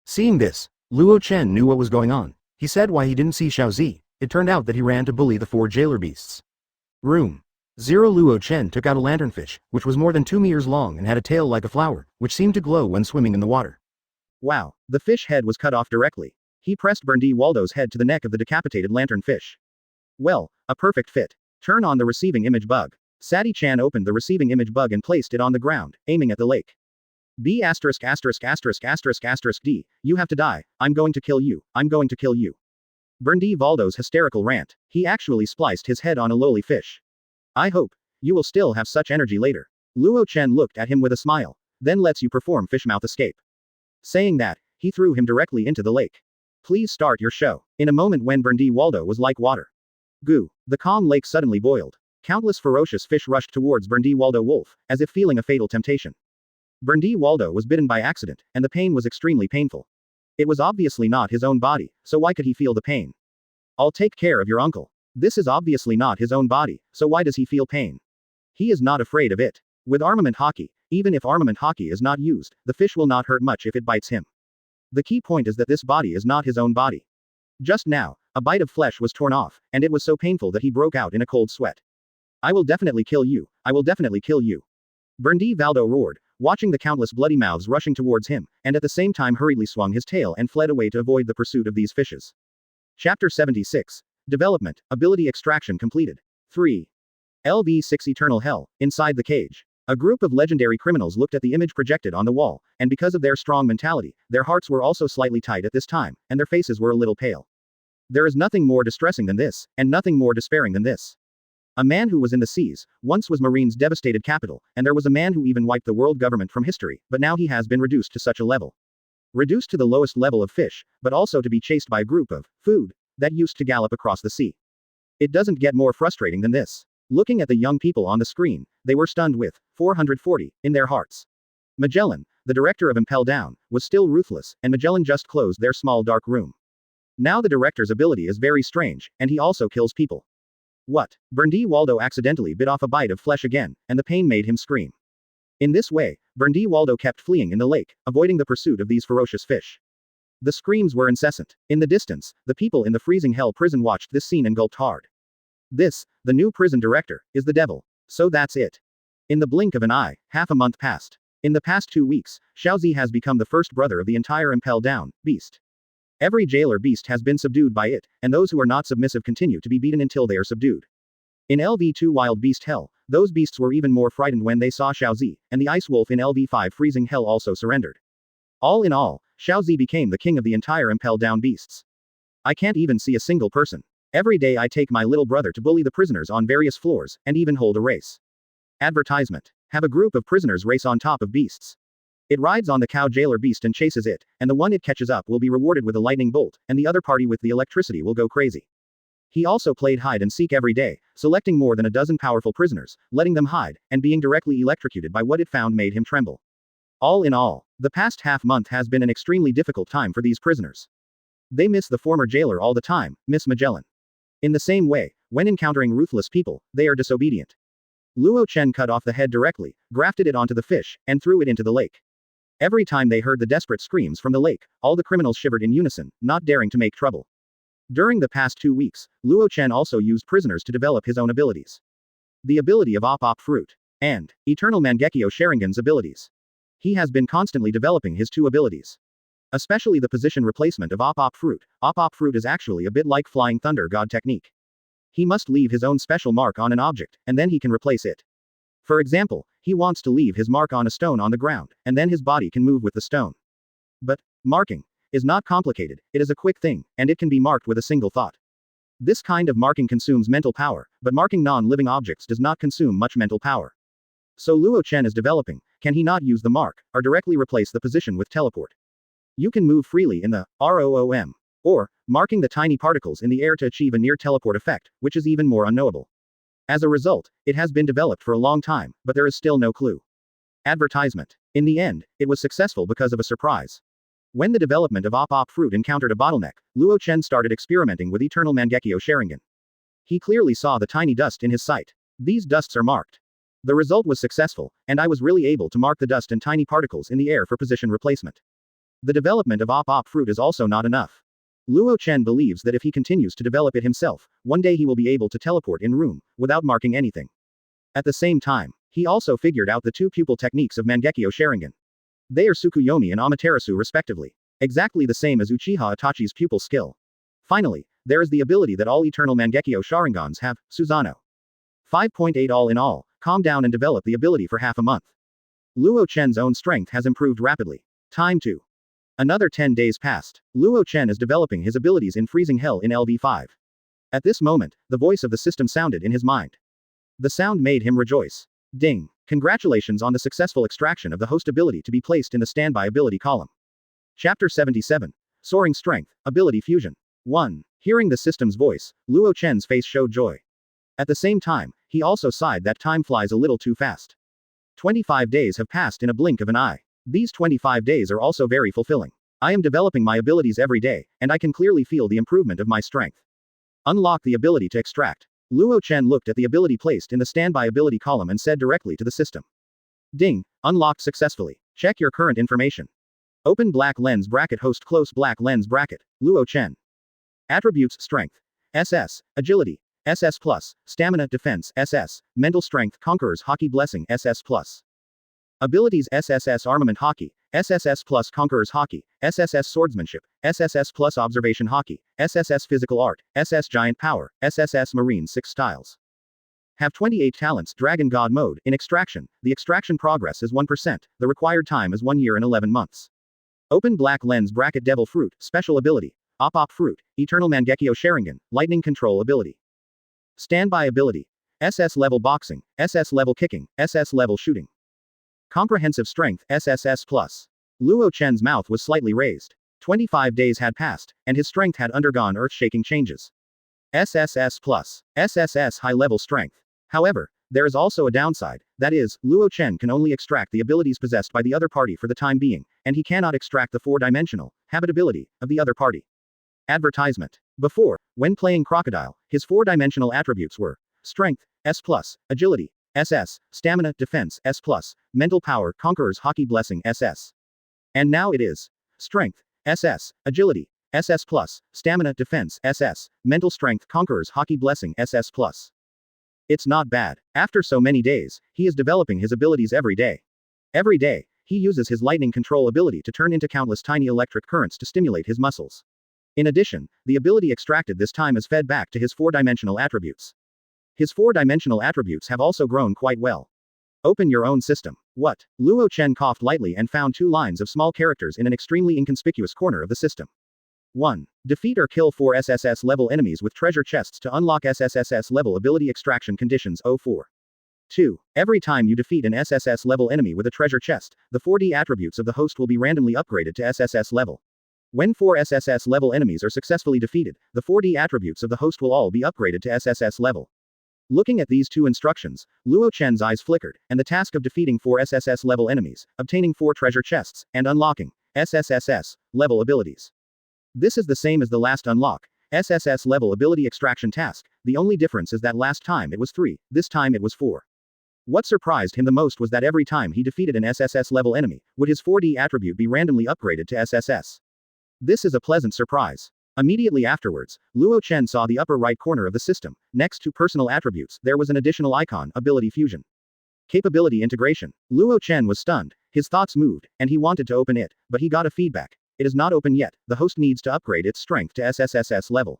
Seeing this, Luo Chen knew what was going on. He said why he didn't see Xiaozi. It turned out that he ran to bully the 4 jailer beasts. Room 0. Luo Chen took out a lanternfish, which was more than 2 meters long and had a tail like a flower, which seemed to glow when swimming in the water. Wow, the fish head was cut off directly. He pressed Berndi Waldo's head to the neck of the decapitated lantern fish. Well, a perfect fit. Turn on the receiving image bug. Sati-chan opened the receiving image bug and placed it on the ground, aiming at the lake. B asterisk asterisk asterisk asterisk asterisk D, you have to die, I'm going to kill you, I'm going to kill you. Berndi Waldo's hysterical rant. He actually spliced his head on a lowly fish. I hope you will still have such energy later. Luo Chen looked at him with a smile, then lets you perform fishmouth escape. Saying that, he threw him directly into the lake. Please start your show. In a moment when Berndi Waldo was like water. Goo. The calm lake suddenly boiled. Countless ferocious fish rushed towards Berndi Waldo Wolf, as if feeling a fatal temptation. Berndi Waldo was bitten by accident, and the pain was extremely painful. It was obviously not his own body, so why could he feel the pain? I'll take care of your uncle. This is obviously not his own body, so why does he feel pain? He is not afraid of it. With armament hockey, even if armament hockey is not used, the fish will not hurt much if it bites him. The key point is that this body is not his own body. Just now, a bite of flesh was torn off, and it was so painful that he broke out in a cold sweat. I will definitely kill you, I will definitely kill you. Berndi Waldo roared, watching the countless bloody mouths rushing towards him, and at the same time hurriedly swung his tail and fled away to avoid the pursuit of these fishes. Chapter 76. Development, Ability Extraction completed. 3. LV6 Eternal Hell, inside the cage. A group of legendary criminals looked at the image projected on the wall, and because of their strong mentality, their hearts were also slightly tight at this time, and their faces were a little pale. There is nothing more distressing than this, and nothing more despairing than this. A man who was in the seas, once was Marine's devastated capital, and there was a man who even wiped the world government from history, but now he has been reduced to such a level. Reduced to the lowest level of fish, but also to be chased by a group of food that used to gallop across the sea. It doesn't get more frustrating than this. Looking at the young people on the screen, they were stunned with 440 in their hearts. Magellan, the director of Impel Down, was still ruthless, and Magellan just closed their small dark room. Now the director's ability is very strange, and he also kills people. What? Berndi Waldo accidentally bit off a bite of flesh again, and the pain made him scream. In this way, Berndi Waldo kept fleeing in the lake, avoiding the pursuit of these ferocious fish. The screams were incessant. In the distance, the people in the freezing hell prison watched this scene and gulped hard. This, the new prison director, is the devil. So that's it. In the blink of an eye, half a month passed. In the past 2 weeks, Xiaozi has become the first brother of the entire Impel Down beast. Every jailer beast has been subdued by it, and those who are not submissive continue to be beaten until they are subdued. In LV2 Wild Beast Hell, those beasts were even more frightened when they saw Xiaozi, and the Ice Wolf in LV5 Freezing Hell also surrendered. All in all, Xiaozi became the king of the entire Impel Down beasts. I can't even see a single person. Every day I take my little brother to bully the prisoners on various floors, and even hold a race. Advertisement. Have a group of prisoners race on top of beasts. It rides on the cow jailer beast and chases it, and the one it catches up will be rewarded with a lightning bolt, and the other party with the electricity will go crazy. He also played hide and seek every day, selecting more than a dozen powerful prisoners, letting them hide, and being directly electrocuted by what it found made him tremble. All in all, the past half-month has been an extremely difficult time for these prisoners. They miss the former jailer all the time, Miss Magellan. In the same way, when encountering ruthless people, they are disobedient. Luo Chen cut off the head directly, grafted it onto the fish, and threw it into the lake. Every time they heard the desperate screams from the lake, all the criminals shivered in unison, not daring to make trouble. During the past 2 weeks, Luo Chen also used prisoners to develop his own abilities. The ability of Op Fruit, and Eternal Mangekyo Sharingan's abilities. He has been constantly developing his 2 abilities. Especially the position replacement of Op Fruit. Op Fruit is actually a bit like Flying Thunder God technique. He must leave his own special mark on an object, and then he can replace it. For example, he wants to leave his mark on a stone on the ground, and then his body can move with the stone. But marking is not complicated, it is a quick thing, and it can be marked with a single thought. This kind of marking consumes mental power, but marking non-living objects does not consume much mental power. So Luo Chen is developing, can he not use the mark, or directly replace the position with teleport? You can move freely in the ROOM, or marking the tiny particles in the air to achieve a near teleport effect, which is even more unknowable. As a result, it has been developed for a long time, but there is still no clue. Advertisement. In the end, it was successful because of a surprise. When the development of Op Fruit encountered a bottleneck, Luo Chen started experimenting with Eternal Mangekyo Sharingan. He clearly saw the tiny dust in his sight. These dusts are marked. The result was successful, and I was really able to mark the dust and tiny particles in the air for position replacement. The development of Op Fruit is also not enough. Luo Chen believes that if he continues to develop it himself, one day he will be able to teleport in room, without marking anything. At the same time, he also figured out the 2 pupil techniques of Mangekyo Sharingan. They are Tsukuyomi and Amaterasu respectively. Exactly the same as Uchiha Itachi's pupil skill. Finally, there is the ability that all eternal Mangekyo Sharingans have, Susanoo. 5.8 all in all, calm down and develop the ability for half a month. Luo Chen's own strength has improved rapidly. Time to. Another 10 days passed. Luo Chen is developing his abilities in freezing hell in LV5. At this moment, the voice of the system sounded in his mind. The sound made him rejoice. Ding. Congratulations on the successful extraction of the host ability to be placed in the standby ability column. Chapter 77. Soaring Strength, Ability Fusion. 1. Hearing the system's voice, Luo Chen's face showed joy. At the same time, he also sighed that time flies a little too fast. 25 days have passed in a blink of an eye. These 25 days are also very fulfilling. I am developing my abilities every day, and I can clearly feel the improvement of my strength. Unlock the ability to extract. Luo Chen looked at the ability placed in the standby ability column and said directly to the system. Ding. Unlocked successfully. Check your current information. Open black lens bracket host close black lens bracket. Luo Chen. Attributes Strength. SS. Agility. SS+. Stamina Defense. SS. Mental Strength Conqueror's Hockey Blessing. SS+. Abilities SSS Armament Hockey, SSS plus Conqueror's Hockey, SSS Swordsmanship, SSS plus Observation Hockey, SSS Physical Art, SS Giant Power, SSS Marine 6 Styles. Have 28 talents Dragon God Mode. In Extraction, the extraction progress is 1%, the required time is 1 year and 11 months. Open black lens bracket Devil Fruit, Special Ability, Op Fruit, Eternal Mangekyo Sharingan, Lightning Control Ability. Standby Ability, SS Level Boxing, SS Level Kicking, SS Level Shooting. Comprehensive Strength, SSS+. Luo Chen's mouth was slightly raised. 25 days had passed, and his strength had undergone earth-shaking changes. SSS+. SSS High-Level Strength. However, there is also a downside, that is, Luo Chen can only extract the abilities possessed by the other party for the time being, and he cannot extract the 4-dimensional habitability of the other party. Advertisement. Before, when playing Crocodile, his 4-dimensional attributes were Strength, S+, Agility, SS, Stamina, Defense, S+, Mental Power, Conqueror's Hockey Blessing, SS. And now it is Strength, SS, Agility, SS+, Stamina, Defense, SS, Mental Strength, Conqueror's Hockey Blessing, SS+. It's not bad. After so many days, he is developing his abilities every day. Every day, he uses his lightning control ability to turn into countless tiny electric currents to stimulate his muscles. In addition, the ability extracted this time is fed back to his 4-dimensional attributes. His 4-dimensional attributes have also grown quite well. Open your own system. What? Luo Chen coughed lightly and found 2 lines of small characters in an extremely inconspicuous corner of the system. 1. Defeat or kill 4 SSS level enemies with treasure chests to unlock SSSS level ability extraction conditions 04. 2. Every time you defeat an SSS level enemy with a treasure chest, the 4D attributes of the host will be randomly upgraded to SSS level. When 4 SSS level enemies are successfully defeated, the 4D attributes of the host will all be upgraded to SSS level. Looking at these 2 instructions, Luo Chen's eyes flickered, and the task of defeating 4 SSS level enemies, obtaining 4 treasure chests, and unlocking SSSS level abilities. This is the same as the last unlock, SSS level ability extraction task, the only difference is that last time it was 3, this time it was 4. What surprised him the most was that every time he defeated an SSS level enemy, would his 4D attribute be randomly upgraded to SSS. This is a pleasant surprise. Immediately afterwards, Luo Chen saw the upper right corner of the system. Next to personal attributes, there was an additional icon, Ability Fusion. Capability Integration. Luo Chen was stunned, his thoughts moved, and he wanted to open it, but he got a feedback. It is not open yet, the host needs to upgrade its strength to SSSS level.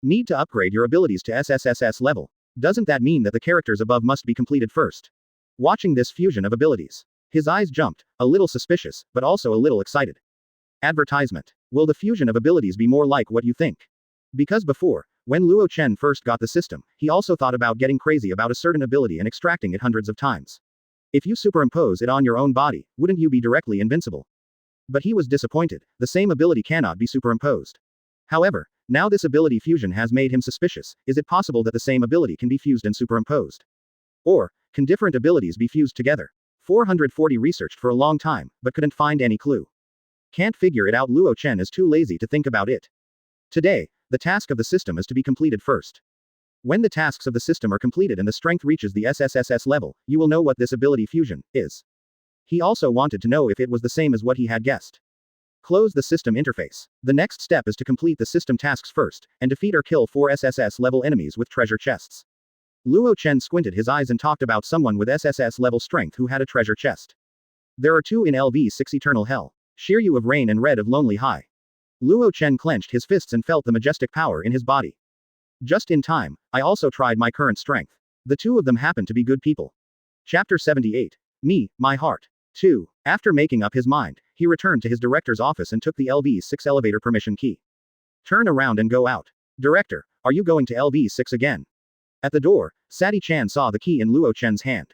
Need to upgrade your abilities to SSSS level. Doesn't that mean that the characters above must be completed first? Watching this fusion of abilities, his eyes jumped, a little suspicious, but also a little excited. Advertisement. Will the fusion of abilities be more like what you think? Because before, when Luo Chen first got the system, he also thought about getting crazy about a certain ability and extracting it hundreds of times. If you superimpose it on your own body, wouldn't you be directly invincible? But he was disappointed, the same ability cannot be superimposed. However, now this ability fusion has made him suspicious. Is it possible that the same ability can be fused and superimposed? Or, can different abilities be fused together? 440 researched for a long time, but couldn't find any clue. Can't figure it out. Luo Chen is too lazy to think about it. Today, the task of the system is to be completed first. When the tasks of the system are completed and the strength reaches the SSSS level, you will know what this ability fusion is. He also wanted to know if it was the same as what he had guessed. Close the system interface. The next step is to complete the system tasks first, and defeat or kill 4 SSS level enemies with treasure chests. Luo Chen squinted his eyes and talked about someone with SSS level strength who had a treasure chest. There are two in LV6 Eternal Hell. Shiryu of Rain and Red of Lonely High. Luo Chen clenched his fists and felt the majestic power in his body. Just in time, I also tried my current strength. The two of them happen to be good people. Chapter 78. Me, My Heart. 2. After making up his mind, he returned to his director's office and took the LV6 elevator permission key. Turn around and go out. Director, are you going to LV6 again? At the door, Sadi-chan saw the key in Luo Chen's hand.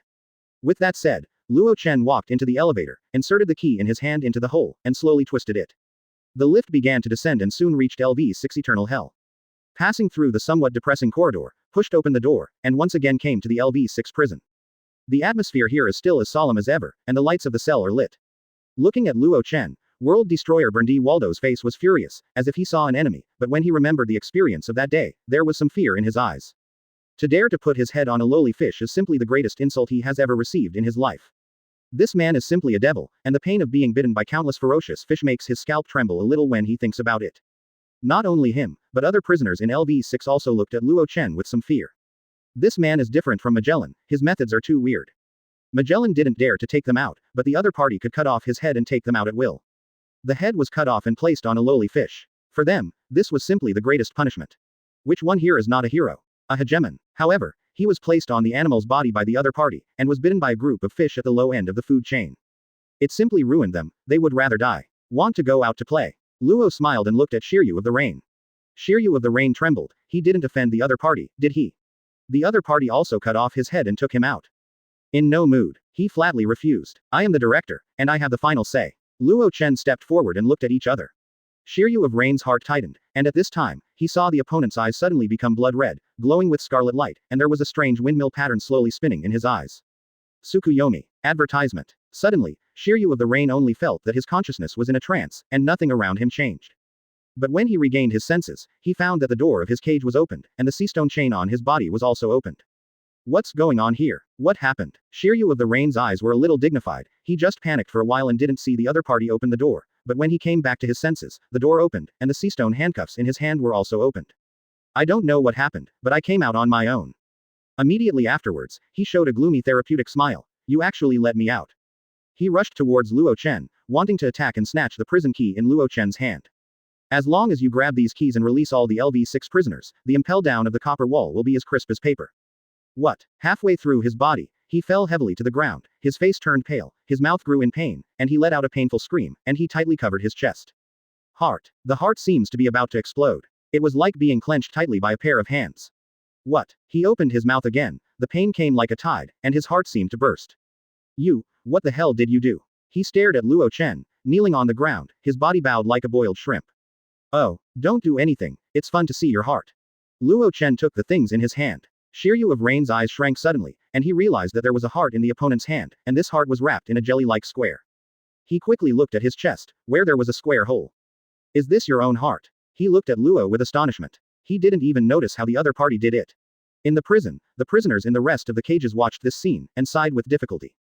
With that said, Luo Chen walked into the elevator, inserted the key in his hand into the hole, and slowly twisted it. The lift began to descend and soon reached LV6 Eternal Hell. Passing through the somewhat depressing corridor, pushed open the door, and once again came to the LV6 prison. The atmosphere here is still as solemn as ever, and the lights of the cell are lit. Looking at Luo Chen, World Destroyer Berndi Waldo's face was furious, as if he saw an enemy, but when he remembered the experience of that day, there was some fear in his eyes. To dare to put his head on a lowly fish is simply the greatest insult he has ever received in his life. This man is simply a devil, and the pain of being bitten by countless ferocious fish makes his scalp tremble a little when he thinks about it. Not only him, but other prisoners in LV6 also looked at Luo Chen with some fear. This man is different from Magellan, his methods are too weird. Magellan didn't dare to take them out, but the other party could cut off his head and take them out at will. The head was cut off and placed on a lowly fish. For them, this was simply the greatest punishment. Which one here is not a hero? A hegemon. However, he was placed on the animal's body by the other party, and was bitten by a group of fish at the low end of the food chain. It simply ruined them, they would rather die. Want to go out to play? Luo smiled and looked at Shiryu of the Rain. Shiryu of the Rain trembled, he didn't offend the other party, did he? The other party also cut off his head and took him out. In no mood, he flatly refused. I am the director, and I have the final say. Luo Chen stepped forward and looked at each other. Shiryu of Rain's heart tightened, and at this time, he saw the opponent's eyes suddenly become blood red, glowing with scarlet light, and there was a strange windmill pattern slowly spinning in his eyes. Tsukuyomi. Advertisement. Suddenly, Shiryu of the Rain only felt that his consciousness was in a trance, and nothing around him changed. But when he regained his senses, he found that the door of his cage was opened, and the seastone chain on his body was also opened. What's going on here? What happened? Shiryu of the Rain's eyes were a little dignified, he just panicked for a while and didn't see the other party open the door, but when he came back to his senses, the door opened, and the seastone handcuffs in his hand were also opened. I don't know what happened, but I came out on my own. Immediately afterwards, he showed a gloomy therapeutic smile. You actually let me out. He rushed towards Luo Chen, wanting to attack and snatch the prison key in Luo Chen's hand. As long as you grab these keys and release all the LV6 prisoners, the impel down of the copper wall will be as crisp as paper. What? Halfway through his body, he fell heavily to the ground, his face turned pale, his mouth grew in pain, and he let out a painful scream, and he tightly covered his chest. Heart. The heart seems to be about to explode. It was like being clenched tightly by a pair of hands. What? He opened his mouth again, the pain came like a tide, and his heart seemed to burst. What the hell did you do? He stared at Luo Chen, kneeling on the ground, his body bowed like a boiled shrimp. Oh, don't do anything, it's fun to see your heart. Luo Chen took the things in his hand. Shiryu of Rain's eyes shrank suddenly, and he realized that there was a heart in the opponent's hand, and this heart was wrapped in a jelly-like square. He quickly looked at his chest, where there was a square hole. Is this your own heart? He looked at Luo with astonishment. He didn't even notice how the other party did it. In the prison, the prisoners in the rest of the cages watched this scene, and sighed with difficulty.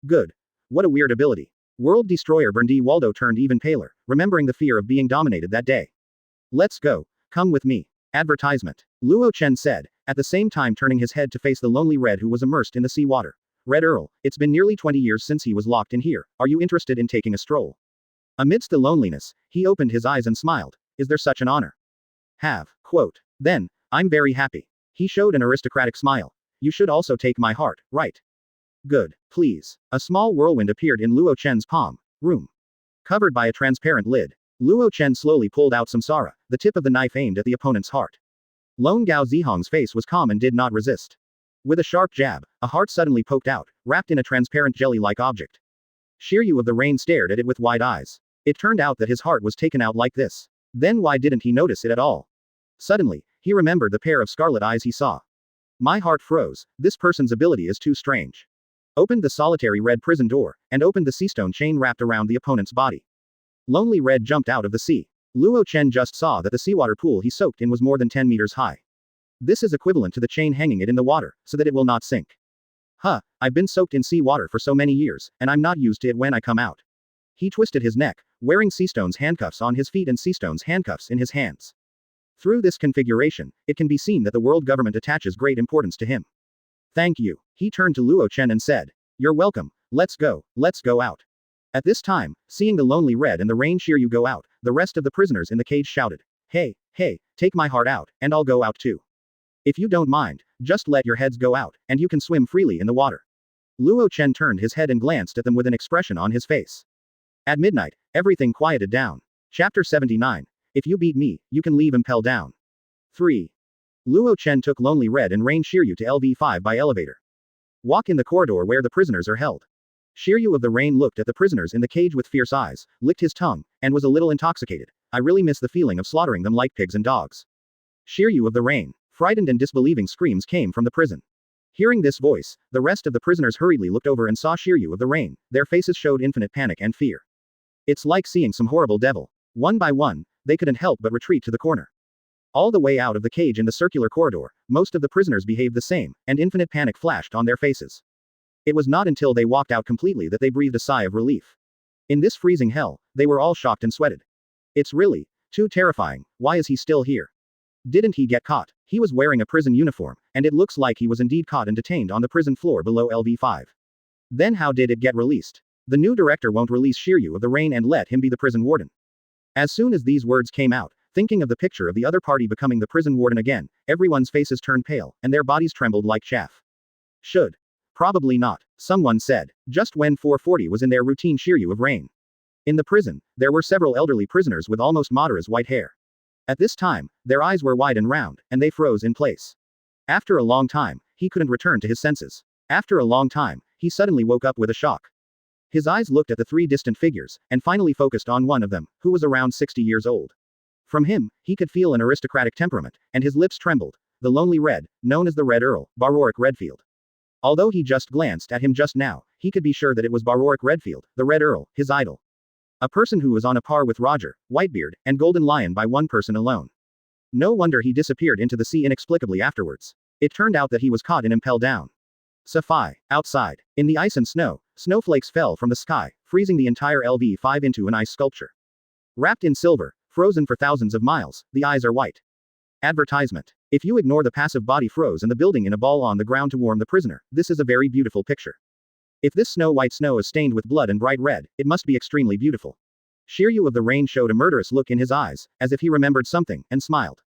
Good. What a weird ability. World Destroyer Berndi Waldo turned even paler, remembering the fear of being dominated that day. Let's go. Come with me. Advertisement. Luo Chen said, at the same time turning his head to face the lonely Red who was immersed in the sea water. Red Earl, it's been nearly 20 years since he was locked in here, are you interested in taking a stroll? Amidst the loneliness, he opened his eyes and smiled. Is there such an honor? Quote. Then, I'm very happy. He showed an aristocratic smile. You should also take my heart, right? Good, please. A small whirlwind appeared in Luo Chen's palm. Room. Covered by a transparent lid. Luo Chen slowly pulled out samsara, the tip of the knife aimed at the opponent's heart. Lone Gao Zihong's face was calm and did not resist. With a sharp jab, a heart suddenly poked out, wrapped in a transparent jelly-like object. Shiryu of the Rain stared at it with wide eyes. It turned out that his heart was taken out like this. Then why didn't he notice it at all? Suddenly, he remembered the pair of scarlet eyes he saw. My heart froze, this person's ability is too strange. Opened the solitary red prison door, and opened the seastone chain wrapped around the opponent's body. Lonely Red jumped out of the sea. Luo Chen just saw that the seawater pool he soaked in was more than 10 meters high. This is equivalent to the chain hanging it in the water, so that it will not sink. I've been soaked in seawater for so many years, and I'm not used to it when I come out. He twisted his neck, wearing Seastone's handcuffs on his feet and Seastone's handcuffs in his hands. Through this configuration, it can be seen that the world government attaches great importance to him. Thank you. He turned to Luo Chen and said, You're welcome, let's go out. At this time, seeing the lonely Red and the Rain Shiryu go out, the rest of the prisoners in the cage shouted, "Hey, hey, take my heart out, and I'll go out too. If you don't mind, just let your heads go out, and you can swim freely in the water." Luo Chen turned his head and glanced at them with an expression on his face. At midnight, everything quieted down. Chapter 79. If you beat me, you can leave Impel Down. 3. Luo Chen took Lonely Red and Rain Shiryu to LV5 by elevator. Walk in the corridor where the prisoners are held. Shiryu of the Rain looked at the prisoners in the cage with fierce eyes, licked his tongue, and was a little intoxicated. "I really miss the feeling of slaughtering them like pigs and dogs." Shiryu of the Rain. Frightened and disbelieving screams came from the prison. Hearing this voice, the rest of the prisoners hurriedly looked over and saw Shiryu of the Rain. Their faces showed infinite panic and fear. It's like seeing some horrible devil. One by one, they couldn't help but retreat to the corner. All the way out of the cage in the circular corridor, most of the prisoners behaved the same, and infinite panic flashed on their faces. It was not until they walked out completely that they breathed a sigh of relief. In this freezing hell, they were all shocked and sweated. It's really too terrifying. Why is he still here? Didn't he get caught? He was wearing a prison uniform, and it looks like he was indeed caught and detained on the prison floor below LV5. Then how did it get released? The new director won't release Shiryu of the Rain and let him be the prison warden. As soon as these words came out, thinking of the picture of the other party becoming the prison warden again, everyone's faces turned pale, and their bodies trembled like chaff. Should. Probably not, someone said, just when 440 was in their routine Shiryu of Rain. In the prison, there were several elderly prisoners with almost Madara's white hair. At this time, their eyes were wide and round, and they froze in place. After a long time, he couldn't return to his senses. After a long time, he suddenly woke up with a shock. His eyes looked at the three distant figures, and finally focused on one of them, who was around 60 years old. From him, he could feel an aristocratic temperament, and his lips trembled. The lonely Red, known as the Red Earl, Baroric Redfield. Although he just glanced at him just now, he could be sure that it was Baroric Redfield, the Red Earl, his idol. A person who was on a par with Roger, Whitebeard, and Golden Lion by one person alone. No wonder he disappeared into the sea inexplicably afterwards. It turned out that he was caught in Impel Down. Sapphire. Outside. In the ice and snow, snowflakes fell from the sky, freezing the entire LV5 into an ice sculpture. Wrapped in silver, frozen for thousands of miles, the eyes are white. Advertisement. If you ignore the passive body froze and the building in a ball on the ground to warm the prisoner, this is a very beautiful picture. If this snow-white snow is stained with blood and bright red, it must be extremely beautiful. Shiryu of the Rain showed a murderous look in his eyes, as if he remembered something, and smiled.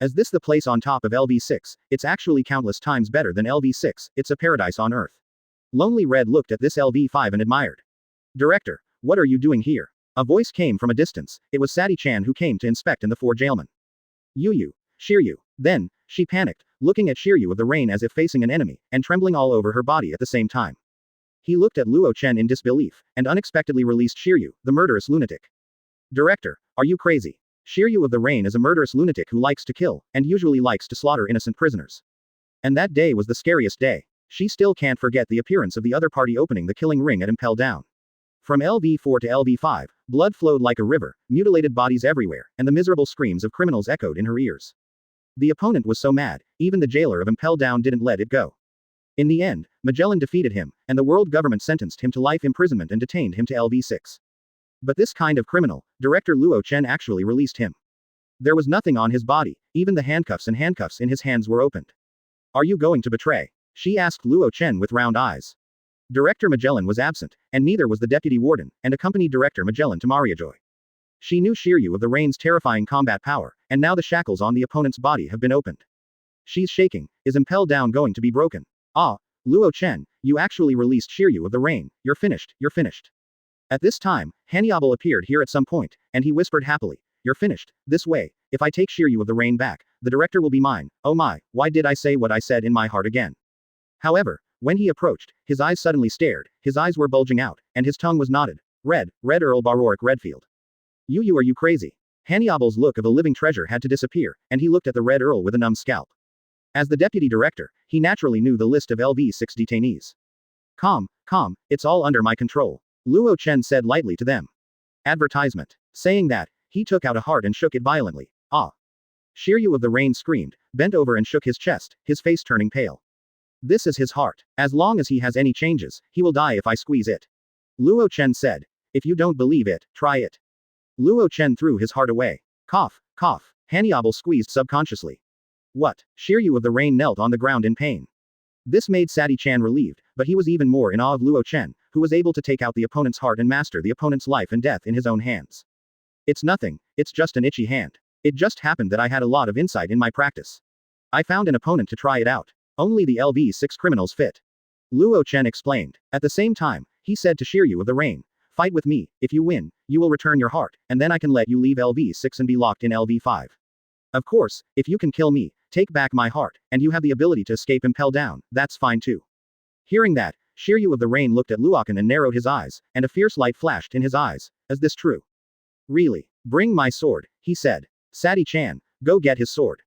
Is this the place on top of LV6? It's actually countless times better than LV6, it's a paradise on Earth. Lonely Red looked at this LV5 and admired. Director, what are you doing here? A voice came from a distance. It was Sadi-chan who came to inspect in the four jailmen. Yu, Shiryu. Then, she panicked, looking at Shiryu of the Rain as if facing an enemy, and trembling all over her body at the same time. He looked at Luo Chen in disbelief, and unexpectedly released Shiryu, the murderous lunatic. Director, are you crazy? Shiryu of the Rain is a murderous lunatic who likes to kill, and usually likes to slaughter innocent prisoners. And that day was the scariest day. She still can't forget the appearance of the other party opening the killing ring at Impel Down. From LV4 to LV5, blood flowed like a river, mutilated bodies everywhere, and the miserable screams of criminals echoed in her ears. The opponent was so mad, even the jailer of Impel Down didn't let it go. In the end, Magellan defeated him, and the world government sentenced him to life imprisonment and detained him to LV6. But this kind of criminal, Director Luo Chen actually released him. There was nothing on his body, even the handcuffs in his hands were opened. Are you going to betray? She asked Luo Chen with round eyes. Director Magellan was absent, and neither was the deputy warden, and accompanied Director Magellan to Mariajoy. She knew Shiryu of the Rain's terrifying combat power, and now the shackles on the opponent's body have been opened. She's shaking. Is Impel Down going to be broken? Ah, Luo Chen, you actually released Shiryu of the Rain. You're finished, you're finished. At this time, Hannibal appeared here at some point, and he whispered happily, you're finished. This way, if I take Shiryu of the Rain back, the director will be mine. Oh my, why did I say what I said in my heart again? However, when he approached, his eyes suddenly stared, his eyes were bulging out, and his tongue was knotted. Red Earl Baroric Redfield. You are you crazy? Hannibal's look of a living treasure had to disappear, and he looked at the Red Earl with a numb scalp. As the deputy director, he naturally knew the list of LV6 detainees. Calm, it's all under my control, Luo Chen said lightly to them. Advertisement. Saying that, he took out a heart and shook it violently. Ah. Shiryu of the Rain screamed, bent over and shook his chest, his face turning pale. This is his heart. As long as he has any changes, he will die if I squeeze it. Luo Chen said. If you don't believe it, try it. Luo Chen threw his heart away. Cough. Hannibal squeezed subconsciously. What? Shiryu of the Rain knelt on the ground in pain. This made Sadi-chan relieved, but he was even more in awe of Luo Chen, who was able to take out the opponent's heart and master the opponent's life and death in his own hands. It's nothing, it's just an itchy hand. It just happened that I had a lot of insight in my practice. I found an opponent to try it out. Only the LV6 criminals fit. Luo Chen explained. At the same time, he said to Shiryu of the Rain, fight with me, if you win, you will return your heart, and then I can let you leave LV6 and be locked in LV5. Of course, if you can kill me, take back my heart, and you have the ability to escape Impel Down, that's fine too. Hearing that, Shiryu of the Rain looked at Luo Chen and narrowed his eyes, and a fierce light flashed in his eyes. Is this true? Really? Bring my sword, he said. Sati-chan, go get his sword.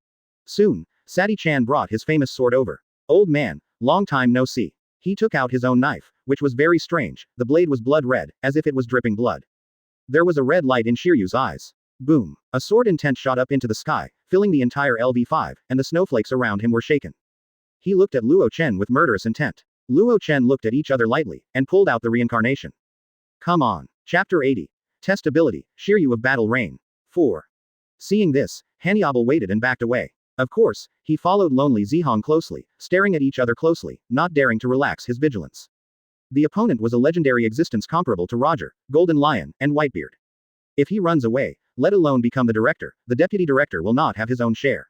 Soon, Sati-chan brought his famous sword over. Old man, long time no see. He took out his own knife, which was very strange. The blade was blood red, as if it was dripping blood. There was a red light in Shiryu's eyes. Boom. A sword intent shot up into the sky, filling the entire LV5, and the snowflakes around him were shaken. He looked at Luo Chen with murderous intent. Luo Chen looked at each other lightly, and pulled out the reincarnation. Come on. Chapter 80. Test ability, Shiryu of Battle Rain. 4. Seeing this, Hanyabal waited and backed away. Of course, he followed Lonely Zihong closely, staring at each other closely, not daring to relax his vigilance. The opponent was a legendary existence comparable to Roger, Golden Lion, and Whitebeard. If he runs away, let alone become the director, the deputy director will not have his own share.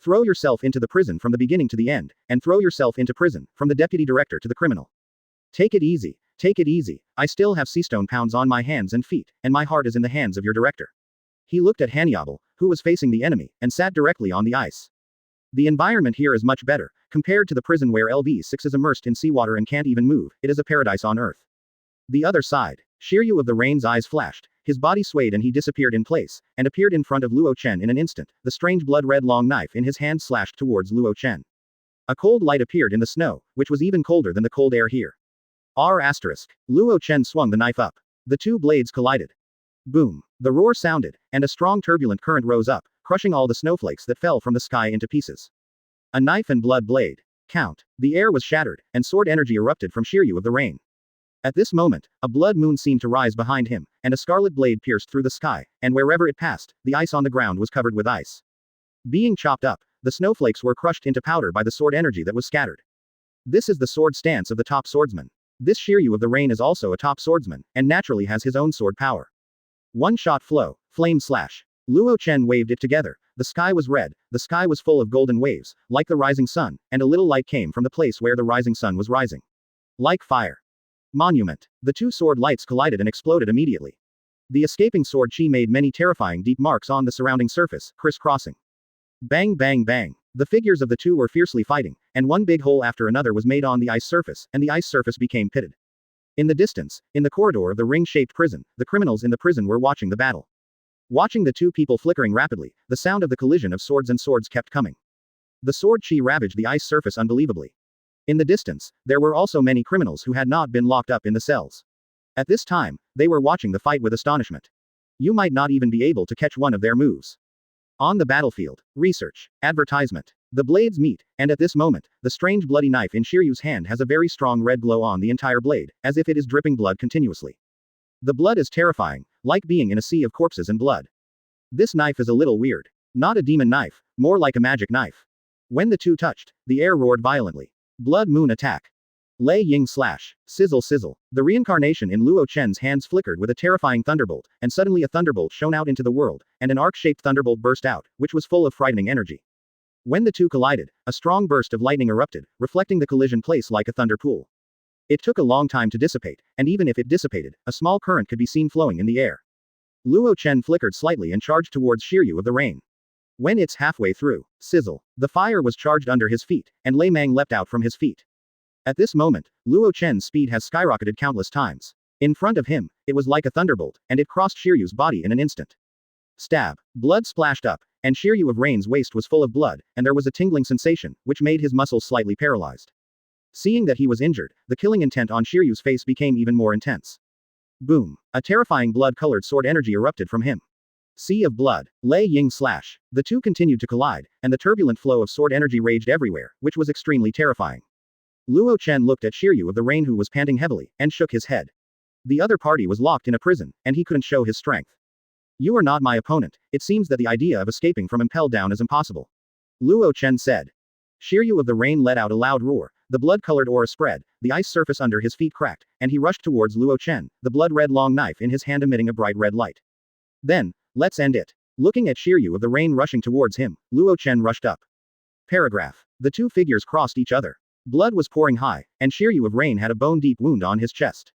Throw yourself into the prison from the beginning to the end, and throw yourself into prison, from the deputy director to the criminal. Take it easy, I still have seastone pounds on my hands and feet, and my heart is in the hands of your director. He looked at Hanyabal, who was facing the enemy, and sat directly on the ice. The environment here is much better, compared to the prison where LV6 is immersed in seawater and can't even move, it is a paradise on earth. The other side. Shiryu of the Rain's eyes flashed, his body swayed and he disappeared in place, and appeared in front of Luo Chen in an instant, the strange blood-red long knife in his hand slashed towards Luo Chen. A cold light appeared in the snow, which was even colder than the cold air here. Luo Chen swung the knife up. The two blades collided. Boom. The roar sounded, and a strong turbulent current rose up, crushing all the snowflakes that fell from the sky into pieces. A knife and blood blade. Count. The air was shattered, and sword energy erupted from Shiryu of the Rain. At this moment, a blood moon seemed to rise behind him, and a scarlet blade pierced through the sky, and wherever it passed, the ice on the ground was covered with ice. Being chopped up, the snowflakes were crushed into powder by the sword energy that was scattered. This is the sword stance of the top swordsman. This Shiryu of the Rain is also a top swordsman, and naturally has his own sword power. One-shot flow, flame slash. Luo Chen waved it together. The sky was red, the sky was full of golden waves, like the rising sun, and a little light came from the place where the rising sun was rising. Like fire. Monument. The two sword lights collided and exploded immediately. The escaping sword chi made many terrifying deep marks on the surrounding surface, crisscrossing. Bang bang bang. The figures of the two were fiercely fighting, and one big hole after another was made on the ice surface, and the ice surface became pitted. In the distance, in the corridor of the ring-shaped prison, the criminals in the prison were watching the battle. Watching the two people flickering rapidly, the sound of the collision of swords and swords kept coming. The sword chi ravaged the ice surface unbelievably. In the distance, there were also many criminals who had not been locked up in the cells. At this time, they were watching the fight with astonishment. You might not even be able to catch one of their moves. On the battlefield. Research. Advertisement. The blades meet, and at this moment, the strange bloody knife in Shiryu's hand has a very strong red glow on the entire blade, as if it is dripping blood continuously. The blood is terrifying, like being in a sea of corpses and blood. This knife is a little weird. Not a demon knife, more like a magic knife. When the two touched, the air roared violently. Blood moon attack. Lei Ying slash. Sizzle sizzle. The reincarnation in Luo Chen's hands flickered with a terrifying thunderbolt, and suddenly a thunderbolt shone out into the world, and an arc-shaped thunderbolt burst out, which was full of frightening energy. When the two collided, a strong burst of lightning erupted, reflecting the collision place like a thunder pool. It took a long time to dissipate, and even if it dissipated, a small current could be seen flowing in the air. Luo Chen flickered slightly and charged towards Shiryu of the Rain. When it's halfway through, sizzle. The fire was charged under his feet, and Lei Mang leapt out from his feet. At this moment, Luo Chen's speed has skyrocketed countless times. In front of him, it was like a thunderbolt, and it crossed Shiryu's body in an instant. Stab. Blood splashed up, and Shiryu of Rain's waist was full of blood, and there was a tingling sensation, which made his muscles slightly paralyzed. Seeing that he was injured, the killing intent on Shiryu's face became even more intense. Boom. A terrifying blood-colored sword energy erupted from him. Sea of blood. Lei Ying slash. The two continued to collide, and the turbulent flow of sword energy raged everywhere, which was extremely terrifying. Luo Chen looked at Shiryu of the Rain who was panting heavily, and shook his head. The other party was locked in a prison, and he couldn't show his strength. You are not my opponent. It seems that the idea of escaping from Impel Down is impossible. Luo Chen said. Shiryu of the Rain let out a loud roar, The blood-colored aura spread, the ice surface under his feet cracked, and he rushed towards Luo Chen, the blood-red long knife in his hand emitting a bright red light. Then, let's end it. Looking at Shiryu of the Rain rushing towards him, Luo Chen rushed up. Paragraph. The two figures crossed each other. Blood was pouring high, and Shiryu of Rain had a bone-deep wound on his chest.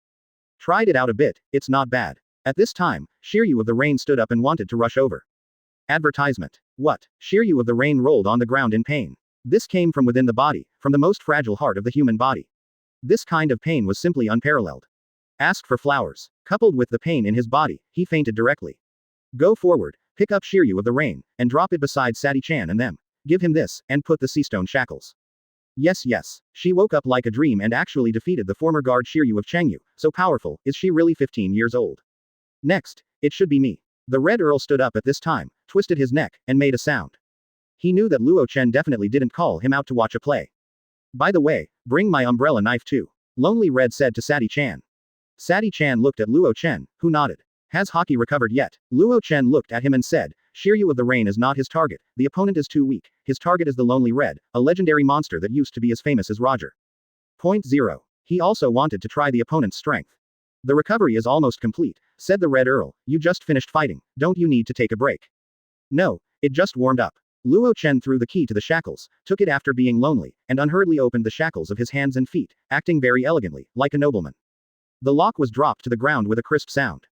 Tried it out a bit, it's not bad. At this time, Shiryu of the Rain stood up and wanted to rush over. Advertisement. What? Shiryu of the Rain rolled on the ground in pain. This came from within the body, from the most fragile heart of the human body. This kind of pain was simply unparalleled. Ask for flowers. Coupled with the pain in his body, he fainted directly. Go forward, pick up Shiryu of the Rain, and drop it beside Sati-chan and them. Give him this, and put the seastone shackles. Yes. She woke up like a dream and actually defeated the former guard Shiryu of Chengyu, so powerful, is she really 15 years old? Next, it should be me. The Red Earl stood up at this time, twisted his neck, and made a sound. He knew that Luo Chen definitely didn't call him out to watch a play. By the way, bring my umbrella knife too. Lonely Red said to Sati-chan. Sati-chan looked at Luo Chen, who nodded. Has Haki recovered yet? Luo Chen looked at him and said, Shiryu of the Rain is not his target, the opponent is too weak, his target is the Lonely Red, a legendary monster that used to be as famous as Roger. Point 0. He also wanted to try the opponent's strength. The recovery is almost complete, said the Red Earl, you just finished fighting, don't you need to take a break? No, it just warmed up. Luo Chen threw the key to the shackles, took it after being lonely, and unhurriedly opened the shackles of his hands and feet, acting very elegantly, like a nobleman. The lock was dropped to the ground with a crisp sound.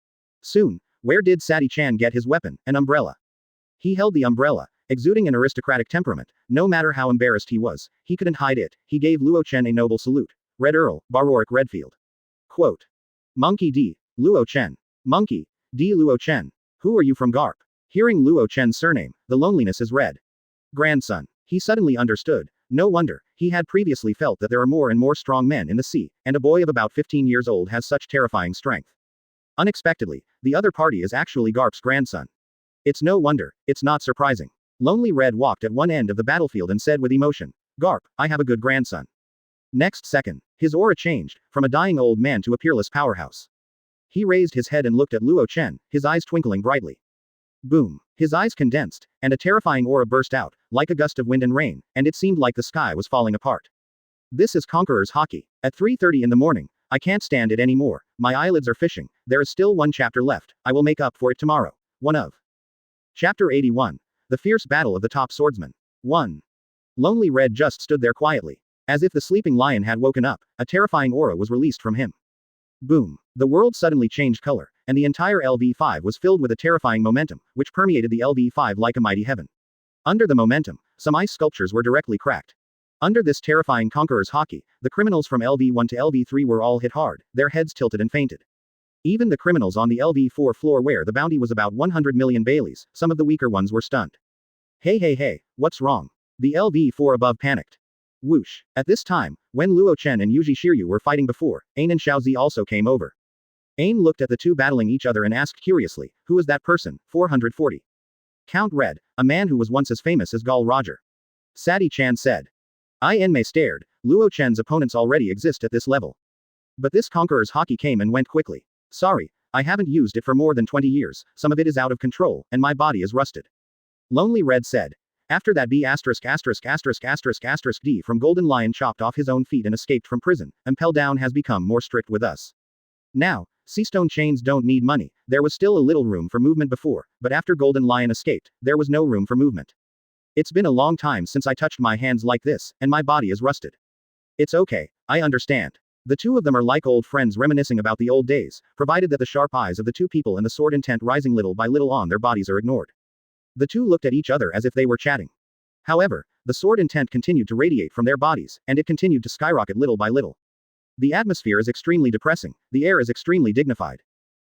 Soon, where did Sati-chan get his weapon, an umbrella? He held the umbrella, exuding an aristocratic temperament, no matter how embarrassed he was, he couldn't hide it, he gave Luo Chen a noble salute. Red Earl, Baroric Redfield. Quote. Monkey D. Luo Chen. Monkey D. Luo Chen. Who are you from Garp? Hearing Luo Chen's surname, the loneliness is red. Grandson. He suddenly understood. No wonder, he had previously felt that there are more and more strong men in the sea, and a boy of about 15 years old has such terrifying strength. Unexpectedly, the other party is actually Garp's grandson. It's no wonder, it's not surprising. Lonely Red walked at one end of the battlefield and said with emotion, Garp, I have a good grandson. Next second, his aura changed, from a dying old man to a peerless powerhouse. He raised his head and looked at Luo Chen, his eyes twinkling brightly. Boom. His eyes condensed, and a terrifying aura burst out, like a gust of wind and rain, and it seemed like the sky was falling apart. This is Conqueror's Haki. At 3:30 in the morning, I can't stand it anymore, my eyelids are fishing, there is still one chapter left, I will make up for it tomorrow. One of. Chapter 81. The Fierce Battle of the Top Swordsman. 1. Lonely Red just stood there quietly. As if the sleeping lion had woken up, a terrifying aura was released from him. Boom. The world suddenly changed color, and the entire LV5 was filled with a terrifying momentum, which permeated the LV5 like a mighty heaven. Under the momentum, some ice sculptures were directly cracked. Under this terrifying Conqueror's Haki, the criminals from LV1 to LV3 were all hit hard, their heads tilted and fainted. Even the criminals on the LV4 floor where the bounty was about 100 million Baileys, some of the weaker ones were stunned. Hey, what's wrong? The LV4 above panicked. Whoosh. At this time, when Luo Chen and Yuji Shiryu were fighting before, Ain and Xiaozi also came over. Ain looked at the two battling each other and asked curiously, who is that person? 440. Count Red, a man who was once as famous as Gall Roger. Sati-chan said. Inmei stared, Luo Chen's opponents already exist at this level. But this Conqueror's Haki came and went quickly. Sorry, I haven't used it for more than 20 years, some of it is out of control, and my body is rusted. Lonely Red said. After that B********* D from Golden Lion chopped off his own feet and escaped from prison, Impel Down has become more strict with us. Now, Seastone chains don't need money, there was still a little room for movement before, but after Golden Lion escaped, there was no room for movement. It's been a long time since I touched my hands like this, and my body is rusted. It's okay, I understand. The two of them are like old friends reminiscing about the old days, provided that the sharp eyes of the two people and the sword intent rising little by little on their bodies are ignored. The two looked at each other as if they were chatting. However, the sword intent continued to radiate from their bodies, and it continued to skyrocket little by little. The atmosphere is extremely depressing, the air is extremely dignified.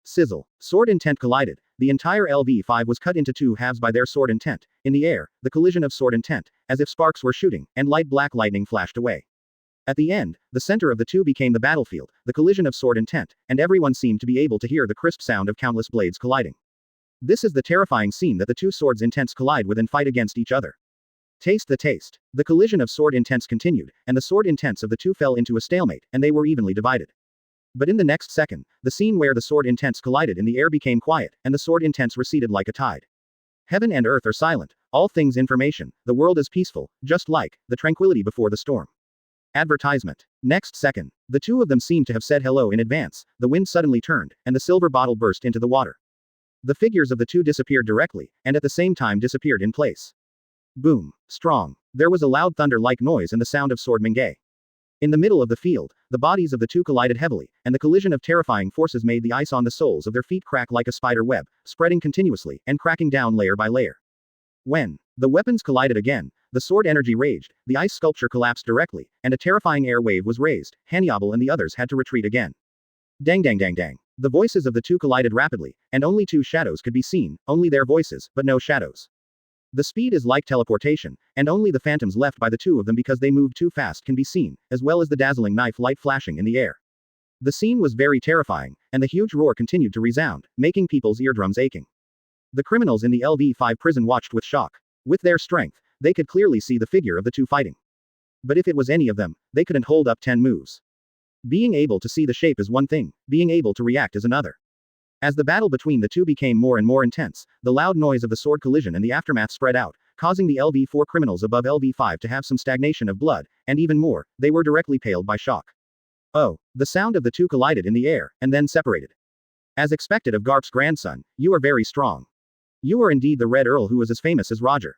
Sizzle. Sword intent collided, the entire LV5 was cut into two halves by their sword intent, in the air, the collision of sword intent, as if sparks were shooting, and light black lightning flashed away. At the end, the center of the two became the battlefield, the collision of sword intent, and everyone seemed to be able to hear the crisp sound of countless blades colliding. This is the terrifying scene that the two swords intents collide with and fight against each other. Taste the taste. The collision of sword intents continued, and the sword intents of the two fell into a stalemate, and they were evenly divided. But in the next second, the scene where the sword intents collided in the air became quiet, and the sword intents receded like a tide. Heaven and earth are silent, all things information, the world is peaceful, just like the tranquility before the storm. Advertisement. Next second, the two of them seemed to have said hello in advance, the wind suddenly turned, and the silver bottle burst into the water. The figures of the two disappeared directly, and at the same time disappeared in place. Boom. Strong. There was a loud thunder-like noise and the sound of sword-mingay. In the middle of the field, the bodies of the two collided heavily, and the collision of terrifying forces made the ice on the soles of their feet crack like a spider web, spreading continuously, and cracking down layer by layer. When the weapons collided again, the sword energy raged, the ice sculpture collapsed directly, and a terrifying air wave was raised. Hannibal and the others had to retreat again. Dang dang dang dang. The voices of the two collided rapidly, and only two shadows could be seen, only their voices, but no shadows. The speed is like teleportation, and only the phantoms left by the two of them because they moved too fast can be seen, as well as the dazzling knife light flashing in the air. The scene was very terrifying, and the huge roar continued to resound, making people's eardrums aching. The criminals in the LV5 prison watched with shock. With their strength, they could clearly see the figure of the two fighting. But if it was any of them, they couldn't hold up 10 moves. Being able to see the shape is one thing, being able to react is another. As the battle between the two became more and more intense, the loud noise of the sword collision and the aftermath spread out, causing the LV4 criminals above LV5 to have some stagnation of blood, and even more, they were directly paled by shock. Oh, the sound of the two collided in the air, and then separated. As expected of Garp's grandson, you are very strong. You are indeed the Red Earl who was as famous as Roger.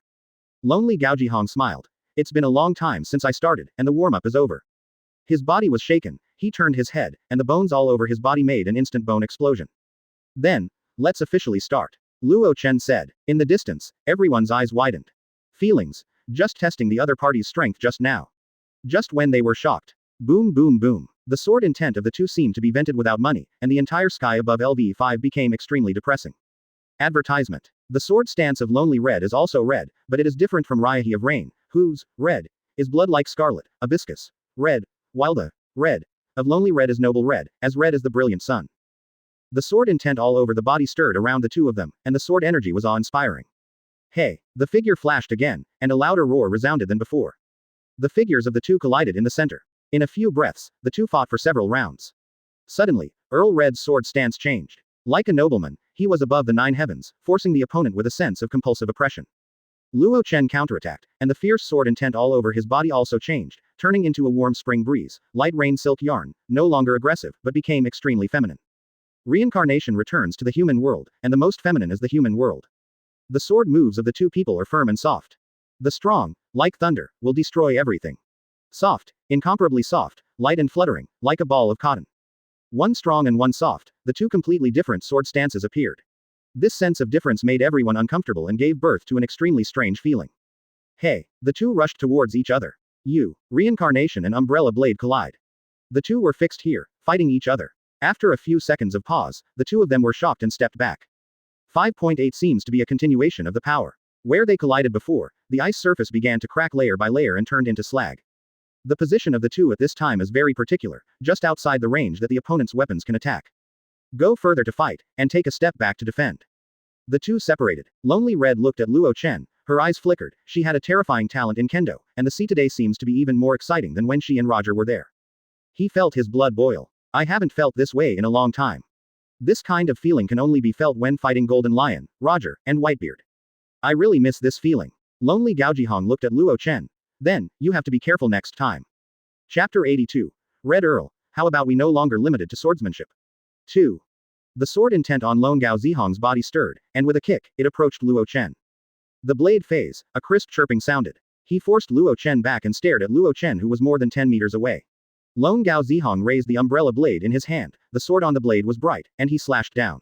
Lonely Gaojihong smiled. It's been a long time since I started, and the warm-up is over. His body was shaken, he turned his head, and the bones all over his body made an instant bone explosion. Then, let's officially start. Luo Chen said. In the distance, everyone's eyes widened. Feelings, just testing the other party's strength just now. Just when they were shocked. Boom boom boom. The sword intent of the two seemed to be vented without money, and the entire sky above LV5 became extremely depressing. Advertisement. The sword stance of Lonely Red is also red, but it is different from Ryahi of Rain, whose red is blood like scarlet, hibiscus, red, while the red of Lonely Red is noble red, as red as the brilliant sun. The sword intent all over the body stirred around the two of them, and the sword energy was awe-inspiring. Hey! The figure flashed again, and a louder roar resounded than before. The figures of the two collided in the center. In a few breaths, the two fought for several rounds. Suddenly, Earl Red's sword stance changed. Like a nobleman, he was above the 9 heavens, forcing the opponent with a sense of compulsive oppression. Luo Chen counterattacked, and the fierce sword intent all over his body also changed, turning into a warm spring breeze, light rain silk yarn, no longer aggressive, but became extremely feminine. Reincarnation returns to the human world, and the most feminine is the human world. The sword moves of the two people are firm and soft. The strong, like thunder, will destroy everything. Soft, incomparably soft, light and fluttering, like a ball of cotton. One strong and one soft, the two completely different sword stances appeared. This sense of difference made everyone uncomfortable and gave birth to an extremely strange feeling. Hey! The two rushed towards each other. Reincarnation and umbrella blade collide. The two were fixed here, fighting each other. After a few seconds of pause, the two of them were shocked and stepped back. 5.8 seems to be a continuation of the power. Where they collided before, the ice surface began to crack layer by layer and turned into slag. The position of the two at this time is very particular, just outside the range that the opponent's weapons can attack. Go further to fight, and take a step back to defend. The two separated. Lonely Red looked at Luo Chen, her eyes flickered, she had a terrifying talent in kendo, and the sea today seems to be even more exciting than when she and Roger were there. He felt his blood boil. I haven't felt this way in a long time. This kind of feeling can only be felt when fighting Golden Lion, Roger, and Whitebeard. I really miss this feeling. Lonely Gaojihong looked at Luo Chen. Then, you have to be careful next time. Chapter 82. Red Earl, how about we no longer limited to swordsmanship? 2. The sword intent on Lone Gao Zihong's body stirred, and with a kick, it approached Luo Chen. The blade phase, a crisp chirping sounded. He forced Luo Chen back and stared at Luo Chen who was more than 10 meters away. Lone Gao Zihong raised the umbrella blade in his hand, the sword on the blade was bright, and he slashed down.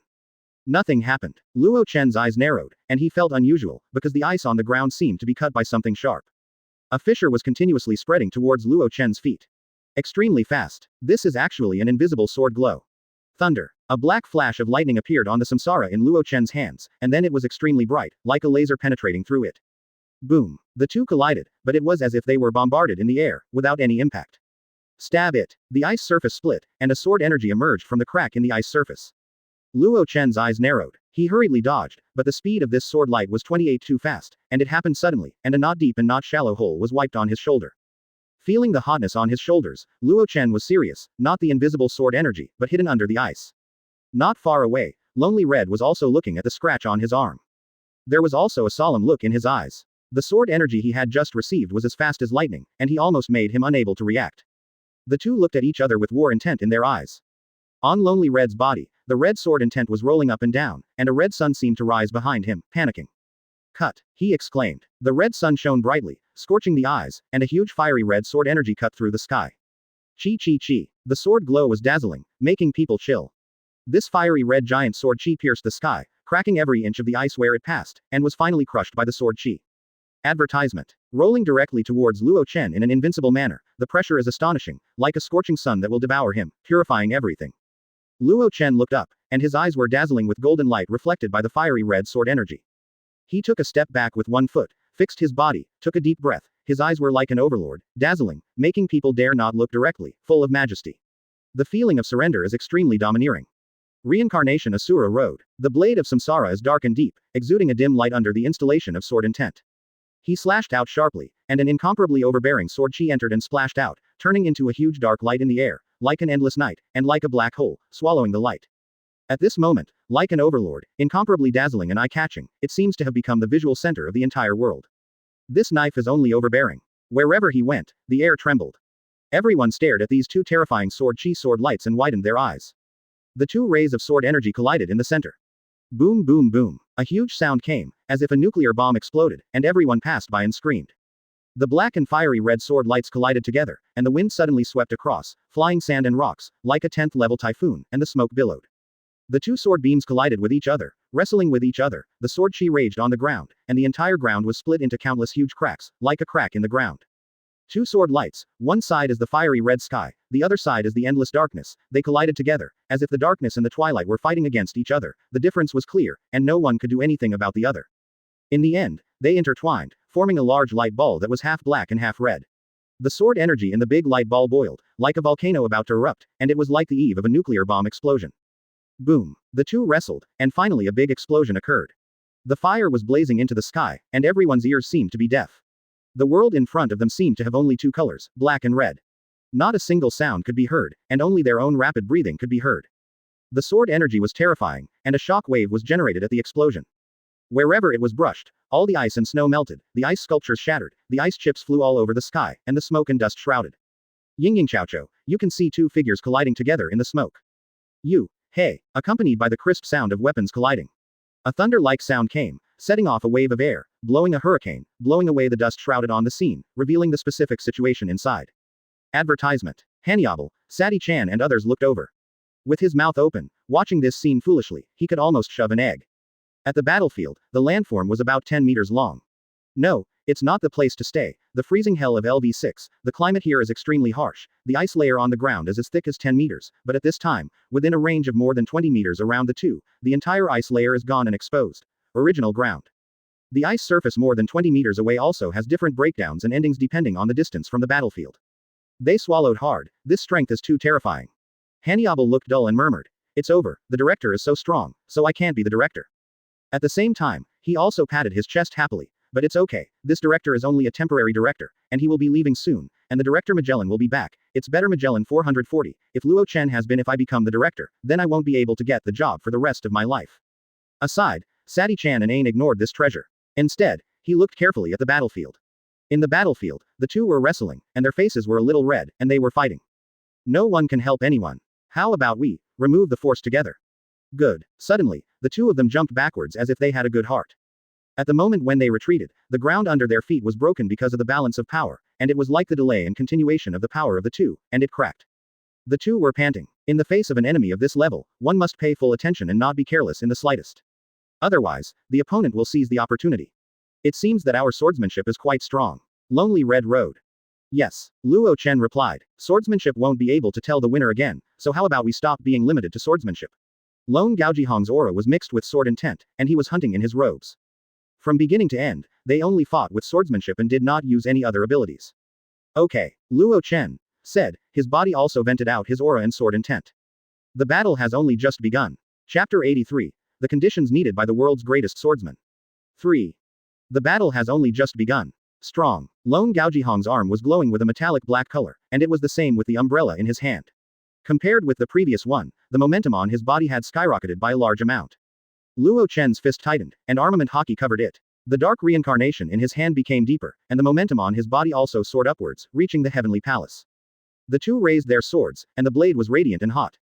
Nothing happened. Luo Chen's eyes narrowed, and he felt unusual, because the ice on the ground seemed to be cut by something sharp. A fissure was continuously spreading towards Luo Chen's feet. Extremely fast. This is actually an invisible sword glow. Thunder. A black flash of lightning appeared on the samsara in Luo Chen's hands, and then it was extremely bright, like a laser penetrating through it. Boom. The two collided, but it was as if they were bombarded in the air, without any impact. Stab it. The ice surface split, and a sword energy emerged from the crack in the ice surface. Luo Chen's eyes narrowed. He hurriedly dodged, but the speed of this sword light was 28 too fast, and it happened suddenly, and a not deep and not shallow hole was wiped on his shoulder. Feeling the hotness on his shoulders, Luo Chen was serious, not the invisible sword energy, but hidden under the ice. Not far away, Lonely Red was also looking at the scratch on his arm. There was also a solemn look in his eyes. The sword energy he had just received was as fast as lightning, and he almost made him unable to react. The two looked at each other with war intent in their eyes. On Lonely Red's body, the red sword intent was rolling up and down, and a red sun seemed to rise behind him, panicking. Cut! He exclaimed. The red sun shone brightly, scorching the eyes, and a huge fiery red sword energy cut through the sky. Chi chi chi. The sword glow was dazzling, making people chill. This fiery red giant sword chi pierced the sky, cracking every inch of the ice where it passed, and was finally crushed by the sword chi. Advertisement. Rolling directly towards Luo Chen in an invincible manner, the pressure is astonishing, like a scorching sun that will devour him, purifying everything. Luo Chen looked up, and his eyes were dazzling with golden light reflected by the fiery red sword energy. He took a step back with one foot, fixed his body, took a deep breath. His eyes were like an overlord, dazzling, making people dare not look directly, full of majesty. The feeling of surrender is extremely domineering. Reincarnation Asura Road. The blade of Samsara is dark and deep, exuding a dim light under the installation of sword intent. He slashed out sharply, and an incomparably overbearing sword chi entered and splashed out, turning into a huge dark light in the air, like an endless night, and like a black hole, swallowing the light. At this moment, like an overlord, incomparably dazzling and eye-catching, it seems to have become the visual center of the entire world. This knife is only overbearing. Wherever he went, the air trembled. Everyone stared at these two terrifying sword chi sword lights and widened their eyes. The two rays of sword energy collided in the center. Boom boom boom. A huge sound came, as if a nuclear bomb exploded, and everyone passed by and screamed. The black and fiery red sword lights collided together, and the wind suddenly swept across, flying sand and rocks, like a 10th level typhoon, and the smoke billowed. The two sword beams collided with each other, wrestling with each other, the sword chi raged on the ground, and the entire ground was split into countless huge cracks, like a crack in the ground. Two sword lights, one side is the fiery red sky, the other side is the endless darkness, they collided together, as if the darkness and the twilight were fighting against each other, the difference was clear, and no one could do anything about the other. In the end, they intertwined, forming a large light ball that was half black and half red. The sword energy in the big light ball boiled, like a volcano about to erupt, and it was like the eve of a nuclear bomb explosion. Boom. The two wrestled, and finally a big explosion occurred. The fire was blazing into the sky, and everyone's ears seemed to be deaf. The world in front of them seemed to have only two colors, black and red. Not a single sound could be heard, and only their own rapid breathing could be heard. The sword energy was terrifying, and a shock wave was generated at the explosion. Wherever it was brushed, all the ice and snow melted, the ice sculptures shattered, the ice chips flew all over the sky, and the smoke and dust shrouded. Ying Chao Chou, you can see two figures colliding together in the smoke. Hey, accompanied by the crisp sound of weapons colliding. A thunder-like sound came, setting off a wave of air, blowing a hurricane, blowing away the dust shrouded on the scene, revealing the specific situation inside. Advertisement. Hanyabal, Sati Chan and others looked over. With his mouth open, watching this scene foolishly, he could almost shove an egg. At the battlefield, the landform was about 10 meters long. No, it's not the place to stay, the freezing hell of LV6, the climate here is extremely harsh, the ice layer on the ground is as thick as 10 meters, but at this time, within a range of more than 20 meters around the two, the entire ice layer is gone and exposed. Original ground. The ice surface more than 20 meters away also has different breakdowns and endings depending on the distance from the battlefield. They swallowed hard, this strength is too terrifying. Hanyabal looked dull and murmured. It's over, the director is so strong, so I can't be the director. At the same time, he also patted his chest happily. But it's okay, this director is only a temporary director, and he will be leaving soon, and the director Magellan will be back. It's better Magellan 440, if Luo Chen has been if I become the director, then I won't be able to get the job for the rest of my life. Aside, Sati Chan and Ain ignored this treasure. Instead, he looked carefully at the battlefield. In the battlefield, the two were wrestling, and their faces were a little red, and they were fighting. No one can help anyone. How about we remove the force together? Good. Suddenly, the two of them jumped backwards as if they had a good heart. At the moment when they retreated, the ground under their feet was broken because of the balance of power, and it was like the delay and continuation of the power of the two, and it cracked. The two were panting. In the face of an enemy of this level, one must pay full attention and not be careless in the slightest. Otherwise, the opponent will seize the opportunity. It seems that our swordsmanship is quite strong. Lonely Red Road. Yes, Luo Chen replied. Swordsmanship won't be able to tell the winner again, so how about we stop being limited to swordsmanship? Lone Gaojihong's aura was mixed with sword intent, and he was hunting in his robes. From beginning to end, they only fought with swordsmanship and did not use any other abilities. Okay, Luo Chen said, his body also vented out his aura and sword intent. The battle has only just begun. Chapter 83. The conditions needed by the world's greatest swordsman. 3. The battle has only just begun. Strong. Lone Gaojihong's arm was glowing with a metallic black color, and it was the same with the umbrella in his hand. Compared with the previous one, the momentum on his body had skyrocketed by a large amount. Luo Chen's fist tightened, and armament hockey covered it. The dark reincarnation in his hand became deeper, and the momentum on his body also soared upwards, reaching the heavenly palace. The two raised their swords, and the blade was radiant and hot.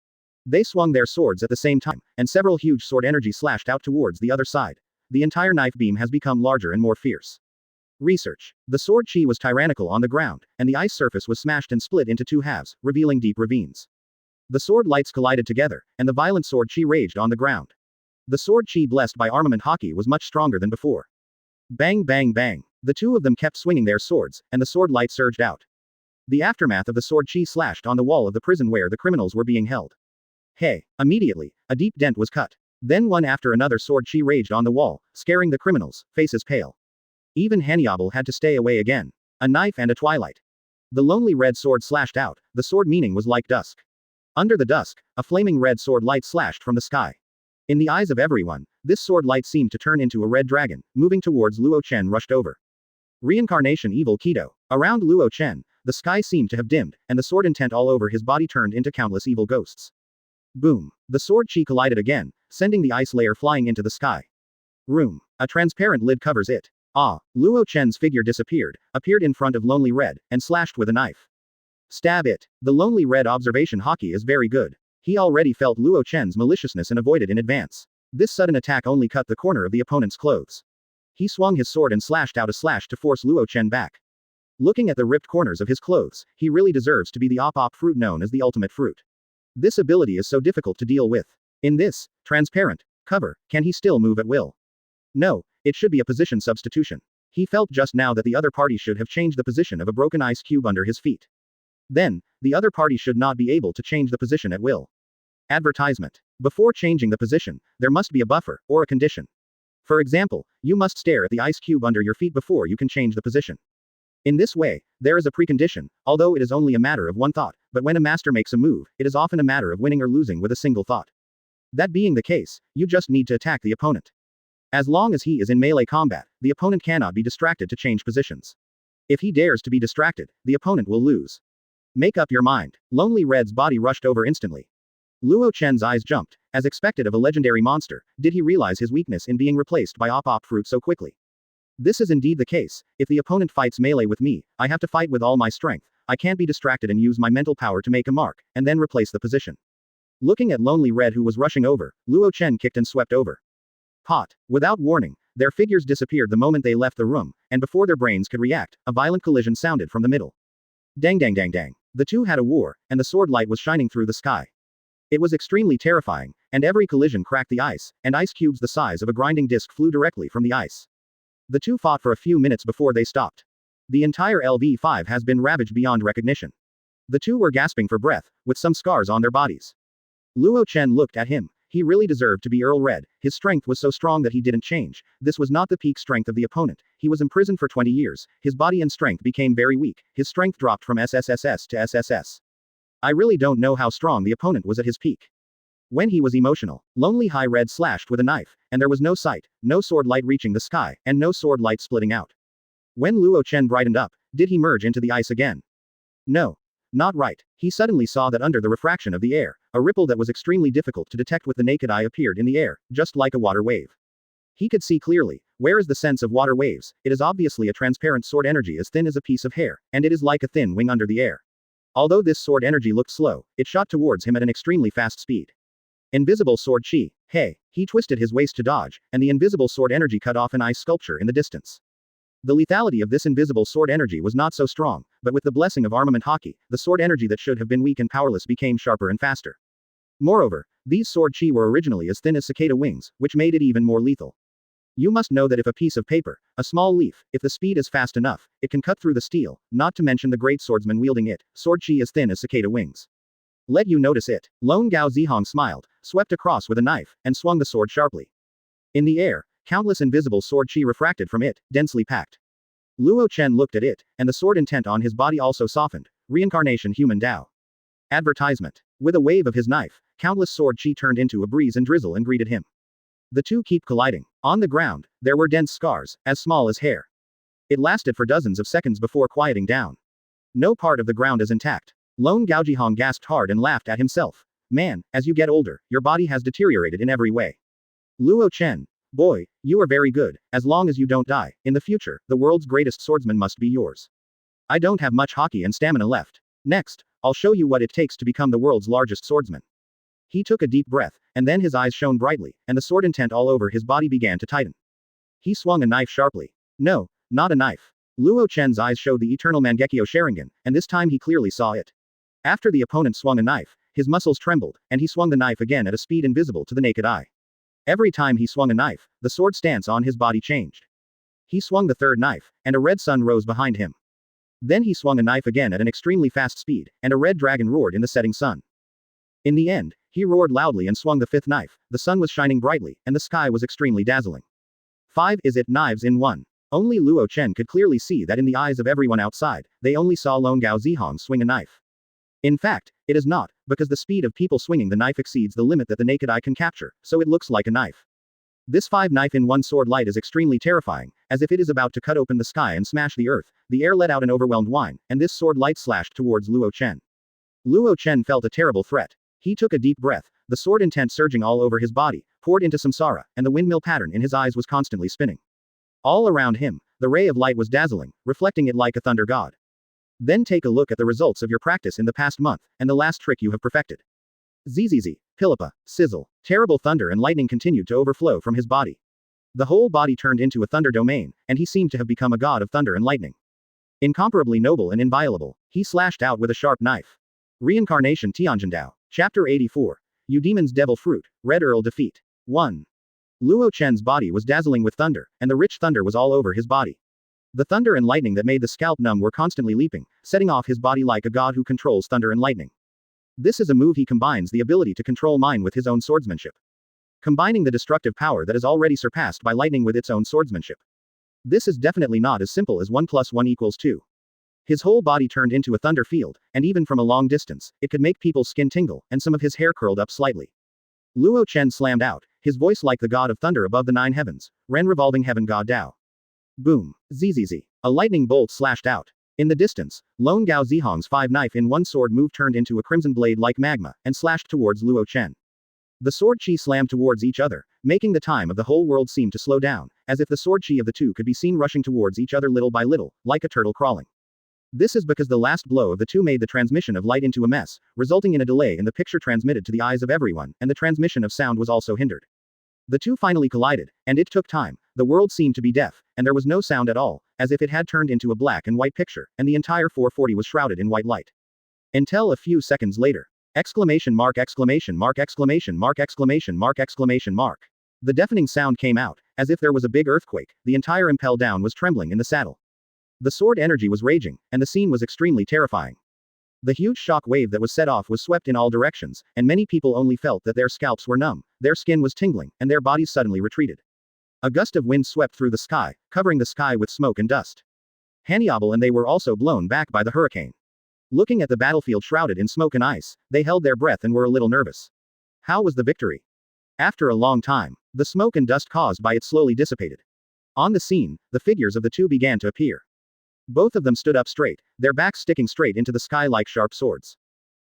They swung their swords at the same time, and several huge sword energy slashed out towards the other side. The entire knife beam has become larger and more fierce. Research. The sword chi was tyrannical on the ground, and the ice surface was smashed and split into two halves, revealing deep ravines. The sword lights collided together, and the violent sword chi raged on the ground. The sword chi blessed by armament hockey was much stronger than before. Bang bang bang. The two of them kept swinging their swords, and the sword light surged out. The aftermath of the sword chi slashed on the wall of the prison where the criminals were being held. Hey! Immediately, a deep dent was cut. Then one after another sword chi raged on the wall, scaring the criminals, faces pale. Even Hannibal had to stay away again. A knife and a twilight. The lonely red sword slashed out, the sword meaning was like dusk. Under the dusk, a flaming red sword light slashed from the sky. In the eyes of everyone, this sword light seemed to turn into a red dragon, moving towards Luo Chen rushed over. Reincarnation evil Kaido. Around Luo Chen, the sky seemed to have dimmed, and the sword intent all over his body turned into countless evil ghosts. Boom. The sword chi collided again, sending the ice layer flying into the sky. Room. A transparent lid covers it. Ah, Luo Chen's figure disappeared, appeared in front of Lonely Red, and slashed with a knife. Stab it. The Lonely Red observation hockey is very good. He already felt Luo Chen's maliciousness and avoided in advance. This sudden attack only cut the corner of the opponent's clothes. He swung his sword and slashed out a slash to force Luo Chen back. Looking at the ripped corners of his clothes, he really deserves to be the op-op fruit known as the ultimate fruit. This ability is so difficult to deal with. In this transparent cover, can he still move at will? No, it should be a position substitution. He felt just now that the other party should have changed the position of a broken ice cube under his feet. Then, the other party should not be able to change the position at will. Advertisement. Before changing the position, there must be a buffer, or a condition. For example, you must stare at the ice cube under your feet before you can change the position. In this way, there is a precondition, although it is only a matter of one thought, but when a master makes a move, it is often a matter of winning or losing with a single thought. That being the case, you just need to attack the opponent. As long as he is in melee combat, the opponent cannot be distracted to change positions. If he dares to be distracted, the opponent will lose. Make up your mind. Lonely Red's body rushed over instantly. Luo Chen's eyes jumped. As expected of a legendary monster, did he realize his weakness in being replaced by op-op fruit so quickly? This is indeed the case. If the opponent fights melee with me, I have to fight with all my strength. I can't be distracted and use my mental power to make a mark, and then replace the position. Looking at Lonely Red who was rushing over, Luo Chen kicked and swept over. Pot. Without warning, their figures disappeared the moment they left the room, and before their brains could react, a violent collision sounded from the middle. Dang dang dang dang. The two had a war, and the sword light was shining through the sky. It was extremely terrifying, and every collision cracked the ice, and ice cubes the size of a grinding disc flew directly from the ice. The two fought for a few minutes before they stopped. The entire LV5 has been ravaged beyond recognition. The two were gasping for breath, with some scars on their bodies. Luo Chen looked at him. He really deserved to be Earl Red. His strength was so strong that he didn't change. This was not the peak strength of the opponent. He was imprisoned for 20 years. His body and strength became very weak. His strength dropped from SSSS to SSS. I really don't know how strong the opponent was at his peak. When he was emotional, Lonely High Red slashed with a knife, and there was no sight, no sword light reaching the sky, and no sword light splitting out. When Luo Chen brightened up, did he merge into the ice again? No. Not right. He suddenly saw that under the refraction of the air, a ripple that was extremely difficult to detect with the naked eye appeared in the air, just like a water wave. He could see clearly. Where is the sense of water waves? It is obviously a transparent sword energy as thin as a piece of hair, and it is like a thin wing under the air. Although this sword energy looked slow, it shot towards him at an extremely fast speed. Invisible sword chi. Hey. He twisted his waist to dodge, and the invisible sword energy cut off an ice sculpture in the distance. The lethality of this invisible sword energy was not so strong, but with the blessing of armament hockey, the sword energy that should have been weak and powerless became sharper and faster. Moreover, these sword chi were originally as thin as cicada wings, which made it even more lethal. You must know that if a piece of paper, a small leaf, if the speed is fast enough, it can cut through the steel, not to mention the great swordsman wielding it, sword chi as thin as cicada wings. Let you notice it. Lone Gao Zihong smiled, swept across with a knife, and swung the sword sharply. In the air, countless invisible sword chi refracted from it, densely packed. Luo Chen looked at it, and the sword intent on his body also softened. Reincarnation Human Dao. Advertisement. With a wave of his knife, countless sword chi turned into a breeze and drizzle and greeted him. The two keep colliding. On the ground, there were dense scars, as small as hair. It lasted for dozens of seconds before quieting down. No part of the ground is intact. Lone Gaojihong gasped hard and laughed at himself. Man, as you get older, your body has deteriorated in every way. Luo Chen. Boy, you are very good, as long as you don't die. In the future, the world's greatest swordsman must be yours. I don't have much haki and stamina left. Next, I'll show you what it takes to become the world's largest swordsman. He took a deep breath, and then his eyes shone brightly, and the sword intent all over his body began to tighten. He swung a knife sharply. No, not a knife. Luo Chen's eyes showed the eternal Mangekyo Sharingan, and this time he clearly saw it. After the opponent swung a knife, his muscles trembled, and he swung the knife again at a speed invisible to the naked eye. Every time he swung a knife, the sword stance on his body changed. He swung the third knife, and a red sun rose behind him. Then he swung a knife again at an extremely fast speed, and a red dragon roared in the setting sun. In the end, he roared loudly and swung the fifth knife. The sun was shining brightly, and the sky was extremely dazzling. 5 Is it knives in one? Only Luo Chen could clearly see that in the eyes of everyone outside, they only saw Lone Gao Zihong swing a knife. In fact, it is not, because the speed of people swinging the knife exceeds the limit that the naked eye can capture, so it looks like a knife. This 5 knife in one sword light is extremely terrifying, as if it is about to cut open the sky and smash the earth. The air let out an overwhelmed whine, and this sword light slashed towards Luo Chen. Luo Chen felt a terrible threat. He took a deep breath, the sword intent surging all over his body, poured into samsara, and the windmill pattern in his eyes was constantly spinning. All around him, the ray of light was dazzling, reflecting it like a thunder god. Then take a look at the results of your practice in the past month, and the last trick you have perfected. Zzz, Pilipa, sizzle, terrible thunder and lightning continued to overflow from his body. The whole body turned into a thunder domain, and he seemed to have become a god of thunder and lightning. Incomparably noble and inviolable, he slashed out with a sharp knife. Reincarnation Tianjindao. Chapter 84. You Demon's Devil Fruit, Red Earl Defeat. 1. Luo Chen's body was dazzling with thunder, and the rich thunder was all over his body. The thunder and lightning that made the scalp numb were constantly leaping, setting off his body like a god who controls thunder and lightning. This is a move he combines the ability to control mine with his own swordsmanship. Combining the destructive power that is already surpassed by lightning with its own swordsmanship. This is definitely not as simple as 1 + 1 = 2. His whole body turned into a thunder field, and even from a long distance, it could make people's skin tingle, and some of his hair curled up slightly. Luo Chen slammed out, his voice like the god of thunder above the 9 heavens, Ren revolving heaven god Dao. Boom. Zzz. A lightning bolt slashed out. In the distance, Lone Gao Zihong's 5 knife in one sword move turned into a crimson blade like magma, and slashed towards Luo Chen. The sword chi slammed towards each other, making the time of the whole world seem to slow down, as if the sword chi of the two could be seen rushing towards each other little by little, like a turtle crawling. This is because the last blow of the two made the transmission of light into a mess, resulting in a delay in the picture transmitted to the eyes of everyone, and the transmission of sound was also hindered. The two finally collided, and it took time. The world seemed to be deaf, and there was no sound at all, as if it had turned into a black and white picture, and the entire 440 was shrouded in white light. Until a few seconds later. Exclamation mark exclamation mark exclamation mark exclamation mark exclamation mark. The deafening sound came out, as if there was a big earthquake. The entire impel down was trembling in the saddle. The sword energy was raging, and the scene was extremely terrifying. The huge shock wave that was set off was swept in all directions, and many people only felt that their scalps were numb, their skin was tingling, and their bodies suddenly retreated. A gust of wind swept through the sky, covering the sky with smoke and dust. Hannibal and they were also blown back by the hurricane. Looking at the battlefield shrouded in smoke and ice, they held their breath and were a little nervous. How was the victory? After a long time, the smoke and dust caused by it slowly dissipated. On the scene, the figures of the two began to appear. Both of them stood up straight, their backs sticking straight into the sky like sharp swords.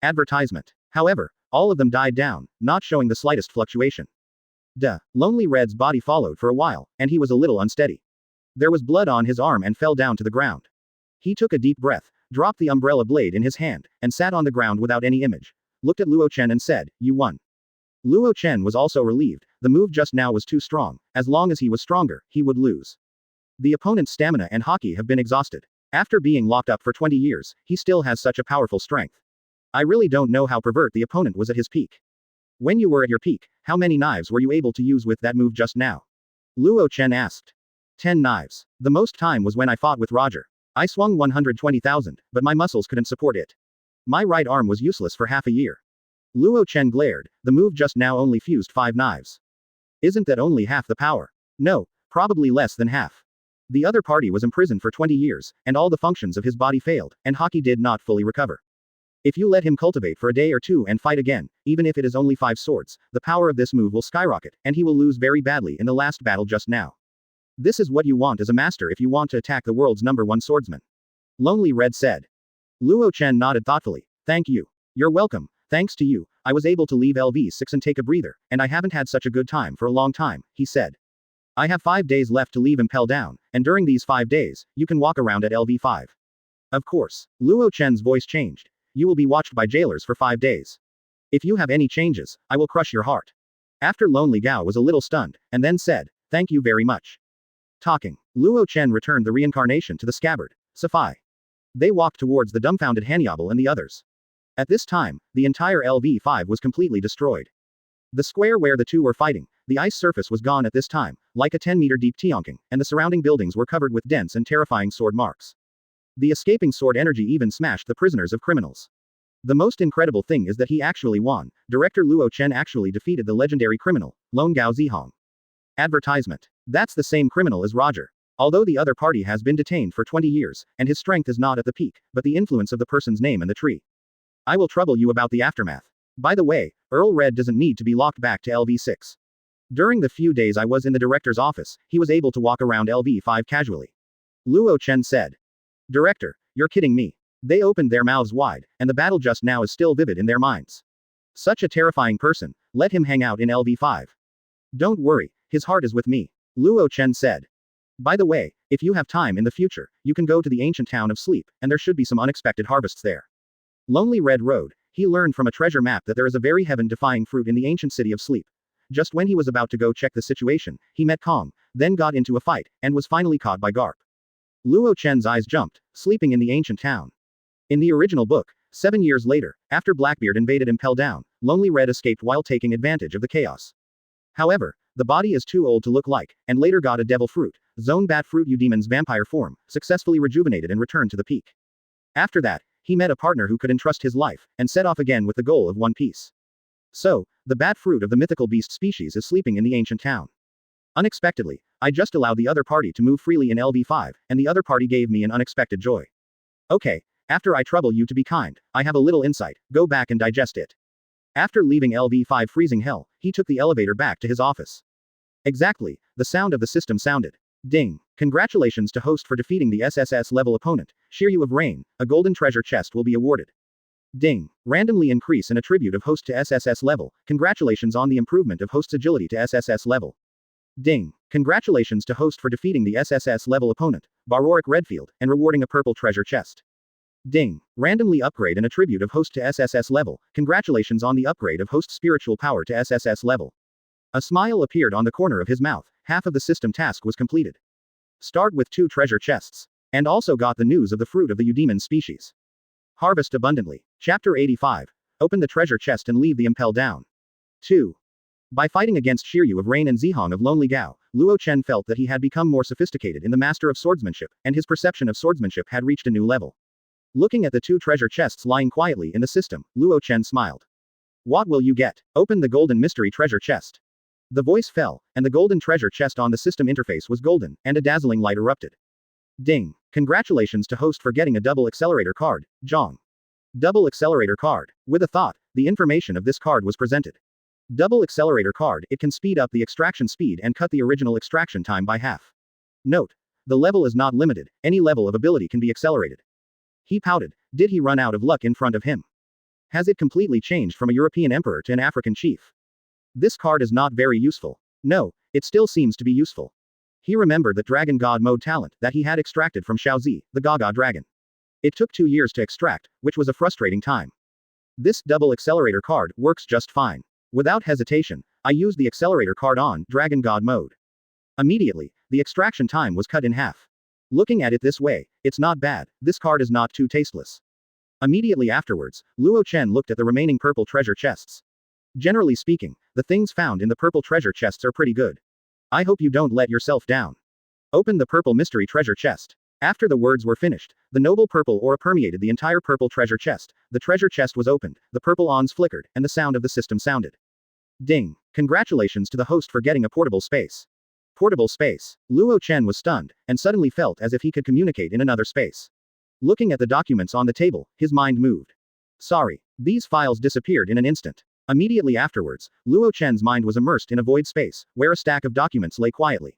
Advertisement. However, all of them died down, not showing the slightest fluctuation. Lonely Red's body followed for a while, and he was a little unsteady. There was blood on his arm and fell down to the ground. He took a deep breath, dropped the umbrella blade in his hand, and sat on the ground without any image. Looked at Luo Chen and said, "You won." Luo Chen was also relieved. The move just now was too strong. As long as he was stronger, he would lose. The opponent's stamina and haki have been exhausted. After being locked up for 20 years, he still has such a powerful strength. I really don't know how pervert the opponent was at his peak. When you were at your peak, how many knives were you able to use with that move just now? Luo Chen asked. 10 knives. The most time was when I fought with Roger. I swung 120,000, but my muscles couldn't support it. My right arm was useless for half a year. Luo Chen glared. The move just now only fused 5 knives. Isn't that only half the power? No, probably less than half. The other party was imprisoned for 20 years, and all the functions of his body failed, and haki did not fully recover. If you let him cultivate for a day or two and fight again, even if it is only 5 swords, the power of this move will skyrocket, and he will lose very badly in the last battle just now. This is what you want as a master if you want to attack the world's #1 swordsman. Lonely Red said. Luo Chen nodded thoughtfully. Thank you. You're welcome. Thanks to you, I was able to leave LV6 and take a breather, and I haven't had such a good time for a long time, he said. I have 5 days left to leave Impel Down, and during these 5 days, you can walk around at LV5. Of course. Luo Chen's voice changed. You will be watched by jailers for 5 days. If you have any changes, I will crush your heart. After Lonely Gao was a little stunned, and then said, thank you very much. Talking. Luo Chen returned the reincarnation to the scabbard, Safai. They walked towards the dumbfounded Hanyabal and the others. At this time, the entire LV5 was completely destroyed. The square where the two were fighting, the ice surface was gone at this time, like a 10-meter deep Tianqing, and the surrounding buildings were covered with dense and terrifying sword marks. The escaping sword energy even smashed the prisoners of criminals. The most incredible thing is that he actually won. Director Luo Chen actually defeated the legendary criminal, Lone Gao Zihong. Advertisement. That's the same criminal as Roger. Although the other party has been detained for 20 years, and his strength is not at the peak, but the influence of the person's name and the tree. I will trouble you about the aftermath. By the way, Earl Red doesn't need to be locked back to LV6. During the few days I was in the director's office, he was able to walk around LV5 casually. Luo Chen said. Director, you're kidding me. They opened their mouths wide, and the battle just now is still vivid in their minds. Such a terrifying person, let him hang out in LV5. Don't worry, his heart is with me. Luo Chen said. By the way, if you have time in the future, you can go to the ancient town of Sleep, and there should be some unexpected harvests there. Lonely Red Road, he learned from a treasure map that there is a very heaven-defying fruit in the ancient city of Sleep. Just when he was about to go check the situation, he met Kong, then got into a fight, and was finally caught by Garp. Luo Chen's eyes jumped, sleeping in the ancient town. In the original book, 7 years later, after Blackbeard invaded Impel Down, Lonely Red escaped while taking advantage of the chaos. However, the body is too old to look like, and later got a devil fruit, Zone Bat Fruit Udemon's vampire form, successfully rejuvenated and returned to the peak. After that, he met a partner who could entrust his life, and set off again with the goal of One Piece. So, the bat fruit of the mythical beast species is sleeping in the ancient town. Unexpectedly, I just allowed the other party to move freely in LV5, and the other party gave me an unexpected joy. Okay, after I trouble you to be kind, I have a little insight, go back and digest it. After leaving LV5 freezing hell, he took the elevator back to his office. Exactly, the sound of the system sounded. Ding. Congratulations to host for defeating the SSS level opponent, Shiryu of Rain, a golden treasure chest will be awarded. Ding. Randomly increase an attribute of host to SSS level, congratulations on the improvement of host's agility to SSS level. Ding. Congratulations to host for defeating the SSS level opponent, Baroric Redfield, and rewarding a purple treasure chest. Ding. Randomly upgrade an attribute of host to SSS level, congratulations on the upgrade of host spiritual power to SSS level. A smile appeared on the corner of his mouth, half of the system task was completed. Start with 2 treasure chests. And also got the news of the fruit of the Udemon species. Harvest abundantly. Chapter 85. Open the treasure chest and leave the Impel Down. 2. By fighting against Shiryu of Rain and Zihong of Lonely Gao, Luo Chen felt that he had become more sophisticated in the master of swordsmanship, and his perception of swordsmanship had reached a new level. Looking at the 2 treasure chests lying quietly in the system, Luo Chen smiled. What will you get? Open the golden mystery treasure chest. The voice fell, and the golden treasure chest on the system interface was golden, and a dazzling light erupted. Ding. Congratulations to host for getting a double accelerator card, Zhang. Double accelerator card. With a thought, the information of this card was presented. Double accelerator card, it can speed up the extraction speed and cut the original extraction time by half. Note. The level is not limited, any level of ability can be accelerated. He pouted. Did he run out of luck in front of him? Has it completely changed from a European emperor to an African chief? This card is not very useful. No, it still seems to be useful. He remembered that Dragon God mode talent that he had extracted from Xiaozi, the Gaga dragon. It took 2 years to extract, which was a frustrating time. This double accelerator card works just fine. Without hesitation, I used the accelerator card on Dragon God mode. Immediately, the extraction time was cut in half. Looking at it this way, it's not bad, this card is not too tasteless. Immediately afterwards, Luo Chen looked at the remaining purple treasure chests. Generally speaking, the things found in the purple treasure chests are pretty good. I hope you don't let yourself down. Open the purple mystery treasure chest. After the words were finished, the noble purple aura permeated the entire purple treasure chest, the treasure chest was opened, the purple ons flickered, and the sound of the system sounded. Ding. Congratulations to the host for getting a portable space. Portable space. Luo Chen was stunned, and suddenly felt as if he could communicate in another space. Looking at the documents on the table, his mind moved. Sorry. These files disappeared in an instant. Immediately afterwards, Luo Chen's mind was immersed in a void space, where a stack of documents lay quietly.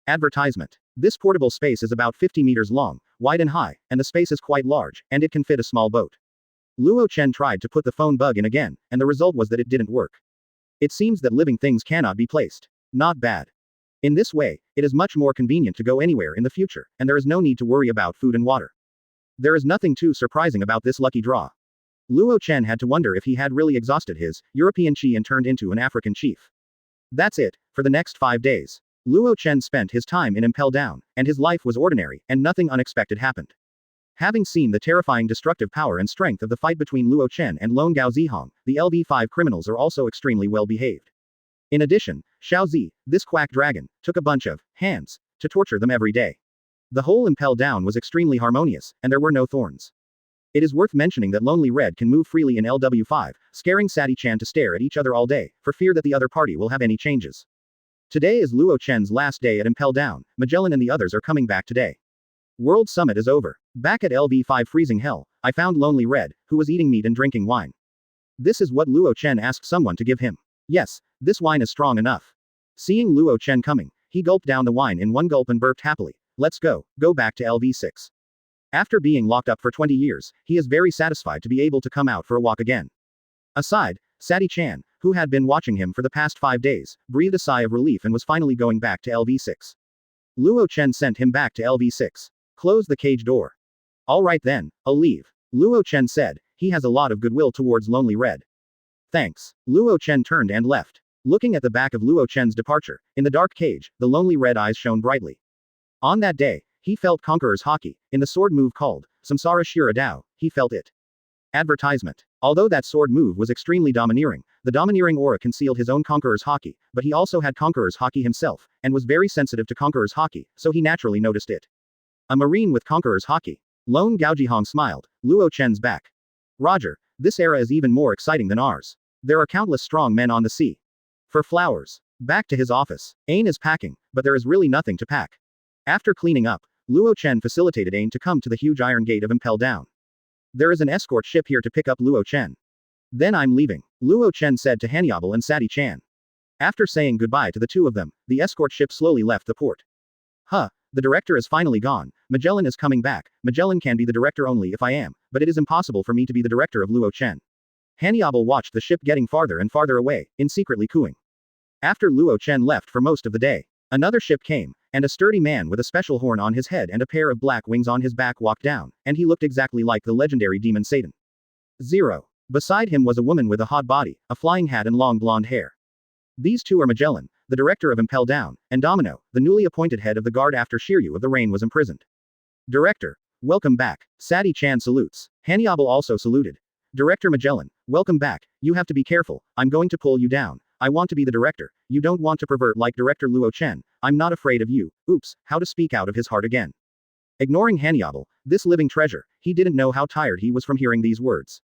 Advertisement. This portable space is about 50 meters long, wide and high, and the space is quite large, and it can fit a small boat. Luo Chen tried to put the phone bug in again, and the result was that it didn't work. It seems that living things cannot be placed. Not bad. In this way, it is much more convenient to go anywhere in the future, and there is no need to worry about food and water. There is nothing too surprising about this lucky draw. Luo Chen had to wonder if he had really exhausted his European chi and turned into an African chief. That's it, for the next 5 days. Luo Chen spent his time in Impel Down, and his life was ordinary, and nothing unexpected happened. Having seen the terrifying destructive power and strength of the fight between Luo Chen and Lone Gao Zihong, the LV5 criminals are also extremely well behaved. In addition, Xiao Zi, this quack dragon, took a bunch of hands to torture them every day. The whole Impel Down was extremely harmonious, and there were no thorns. It is worth mentioning that Lonely Red can move freely in LW5, scaring Sati-chan to stare at each other all day, for fear that the other party will have any changes. Today is Luo Chen's last day at Impel Down. Magellan and the others are coming back today. World Summit is over. Back at LV5 Freezing Hell, I found Lonely Red, who was eating meat and drinking wine. This is what Luo Chen asked someone to give him. Yes, this wine is strong enough. Seeing Luo Chen coming, he gulped down the wine in one gulp and burped happily. Let's go back to LV6. After being locked up for 20 years, he is very satisfied to be able to come out for a walk again. Aside, Sati-chan, who had been watching him for the past 5 days, breathed a sigh of relief and was finally going back to LV6. Luo Chen sent him back to LV6. Close the cage door. Alright then, I'll leave. Luo Chen said. He has a lot of goodwill towards Lonely Red. Thanks. Luo Chen turned and left. Looking at the back of Luo Chen's departure, in the dark cage, the Lonely Red eyes shone brightly. On that day, he felt Conqueror's Haki, in the sword move called Samsara Shira Dao, he felt it. Advertisement. Although that sword move was extremely domineering, the domineering aura concealed his own Conqueror's Haki, but he also had Conqueror's Haki himself, and was very sensitive to Conqueror's Haki, so he naturally noticed it. A marine with Conqueror's Haki. Lone Gaojihong smiled. Luo Chen's back. Roger, this era is even more exciting than ours. There are countless strong men on the sea. For flowers. Back to his office. Ain is packing, but there is really nothing to pack. After cleaning up, Luo Chen facilitated Ain to come to the huge iron gate of Impel Down. There is an escort ship here to pick up Luo Chen. Then I'm leaving, Luo Chen said to Hanyabal and Sati-chan. After saying goodbye to the two of them, the escort ship slowly left the port. The director is finally gone. Magellan is coming back. Magellan can be the director only if I am, but it is impossible for me to be the director of Luo Chen. Hanyabal watched the ship getting farther and farther away, in secretly cooing. After Luo Chen left for most of the day, another ship came, and a sturdy man with a special horn on his head and a pair of black wings on his back walked down, and he looked exactly like the legendary demon Satan. 0. Beside him was a woman with a hot body, a flying hat and long blonde hair. These two are Magellan, the director of Impel Down, and Domino, the newly appointed head of the guard after Shiryu of the Rain was imprisoned. Director, welcome back. Sati-chan salutes. Hanyabal also saluted. Director Magellan, welcome back. You have to be careful, I'm going to pull you down. I want to be the director. You don't want to pervert like Director Luo Chen. I'm not afraid of you. Oops, how to speak out of his heart again. Ignoring Hanyabal, this living treasure, he didn't know how tired he was from hearing these words.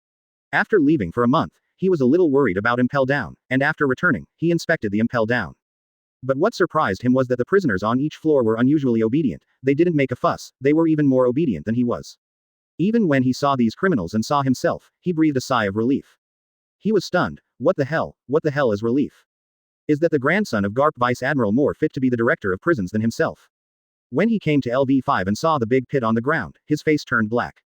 After leaving for a month, he was a little worried about Impel Down, and after returning, he inspected the Impel Down. But what surprised him was that the prisoners on each floor were unusually obedient. They didn't make a fuss, they were even more obedient than he was. Even when he saw these criminals and saw himself, he breathed a sigh of relief. He was stunned. What the hell is relief? Is that the grandson of Garp Vice Admiral more fit to be the director of prisons than himself? When he came to LV5 and saw the big pit on the ground, his face turned black.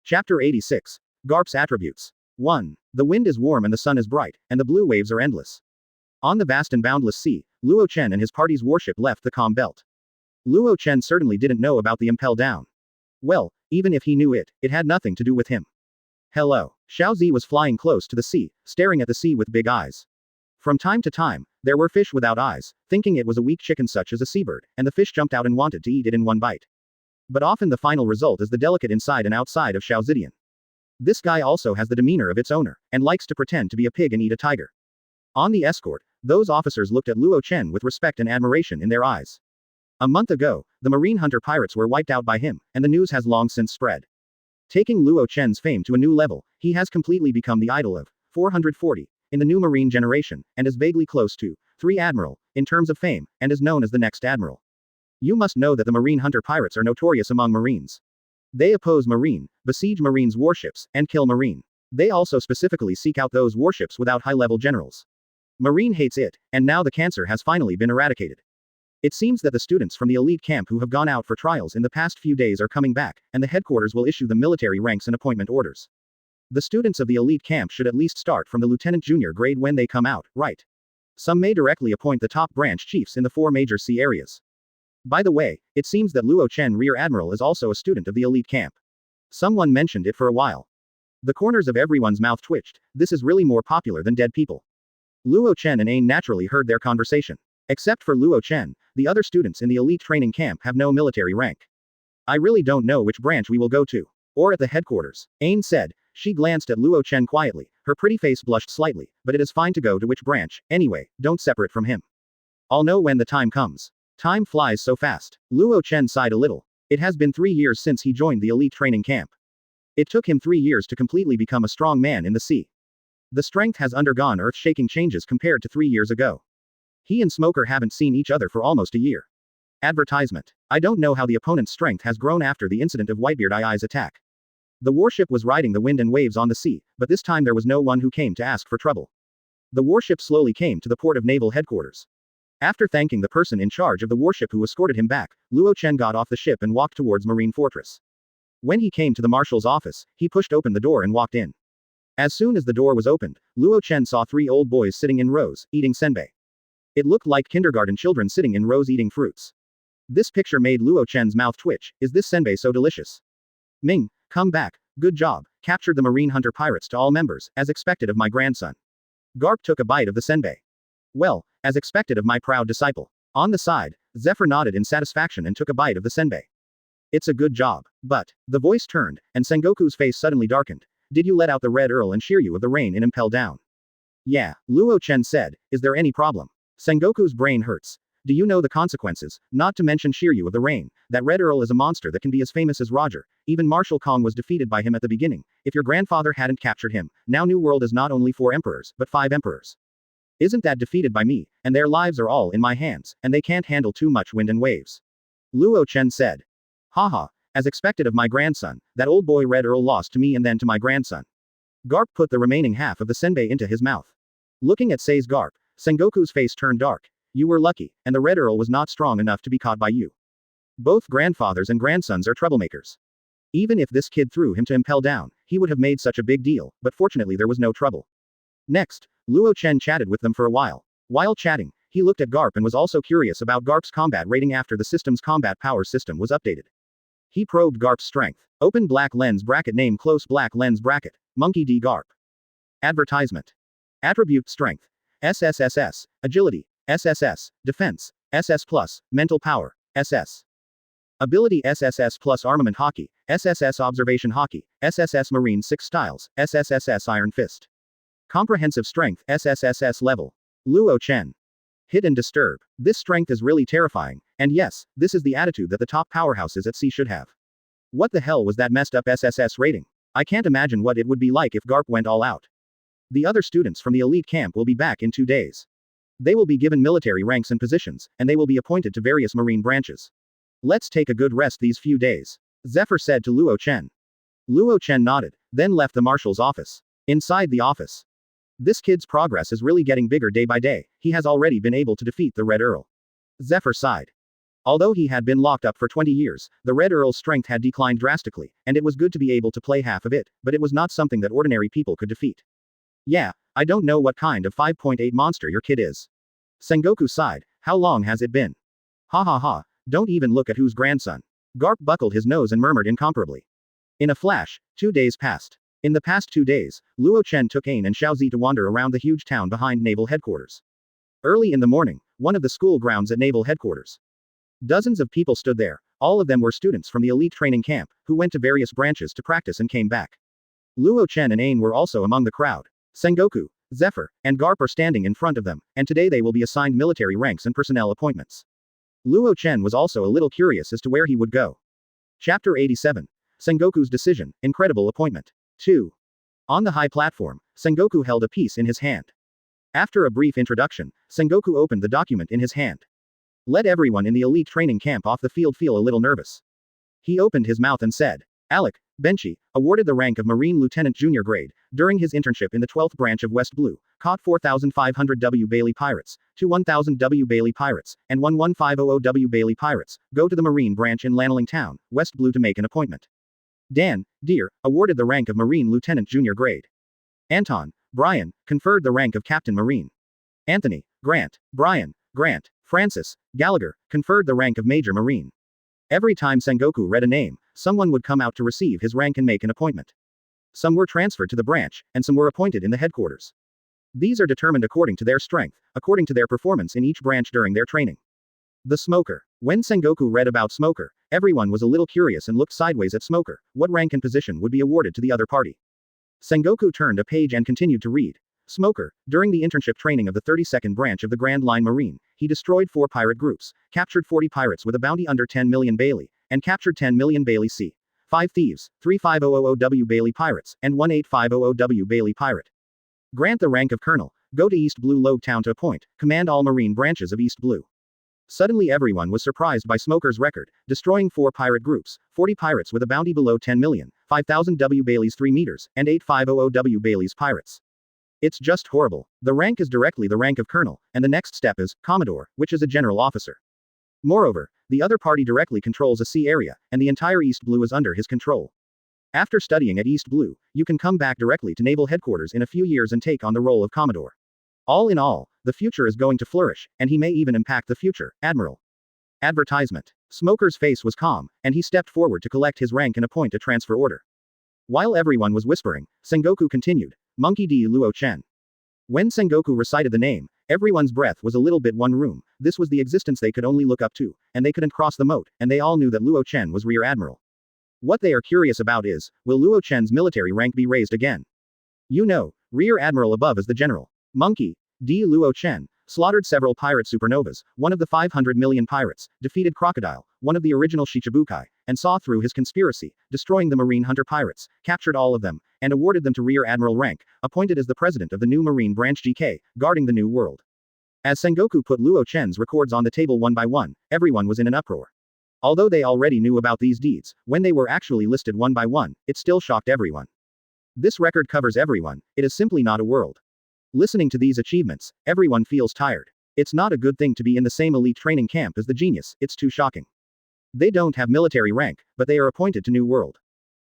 Chapter 86. Garp's Attributes. 1. The wind is warm and the sun is bright, and the blue waves are endless. On the vast and boundless sea, Luo Chen and his party's warship left the calm belt. Luo Chen certainly didn't know about the Impel Down. Well, even if he knew it, it had nothing to do with him. Hello. Xiao Zi was flying close to the sea, staring at the sea with big eyes. From time to time, there were fish without eyes, thinking it was a weak chicken such as a seabird, and the fish jumped out and wanted to eat it in one bite. But often the final result is the delicate inside and outside of Xiao Zidian. This guy also has the demeanor of its owner, and likes to pretend to be a pig and eat a tiger. On the escort, those officers looked at Luo Chen with respect and admiration in their eyes. A month ago, the marine hunter pirates were wiped out by him, and the news has long since spread. Taking Luo Chen's fame to a new level, he has completely become the idol of 440 in the new marine generation, and is vaguely close to 3 Admiral in terms of fame, and is known as the next Admiral. You must know that the marine hunter pirates are notorious among marines. They oppose marine, besiege marines' warships, and kill marine. They also specifically seek out those warships without high-level generals. Marine hates it, and now the cancer has finally been eradicated. It seems that the students from the elite camp who have gone out for trials in the past few days are coming back, and the headquarters will issue them military ranks and appointment orders. The students of the elite camp should at least start from the lieutenant junior grade when they come out, right? Some may directly appoint the top branch chiefs in the 4 major sea areas. By the way, it seems that Luo Chen Rear Admiral is also a student of the elite camp. Someone mentioned it for a while. The corners of everyone's mouth twitched. This is really more popular than dead people. Luo Chen and Ain naturally heard their conversation. Except for Luo Chen, the other students in the elite training camp have no military rank. I really don't know which branch we will go to. Or at the headquarters. Ain said. She glanced at Luo Chen quietly. Her pretty face blushed slightly, but it is fine to go to which branch, anyway, don't separate from him. I'll know when the time comes. Time flies so fast. Luo Chen sighed a little. It has been 3 years since he joined the elite training camp. It took him 3 years to completely become a strong man in the sea. The strength has undergone earth-shaking changes compared to 3 years ago. He and Smoker haven't seen each other for almost a year. Advertisement. I don't know how the opponent's strength has grown after the incident of Whitebeard II's attack. The warship was riding the wind and waves on the sea, but this time there was no one who came to ask for trouble. The warship slowly came to the port of naval headquarters. After thanking the person in charge of the warship who escorted him back, Luo Chen got off the ship and walked towards Marine Fortress. When he came to the marshal's office, he pushed open the door and walked in. As soon as the door was opened, Luo Chen saw 3 old boys sitting in rows, eating senbei. It looked like kindergarten children sitting in rows eating fruits. This picture made Luo Chen's mouth twitch. Is this senbei so delicious? Ming, come back. Good job. Captured the marine hunter pirates to all members, as expected of my grandson. Garp took a bite of the senbei. Well, as expected of my proud disciple. On the side, Zephyr nodded in satisfaction and took a bite of the senbei. It's a good job. But, the voice turned, and Sengoku's face suddenly darkened. Did you let out the Red Earl and Shiryu of the rain and impel down? Yeah, Luo Chen said. Is there any problem? Sengoku's brain hurts. Do you know the consequences? Not to mention Shiryu of the rain. That Red Earl is a monster that can be as famous as Roger. Even Marshal Kong was defeated by him at the beginning. If your grandfather hadn't captured him, now New World is not only 4 emperors, but 5 emperors. Isn't that defeated by me, and their lives are all in my hands, and they can't handle too much wind and waves. Luo Chen said. Haha, as expected of my grandson, that old boy Red Earl lost to me and then to my grandson. Garp put the remaining half of the senbei into his mouth. Looking at Sei's Garp, Sengoku's face turned dark. You were lucky, and the Red Earl was not strong enough to be caught by you. Both grandfathers and grandsons are troublemakers. Even if this kid threw him to impel down, he would have made such a big deal, but fortunately there was no trouble. Next, Luo Chen chatted with them for a while. While chatting, he looked at Garp and was also curious about Garp's combat rating after the system's combat power system was updated. He probed Garp's strength. Open black lens bracket name close black lens bracket. Monkey D Garp. Advertisement. Attribute strength. SSSS. Agility. SSS. Defense. SS plus. Mental power. SS. Ability SSS plus armament hockey. SSS observation hockey. SSS marine 6 styles. SSSS iron fist. Comprehensive strength. SSSS level. Luo Chen. Hit and disturb. This strength is really terrifying, and yes, this is the attitude that the top powerhouses at sea should have. What the hell was that messed up SSS rating? I can't imagine what it would be like if Garp went all out. The other students from the elite camp will be back in 2 days. They will be given military ranks and positions, and they will be appointed to various marine branches. Let's take a good rest these few days. Zephyr said to Luo Chen. Luo Chen nodded, then left the marshal's office. Inside the office. This kid's progress is really getting bigger day by day. He has already been able to defeat the Red Earl. Zephyr sighed. Although he had been locked up for 20 years, the Red Earl's strength had declined drastically, and it was good to be able to play half of it, but it was not something that ordinary people could defeat. Yeah, I don't know what kind of 5.8 monster your kid is. Sengoku sighed. How long has it been? Ha ha ha, don't even look at whose grandson. Garp buckled his nose and murmured incomparably. In a flash, 2 days passed. In the past 2 days, Luo Chen took Ain and Xiaozi to wander around the huge town behind naval headquarters. Early in the morning, one of the school grounds at naval headquarters. Dozens of people stood there. All of them were students from the elite training camp, who went to various branches to practice and came back. Luo Chen and Ain were also among the crowd. Sengoku, Zephyr, and Garp are standing in front of them, and today they will be assigned military ranks and personnel appointments. Luo Chen was also a little curious as to where he would go. Chapter 87. Sengoku's decision, incredible appointment. 2. On the high platform, Sengoku held a piece in his hand. After a brief introduction, Sengoku opened the document in his hand. Let everyone in the elite training camp off the field feel a little nervous. He opened his mouth and said, Alec Benchy, awarded the rank of Marine Lieutenant Junior Grade, during his internship in the 12th branch of West Blue, caught 4,500 W. Bailey pirates, 1,000 W. Bailey pirates, and 11500 W. Bailey pirates, go to the Marine branch in Lanling Town, West Blue to make an appointment. Dan, Deer, awarded the rank of Marine Lieutenant Junior Grade. Anton, Brian, conferred the rank of Captain Marine. Anthony, Grant, Brian, Grant, Francis, Gallagher, conferred the rank of Major Marine. Every time Sengoku read a name, someone would come out to receive his rank and make an appointment. Some were transferred to the branch, and some were appointed in the headquarters. These are determined according to their strength, according to their performance in each branch during their training. The Smoker. When Sengoku read about Smoker, everyone was a little curious and looked sideways at Smoker. What rank and position would be awarded to the other party? Sengoku turned a page and continued to read. Smoker, during the internship training of the 32nd branch of the Grand Line Marine, he destroyed 4 pirate groups, captured 40 pirates with a bounty under 10 million Bailey, and captured 10 million Bailey C. 5 thieves, 35000W Bailey pirates, and 18500W Bailey pirate. Grant the rank of Colonel, go to East Blue Log Town to appoint, command all Marine branches of East Blue. Suddenly everyone was surprised by Smoker's record, destroying 4 pirate groups, 40 pirates with a bounty below 10 million, 5000 W Bailey's 3 meters, and 8500W Bailey's pirates. It's just horrible. The rank is directly the rank of Colonel, and the next step is Commodore, which is a general officer. Moreover, the other party directly controls a sea area, and the entire East Blue is under his control. After studying at East Blue, you can come back directly to naval headquarters in a few years and take on the role of Commodore. All in all, the future is going to flourish, and he may even impact the future, Admiral. Advertisement. Smoker's face was calm, and he stepped forward to collect his rank and appoint a transfer order. While everyone was whispering, Sengoku continued, Monkey D. Luo Chen. When Sengoku recited the name, everyone's breath was a little bit one room. This was the existence they could only look up to, and they couldn't cross the moat, and they all knew that Luo Chen was Rear Admiral. What they are curious about is, will Luo Chen's military rank be raised again? You know, Rear Admiral above is the General. Monkey D. Luo Chen slaughtered several pirate supernovas, one of the 500 million pirates, defeated Crocodile, one of the original Shichibukai, and saw through his conspiracy, destroying the Marine Hunter pirates, captured all of them, and awarded them to Rear Admiral rank, appointed as the president of the new Marine Branch GK, guarding the new world. As Sengoku put Luo Chen's records on the table one by one, everyone was in an uproar. Although they already knew about these deeds, when they were actually listed one by one, it still shocked everyone. This record covers everyone, it is simply not a world. Listening to these achievements, everyone feels tired. It's not a good thing to be in the same elite training camp as the genius, it's too shocking. They don't have military rank, but they are appointed to New World.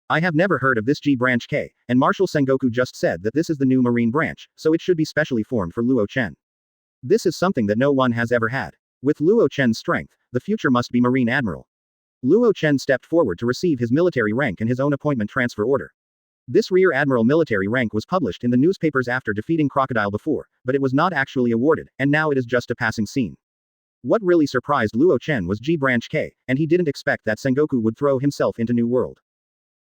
I have never heard of this G Branch K, and Marshal Sengoku just said that this is the new Marine Branch, so it should be specially formed for Luo Chen. This is something that no one has ever had. With Luo Chen's strength, the future must be Marine Admiral. Luo Chen stepped forward to receive his military rank and his own appointment transfer order. This Rear Admiral military rank was published in the newspapers after defeating Crocodile before, but it was not actually awarded, and now it is just a passing scene. What really surprised Luo Chen was G Branch K, and he didn't expect that Sengoku would throw himself into New World.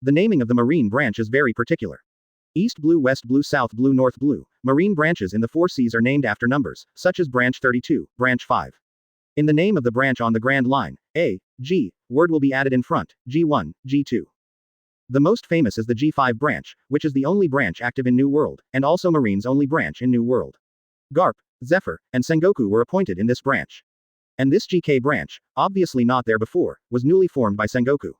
The naming of the Marine Branch is very particular. East Blue, West Blue, South Blue, North Blue. Marine branches in the 4 seas are named after numbers, such as Branch 32, Branch 5. In the name of the branch on the Grand Line, A, G, word will be added in front, G1, G2. The most famous is the G5 branch, which is the only branch active in New World, and also Marine's only branch in New World. Garp, Zephyr, and Sengoku were appointed in this branch. And this GK branch, obviously not there before, was newly formed by Sengoku.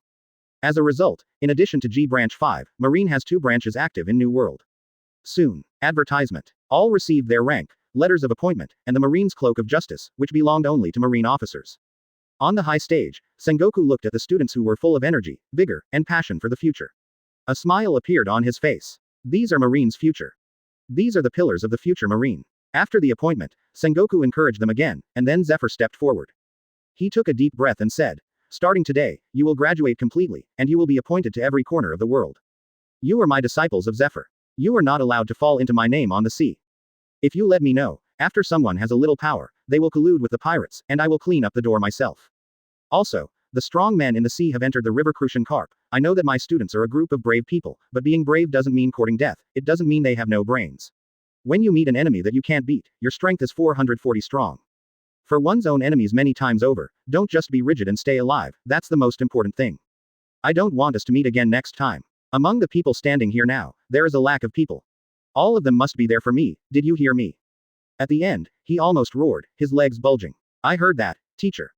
As a result, in addition to G Branch 5, Marine has 2 branches active in New World. Soon. Advertisement. All received their rank, letters of appointment, and the Marine's cloak of justice, which belonged only to Marine officers. On the high stage, Sengoku looked at the students who were full of energy, vigor, and passion for the future. A smile appeared on his face. These are Marine's future. These are the pillars of the future Marine. After the appointment, Sengoku encouraged them again, and then Zephyr stepped forward. He took a deep breath and said, starting today, you will graduate completely, and you will be appointed to every corner of the world. You are my disciples of Zephyr. You are not allowed to fall into my name on the sea. If you let me know, after someone has a little power, they will collude with the pirates, and I will clean up the door myself. Also, the strong men in the sea have entered the river Crucian Carp. I know that my students are a group of brave people, but being brave doesn't mean courting death, it doesn't mean they have no brains. When you meet an enemy that you can't beat, your strength is 440 strong. For one's own enemies many times over, don't just be rigid and stay alive, that's the most important thing. I don't want us to meet again next time. Among the people standing here now, there is a lack of people. All of them must be there for me, did you hear me? At the end, he almost roared, his legs bulging. I heard that, teacher.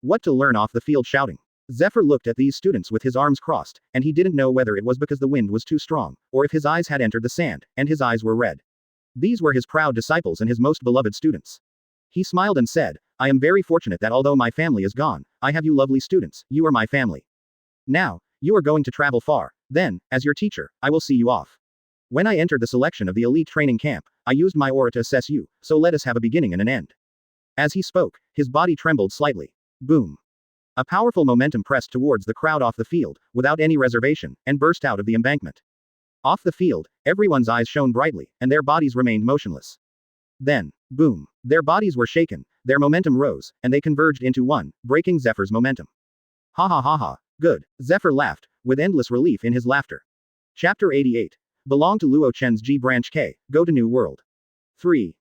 What to learn off the field shouting. Zephyr looked at these students with his arms crossed, and he didn't know whether it was because the wind was too strong, or if his eyes had entered the sand, and his eyes were red. These were his proud disciples and his most beloved students. He smiled and said, I am very fortunate that although my family is gone, I have you lovely students, you are my family. Now, you are going to travel far, then, as your teacher, I will see you off. When I entered the selection of the elite training camp, I used my aura to assess you, so let us have a beginning and an end. As he spoke, his body trembled slightly. Boom. A powerful momentum pressed towards the crowd off the field, without any reservation, and burst out of the embankment. Off the field, everyone's eyes shone brightly, and their bodies remained motionless. Then, boom. Their bodies were shaken, their momentum rose, and they converged into one, breaking Zephyr's momentum. Ha ha ha ha. Good. Zephyr laughed, with endless relief in his laughter. Chapter 88. Belong to Luo Chen's G Branch K, go to New World. 3.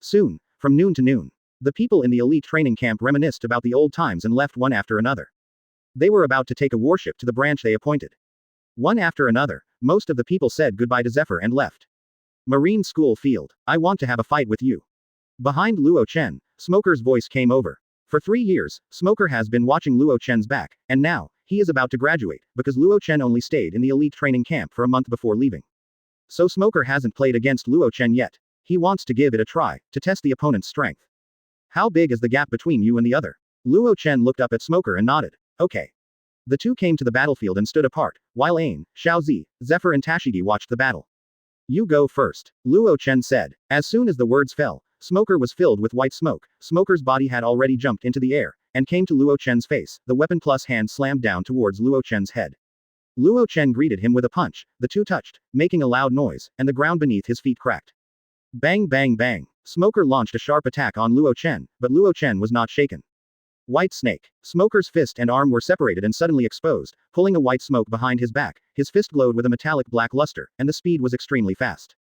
Soon, from noon to noon, the people in the elite training camp reminisced about the old times and left one after another. They were about to take a warship to the branch they appointed. One after another, most of the people said goodbye to Zephyr and left. Marine School Field. I want to have a fight with you. Behind Luo Chen, Smoker's voice came over. For 3 years, Smoker has been watching Luo Chen's back, and now, he is about to graduate, because Luo Chen only stayed in the elite training camp for a month before leaving. So Smoker hasn't played against Luo Chen yet. He wants to give it a try, to test the opponent's strength. How big is the gap between you and the other? Luo Chen looked up at Smoker and nodded. Okay. The two came to the battlefield and stood apart, while Ain, Xiaozi, Zephyr and Tashigi watched the battle. You go first, Luo Chen said. As soon as the words fell, Smoker was filled with white smoke. Smoker's body had already jumped into the air, and came to Luo Chen's face. The weapon plus hand slammed down towards Luo Chen's head. Luo Chen greeted him with a punch. The two touched, making a loud noise, and the ground beneath his feet cracked. Bang bang bang. Smoker launched a sharp attack on Luo Chen, but Luo Chen was not shaken. White snake. Smoker's fist and arm were separated and suddenly exposed, pulling a white smoke behind his back. His fist glowed with a metallic black luster, and the speed was extremely fast.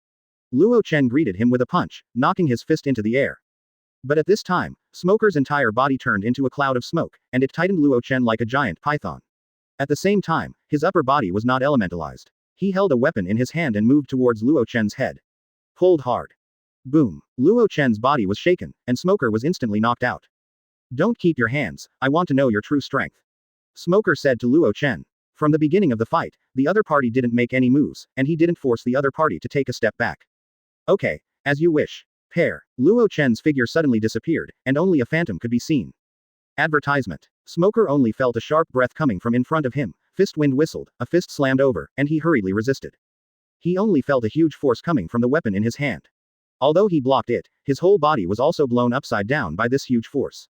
Luo Chen greeted him with a punch, knocking his fist into the air. But at this time, Smoker's entire body turned into a cloud of smoke, and it tightened Luo Chen like a giant python. At the same time, his upper body was not elementalized. He held a weapon in his hand and moved towards Luo Chen's head. Pulled hard. Boom. Luo Chen's body was shaken, and Smoker was instantly knocked out. Don't keep your hands, I want to know your true strength. Smoker said to Luo Chen. From the beginning of the fight, the other party didn't make any moves, and he didn't force the other party to take a step back. Okay, as you wish. Pair. Luo Chen's figure suddenly disappeared, and only a phantom could be seen. Advertisement. Smoker only felt a sharp breath coming from in front of him, fist wind whistled, a fist slammed over, and he hurriedly resisted. He only felt a huge force coming from the weapon in his hand. Although he blocked it, his whole body was also blown upside down by this huge force.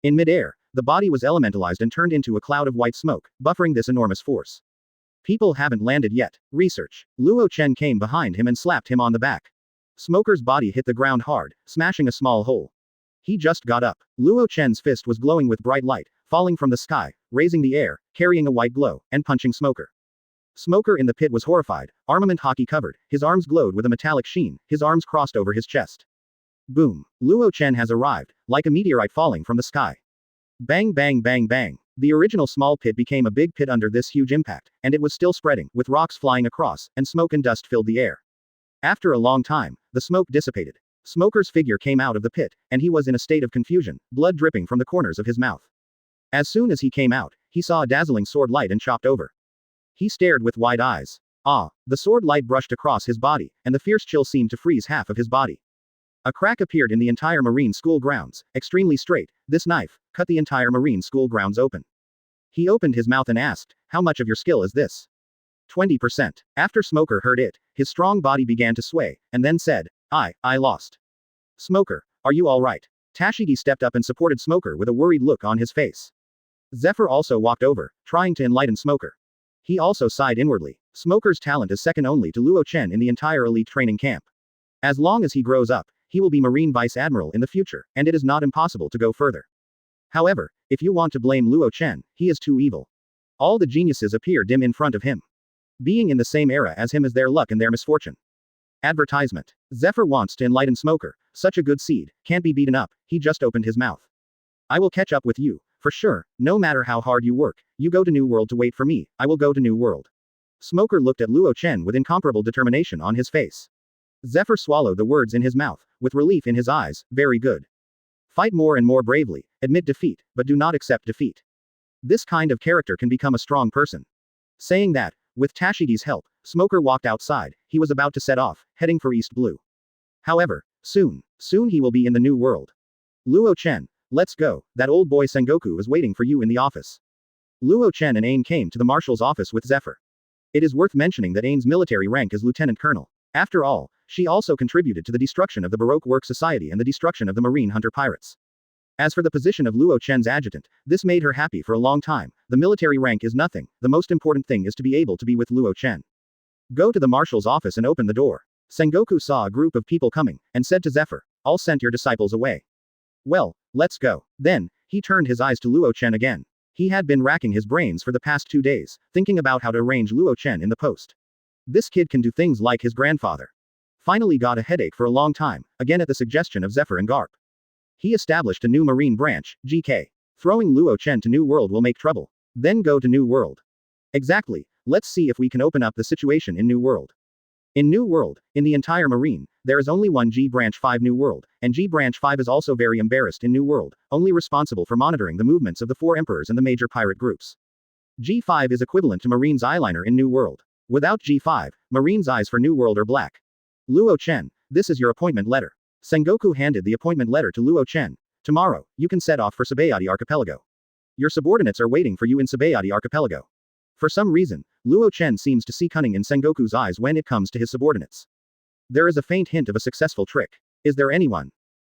In midair, the body was elementalized and turned into a cloud of white smoke, buffering this enormous force. People haven't landed yet. Research. Luo Chen came behind him and slapped him on the back. Smoker's body hit the ground hard, smashing a small hole. He just got up. Luo Chen's fist was glowing with bright light, falling from the sky, raising the air, carrying a white glow, and punching Smoker. Smoker in the pit was horrified, armament hockey covered, his arms glowed with a metallic sheen, his arms crossed over his chest. Boom. Luo Chen has arrived, like a meteorite falling from the sky. Bang bang bang bang. The original small pit became a big pit under this huge impact, and it was still spreading, with rocks flying across, and smoke and dust filled the air. After a long time, the smoke dissipated. Smoker's figure came out of the pit, and he was in a state of confusion, blood dripping from the corners of his mouth. As soon as he came out, he saw a dazzling sword light and chopped over. He stared with wide eyes. Ah! The sword light brushed across his body, and the fierce chill seemed to freeze half of his body. A crack appeared in the entire marine school grounds, extremely straight. This knife cut the entire marine school grounds open. He opened his mouth and asked, "How much of your skill is this?" 20%. After Smoker heard it, his strong body began to sway, and then said, I lost. Smoker, are you alright? Tashigi stepped up and supported Smoker with a worried look on his face. Zephyr also walked over, trying to enlighten Smoker. He also sighed inwardly. Smoker's talent is second only to Luo Chen in the entire elite training camp. As long as he grows up, he will be Marine Vice Admiral in the future, and it is not impossible to go further. However, if you want to blame Luo Chen, he is too evil. All the geniuses appear dim in front of him. Being in the same era as him is their luck and their misfortune. Advertisement. Zephyr wants to enlighten Smoker. Such a good seed, can't be beaten up, he just opened his mouth. I will catch up with you, for sure, no matter how hard you work, you go to New World to wait for me, I will go to New World. Smoker looked at Luo Chen with incomparable determination on his face. Zephyr swallowed the words in his mouth, with relief in his eyes, very good. Fight more and more bravely, admit defeat, but do not accept defeat. This kind of character can become a strong person. Saying that, with Tashigi's help, Smoker walked outside. He was about to set off, heading for East Blue. However, soon he will be in the New World. Luo Chen, let's go, that old boy Sengoku is waiting for you in the office. Luo Chen and Ain came to the marshal's office with Zephyr. It is worth mentioning that Ain's military rank is lieutenant colonel. After all, she also contributed to the destruction of the Baroque Work Society and the destruction of the Marine Hunter Pirates. As for the position of Luo Chen's adjutant, this made her happy for a long time. The military rank is nothing, the most important thing is to be able to be with Luo Chen. Go to the marshal's office and open the door. Sengoku saw a group of people coming, and said to Zephyr, I'll send your disciples away. Well, let's go. Then, he turned his eyes to Luo Chen again. He had been racking his brains for the past 2 days, thinking about how to arrange Luo Chen in the post. This kid can do things like his grandfather. Finally got a headache for a long time, again at the suggestion of Zephyr and Garp. He established a new marine branch, GK. Throwing Luo Chen to New World will make trouble. Then go to New World. Exactly, let's see if we can open up the situation in New World. In New World, in the entire marine, there is only one G Branch 5 New World, and G Branch 5 is also very embarrassed in New World, only responsible for monitoring the movements of the 4 emperors and the major pirate groups. G5 is equivalent to Marine's eyeliner in New World. Without G5, Marine's eyes for New World are black. Luo Chen, this is your appointment letter. Sengoku handed the appointment letter to Luo Chen. Tomorrow, you can set off for Sabayati Archipelago. Your subordinates are waiting for you in Sabayati Archipelago. For some reason, Luo Chen seems to see cunning in Sengoku's eyes when it comes to his subordinates. There is a faint hint of a successful trick. Is there anyone?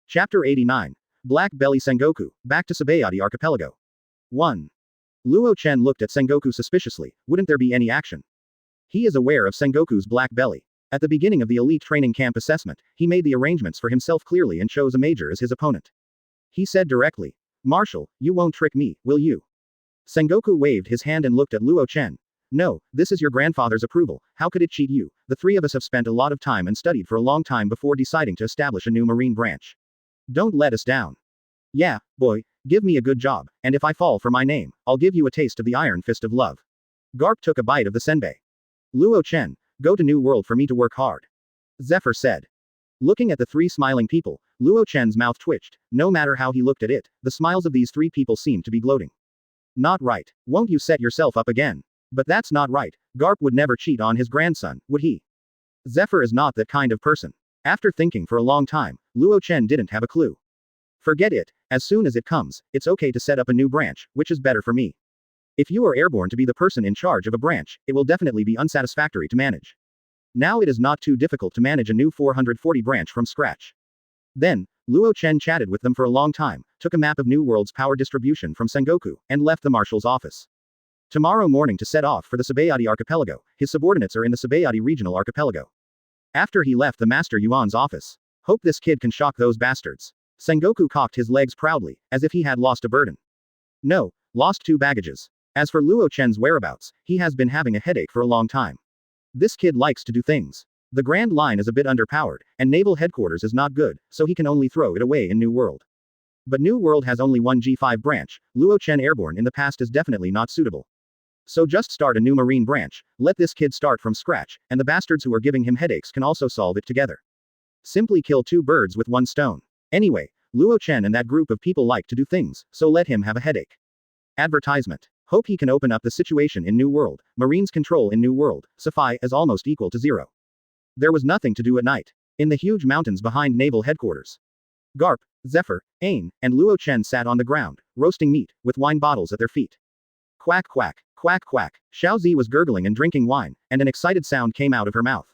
Chapter 89. Black Belly Sengoku, back to Sabayati Archipelago. 1. Luo Chen looked at Sengoku suspiciously. Wouldn't there be any action? He is aware of Sengoku's black belly. At the beginning of the elite training camp assessment, he made the arrangements for himself clearly and chose a major as his opponent. He said directly, Marshal, you won't trick me, will you? Sengoku waved his hand and looked at Luo Chen. No, this is your grandfather's approval, how could it cheat you? The 3 of us have spent a lot of time and studied for a long time before deciding to establish a new marine branch. Don't let us down. Yeah, boy, give me a good job, and if I fall for my name, I'll give you a taste of the iron fist of love. Garp took a bite of the senbei. Luo Chen, go to New World for me to work hard. Zephyr said. Looking at the 3 smiling people, Luo Chen's mouth twitched. No matter how he looked at it, the smiles of these 3 people seemed to be gloating. Not right. Won't you set yourself up again? But that's not right. Garp would never cheat on his grandson, would he? Zephyr is not that kind of person. After thinking for a long time, Luo Chen didn't have a clue. Forget it. As soon as it comes, it's okay to set up a new branch, which is better for me. If you are airborne to be the person in charge of a branch, it will definitely be unsatisfactory to manage. Now it is not too difficult to manage a new 440 branch from scratch. Then, Luo Chen chatted with them for a long time, took a map of New World's power distribution from Sengoku, and left the marshal's office. Tomorrow morning to set off for the Sabayati Archipelago, his subordinates are in the Sabayati Regional Archipelago. After he left the Master Yuan's office. Hope this kid can shock those bastards. Sengoku cocked his legs proudly, as if he had lost a burden. No, lost 2 baggages. As for Luo Chen's whereabouts, he has been having a headache for a long time. This kid likes to do things. The Grand Line is a bit underpowered, and Naval Headquarters is not good, so he can only throw it away in New World. But New World has only one G5 branch, Luo Chen airborne in the past is definitely not suitable. So just start a new marine branch, let this kid start from scratch, and the bastards who are giving him headaches can also solve it together. Simply kill 2 birds with 1 stone. Anyway, Luo Chen and that group of people like to do things, so let him have a headache. Advertisement. Hope he can open up the situation in New World. Marines control in New World, Sapphire is almost equal to 0. There was nothing to do at night. In the huge mountains behind Naval Headquarters. Garp, Zephyr, Ain, and Luo Chen sat on the ground, roasting meat, with wine bottles at their feet. Quack quack, quack quack. Xiaozi was gurgling and drinking wine, and an excited sound came out of her mouth.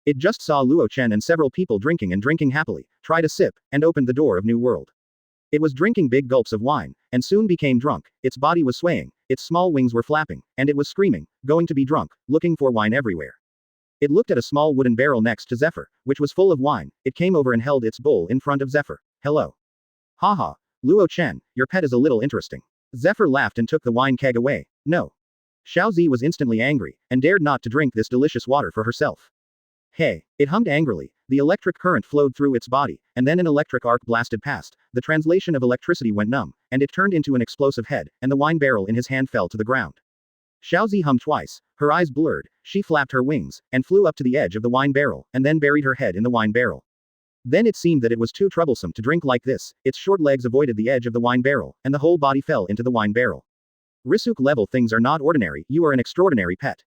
It just saw Luo Chen and several people drinking happily, tried a sip, and opened the door of New World. It was drinking big gulps of wine, and soon became drunk, its body was swaying, its small wings were flapping, and it was screaming, going to be drunk, looking for wine everywhere. It looked at a small wooden barrel next to Zephyr, which was full of wine, it came over and held its bowl in front of Zephyr. Hello. Haha, Luo Chen, your pet is a little interesting. Zephyr laughed and took the wine keg away. No. Xiaozi was instantly angry, and dared not to drink this delicious water for herself. Hey, it hummed angrily, the electric current flowed through its body, and then an electric arc blasted past, the translation of electricity went numb, and it turned into an explosive head, and the wine barrel in his hand fell to the ground. Xiaozi hummed twice, her eyes blurred, she flapped her wings, and flew up to the edge of the wine barrel, and then buried her head in the wine barrel. Then it seemed that it was too troublesome to drink like this, its short legs avoided the edge of the wine barrel, and the whole body fell into the wine barrel. Risuk level things are not ordinary, you are an extraordinary pet.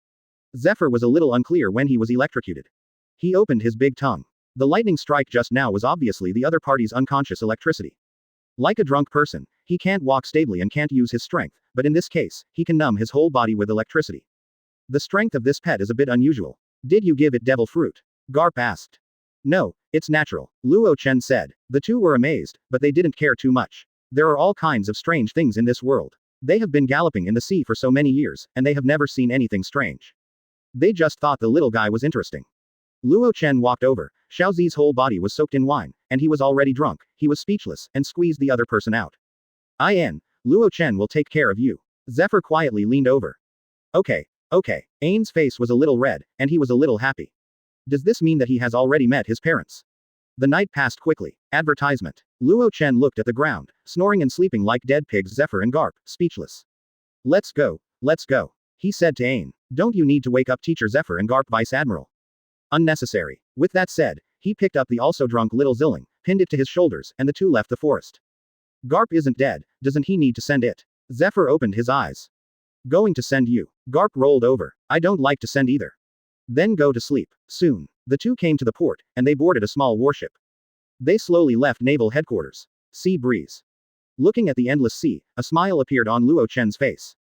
Zephyr was a little unclear when he was electrocuted. He opened his big tongue. The lightning strike just now was obviously the other party's unconscious electricity. Like a drunk person, he can't walk stably and can't use his strength, but in this case, he can numb his whole body with electricity. The strength of this pet is a bit unusual. Did you give it devil fruit? Garp asked. No, it's natural, Luo Chen said. The two were amazed, but they didn't care too much. There are all kinds of strange things in this world. They have been galloping in the sea for so many years, and they have never seen anything strange. They just thought the little guy was interesting. Luo Chen walked over. Xiaozi's whole body was soaked in wine, and he was already drunk. He was speechless, and squeezed the other person out. Luo Chen will take care of you. Zephyr quietly leaned over. Okay. Ain's face was a little red, and he was a little happy. Does this mean that he has already met his parents? The night passed quickly. Advertisement. Luo Chen looked at the ground, snoring and sleeping like dead pigs. Zephyr and Garp, speechless. Let's go. He said to Ain. Don't you need to wake up Teacher Zephyr and Garp, Vice Admiral? Unnecessary. With that said, he picked up the also drunk little Zilling, pinned it to his shoulders, and the two left the forest. Garp isn't dead, doesn't he need to send it? Zephyr opened his eyes. Going to send you. Garp rolled over. I don't like to send either. Then go to sleep. Soon. The two came to the port, and they boarded a small warship. They slowly left naval headquarters. Sea breeze. Looking at the endless sea, a smile appeared on Luo Chen's face.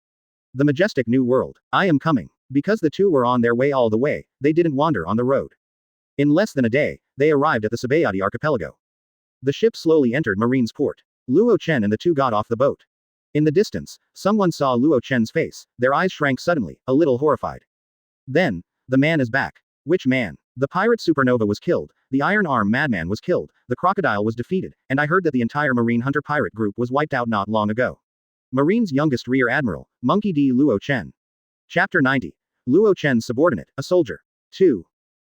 The majestic new world. I am coming. Because the two were on their way all the way, they didn't wander on the road. In less than a day, they arrived at the Sabayati archipelago. The ship slowly entered Marine's port. Luo Chen and the two got off the boat. In the distance, someone saw Luo Chen's face. Their eyes shrank suddenly, a little horrified. Then, the man is back. Which man? The pirate supernova was killed, the iron arm madman was killed, the crocodile was defeated, and I heard that the entire marine hunter pirate group was wiped out not long ago. Marine's youngest rear admiral, Monkey D. Luo Chen. Chapter 90. Luo Chen's subordinate, a soldier. 2.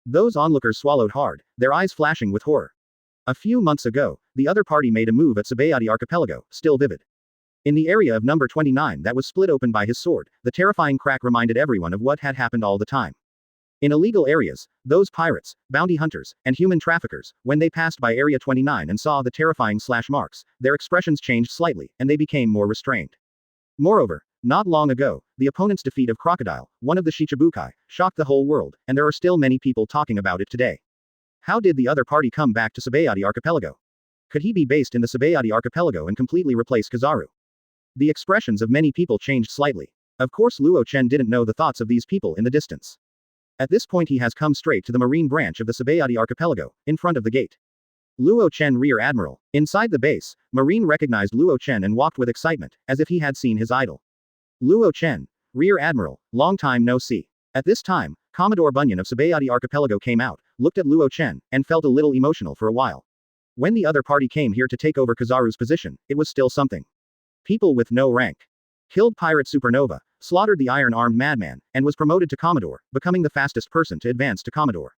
Those onlookers swallowed hard, their eyes flashing with horror. A few months ago, the other party made a move at Sabayati archipelago, still vivid. In the area of number 29 that was split open by his sword, the terrifying crack reminded everyone of what had happened all the time. In illegal areas, those pirates, bounty hunters, and human traffickers, when they passed by Area 29 and saw the terrifying slash marks, their expressions changed slightly, and they became more restrained. Moreover, not long ago, the opponent's defeat of Crocodile, one of the Shichibukai, shocked the whole world, and there are still many people talking about it today. How did the other party come back to Sabayati archipelago? Could he be based in the Sabayati archipelago and completely replace Kizaru? The expressions of many people changed slightly. Of course Luo Chen didn't know the thoughts of these people in the distance. At this point he has come straight to the marine branch of the Sabayati archipelago, in front of the gate. Luo Chen Rear Admiral. Inside the base, Marine recognized Luo Chen and walked with excitement, as if he had seen his idol. Luo Chen, Rear Admiral, long time no see. At this time, Commodore Bunyan of Sabayati archipelago came out, looked at Luo Chen, and felt a little emotional for a while. When the other party came here to take over Kizaru's position, it was still something. People with no rank. Killed pirate supernova, slaughtered the iron-armed madman, and was promoted to Commodore, becoming the fastest person to advance to Commodore.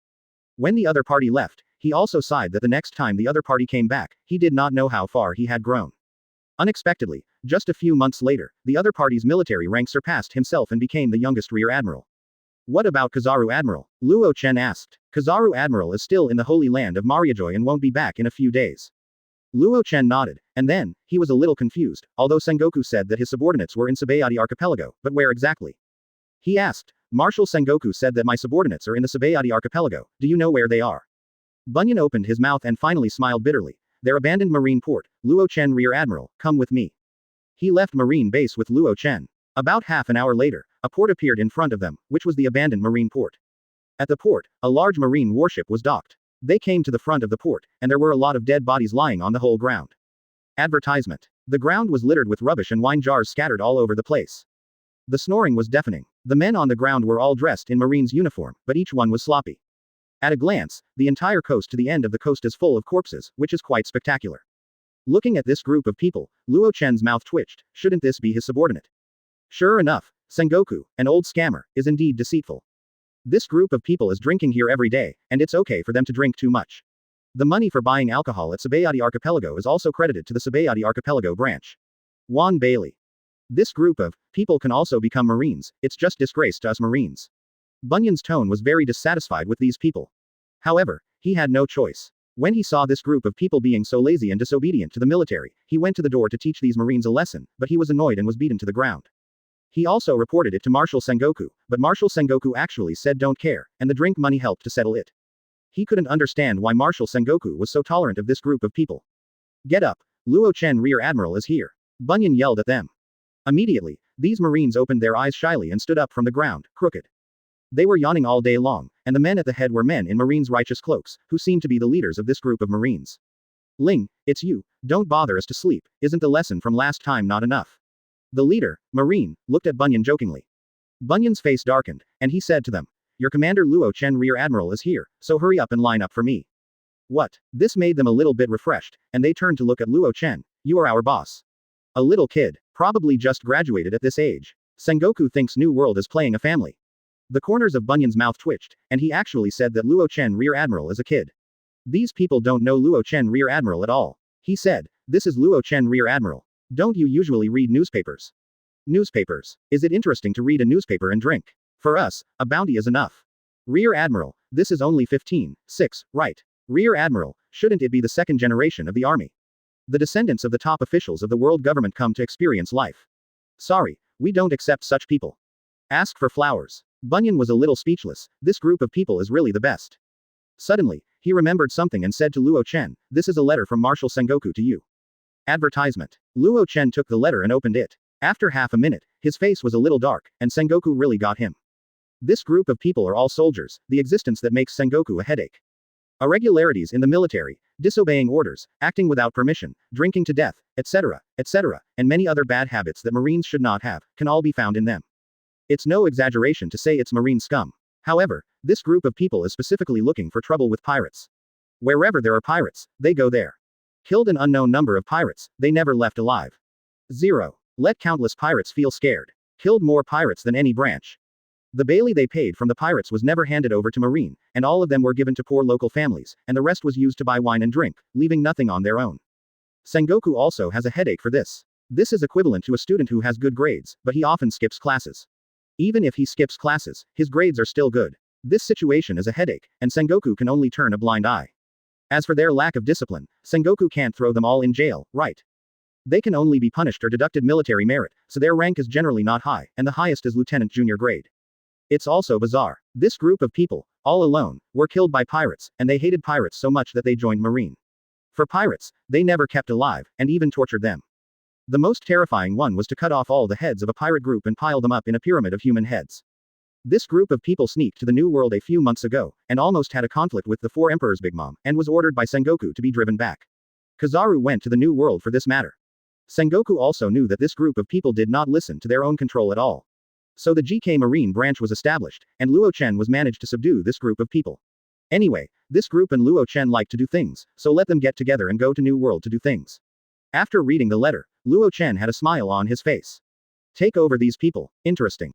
When the other party left, he also sighed that the next time the other party came back, he did not know how far he had grown. Unexpectedly, just a few months later, the other party's military rank surpassed himself and became the youngest Rear Admiral. What about Kizaru Admiral? Luo Chen asked. Kizaru Admiral is still in the Holy Land of Mariajoy and won't be back in a few days. Luo Chen nodded, and then, he was a little confused, although Sengoku said that his subordinates were in Sabayati archipelago, but where exactly? He asked. Marshal Sengoku said that my subordinates are in the Sabayati archipelago, do you know where they are? Bunyan opened his mouth and finally smiled bitterly. Their abandoned marine port, Luo Chen Rear Admiral, come with me. He left marine base with Luo Chen. About half an hour later, a port appeared in front of them, which was the abandoned marine port. At the port, a large marine warship was docked. They came to the front of the port, and there were a lot of dead bodies lying on the whole ground. Advertisement. The ground was littered with rubbish and wine jars scattered all over the place. The snoring was deafening. The men on the ground were all dressed in Marine's uniform, but each one was sloppy. At a glance, the entire coast to the end of the coast is full of corpses, which is quite spectacular. Looking at this group of people, Luo Chen's mouth twitched. Shouldn't this be his subordinate? Sure enough, Sengoku, an old scammer, is indeed deceitful. This group of people is drinking here every day, and it's okay for them to drink too much. The money for buying alcohol at Sabayati archipelago is also credited to the Sabayati archipelago branch. Juan Bailey. This group of people can also become Marines, it's just disgrace to us Marines. Bunyan's tone was very dissatisfied with these people. However, he had no choice. When he saw this group of people being so lazy and disobedient to the military, he went to the door to teach these Marines a lesson, but he was annoyed and was beaten to the ground. He also reported it to Marshal Sengoku, but Marshal Sengoku actually said don't care, and the drink money helped to settle it. He couldn't understand why Marshal Sengoku was so tolerant of this group of people. Get up, Luo Chen Rear Admiral is here. Bunyan yelled at them. Immediately, these Marines opened their eyes shyly and stood up from the ground, crooked. They were yawning all day long, and the men at the head were men in Marines' righteous cloaks, who seemed to be the leaders of this group of Marines. Ling, it's you, don't bother us to sleep, isn't the lesson from last time not enough? The leader, Marine, looked at Bunyan jokingly. Bunyan's face darkened, and he said to them, your commander Luo Chen Rear Admiral is here, so hurry up and line up for me. What? This made them a little bit refreshed, and they turned to look at Luo Chen. You are our boss. A little kid, probably just graduated at this age. Sengoku thinks New World is playing a family. The corners of Bunyan's mouth twitched, and he actually said that Luo Chen Rear Admiral is a kid. These people don't know Luo Chen Rear Admiral at all. He said, this is Luo Chen Rear Admiral. Don't you usually read newspapers? Newspapers. Is it interesting to read a newspaper and drink? For us, a bounty is enough. Rear Admiral, this is only 15.6, right? Rear Admiral, shouldn't it be the second generation of the army? The descendants of the top officials of the world government come to experience life. Sorry, we don't accept such people. Ask for flowers. Bunyan was a little speechless, this group of people is really the best. Suddenly, he remembered something and said to Luo Chen, this is a letter from Marshal Sengoku to you. Advertisement. Luo Chen took the letter and opened it. After half a minute, his face was a little dark, and Sengoku really got him. This group of people are all soldiers, the existence that makes Sengoku a headache. Irregularities in the military, disobeying orders, acting without permission, drinking to death, etc., and many other bad habits that Marines should not have, can all be found in them. It's no exaggeration to say it's Marine scum. However, this group of people is specifically looking for trouble with pirates. Wherever there are pirates, they go there. Killed an unknown number of pirates, they never left alive. 0. Let countless pirates feel scared. Killed more pirates than any branch. The bailee they paid from the pirates was never handed over to Marine, and all of them were given to poor local families, and the rest was used to buy wine and drink, leaving nothing on their own. Sengoku also has a headache for this. This is equivalent to a student who has good grades, but he often skips classes. Even if he skips classes, his grades are still good. This situation is a headache, and Sengoku can only turn a blind eye. As for their lack of discipline, Sengoku can't throw them all in jail, right? They can only be punished or deducted military merit, so their rank is generally not high, and the highest is lieutenant junior grade. It's also bizarre. This group of people, all alone, were killed by pirates, and they hated pirates so much that they joined Marine. For pirates, they never kept alive, and even tortured them. The most terrifying one was to cut off all the heads of a pirate group and pile them up in a pyramid of human heads. This group of people sneaked to the New World a few months ago, and almost had a conflict with the Four Emperors Big Mom, and was ordered by Sengoku to be driven back. Kizaru went to the New World for this matter. Sengoku also knew that this group of people did not listen to their own control at all. So the GK Marine branch was established, and Luo Chen was managed to subdue this group of people. Anyway, this group and Luo Chen like to do things, so let them get together and go to New World to do things. After reading the letter, Luo Chen had a smile on his face. Take over these people, interesting.